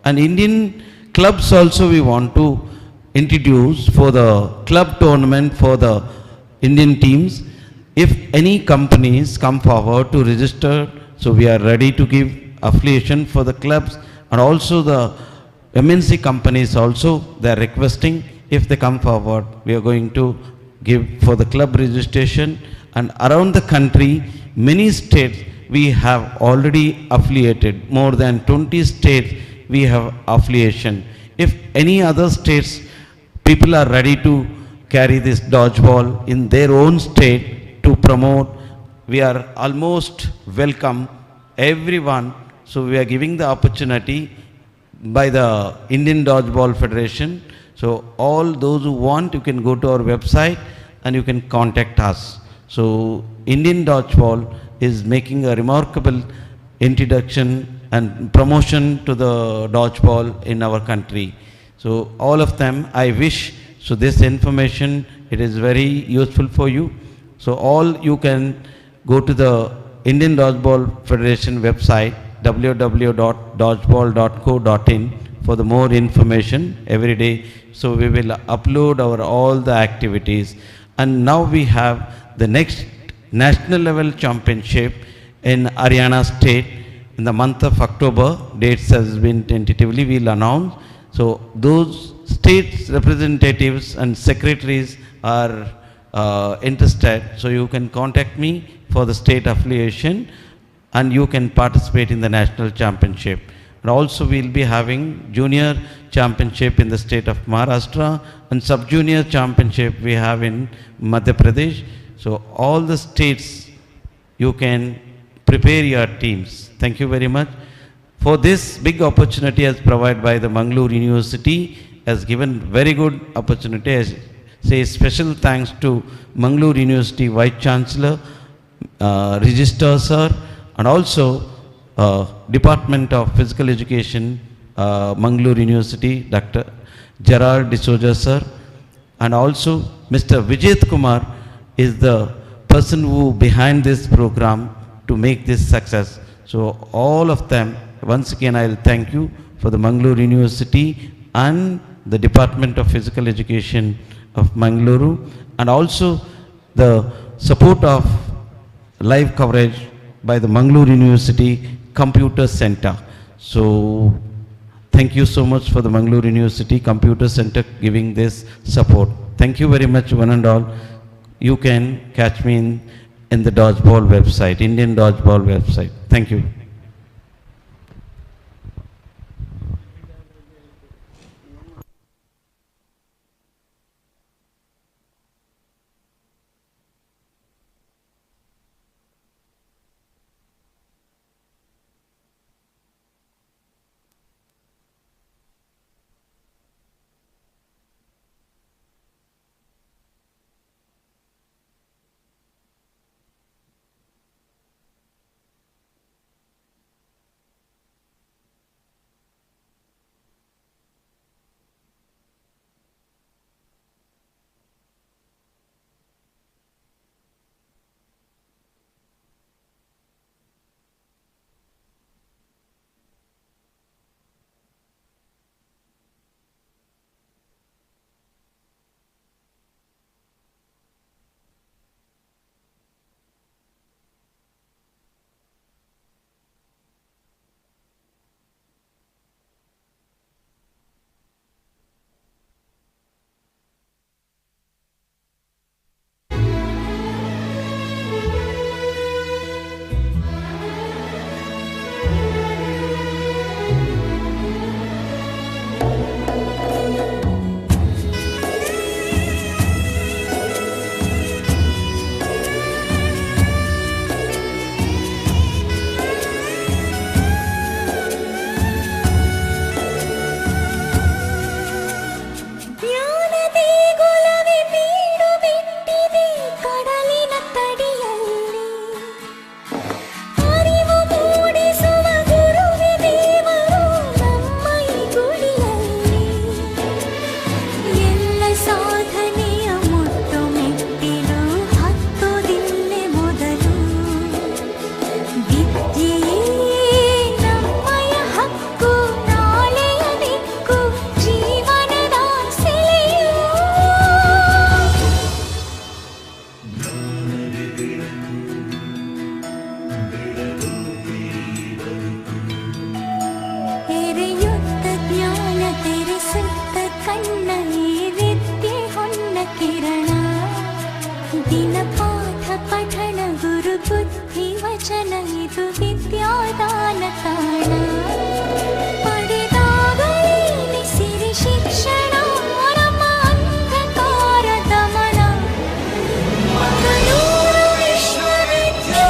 F: And Indian clubs also we want to introduce for the club tournament for the Indian teams. If any companies come forward to register, so we are ready to give affiliation for the clubs, and also the MNC companies also they are requesting, if they come forward we are going to give for the club registration. And around the country many states we have already affiliated, more than 20 states we have affiliation. If any other states people are ready to carry this dodgeball in their own state to promote we are almost welcome everyone. So we are giving the opportunity by the Indian Dodgeball Federation. So all those who want, you can go to our website and you can contact us. So Indian Dodgeball is making a remarkable introduction and promotion to the dodgeball in our country. So all of them, I wish, so this information, it is very useful for you. So all you can go to the Indian Dodgeball Federation website, www.dodgeball.co.in, for the more information every day. So we will upload our all the activities. And now we have the next national level championship in Haryana state in the month of October. Dates has been tentatively will announce. So those states representatives and secretaries are interested. So you can contact me for the state affiliation and you can participate in the national championship. And also we'll be having junior championship in the state of Maharashtra and sub-junior championship we have in Madhya Pradesh. So all the states you can prepare your teams. Thank you very much. For this big opportunity as provided by the Mangalore University, has given very good opportunity. I say special thanks to Mangalore University Vice Chancellor, Registrar Sir, and also Department of Physical Education, Mangalore University, Dr. Gerard D'Souza Sir, and also Mr. Vijay Kumar is the person who behind this program to make this success. So all of them, once again I will thank you for the Mangalore University and the Department of Physical Education of Mangalore, and also the support of live coverage by the Mangalore University Computer Center. So thank you so much for the Mangalore University Computer Center giving this support. Thank you very much one and all. You can catch me in the Dodgeball website, Indian Dodgeball website. Thank you.
Q: Mangaluru ವಿಶ್ವವಿದ್ಯಾಲಯ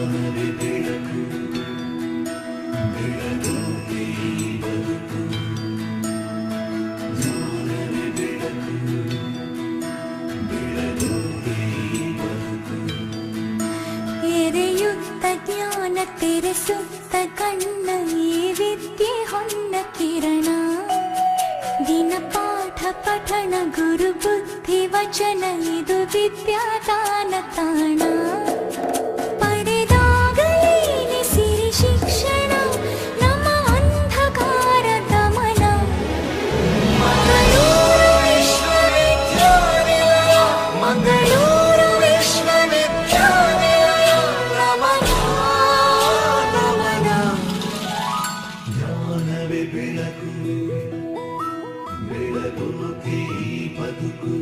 A: ಜ್ಞಾನವೇ ಬೆಳಕು ಬೆಳಗೋಕೆ ಈ ಬದುಕು ಜ್ಞಾನವೇ ಬೆಳಕು ಬೆಳಗೋಕೆ ಈ ಬದುಕು
Q: ಎರೆಯುತ್ತ ಜ್ಞಾನ ತೆರೆಸುತ್ತ ಕಣ್ಣ ಈ ವಿದ್ಯೆ ಹೊನ್ನ ಕಿರಣ ದಿನ ಪಾಠ ಪಠಣ ಗುರು ಬುದ್ಧಿ ವಚನ ಇದು ವಿದ್ಯಾದಾನ ತಾಣ ಪಡೆದಾಗಲೇನೆ ಸಿರಿ ಶಿಕ್ಷಣ ನಮ್ಮ ಅಂಧಕಾರ ದಮನ ಮಂಗಳೂರು ವಿಶ್ವವಿದ್ಯಾನಿಲಯ ಮಂಗಳೂರು ವಿಶ್ವವಿದ್ಯಾನಿಲಯ ನಮನ ನಮನ
A: ಜ್ಞಾನವೇ ಬೆಳಕು ಬೆಳಗೋಕೆ ಈ ಬದುಕು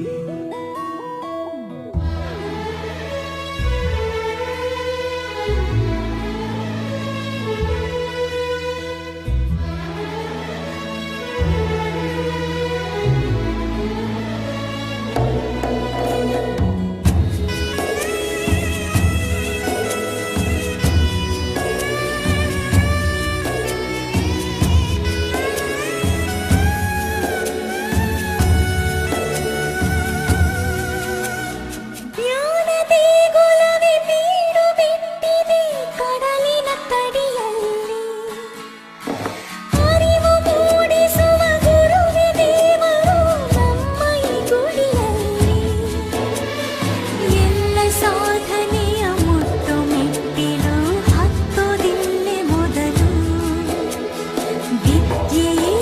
Q: ಜ್ಞಾನದೇ ಗೊಲವೇ ಬೀಡು ಬಿಟ್ಟಿದೆ ಕಡಲಿನ ತಡಿಯಲ್ಲಿ ಅರಿವು ಮೂಡಿಸುವ ಗುರುವೇ ದೇವರು ನಮ್ಮ ಈ ಗುಡಿಯಲ್ಲಿ ಎಲ್ಲ ಸಾಧನೆಯ ಮುಟ್ಟು ಮೆಟ್ಟಿಲು ಹತ್ತೋದಿಲ್ಲೇ ಮೊದಲು ವಿದ್ಯೆಯೇ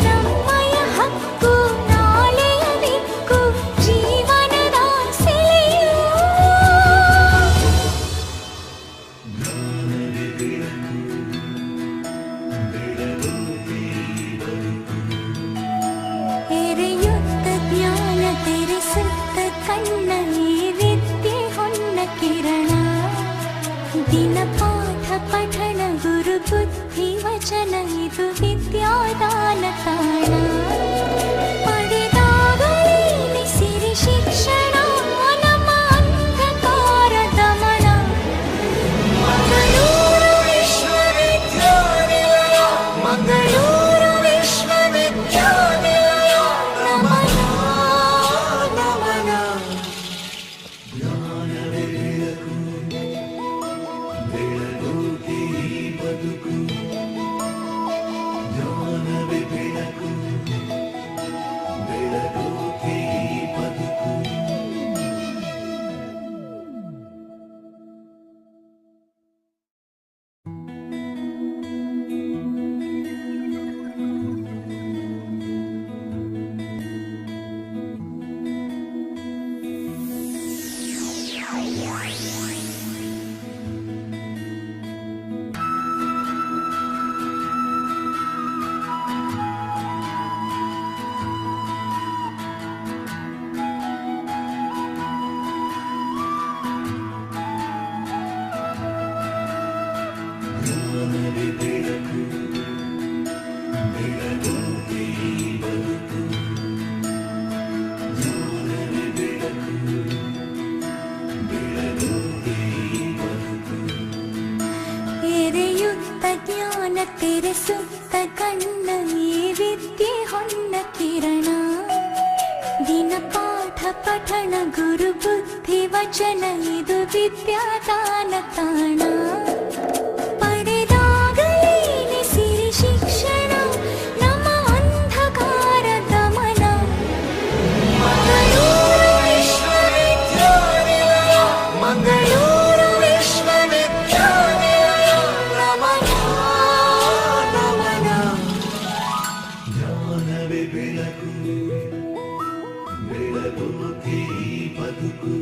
Q: ನಮ್ಮಯ ಹಕ್ಕು ನಾಳೆಯ ದಿಕ್ಕು ಜೀವನದ ಸೆಲೆಯು
A: ಜ್ಞಾನವೇ ಬೆಳಕು ಬೆಳಗೋಕೆ ಈ ಬದುಕು
Q: ಎರೆಯುತ್ತ ಜ್ಞಾನ ತೆರೆಸುತ್ತ ಕಣ್ಣ ಈ ವಿದ್ಯೆ ಹೊನ್ನ ಕಿರಣ ದಿನ ಪಾಠ ಪಠಣ ಗುರು ಬುದ್ಧಿ ವಚನ ಇದು ವಿದ್ಯಾದಾನ ತಾಣ ಪಡೆದಾಗಲೇನೆ ಸಿರಿ ಶಿಕ್ಷಣ ನಮ್ಮ ಅಂಧಕಾರ ದಮನ ಮಂಗಳೂರು ವಿಶ್ವವಿದ್ಯಾನಿಲಯ ಮಂಗಳೂರು ವಿಶ್ವವಿದ್ಯಾನಿಲಯ ನಮನ ನಮನ
A: ಜ್ಞಾನವೇ ಬೆಳಕು ಬೆಳಗೋಕೆ ಈ ಬದುಕು ಜ್ಞಾನವೇ ಬೆಳಕು ಬೆಳಗೋಕೆ ಈ ಬದುಕು ಜ್ಞಾನವೇ ಬೆಳಕು ಬೆಳಗೋಕೆ ಈ ಬದುಕು ಜ್ಞಾನವೇ ಬೆಳಕು ಬೆಳಗೋಕೆ ಈ ಬದುಕು
Q: ಎರೆಯುತ್ತ ಜ್ಞಾನ ತೆರೆಸುತ್ತ ಕಣ್ಣ ಈ ವಿದ್ಯೆ ಹೊನ್ನ ಕಿರಣ ದಿನ ಪಾಠ ಪಠಣ ಗುರು ಬುದ್ಧಿ ವಚನ ಇದು ವಿದ್ಯಾದಾನ ತಾಣ ಪಡೆದಾಗಲೇನೆ ಸಿರಿ ಶಿಕ್ಷಣ ನಮ್ಮ ಅಂಧಕಾರ ದಮನ ಮಂಗಳೂರು ವಿಶ್ವವಿದ್ಯಾನಿಲಯ ಮಂಗಳೂರು ವಿಶ್ವವಿದ್ಯಾನಿಲಯ ನಮನ ನಮನ
A: ಜ್ಞಾನವೇ ಬೆಳಕು ಬೆಳಗೋಕೆ ಈ ಬದುಕು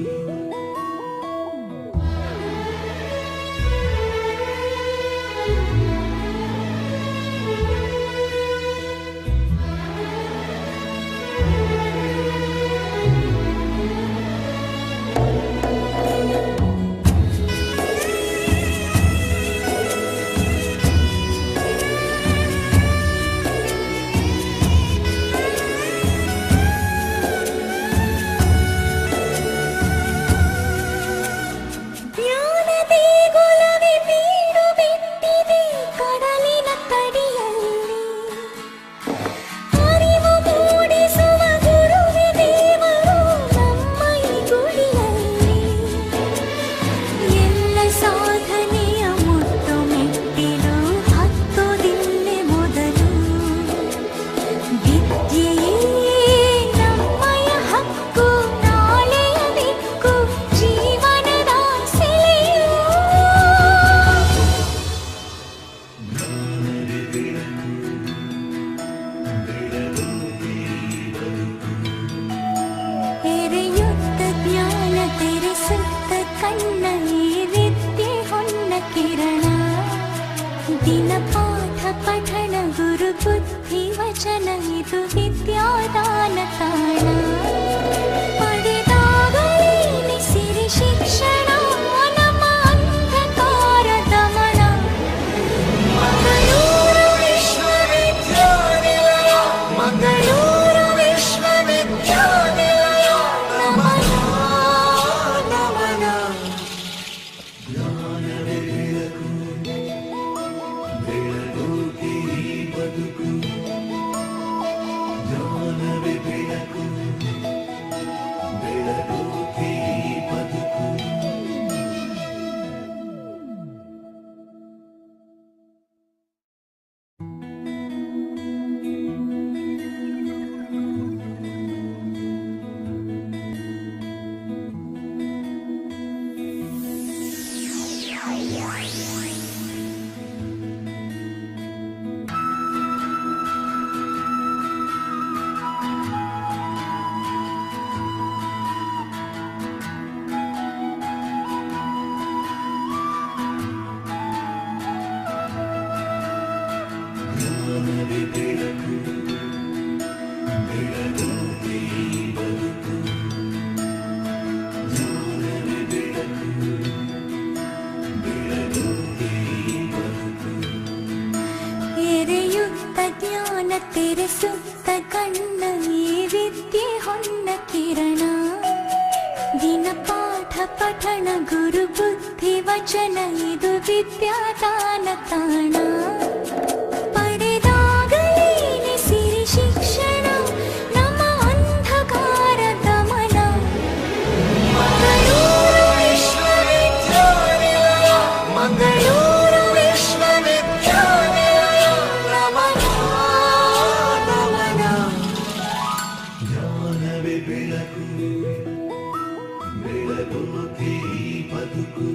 S: ಕಿರಣ ದಿನ ಪಾಠ ಪಠಣ ಗುರು ಬುದ್ಧಿ ವಚನ ಇದು ವಿದ್ಯಾದಾನ ತಾಣ ಪಡೆದಾಗಲೇನೆ ಸಿರಿ ಶಿಕ್ಷಣ ನಮ್ಮ ಅಂಧಕಾರ ದಮನ ಮಂಗಳೂರು ವಿಶ್ವವಿದ್ಯಾನಿಲಯ ಮಂಗಳೂರು ವಿಶ್ವವಿದ್ಯಾನಿಲಯ ನಮನ ನಮನ
A: ಜ್ಞಾನವೇ ಬೆಳಕು ಬೆಳಗೋಕೆ ಈ ಬದುಕು ಜ್ಞಾನವೇ ಬೆಳಕು ಬೆಳಗೋಕೆ ಈ ಬದುಕು ಜ್ಞಾನವೇ ಬೆಳಕು ಬೆಳಗೋಕೆ ಈ ಬದುಕು ಜ್ಞಾನವೇ ಬೆಳಕು ಬೆಳಗೋಕೆ ಈ ಬದುಕು
S: ಎರೆಯುತ್ತ ಜ್ಞಾನ ತೆರೆಸುತ್ತ ಕಣ್ಣ ಈ ವಿದ್ಯೆ ಹೊನ್ನ ಕಿರಣ ದಿನ ಪಾಠ ಪಠಣ ಗುರು ಬುದ್ಧಿ ವಚನ ಇದು ವಿದ್ಯಾದಾನ ತಾಣ ಪಡೆದಾಗಲೇನೆ ಸಿರಿ ಶಿಕ್ಷಣ ನಮ್ಮ ಅಂಧಕಾರ ದಮನ ಮಂಗಳೂರು ವಿಶ್ವವಿದ್ಯಾನಿಲಯ ಮಂಗಳೂರು ವಿಶ್ವವಿದ್ಯಾನಿಲಯ ನಮನ ನಮನ
A: ಜ್ಞಾನವೇ ಬೆಳಕು ಬೆಳಗೋಕೆ ಈ ಬದುಕು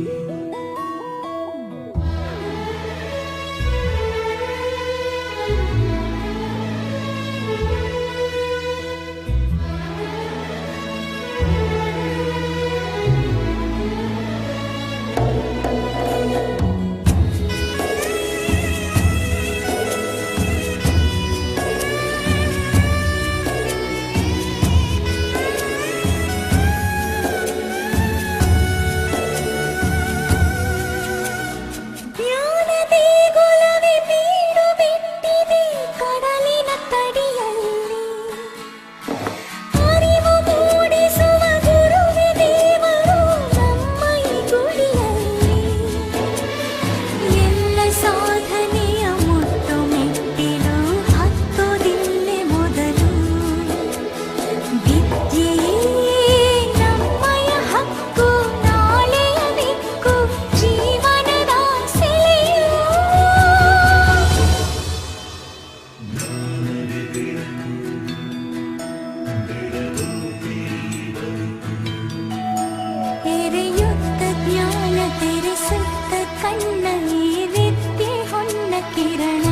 S: ಜ್ಞಾನದೇ ಗೊಲವೇ ಬೀಡು ಬಿಟ್ಟಿದೆ ಕಡಲಿನ ತಡಿಯಲ್ಲಿ ಅರಿವು ಮೂಡಿಸುವ ಗುರುವೇ ದೇವರು ನಮ್ಮ ಈ ಗುಡಿಯಲ್ಲಿ ಎಲ್ಲ ಸಾಧನೆಯ ಮುಟ್ಟು ಮೆಟ್ಟಿಲು ಹತ್ತೋದಿಲ್ಲೇ ಮೊದಲು ವಿದ್ಯೆಯೇ ನಮ್ಮಯ ಹಕ್ಕು ನಾಳೆಯ ದಿಕ್ಕು ಜೀವನದ ಸೆಲೆಯು
A: ಜ್ಞಾನವೇ ಬೆಳಕು ಬೆಳಗೋಕೆ ಈ ಬದುಕು
S: ಎರೆಯುತ್ತ ಜ್ಞಾನ ತೆರೆಸುತ್ತ ಕಣ್ಣ ಈ ವಿದ್ಯೆ ಹೊನ್ನ ಕಿರಣ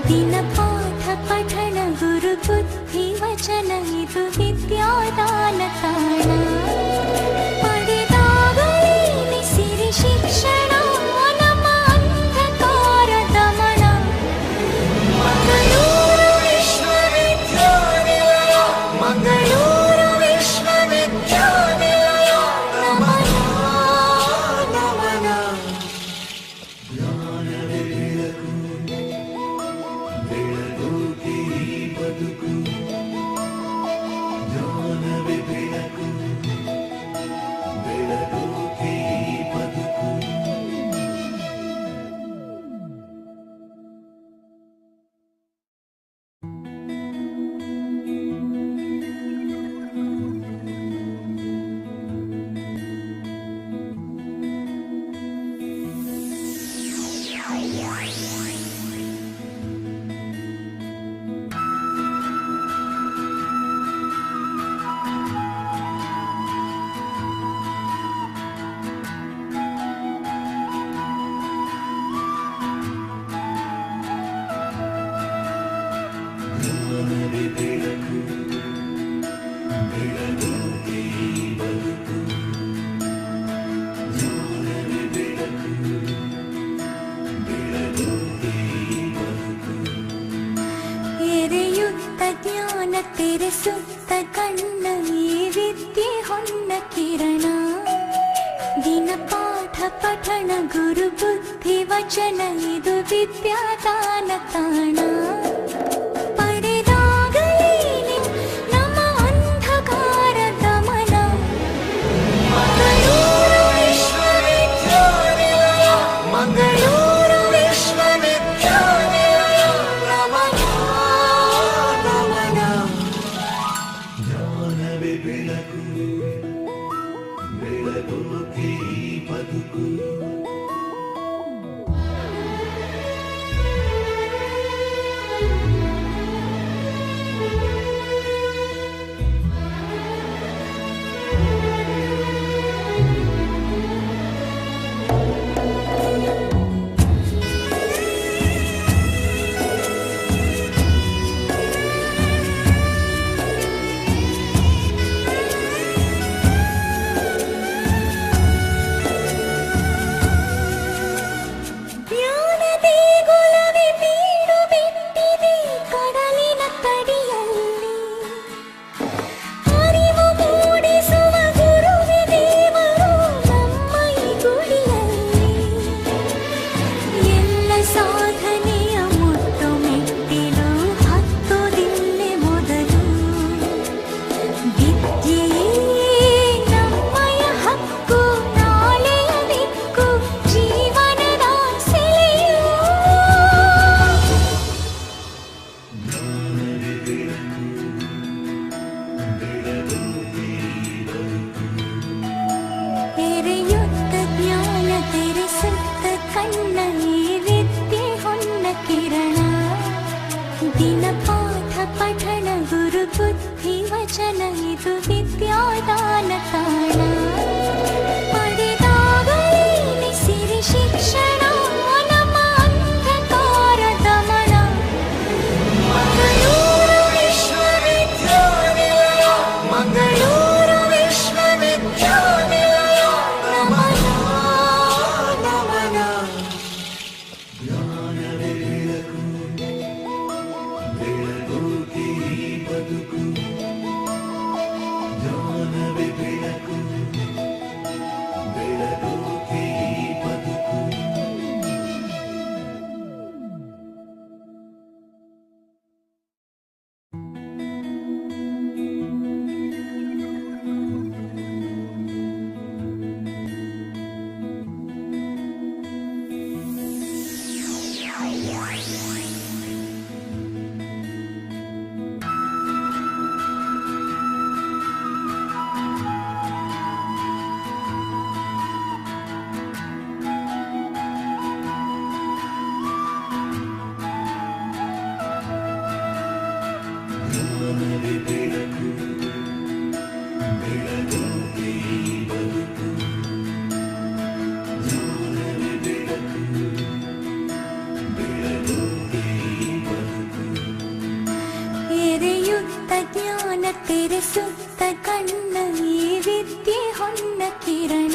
S: ದಿನ ಪಾಠ ಪಠಣ ಗುರು ಬುದ್ಧಿ ವಚನ ಇದು ವಿದ್ಯಾದಾನ ತಾಣ ಪಡೆದಾಗಲೇನೆ ಸಿರಿ ಶಿಕ್ಷಣ ನಮ್ಮ ಅಂಧಕಾರ ದಮನ ಮಂಗಳೂರು ವಿಶ್ವವಿದ್ಯಾನಿಲಯ ಮಂಗಳೂರು ವಿಶ್ವವಿದ್ಯಾನಿಲಯ ನಮನ ನಮನ
A: ಜ್ಞಾನವೇ ಬೆಳಕು ಬೆಳಗೋಕೆ ಈ ಬದುಕು ಜ್ಞಾನವೇ ಬೆಳಕು ಬೆಳಗೋಕೆ ಈ ಬದುಕು ಜ್ಞಾನವೇ ಬೆಳಕು ಬೆಳಗೋಕೆ ಈ ಬದುಕು ಜ್ಞಾನವೇ ಬೆಳಕು
Q: ತೆರೆಸುತ್ತ ಕಣ್ಣ ಈ ವಿದ್ಯೆ ಹೊನ್ನ ಕಿರಣ ದಿನ ಪಾಠ ಪಠಣ ಗುರು ಬುದ್ಧಿ ವಚನ ಇದು ವಿದ್ಯಾದಾನ ತಾಣ ಪಡೆದಾಗಲೇನೆ ನಮ್ಮ ಅಂಧಕಾರ ದಮನ ಮಂಗಳೂರು ವಿಶ್ವವಿದ್ಯಾನಿಲಯ ಮಂಗಳೂರು ವಿಶ್ವವಿದ್ಯಾನಿಲಯ ನಮನ ನಮನ
A: ಜ್ಞಾನವೇ ಬೆಳಕು ಬೆಳಗೋಕೆ ಈ ಬದುಕು
Q: ಜ್ಞಾನದೇ ಗೊಲವೆ ಬೀಡು ಬಿಟ್ಟಿದೆ ಕಡಲಿನ ತಡಿಯಲ್ಲಿ ಅರಿವು ಮೂಡಿಸುವ ಗುರುವೆ ದೇವರು ನಮ್ಮ ಈ ಗುಡಿಯಲ್ಲಿ ಎಲ್ಲ ಸಾಧನೆಯ ಮುಟ್ಟು ಮೆಟ್ಟಿಲು ಹತ್ತೋದಿಲ್ಲೆ ಮೊದಲು ವಿದ್ಯೆಯೇ ನಮ್ಮಯ ಹಕ್ಕು ನಾಳೆಯ ದಿಕ್ಕು ಜೀವನದ ಸೆಲೆಯು ಎರೆಯುತ್ತ ಜ್ಞಾನ ತೆರೆಸುತ್ತ ಕಣ್ಣ ಈ ವಿದ್ಯೆ ಹೊನ್ನ ಕಿರಣ ದಿನ ಪಾಠ ಪಠಣ ಗುರು ಬುದ್ಧಿ ವಚನ ಇದು ವಿದ್ಯಾದಾನ ತಾಣ ಪಡೆದಾಗಲೇನೆ ಸಿರಿ ಶಿಕ್ಷಣ ನಮ್ಮ ಅಂಧಕಾರ ದಮನ ಮಂಗಳೂರು ವಿಶ್ವವಿದ್ಯಾನಿಲಯ ಮಂಗಳೂರು ವಿಶ್ವವಿದ್ಯಾನಿಲಯ ನಮನ ನಮನ
A: ಜ್ಞಾನವೇ ಬೆಳಕು ಬೆಳಗೋಕೆ ಈ ಬದುಕು ಜ್ಞಾನವೇ ಬೆಳಕು ಬೆಳಗೋಕೆ ಈ ಬದುಕು ಜ್ಞಾನವೇ ಬೆಳಕು ಬೆಳಗೋಕೆ ಈ ಬದುಕು ಜ್ಞಾನವೇ ಬೆಳಕು ಬೆಳಗೋಕೆ ಈ ಬದುಕು
Q: ಎರೆಯುತ್ತ ಜ್ಞಾನ ತೆರೆಸುತ್ತ ಕಣ್ಣ ಈ ವಿದ್ಯೆ ಹೊನ್ನ ಕಿರಣ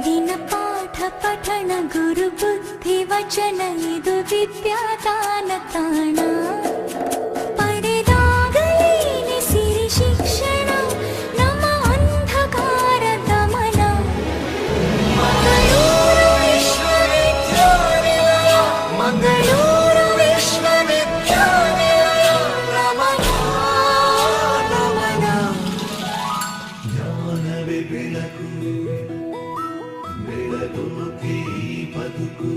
Q: ದಿನ ಪಾಠ ಪಠಣ ಗುರು ಬುದ್ಧಿ ವಚನ ಇದು ವಿದ್ಯಾದಾನ ತಾಣ ಪಡೆದಾಗಲೇನೆ ಸಿರಿ ಶಿಕ್ಷಣ ನಮ್ಮ ಅಂಧಕಾರ ದಮನ ಮಂಗಳೂರು ವಿಶ್ವವಿದ್ಯಾನಿಲಯ ಮಂಗಳೂರು ವಿಶ್ವವಿದ್ಯಾನಿಲಯ ನಮನ ನಮನ
A: ಜ್ಞಾನವೇ ಬೆಳಕು ಬೆಳಗೋಕೆ ಈ ಬದುಕು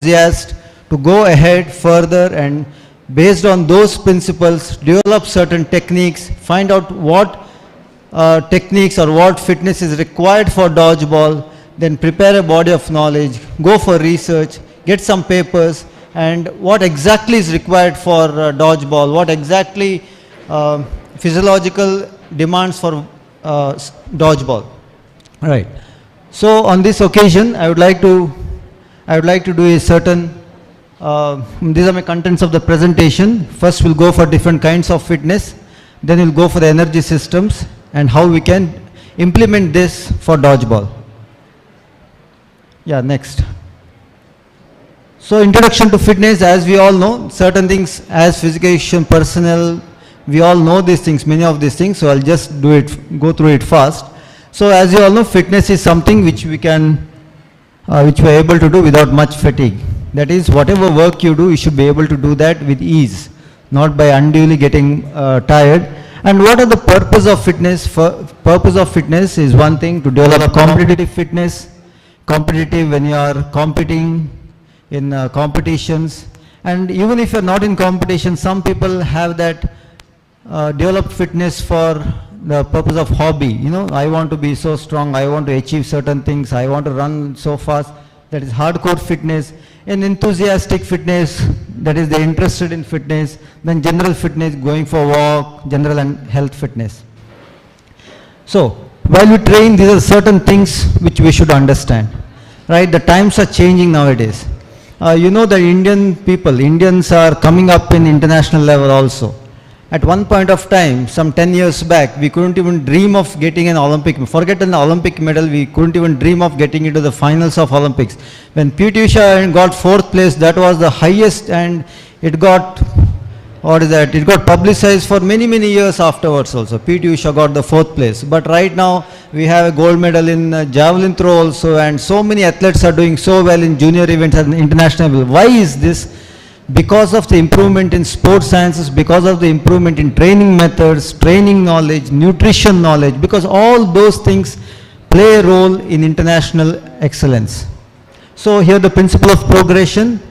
N: enthusiast to go ahead further and based on those principles, develop certain techniques, find out what techniques or what fitness is required for dodgeball, then prepare a body of knowledge, go for research, get some papers, and what exactly is required for dodgeball, what exactly physiological demands for dodgeball. Right. So on this occasion, I would like to do a certain, these are my contents of the presentation. First we'll go for different kinds of fitness, then we'll go for the energy systems and how we can implement this for dodgeball. Yeah, next. So introduction to fitness, as we all know, certain things as physical education personnel, we all know these things, many of these things, so I'll just go through it fast. So as you all know, fitness is something which we can, which we are able to do without much fatigue. That is, whatever work you do, you should be able to do that with ease, not by unduly getting tired. And what are the purpose of fitness? Purpose of fitness is one thing, to develop competitive fitness, competitive when you are competing in competitions. And even if you're not in competition, some people have that developed fitness for the purpose of hobby. You know, I want to be so strong, I want to achieve certain things, I want to run so fast. That is hardcore fitness. In enthusiastic fitness, that is they're interested in fitness. Then general fitness, going for walk, general and health fitness. So while we train, these are certain things which we should understand. Right? The times are changing nowadays. You know, the Indians are coming up in international level also. At one point of time, some 10 years back, we couldn't even dream of getting an Olympic, forget an Olympic medal, we couldn't even dream of getting into the finals of Olympics. When PT Usha got 4th place, that was the highest, and it got, it got publicized for many, many years afterwards also. PT Usha got the 4th place. But right now, we have a gold medal in javelin throw also, and so many athletes are doing so well in junior events at international level. Why is this? Because of the improvement in sports sciences, because of the improvement in training methods, training knowledge, nutrition knowledge, because all those things play a role in international excellence. So here the principle of progression,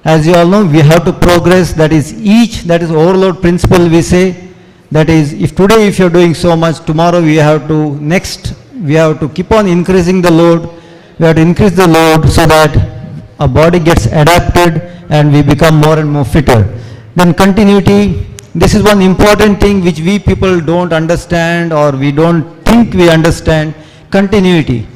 N: as you all know, we have to progress, that is overload principle we say, that is if today if you're doing so much, tomorrow we have to keep on increasing the load, we have to increase the load so that our body gets adapted and we become more and more fitter. Then continuity, this is one important thing which we people don't understand or we don't think we understand. Continuity.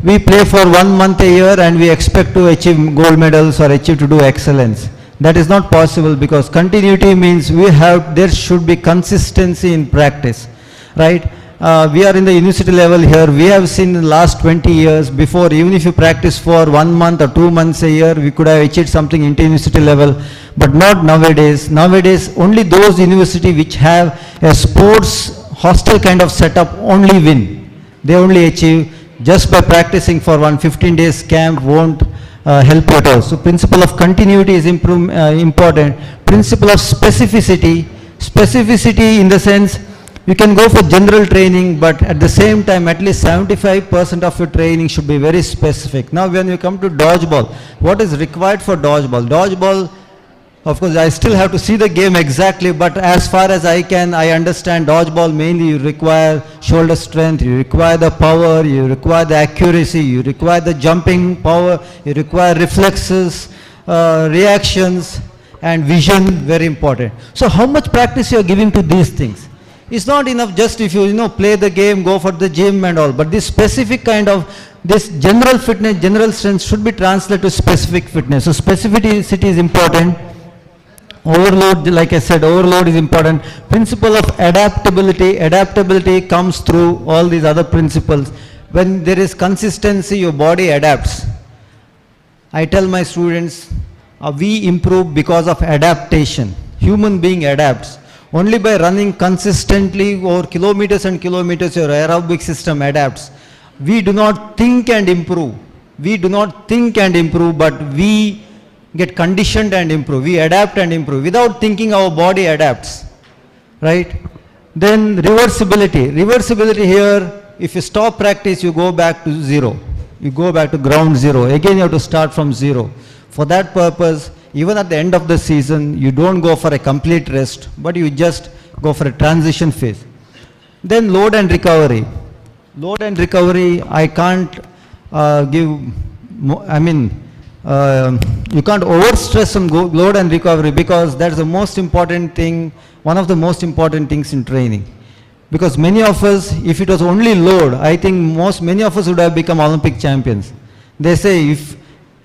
N: We play for 1 month a year and we expect to achieve gold medals or achieve to do excellence. That is not possible, because continuity means there should be consistency in practice, right? We are in the university level here. We have seen in the last 20 years before, even if you practice for 1 month or 2 months a year, we could have achieved something into university level, but not nowadays. Nowadays, only those universities which have a sports hostel kind of setup only win. They only achieve. Just by practicing for 15 days camp won't help you at all. So principle of continuity is important. Principle of specificity. Specificity in the sense, you can go for general training, but at the same time, at least 75% of your training should be very specific. Now, when you come to dodgeball, what is required for dodgeball? Dodgeball, of course, I still have to see the game exactly, but as far as I understand dodgeball, mainly you require shoulder strength, you require the power, you require the accuracy, you require the jumping power, you require reflexes, reactions, and vision, very important. So how much practice you are giving to these things? It's not enough just if you play the game, go for the gym and all, but this specific kind of, this general fitness, general strength should be translated to specific fitness. So specificity is important. Overload, like I said, overload is important. Principle of adaptability. Adaptability comes through all these other principles. When there is consistency, your body adapts. I tell my students, we improve because of adaptation. Human being adapts. Only by running consistently over kilometers and kilometers, your aerobic system adapts. We do not think and improve. We do not think and improve, but we get conditioned and improve. We adapt and improve. Without thinking, our body adapts. Right? Then reversibility. Reversibility here, if you stop practice, you go back to zero. You go back to ground zero. Again, you have to start from zero. For that purpose, even at the end of the season, you don't go for a complete rest, but you just go for a transition phase. Then load and recovery. Load and recovery, I can't you can't overstress on load and recovery, because that's the most important thing, one of the most important things in training. Because many of us, if it was only load, I think many of us would have become Olympic champions. They say if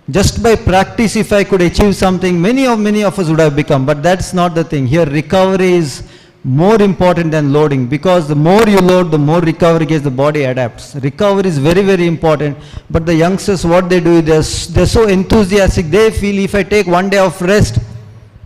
N: just by practice, if I could achieve something, many of us would have become, but that's not the thing. Here recovery is more important than loading, because the more you load, the more recovery gets, the body adapts. Recovery is very, very important, but the youngsters, what they do, they're so enthusiastic, they feel if I take 1 day of rest,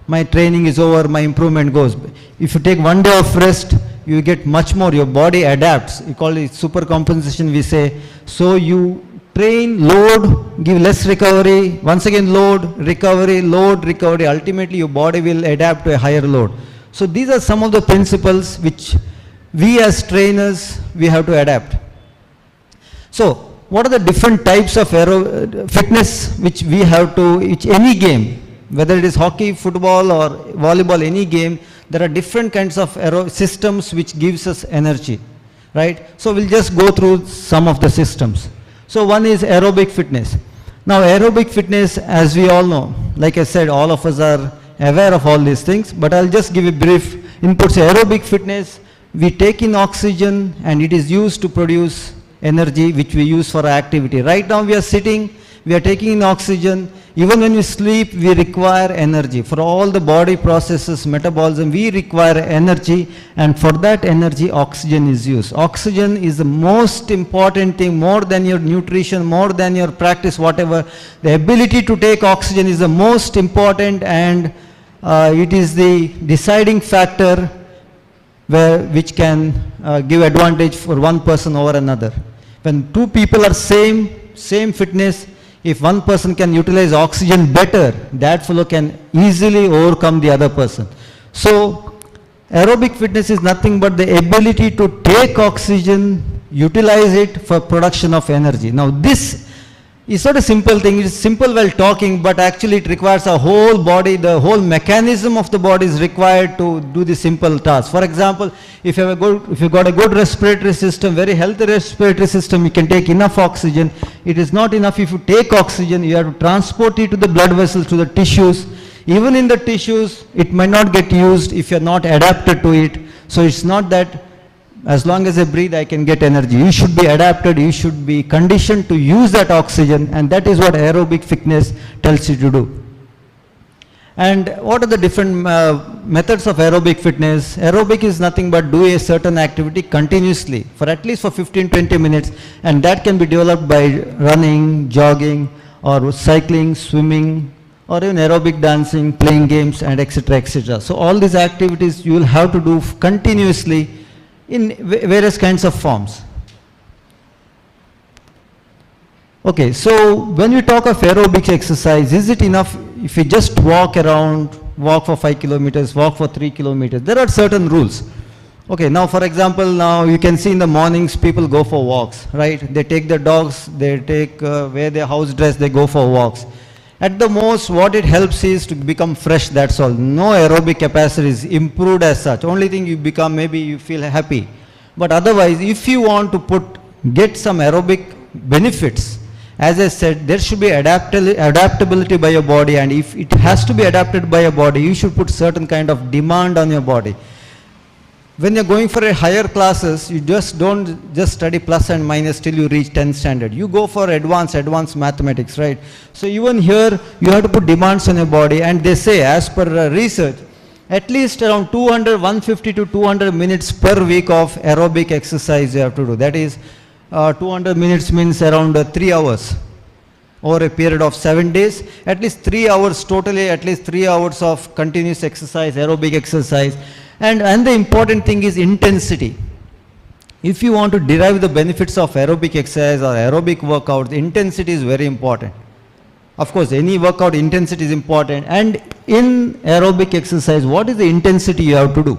N: my training is over, my improvement goes. If you take 1 day of rest, you get much more, your body adapts. We call it super compensation, we say. So you train, load, give less recovery, once again load, recovery, ultimately your body will adapt to a higher load. So these are some of the principles which we as trainers, we have to adapt. So what are the different types of fitness which we have to, any game, whether it is hockey, football or volleyball, any game, there are different kinds of systems which gives us energy, right? So we'll just go through some of the systems. So one is aerobic fitness. Now aerobic fitness, as we all know, like I said, all of us are aware of all these things, but I'll just give a brief input. So aerobic fitness, we take in oxygen and it is used to produce energy which we use for activity. Right now we are sitting, we are taking in oxygen. Even when we sleep, we require energy. For all the body processes, metabolism, we require energy, and for that energy, oxygen is used. Oxygen is the most important thing, more than your nutrition, more than your practice, whatever. The ability to take oxygen is the most important, and it is the deciding factor which can give advantage for one person over another. When two people are same fitness, if one person can utilize oxygen better, that fellow can easily overcome the other person. So aerobic fitness is nothing but the ability to take oxygen, utilize it for production of energy. Now this is not a simple thing. It is simple while talking, but actually it requires a whole body, the whole mechanism of the body is required to do the simple task. For example, if you got a good respiratory system, very healthy respiratory system, you can take enough oxygen. It is not enough if you take oxygen, you have to transport it to the blood vessels, to the tissues. Even in the tissues, it might not get used if you are not adapted to it. So it's not that as long as I breathe, I can get energy. You should be adapted, you should be conditioned to use that oxygen, and that is what aerobic fitness tells you to do. And what are the different methods of aerobic fitness? Aerobic is nothing but do a certain activity continuously for at least for 15-20 minutes, and that can be developed by running, jogging, or cycling, swimming, or even aerobic dancing, playing games, and etc. etc. So all these activities you will have to do continuously in various kinds of forms. Okay, so when we talk of aerobic exercise, is it enough if we just walk around, walk for 5 kilometers, walk for 3 kilometers? There are certain rules. Okay, now for example, now you can see in the mornings people go for walks, right? They take their dogs, they wear their house dress, they go for walks. At the most, what it helps is to become fresh, that's all. No aerobic capacity is improved as such. Only thing you become, maybe you feel happy. But otherwise, if you want to get some aerobic benefits, as I said, there should be adaptability by your body, and if it has to be adapted by your body, you should put certain kind of demand on your body. When you're going for a higher classes, you just don't just study plus and minus till you reach 10th standard. You go for advanced mathematics, right? So even here, you have to put demands on your body, and they say, as per research, at least around 150 to 200 minutes per week of aerobic exercise you have to do. That is, 200 minutes means around 3 hours. Over a period of 7 days, at least 3 hours totally, at least 3 hours of continuous exercise, aerobic exercise. And the important thing is intensity. If you want to derive the benefits of aerobic exercise or aerobic workout, the intensity is very important. Of course, any workout intensity is important. And in aerobic exercise, what is the intensity you have to do?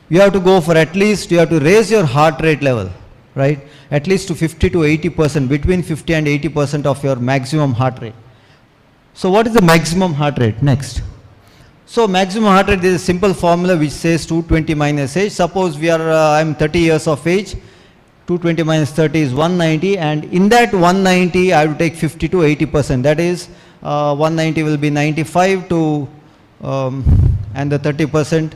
N: You have to go for at least, you have to raise your heart rate level, right? At least to 50 to 80%, between 50 and 80% of your maximum heart rate. So what is the maximum heart rate? Next. So maximum heart rate, there is a simple formula which says 220 minus age. Suppose we are, I'm 30 years of age, 220 minus 30 is 190, and in that 190 I will take 50 to 80%. That is 190 will be 95 to, and the 30%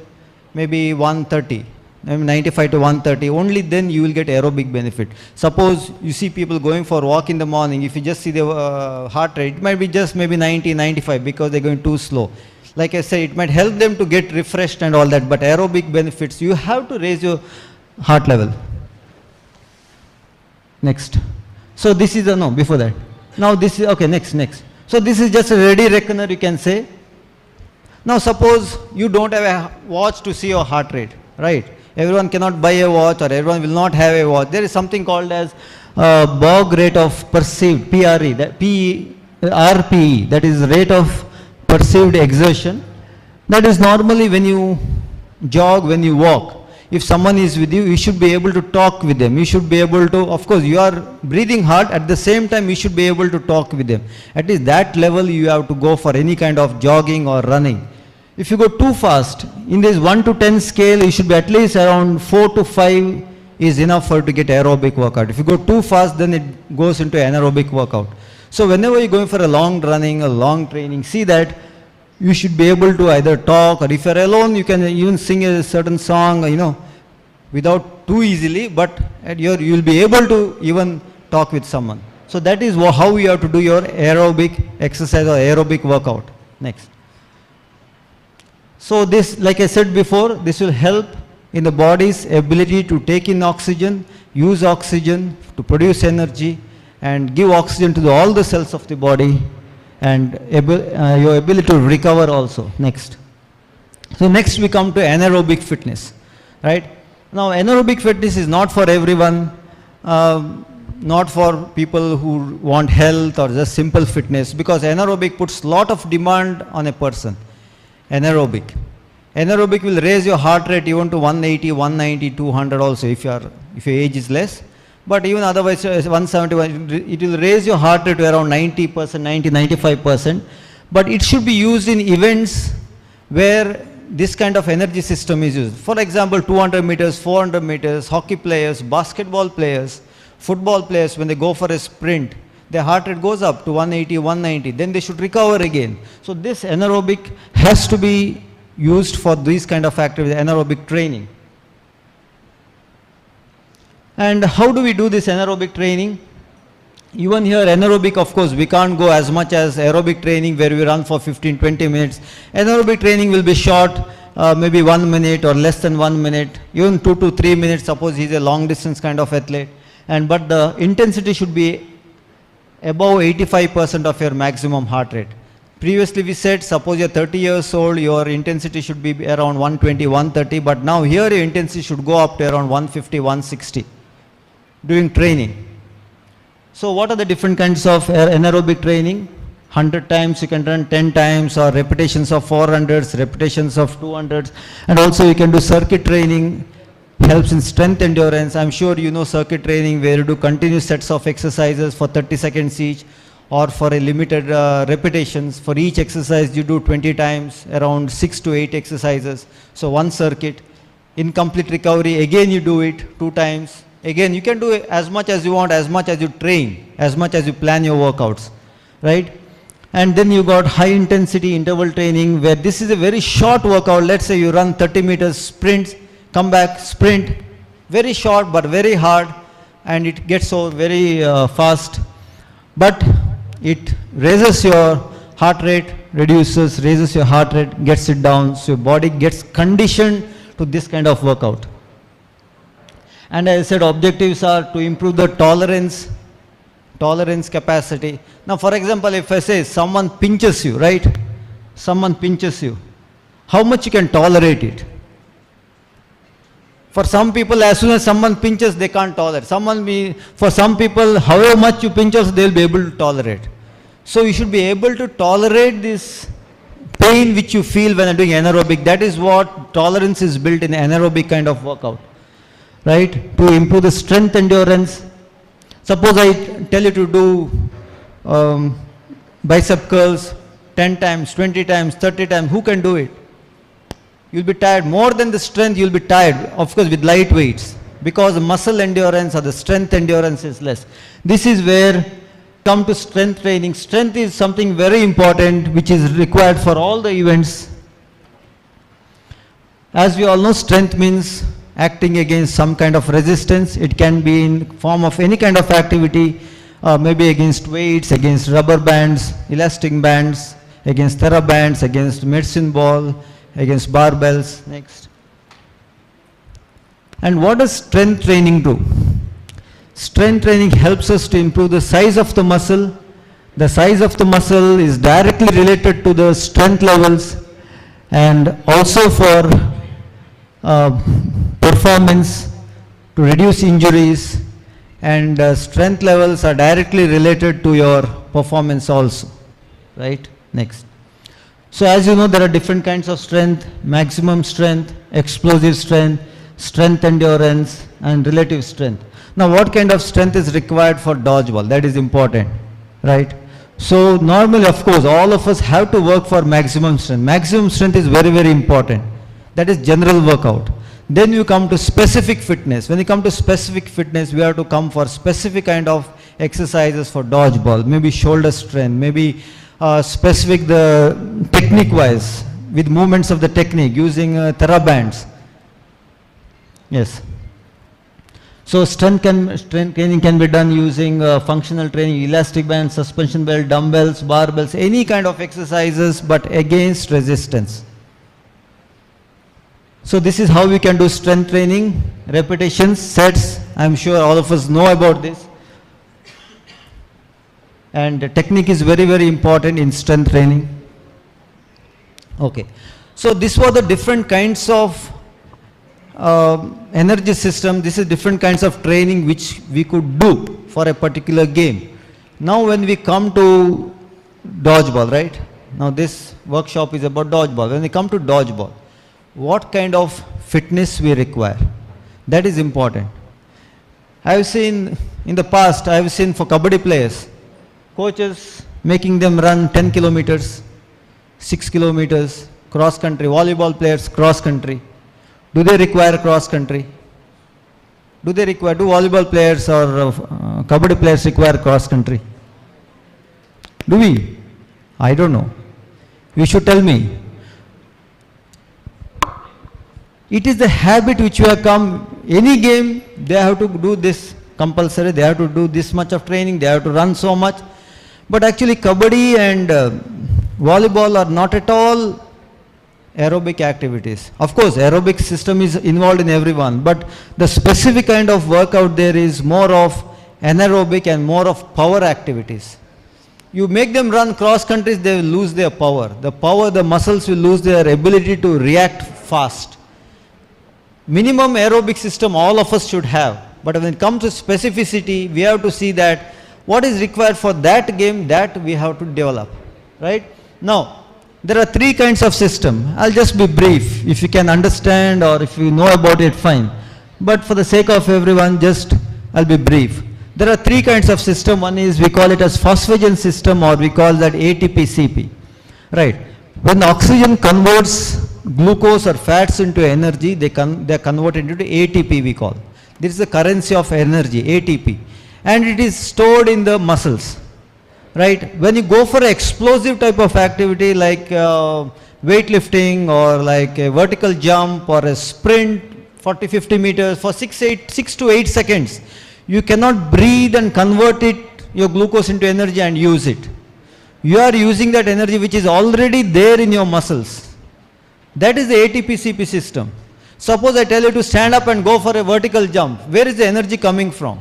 N: maybe 130. 95 to 130, only then you will get aerobic benefit. Suppose you see people going for a walk in the morning, if you just see the heart rate, it might be just maybe 90, 95 because they're going too slow. Like I said, it might help them to get refreshed and all that, but aerobic benefits, you have to raise your heart level. Next. So this is no, before that. Now this is, okay, next. So this is just a ready reckoner, you can say. Now suppose you don't have a watch to see your heart rate, right? Everyone cannot buy a watch, or everyone will not have a watch. There is something called as bog rate of perceived, PRE, that RPE, that is rate of perceived exertion. That is normally when you jog, when you walk. If someone is with you, you should be able to talk with them. You should be able to, of course, you are breathing hard, at the same time you should be able to talk with them. At least that level you have to go for any kind of jogging or running. If you go too fast, in this 1 to 10 scale, you should be at least around 4 to 5 is enough for to get aerobic workout. If you go too fast, then it goes into anaerobic workout. So whenever you're going for a long running, a long training, see that you should be able to either talk, or if you're alone, you can even sing a certain song, without too easily, but you'll be able to even talk with someone. So that is how you have to do your aerobic exercise or aerobic workout. Next. So this, like I said before, this will help in the body's ability to take in oxygen, use oxygen to produce energy, and give oxygen to all the cells of the body, and your ability to recover also. Next. So next we come to anaerobic fitness, right? Now anaerobic fitness is not for everyone, not for people who want health or just simple fitness, because anaerobic puts lot of demand on a person. Anaerobic will raise your heart rate even to 180, 190, 200 also if your age is less. But even otherwise 171, it will raise your heart rate to around 90%, 95%. But it should be used in events where this kind of energy system is used. For example, 200 meters, 400 meters, hockey players, basketball players, football players, when they go for a sprint, their heart rate goes up to 180, 190, then they should recover again. So this anaerobic has to be used for these kind of activities, anaerobic training. And how do we do this anaerobic training? Even here anaerobic, of course, we can't go as much as aerobic training where we run for 15-20 minutes. Anaerobic training will be short, maybe 1 minute or less than 1 minute, even 2 to 3 minutes, suppose he's a long distance kind of athlete. But the intensity should be above 85% of your maximum heart rate. Previously we said, suppose you're 30 years old, your intensity should be around 120, 130, but now here your intensity should go up to around 150, 160 during training. So what are the different kinds of anaerobic training? 100 times you can run 10 times, or repetitions of 400s, repetitions of 200s, and also you can do circuit training, helps in strength endurance. I'm sure you know circuit training where you do continuous sets of exercises for 30 seconds each, or for a limited repetitions. For each exercise you do 20 times, around 6 to 8 exercises. So one circuit. In complete recovery, again you do it 2 times. Again, you can do it as much as you want, as much as you train, as much as you plan your workouts, right? And then you got high intensity interval training, where this is a very short workout. Let's say you run 30 meters sprints, come back, sprint, very short but very hard, and it gets so very fast. But it raises your heart rate, raises your heart rate, gets it down, so your body gets conditioned to this kind of workout. And as I said, objectives are to improve the tolerance capacity. Now for example, if I say someone pinches you, right? Someone pinches you. How much you can tolerate it? For some people, as soon as someone pinches, they can't tolerate. For some people, however much you pinch us, they'll be able to tolerate. So you should be able to tolerate this pain which you feel when you're doing anaerobic. That is what tolerance is built in anaerobic kind of workout. Right, to improve the strength endurance. Suppose I tell you to do bicep curls
C: 10 times, 20 times, 30 times, who can do it? You'll be tired. More than the strength, you'll be tired, of course, with light weights, because the muscle endurance or the strength endurance is less. This is where come to strength training. Strength is something very important which is required for all the events. As we all know, strength means acting against some kind of resistance. It can be in form of any kind of activity, maybe against weights, against rubber bands, elastic bands, against therabands, against medicine ball, against barbells. Next. And what does strength training do? Strength training helps us to improve the size of the muscle. The size of the muscle is directly related to the strength levels, and also for performance, to reduce injuries, and strength levels are directly related to your performance also, right? Next. So as you know, there are different kinds of strength: maximum strength, explosive strength, strength endurance, and relative strength. Now what kind of strength is required for dodgeball? That is important, right? So normally, of course, all of us have to work for maximum strength. Maximum strength is very, very important. That is general workout. Then you come to specific fitness. When you come to specific fitness, we have to come for specific kind of exercises for dodgeball, maybe shoulder strength, maybe specific the technique wise, with movements of the technique, using therabands. Yes. So strength training can be done using functional training, elastic bands, suspension belt, dumbbells, barbells, any kind of exercises, but against resistance. So this is how we can do strength training: repetitions, sets. I'm sure all of us know about this. And technique is very, very important in strength training. Okay. So these were the different kinds of energy system. This is different kinds of training which we could do for a particular game. Now when we come to dodgeball, right? Now this workshop is about dodgeball. When we come to dodgeball, what kind of fitness we require? That is important. I have seen in the past, I have seen for kabaddi players, coaches making them run 10 kilometers, 6 kilometers, cross country. Volleyball players, cross country. Do they require cross country? Do volleyball players or kabaddi players require cross country? Do we? I don't know. You should tell me. It is the habit which we have come. Any game, they have to do this compulsory. They have to do this much of training. They have to run so much. But actually kabaddi and volleyball are not at all aerobic activities. Of course, aerobic system is involved in everyone, but the specific kind of workout there is more of anaerobic and more of power activities. You make them run cross countries, they will lose their power. The muscles will lose their ability to react fast. Minimum aerobic system all of us should have, but when it comes to specificity, we have to see that what is required for that game, that we have to develop, right? Now, there are three kinds of system. I'll just be brief. If you can understand or if you know about it, fine. But for the sake of everyone, I'll be brief. There are three kinds of system. One is, we call it as phosphagen system, or we call that ATP-CP. Right. When oxygen converts glucose or fats into energy, they are converted into ATP, we call. This is the currency of energy, ATP. And it is stored in the muscles. Right? When you go for an explosive type of activity like weightlifting or like a vertical jump or a sprint 40-50 meters for 6 to 8 seconds, you cannot breathe and convert your glucose into energy and use it. You are using that energy which is already there in your muscles. That is the ATP-CP system. Suppose I tell you to stand up and go for a vertical jump. Where is the energy coming from?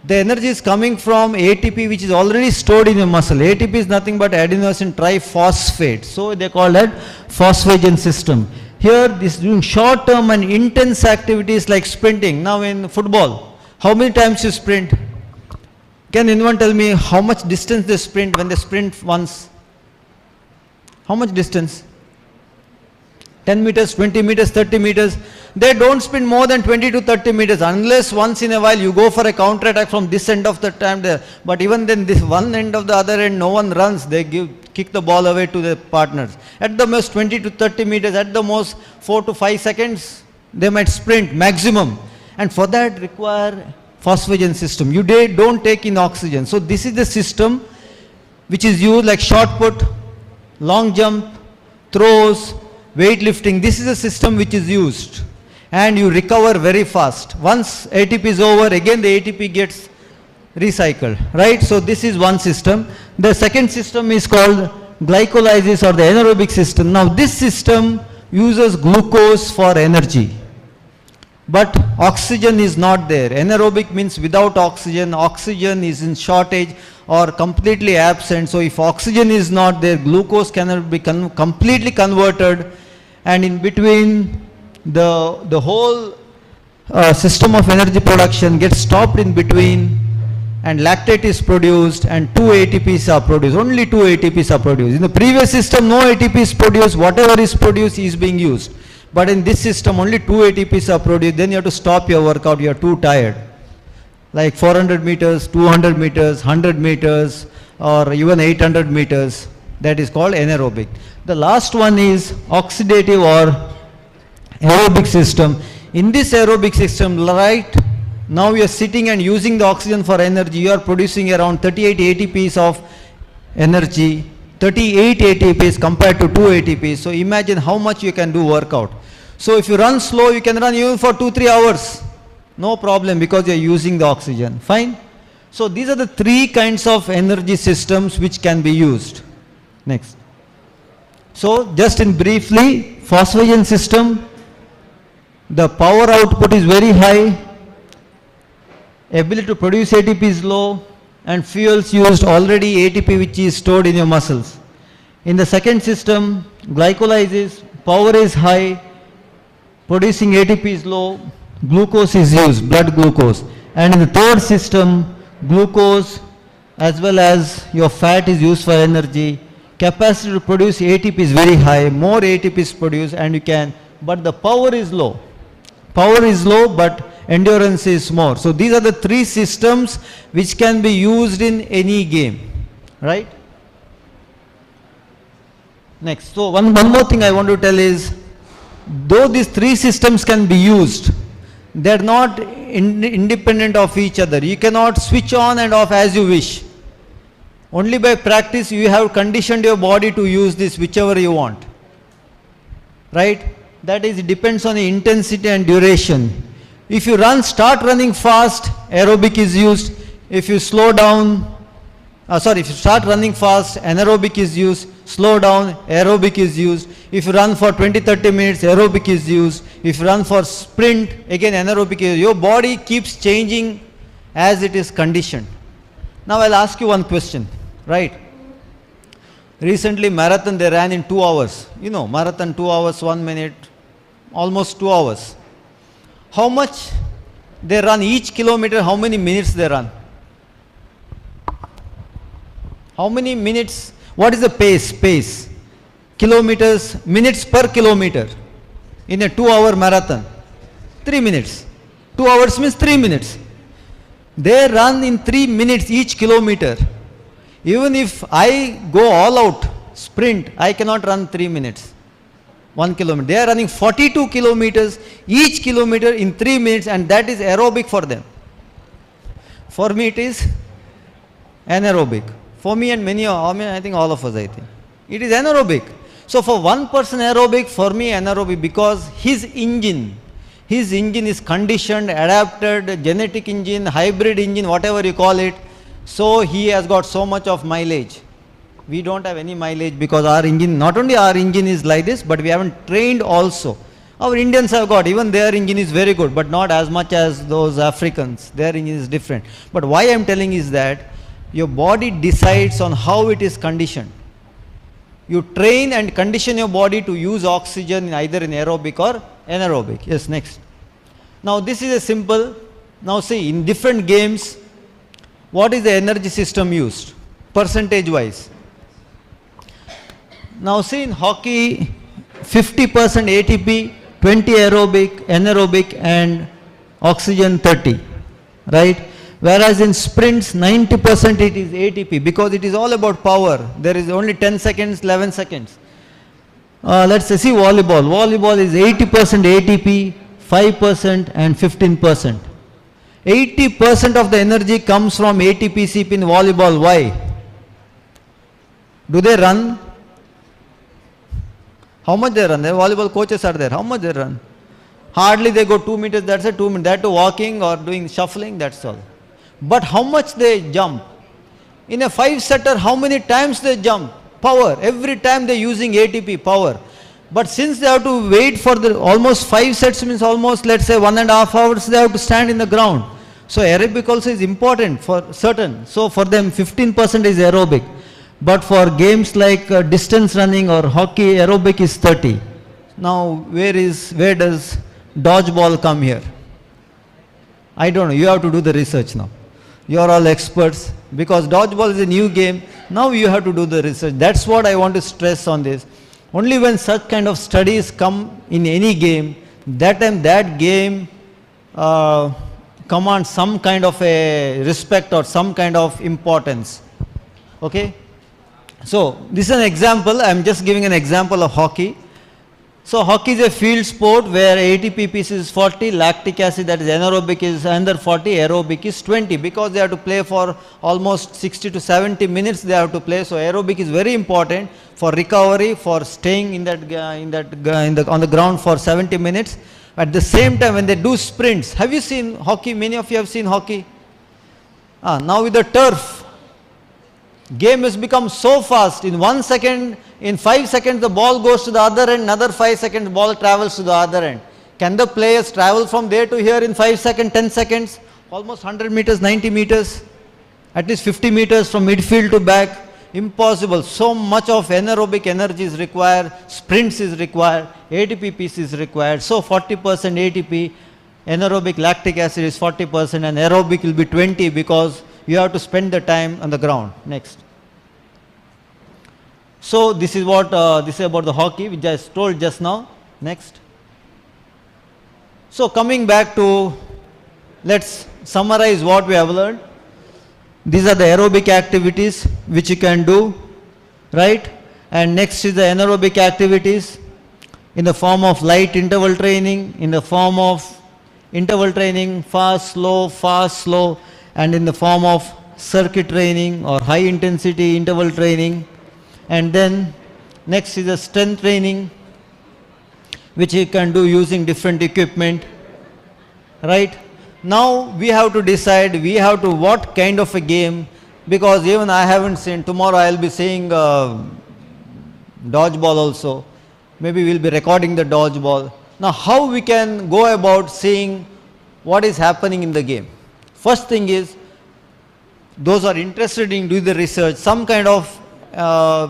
C: The energy is coming from ATP, which is already stored in your muscle. ATP is nothing but adenosine triphosphate. So they call that phosphagen system. Here, this doing short-term and intense activities like sprinting. Now in football, how many times you sprint? Can anyone tell me how much distance they sprint when they sprint once? How much distance? 10 meters, 20 meters, 30 meters. They don't sprint more than 20 to 30 meters unless once in a while you go for a counter attack from this end of the time there. But even then, this one end of the other end, no one runs. They give kick the ball away to the partners. At the most 20 to 30 meters, at the most 4 to 5 seconds, they might sprint maximum. And for that require phosphagen system. You don't take in oxygen. So this is the system which is used like shot put, long jump, throws, weightlifting. This is a system which is used. And you recover very fast. Once ATP is over, again the ATP gets recycled, right? So this is one system. The second system is called glycolysis or the anaerobic system. Now this system uses glucose for energy. But oxygen is not there. Anaerobic means without oxygen. Oxygen is in shortage or completely absent. So if oxygen is not there, glucose cannot be completely converted, and in between the whole system of energy production gets stopped in between, and lactate is produced and 2 ATPs are produced. Only 2 ATPs are produced. In the previous system, no ATP is produced. Whatever is produced is being used. But in this system, only 2 ATPs are produced. Then you have to stop your workout. You are too tired. Like 400 meters, 200 meters, 100 meters, or even 800 meters. That is called anaerobic. The last one is oxidative or aerobic system. In this aerobic system, right now you are sitting and using the oxygen for energy. You are producing around 38 ATPs of energy. 38 ATPs compared to 2 ATPs. So imagine how much you can do workout. So if you run slow, you can run even for 2-3 hours. No problem, because you are using the oxygen. Fine. So these are the 3 kinds of energy systems which can be used. Next. So just in briefly, phosphagen system, the power output is very high, ability to produce ATP is low, and fuels used already ATP which is stored in your muscles. In the second system, glycolysis, power is high, producing ATP is low, glucose is used, blood glucose. And in the third system, glucose as well as your fat is used for energy. Capacity to produce ATP is very high, more ATP is produced, and you can, but the power is low. Power is low, but endurance is more. So these are the 3 systems which can be used in any game, right? Next. So one more thing I want to tell is, though these 3 systems can be used, they are not independent of each other. You cannot switch on and off as you wish. Only by practice you have conditioned your body to use this whichever you want, right? That is, it depends on the intensity and duration. If you start running fast, aerobic is used. If you slow down, if you start running fast, anaerobic is used. Slow down, aerobic is used. If you run for 20-30 minutes, aerobic is used. If you run for sprint, again anaerobic is used. Your body keeps changing as it is conditioned. Now I'll ask you one question, right? Recently marathon they ran in 2 hours. You know, marathon 2 hours, 1 minute, almost 2 hours. How much they run each kilometer, how many minutes they run? How many minutes? What is the pace? Pace. Kilometers, minutes per kilometer in a 2-hour marathon. 3 minutes. 2 hours means 3 minutes. They run in 3 minutes each kilometer. Even if I go all out, sprint, I cannot run 3 minutes. 1 kilometer. They are running 42 kilometers each kilometer in 3 minutes, and that is aerobic for them. For me it is anaerobic. For me and many, I think all of us, I think. It is anaerobic. So for one person aerobic, for me anaerobic, because his engine is conditioned, adapted, genetic engine, hybrid engine, whatever you call it. So he has got so much of mileage. We don't have any mileage because our engine, not only our engine is like this, but we haven't trained also. Our Indians have got, even their engine is very good, but not as much as those Africans. Their engine is different. But why I am telling is that your body decides on how it is conditioned. You train and condition your body to use oxygen either in aerobic or anaerobic. Yes, next. Now this is a simple, now see, in different games, what is the energy system used, percentage wise? Now see, in hockey, 50% ATP, 20 aerobic, anaerobic, and oxygen 30, right? Whereas in sprints, 90% it is ATP because it is all about power. There is only 10 seconds, 11 seconds. Let's see volleyball. Volleyball is 80% ATP, 5% and 15%. 80% of the energy comes from ATP CP in volleyball. Why? Do they run? How much they run? The volleyball coaches are there. How much they run? Hardly they go 2 meters, that's it, 2 minutes. That to walking or doing shuffling, that's all. But how much they jump? In a 5-setter, how many times they jump? Power. Every time they're using ATP, power. But since they have to wait for the almost 5 sets, means almost, let's say 1.5 hours, they have to stand in the ground. So aerobic also is important for certain. So for them 15% is aerobic. But for games like distance running or hockey, aerobic is 30. Now where does dodgeball come here? I don't know. You have to do the research now. You are all experts because dodgeball is a new game. Now you have to do the research. That's what I want to stress on this. Only when such kind of studies come in any game, that time that game commands some kind of a respect or some kind of importance. Okay? So this is an example. I am just giving an example of hockey. So hockey is a field sport where ATP piece is 40, lactic acid, that is anaerobic, is under 40, aerobic is 20 because they have to play for almost 60 to 70 minutes they have to play. So aerobic is very important for recovery, for staying on the ground for 70 minutes. At the same time when they do sprints, have you seen hockey? Many of you have seen hockey. Now with the turf, game has become so fast. In 1 second, in 5 seconds the ball goes to the other end, another 5 seconds ball travels to the other end. Can the players travel from there to here in 5 seconds, 10 seconds? Almost 100 meters, 90 meters, at least 50 meters from midfield to back. Impossible. So much of anaerobic energy is required, sprints is required, ATP piece is required. So 40% ATP, anaerobic lactic acid is 40% and aerobic will be 20 because you have to spend the time on the ground. Next. So this is what this is about the hockey which I told just now. Next. So coming back to, let's summarize what we have learned. These are the aerobic activities which you can do, right? And next is the anaerobic activities in the form of light interval training, in the form of interval training, fast, slow, and in the form of circuit training or high intensity interval training. And then next is the strength training which you can do using different equipment, right? Now we have to decide, what kind of a game, because even I haven't seen, tomorrow I will be seeing dodgeball also. Maybe we will be recording the dodgeball. Now how we can go about seeing what is happening in the game? First thing is, those who are interested in doing the research, some kind of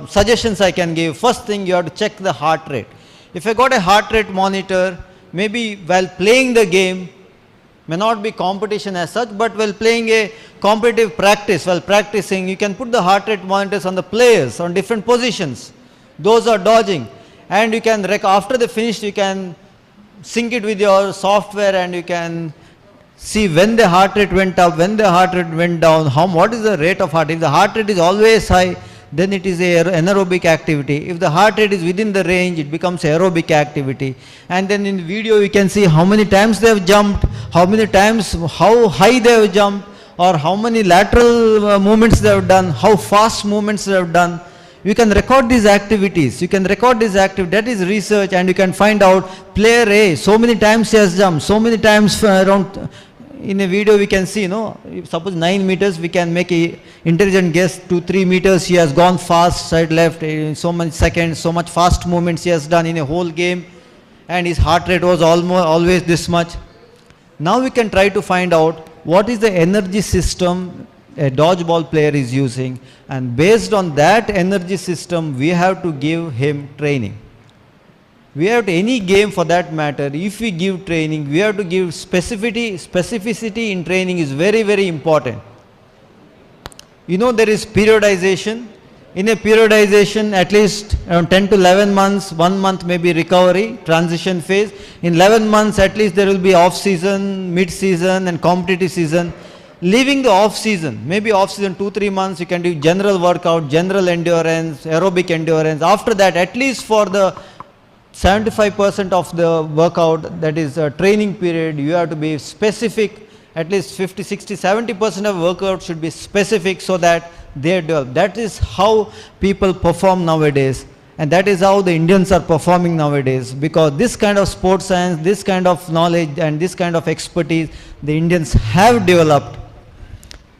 C: suggestions I can give. First thing, you have to check the heart rate. If I got a heart rate monitor, maybe while playing the game, may not be competition as such, but while playing a competitive practice, while practicing, you can put the heart rate monitors on the players on different positions. Those are dodging. And you can, after they finish, you can sync it with your software and you can see when the heart rate went up, when the heart rate went down, what is the rate of heart. If the heart rate is always high, then it is an anaerobic activity. If the heart rate is within the range, it becomes aerobic activity. And then in the video you can see how many times they have jumped, how many times, how high they have jumped, or how many lateral movements they have done, how fast movements they have done. You can record these activities. That is research, and you can find out player A, so many times he has jumped, so many times around. In a video we can see, suppose 9 meters, we can make a intelligent guess, 2-3 meters he has gone fast, side left, in so many seconds, so much fast movements he has done in a whole game, and his heart rate was always this much. Now we can try to find out what is the energy system a dodgeball player is using, and based on that energy system we have to give him training. We have to, any game for that matter, if we give training, we have to give specificity in training is very, very important. There is periodization. In a periodization, at least around 10 to 11 months, 1 month may be recovery, transition phase. In 11 months, at least there will be off season, mid season and competitive season. leaving the off season, maybe off season 2-3 months, you can do general workout, general endurance, aerobic endurance. After that, at least for the 75% of the workout, that is a training period, you have to be specific. At least 50, 60, 70% of workout should be specific so that they develop. That is how people perform nowadays. And that is how the Indians are performing nowadays, because this kind of sports science, this kind of knowledge and this kind of expertise, the Indians have developed.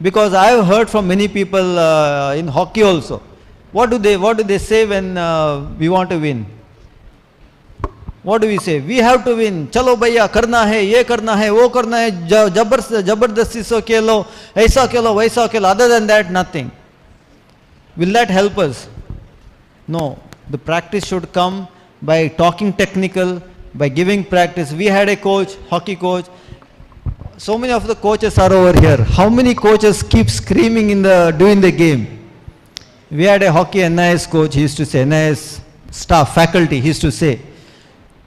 C: Because I have heard from many people in hockey also. What do they say when we want to win? What do we say? We have to win. Chalo bhaiya, karna hai, ye karna hai, wo karna hai, jabardasti so khelo, aisa khelo, waisa khelo. Other than that, nothing. Will that help us? No. The practice should come by talking technical, by giving practice. We had a coach, hockey coach. So many of the coaches are over here. How many coaches keep screaming during the game? We had a hockey NIS coach. He used to say, NIS staff, faculty, he used to say,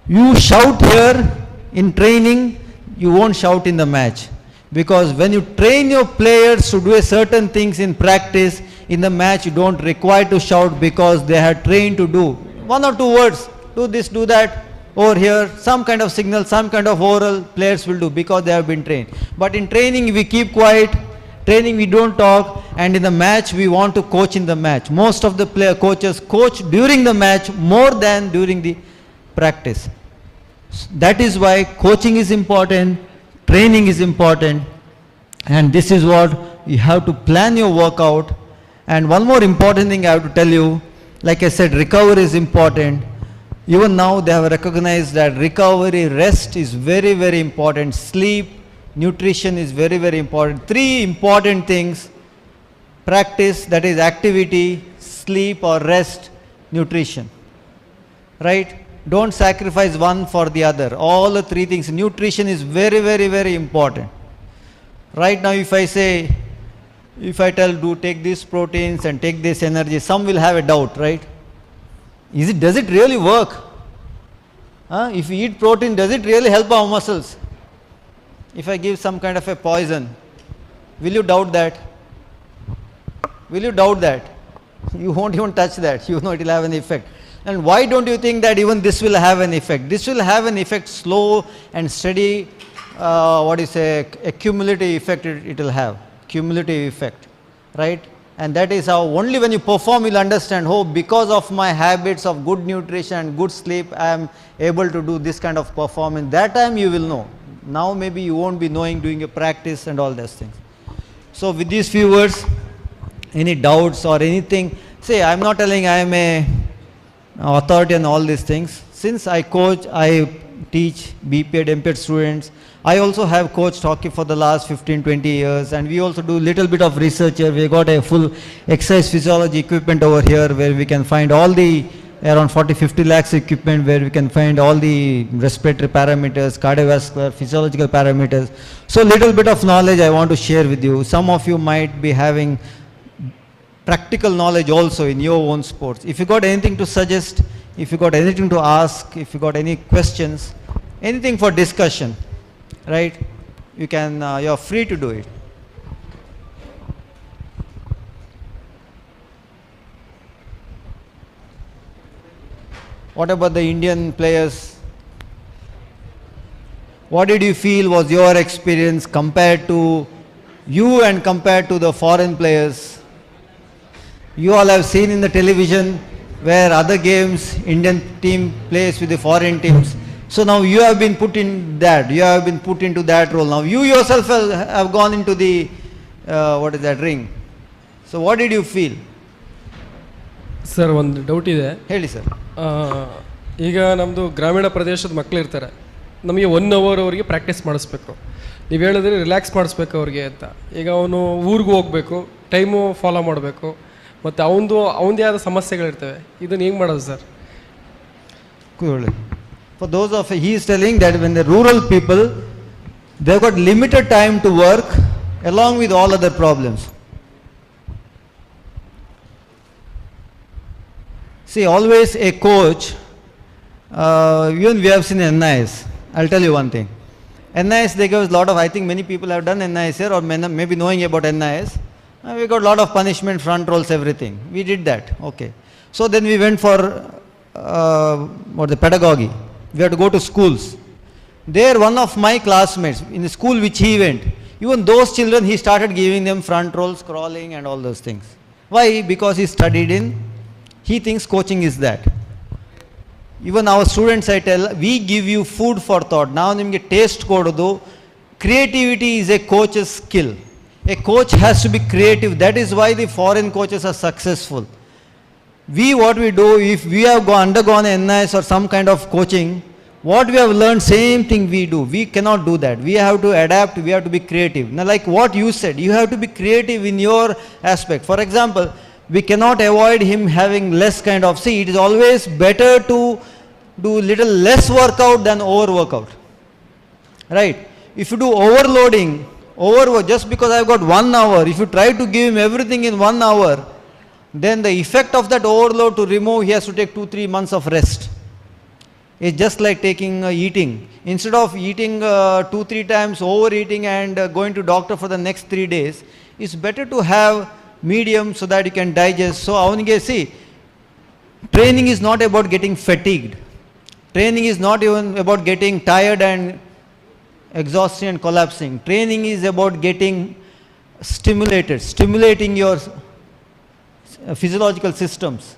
C: you shout here in training, you won't shout in the match. Because when you train your players to do a certain things in practice, in the match you don't require to shout, because they had trained to do 1 or 2 words, do this, do that, over here, some kind of signal, some kind of oral players will do, because they have been trained. But in training we keep quiet, training we don't talk, and in the match we want to coach in the match. Most of the coaches coach during the match more than during the practice. That is why coaching is important, training is important, and this is what you have to plan your workout. And one more important thing I have to tell you, like I said, recovery is important. Even now they have recognized that recovery, rest is very, very important. Sleep, nutrition is very, very important. 3 important things: practice, that is activity, sleep or rest, nutrition. Right? Don't sacrifice one for the other. All the 3 things. Nutrition is very, very, very important. Right now if I tell do take these proteins and take this energy, some will have a doubt, right? Does it really work? If we eat protein, does it really help our muscles? If I give some kind of a poison, will you doubt that? Will you doubt that? You won't even touch that. You know it will have an effect. And why don't you think that even this will have an effect? This will have an effect, slow and steady, a cumulative effect it will have. Cumulative effect, right? And that is how only when you perform you'll understand, oh, because of my habits of good nutrition and good sleep, I am able to do this kind of performance. That time you will know. Now maybe you won't be knowing doing a practice and all those things. So with these few words, any doubts or anything, say I am not telling I am a authority on all these things. Since I coach, I teach BPEd, MPEd students. I also have coached hockey for the last 15-20 years, and we also do little bit of research here. We got a full exercise physiology equipment over here where we can find all the around 40-50 lakhs equipment, where we can find all the respiratory parameters, cardiovascular, physiological parameters. So little bit of knowledge I want to share with you. Some of you might be having practical knowledge also in your own sports. If you got anything to suggest, if you got anything to ask, if you got any questions, anything for discussion, right, you can, you're free to do it. What about the Indian players? What did you feel was your experience compared to you and compared to the foreign players? You all have seen in the television where other games, Indian team plays with the foreign teams. So now you have been put in that, you have been put into that role. Now you yourself have gone into the, ring. So what did you feel?
O: Sir ಒಂದು doubt ಇದೆ.
C: ಹೇಳಿ sir.
O: ಈಗ ನಮ್ಮದು ಗ್ರಾಮೀಣ ಪ್ರದೇಶದ ಮಕ್ಕಳಿರ್ತಾರೆ, ನಮಗೆ 1 hour ಅವರಿಗೆ practice ಮಾಡಿಸ್ಬೇಕು. ನೀವು ಹೇಳಿದ್ರೆ ರಿಲ್ಯಾಕ್ಸ್ ಮಾಡಿಸ್ಬೇಕು ಅವ್ರಿಗೆ ಅಂತ. ಈಗ ಅವನು ಊರಿಗೂ ಹೋಗಬೇಕು, ಟೈಮು ಫಾಲೋ ಮಾಡಬೇಕು, ಮತ್ತು ಅವನದೇ ಆದ ಸಮಸ್ಯೆಗಳಿರ್ತವೆ. ಇದನ್ನು ಹೆಂಗೆ ಮಾಡೋದು sir?
C: For those of, he is telling that when the rural people, they've got limited time to work along with all other problems. See, always a coach, even we have seen NIS, I'll tell you one thing. NIS, they gave us a lot of, I think many people have done NIS here or maybe knowing about NIS. We got a lot of punishment, front rolls, everything. We did that. Okay. So then we went for the pedagogy. We had to go to schools. There, one of my classmates in the school which he went, even those children, he started giving them front rolls, crawling and all those things. Why? Because he studied he thinks coaching is that. Even our students, I tell, we give you food for thought. Now, nimge taste kododu. Creativity is a coach's skill. A coach has to be creative. That is why the foreign coaches are successful. What we do, if we have undergone NIS or some kind of coaching, what we have learned, same thing we do. We cannot do that. We have to adapt, we have to be creative. Now, like what you said, you have to be creative in your aspect. For example, we cannot avoid him having less kind of, see, it is always better to do little less workout than over workout. Right? If you do overloading, just because I've got 1 hour, if you try to give him everything in 1 hour, then the effect of that overload to remove, he has to take 2-3 months of rest. It's just like taking eating. Instead of eating 2-3 times, overeating and going to doctor for the next 3 days, it's better to have medium so that you can digest. So, avanige see, training is not about getting fatigued. Training is not even about getting tired and exhausting and collapsing. Training is about getting stimulating your physiological systems.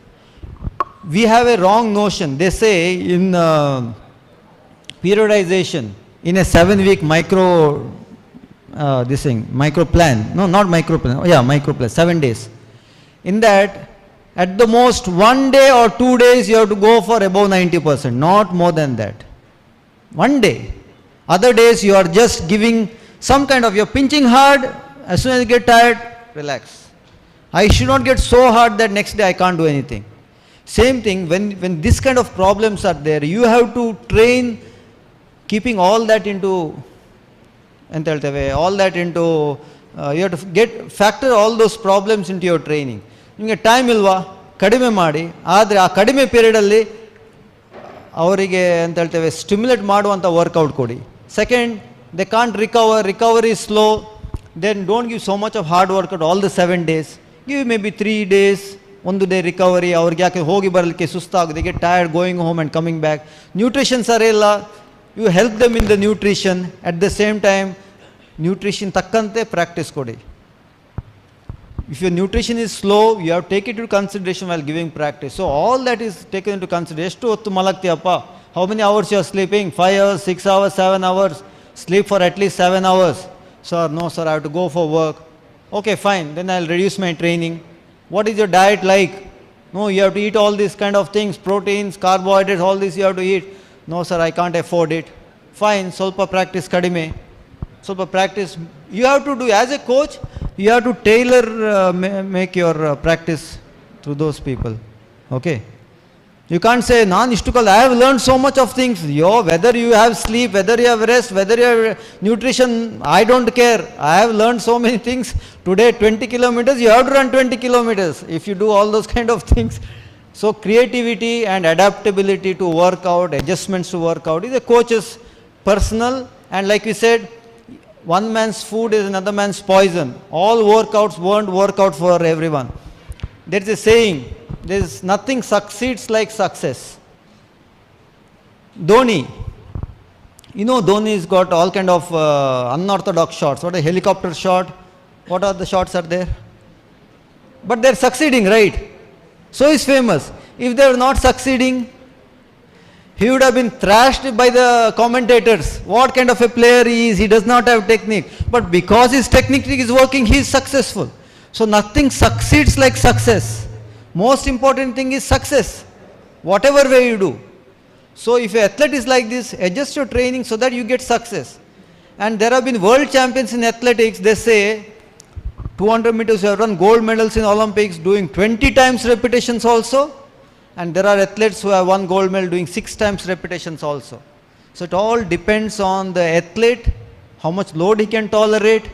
C: We have a wrong notion. They say in periodization, in a 7-week micro plan. No, not micro plan. Yeah, micro plan, 7 days. In that, at the most 1 day or 2 days, you have to go for above 90%, not more than that. 1 day. Other days, you are just giving some kind of, you're pinching hard. As soon as you get tired, relax. I should not get so hard that next day I can't do anything. Same thing, when this kind of problems are there, you have to train keeping all that into, you have to factor all those problems into your training. ನಿಮಗೆ time ಇಲ್ವಾ, ಕಡಿಮೆ ಮಾಡಿ. ಆದರೆ ಆ ಕಡಿಮೆ ಪೀರಿಯಡಲ್ಲಿ ಅವರಿಗೆ ಅಂತ ಹೇಳ್ತೇವೆ ಸ್ಟಿಮ್ಯುಲೇಟ್ ಮಾಡುವಂಥ ವರ್ಕೌಟ್ ಕೊಡಿ. Second, they can't recovery slow, then don't give so much of hard workout all the 7 days. Give may be 3 days, 1 day recovery. ಅವ್ರಿಗೆ ಯಾಕೆ ಹೋಗಿ ಬರಲಿಕ್ಕೆ ಸುಸ್ತಾಗುತ್ತೆ, get tired going home and coming back. Nutrition ಸರಿ ಇಲ್ಲ, you help them in the nutrition. At the same time nutrition ತಕ್ಕಂತೆ practice ಕೊಡಿ. If your nutrition is slow, you have to take it into consideration while giving practice. So all that is taken into consideration. ಎಷ್ಟು ಹೊತ್ತು ಮಲಗ್ತೀಯಪ್ಪ? How many hours you are sleeping? 5 hours, 6 hours, 7 hours? Sleep for at least 7 hours. Sir, no sir, I have to go for work. Okay, fine. Then I'll reduce my training. What is your diet like? No, you have to eat all these kind of things, proteins, carbohydrates, all this you have to eat. No sir, I can't afford it. Fine, ಸ್ವಲ್ಪ practice ಕಡಿಮೆ. ಸ್ವಲ್ಪ practice. You have to do, as a coach, you have to tailor, make your practice through those people. Okay? You can't say, I have learned so much of things. Whether you have sleep, whether you have rest, whether you have nutrition, I don't care. I have learned so many things. Today, 20 kilometers, you have to run 20 kilometers if you do all those kind of things. So, creativity and adaptability to work out, adjustments to work out is a coach's personal, and like we said, one man's food is another man's poison. All workouts won't work out for everyone. There is a saying, there is nothing succeeds like success. Dhoni, you know Dhoni's got all kind of unorthodox shots. What a helicopter shot, what are the shots are there? But they're succeeding, right? So he's famous. If they're not succeeding, he would have been thrashed by the commentators. What kind of a player he is, he does not have technique. But because his technique is working, he is successful. So nothing succeeds like success. Most important thing is success, whatever way you do. So if an athlete is like this, adjust your training so that you get success. And there have been world champions in athletics, they say, 200 meters, you have run gold medals in Olympics, doing 20 times repetitions also. And there are athletes who have won gold medal doing 6 times repetitions also. So it all depends on the athlete, how much load he can tolerate,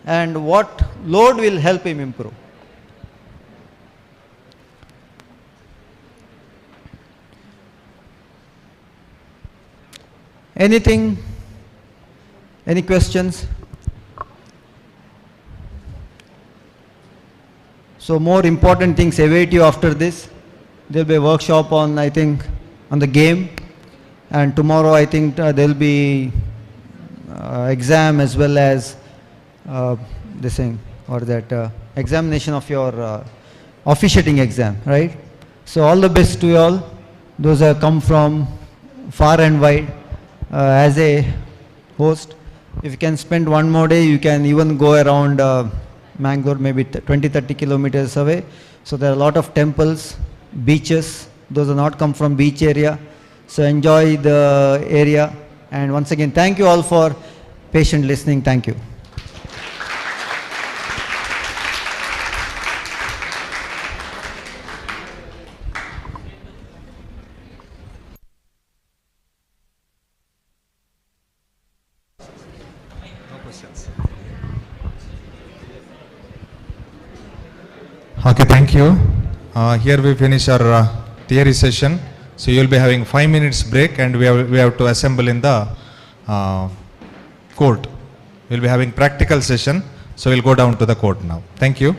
C: and what load will help him improve. Anything? Any questions? So more important things await you after this. There will be a workshop on, I think, on the game. And tomorrow, I think, there will be exam as well as this thing, or that examination of your officiating exam, right? So all the best to you all. Those have come from far and wide. As a host, if you can spend one more day, you can even go around Mangalore, maybe 20-30 kilometers away. So there are a lot of temples, beaches. Those are not come from beach area. So enjoy the area. And once again, thank you all for patient listening. Thank you.
B: Okay, thank you. Here we finish our theory session. So you will be having 5 minutes break, and we have to assemble in the court. We will be having practical session. So we'll go down to the court now. Thank you.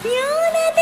A: ಜ್ಞಾನವೇ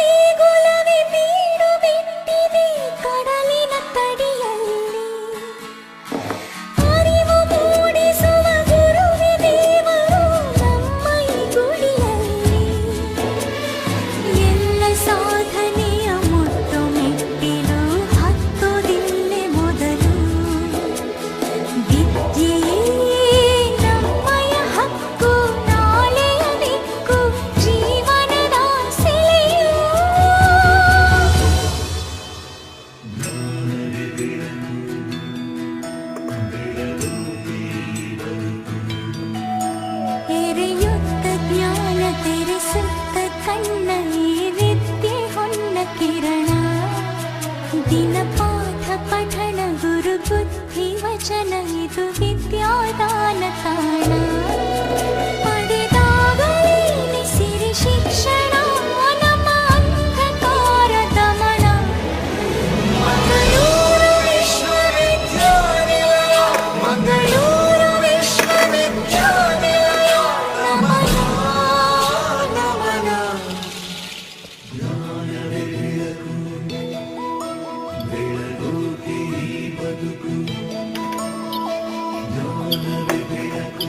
A: ಬೆಳಕು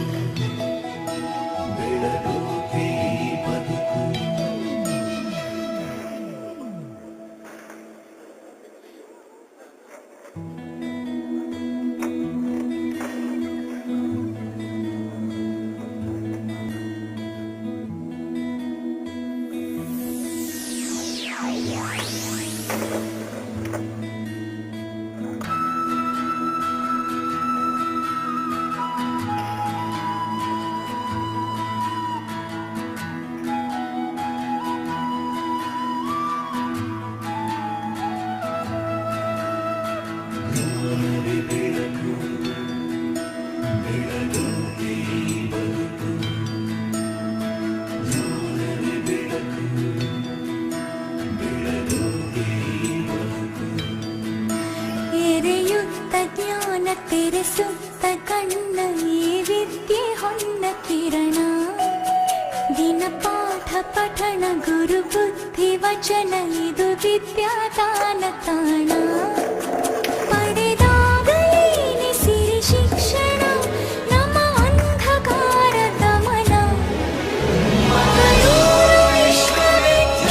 Q: ತೆರೆಸುತ್ತ ಕಣ್ಣ ಈ ವಿದ್ಯೆ ಹೊನ್ನ ಕಿರಣ ದಿನ ಪಾಠ ಪಠಣ ಗುರು ಬುದ್ಧಿ ವಚನ ಇದು ವಿದ್ಯಾದಾನ ತಾಣ ಪಡೆದಾಗಲೇನೆ ಸಿರಿ ಶಿಕ್ಷಣ ನಮ್ಮ ಅಂಧಕಾರ ದಮನ ಮಂಗಳೂರು ವಿಶ್ವವಿದ್ಯಾನಿಲಯ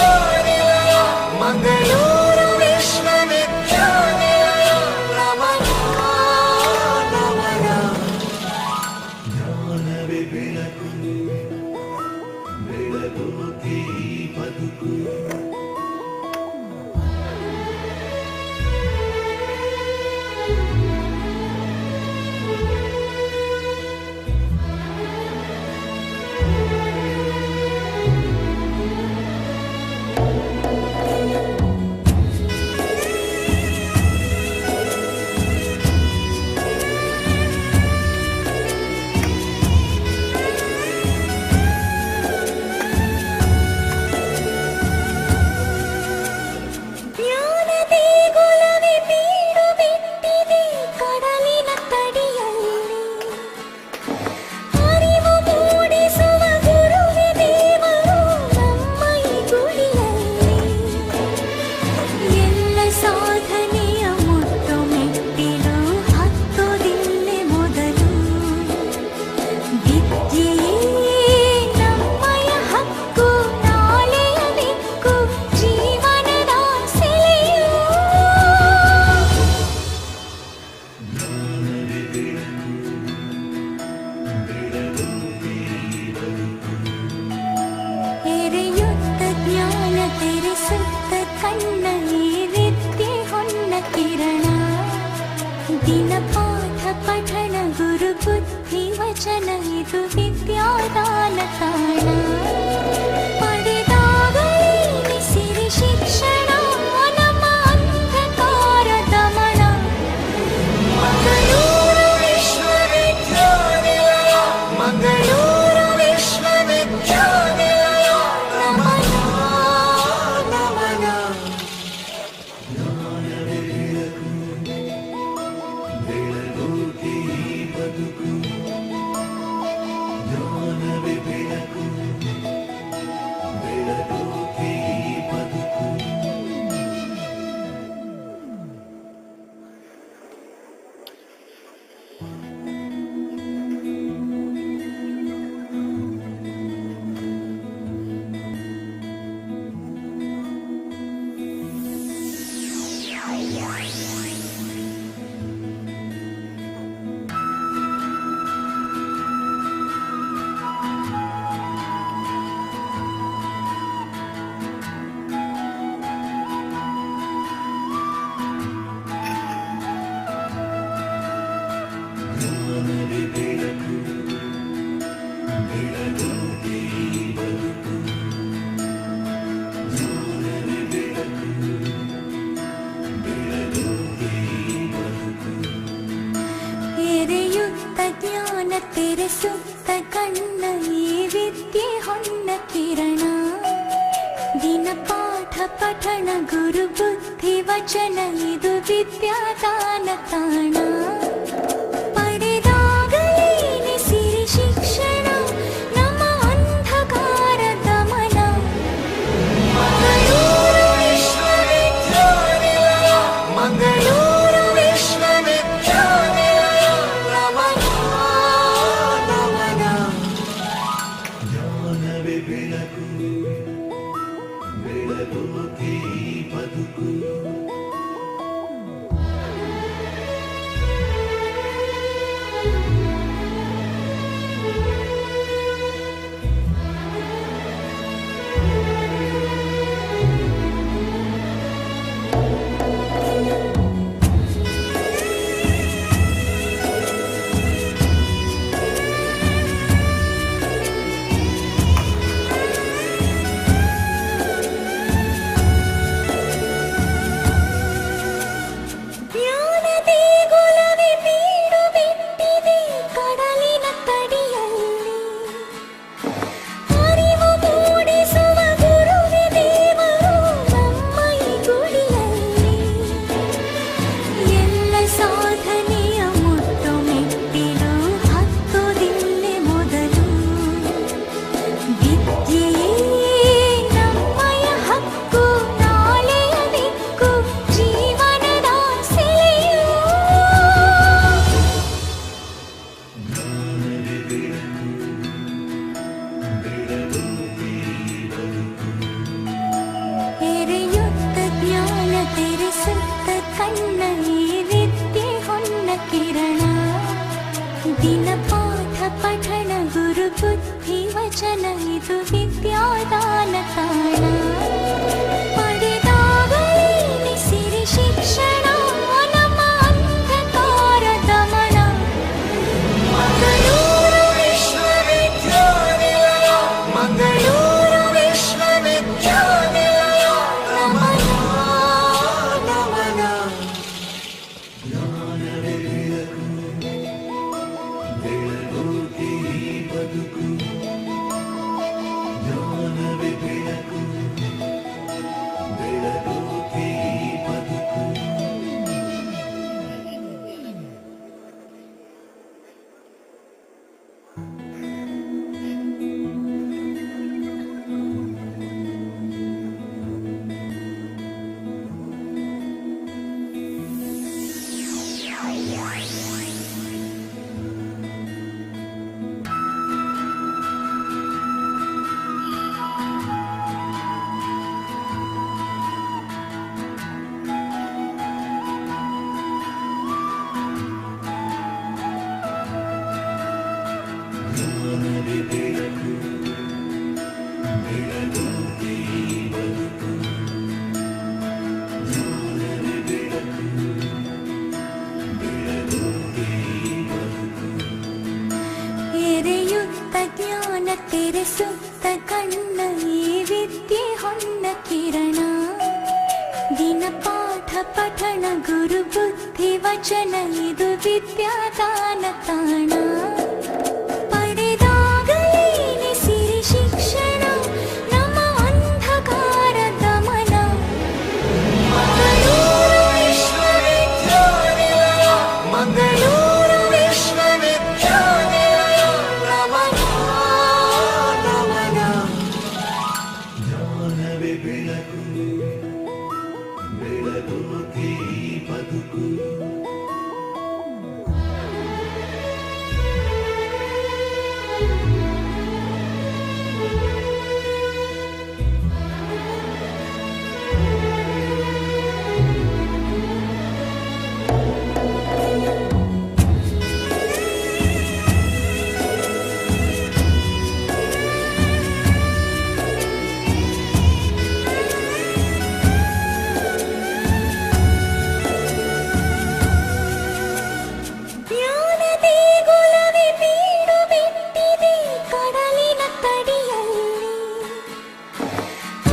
Q: ಮಂಗಳೂರು ವಿಶ್ವವಿದ್ಯಾನಿಲಯ ನಮನ ನಮನ
A: ಜ್ಞಾನವೇ ಬೆಳಕು ಬೆಳಗೋಕೆ ಈ ಬದುಕು
Q: ಜ್ಞಾನದೇ ಗೊಲವೆ ಬೀಡು ಬಿಟ್ಟಿದೆ ಕಡಲಿನ ತಡಿಯಲ್ಲಿ ಅರಿವು ಮೂಡಿಸುವ ಗುರುವೆ ದೇವರು ನಮ್ಮ ಈ ಗುಡಿಯಲ್ಲಿ ಎಲ್ಲ ಸಾಧನೆಯ ಮುಟ್ಟು ಮೆಟ್ಟಿಲು ಹತ್ತೋದಿಲ್ಲೆ ಮೊದಲು ವಿದ್ಯೆಯೇ ನಮ್ಮಯ ಹಕ್ಕು ನಾಳೆಯ ದಿಕ್ಕು ಜೀವನದ ಸೆಲೆಯು ಎರೆಯುತ್ತ ಜ್ಞಾನ ತೆರೆಸುತ್ತ ಕಣ್ಣ ಈ ವಿದ್ಯೆ ಹೊನ್ನ ಕಿರಣ ದಿನ ಪಾಠ ಪಠಣ ಗುರು ಬುದ್ಧಿ ವಚನ ಇದು ವಿದ್ಯಾದಾನ ತಾಣ ಪಡೆದಾಗಲೇನೆ ಸಿರಿ ಶಿಕ್ಷಣ ನಮ್ಮ ಅಂಧಕಾರ ದಮನ ಮಂಗಳೂರು ವಿಶ್ವವಿದ್ಯಾನಿಲಯ ಮಂಗಳೂರು ವಿಶ್ವವಿದ್ಯಾನಿಲಯ ನಮನ ನಮನ
A: ಜ್ಞಾನವೇ ಬೆಳಕು ಬೆಳಗೋಕೆ ಈ ಬದುಕು ಜ್ಞಾನವೇ ಬೆಳಕು ಬೆಳಗೋಕೆ ಈ ಬದುಕು ಜ್ಞಾನವೇ ಬೆಳಕು ಬೆಳಗೋಕೆ ಈ ಬದುಕು ಜ್ಞಾನವೇ ಬೆಳಕು ಬೆಳಗೋಕೆ ಈ ಬದುಕು
Q: ಎರೆಯುತ್ತ ಜ್ಞಾನ ತೆರೆಸುತ್ತ ಕಣ್ಣ ಈ ವಿದ್ಯೆ ಹೊನ್ನ ಕಿರಣ ದಿನ ಪಾಠ ಪಠಣ ಗುರು ಬುದ್ಧಿ ವಚನ ಇದು ವಿದ್ಯಾದಾನ ತಾಣ ಪಡೆದಾಗಲೇನೆ ಸಿರಿ ಶಿಕ್ಷಣ ನಮ್ಮ ಅಂಧಕಾರ ದಮನ ಮಂಗಳೂರು ವಿಶ್ವವಿದ್ಯಾನಿಲಯ ಮಂಗಳೂರು ವಿಶ್ವವಿದ್ಯಾನಿಲಯ ನಮನ ನಮನ
A: ಜ್ಞಾನವೇ ಬೆಳಕು ಬೆಳಗೋಕೆ ಈ ಬದುಕು
Q: ಪಠಣ ಗುರು ಬುದ್ಧಿ ವಚನ ಇದು ವಿದ್ಯಾದಾನ ತಾಣ ಪಡೆದಾಗಲೇ ಸಿರಿ ಶಿಕ್ಷಣ ನಮ್ಮ ಅಂಧಕಾರ ದಮನ ಮಂಗಳೂರು ವಿಶ್ವವಿದ್ಯಾನಿಲಯ ಮಂಗಳೂರು ವಿಶ್ವವಿದ್ಯಾನಿಲಯ ನಮನ ನಮನ
A: ಬೆಳಗೋಕೆ ಈ ಬದುಕು ಜ್ಞಾನವೇ ಬೆಳಕು ಬೆಳಗೋಕೆ ಈ ಬದುಕು ಜ್ಞಾನವೇ ಬೆಳಕು ಬೆಳಗೋಕೆ ಈ ಬದುಕು ಜ್ಞಾನವೇ ಬೆಳಕು ಬೆಳಗೋಕೆ ಈ ಬದುಕು
Q: ಎರೆಯುತ್ತ ಜ್ಞಾನ ತೆರೆಸುತ್ತ ಕಣ್ಣ ಈ ವಿದ್ಯೆ ಹೊನ್ನ ಕಿರಣ ದಿನ ಪಾಠ ಪಠಣ ಗುರು ಬುದ್ಧಿ ವಚನ ಇದು ವಿದ್ಯಾದಾನ ತಾಣ ಪಡೆದಾಗಲೇ ಸಿರಿ ಶಿಕ್ಷಣ ನಮ್ಮ ಅಂಧಕಾರ ದಮನ ಮಂಗಳೂರು ವಿಶ್ವವಿದ್ಯಾನಿಲಯ ಮಂಗಳೂರು ವಿಶ್ವವಿದ್ಯಾನಿಲಯ ನಮನ ನಮನ
A: ಜ್ಞಾನವೇ ಬೆಳಕು ಬೆಳಗೋಕೆ ಈ ಬದುಕು
Q: ಜ್ಞಾನದೇ ಗುಲವೇ ಬೀಡು ಬಿಟ್ಟಿದೆ ಕಡಲಿನ ತಡಿಯಲ್ಲಿ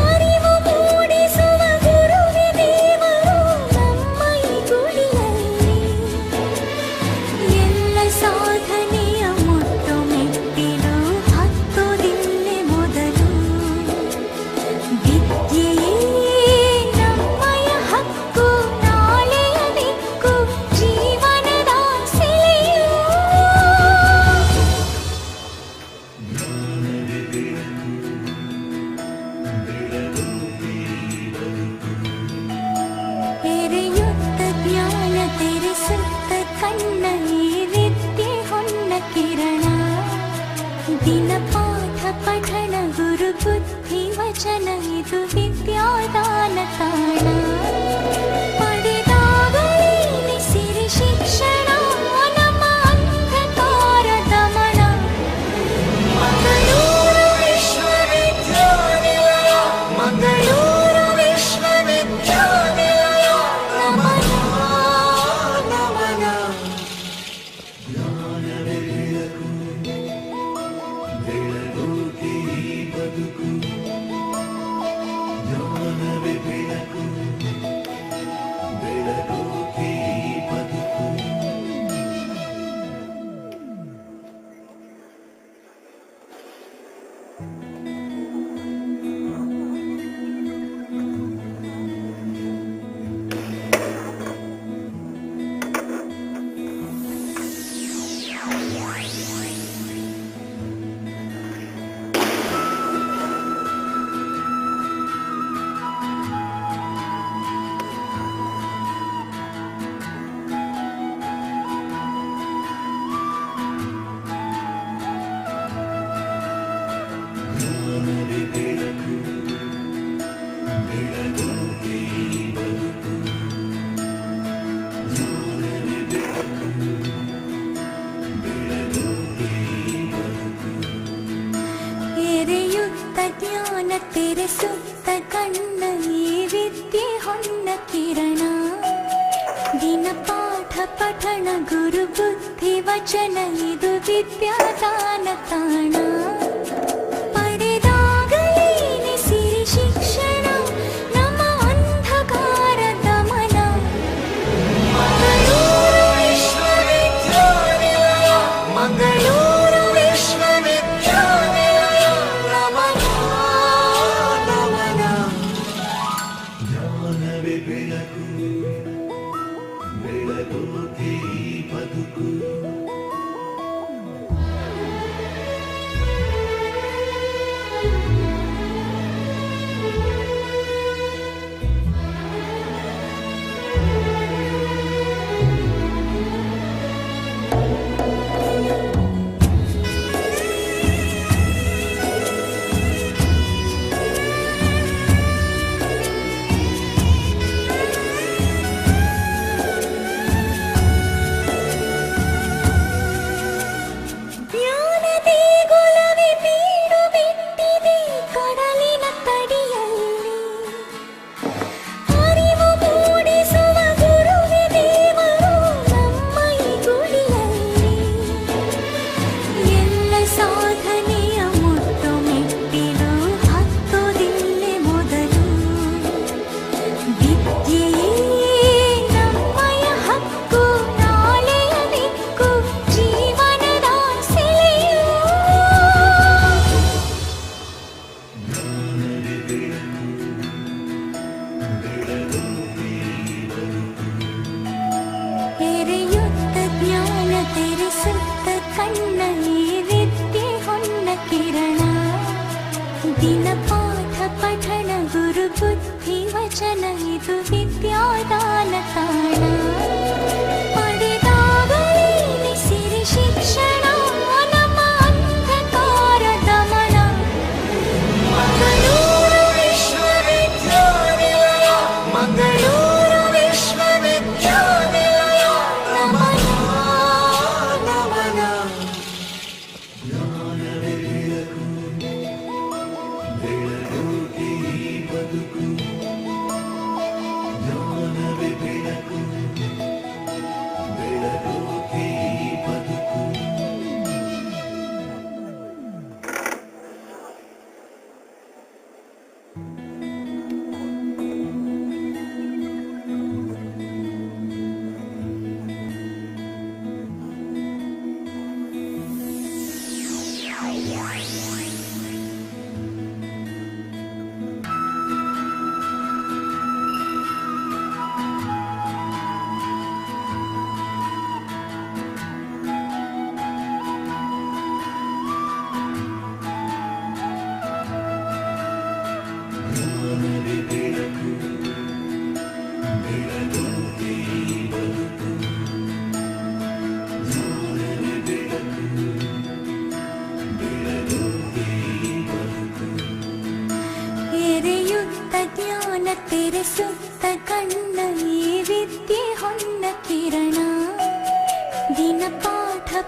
Q: ಅರಿವು ಮೂಡಿಸುವ ಗುರುವೇ ದೇವರು ನಮ್ಮ ಈ ಗುಡಿಯಲ್ಲಿ ಎಲ್ಲ ಸಾಧನೆಯ ಮುಟ್ಟು ಮೆಟ್ಟಿಲು ಹತ್ತುವುದಿಲ್ಲೇ ಮೊದಲು ವಿದ್ಯೆಯೇ ನಮ್ಮಯ ಹಕ್ಕು ನಾಳೆಯ ದಿಕ್ಕು ಜೀವನದ ಸೆಲೆಯು
A: ಜ್ಞಾನವೇ ಬೆಳಕು ಬೆಳಗೋಕೆ ಈ ಬದುಕು
Q: ಎರೆಯುತ್ತ ಜ್ಞಾನ ತೆರೆಸುತ್ತ ಕಣ್ಣ ಈ ವಿದ್ಯೆ ಹೊನ್ನ ಕಿರಣ ದಿನ ಪಾಠ ಪಠಣ ಗುರು ಬುದ್ಧಿ ವಚನ ಇದು ವಿದ್ಯಾದಾನ ತಾಣ ಪಡೆದಾಗಲೇ ಸಿರಿ ಶಿಕ್ಷಣ ನಮ್ಮ ಅಂಧಕಾರ ದಮನ ಮಂಗಳೂರು ವಿಶ್ವವಿದ್ಯಾನಿಲಯ ಮಂಗಳೂರು ವಿಶ್ವವಿದ್ಯಾನಿಲಯ ನಮನ ನಮನ
A: ಜ್ಞಾನವೇ ಬೆಳಕು ಬೆಳಗೋಕೆ ಈ ಬದುಕು ಜ್ಞಾನವೇ ಬೆಳಕು ಬೆಳಗೋಕೆ ಈ ಬದುಕು ಜ್ಞಾನವೇ ಬೆಳಕು ಬೆಳಗೋಕೆ ಈ ಬದುಕು ಜ್ಞಾನವೇ ಬೆಳಕು ಬೆಳಗೋಕೆ ಈ
Q: ತೆರೆ ಸುತ್ತ ಕಣ್ಣ ಈ ವಿದ್ಯೆ ಹೊನ್ನ ಕಿರಣ ದಿನ ಪಾಠ ಪಠಣ ಗುರು ಬುದ್ಧಿ ವಚನ ಇದು ವಿದ್ಯಾದಾನ ತಾಣ ಪಡೆದಾಗಲೇನೆ ಸಿರಿ ಶಿಕ್ಷಣ ನಮ್ಮ ಅಂಧಕಾರ ದಮನ ಮಂಗಳೂರು ವಿಶ್ವವಿದ್ಯಾನಿಲಯ ಮಂಗಳೂರು ವಿಶ್ವವಿದ್ಯಾನಿಲಯ ನಮನ ನಮನ
A: ಜ್ಞಾನವೇ ಬೆಳಕು ಬೆಳಗೋಕೆ ಈ ಬದುಕು
Q: ಜ್ಞಾನದೇ ಗೊಲವೆ ಬೀಡು ಬಿಟ್ಟಿದೆ ಕಡಲಿನ ತಡಿಯಲ್ಲಿ ಅರಿವು ಮೂಡಿಸುವ ಗುರುವೆ ದೇವರು ನಮ್ಮ ಈ ಗುಡಿಯಲ್ಲಿ ಎಲ್ಲ ಸಾಧನೆಯ ಮುಟ್ಟು ಮೆಟ್ಟಿಲು ಹತ್ತುವುದಿಲ್ಲೆ ಮೊದಲು ವಿದ್ಯೆಯೇ ನಮ್ಮಯ ಹಕ್ಕು ನಾಳೆಯ ದಿಕ್ಕು ಜೀವನದ ಸೆಲೆಯು ಎರೆಯುತ್ತ ಜ್ಞಾನ ತೆರೆಸುತ್ತ ಕಣ್ಣ ಈ ವಿದ್ಯೆ ಹೊನ್ನ ಕಿರಣ ದಿನ ಪಾಠ ಪಠಣ ಗುರು ಬುದ್ಧಿ ವಚನ ಇದು ವಿದ್ಯಾದಾನ ತಾಣ ಪಡೆದಾಗಲೇನೆ ಸಿರಿ ಶಿಕ್ಷಣ ನಮ್ಮ ಅಂಧಕಾರ ದಮನ ಮಂಗಳೂರು ವಿಶ್ವವಿದ್ಯಾನಿಲಯ ಮಂಗಳೂರು ವಿಶ್ವವಿದ್ಯಾನಿಲಯ ನಮನ ನಮನ
A: ಜ್ಞಾನವೇ ಬೆಳಕು ಬೆಳಗೋಕೆ ಈ ಬದುಕು ಜ್ಞಾನವೇ ಬೆಳಕು ಬೆಳಗೋಕೆ ಈ ಬದುಕು ಜ್ಞಾನವೇ ಬೆಳಕು ಬೆಳಗೋಕೆ ಈ ಬದುಕು ಜ್ಞಾನವೇ ಬೆಳಕು ಬೆಳಗೋಕೆ ಈ ಬದುಕು
Q: ಎರೆಯುತ್ತ ಜ್ಞಾನ ತೆರೆಸುತ್ತ ಕಣ್ಣ ಈ ವಿದ್ಯೆ ಹೊನ್ನ ಕಿರಣ ದಿನ ಪಾಠ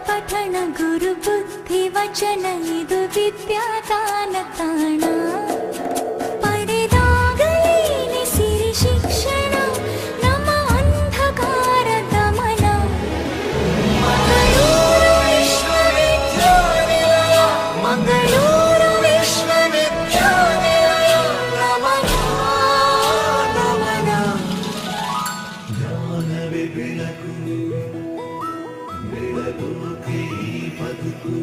Q: ಪಠಣ ಗುರು ಬುದ್ಧಿ ವಚನ ಇದು ವಿದ್ಯಾದಾನ ತಾಣ ಪಡೆದಾಗಲೇನೆ ಸಿರಿ ಶಿಕ್ಷಣ ನಮ್ಮ ಅಂಧಕಾರ ದಮನ ಮಂಗಳೂರು ವಿಶ್ವವಿದ್ಯಾನಿಲಯ ಮಂಗಳೂರು ವಿಶ್ವವಿದ್ಯಾನಿಲಯ ನಮನ ನಮನ
A: ಜ್ಞಾನವೇ ಬೆಳಕು ಬೆಳಗೋಕೆ ಈ ಬದುಕು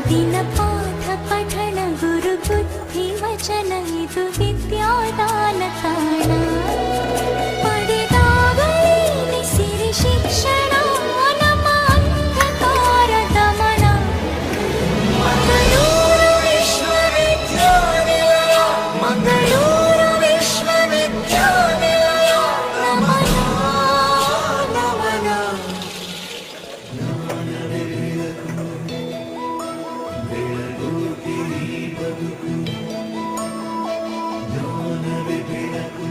S: ದಿನ ಪಾಠ ಪಠಣ ಗುರು ಬುದ್ಧಿ ವಚನ ಇದು ವಿದ್ಯಾದಾನ ತಾಣ ಪಡೆದಾಗಲೇ ಸಿರಿ ಶಿಕ್ಷಣ ನಮ್ಮ ಅಂಧಕಾರ ದಮನ ಮಂಗಳೂರು ವಿಶ್ವವಿದ್ಯಾನಿಲಯ ಮಂಗಳೂರು ವಿಶ್ವವಿದ್ಯಾನಿಲಯ ನಮನ ನಮನ
A: ಬೆಳಕು ಜ್ಞಾನವೇ ಬೆಳಕು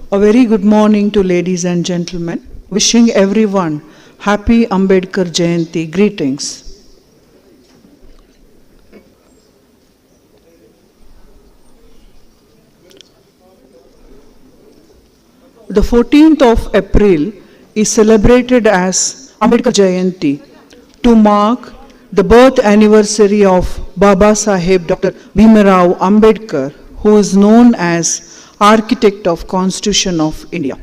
K: A very good morning to ladies and gentlemen. Wishing everyone happy Ambedkar Jayanti greetings. The 14th of April is celebrated as Ambedkar Jayanti to mark the birth anniversary of Baba Saheb Dr. Bhimarao Ambedkar, who is known as Architect of Constitution of India.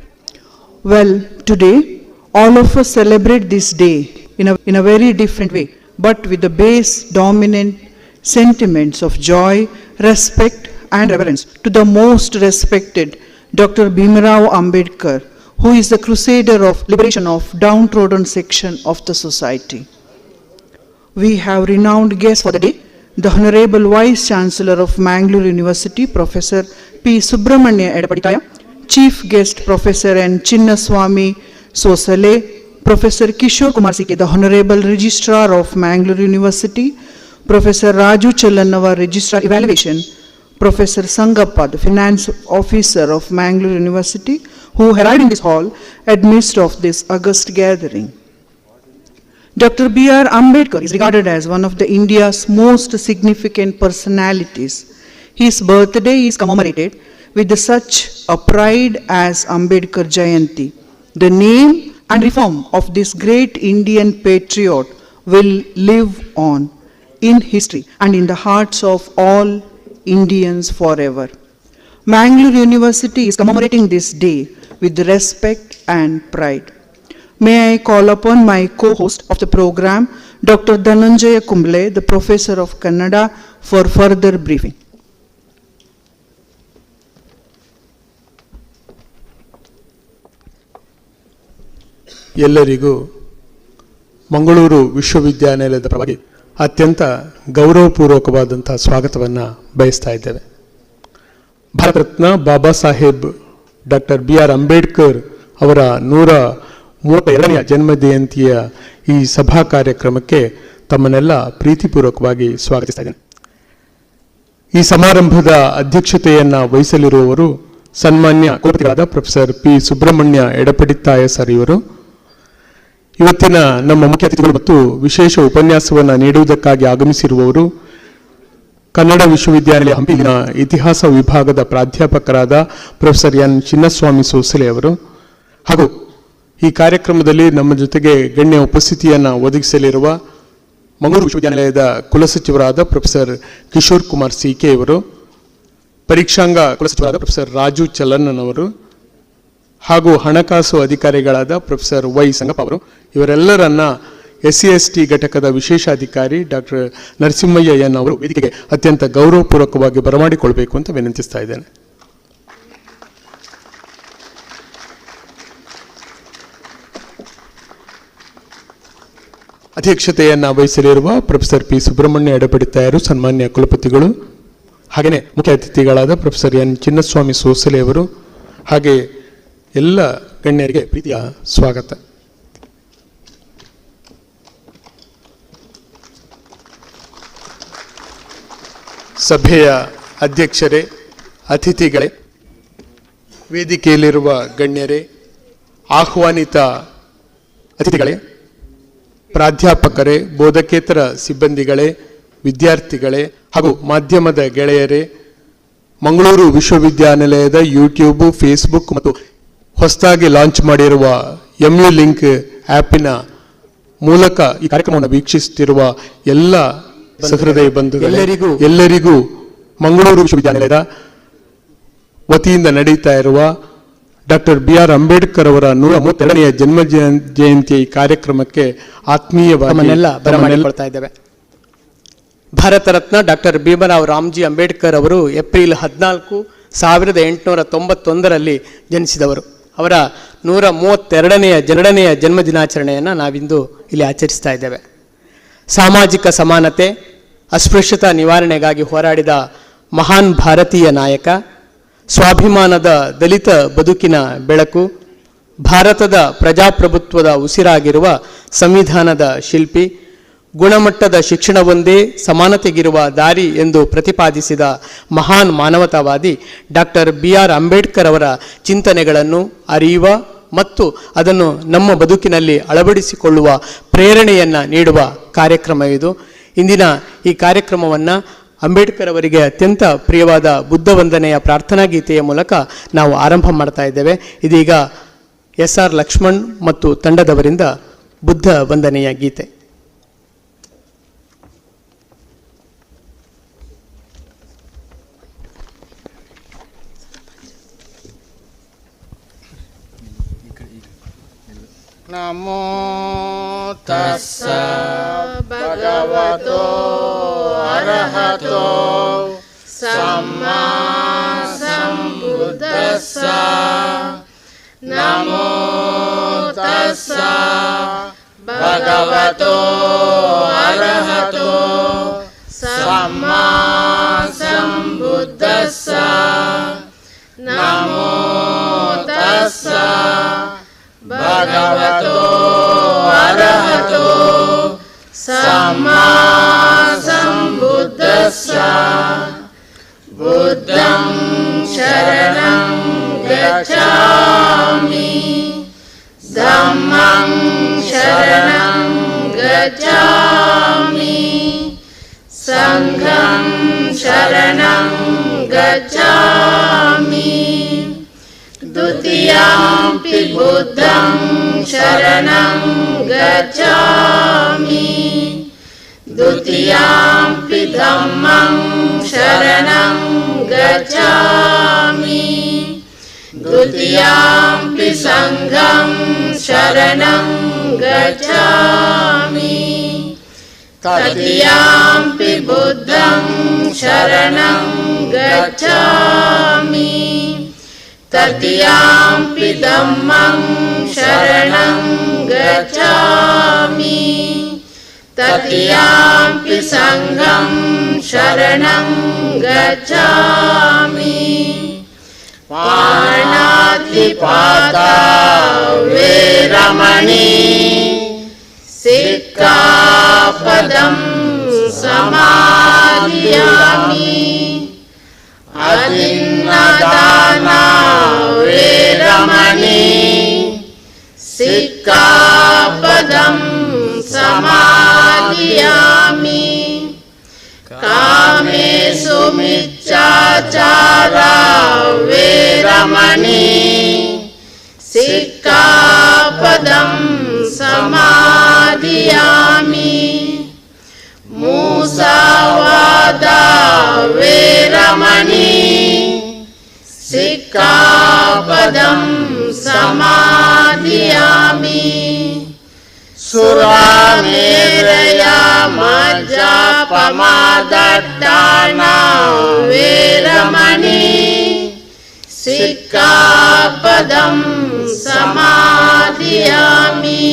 K: Well, today all of us celebrate this day in a very different way, but with the base dominant sentiments of joy, respect and reverence to the most respected Dr. Bhimarao Ambedkar, who is the crusader of liberation of downtrodden section of the society. We have renowned guests for the day, the Honorable Vice Chancellor of Mangalore University, Professor P. Subramanya Edapaditaya, Chief Guest Professor N. Chinnaswamy Sosale, Professor Kishore Kumar Sike, the Honorable Registrar of Mangalore University, Professor Raju Challanava, Registrar Evaluation, Professor Sangappa, the Finance Officer of Mangalore University, who arrived in this hall amidst of this august gathering. Dr. B.R. Ambedkar is regarded as one of the India's most significant personalities. His birthday is commemorated with such a pride as Ambedkar Jayanti. The name and reform of this great Indian patriot will live on in history and in the hearts of all Indians forever. Mangalore University is commemorating this day with respect and pride. May I call upon my co-host of the program, Dr. Dhananjaya Kumble, the Professor of Kannada, for further briefing.
L: ಎಲ್ಲರಿಗೂ ಮಂಗಳೂರು ವಿಶ್ವವಿದ್ಯಾನಿಲಯದ ಪರವಾಗಿ ಅತ್ಯಂತ ಗೌರವಪೂರ್ವಕವಾದಂಥ ಸ್ವಾಗತವನ್ನು ಬಯಸ್ತಾ ಇದ್ದೇವೆ. Bharat Ratna Baba Saheb doctor B.R. Ambedkar ಅವರ 132ನೇ ಜನ್ಮ ಜಯಂತಿಯ ಈ ಸಭಾ ಕಾರ್ಯಕ್ರಮಕ್ಕೆ ತಮ್ಮನ್ನೆಲ್ಲ ಪ್ರೀತಿಪೂರ್ವಕವಾಗಿ ಸ್ವಾಗತಿಸ್ತಾ ಇದ್ದೇನೆ. ಈ ಸಮಾರಂಭದ ಅಧ್ಯಕ್ಷತೆಯನ್ನು ವಹಿಸಲಿರುವವರು ಸನ್ಮಾನ್ಯ ಕುಲಪತಿಗಳಾದ professor P. Subrahmanya Edapadithaya sir ಇವರು. ಇವತ್ತಿನ ನಮ್ಮ ಮುಖ್ಯ ಅತಿಥಿಗಳು ಮತ್ತು ವಿಶೇಷ ಉಪನ್ಯಾಸವನ್ನು ನೀಡುವುದಕ್ಕಾಗಿ ಆಗಮಿಸಿರುವವರು ಕನ್ನಡ ವಿಶ್ವವಿದ್ಯಾನಿಲಯ ಹಂಪಿನ ಇತಿಹಾಸ ವಿಭಾಗದ ಪ್ರಾಧ್ಯಾಪಕರಾದ ಪ್ರೊಫೆಸರ್ ಎನ್ ಚಿನ್ನಸ್ವಾಮಿ ಸೋಸಲೆ ಅವರು, ಹಾಗೂ ಈ ಕಾರ್ಯಕ್ರಮದಲ್ಲಿ ನಮ್ಮ ಜೊತೆಗೆ ಗಣ್ಯ ಉಪಸ್ಥಿತಿಯನ್ನು ಒದಗಿಸಲಿರುವ ಮಂಗಳೂರು ವಿಶ್ವವಿದ್ಯಾನಿಲಯದ ಕುಲಸಚಿವರಾದ ಪ್ರೊಫೆಸರ್ ಕಿಶೋರ್ ಕುಮಾರ್ ಸಿಕೆ ಅವರು, ಪರೀಕ್ಷಾಂಗ ಕುಲಸಚಿವರಾದ ಪ್ರೊಫೆಸರ್ ರಾಜು ಚಲನ್ನನ್ ಅವರು, ಹಾಗೂ ಹಣಕಾಸು ಅಧಿಕಾರಿಗಳಾದ ಪ್ರೊಫೆಸರ್ ವೈ ಸಂಗಪ್ಪ ಅವರು, ಇವರೆಲ್ಲರನ್ನ SC/ST ಘಟಕದ ವಿಶೇಷ ಅಧಿಕಾರಿ ಡಾಕ್ಟರ್ ನರಸಿಂಹಯ್ಯ ಎನ್ ಅವರು ವೇದಿಕೆಗೆ ಅತ್ಯಂತ ಗೌರವಪೂರ್ವಕವಾಗಿ ಬರಮಾಡಿಕೊಳ್ಬೇಕು ಅಂತ ವಿನಂತಿಸ್ತಾ ಇದ್ದೇನೆ. ಅಧ್ಯಕ್ಷತೆಯನ್ನು ವಹಿಸಲಿರುವ ಪ್ರೊಫೆಸರ್ P. ಸುಬ್ರಹ್ಮಣ್ಯ ಎಡಪಡಿತಾಯರು ಸನ್ಮಾನ್ಯ ಕುಲಪತಿಗಳು, ಹಾಗೆಯೇ ಮುಖ್ಯ ಅತಿಥಿಗಳಾದ ಪ್ರೊಫೆಸರ್ ಎನ್ ಚಿನ್ನಸ್ವಾಮಿ ಸೋಸಲೆ ಅವರು, ಹಾಗೆ ಎಲ್ಲ ಗಣ್ಯರಿಗೆ ಪ್ರೀತಿಯ ಸ್ವಾಗತ. ಸಭೆಯ ಅಧ್ಯಕ್ಷರೇ, ಅತಿಥಿಗಳೇ,
G: ವೇದಿಕೆಯಲ್ಲಿರುವ ಗಣ್ಯರೇ, ಆಹ್ವಾನಿತ ಅತಿಥಿಗಳೇ, ಪ್ರಾಧ್ಯಾಪಕರೇ, ಬೋಧಕೇತರ ಸಿಬ್ಬಂದಿಗಳೇ, ವಿದ್ಯಾರ್ಥಿಗಳೇ ಹಾಗೂ ಮಾಧ್ಯಮದ ಗೆಳೆಯರೇ, ಮಂಗಳೂರು ವಿಶ್ವವಿದ್ಯಾನಿಲಯದ ಯೂಟ್ಯೂಬ್, ಫೇಸ್ಬುಕ್ ಮತ್ತು ಹೊಸದಾಗಿ ಲಾಂಚ್ ಮಾಡಿರುವ MU ಲಿಂಕ್ ಆ್ಯಪಿನ ಮೂಲಕ ಈ ಕಾರ್ಯಕ್ರಮವನ್ನು ವೀಕ್ಷಿಸುತ್ತಿರುವ ಎಲ್ಲ ಸಹೃದಯ ಎಲ್ಲರಿಗೂ ಮಂಗಳೂರು ವಿಶ್ವವಿದ್ಯಾನಿಲಯದ ವತಿಯಿಂದ ನಡೀತಾ ಇರುವ ಡಾಕ್ಟರ್ BR ಅಂಬೇಡ್ಕರ್ ಅವರ 132ನೇ ಜನ್ಮ ಜಯಂತಿ ಕಾರ್ಯಕ್ರಮಕ್ಕೆ ಆತ್ಮೀಯವಾಗಿ
J: ಬರಮಾಡಿಕೊಳ್ತಾ ಇದ್ದೇವೆ. ಭಾರತ ರತ್ನ ಡಾಕ್ಟರ್ ಭೀಮರಾವ್ ರಾಮ್ಜಿ ಅಂಬೇಡ್ಕರ್ ಅವರು ಏಪ್ರಿಲ್ 14, 1891ರಲ್ಲಿ ಜನಿಸಿದವರು. ಅವರ 132ನೇ ಜನ್ಮ ದಿನಾಚರಣೆಯನ್ನು ನಾವಿಂದು ಇಲ್ಲಿ ಆಚರಿಸ್ತಾ ಇದ್ದೇವೆ. ಸಾಮಾಜಿಕ ಸಮಾನತೆ, ಅಸ್ಪೃಶ್ಯತಾ ನಿವಾರಣೆಗಾಗಿ ಹೋರಾಡಿದ ಮಹಾನ್ ಭಾರತೀಯ ನಾಯಕ, ಸ್ವಾಭಿಮಾನದ ದಲಿತ ಬದುಕಿನ ಬೆಳಕು, ಭಾರತದ ಪ್ರಜಾಪ್ರಭುತ್ವದ ಉಸಿರಾಗಿರುವ ಸಂವಿಧಾನದ ಶಿಲ್ಪಿ, ಗುಣಮಟ್ಟದ ಶಿಕ್ಷಣವೊಂದೇ ಸಮಾನತೆಗಿರುವ ದಾರಿ ಎಂದು ಪ್ರತಿಪಾದಿಸಿದ ಮಹಾನ್ ಮಾನವತಾವಾದಿ ಡಾಕ್ಟರ್ BR ಅಂಬೇಡ್ಕರ್ ಅವರ ಚಿಂತನೆಗಳನ್ನು ಅರಿಯುವ ಮತ್ತು ಅದನ್ನು ನಮ್ಮ ಬದುಕಿನಲ್ಲಿ ಅಳವಡಿಸಿಕೊಳ್ಳುವ ಪ್ರೇರಣೆಯನ್ನು ನೀಡುವ ಕಾರ್ಯಕ್ರಮ ಇದು. ಇಂದಿನ ಈ ಕಾರ್ಯಕ್ರಮವನ್ನು ಅಂಬೇಡ್ಕರ್ ಅವರಿಗೆ ಅತ್ಯಂತ ಪ್ರಿಯವಾದ ಬುದ್ಧ ವಂದನೆಯ ಪ್ರಾರ್ಥನಾ ಗೀತೆಯ ಮೂಲಕ ನಾವು ಆರಂಭ ಮಾಡ್ತಾ ಇದ್ದೇವೆ. ಇದೀಗ SR ಲಕ್ಷ್ಮಣ್ ಮತ್ತು ತಂಡದವರಿಂದ ಬುದ್ಧ ವಂದನೆಯ ಗೀತೆ.
V: ನಮೋ ತಸ್ಸ ಭಗವತೋ ಅರ್ಹತೋ ಸಮ್ಮಾ ಸಂಬುದ್ಧಸ್ಸ. ನಮೋ ತಸ್ಸ ಭಗವತೋ ಅರ್ಹತೋ ಸಮ್ಮಾ ಸಂಬುದ್ಧಸ್ಸ. ನಮೋ ತಸ್ಸ ಭಗವತೋ ಅರ್ಹತೋ ಸಮ್ಮಾ ಸಂಬುದ್ಧಸ್ಸ. ಬುದ್ಧಂ ಶರಣಂ ಗಚ್ಛಾಮಿ, ಧಮ್ಮಂ ಶರಣಂ ಗಚ್ಛಾಮಿ, ಸಂಘಂ ಶರಣಂ ಗಚ್ಛಾಮಿ. ದ್ವಿತೀಯಂಪಿ ಬುದ್ಧಂ ಶರಣಂ ಗಚ್ಛಾಮಿ, ದ್ವಿತೀಯಂಪಿ ಧಮ್ಮಂ ಶರಣಂ ಗಚ್ಛಾಮಿ, ದ್ವಿತೀಯಂಪಿ ಸಂಘಂ ಶರಣಂ ಗಚ್ಛಾಮಿ, ತೃತೀಯಂಪಿ ಬುದ್ಧಂ ಶರಣಂ ಗಚ್ಛಾಮಿ, ತೃತೀಯಂಪಿ ಧಮ್ಮಂ ಶರಣಂ ಗಚ್ಛಾಮಿ, ತೃತೀಯಂಪಿ ಸಂಘಂ ಶರಣಂ ಗಚ್ಛಾಮಿ. ಪಾಣಾತಿಪಾತ ವೇರಮಣಿ, ಸಿಕ್ಖಾಪದಂ ಸಮಾದಿಯಾಮಿ, ಅದಿನ್ನದಾನ ವೇರಮಣಿ, ಸಿಕ್ಖಾಪದಂ ಸಮಾದಿಯಾಮಿ. ಕಾಮೇಸು ಮಿಚ್ಛಾಚಾರ ವೇರಮಣಿ, ಸಿಕ್ಖಾಪದಂ ಸಮಾದಿಯಾಮಿ. ಮೂಸಾವಾದ ವೇರಮಣಿ, ಸಿಕ್ಖಾಪದಂ ಸಮಾದಿಯಾಮಿ. ಸುರಾಮೇರಯ ಮಜ್ಜಾಪಮಾದಟ್ಟಾನ ವೇರಮಣಿ, ಸಿಕ್ಖಾಪದಂ ಸಮಾದಿಯಾಮಿ.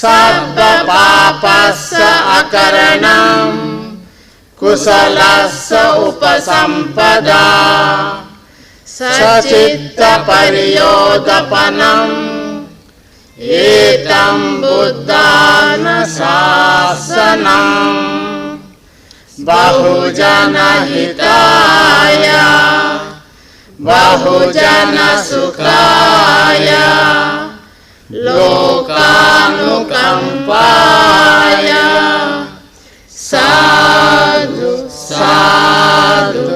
V: ಸರ್ವ ಪಾಪಸ್ಸ ಅಕರಣಂ, ಕುಶಲಸ್ಸ ಉಪಸಂಪದಾ, ಸಚಿತ್ತ ಪರಿಯೋದಪನಂ, ಏತಂ ಬುದ್ಧಾನ ಶಾಸನಂ. ಬಹುಜನ ಹಿತಾಯ बहुजन सुखाय लोकानुकंपाय साधु साधु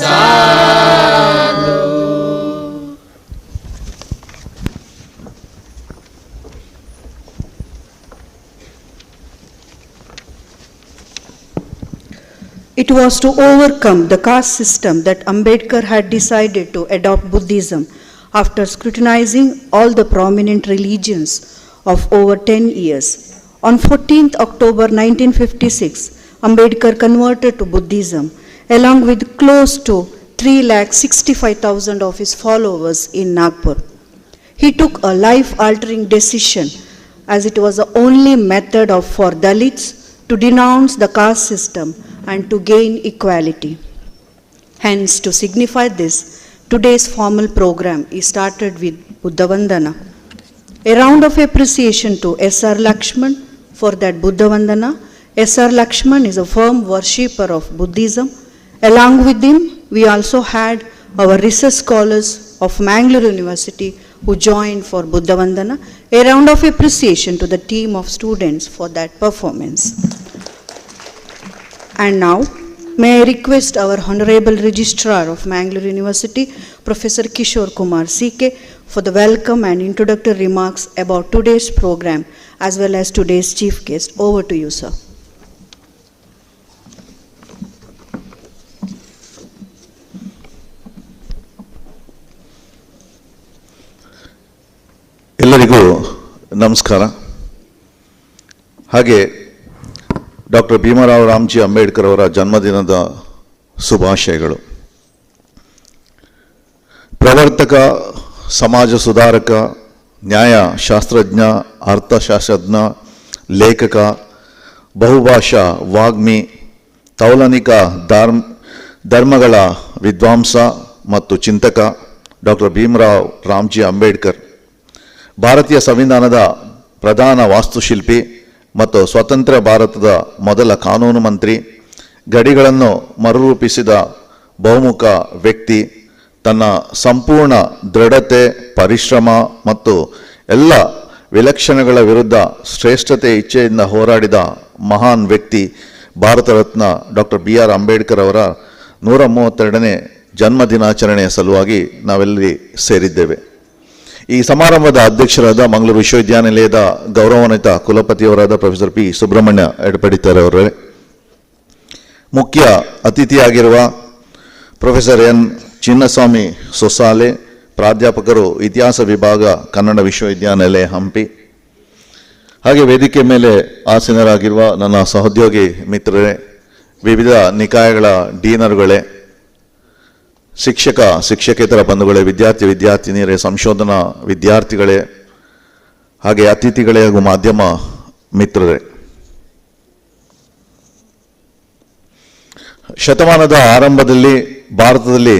V: साधु.
M: It was to overcome the caste system that Ambedkar had decided to adopt Buddhism after scrutinizing all the prominent religions of over 10 years. On 14th October 1956, Ambedkar converted to Buddhism along with close to 3,65,000 of his followers in Nagpur. He took a life-altering decision as it was the only method for Dalits to denounce the caste system and to gain equality. Hence, to signify this, today's formal program is started with Buddha Vandana. A round of appreciation to S.R. Lakshman for that Buddha Vandana. S.R. Lakshman is a firm worshipper of Buddhism. Along with him, we also had our research scholars of Mangalore University who joined for Buddha Vandana. A round of appreciation to the team of students for that performance. And now, may I request our Honorable Registrar of Mangalore University, Professor Kishore Kumar C.K., for the welcome and introductory remarks about today's program as well as today's chief guest. Over to you, sir.
P: ಎಲ್ಲರಿಗೂ ನಮಸ್ಕಾರ. ಹಾಗೆ doctor Bhimrao Ramji Ambedkar ಅವರ ಜನ್ಮದಿನದ ಶುಭಾಶಯಗಳು. ಪ್ರವರ್ತಕ, ಸಮಾಜ ಸುಧಾರಕ, ನ್ಯಾಯ ಶಾಸ್ತ್ರಜ್ಞ, ಅರ್ಥಶಾಸ್ತ್ರಜ್ಞ, ಲೇಖಕ, ಬಹುಭಾಷಾ ವಾಗ್ಮಿ, ತೌಲನಿಕ ಧರ್ಮಗಳ ವಿದ್ವಾಂಸ ಮತ್ತು ಚಿಂತಕ ಡಾಕ್ಟರ್ ಭೀಮರಾವ್ ರಾಮ್ಜಿ ಅಂಬೇಡ್ಕರ್ ಭಾರತೀಯ ಸಂವಿಧಾನದ ಪ್ರಧಾನ ವಾಸ್ತುಶಿಲ್ಪಿ ಮತ್ತು ಸ್ವತಂತ್ರ ಭಾರತದ ಮೊದಲ ಕಾನೂನು ಮಂತ್ರಿ, ಗಡಿಗಳನ್ನು ಮರುರೂಪಿಸಿದ ಬಹುಮುಖ ವ್ಯಕ್ತಿ, ತನ್ನ ಸಂಪೂರ್ಣ ದೃಢತೆ, ಪರಿಶ್ರಮ ಮತ್ತು ಎಲ್ಲ ವಿಲಕ್ಷಣಗಳ ವಿರುದ್ಧ ಶ್ರೇಷ್ಠತೆ ಇಚ್ಛೆಯಿಂದ ಹೋರಾಡಿದ ಮಹಾನ್ ವ್ಯಕ್ತಿ, Bharat Ratna doctor B R Ambedkar ಅವರ 132ನೇ ಜನ್ಮದಿನಾಚರಣೆಯ ಸಲುವಾಗಿ ನಾವೆಲ್ಲರೂ ಸೇರಿದ್ದೇವೆ. ಈ ಸಮಾರಂಭದ ಅಧ್ಯಕ್ಷರಾದ ಮಂಗಳೂರು ವಿಶ್ವವಿದ್ಯಾನಿಲಯದ ಗೌರವಾನ್ವಿತ ಕುಲಪತಿಯವರಾದ ಪ್ರೊಫೆಸರ್ ಪಿ ಸುಬ್ರಹ್ಮಣ್ಯ ಎಡಪಡಿತಾರೆ ಅವರೇ, ಮುಖ್ಯ ಅತಿಥಿಯಾಗಿರುವ ಪ್ರೊಫೆಸರ್ ಎನ್ ಚಿನ್ನಸ್ವಾಮಿ ಸೊಸಾಲೆ, ಪ್ರಾಧ್ಯಾಪಕರು ಇತಿಹಾಸ ವಿಭಾಗ ಕನ್ನಡ ವಿಶ್ವವಿದ್ಯಾನಿಲಯ ಹಂಪಿ, ಹಾಗೆ ವೇದಿಕೆ ಮೇಲೆ ಆಸೀನರಾಗಿರುವ ನನ್ನ ಸಹೋದ್ಯೋಗಿ ಮಿತ್ರರೇ, ವಿವಿಧ ನಿಕಾಯಗಳ ಡೀನರುಗಳೇ, ಶಿಕ್ಷಕ ಶಿಕ್ಷಕೇತರ ಬಂಧುಗಳೇ, ವಿದ್ಯಾರ್ಥಿ ವಿದ್ಯಾರ್ಥಿನಿಯರೇ, ಸಂಶೋಧನಾ ವಿದ್ಯಾರ್ಥಿಗಳೇ, ಹಾಗೆ ಅತಿಥಿಗಳೇ ಹಾಗೂ ಮಾಧ್ಯಮ ಮಿತ್ರರೇ, ಶತಮಾನದ ಆರಂಭದಲ್ಲಿ ಭಾರತದಲ್ಲಿ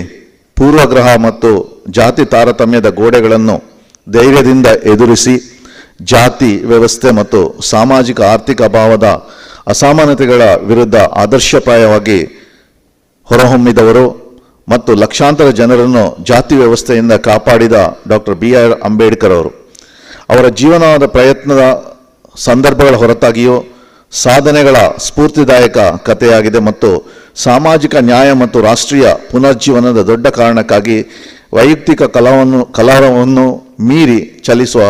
P: ಪೂರ್ವಗ್ರಹ ಮತ್ತು ಜಾತಿ ತಾರತಮ್ಯದ ಗೋಡೆಗಳನ್ನು ಧೈರ್ಯದಿಂದ ಎದುರಿಸಿ ಜಾತಿ ವ್ಯವಸ್ಥೆ ಮತ್ತು ಸಾಮಾಜಿಕ ಆರ್ಥಿಕ ಅಭಾವದ ಅಸಮಾನತೆಗಳ ವಿರುದ್ಧ ಆದರ್ಶಪ್ರಾಯವಾಗಿ ಹೊರಹೊಮ್ಮಿದವರು ಮತ್ತು ಲಕ್ಷಾಂತರ ಜನರನ್ನು ಜಾತಿ ವ್ಯವಸ್ಥೆಯಿಂದ ಕಾಪಾಡಿದ ಡಾಕ್ಟರ್ ಬಿ ಆರ್ ಅಂಬೇಡ್ಕರ್ ಅವರು. ಅವರ ಜೀವನದ ಪ್ರಯತ್ನದ ಸಂದರ್ಭಗಳ ಹೊರತಾಗಿಯೂ ಸಾಧನೆಗಳ ಸ್ಫೂರ್ತಿದಾಯಕ ಕಥೆಯಾಗಿದೆ ಮತ್ತು ಸಾಮಾಜಿಕ ನ್ಯಾಯ ಮತ್ತು ರಾಷ್ಟ್ರೀಯ ಪುನರ್ಜೀವನದ ದೊಡ್ಡ ಕಾರಣಕ್ಕಾಗಿ ವೈಯಕ್ತಿಕ ಕಲಾವನ್ನು ಮೀರಿ ಚಲಿಸುವ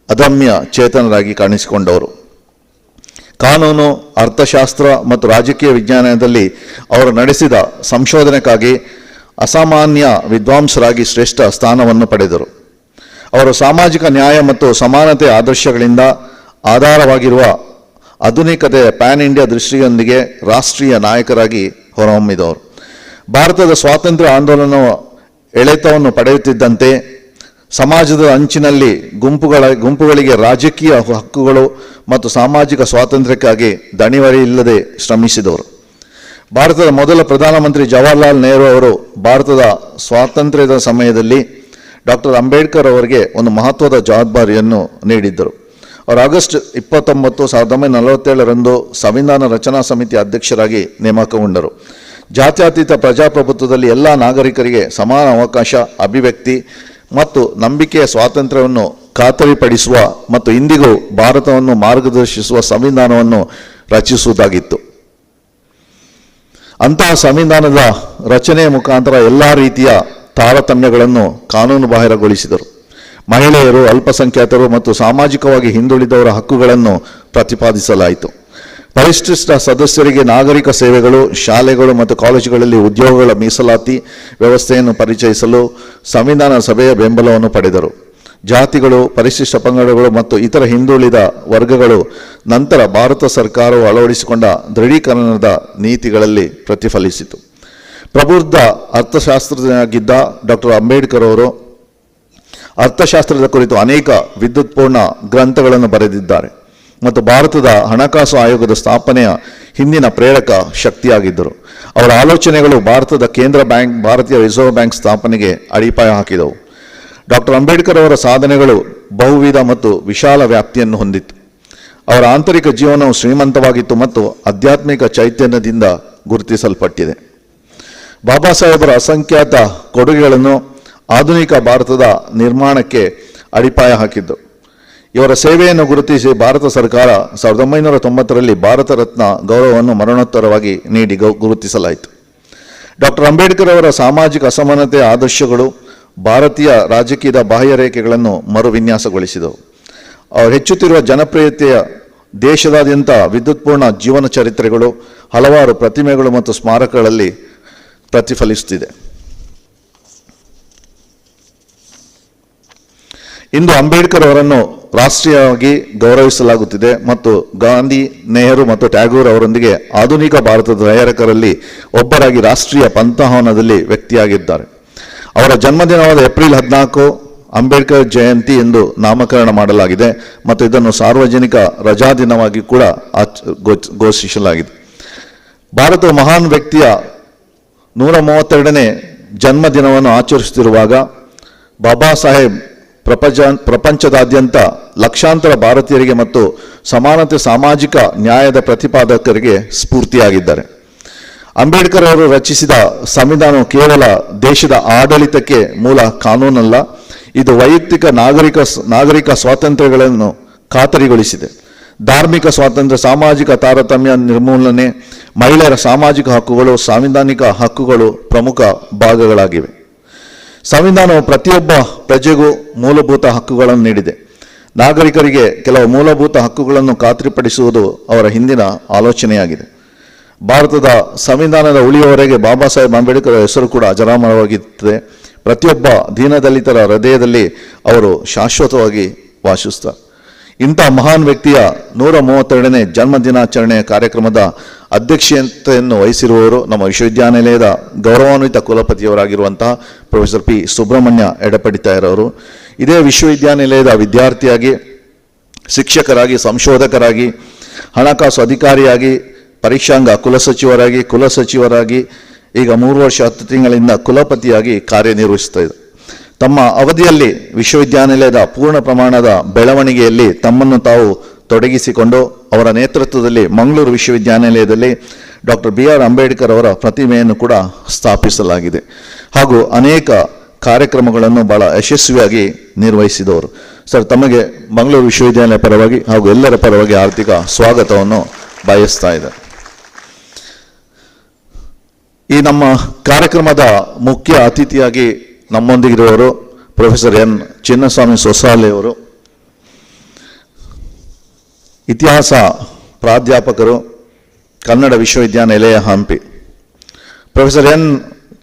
P: ಅದಮ್ಯ ಚೇತನರಾಗಿ ಕಾಣಿಸಿಕೊಂಡವರು. ಕಾನೂನು, ಅರ್ಥಶಾಸ್ತ್ರ ಮತ್ತು ರಾಜಕೀಯ ವಿಜ್ಞಾನದಲ್ಲಿ ಅವರು ನಡೆಸಿದ ಸಂಶೋಧನೆಗಾಗಿ ಅಸಾಮಾನ್ಯ ವಿದ್ವಾಂಸರಾಗಿ ಶ್ರೇಷ್ಠ ಸ್ಥಾನವನ್ನು ಪಡೆದರು. ಅವರು ಸಾಮಾಜಿಕ ನ್ಯಾಯ ಮತ್ತು ಸಮಾನತೆ ಆದರ್ಶಗಳಿಂದ ಆಧಾರವಾಗಿರುವ ಆಧುನಿಕತೆಯ ಪ್ಯಾನ್ ಇಂಡಿಯಾ ದೃಷ್ಟಿಯೊಂದಿಗೆ ರಾಷ್ಟ್ರೀಯ ನಾಯಕರಾಗಿ ಹೊರಹೊಮ್ಮಿದವರು. ಭಾರತದ ಸ್ವಾತಂತ್ರ್ಯ ಆಂದೋಲನವು ಎಳೆತವನ್ನು ಪಡೆಯುತ್ತಿದ್ದಂತೆ ಸಮಾಜದ ಅಂಚಿನಲ್ಲಿ ಗುಂಪುಗಳಿಗೆ ರಾಜಕೀಯ ಹಕ್ಕುಗಳು ಮತ್ತು ಸಾಮಾಜಿಕ ಸ್ವಾತಂತ್ರ್ಯಕ್ಕಾಗಿ ದಣಿವರಿಯಿಲ್ಲದೆ ಶ್ರಮಿಸಿದವರು. ಭಾರತದ ಮೊದಲ ಪ್ರಧಾನಮಂತ್ರಿ ಜವಾಹರ್ಲಾಲ್ ನೆಹರು ಅವರು ಭಾರತದ ಸ್ವಾತಂತ್ರ್ಯದ ಸಮಯದಲ್ಲಿ ಡಾಕ್ಟರ್ ಅಂಬೇಡ್ಕರ್ ಅವರಿಗೆ ಒಂದು ಮಹತ್ವದ ಜವಾಬ್ದಾರಿಯನ್ನು ನೀಡಿದ್ದರು. ಅವರು ಆಗಸ್ಟ್ 29, 1947 ಸಂವಿಧಾನ ರಚನಾ ಸಮಿತಿ ಅಧ್ಯಕ್ಷರಾಗಿ ನೇಮಕಗೊಂಡರು. ಜಾತ್ಯತೀತ ಪ್ರಜಾಪ್ರಭುತ್ವದಲ್ಲಿ ಎಲ್ಲ ನಾಗರಿಕರಿಗೆ ಸಮಾನ ಅವಕಾಶ, ಅಭಿವ್ಯಕ್ತಿ ಮತ್ತು ನಂಬಿಕೆಯ ಸ್ವಾತಂತ್ರ್ಯವನ್ನು ಖಾತರಿಪಡಿಸುವ ಮತ್ತು ಇಂದಿಗೂ ಭಾರತವನ್ನು ಮಾರ್ಗದರ್ಶಿಸುವ ಸಂವಿಧಾನವನ್ನು ರಚಿಸುವುದಾಗಿತ್ತು. ಅಂತಹ ಸಂವಿಧಾನದ ರಚನೆಯ ಮುಖಾಂತರ ಎಲ್ಲ ರೀತಿಯ ತಾರತಮ್ಯಗಳನ್ನು ಕಾನೂನು ಬಾಹಿರಗೊಳಿಸಿದರು. ಮಹಿಳೆಯರು, ಅಲ್ಪಸಂಖ್ಯಾತರು ಮತ್ತು ಸಾಮಾಜಿಕವಾಗಿ ಹಿಂದುಳಿದವರ ಹಕ್ಕುಗಳನ್ನು ಪ್ರತಿಪಾದಿಸಲಾಯಿತು. ಪರಿಶಿಷ್ಟ ಸದಸ್ಯರಿಗೆ ನಾಗರಿಕ ಸೇವೆಗಳು, ಶಾಲೆಗಳು ಮತ್ತು ಕಾಲೇಜುಗಳಲ್ಲಿ ಉದ್ಯೋಗಗಳ ಮೀಸಲಾತಿ ವ್ಯವಸ್ಥೆಯನ್ನು ಪರಿಚಯಿಸಲು ಸಂವಿಧಾನ ಸಭೆಯ ಬೆಂಬಲವನ್ನು ಪಡೆದರು. ಜಾತಿಗಳು, ಪರಿಶಿಷ್ಟ ಪಂಗಡಗಳು ಮತ್ತು ಇತರ ಹಿಂದುಳಿದ ವರ್ಗಗಳು ನಂತರ ಭಾರತ ಸರ್ಕಾರವು ಅಳವಡಿಸಿಕೊಂಡ ದೃಢೀಕರಣದ ನೀತಿಗಳಲ್ಲಿ ಪ್ರತಿಫಲಿಸಿತು. ಪ್ರಬುದ್ಧ ಅರ್ಥಶಾಸ್ತ್ರಜ್ಞರಾಗಿದ್ದ ಡಾಕ್ಟರ್ ಅಂಬೇಡ್ಕರ್ ಅವರು ಅರ್ಥಶಾಸ್ತ್ರದ ಕುರಿತು ಅನೇಕ ವಿದ್ವತ್ಪೂರ್ಣ ಗ್ರಂಥಗಳನ್ನು ಬರೆದಿದ್ದಾರೆ ಮತ್ತು ಭಾರತದ ಹಣಕಾಸು ಆಯೋಗದ ಸ್ಥಾಪನೆಯ ಹಿಂದಿನ ಪ್ರೇರಕ ಶಕ್ತಿಯಾಗಿದ್ದರು. ಅವರ ಆಲೋಚನೆಗಳು ಭಾರತದ ಕೇಂದ್ರ ಬ್ಯಾಂಕ್, ಭಾರತೀಯ ರಿಸರ್ವ್ ಬ್ಯಾಂಕ್ ಸ್ಥಾಪನೆಗೆ ಅಡಿಪಾಯ ಹಾಕಿದವು. ಡಾಕ್ಟರ್ ಅಂಬೇಡ್ಕರ್ ಅವರ ಸಾಧನೆಗಳು ಬಹುವಿಧ ಮತ್ತು ವಿಶಾಲ ವ್ಯಾಪ್ತಿಯನ್ನು ಹೊಂದಿತ್ತು. ಅವರ ಆಂತರಿಕ ಜೀವನವು ಶ್ರೀಮಂತವಾಗಿತ್ತು ಮತ್ತು ಆಧ್ಯಾತ್ಮಿಕ ಚೈತನ್ಯದಿಂದ ಗುರುತಿಸಲ್ಪಟ್ಟಿದೆ. ಬಾಬಾ ಸಾಹೇಬರ ಅಸಂಖ್ಯಾತ ಕೊಡುಗೆಗಳನ್ನು ಆಧುನಿಕ ಭಾರತದ ನಿರ್ಮಾಣಕ್ಕೆ ಅಡಿಪಾಯ ಹಾಕಿದ್ದು. ಇವರ ಸೇವೆಯನ್ನು ಗುರುತಿಸಿ ಭಾರತ ಸರ್ಕಾರ 1990ರಲ್ಲಿ ಭಾರತ ರತ್ನ ಗೌರವವನ್ನು ಮರಣೋತ್ತರವಾಗಿ ನೀಡಿ ಗುರುತಿಸಲಾಯಿತು. ಡಾಕ್ಟರ್ ಅಂಬೇಡ್ಕರ್ ಅವರ ಸಾಮಾಜಿಕ ಅಸಮಾನತೆಯ ಆದರ್ಶಗಳು ಭಾರತೀಯ ರಾಜಕೀಯದ ಬಾಹ್ಯರೇಖೆಗಳನ್ನು ಮರುವಿನ್ಯಾಸಗೊಳಿಸಿದವು. ಅವರು ಹೆಚ್ಚುತ್ತಿರುವ ಜನಪ್ರಿಯತೆಯ ದೇಶದಾದ್ಯಂತ ವಿದ್ಯುತ್ಪೂರ್ಣ ಜೀವನ ಚರಿತ್ರೆಗಳು ಹಲವಾರು ಪ್ರತಿಮೆಗಳು ಮತ್ತು ಸ್ಮಾರಕಗಳಲ್ಲಿ ಪ್ರತಿಫಲಿಸುತ್ತಿದೆ. ಇಂದು ಅಂಬೇಡ್ಕರ್ ಅವರನ್ನು ರಾಷ್ಟ್ರೀಯವಾಗಿ ಗೌರವಿಸಲಾಗುತ್ತಿದೆ ಮತ್ತು ಗಾಂಧಿ, ನೆಹರು ಮತ್ತು ಟ್ಯಾಗೂರ್ ಅವರೊಂದಿಗೆ ಆಧುನಿಕ ಭಾರತದ ನಾಯಕರಲ್ಲಿ ಒಬ್ಬರಾಗಿ ರಾಷ್ಟ್ರೀಯ ಪಂಥಾಹವನದಲ್ಲಿ ವ್ಯಕ್ತಿಯಾಗಿದ್ದಾರೆ. ಅವರ ಜನ್ಮದಿನವಾದ ಏಪ್ರಿಲ್ 14 ಅಂಬೇಡ್ಕರ್ ಜಯಂತಿ ಎಂದು ನಾಮಕರಣ ಮಾಡಲಾಗಿದೆ ಮತ್ತು ಇದನ್ನು ಸಾರ್ವಜನಿಕ ರಜಾದಿನವಾಗಿ ಕೂಡ ಘೋಷಿಸಲಾಗಿದೆ. ಭಾರತವು ಮಹಾನ್ ವ್ಯಕ್ತಿಯ 132ನೇ ಜನ್ಮದಿನವನ್ನು ಆಚರಿಸುತ್ತಿರುವಾಗ ಬಾಬಾ ಸಾಹೇಬ್ ಪ್ರಪಂಚದಾದ್ಯಂತ ಲಕ್ಷಾಂತರ ಭಾರತೀಯರಿಗೆ ಮತ್ತು ಸಮಾನತೆ, ಸಾಮಾಜಿಕ ನ್ಯಾಯದ ಪ್ರತಿಪಾದಕರಿಗೆ ಸ್ಫೂರ್ತಿಯಾಗಿದ್ದಾರೆ. ಅಂಬೇಡ್ಕರ್ ಅವರು ರಚಿಸಿದ ಸಂವಿಧಾನವು ಕೇವಲ ದೇಶದ ಆಡಳಿತಕ್ಕೆ ಮೂಲ ಕಾನೂನಲ್ಲ, ಇದು ವೈಯಕ್ತಿಕ ನಾಗರಿಕ ಸ್ವಾತಂತ್ರ್ಯಗಳನ್ನು ಖಾತರಿಗೊಳಿಸಿದೆ. ಧಾರ್ಮಿಕ ಸ್ವಾತಂತ್ರ್ಯ, ಸಾಮಾಜಿಕ ತಾರತಮ್ಯ ನಿರ್ಮೂಲನೆ, ಮಹಿಳೆಯರ ಸಾಮಾಜಿಕ ಹಕ್ಕುಗಳು, ಸಾಂವಿಧಾನಿಕ ಹಕ್ಕುಗಳು ಪ್ರಮುಖ ಭಾಗಗಳಾಗಿವೆ. ಸಂವಿಧಾನವು ಪ್ರತಿಯೊಬ್ಬ ಪ್ರಜೆಗೂ ಮೂಲಭೂತ ಹಕ್ಕುಗಳನ್ನು ನೀಡಿದೆ. ನಾಗರಿಕರಿಗೆ ಕೆಲವು ಮೂಲಭೂತ ಹಕ್ಕುಗಳನ್ನು ಖಾತ್ರಿಪಡಿಸುವುದು ಅವರ ಹಿಂದಿನ ಆಲೋಚನೆಯಾಗಿದೆ. ಭಾರತದ ಸಂವಿಧಾನದ ಉಳಿಯುವವರೆಗೆ ಬಾಬಾ ಸಾಹೇಬ್ ಅಂಬೇಡ್ಕರ್ ಹೆಸರು ಕೂಡ ಅಜರಾಮರವಾಗಿರುತ್ತದೆ. ಪ್ರತಿಯೊಬ್ಬ ದೀನದಲಿತರ ಹೃದಯದಲ್ಲಿ ಅವರು ಶಾಶ್ವತವಾಗಿ ವಾಸಿಸುತ್ತಾರೆ. ಇಂಥ ಮಹಾನ್ ವ್ಯಕ್ತಿಯ 132ನೇ ಜನ್ಮದಿನಾಚರಣೆಯ ಕಾರ್ಯಕ್ರಮದ ಅಧ್ಯಕ್ಷತೆಯನ್ನು ವಹಿಸಿರುವವರು ನಮ್ಮ ವಿಶ್ವವಿದ್ಯಾನಿಲಯದ ಗೌರವಾನ್ವಿತ ಕುಲಪತಿಯವರಾಗಿರುವಂತಹ ಪ್ರೊಫೆಸರ್ ಪಿ ಸುಬ್ರಹ್ಮಣ್ಯ ಎಡಪಡಿತಾಯರವರು. ಇದೇ ವಿಶ್ವವಿದ್ಯಾನಿಲಯದ ವಿದ್ಯಾರ್ಥಿಯಾಗಿ, ಶಿಕ್ಷಕರಾಗಿ, ಸಂಶೋಧಕರಾಗಿ, ಹಣಕಾಸು ಅಧಿಕಾರಿಯಾಗಿ, ಪರೀಕ್ಷಾಂಗ ಕುಲಸಚಿವರಾಗಿ ಈಗ 3 ವರ್ಷ 10 ತಿಂಗಳಿಂದ ಕುಲಪತಿಯಾಗಿ ಕಾರ್ಯನಿರ್ವಹಿಸ್ತಾ ಇದೆ. ತಮ್ಮ ಅವಧಿಯಲ್ಲಿ ವಿಶ್ವವಿದ್ಯಾನಿಲಯದ ಪೂರ್ಣ ಪ್ರಮಾಣದ ಬೆಳವಣಿಗೆಯಲ್ಲಿ ತಮ್ಮನ್ನು ತಾವು ತೊಡಗಿಸಿಕೊಂಡು ಅವರ ನೇತೃತ್ವದಲ್ಲಿ ಮಂಗಳೂರು ವಿಶ್ವವಿದ್ಯಾನಿಲಯದಲ್ಲಿ ಡಾಕ್ಟರ್ BR ಅಂಬೇಡ್ಕರ್ ಅವರ ಪ್ರತಿಮೆಯನ್ನು ಕೂಡ ಸ್ಥಾಪಿಸಲಾಗಿದೆ ಹಾಗೂ ಅನೇಕ ಕಾರ್ಯಕ್ರಮಗಳನ್ನು ಬಹಳ ಯಶಸ್ವಿಯಾಗಿ ನಿರ್ವಹಿಸಿದವರು. ಸರ್, ತಮಗೆ ಮಂಗಳೂರು ವಿಶ್ವವಿದ್ಯಾನಿಲಯ ಪರವಾಗಿ ಹಾಗೂ ಎಲ್ಲರ ಪರವಾಗಿ ಆರ್ಥಿಕ ಸ್ವಾಗತವನ್ನು ಬಯಸ್ತಾ ಇದೆ. ಈ ನಮ್ಮ ಕಾರ್ಯಕ್ರಮದ ಮುಖ್ಯ ಅತಿಥಿಯಾಗಿ ನಮ್ಮೊಂದಿಗಿರುವವರು ಪ್ರೊಫೆಸರ್ ಎನ್ ಚಿನ್ನಸ್ವಾಮಿ ಸೊಸಾಲೆ ಅವರು, ಇತಿಹಾಸ ಪ್ರಾಧ್ಯಾಪಕರು, ಕನ್ನಡ ವಿಶ್ವವಿದ್ಯಾನಿಲಯ ಹಂಪಿ. ಪ್ರೊಫೆಸರ್ ಎನ್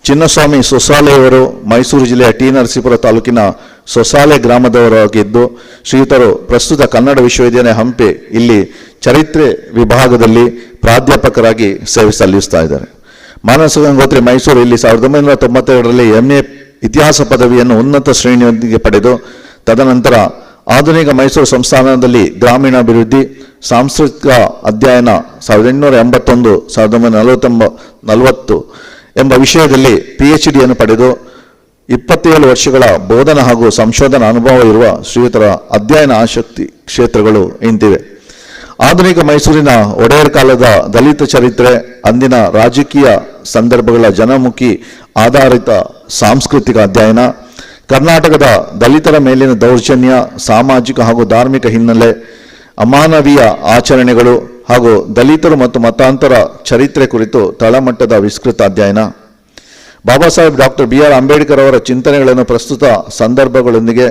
P: ಚಿನ್ನಸ್ವಾಮಿ ಸೊಸಾಲೆಯವರು ಮೈಸೂರು ಜಿಲ್ಲೆಯ ಟಿ ನರಸೀಪುರ ತಾಲೂಕಿನ ಸೊಸಾಲೆ ಗ್ರಾಮದವರಾಗಿದ್ದು, ಶ್ರೀಯುತರು ಪ್ರಸ್ತುತ ಕನ್ನಡ ವಿಶ್ವವಿದ್ಯಾಲಯ ಹಂಪಿ ಇಲ್ಲಿ ಚರಿತ್ರೆ ವಿಭಾಗದಲ್ಲಿ ಪ್ರಾಧ್ಯಾಪಕರಾಗಿ ಸೇವೆ ಸಲ್ಲಿಸ್ತಾ ಇದ್ದಾರೆ. ಮಾನಸ ಗಂಗೋತ್ರಿ ಮೈಸೂರು ಇಲ್ಲಿ 1992ರಲ್ಲಿ MA ಇತಿಹಾಸ ಪದವಿಯನ್ನು ಉನ್ನತ ಶ್ರೇಣಿಯೊಂದಿಗೆ ಪಡೆದು ತದನಂತರ ಆಧುನಿಕ ಮೈಸೂರು ಸಂಸ್ಥಾನದಲ್ಲಿ ಗ್ರಾಮೀಣಾಭಿವೃದ್ಧಿ, ಸಾಂಸ್ಕೃತಿಕ ಅಧ್ಯಯನ 1880-1940 ಎಂಬ ವಿಷಯದಲ್ಲಿ PhDಯನ್ನು ಪಡೆದು 27 ವರ್ಷಗಳ ಬೋಧನಾ ಹಾಗೂ ಸಂಶೋಧನಾ ಅನುಭವ ಇರುವ ಶ್ರೀಯುತರ ಅಧ್ಯಯನ ಆಸಕ್ತಿ ಕ್ಷೇತ್ರಗಳು ಇಂತಿವೆ. ಆಧುನಿಕ ಮೈಸೂರಿನ ಒಡೆಯರ್ ಕಾಲದ ದಲಿತ ಚರಿತ್ರೆ, ಅಂದಿನ ರಾಜಕೀಯ ಸಂದರ್ಭಗಳ ಜನಮುಖಿ ಆಧಾರಿತ ಸಾಂಸ್ಕೃತಿಕ ಅಧ್ಯಯನ, ಕರ್ನಾಟಕದ ದಲಿತರ ಮೇಲಿನ ದೌರ್ಜನ್ಯ, ಸಾಮಾಜಿಕ ಹಾಗೂ ಧಾರ್ಮಿಕ ಹಿನ್ನೆಲೆ, ಅಮಾನವೀಯ ಆಚರಣೆಗಳು ಹಾಗೂ ದಲಿತರು ಮತ್ತು ಮತಾಂತರ ಚರಿತ್ರೆ ಕುರಿತು ತಳಮಟ್ಟದ ವಿಸ್ತೃತ ಅಧ್ಯಯನ, ಬಾಬಾ ಸಾಹೇಬ್ ಡಾಕ್ಟರ್ BR ಅಂಬೇಡ್ಕರ್ ಅವರ ಚಿಂತನೆಗಳನ್ನು ಪ್ರಸ್ತುತ ಸಂದರ್ಭಗಳೊಂದಿಗೆ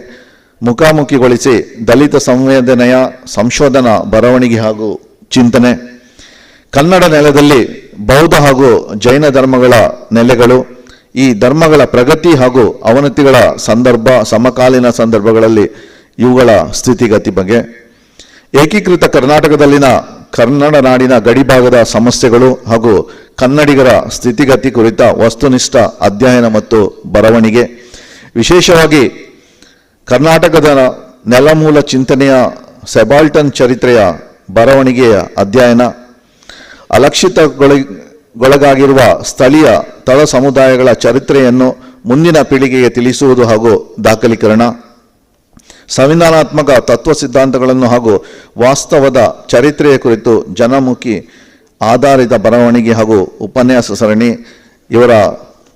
P: ಮುಖಾಮುಖಿಗೊಳಿಸಿ ದಲಿತ ಸಂವೇದನೆಯ ಸಂಶೋಧನಾ ಬರವಣಿಗೆ ಹಾಗೂ ಚಿಂತನೆ, ಕನ್ನಡ ನೆಲದಲ್ಲಿ ಬೌದ್ಧ ಹಾಗೂ ಜೈನ ಧರ್ಮಗಳ ನೆಲೆಗಳು, ಈ ಧರ್ಮಗಳ ಪ್ರಗತಿ ಹಾಗೂ ಅವನತಿಗಳ ಸಂದರ್ಭ, ಸಮಕಾಲೀನ ಸಂದರ್ಭಗಳಲ್ಲಿ ಇವುಗಳ ಸ್ಥಿತಿಗತಿ ಬಗ್ಗೆ, ಏಕೀಕೃತ ಕರ್ನಾಟಕದಲ್ಲಿನ ಕನ್ನಡ ನಾಡಿನ ಗಡಿಭಾಗದ ಸಮಸ್ಯೆಗಳು ಹಾಗೂ ಕನ್ನಡಿಗರ ಸ್ಥಿತಿಗತಿ ಕುರಿತ ವಸ್ತುನಿಷ್ಠ ಅಧ್ಯಯನ ಮತ್ತು ಬರವಣಿಗೆ, ವಿಶೇಷವಾಗಿ ಕರ್ನಾಟಕದ ನೆಲಮೂಲ ಚಿಂತನೆಯ ಸೆಬಾಲ್ಟನ್ ಚರಿತ್ರೆಯ ಬರವಣಿಗೆಯ ಅಧ್ಯಯನ, ಅಲಕ್ಷಿತಗೊಳಗಾಗಿರುವ ಸ್ಥಳೀಯ ತಳ ಸಮುದಾಯಗಳ ಚರಿತ್ರೆಯನ್ನು ಮುಂದಿನ ಪೀಳಿಗೆಗೆ ತಿಳಿಸುವುದು ಹಾಗೂ ದಾಖಲೀಕರಣ, ಸಂವಿಧಾನಾತ್ಮಕ ತತ್ವ ಸಿದ್ಧಾಂತಗಳನ್ನು ಹಾಗೂ ವಾಸ್ತವದ ಚರಿತ್ರೆಯ ಕುರಿತು ಜನಮುಖಿ ಆಧಾರಿತ ಬರವಣಿಗೆ ಹಾಗೂ ಉಪನ್ಯಾಸ ಸರಣಿ ಇವರ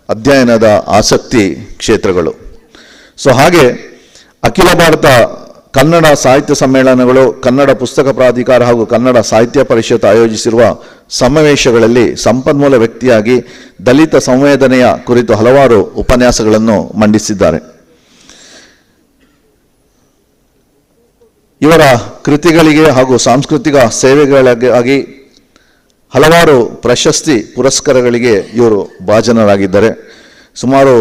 P: ಅಧ್ಯಯನದ ಆಸಕ್ತಿ ಕ್ಷೇತ್ರಗಳು. ಸೊ ಹಾಗೆ ಅಖಿಲ ಭಾರತ ಕನ್ನಡ ಸಾಹಿತ್ಯ ಸಮ್ಮೇಳನಗಳು, ಕನ್ನಡ ಪುಸ್ತಕ ಪ್ರಾಧಿಕಾರ ಹಾಗೂ ಕನ್ನಡ ಸಾಹಿತ್ಯ ಪರಿಷತ್ ಆಯೋಜಿಸಿರುವ ಸಮಾವೇಶಗಳಲ್ಲಿ ಸಂಪನ್ಮೂಲ ವ್ಯಕ್ತಿಯಾಗಿ ದಲಿತ ಸಂವೇದನೆಯ ಕುರಿತು ಹಲವಾರು ಉಪನ್ಯಾಸಗಳನ್ನು ಮಂಡಿಸಿದ್ದಾರೆ. ಇವರ ಕೃತಿಗಳಿಗೆ ಹಾಗೂ ಸಾಂಸ್ಕೃತಿಕ ಸೇವೆಗಳಿಗಾಗಿ ಹಲವಾರು ಪ್ರಶಸ್ತಿ ಪುರಸ್ಕಾರಗಳಿಗೆ ಇವರು ಭಾಜನರಾಗಿದ್ದಾರೆ. ಸುಮಾರು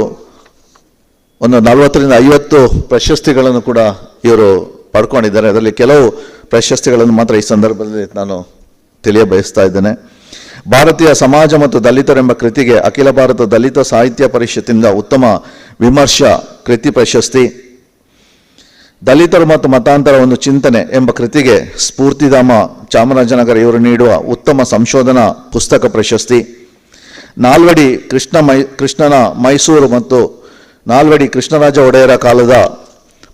P: ಒಂದು 40ರಿಂದ 50 ಪ್ರಶಸ್ತಿಗಳನ್ನು ಕೂಡ ಇವರು ಪಡ್ಕೊಂಡಿದ್ದಾರೆ. ಅದರಲ್ಲಿ ಕೆಲವು ಪ್ರಶಸ್ತಿಗಳನ್ನು ಮಾತ್ರ ಈ ಸಂದರ್ಭದಲ್ಲಿ ನಾನು ತಿಳಿಯಬಯಸ್ತಾ ಇದ್ದೇನೆ. ಭಾರತೀಯ ಸಮಾಜ ಮತ್ತು ದಲಿತರೆಂಬ ಕೃತಿಗೆ ಅಖಿಲ ಭಾರತ ದಲಿತ ಸಾಹಿತ್ಯ ಪರಿಷತ್ತಿನಿಂದ ಉತ್ತಮ ವಿಮರ್ಶಾ ಕೃತಿ ಪ್ರಶಸ್ತಿ, ದಲಿತರು ಮತ್ತು ಮತಾಂತರ ಒಂದು ಚಿಂತನೆ ಎಂಬ ಕೃತಿಗೆ ಸ್ಫೂರ್ತಿಧಾಮ ಚಾಮರಾಜನಗರ ಇವರು ನೀಡುವ ಉತ್ತಮ ಸಂಶೋಧನಾ ಪುಸ್ತಕ ಪ್ರಶಸ್ತಿ, ನಾಲ್ವಡಿ ಕೃಷ್ಣನ ಮೈಸೂರು ಮತ್ತು ನಾಲ್ವಡಿ ಕೃಷ್ಣರಾಜ ಒಡೆಯರ ಕಾಲದ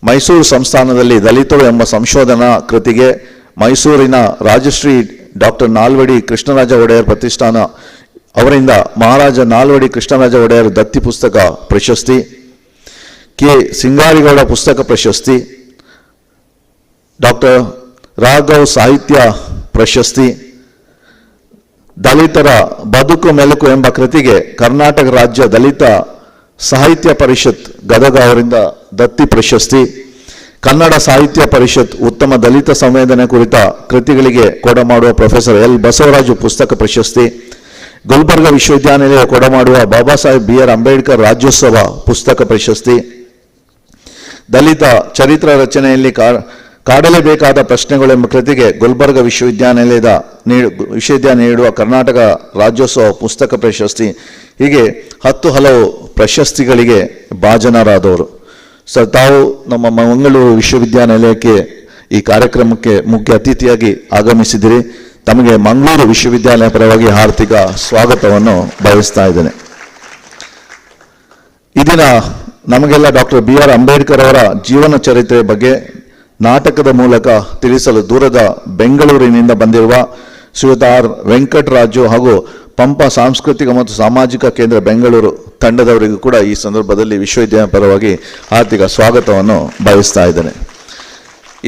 P: ಮೈಸೂರು ಸಂಸ್ಥಾನದಲ್ಲಿ ದಲಿತರು ಎಂಬ ಸಂಶೋಧನಾ ಕೃತಿಗೆ ಮೈಸೂರಿನ ರಾಜಶ್ರೀ ಡಾಕ್ಟರ್ ನಾಲ್ವಡಿ ಕೃಷ್ಣರಾಜ ಒಡೆಯರ್ ಪ್ರತಿಷ್ಠಾನ ಅವರಿಂದ ಮಹಾರಾಜ ನಾಲ್ವಡಿ ಕೃಷ್ಣರಾಜ ಒಡೆಯರ್ ದತ್ತಿ ಪುಸ್ತಕ ಪ್ರಶಸ್ತಿ, ಕೆ ಸಿಂಗಾರಿಗೌಡ ಪುಸ್ತಕ ಪ್ರಶಸ್ತಿ, ಡಾಕ್ಟರ್ ರಾಘವ್ ಸಾಹಿತ್ಯ ಪ್ರಶಸ್ತಿ, ದಲಿತರ ಬದುಕು ಮೆಲುಕು ಎಂಬ ಕೃತಿಗೆ ಕರ್ನಾಟಕ ರಾಜ್ಯ ದಲಿತ ಸಾಹಿತ್ಯ ಪರಿಷತ್ ಗದಗ ಅವರಿಂದ ದತ್ತಿ ಪ್ರಶಸ್ತಿ, ಕನ್ನಡ ಸಾಹಿತ್ಯ ಪರಿಷತ್ ಉತ್ತಮ ದಲಿತ ಸಂವೇದನೆ ಕುರಿತ ಕೃತಿಗಳಿಗೆ ಕೊಡಮಾಡುವ ಪ್ರೊಫೆಸರ್ ಎಲ್ ಬಸವರಾಜು ಪುಸ್ತಕ ಪ್ರಶಸ್ತಿ, ಗುಲ್ಬರ್ಗ ವಿಶ್ವವಿದ್ಯಾನಿಲಯ ಕೊಡಮಾಡುವ ಬಾಬಾ ಸಾಹೇಬ್ BR ಅಂಬೇಡ್ಕರ್ ರಾಜ್ಯೋತ್ಸವ ಪುಸ್ತಕ ಪ್ರಶಸ್ತಿ, ದಲಿತ ಚರಿತ್ರ ರಚನೆಯಲ್ಲಿ ಕಾಡಲೇಬೇಕಾದ ಪ್ರಶ್ನೆಗಳು ಎಂಬ ಕೃತಿಗೆ ಗುಲ್ಬರ್ಗ ವಿಶ್ವವಿದ್ಯಾನಿಲಯ ನೀಡುವ ಕರ್ನಾಟಕ ರಾಜ್ಯೋತ್ಸವ ಪುಸ್ತಕ ಪ್ರಶಸ್ತಿ, ಹೀಗೆ 10 ಹಲವು ಪ್ರಶಸ್ತಿಗಳಿಗೆ ಭಾಜನರಾದವರು. ಸರ್, ತಾವು ನಮ್ಮ ಮಂಗಳೂರು ವಿಶ್ವವಿದ್ಯಾನಿಲಯಕ್ಕೆ ಈ ಕಾರ್ಯಕ್ರಮಕ್ಕೆ ಮುಖ್ಯ ಅತಿಥಿಯಾಗಿ ಆಗಮಿಸಿದಿರಿ. ತಮಗೆ ಮಂಗಳೂರು ವಿಶ್ವವಿದ್ಯಾಲಯ ಪರವಾಗಿ ಹಾರ್ದಿಕ ಸ್ವಾಗತವನ್ನು ಬಯಸ್ತಾ ಇದ್ದೇನೆ. ಈ ದಿನ ನಮಗೆಲ್ಲ ಡಾಕ್ಟರ್ BR ಅಂಬೇಡ್ಕರ್ ಅವರ ಜೀವನ ಚರಿತ್ರೆ ಬಗ್ಗೆ ನಾಟಕದ ಮೂಲಕ ತಿಳಿಸಲು ದೂರದ ಬೆಂಗಳೂರಿನಿಂದ ಬಂದಿರುವ ಶ್ರೀಯುತ R ವೆಂಕಟರಾಜು ಹಾಗೂ ಪಂಪ ಸಾಂಸ್ಕೃತಿಕ ಮತ್ತು ಸಾಮಾಜಿಕ ಕೇಂದ್ರ ಬೆಂಗಳೂರು ತಂಡದವರಿಗೂ ಕೂಡ ಈ ಸಂದರ್ಭದಲ್ಲಿ ವಿಶ್ವವಿದ್ಯಾಲಯ ಪರವಾಗಿ ಹಾರ್ದಿಕ ಸ್ವಾಗತವನ್ನು ಬಯಸ್ತಾ ಇದ್ದೇನೆ.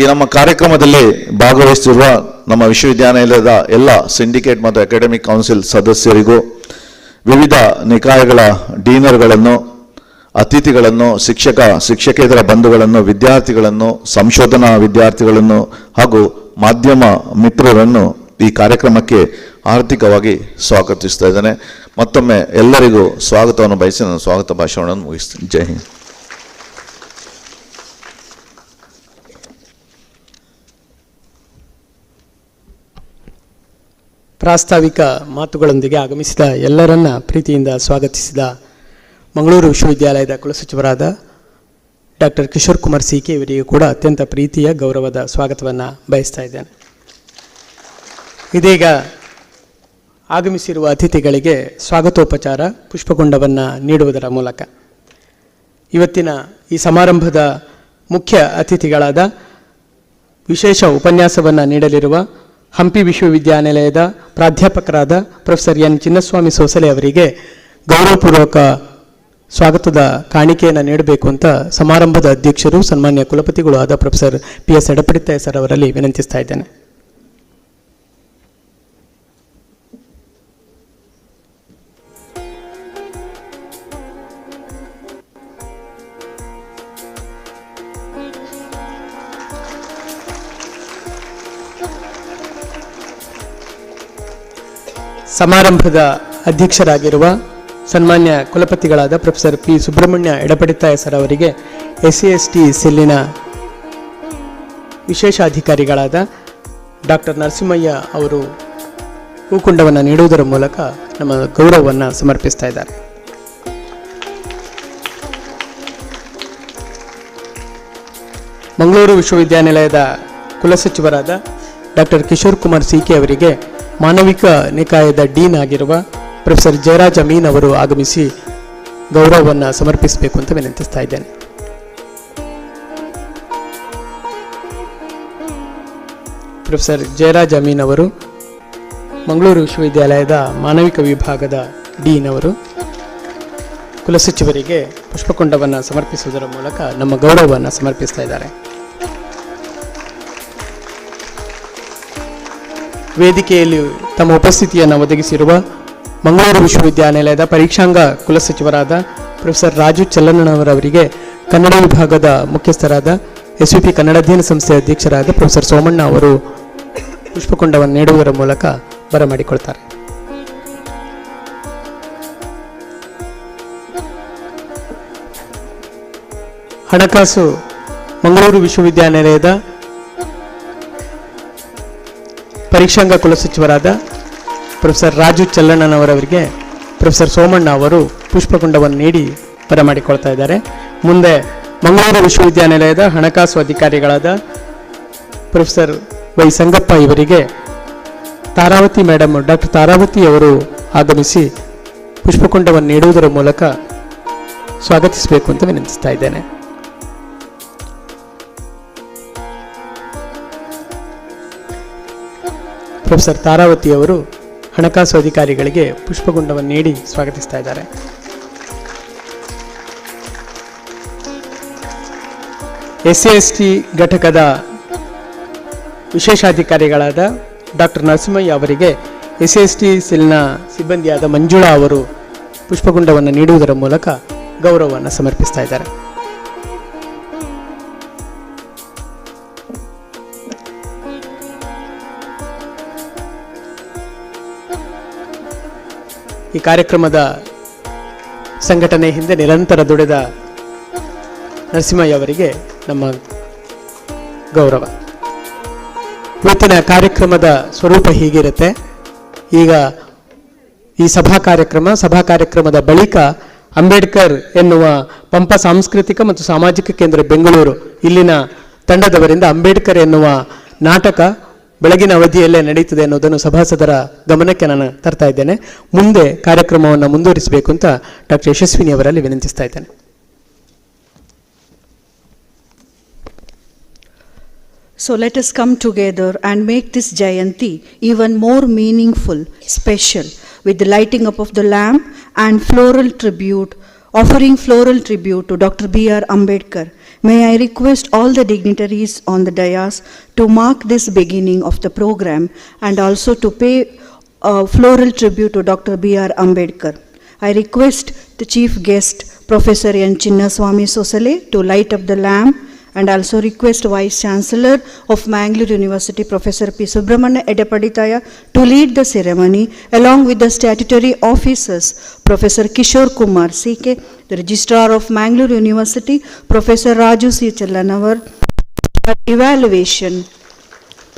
P: ಈ ನಮ್ಮ ಕಾರ್ಯಕ್ರಮದಲ್ಲಿ ಭಾಗವಹಿಸಿರುವ ನಮ್ಮ ವಿಶ್ವವಿದ್ಯಾನಿಲಯದ ಎಲ್ಲ ಸಿಂಡಿಕೇಟ್ ಮತ್ತು ಅಕಾಡೆಮಿಕ್ ಕೌನ್ಸಿಲ್ ಸದಸ್ಯರಿಗೂ, ವಿವಿಧ ನಿಕಾಯಗಳ ಡೀನರ್ಗಳನ್ನು, ಅತಿಥಿಗಳನ್ನು, ಶಿಕ್ಷಕೇತರ ಬಂಧುಗಳನ್ನು, ವಿದ್ಯಾರ್ಥಿಗಳನ್ನು, ಸಂಶೋಧನಾ ವಿದ್ಯಾರ್ಥಿಗಳನ್ನು ಹಾಗೂ ಮಾಧ್ಯಮ ಮಿತ್ರರನ್ನು ಈ ಕಾರ್ಯಕ್ರಮಕ್ಕೆ ಆರ್ಥಿಕವಾಗಿ ಸ್ವಾಗತಿಸ್ತಾ ಇದ್ದೇನೆ. ಮತ್ತೊಮ್ಮೆ ಎಲ್ಲರಿಗೂ ಸ್ವಾಗತವನ್ನು ಬಯಸಿ ನಾನು ಸ್ವಾಗತ ಭಾಷಣವನ್ನು ಮುಗಿಸ್ತೀನಿ. ಜೈ ಹಿಂದ್.
J: ಪ್ರಾಸ್ತಾವಿಕ ಮಾತುಗಳೊಂದಿಗೆ ಆಗಮಿಸಿದ ಎಲ್ಲರನ್ನ ಪ್ರೀತಿಯಿಂದ ಸ್ವಾಗತಿಸಿದ ಮಂಗಳೂರು ವಿಶ್ವವಿದ್ಯಾಲಯದ ಕುಲಸಚಿವರಾದ ಡಾಕ್ಟರ್ ಕಿಶೋರ್ ಕುಮಾರ್ CK ಇವರಿಗೂ ಕೂಡ ಅತ್ಯಂತ ಪ್ರೀತಿಯ ಗೌರವದ ಸ್ವಾಗತವನ್ನು ಬಯಸ್ತಾ ಇದ್ದೇನೆ. ಇದೀಗ ಆಗಮಿಸಿರುವ ಅತಿಥಿಗಳಿಗೆ ಸ್ವಾಗತೋಪಚಾರ ಪುಷ್ಪಗುಂಡವನ್ನು ನೀಡುವುದರ ಮೂಲಕ ಇವತ್ತಿನ ಈ ಸಮಾರಂಭದ ಮುಖ್ಯ ಅತಿಥಿಗಳಾದ ವಿಶೇಷ ಉಪನ್ಯಾಸವನ್ನು ನೀಡಲಿರುವ ಹಂಪಿ ವಿಶ್ವವಿದ್ಯಾನಿಲಯದ ಪ್ರಾಧ್ಯಾಪಕರಾದ ಪ್ರೊಫೆಸರ್ ಎನ್ ಚಿನ್ನಸ್ವಾಮಿ ಸೋಸಲೆ ಅವರಿಗೆ ಗೌರವಪೂರ್ವಕ ಸ್ವಾಗತದ ಕಾಣಿಕೆಯನ್ನು ನೀಡಬೇಕು ಅಂತ ಸಮಾರಂಭದ ಅಧ್ಯಕ್ಷರು ಸನ್ಮಾನ್ಯ ಕುಲಪತಿಗಳು ಆದ ಪ್ರೊಫೆಸರ್ PS ಎಡಪಡಿತಾಯ ಸರ್ ಅವರಲ್ಲಿ ವಿನಂತಿಸ್ತಾ ಇದ್ದೇನೆ. ಸಮಾರಂಭದ ಅಧ್ಯಕ್ಷರಾಗಿರುವ ಸನ್ಮಾನ್ಯ ಕುಲಪತಿಗಳಾದ professor P Subrahmanya Edapadithaya sir ಅವರಿಗೆ SC/ST ಸೆಲ್ಲಿನ ವಿಶೇಷಾಧಿಕಾರಿಗಳಾದ ಡಾಕ್ಟರ್ ನರಸಿಂಹಯ್ಯ ಅವರು ಹೂಕುಂಡವನ್ನು ನೀಡುವುದರ ಮೂಲಕ ನಮ್ಮ ಗೌರವವನ್ನು ಸಮರ್ಪಿಸ್ತಾ ಇದ್ದಾರೆ. ಮಂಗಳೂರು ವಿಶ್ವವಿದ್ಯಾನಿಲಯದ ಕುಲಸಚಿವರಾದ ಡಾಕ್ಟರ್ ಕಿಶೋರ್ ಕುಮಾರ್ CK ಅವರಿಗೆ ಮಾನವಿಕ ನಿಕಾಯದ ಡೀನ್ ಆಗಿರುವ ಪ್ರೊಫೆಸರ್ ಜಯರಾಜ್ ಅಮೀನ್ ಅವರು ಆಗಮಿಸಿ ಗೌರವವನ್ನು ಸಮರ್ಪಿಸಬೇಕು ಅಂತ ವಿನಂತಿಸ್ತಾ ಇದ್ದೇನೆ. ಪ್ರೊಫೆಸರ್ ಜಯರಾಜ್ ಅಮೀನ್ ಅವರು ಮಂಗಳೂರು ವಿಶ್ವವಿದ್ಯಾಲಯದ ಮಾನವಿಕ ವಿಭಾಗದ ಡೀನ್ ಅವರು ಕುಲಸಚಿವರಿಗೆ ಪುಷ್ಪಕುಂಡವನ್ನು ಸಮರ್ಪಿಸುವುದರ ಮೂಲಕ ನಮ್ಮ ಗೌರವವನ್ನು ಸಮರ್ಪಿಸ್ತಾ ಇದ್ದಾರೆ. ವೇದಿಕೆಯಲ್ಲಿ ತಮ್ಮ ಉಪಸ್ಥಿತಿಯನ್ನು ಒದಗಿಸಿರುವ ಮಂಗಳೂರು ವಿಶ್ವವಿದ್ಯಾನಿಲಯದ ಪರೀಕ್ಷಾಂಗ ಕುಲಸಚಿವರಾದ ಪ್ರೊಫೆಸರ್ ರಾಜು ಚಲ್ಲಣ್ಣನವರವರಿಗೆ ಕನ್ನಡ ವಿಭಾಗದ ಮುಖ್ಯಸ್ಥರಾದ SVP ಕನ್ನಡ ಅಧ್ಯಯನ ಸಂಸ್ಥೆ ಅಧ್ಯಕ್ಷರಾದ ಪ್ರೊಫೆಸರ್ ಸೋಮಣ್ಣ ಅವರು ಪುಷ್ಪಕುಂಡವನ್ನು ನೀಡುವುದರ ಮೂಲಕ ಬರಮಾಡಿಕೊಳ್ತಾರೆ. ಹಣಕಾಸು ಮಂಗಳೂರು ವಿಶ್ವವಿದ್ಯಾನಿಲಯದ ಪರೀಕ್ಷಾಂಗ ಕುಲಸಚಿವರಾದ ಪ್ರೊಫೆಸರ್ ರಾಜು ಚಲ್ಲಣ್ಣನವರವರಿಗೆ ಪ್ರೊಫೆಸರ್ ಸೋಮಣ್ಣ ಅವರು ಪುಷ್ಪಕುಂಡವನ್ನು ನೀಡಿ ಬರಮಾಡಿಕೊಳ್ತಾ ಇದ್ದಾರೆ. ಮುಂದೆ ಮಂಗಳೂರು ವಿಶ್ವವಿದ್ಯಾನಿಲಯದ ಹಣಕಾಸು ಅಧಿಕಾರಿಗಳಾದ ಪ್ರೊಫೆಸರ್ ವೈ ಸಂಗಪ್ಪ ಇವರಿಗೆ ತಾರಾವತಿ ಮೇಡಮ್ ಡಾಕ್ಟರ್ ತಾರಾವತಿ ಅವರು ಆಗಮಿಸಿ ಪುಷ್ಪಕುಂಡವನ್ನು ನೀಡುವುದರ ಮೂಲಕ ಸ್ವಾಗತಿಸಬೇಕು ಅಂತ ವಿನಂತಿಸ್ತಾ ಇದ್ದೇನೆ. ಪ್ರೊಫೆಸರ್ ತಾರಾವತಿ ಅವರು ಹಣಕಾಸು ಅಧಿಕಾರಿಗಳಿಗೆ ಪುಷ್ಪಗುಂಡವನ್ನು ನೀಡಿ ಸ್ವಾಗತಿಸ್ತಾ ಇದ್ದಾರೆ. SC/ST ಘಟಕದ ವಿಶೇಷಾಧಿಕಾರಿಗಳಾದ ಡಾಕ್ಟರ್ ನರಸಿಂಹಯ್ಯ ಅವರಿಗೆ SC/ST ಸೆಲ್ನ ಸಿಬ್ಬಂದಿಯಾದ ಮಂಜುಳಾ ಅವರು ಪುಷ್ಪಗುಂಡವನ್ನು ನೀಡುವುದರ ಮೂಲಕ ಗೌರವವನ್ನು ಸಮರ್ಪಿಸ್ತಾ ಇದ್ದಾರೆ. ಈ ಕಾರ್ಯಕ್ರಮದ ಸಂಘಟನೆ ಹಿಂದೆ ನಿರಂತರ ದುಡಿದ ನರಸಿಂಹಯ್ಯ ಅವರಿಗೆ ನಮ್ಮ ಗೌರವ. ಇವತ್ತಿನ ಕಾರ್ಯಕ್ರಮದ ಸ್ವರೂಪ ಹೀಗಿರುತ್ತೆ. ಈಗ ಈ ಸಭಾ ಕಾರ್ಯಕ್ರಮದ ಬಳಿಕ ಅಂಬೇಡ್ಕರ್ ಎನ್ನುವ ಪಂಪ ಸಾಂಸ್ಕೃತಿಕ ಮತ್ತು ಸಾಮಾಜಿಕ ಕೇಂದ್ರ ಬೆಂಗಳೂರು ಇಲ್ಲಿನ ತಂಡದವರಿಂದ ಅಂಬೇಡ್ಕರ್ ಎನ್ನುವ ನಾಟಕ ಬೆಳಗಿನ ಅವಧಿಯಲ್ಲೇ ನಡೀತದೆ ಅನ್ನೋದನ್ನು ಸಭಾಸದರ ಗಮನಕ್ಕೆ ನಾನು ತರ್ತಾ ಇದ್ದೇನೆ. ಮುಂದೆ ಕಾರ್ಯಕ್ರಮವನ್ನು ಮುಂದುವರಿಸಬೇಕು ಅಂತ ಡಾಕ್ಟರ್ ಯಶಸ್ವಿನಿ ಅವರಲ್ಲಿ ವಿನಂತಿಸ್ತಾ ಇದ್ದೇನೆ.
M: So let us come together and make this Jayanti even more meaningful, special, with the lighting up of the lamp and offering floral tribute to Dr. B.R. Ambedkar. May I request all the dignitaries on the dais to mark this beginning of the program and also to pay floral tribute to Dr. B.R. Ambedkar. I request the chief guest, Professor N. Chinnaswamy Sosale, to light up the lamp, and also request Vice Chancellor of Mangalore University, Professor P. Subramanya Edapaditaya, to lead the ceremony, along with the statutory officers, Professor Kishore Kumar CK, the Registrar of Mangalore University, Professor Raju C. Challanavar, Evaluation,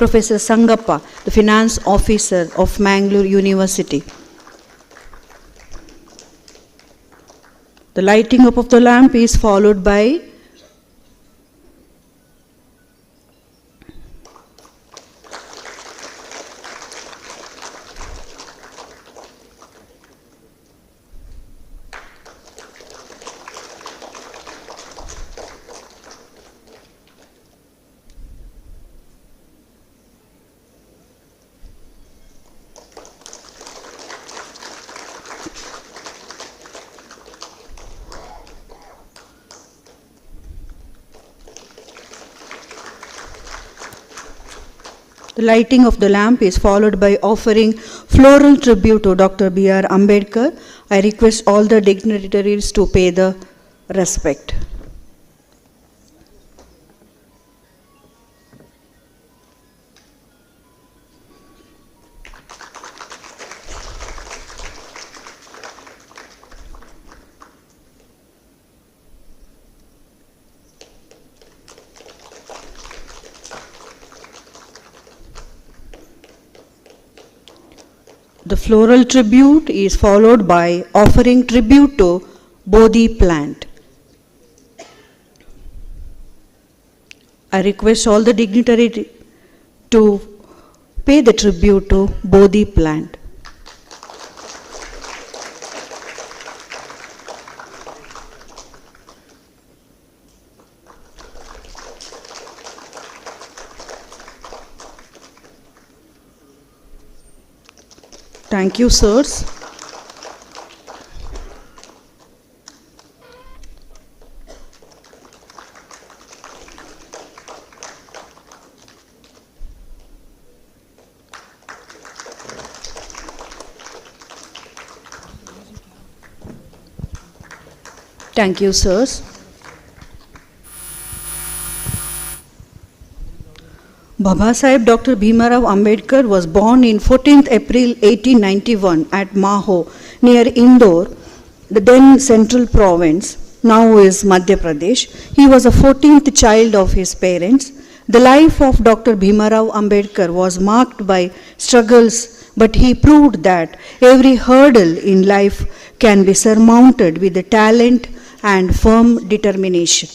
M: Professor Sangappa, the Finance Officer of Mangalore University. The lighting up of the lamp is followed by The lighting of the lamp is followed by offering floral tribute to Dr. B.R. Ambedkar. I request all the dignitaries to pay the respect. The floral tribute is followed by offering tribute to Bodhi plant. I request all the dignitaries to pay the tribute to Bodhi plant. Thank you, sirs. Thank you, sirs. Babasaheb Dr. Bhimarao Ambedkar was born in 14th April 1891 at Maho near Indore, the then central province, now is Madhya Pradesh. He was a 14th child of his parents. The life of Dr. Bhimarao Ambedkar was marked by struggles, but he proved that every hurdle in life can be surmounted with the talent and firm determination.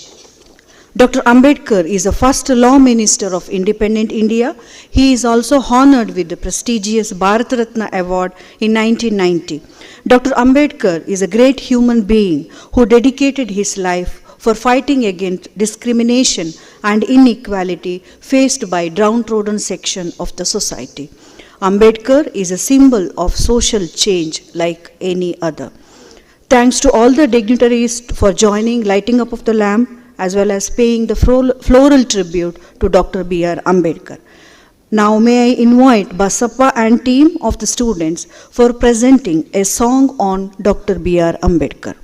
M: Dr. Ambedkar is the first law minister of independent India. He is also honored with the prestigious Bharat Ratna Award in 1990. Dr. Ambedkar is a great human being who dedicated his life for fighting against discrimination and inequality faced by downtrodden section of the society. Ambedkar is a symbol of social change like any other. Thanks to all the dignitaries for joining lighting up of the lamp as well as paying the floral tribute to Dr. B.R. Ambedkar. Now may I invite Basappa and team of the students for presenting a song on Dr. B.R. Ambedkar.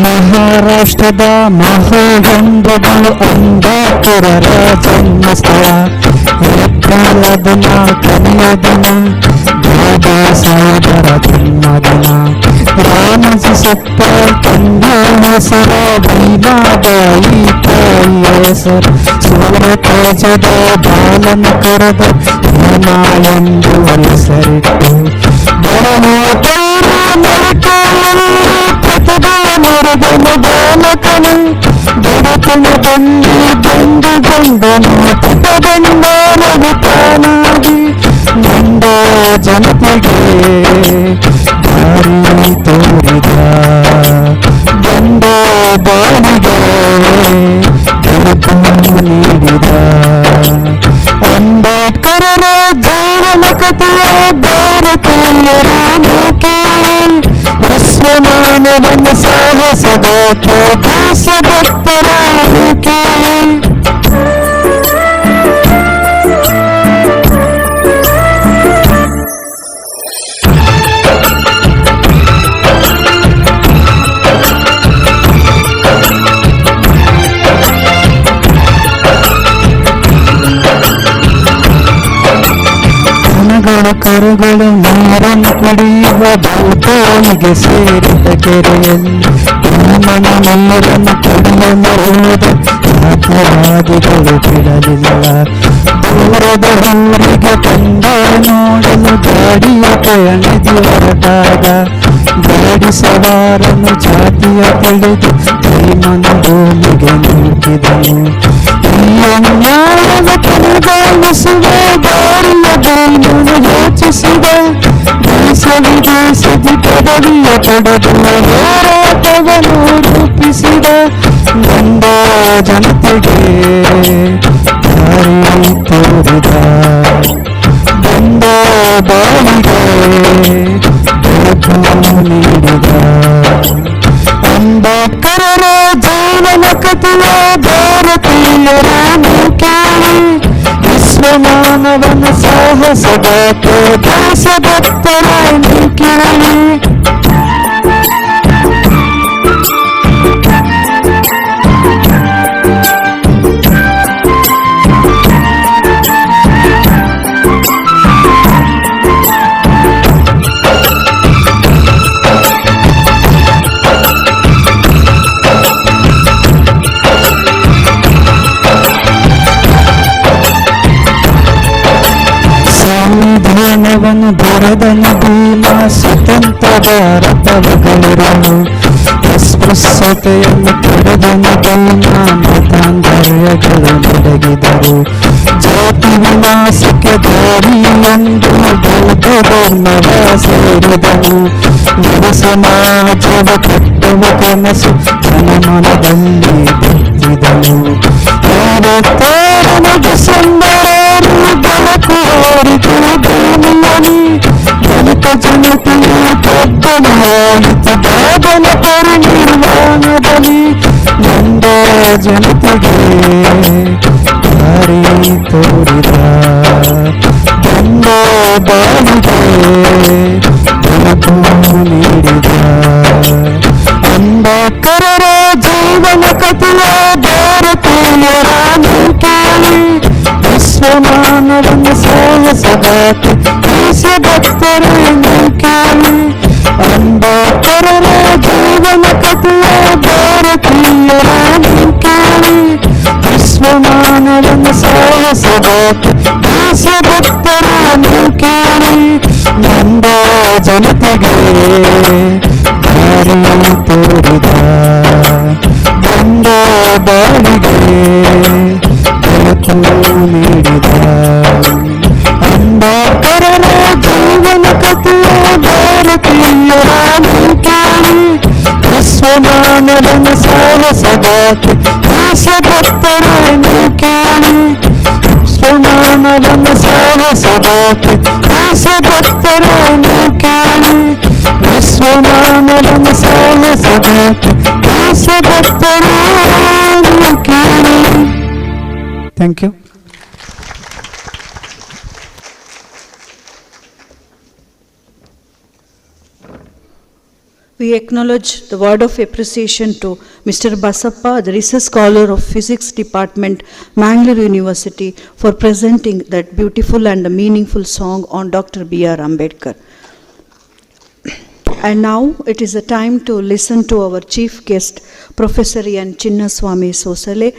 I: ಮಹಾರಾಷ್ಟ್ರದ ಮಹೋಗಂಧಗಳು ಅಂಬಾಪುರರ ಜನ್ಮಸ್ಥಳ April ಕಲಿಯ ದಿನ ಬಾಬಾ ಸಾಹೇಬರ ಜನ್ಮದಿನ ರಾಮಜಿ ಸತ್ತ ತಂದೆ ಹೆಸರ ಭೀಮಾಬಾಯಿ ತಾಯಿಯ ಹೆಸರು ಸೂರ್ಯ ತೇಜದ ಬಾಲನ ಕರೆದ ಹೇಮ ಎಂದು ಹೆಸರಿಟ್ಟು ಪ್ರತಿಭಾ ಮರದನು ಬಾಲಕನು ಬಡತನ ಬಂದು ಬಂದು ಬಂದನು ಪುಟಬಂದ ನಗುತ್ತಾನಾಗಿ ನಂದ ಜನತೆಗೆ ದಾರಿ ತೋರಿದ ಬಂದ ಬಾಳಿಗೆ ಬೆಳಕು ನೀಡಿದ ಅಂಬೇಡ್ಕರರ ಜೀವನ ಕಥೆಯ ಭಾರತೀಯರ ನೌಕೆ ವಿಶ್ವಮಾನವನ ಸಾಹಸದ ದೇಶಭಕ್ತರ ನೌಕೆ ಕರುಗಳು ನೀರನ್ನು ಕುಡಿಯುವ ಭೂತಾಯಿಗೆ ಸೇರಿದ ಕೆರೆಯಲ್ಲಿ ಮನ ನೀರನ್ನು ಕುಡಿಯಲು ಹೋದ ಅಪರಾಧಿಗಳು ಬಿಡಲಿಲ್ಲ ದೂರದ ಊರಿಗೆ ತಂದ ನೋಡಲು ಗಾಡಿಯ ಪಯಣಿಸಿ ಹೊರಟಾಗ ಗಾಡಿ ಸವಾರನು ಜಾತಿಯ ತಿಳಿದು ಪ್ರೇಮನ ಭೂಮಿಗೆ ನೂಕಿದನು ಈ ಅನ್ಯಾಯದ ಕೊನೆಗಾಣಿಸುವ ದಾರಿಯ ಬೇಲನ್ನು ಯೋಚಿಸಿದ ದೇಶ ವಿದೇಶದಿ ಪದವಿಯ ಪಡೆದು ಹೋರಾಟವನ್ನು ರೂಪಿಸಿದ ನಂದ ಜನತೆಗೆ ದಾರಿ ತೋರಿದ ಬಂದ ಬಾಳಿಗೆ ಬೆಳಕು ನೀಡಿದ ಅಂಬೇಡ್ಕರರ ಜೀವನ ಕಥೆಯ ಭಾರತೀಯರ ಕೇಳಿ ವಿಶ್ವಮಾನವನ ಸಾಹಸದ ದೇಶಭಕ್ತರ ಕೇಳಿ ಸಂವಿಧಾನವನ್ನು ಬರೆದನು ಭೀಮ ಸ್ವತಂತ್ರ ಭಾರತವಗಳಿರಲು ಅಸ್ಪೃಶ್ಯತೆಯನ್ನು ಪಡೆದನು ಭೀಮ ಮತಾಂತರ್ಯಗಳು ನಡೆಗಿದರು ಜಾತಿ ವಿನಾಶಕ್ಕೆ ದಾರಿಯೆಂದು ಬೌದ್ಧ ಧರ್ಮವ ಸೇರಿದನು ನವ ಸಮಾಜವ ಕಟ್ಟುವ ಕನಸು ಜನಮನದಲ್ಲಿ ಬಿತ್ತಿದನು 26 ಡಿಸೆಂಬರ್ ಬೆಳಕು ಹೋರಿತು ಭೂಮಿಯಲ್ಲಿ ದಲಿತ ಜನತೆಯ ಕಬ್ಬನಾಯಿತು ಬಾಬನ ಪರಿನಿರ್ವಾಣದಲ್ಲಿ ನಂದ ಜನತೆಗೆ ದಾರಿ ತೋರಿದ ಬಂದ ಬಾಳಿಗೆ ಬೆಳಕು ನೀಡಿದ ಅಂಬೇಡ್ಕರರ ಜೀವನ ಕಥೆಯ ಭಾರತೀಯರ ಕೇಳಿ ವಿಶ್ವಮಾನವನ ಸಾಹಸಗಾತಿ ದೇಶಭಕ್ತರನ್ನು ಕೇಳಿ ಅಂಬೇಡ್ಕರರ ಜೀವನ ಕಥೆಯ ಭಾರತೀಯರ ಕೇಳಿ ವಿಶ್ವಮಾನವನ ಸಾಹಸಗಾತಿ ದೇಶಭಕ್ತರನ್ನು ಕೇಳಿ ನಂದ ಜನತೆಗೆ ದಾರಿ ತೋರಿದ ಬಂದ ಬಾಳಿಗೆ ಬೆಳಕು ನೀಡಿದ ಅಂಬೇಡ್ಕರರ ಜೀವನ ಕಥೆಯ ಭಾರತೀಯರ ಕೇಳಿ ವಿಶ್ವಮಾನವನ ಸಾಹಸಗಾತಿ ದೇಶಭಕ್ತರನ್ನು ಕೇಳಿ ವಿಶ್ವಮಾನವನ ಸಾಹಸಗಾತಿ ದೇಶಭಕ್ತರನ್ನು ಕೇಳಿ ವಿಶ್ವಮಾನವನ ಸಾಹಸಗಾತಿ ದೇಶಭಕ್ತರನ್ನು ಕೇಳಿ. Thank you.
M: We acknowledge the word of appreciation to Mr. Basappa, the Research Scholar of Physics Department, Mangalore University, for presenting that beautiful and meaningful song on Dr. B.R. Ambedkar. And now it is a time to listen to our chief guest, Professor N. Chinnaswamy Sosale,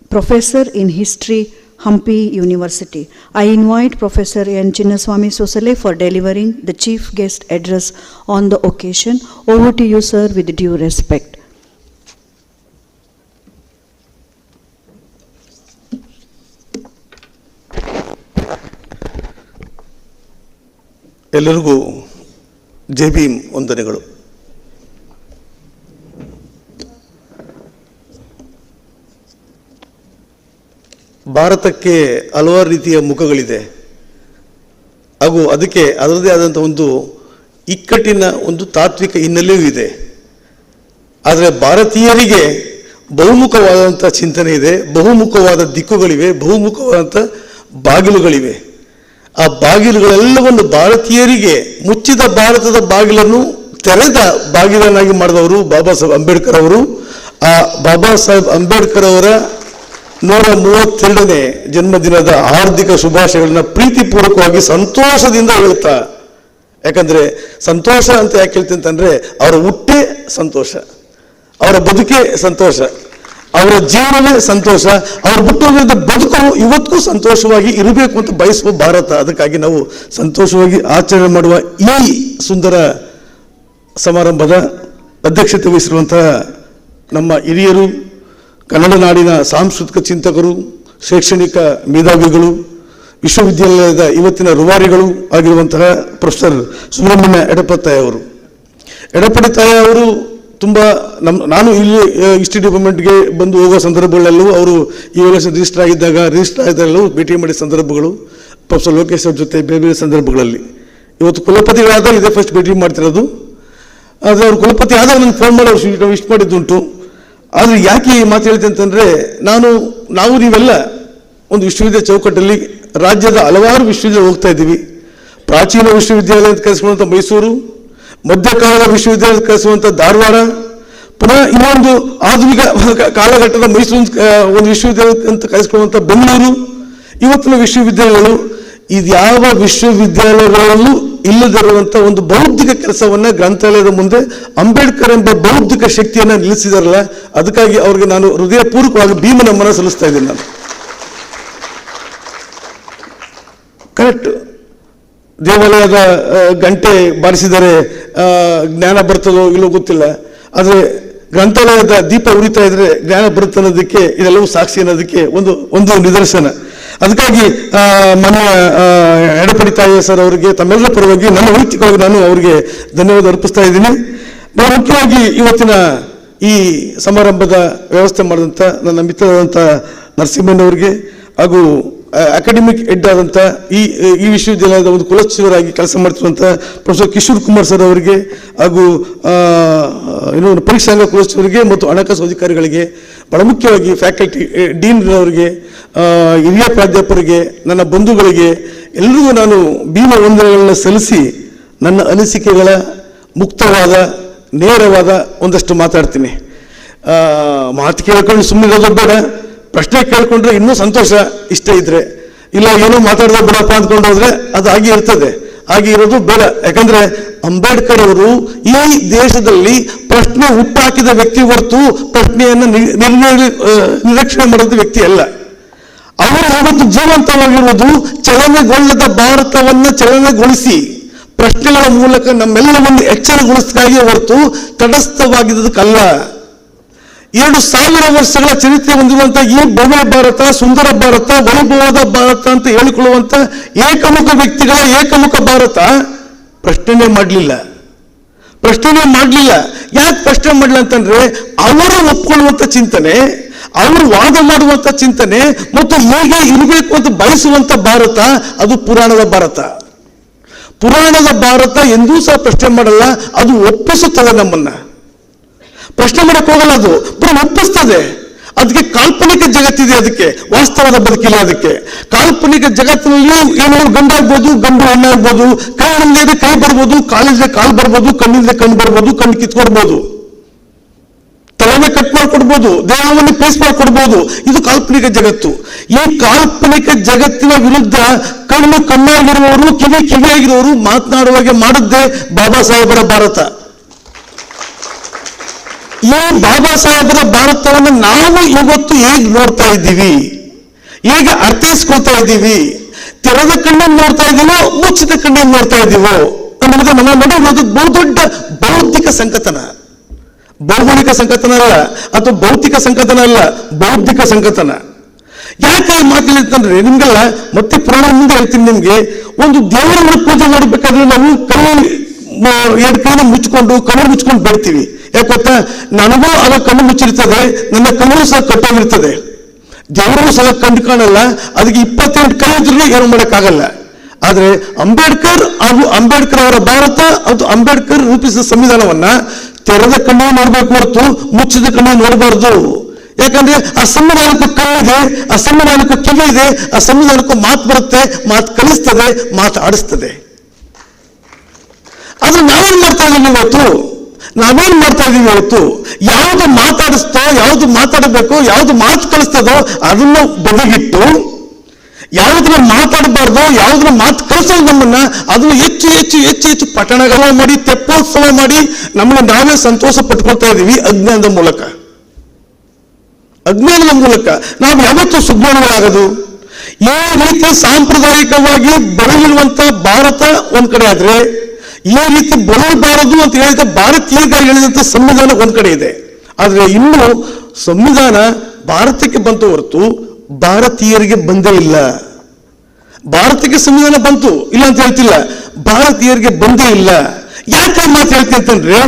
M: Professor in History, Hampi University. I invite Professor N. Chinnaswamy Sosale for delivering the chief guest address on the occasion. Over to you, sir, with due respect.
R: ಎಲ್ಲರಿಗೂ ಜೈ ಭೀಮ್ ವಂದನೆಗಳು. ಭಾರತಕ್ಕೆ ಹಲವಾರು ರೀತಿಯ ಮುಖಗಳಿದೆ ಹಾಗೂ ಅದಕ್ಕೆ ಅದರದೇ ಆದಂಥ ಒಂದು ಇಕ್ಕಟ್ಟಿನ ಒಂದು ತಾತ್ವಿಕ ಹಿನ್ನೆಲೆಯೂ ಇದೆ. ಆದರೆ ಭಾರತೀಯರಿಗೆ ಬಹುಮುಖವಾದಂಥ ಚಿಂತನೆ ಇದೆ, ಬಹುಮುಖವಾದ ದಿಕ್ಕುಗಳಿವೆ, ಬಹುಮುಖವಾದಂಥ ಬಾಗಿಲುಗಳಿವೆ. ಆ ಬಾಗಿಲುಗಳೆಲ್ಲವನ್ನು ಭಾರತೀಯರಿಗೆ ಮುಚ್ಚಿದ ಭಾರತದ ಬಾಗಿಲನ್ನು ತೆರೆದ ಬಾಗಿಲನ್ನಾಗಿ ಮಾಡಿದವರು ಬಾಬಾ ಸಾಹೇಬ್ ಅಂಬೇಡ್ಕರ್ ಅವರು. ಆ ಬಾಬಾ ಸಾಹೇಬ್ ಅಂಬೇಡ್ಕರ್ ಅವರ 132ನೇ ಜನ್ಮದಿನದ ಹಾರ್ದಿಕ ಶುಭಾಶಯಗಳನ್ನ ಪ್ರೀತಿಪೂರ್ವಕವಾಗಿ ಸಂತೋಷದಿಂದ ಹೇಳ್ತಾ, ಯಾಕಂದರೆ ಸಂತೋಷ ಅಂತ ಯಾಕೆ ಹೇಳ್ತೀನಿ ಅಂತಂದರೆ ಅವರ ಹುಟ್ಟೇ ಸಂತೋಷ, ಅವರ ಬದುಕೇ ಸಂತೋಷ, ಅವರ ಜೀವನವೇ ಸಂತೋಷ, ಅವರು ಬಿಟ್ಟು ಬದುಕು ಇವತ್ತಿಗೂ ಸಂತೋಷವಾಗಿ ಇರಬೇಕು ಅಂತ ಬಯಸುವ ಭಾರತ. ಅದಕ್ಕಾಗಿ ನಾವು ಸಂತೋಷವಾಗಿ ಆಚರಣೆ ಮಾಡುವ ಈ ಸುಂದರ ಸಮಾರಂಭದ ಅಧ್ಯಕ್ಷತೆ ವಹಿಸಿರುವಂತಹ ನಮ್ಮ ಹಿರಿಯರು, ಕನ್ನಡ ನಾಡಿನ ಸಾಂಸ್ಕೃತಿಕ ಚಿಂತಕರು, ಶೈಕ್ಷಣಿಕ ಮೇಧಾವಿಗಳು, ವಿಶ್ವವಿದ್ಯಾಲಯದ ಇವತ್ತಿನ ರೂವಾರಿಗಳು ಆಗಿರುವಂತಹ ಪ್ರೊಫೆಸರ್ ಸುಬ್ರಹ್ಮಣ್ಯ ಎಡಪತ್ತಾಯ ಅವರು. ಎಡಪಡಿತಾಯ ಅವರು ತುಂಬ ನಾನು ಇಲ್ಲಿ ಹಿಸ್ಟ್ರಿ ಡಿಪಾರ್ಟ್ಮೆಂಟ್ಗೆ ಬಂದು ಹೋಗೋ ಸಂದರ್ಭಗಳಲ್ಲೂ ಅವರು ಈ ಎಲೆಕ್ಷನ್ ರಿಜಿಸ್ಟರ್ ಆಗಿದ್ದಾಗಲೂ ಭೇಟಿ ಮಾಡಿದ ಸಂದರ್ಭಗಳು, ಪ್ರೊಫೆಸರ್ ಲೋಕೇಶ್ ಅವ್ರ ಜೊತೆ ಬೇರೆ ಬೇರೆ ಸಂದರ್ಭಗಳಲ್ಲಿ. ಇವತ್ತು ಕುಲಪತಿಗಳಾದ ಇದೇ ಫಸ್ಟ್ ಭೇಟಿ ಮಾಡ್ತಿರೋದು. ಆದರೆ ಅವ್ರು ಕುಲಪತಿ ಆದಾಗ ನನಗೆ ಫೋನ್ ಮಾಡಿ ಅವ್ರು ಇಷ್ಟ ಮಾಡಿದ್ದುಂಟು. ಆದರೆ ಯಾಕೆ ಈ ಮಾತು ಹೇಳ್ತೀನಿ ಅಂತಂದರೆ, ನಾವು ನೀವೆಲ್ಲ ಒಂದು ವಿಶ್ವವಿದ್ಯಾಲಯ ಚೌಕಟ್ಟಲ್ಲಿ ರಾಜ್ಯದ ಹಲವಾರು ವಿಶ್ವವಿದ್ಯಾಲಯ ಹೋಗ್ತಾ ಇದ್ದೀವಿ. ಪ್ರಾಚೀನ ವಿಶ್ವವಿದ್ಯಾಲಯ ಅಂತ ಕರೆಸುವಂಥ ಮೈಸೂರು, ಮಧ್ಯಕಾಲದ ವಿಶ್ವವಿದ್ಯಾಲಯ ಕರೆಸುವಂಥ ಧಾರವಾಡ, ಪುನಃ ಇನ್ನೊಂದು ಆಧುನಿಕ ಕಾಲಘಟ್ಟದ ಮೈಸೂರು ಒಂದು ವಿಶ್ವವಿದ್ಯಾಲಯ ಅಂತ ಕರೆಸ್ಕೊಳ್ಳುವಂಥ ಬೆಂಗಳೂರು, ಇವತ್ತಿನ ವಿಶ್ವವಿದ್ಯಾಲಯಗಳು, ಇದ್ಯಾವ ವಿಶ್ವವಿದ್ಯಾಲಯಗಳಲ್ಲೂ ಇಲ್ಲದಿರುವಂಥ ಒಂದು ಬೌದ್ಧಿಕ ಕೆಲಸವನ್ನು ಗ್ರಂಥಾಲಯದ ಮುಂದೆ ಅಂಬೇಡ್ಕರ್ ಎಂಬ ಬೌದ್ಧಿಕ ಶಕ್ತಿಯನ್ನು ನಿಲ್ಲಿಸಿದಾರಲ್ಲ, ಅದಕ್ಕಾಗಿ ಅವ್ರಿಗೆ ನಾನು ಹೃದಯಪೂರ್ವಕವಾಗಿ ಭೀಮ ನಮನ ಸಲ್ಲಿಸ್ತಾ ಇದ್ದೀನಿ. ನಾನು ಕರೆಕ್ಟ್, ದೇವಾಲಯದ ಗಂಟೆ ಬಾರಿಸಿದರೆ ಜ್ಞಾನ ಬರ್ತದೋ ಇಲ್ಲೋ ಗೊತ್ತಿಲ್ಲ, ಆದರೆ ಗ್ರಂಥಾಲಯದ ದೀಪ ಉರಿತಾ ಇದ್ರೆ ಜ್ಞಾನ ಬರುತ್ತೆ ಅನ್ನೋದಕ್ಕೆ ಇದೆಲ್ಲವೂ ಸಾಕ್ಷಿ ಅನ್ನೋದಕ್ಕೆ ಒಂದು ನಿದರ್ಶನ. ಅದಕ್ಕಾಗಿ ಮನೆ ಎಡಪಡಿತಾಯ ಸರ್ ಅವರಿಗೆ ತಮ್ಮೆಲ್ಲರ ಪರವಾಗಿ ನನ್ನ ವೈಯಕ್ತಿಕವಾಗಿ ನಾನು ಅವರಿಗೆ ಧನ್ಯವಾದ ಅರ್ಪಿಸ್ತಾ ಇದ್ದೀನಿ. ನಾನು ಮುಖ್ಯವಾಗಿ ಇವತ್ತಿನ ಈ ಸಮಾರಂಭದ ವ್ಯವಸ್ಥೆ ಮಾಡಿದಂಥ ನನ್ನ ಮಿತ್ರರಾದಂಥ ನರಸಿಂಹಣ್ಣವರಿಗೆ ಹಾಗೂ ಅಕಾಡೆಮಿಕ್ ಹೆಡ್ ಆದಂಥ ಈ ವಿಶ್ವವಿದ್ಯಾಲಯದ ಒಂದು ಕುಲಸಚಿವರಾಗಿ ಕೆಲಸ ಮಾಡ್ತಿರುವಂಥ ಪ್ರೊಫೆಸರ್ ಕಿಶೋರ್ ಕುಮಾರ್ ಸರ್ ಅವರಿಗೆ ಹಾಗೂ ಪರೀಕ್ಷಾಂಗ ಕುಲಸಚಿವರಿಗೆ ಮತ್ತು ಹಣಕಾಸು ಅಧಿಕಾರಿಗಳಿಗೆ, ಬಹಳ ಮುಖ್ಯವಾಗಿ ಫ್ಯಾಕಲ್ಟಿ ಡೀನ್ ಅವರಿಗೆ, ಹಿರಿಯ ಪ್ರಾಧ್ಯಾಪಕರಿಗೆ, ನನ್ನ ಬಂಧುಗಳಿಗೆ ಎಲ್ಲರಿಗೂ ನಾನು ಭೀಮ ವಂದನೆಗಳನ್ನ ಸಲ್ಲಿಸಿ ನನ್ನ ಅನಿಸಿಕೆಗಳ ಮುಕ್ತವಾದ ನೇರವಾದ ಒಂದಷ್ಟು ಮಾತಾಡ್ತೀನಿ. ಮಾತು ಕೇಳ್ಕೊಂಡು ಸುಮ್ಮನೆ ಇರೋದು ಬೇಡ, ಪ್ರಶ್ನೆ ಕೇಳ್ಕೊಂಡ್ರೆ ಇನ್ನೂ ಸಂತೋಷ ಇಷ್ಟ ಇದ್ರೆ, ಇಲ್ಲ ಏನೋ ಮಾತಾಡೋದು ಬಿಡಪ್ಪ ಅಂದ್ಕೊಂಡು ಹೋದ್ರೆ ಅದು ಹಾಗೆ ಇರ್ತದೆ. ಹಾಗೆ ಇರೋದು ಬೇಡ. ಯಾಕಂದ್ರೆ ಅಂಬೇಡ್ಕರ್ ಅವರು ಈ ದೇಶದಲ್ಲಿ ಪ್ರಶ್ನೆ ಹುಟ್ಟಾಕಿದ ವ್ಯಕ್ತಿ ಹೊರತು ಪ್ರಶ್ನೆಯನ್ನು ನಿರೀಕ್ಷಣೆ ಮಾಡಿದ ವ್ಯಕ್ತಿ ಅಲ್ಲ. ಅವರು ಇವತ್ತು ಜೀವಂತವಾಗಿರುವುದು ಚಲನೆಗೊಳ್ಳದ ಭಾರತವನ್ನು ಚಲನೆಗೊಳಿಸಿ ಪ್ರಶ್ನೆಗಳ ಮೂಲಕ ನಮ್ಮೆಲ್ಲವನ್ನು ಎಚ್ಚರಗೊಳಿಸಕ್ಕಾಗಿ ಹೊರತು ತಟಸ್ಥವಾಗಿದ್ದದಕ್ಕಲ್ಲ. 2000 ವರ್ಷಗಳ ಚರಿತ್ರೆ ಹೊಂದಿರುವಂತಹ ಈ ಭವ್ಯ ಭಾರತ, ಸುಂದರ ಭಾರತ, ವೈಭವದ ಭಾರತ ಅಂತ ಹೇಳಿಕೊಳ್ಳುವಂತ ಏಕಮುಖ ವ್ಯಕ್ತಿಗಳ ಏಕಮುಖ ಭಾರತ ಪ್ರಶ್ನೆ ಮಾಡಲಿಲ್ಲ. ಯಾಕೆ ಪ್ರಶ್ನೆ ಮಾಡಲಿಲ್ಲ ಅಂತಂದ್ರೆ, ಅವರು ಒಪ್ಕೊಳ್ಳುವಂತ ಚಿಂತನೆ, ಅವರು ವಾದ ಮಾಡುವಂತ ಚಿಂತನೆ ಮತ್ತು ಹೇಗೆ ಇರಬೇಕು ಅಂತ ಬಯಸುವಂತ ಭಾರತ ಅದು ಪುರಾಣದ ಭಾರತ. ಪುರಾಣದ ಭಾರತ ಎಂದೂ ಸಹ ಪ್ರಶ್ನೆ ಮಾಡಲ್ಲ, ಅದು ಒಪ್ಪಿಸುತ್ತದೆ. ನಮ್ಮನ್ನ ಪ್ರಶ್ನೆ ಮಾಡಕ್ಕೆ ಹೋಗಲ್ಲ, ಅದು ಒಪ್ಪಿಸ್ತದೆ. ಅದಕ್ಕೆ ಕಾಲ್ಪನಿಕ ಜಗತ್ತಿದೆ, ಅದಕ್ಕೆ ವಾಸ್ತವದ ಬದುಕಿಲ್ಲ. ಅದಕ್ಕೆ ಕಾಲ್ಪನಿಕ ಜಗತ್ತಿನಲ್ಲಿ ಏನೋ ಗಂಡಾಗ್ಬೋದು, ಗಂಡು ಹೆಣ್ಣಾಗ್ಬೋದು, ಕೈಯಿಂದ ಕೈ ಬರ್ಬೋದು, ಕಾಲಿಂದ ಕಾಲು ಬರ್ಬೋದು, ಕಣ್ಣಿಂದ ಕಣ್ಣು ಬರ್ಬೋದು, ಕಣ್ಣು ಕಿತ್ಕೊಡ್ಬೋದು, ತಲೆನೇ ಕಟ್ ಮಾಡ್ಕೊಡ್ಬೋದು, ದೇಹವನ್ನು ಪೀಸ್ ಮಾಡ್ಕೊಡ್ಬೋದು. ಇದು ಕಾಲ್ಪನಿಕ ಜಗತ್ತು. ಈ ಕಾಲ್ಪನಿಕ ಜಗತ್ತಿನ ವಿರುದ್ಧ ಕಣ್ಣಾಗಿರುವವರು, ಕಿವಿಯಾಗಿರುವವರು ಮಾತನಾಡುವಾಗೆ ಮಾಡಿದ್ದೇ ಬಾಬಾ ಸಾಹೇಬರ ಭಾರತ. ಈ ಬಾಬಾ ಸಾಹೇಬರ ಭಾರತವನ್ನು ನಾವು ಇವತ್ತು ಹೇಗೆ ನೋಡ್ತಾ ಇದ್ದೀವಿ, ಹೇಗೆ ಅರ್ಥೈಸ್ಕೊಳ್ತಾ ಇದ್ದೀವಿ, ತೆರೆದ ಕಣ್ಣನ್ನು ನೋಡ್ತಾ ಇದ್ದೀವೋ ಮುಚ್ಚಿದ ಕಣ್ಣನ್ನು ನೋಡ್ತಾ ಇದ್ದೀವೋ ಅನ್ನೋದು ನಮ್ಮ ನಡುವೆ ಬಹುದೊಡ್ಡ ಬೌದ್ಧಿಕ ಸಂಕತನ. ಭೌಗೋಳಿಕ ಸಂಕತನ ಅಲ್ಲ, ಅಥವಾ ಭೌತಿಕ ಸಂಕತನ ಅಲ್ಲ, ಬೌದ್ಧಿಕ ಸಂಕತನ. ಯಾಕೆ ಮಾತಾಡ್ತಂದ್ರೆ ನಿಮ್ಗೆಲ್ಲ ಮತ್ತೆ ಪುರಾಣ ಮುಂದೆ ಹೇಳ್ತೀನಿ ನಿಮ್ಗೆ. ಒಂದು ದೇವರನ್ನು ಪೂಜೆ ಮಾಡಬೇಕಾದ್ರೆ ನಾವು ಎರಡು ಕೈನ ಮುಚ್ಕೊಂಡು ಕಣ್ಣು ಮುಚ್ಕೊಂಡು ಬಿಡ್ತೀವಿ. ಯಾಕೆ ಗೊತ್ತಾ, ನನಗೂ ಆಗ ಕಣ್ಣು ಮುಚ್ಚಿರ್ತದೆ, ನನ್ನ ಕಣ್ಣು ಸಹ ಕಟ್ಟೋಗಿರ್ತದೆ, ದೇವರು ಸಹ ಕಂಡು ಕಾಣಲ್ಲ, ಅದಕ್ಕೆ 28 ಕೈ ಇದ್ರೂ ಏನು ಮಾಡೋಕ್ಕಾಗಲ್ಲ. ಆದರೆ ಅಂಬೇಡ್ಕರ್ ಹಾಗೂ ಅಂಬೇಡ್ಕರ್ ಅವರ ಭಾರತ ಅದು ಅಂಬೇಡ್ಕರ್ ರೂಪಿಸಿದ ಸಂವಿಧಾನವನ್ನ ತೆರೆದ ಕಣ್ಣು ನೋಡಬೇಕು ಹೊರತು ಮುಚ್ಚಿದ ಕಣ್ಣು ನೋಡಬಾರ್ದು. ಯಾಕಂದ್ರೆ ಆ ಸಂವಿಧಾನಕ್ಕೂ ಕಣ್ಣಿದೆ, ಆ ಸಂವಿಧಾನಕ್ಕೂ ಕಿವಿ ಇದೆ, ಆ ಸಂವಿಧಾನಕ್ಕೂ ಮಾತು ಬರುತ್ತೆ, ಮಾತು ಕಲಿಸ್ತದೆ, ಮಾತು ಆಡಿಸ್ತದೆ. ಆದ್ರೆ ನಾವೇನ್ ಮಾಡ್ತಾ ಇದ್ದೀವಿ ಇವತ್ತು? ಯಾವುದು ಮಾತಾಡಿಸ್ತೋ, ಯಾವುದು ಮಾತಾಡಬೇಕು, ಯಾವುದು ಮಾತು ಕಲಿಸ್ತದೋ ಅದನ್ನ ಬದಿಗಿಟ್ಟು, ಯಾವುದನ್ನ ಮಾತಾಡಬಾರ್ದು, ಯಾವುದನ್ನ ಮಾತು ಕಲಿಸೋದು ನಮ್ಮನ್ನ, ಅದನ್ನು ಹೆಚ್ಚು ಹೆಚ್ಚು ಹೆಚ್ಚು ಹೆಚ್ಚು ಪಠಣಗಳ ಮಾಡಿ, ತೆಪ್ಪೋತ್ಸವ ಮಾಡಿ ನಮ್ಮನ್ನ ನಾವೇ ಸಂತೋಷ ಪಟ್ಕೊಳ್ತಾ ಇದ್ದೀವಿ ಅಜ್ಞಾನದ ಮೂಲಕ. ನಾವು ಯಾವತ್ತೂ ಸುಜ್ಞಾನಗಳಾಗದು. ಈ ರೀತಿ ಸಾಂಪ್ರದಾಯಿಕವಾಗಿ ಬೆಳೆದಿರುವಂತ ಭಾರತ ಒಂದ್ ಕಡೆ ಆದ್ರೆ, ಈ ರೀತಿ ಬೆಳೆಯಬಾರದು ಅಂತ ಹೇಳಿದ ಭಾರತೀಯರಿಗೆ ಹೇಳಿದಂತ ಸಂವಿಧಾನ ಒಂದ್ ಕಡೆ ಇದೆ. ಆದ್ರೆ ಇನ್ನು ಸಂವಿಧಾನ ಭಾರತಕ್ಕೆ ಬಂತು ಹೊರತು ಭಾರತೀಯರಿಗೆ ಬಂದೇ ಇಲ್ಲ. ಭಾರತಕ್ಕೆ ಸಂವಿಧಾನ ಬಂತು ಇಲ್ಲ ಅಂತ ಹೇಳ್ತಿಲ್ಲ, ಭಾರತೀಯರಿಗೆ ಬಂದೇ ಇಲ್ಲ. ಯಾಕೆ ಮಾತು ಹೇಳ್ತೀನಿ ಅಂತಂದ್ರೆ,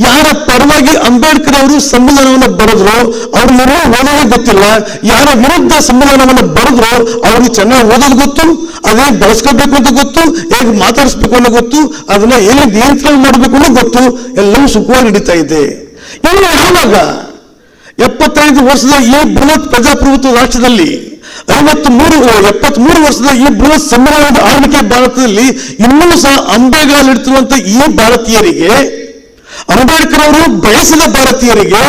R: ಯಾರ ಪರವಾಗಿ ಅಂಬೇಡ್ಕರ್ ಅವರು ಸಂವಿಧಾನವನ್ನು ಬರೆದ್ರು ಅವ್ರನ್ನೆಲ್ಲ ಓದೋದೇ ಗೊತ್ತಿಲ್ಲ, ಯಾರ ವಿರುದ್ಧ ಸಂವಿಧಾನವನ್ನು ಬರೆದ್ರು ಅವ್ರಿಗೆ ಚೆನ್ನಾಗಿ ಓದೋದು ಗೊತ್ತು, ಅದೇ ಬಳಸ್ಕೋಬೇಕು ಅಂತ ಗೊತ್ತು, ಹೇಗೆ ಮಾತಾಡಿಸ್ಬೇಕು ಅನ್ನೋ ಗೊತ್ತು, ಅದನ್ನ ಹೇಗೆ ನಿಯಂತ್ರಣ ಮಾಡಬೇಕು ಅನ್ನೋ ಗೊತ್ತು, ಎಲ್ಲವೂ ಸುಖವಾಗಿ ನಡೀತಾ ಇದೆ. ಇನ್ನು ಯಾವಾಗ 75 ವರ್ಷದ ಈ ಬೃಹತ್ ಪ್ರಜಾಪ್ರಭುತ್ವ ರಾಷ್ಟ್ರದಲ್ಲಿ 73 ವರ್ಷದ ಈ ಬೃಹತ್ ಸಂವಿಧಾನದ ಆಳ್ವಿಕೆ ಭಾರತದಲ್ಲಿ ಇನ್ನೂ ಸಹ ಅಂಬೆಗಾಲಿಡ್ತಿರುವಂತ ಈ ಭಾರತೀಯರಿಗೆ, ಅಂಬೇಡ್ಕರ್ ಅವರು ಬಯಸಿದ ಭಾರತೀಯರಿಗೆ,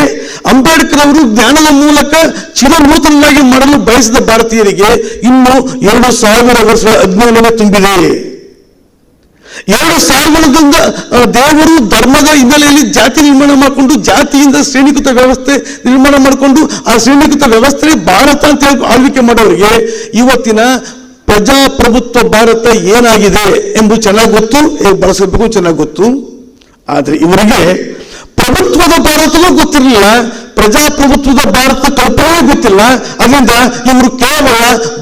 R: ಅಂಬೇಡ್ಕರ್ ಅವರು ಜ್ಞಾನದ ಮೂಲಕ ಚಿರನೂತನವಾಗಿ ಮಾಡಲು ಬಯಸಿದ ಭಾರತೀಯರಿಗೆ ಇನ್ನು 2000 ವರ್ಷಗಳ ಅಜ್ಞಾನವೇ ತುಂಬಿದೆ. 2000 ವರ್ಷದಿಂದ ದೇವರು ಧರ್ಮದ ಹಿನ್ನೆಲೆಯಲ್ಲಿ ಜಾತಿ ನಿರ್ಮಾಣ ಮಾಡಿಕೊಂಡು, ಜಾತಿಯಿಂದ ಶ್ರೇಣೀಕೃತ ವ್ಯವಸ್ಥೆ ನಿರ್ಮಾಣ ಮಾಡಿಕೊಂಡು, ಆ ಶ್ರೇಣೀಕೃತ ವ್ಯವಸ್ಥೆ ಭಾರತ ಅಂತ ಹೇಳಿ ಆಳ್ವಿಕೆ ಮಾಡೋರಿಗೆ ಇವತ್ತಿನ ಪ್ರಜಾಪ್ರಭುತ್ವ ಭಾರತ ಏನಾಗಿದೆ ಎಂಬುದು ಚೆನ್ನಾಗಿ ಗೊತ್ತು, ಹೇಗೆ ಬಳಸಬೇಕು ಚೆನ್ನಾಗಿ ಗೊತ್ತು. ಆದ್ರೆ ಇವರಿಗೆ ಪ್ರಭುತ್ವದ ಭಾರತವೂ ಗೊತ್ತಿರಲಿಲ್ಲ, ಪ್ರಜಾಪ್ರಭುತ್ವದ ಭಾರತ ಕಲ್ಪನೆ ಗೊತ್ತಿಲ್ಲ. ಅದರಿಂದ ಇವರು ಕೇವಲ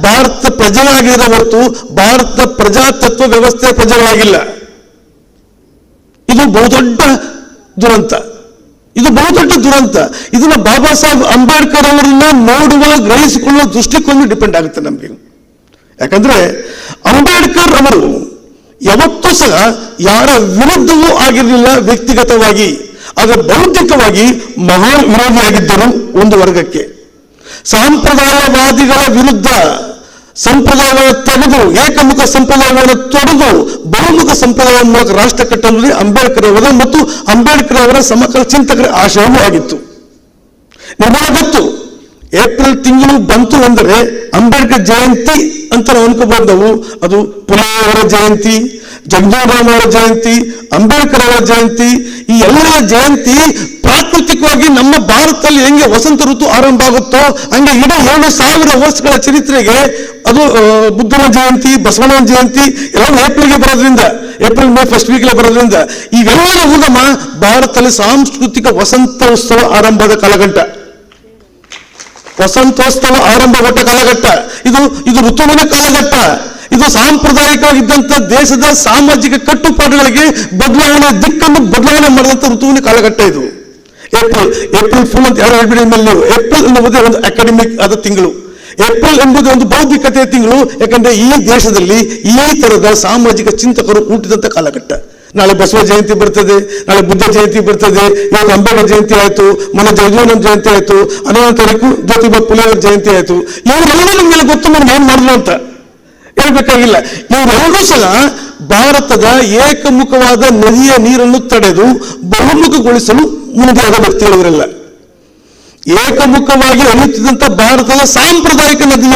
R: ಭಾರತ ಪ್ರಜೆಗಳಾಗಿರೋ ಹೊರತು ಭಾರತ ಪ್ರಜಾತತ್ವ ವ್ಯವಸ್ಥೆ ಪ್ರಜೆಗಳಾಗಿಲ್ಲ. ಇದು ಬಹುದೊಡ್ಡ ದುರಂತ, ಇದನ್ನ ಬಾಬಾ ಸಾಹೇಬ್ ಅಂಬೇಡ್ಕರ್ ಅವರನ್ನ ನೋಡುವ, ಗ್ರಹಿಸಿಕೊಳ್ಳುವ ದೃಷ್ಟಿಕೋನ ಡಿಪೆಂಡ್ ಆಗುತ್ತೆ ನಮಗೆ. ಯಾಕಂದ್ರೆ ಅಂಬೇಡ್ಕರ್ ಅವರು ಯಾವತ್ತೂ ಸಹ ಯಾರ ವಿರುದ್ಧವೂ ಆಗಿರಲಿಲ್ಲ ವ್ಯಕ್ತಿಗತವಾಗಿ, ಆದರೆ ಬೌದ್ಧಿಕವಾಗಿ ಮಹಾನ್ ವಿರೋಧಿಯಾಗಿದ್ದರು ಒಂದು ವರ್ಗಕ್ಕೆ. ಸಾಂಪ್ರದಾಯವಾದಿಗಳ ವಿರುದ್ಧ ಸಂಪ್ರದಾಯವನ್ನು ತೆಗೆದು, ಏಕಮುಖ ಸಂಪ್ರದಾಯವನ್ನು ತೊಡೆದು ಬಹುಮುಖ ಸಂಪ್ರದಾಯ ಮೂಲಕ ರಾಷ್ಟ್ರ ಕಟ್ಟಲು ಅಂಬೇಡ್ಕರ್ ಅವರ ಮತ್ತು ಅಂಬೇಡ್ಕರ್ ಅವರ ಸಮಕಾಲ ಚಿಂತಕರ ಆಶಯವೂ ಆಗಿತ್ತು. ನಿಮಗೆ ಗೊತ್ತು, ಏಪ್ರಿಲ್ ತಿಂಗಳು ಬಂತು ಅಂದರೆ ಅಂಬೇಡ್ಕರ್ ಜಯಂತಿ ಅಂತ ನಾವು ಅನ್ಕೋಬಹುದು. ಅದು ಪುಲೆ ಅವರ ಜಯಂತಿ, ಜಗಜೀವನ್ ರಾಮ್ ಅವರ ಜಯಂತಿ, ಅಂಬೇಡ್ಕರ್ ಅವರ ಜಯಂತಿ, ಈ ಎಲ್ಲ ಜಯಂತಿ ಪ್ರಾಕೃತಿಕವಾಗಿ ನಮ್ಮ ಭಾರತದಲ್ಲಿ ಹೆಂಗೆ ವಸಂತ ಋತು ಆರಂಭ ಆಗುತ್ತೋ ಹಂಗೆ ಇಡೀ 7000 ವರ್ಷಗಳ ಚರಿತ್ರೆಗೆ ಅದು ಬುದ್ಧನ ಜಯಂತಿ, ಬಸವಣ್ಣನ ಜಯಂತಿ ಎಲ್ಲ ಏಪ್ರಿಲ್ಗೆ ಬರೋದ್ರಿಂದ, ಏಪ್ರಿಲ್ ಮೇ ಫಸ್ಟ್ ವೀಕ್ಗೆ ಬರೋದ್ರಿಂದ ಇವೆಲ್ಲ ಉಗಮ ಭಾರತದಲ್ಲಿ ಸಾಂಸ್ಕೃತಿಕ ವಸಂತೋತ್ಸವ ಆರಂಭದ ಕಾಲಘಟ್ಟ, ವಸಂತೋತ್ಸವ ಆರಂಭಗೊಂಡ ಕಾಲಘಟ್ಟ. ಇದು ಋತುವಿನ ಕಾಲಘಟ್ಟ. ಇದು ಸಾಂಪ್ರದಾಯಿಕವಾಗಿದ್ದಂಥ ದೇಶದ ಸಾಮಾಜಿಕ ಕಟ್ಟುಪಾಡುಗಳಿಗೆ ದಿಕ್ಕನ್ನು ಬದಲಾವಣೆ ಮಾಡಿದಂಥ ಋತುವಿನ ಕಾಲಘಟ್ಟ ಇದು. ಏಪ್ರಿಲ್ ಫುಲ್ ಅಂತ ಯಾರು ಹೇಳ್ಬಿಡಿ ಮೇಲೆ ನೀವು. ಏಪ್ರಿಲ್ ಎನ್ನುವುದೇ ಒಂದು ಅಕಾಡೆಮಿಕ್ ಆದ ತಿಂಗಳು, ಏಪ್ರಿಲ್ ಎಂಬುದು ಒಂದು ಬೌದ್ಧಿಕತೆಯ ತಿಂಗಳು. ಯಾಕಂದ್ರೆ ಈ ದೇಶದಲ್ಲಿ ಈ ತರದ ಸಾಮಾಜಿಕ ಚಿಂತಕರು ಹುಟ್ಟಿದಂಥ ಕಾಲಘಟ್ಟ. ನಾಳೆ ಬಸವ ಜಯಂತಿ ಬರ್ತದೆ, ನಾಳೆ ಬುದ್ಧ ಜಯಂತಿ ಬರ್ತದೆ, ಇವತ್ತು ಅಂಬೇಡ್ಕರ್ ಜಯಂತಿ ಆಯ್ತು, ಮೊನ್ನೆ ಜಗಜೀವನ್ ಜಯಂತಿ ಆಯ್ತು, 11ನೇ ತಾರೀಕು ಜ್ಯೋತಿಬಾ ಫುಲೆ ಅವರ ಜಯಂತಿ ಆಯ್ತು. ಇವರೆಲ್ಲ ನಮ್ಗೆಲ್ಲ ಗೊತ್ತು, ನಮ್ಗೆ ಏನ್ ಮಾಡಿದ್ರು ಅಂತ ಹೇಳ್ಬೇಕಾಗಿಲ್ಲ. ಇವರೆಲ್ಲರೂ ಸಹ ಭಾರತದ ಏಕಮುಖವಾದ ನದಿಯ ನೀರನ್ನು ತಡೆದು ಬಹುಮುಖಗೊಳಿಸಲು ಮುಂದೆ ಆದ ವ್ಯಕ್ತಿಗಳವರೆಲ್ಲ. ಏಕಮುಖವಾಗಿ ಹರಿಯುತ್ತಿದ್ದಂಥ ಭಾರತದ ಸಾಂಪ್ರದಾಯಿಕ ನದಿಯ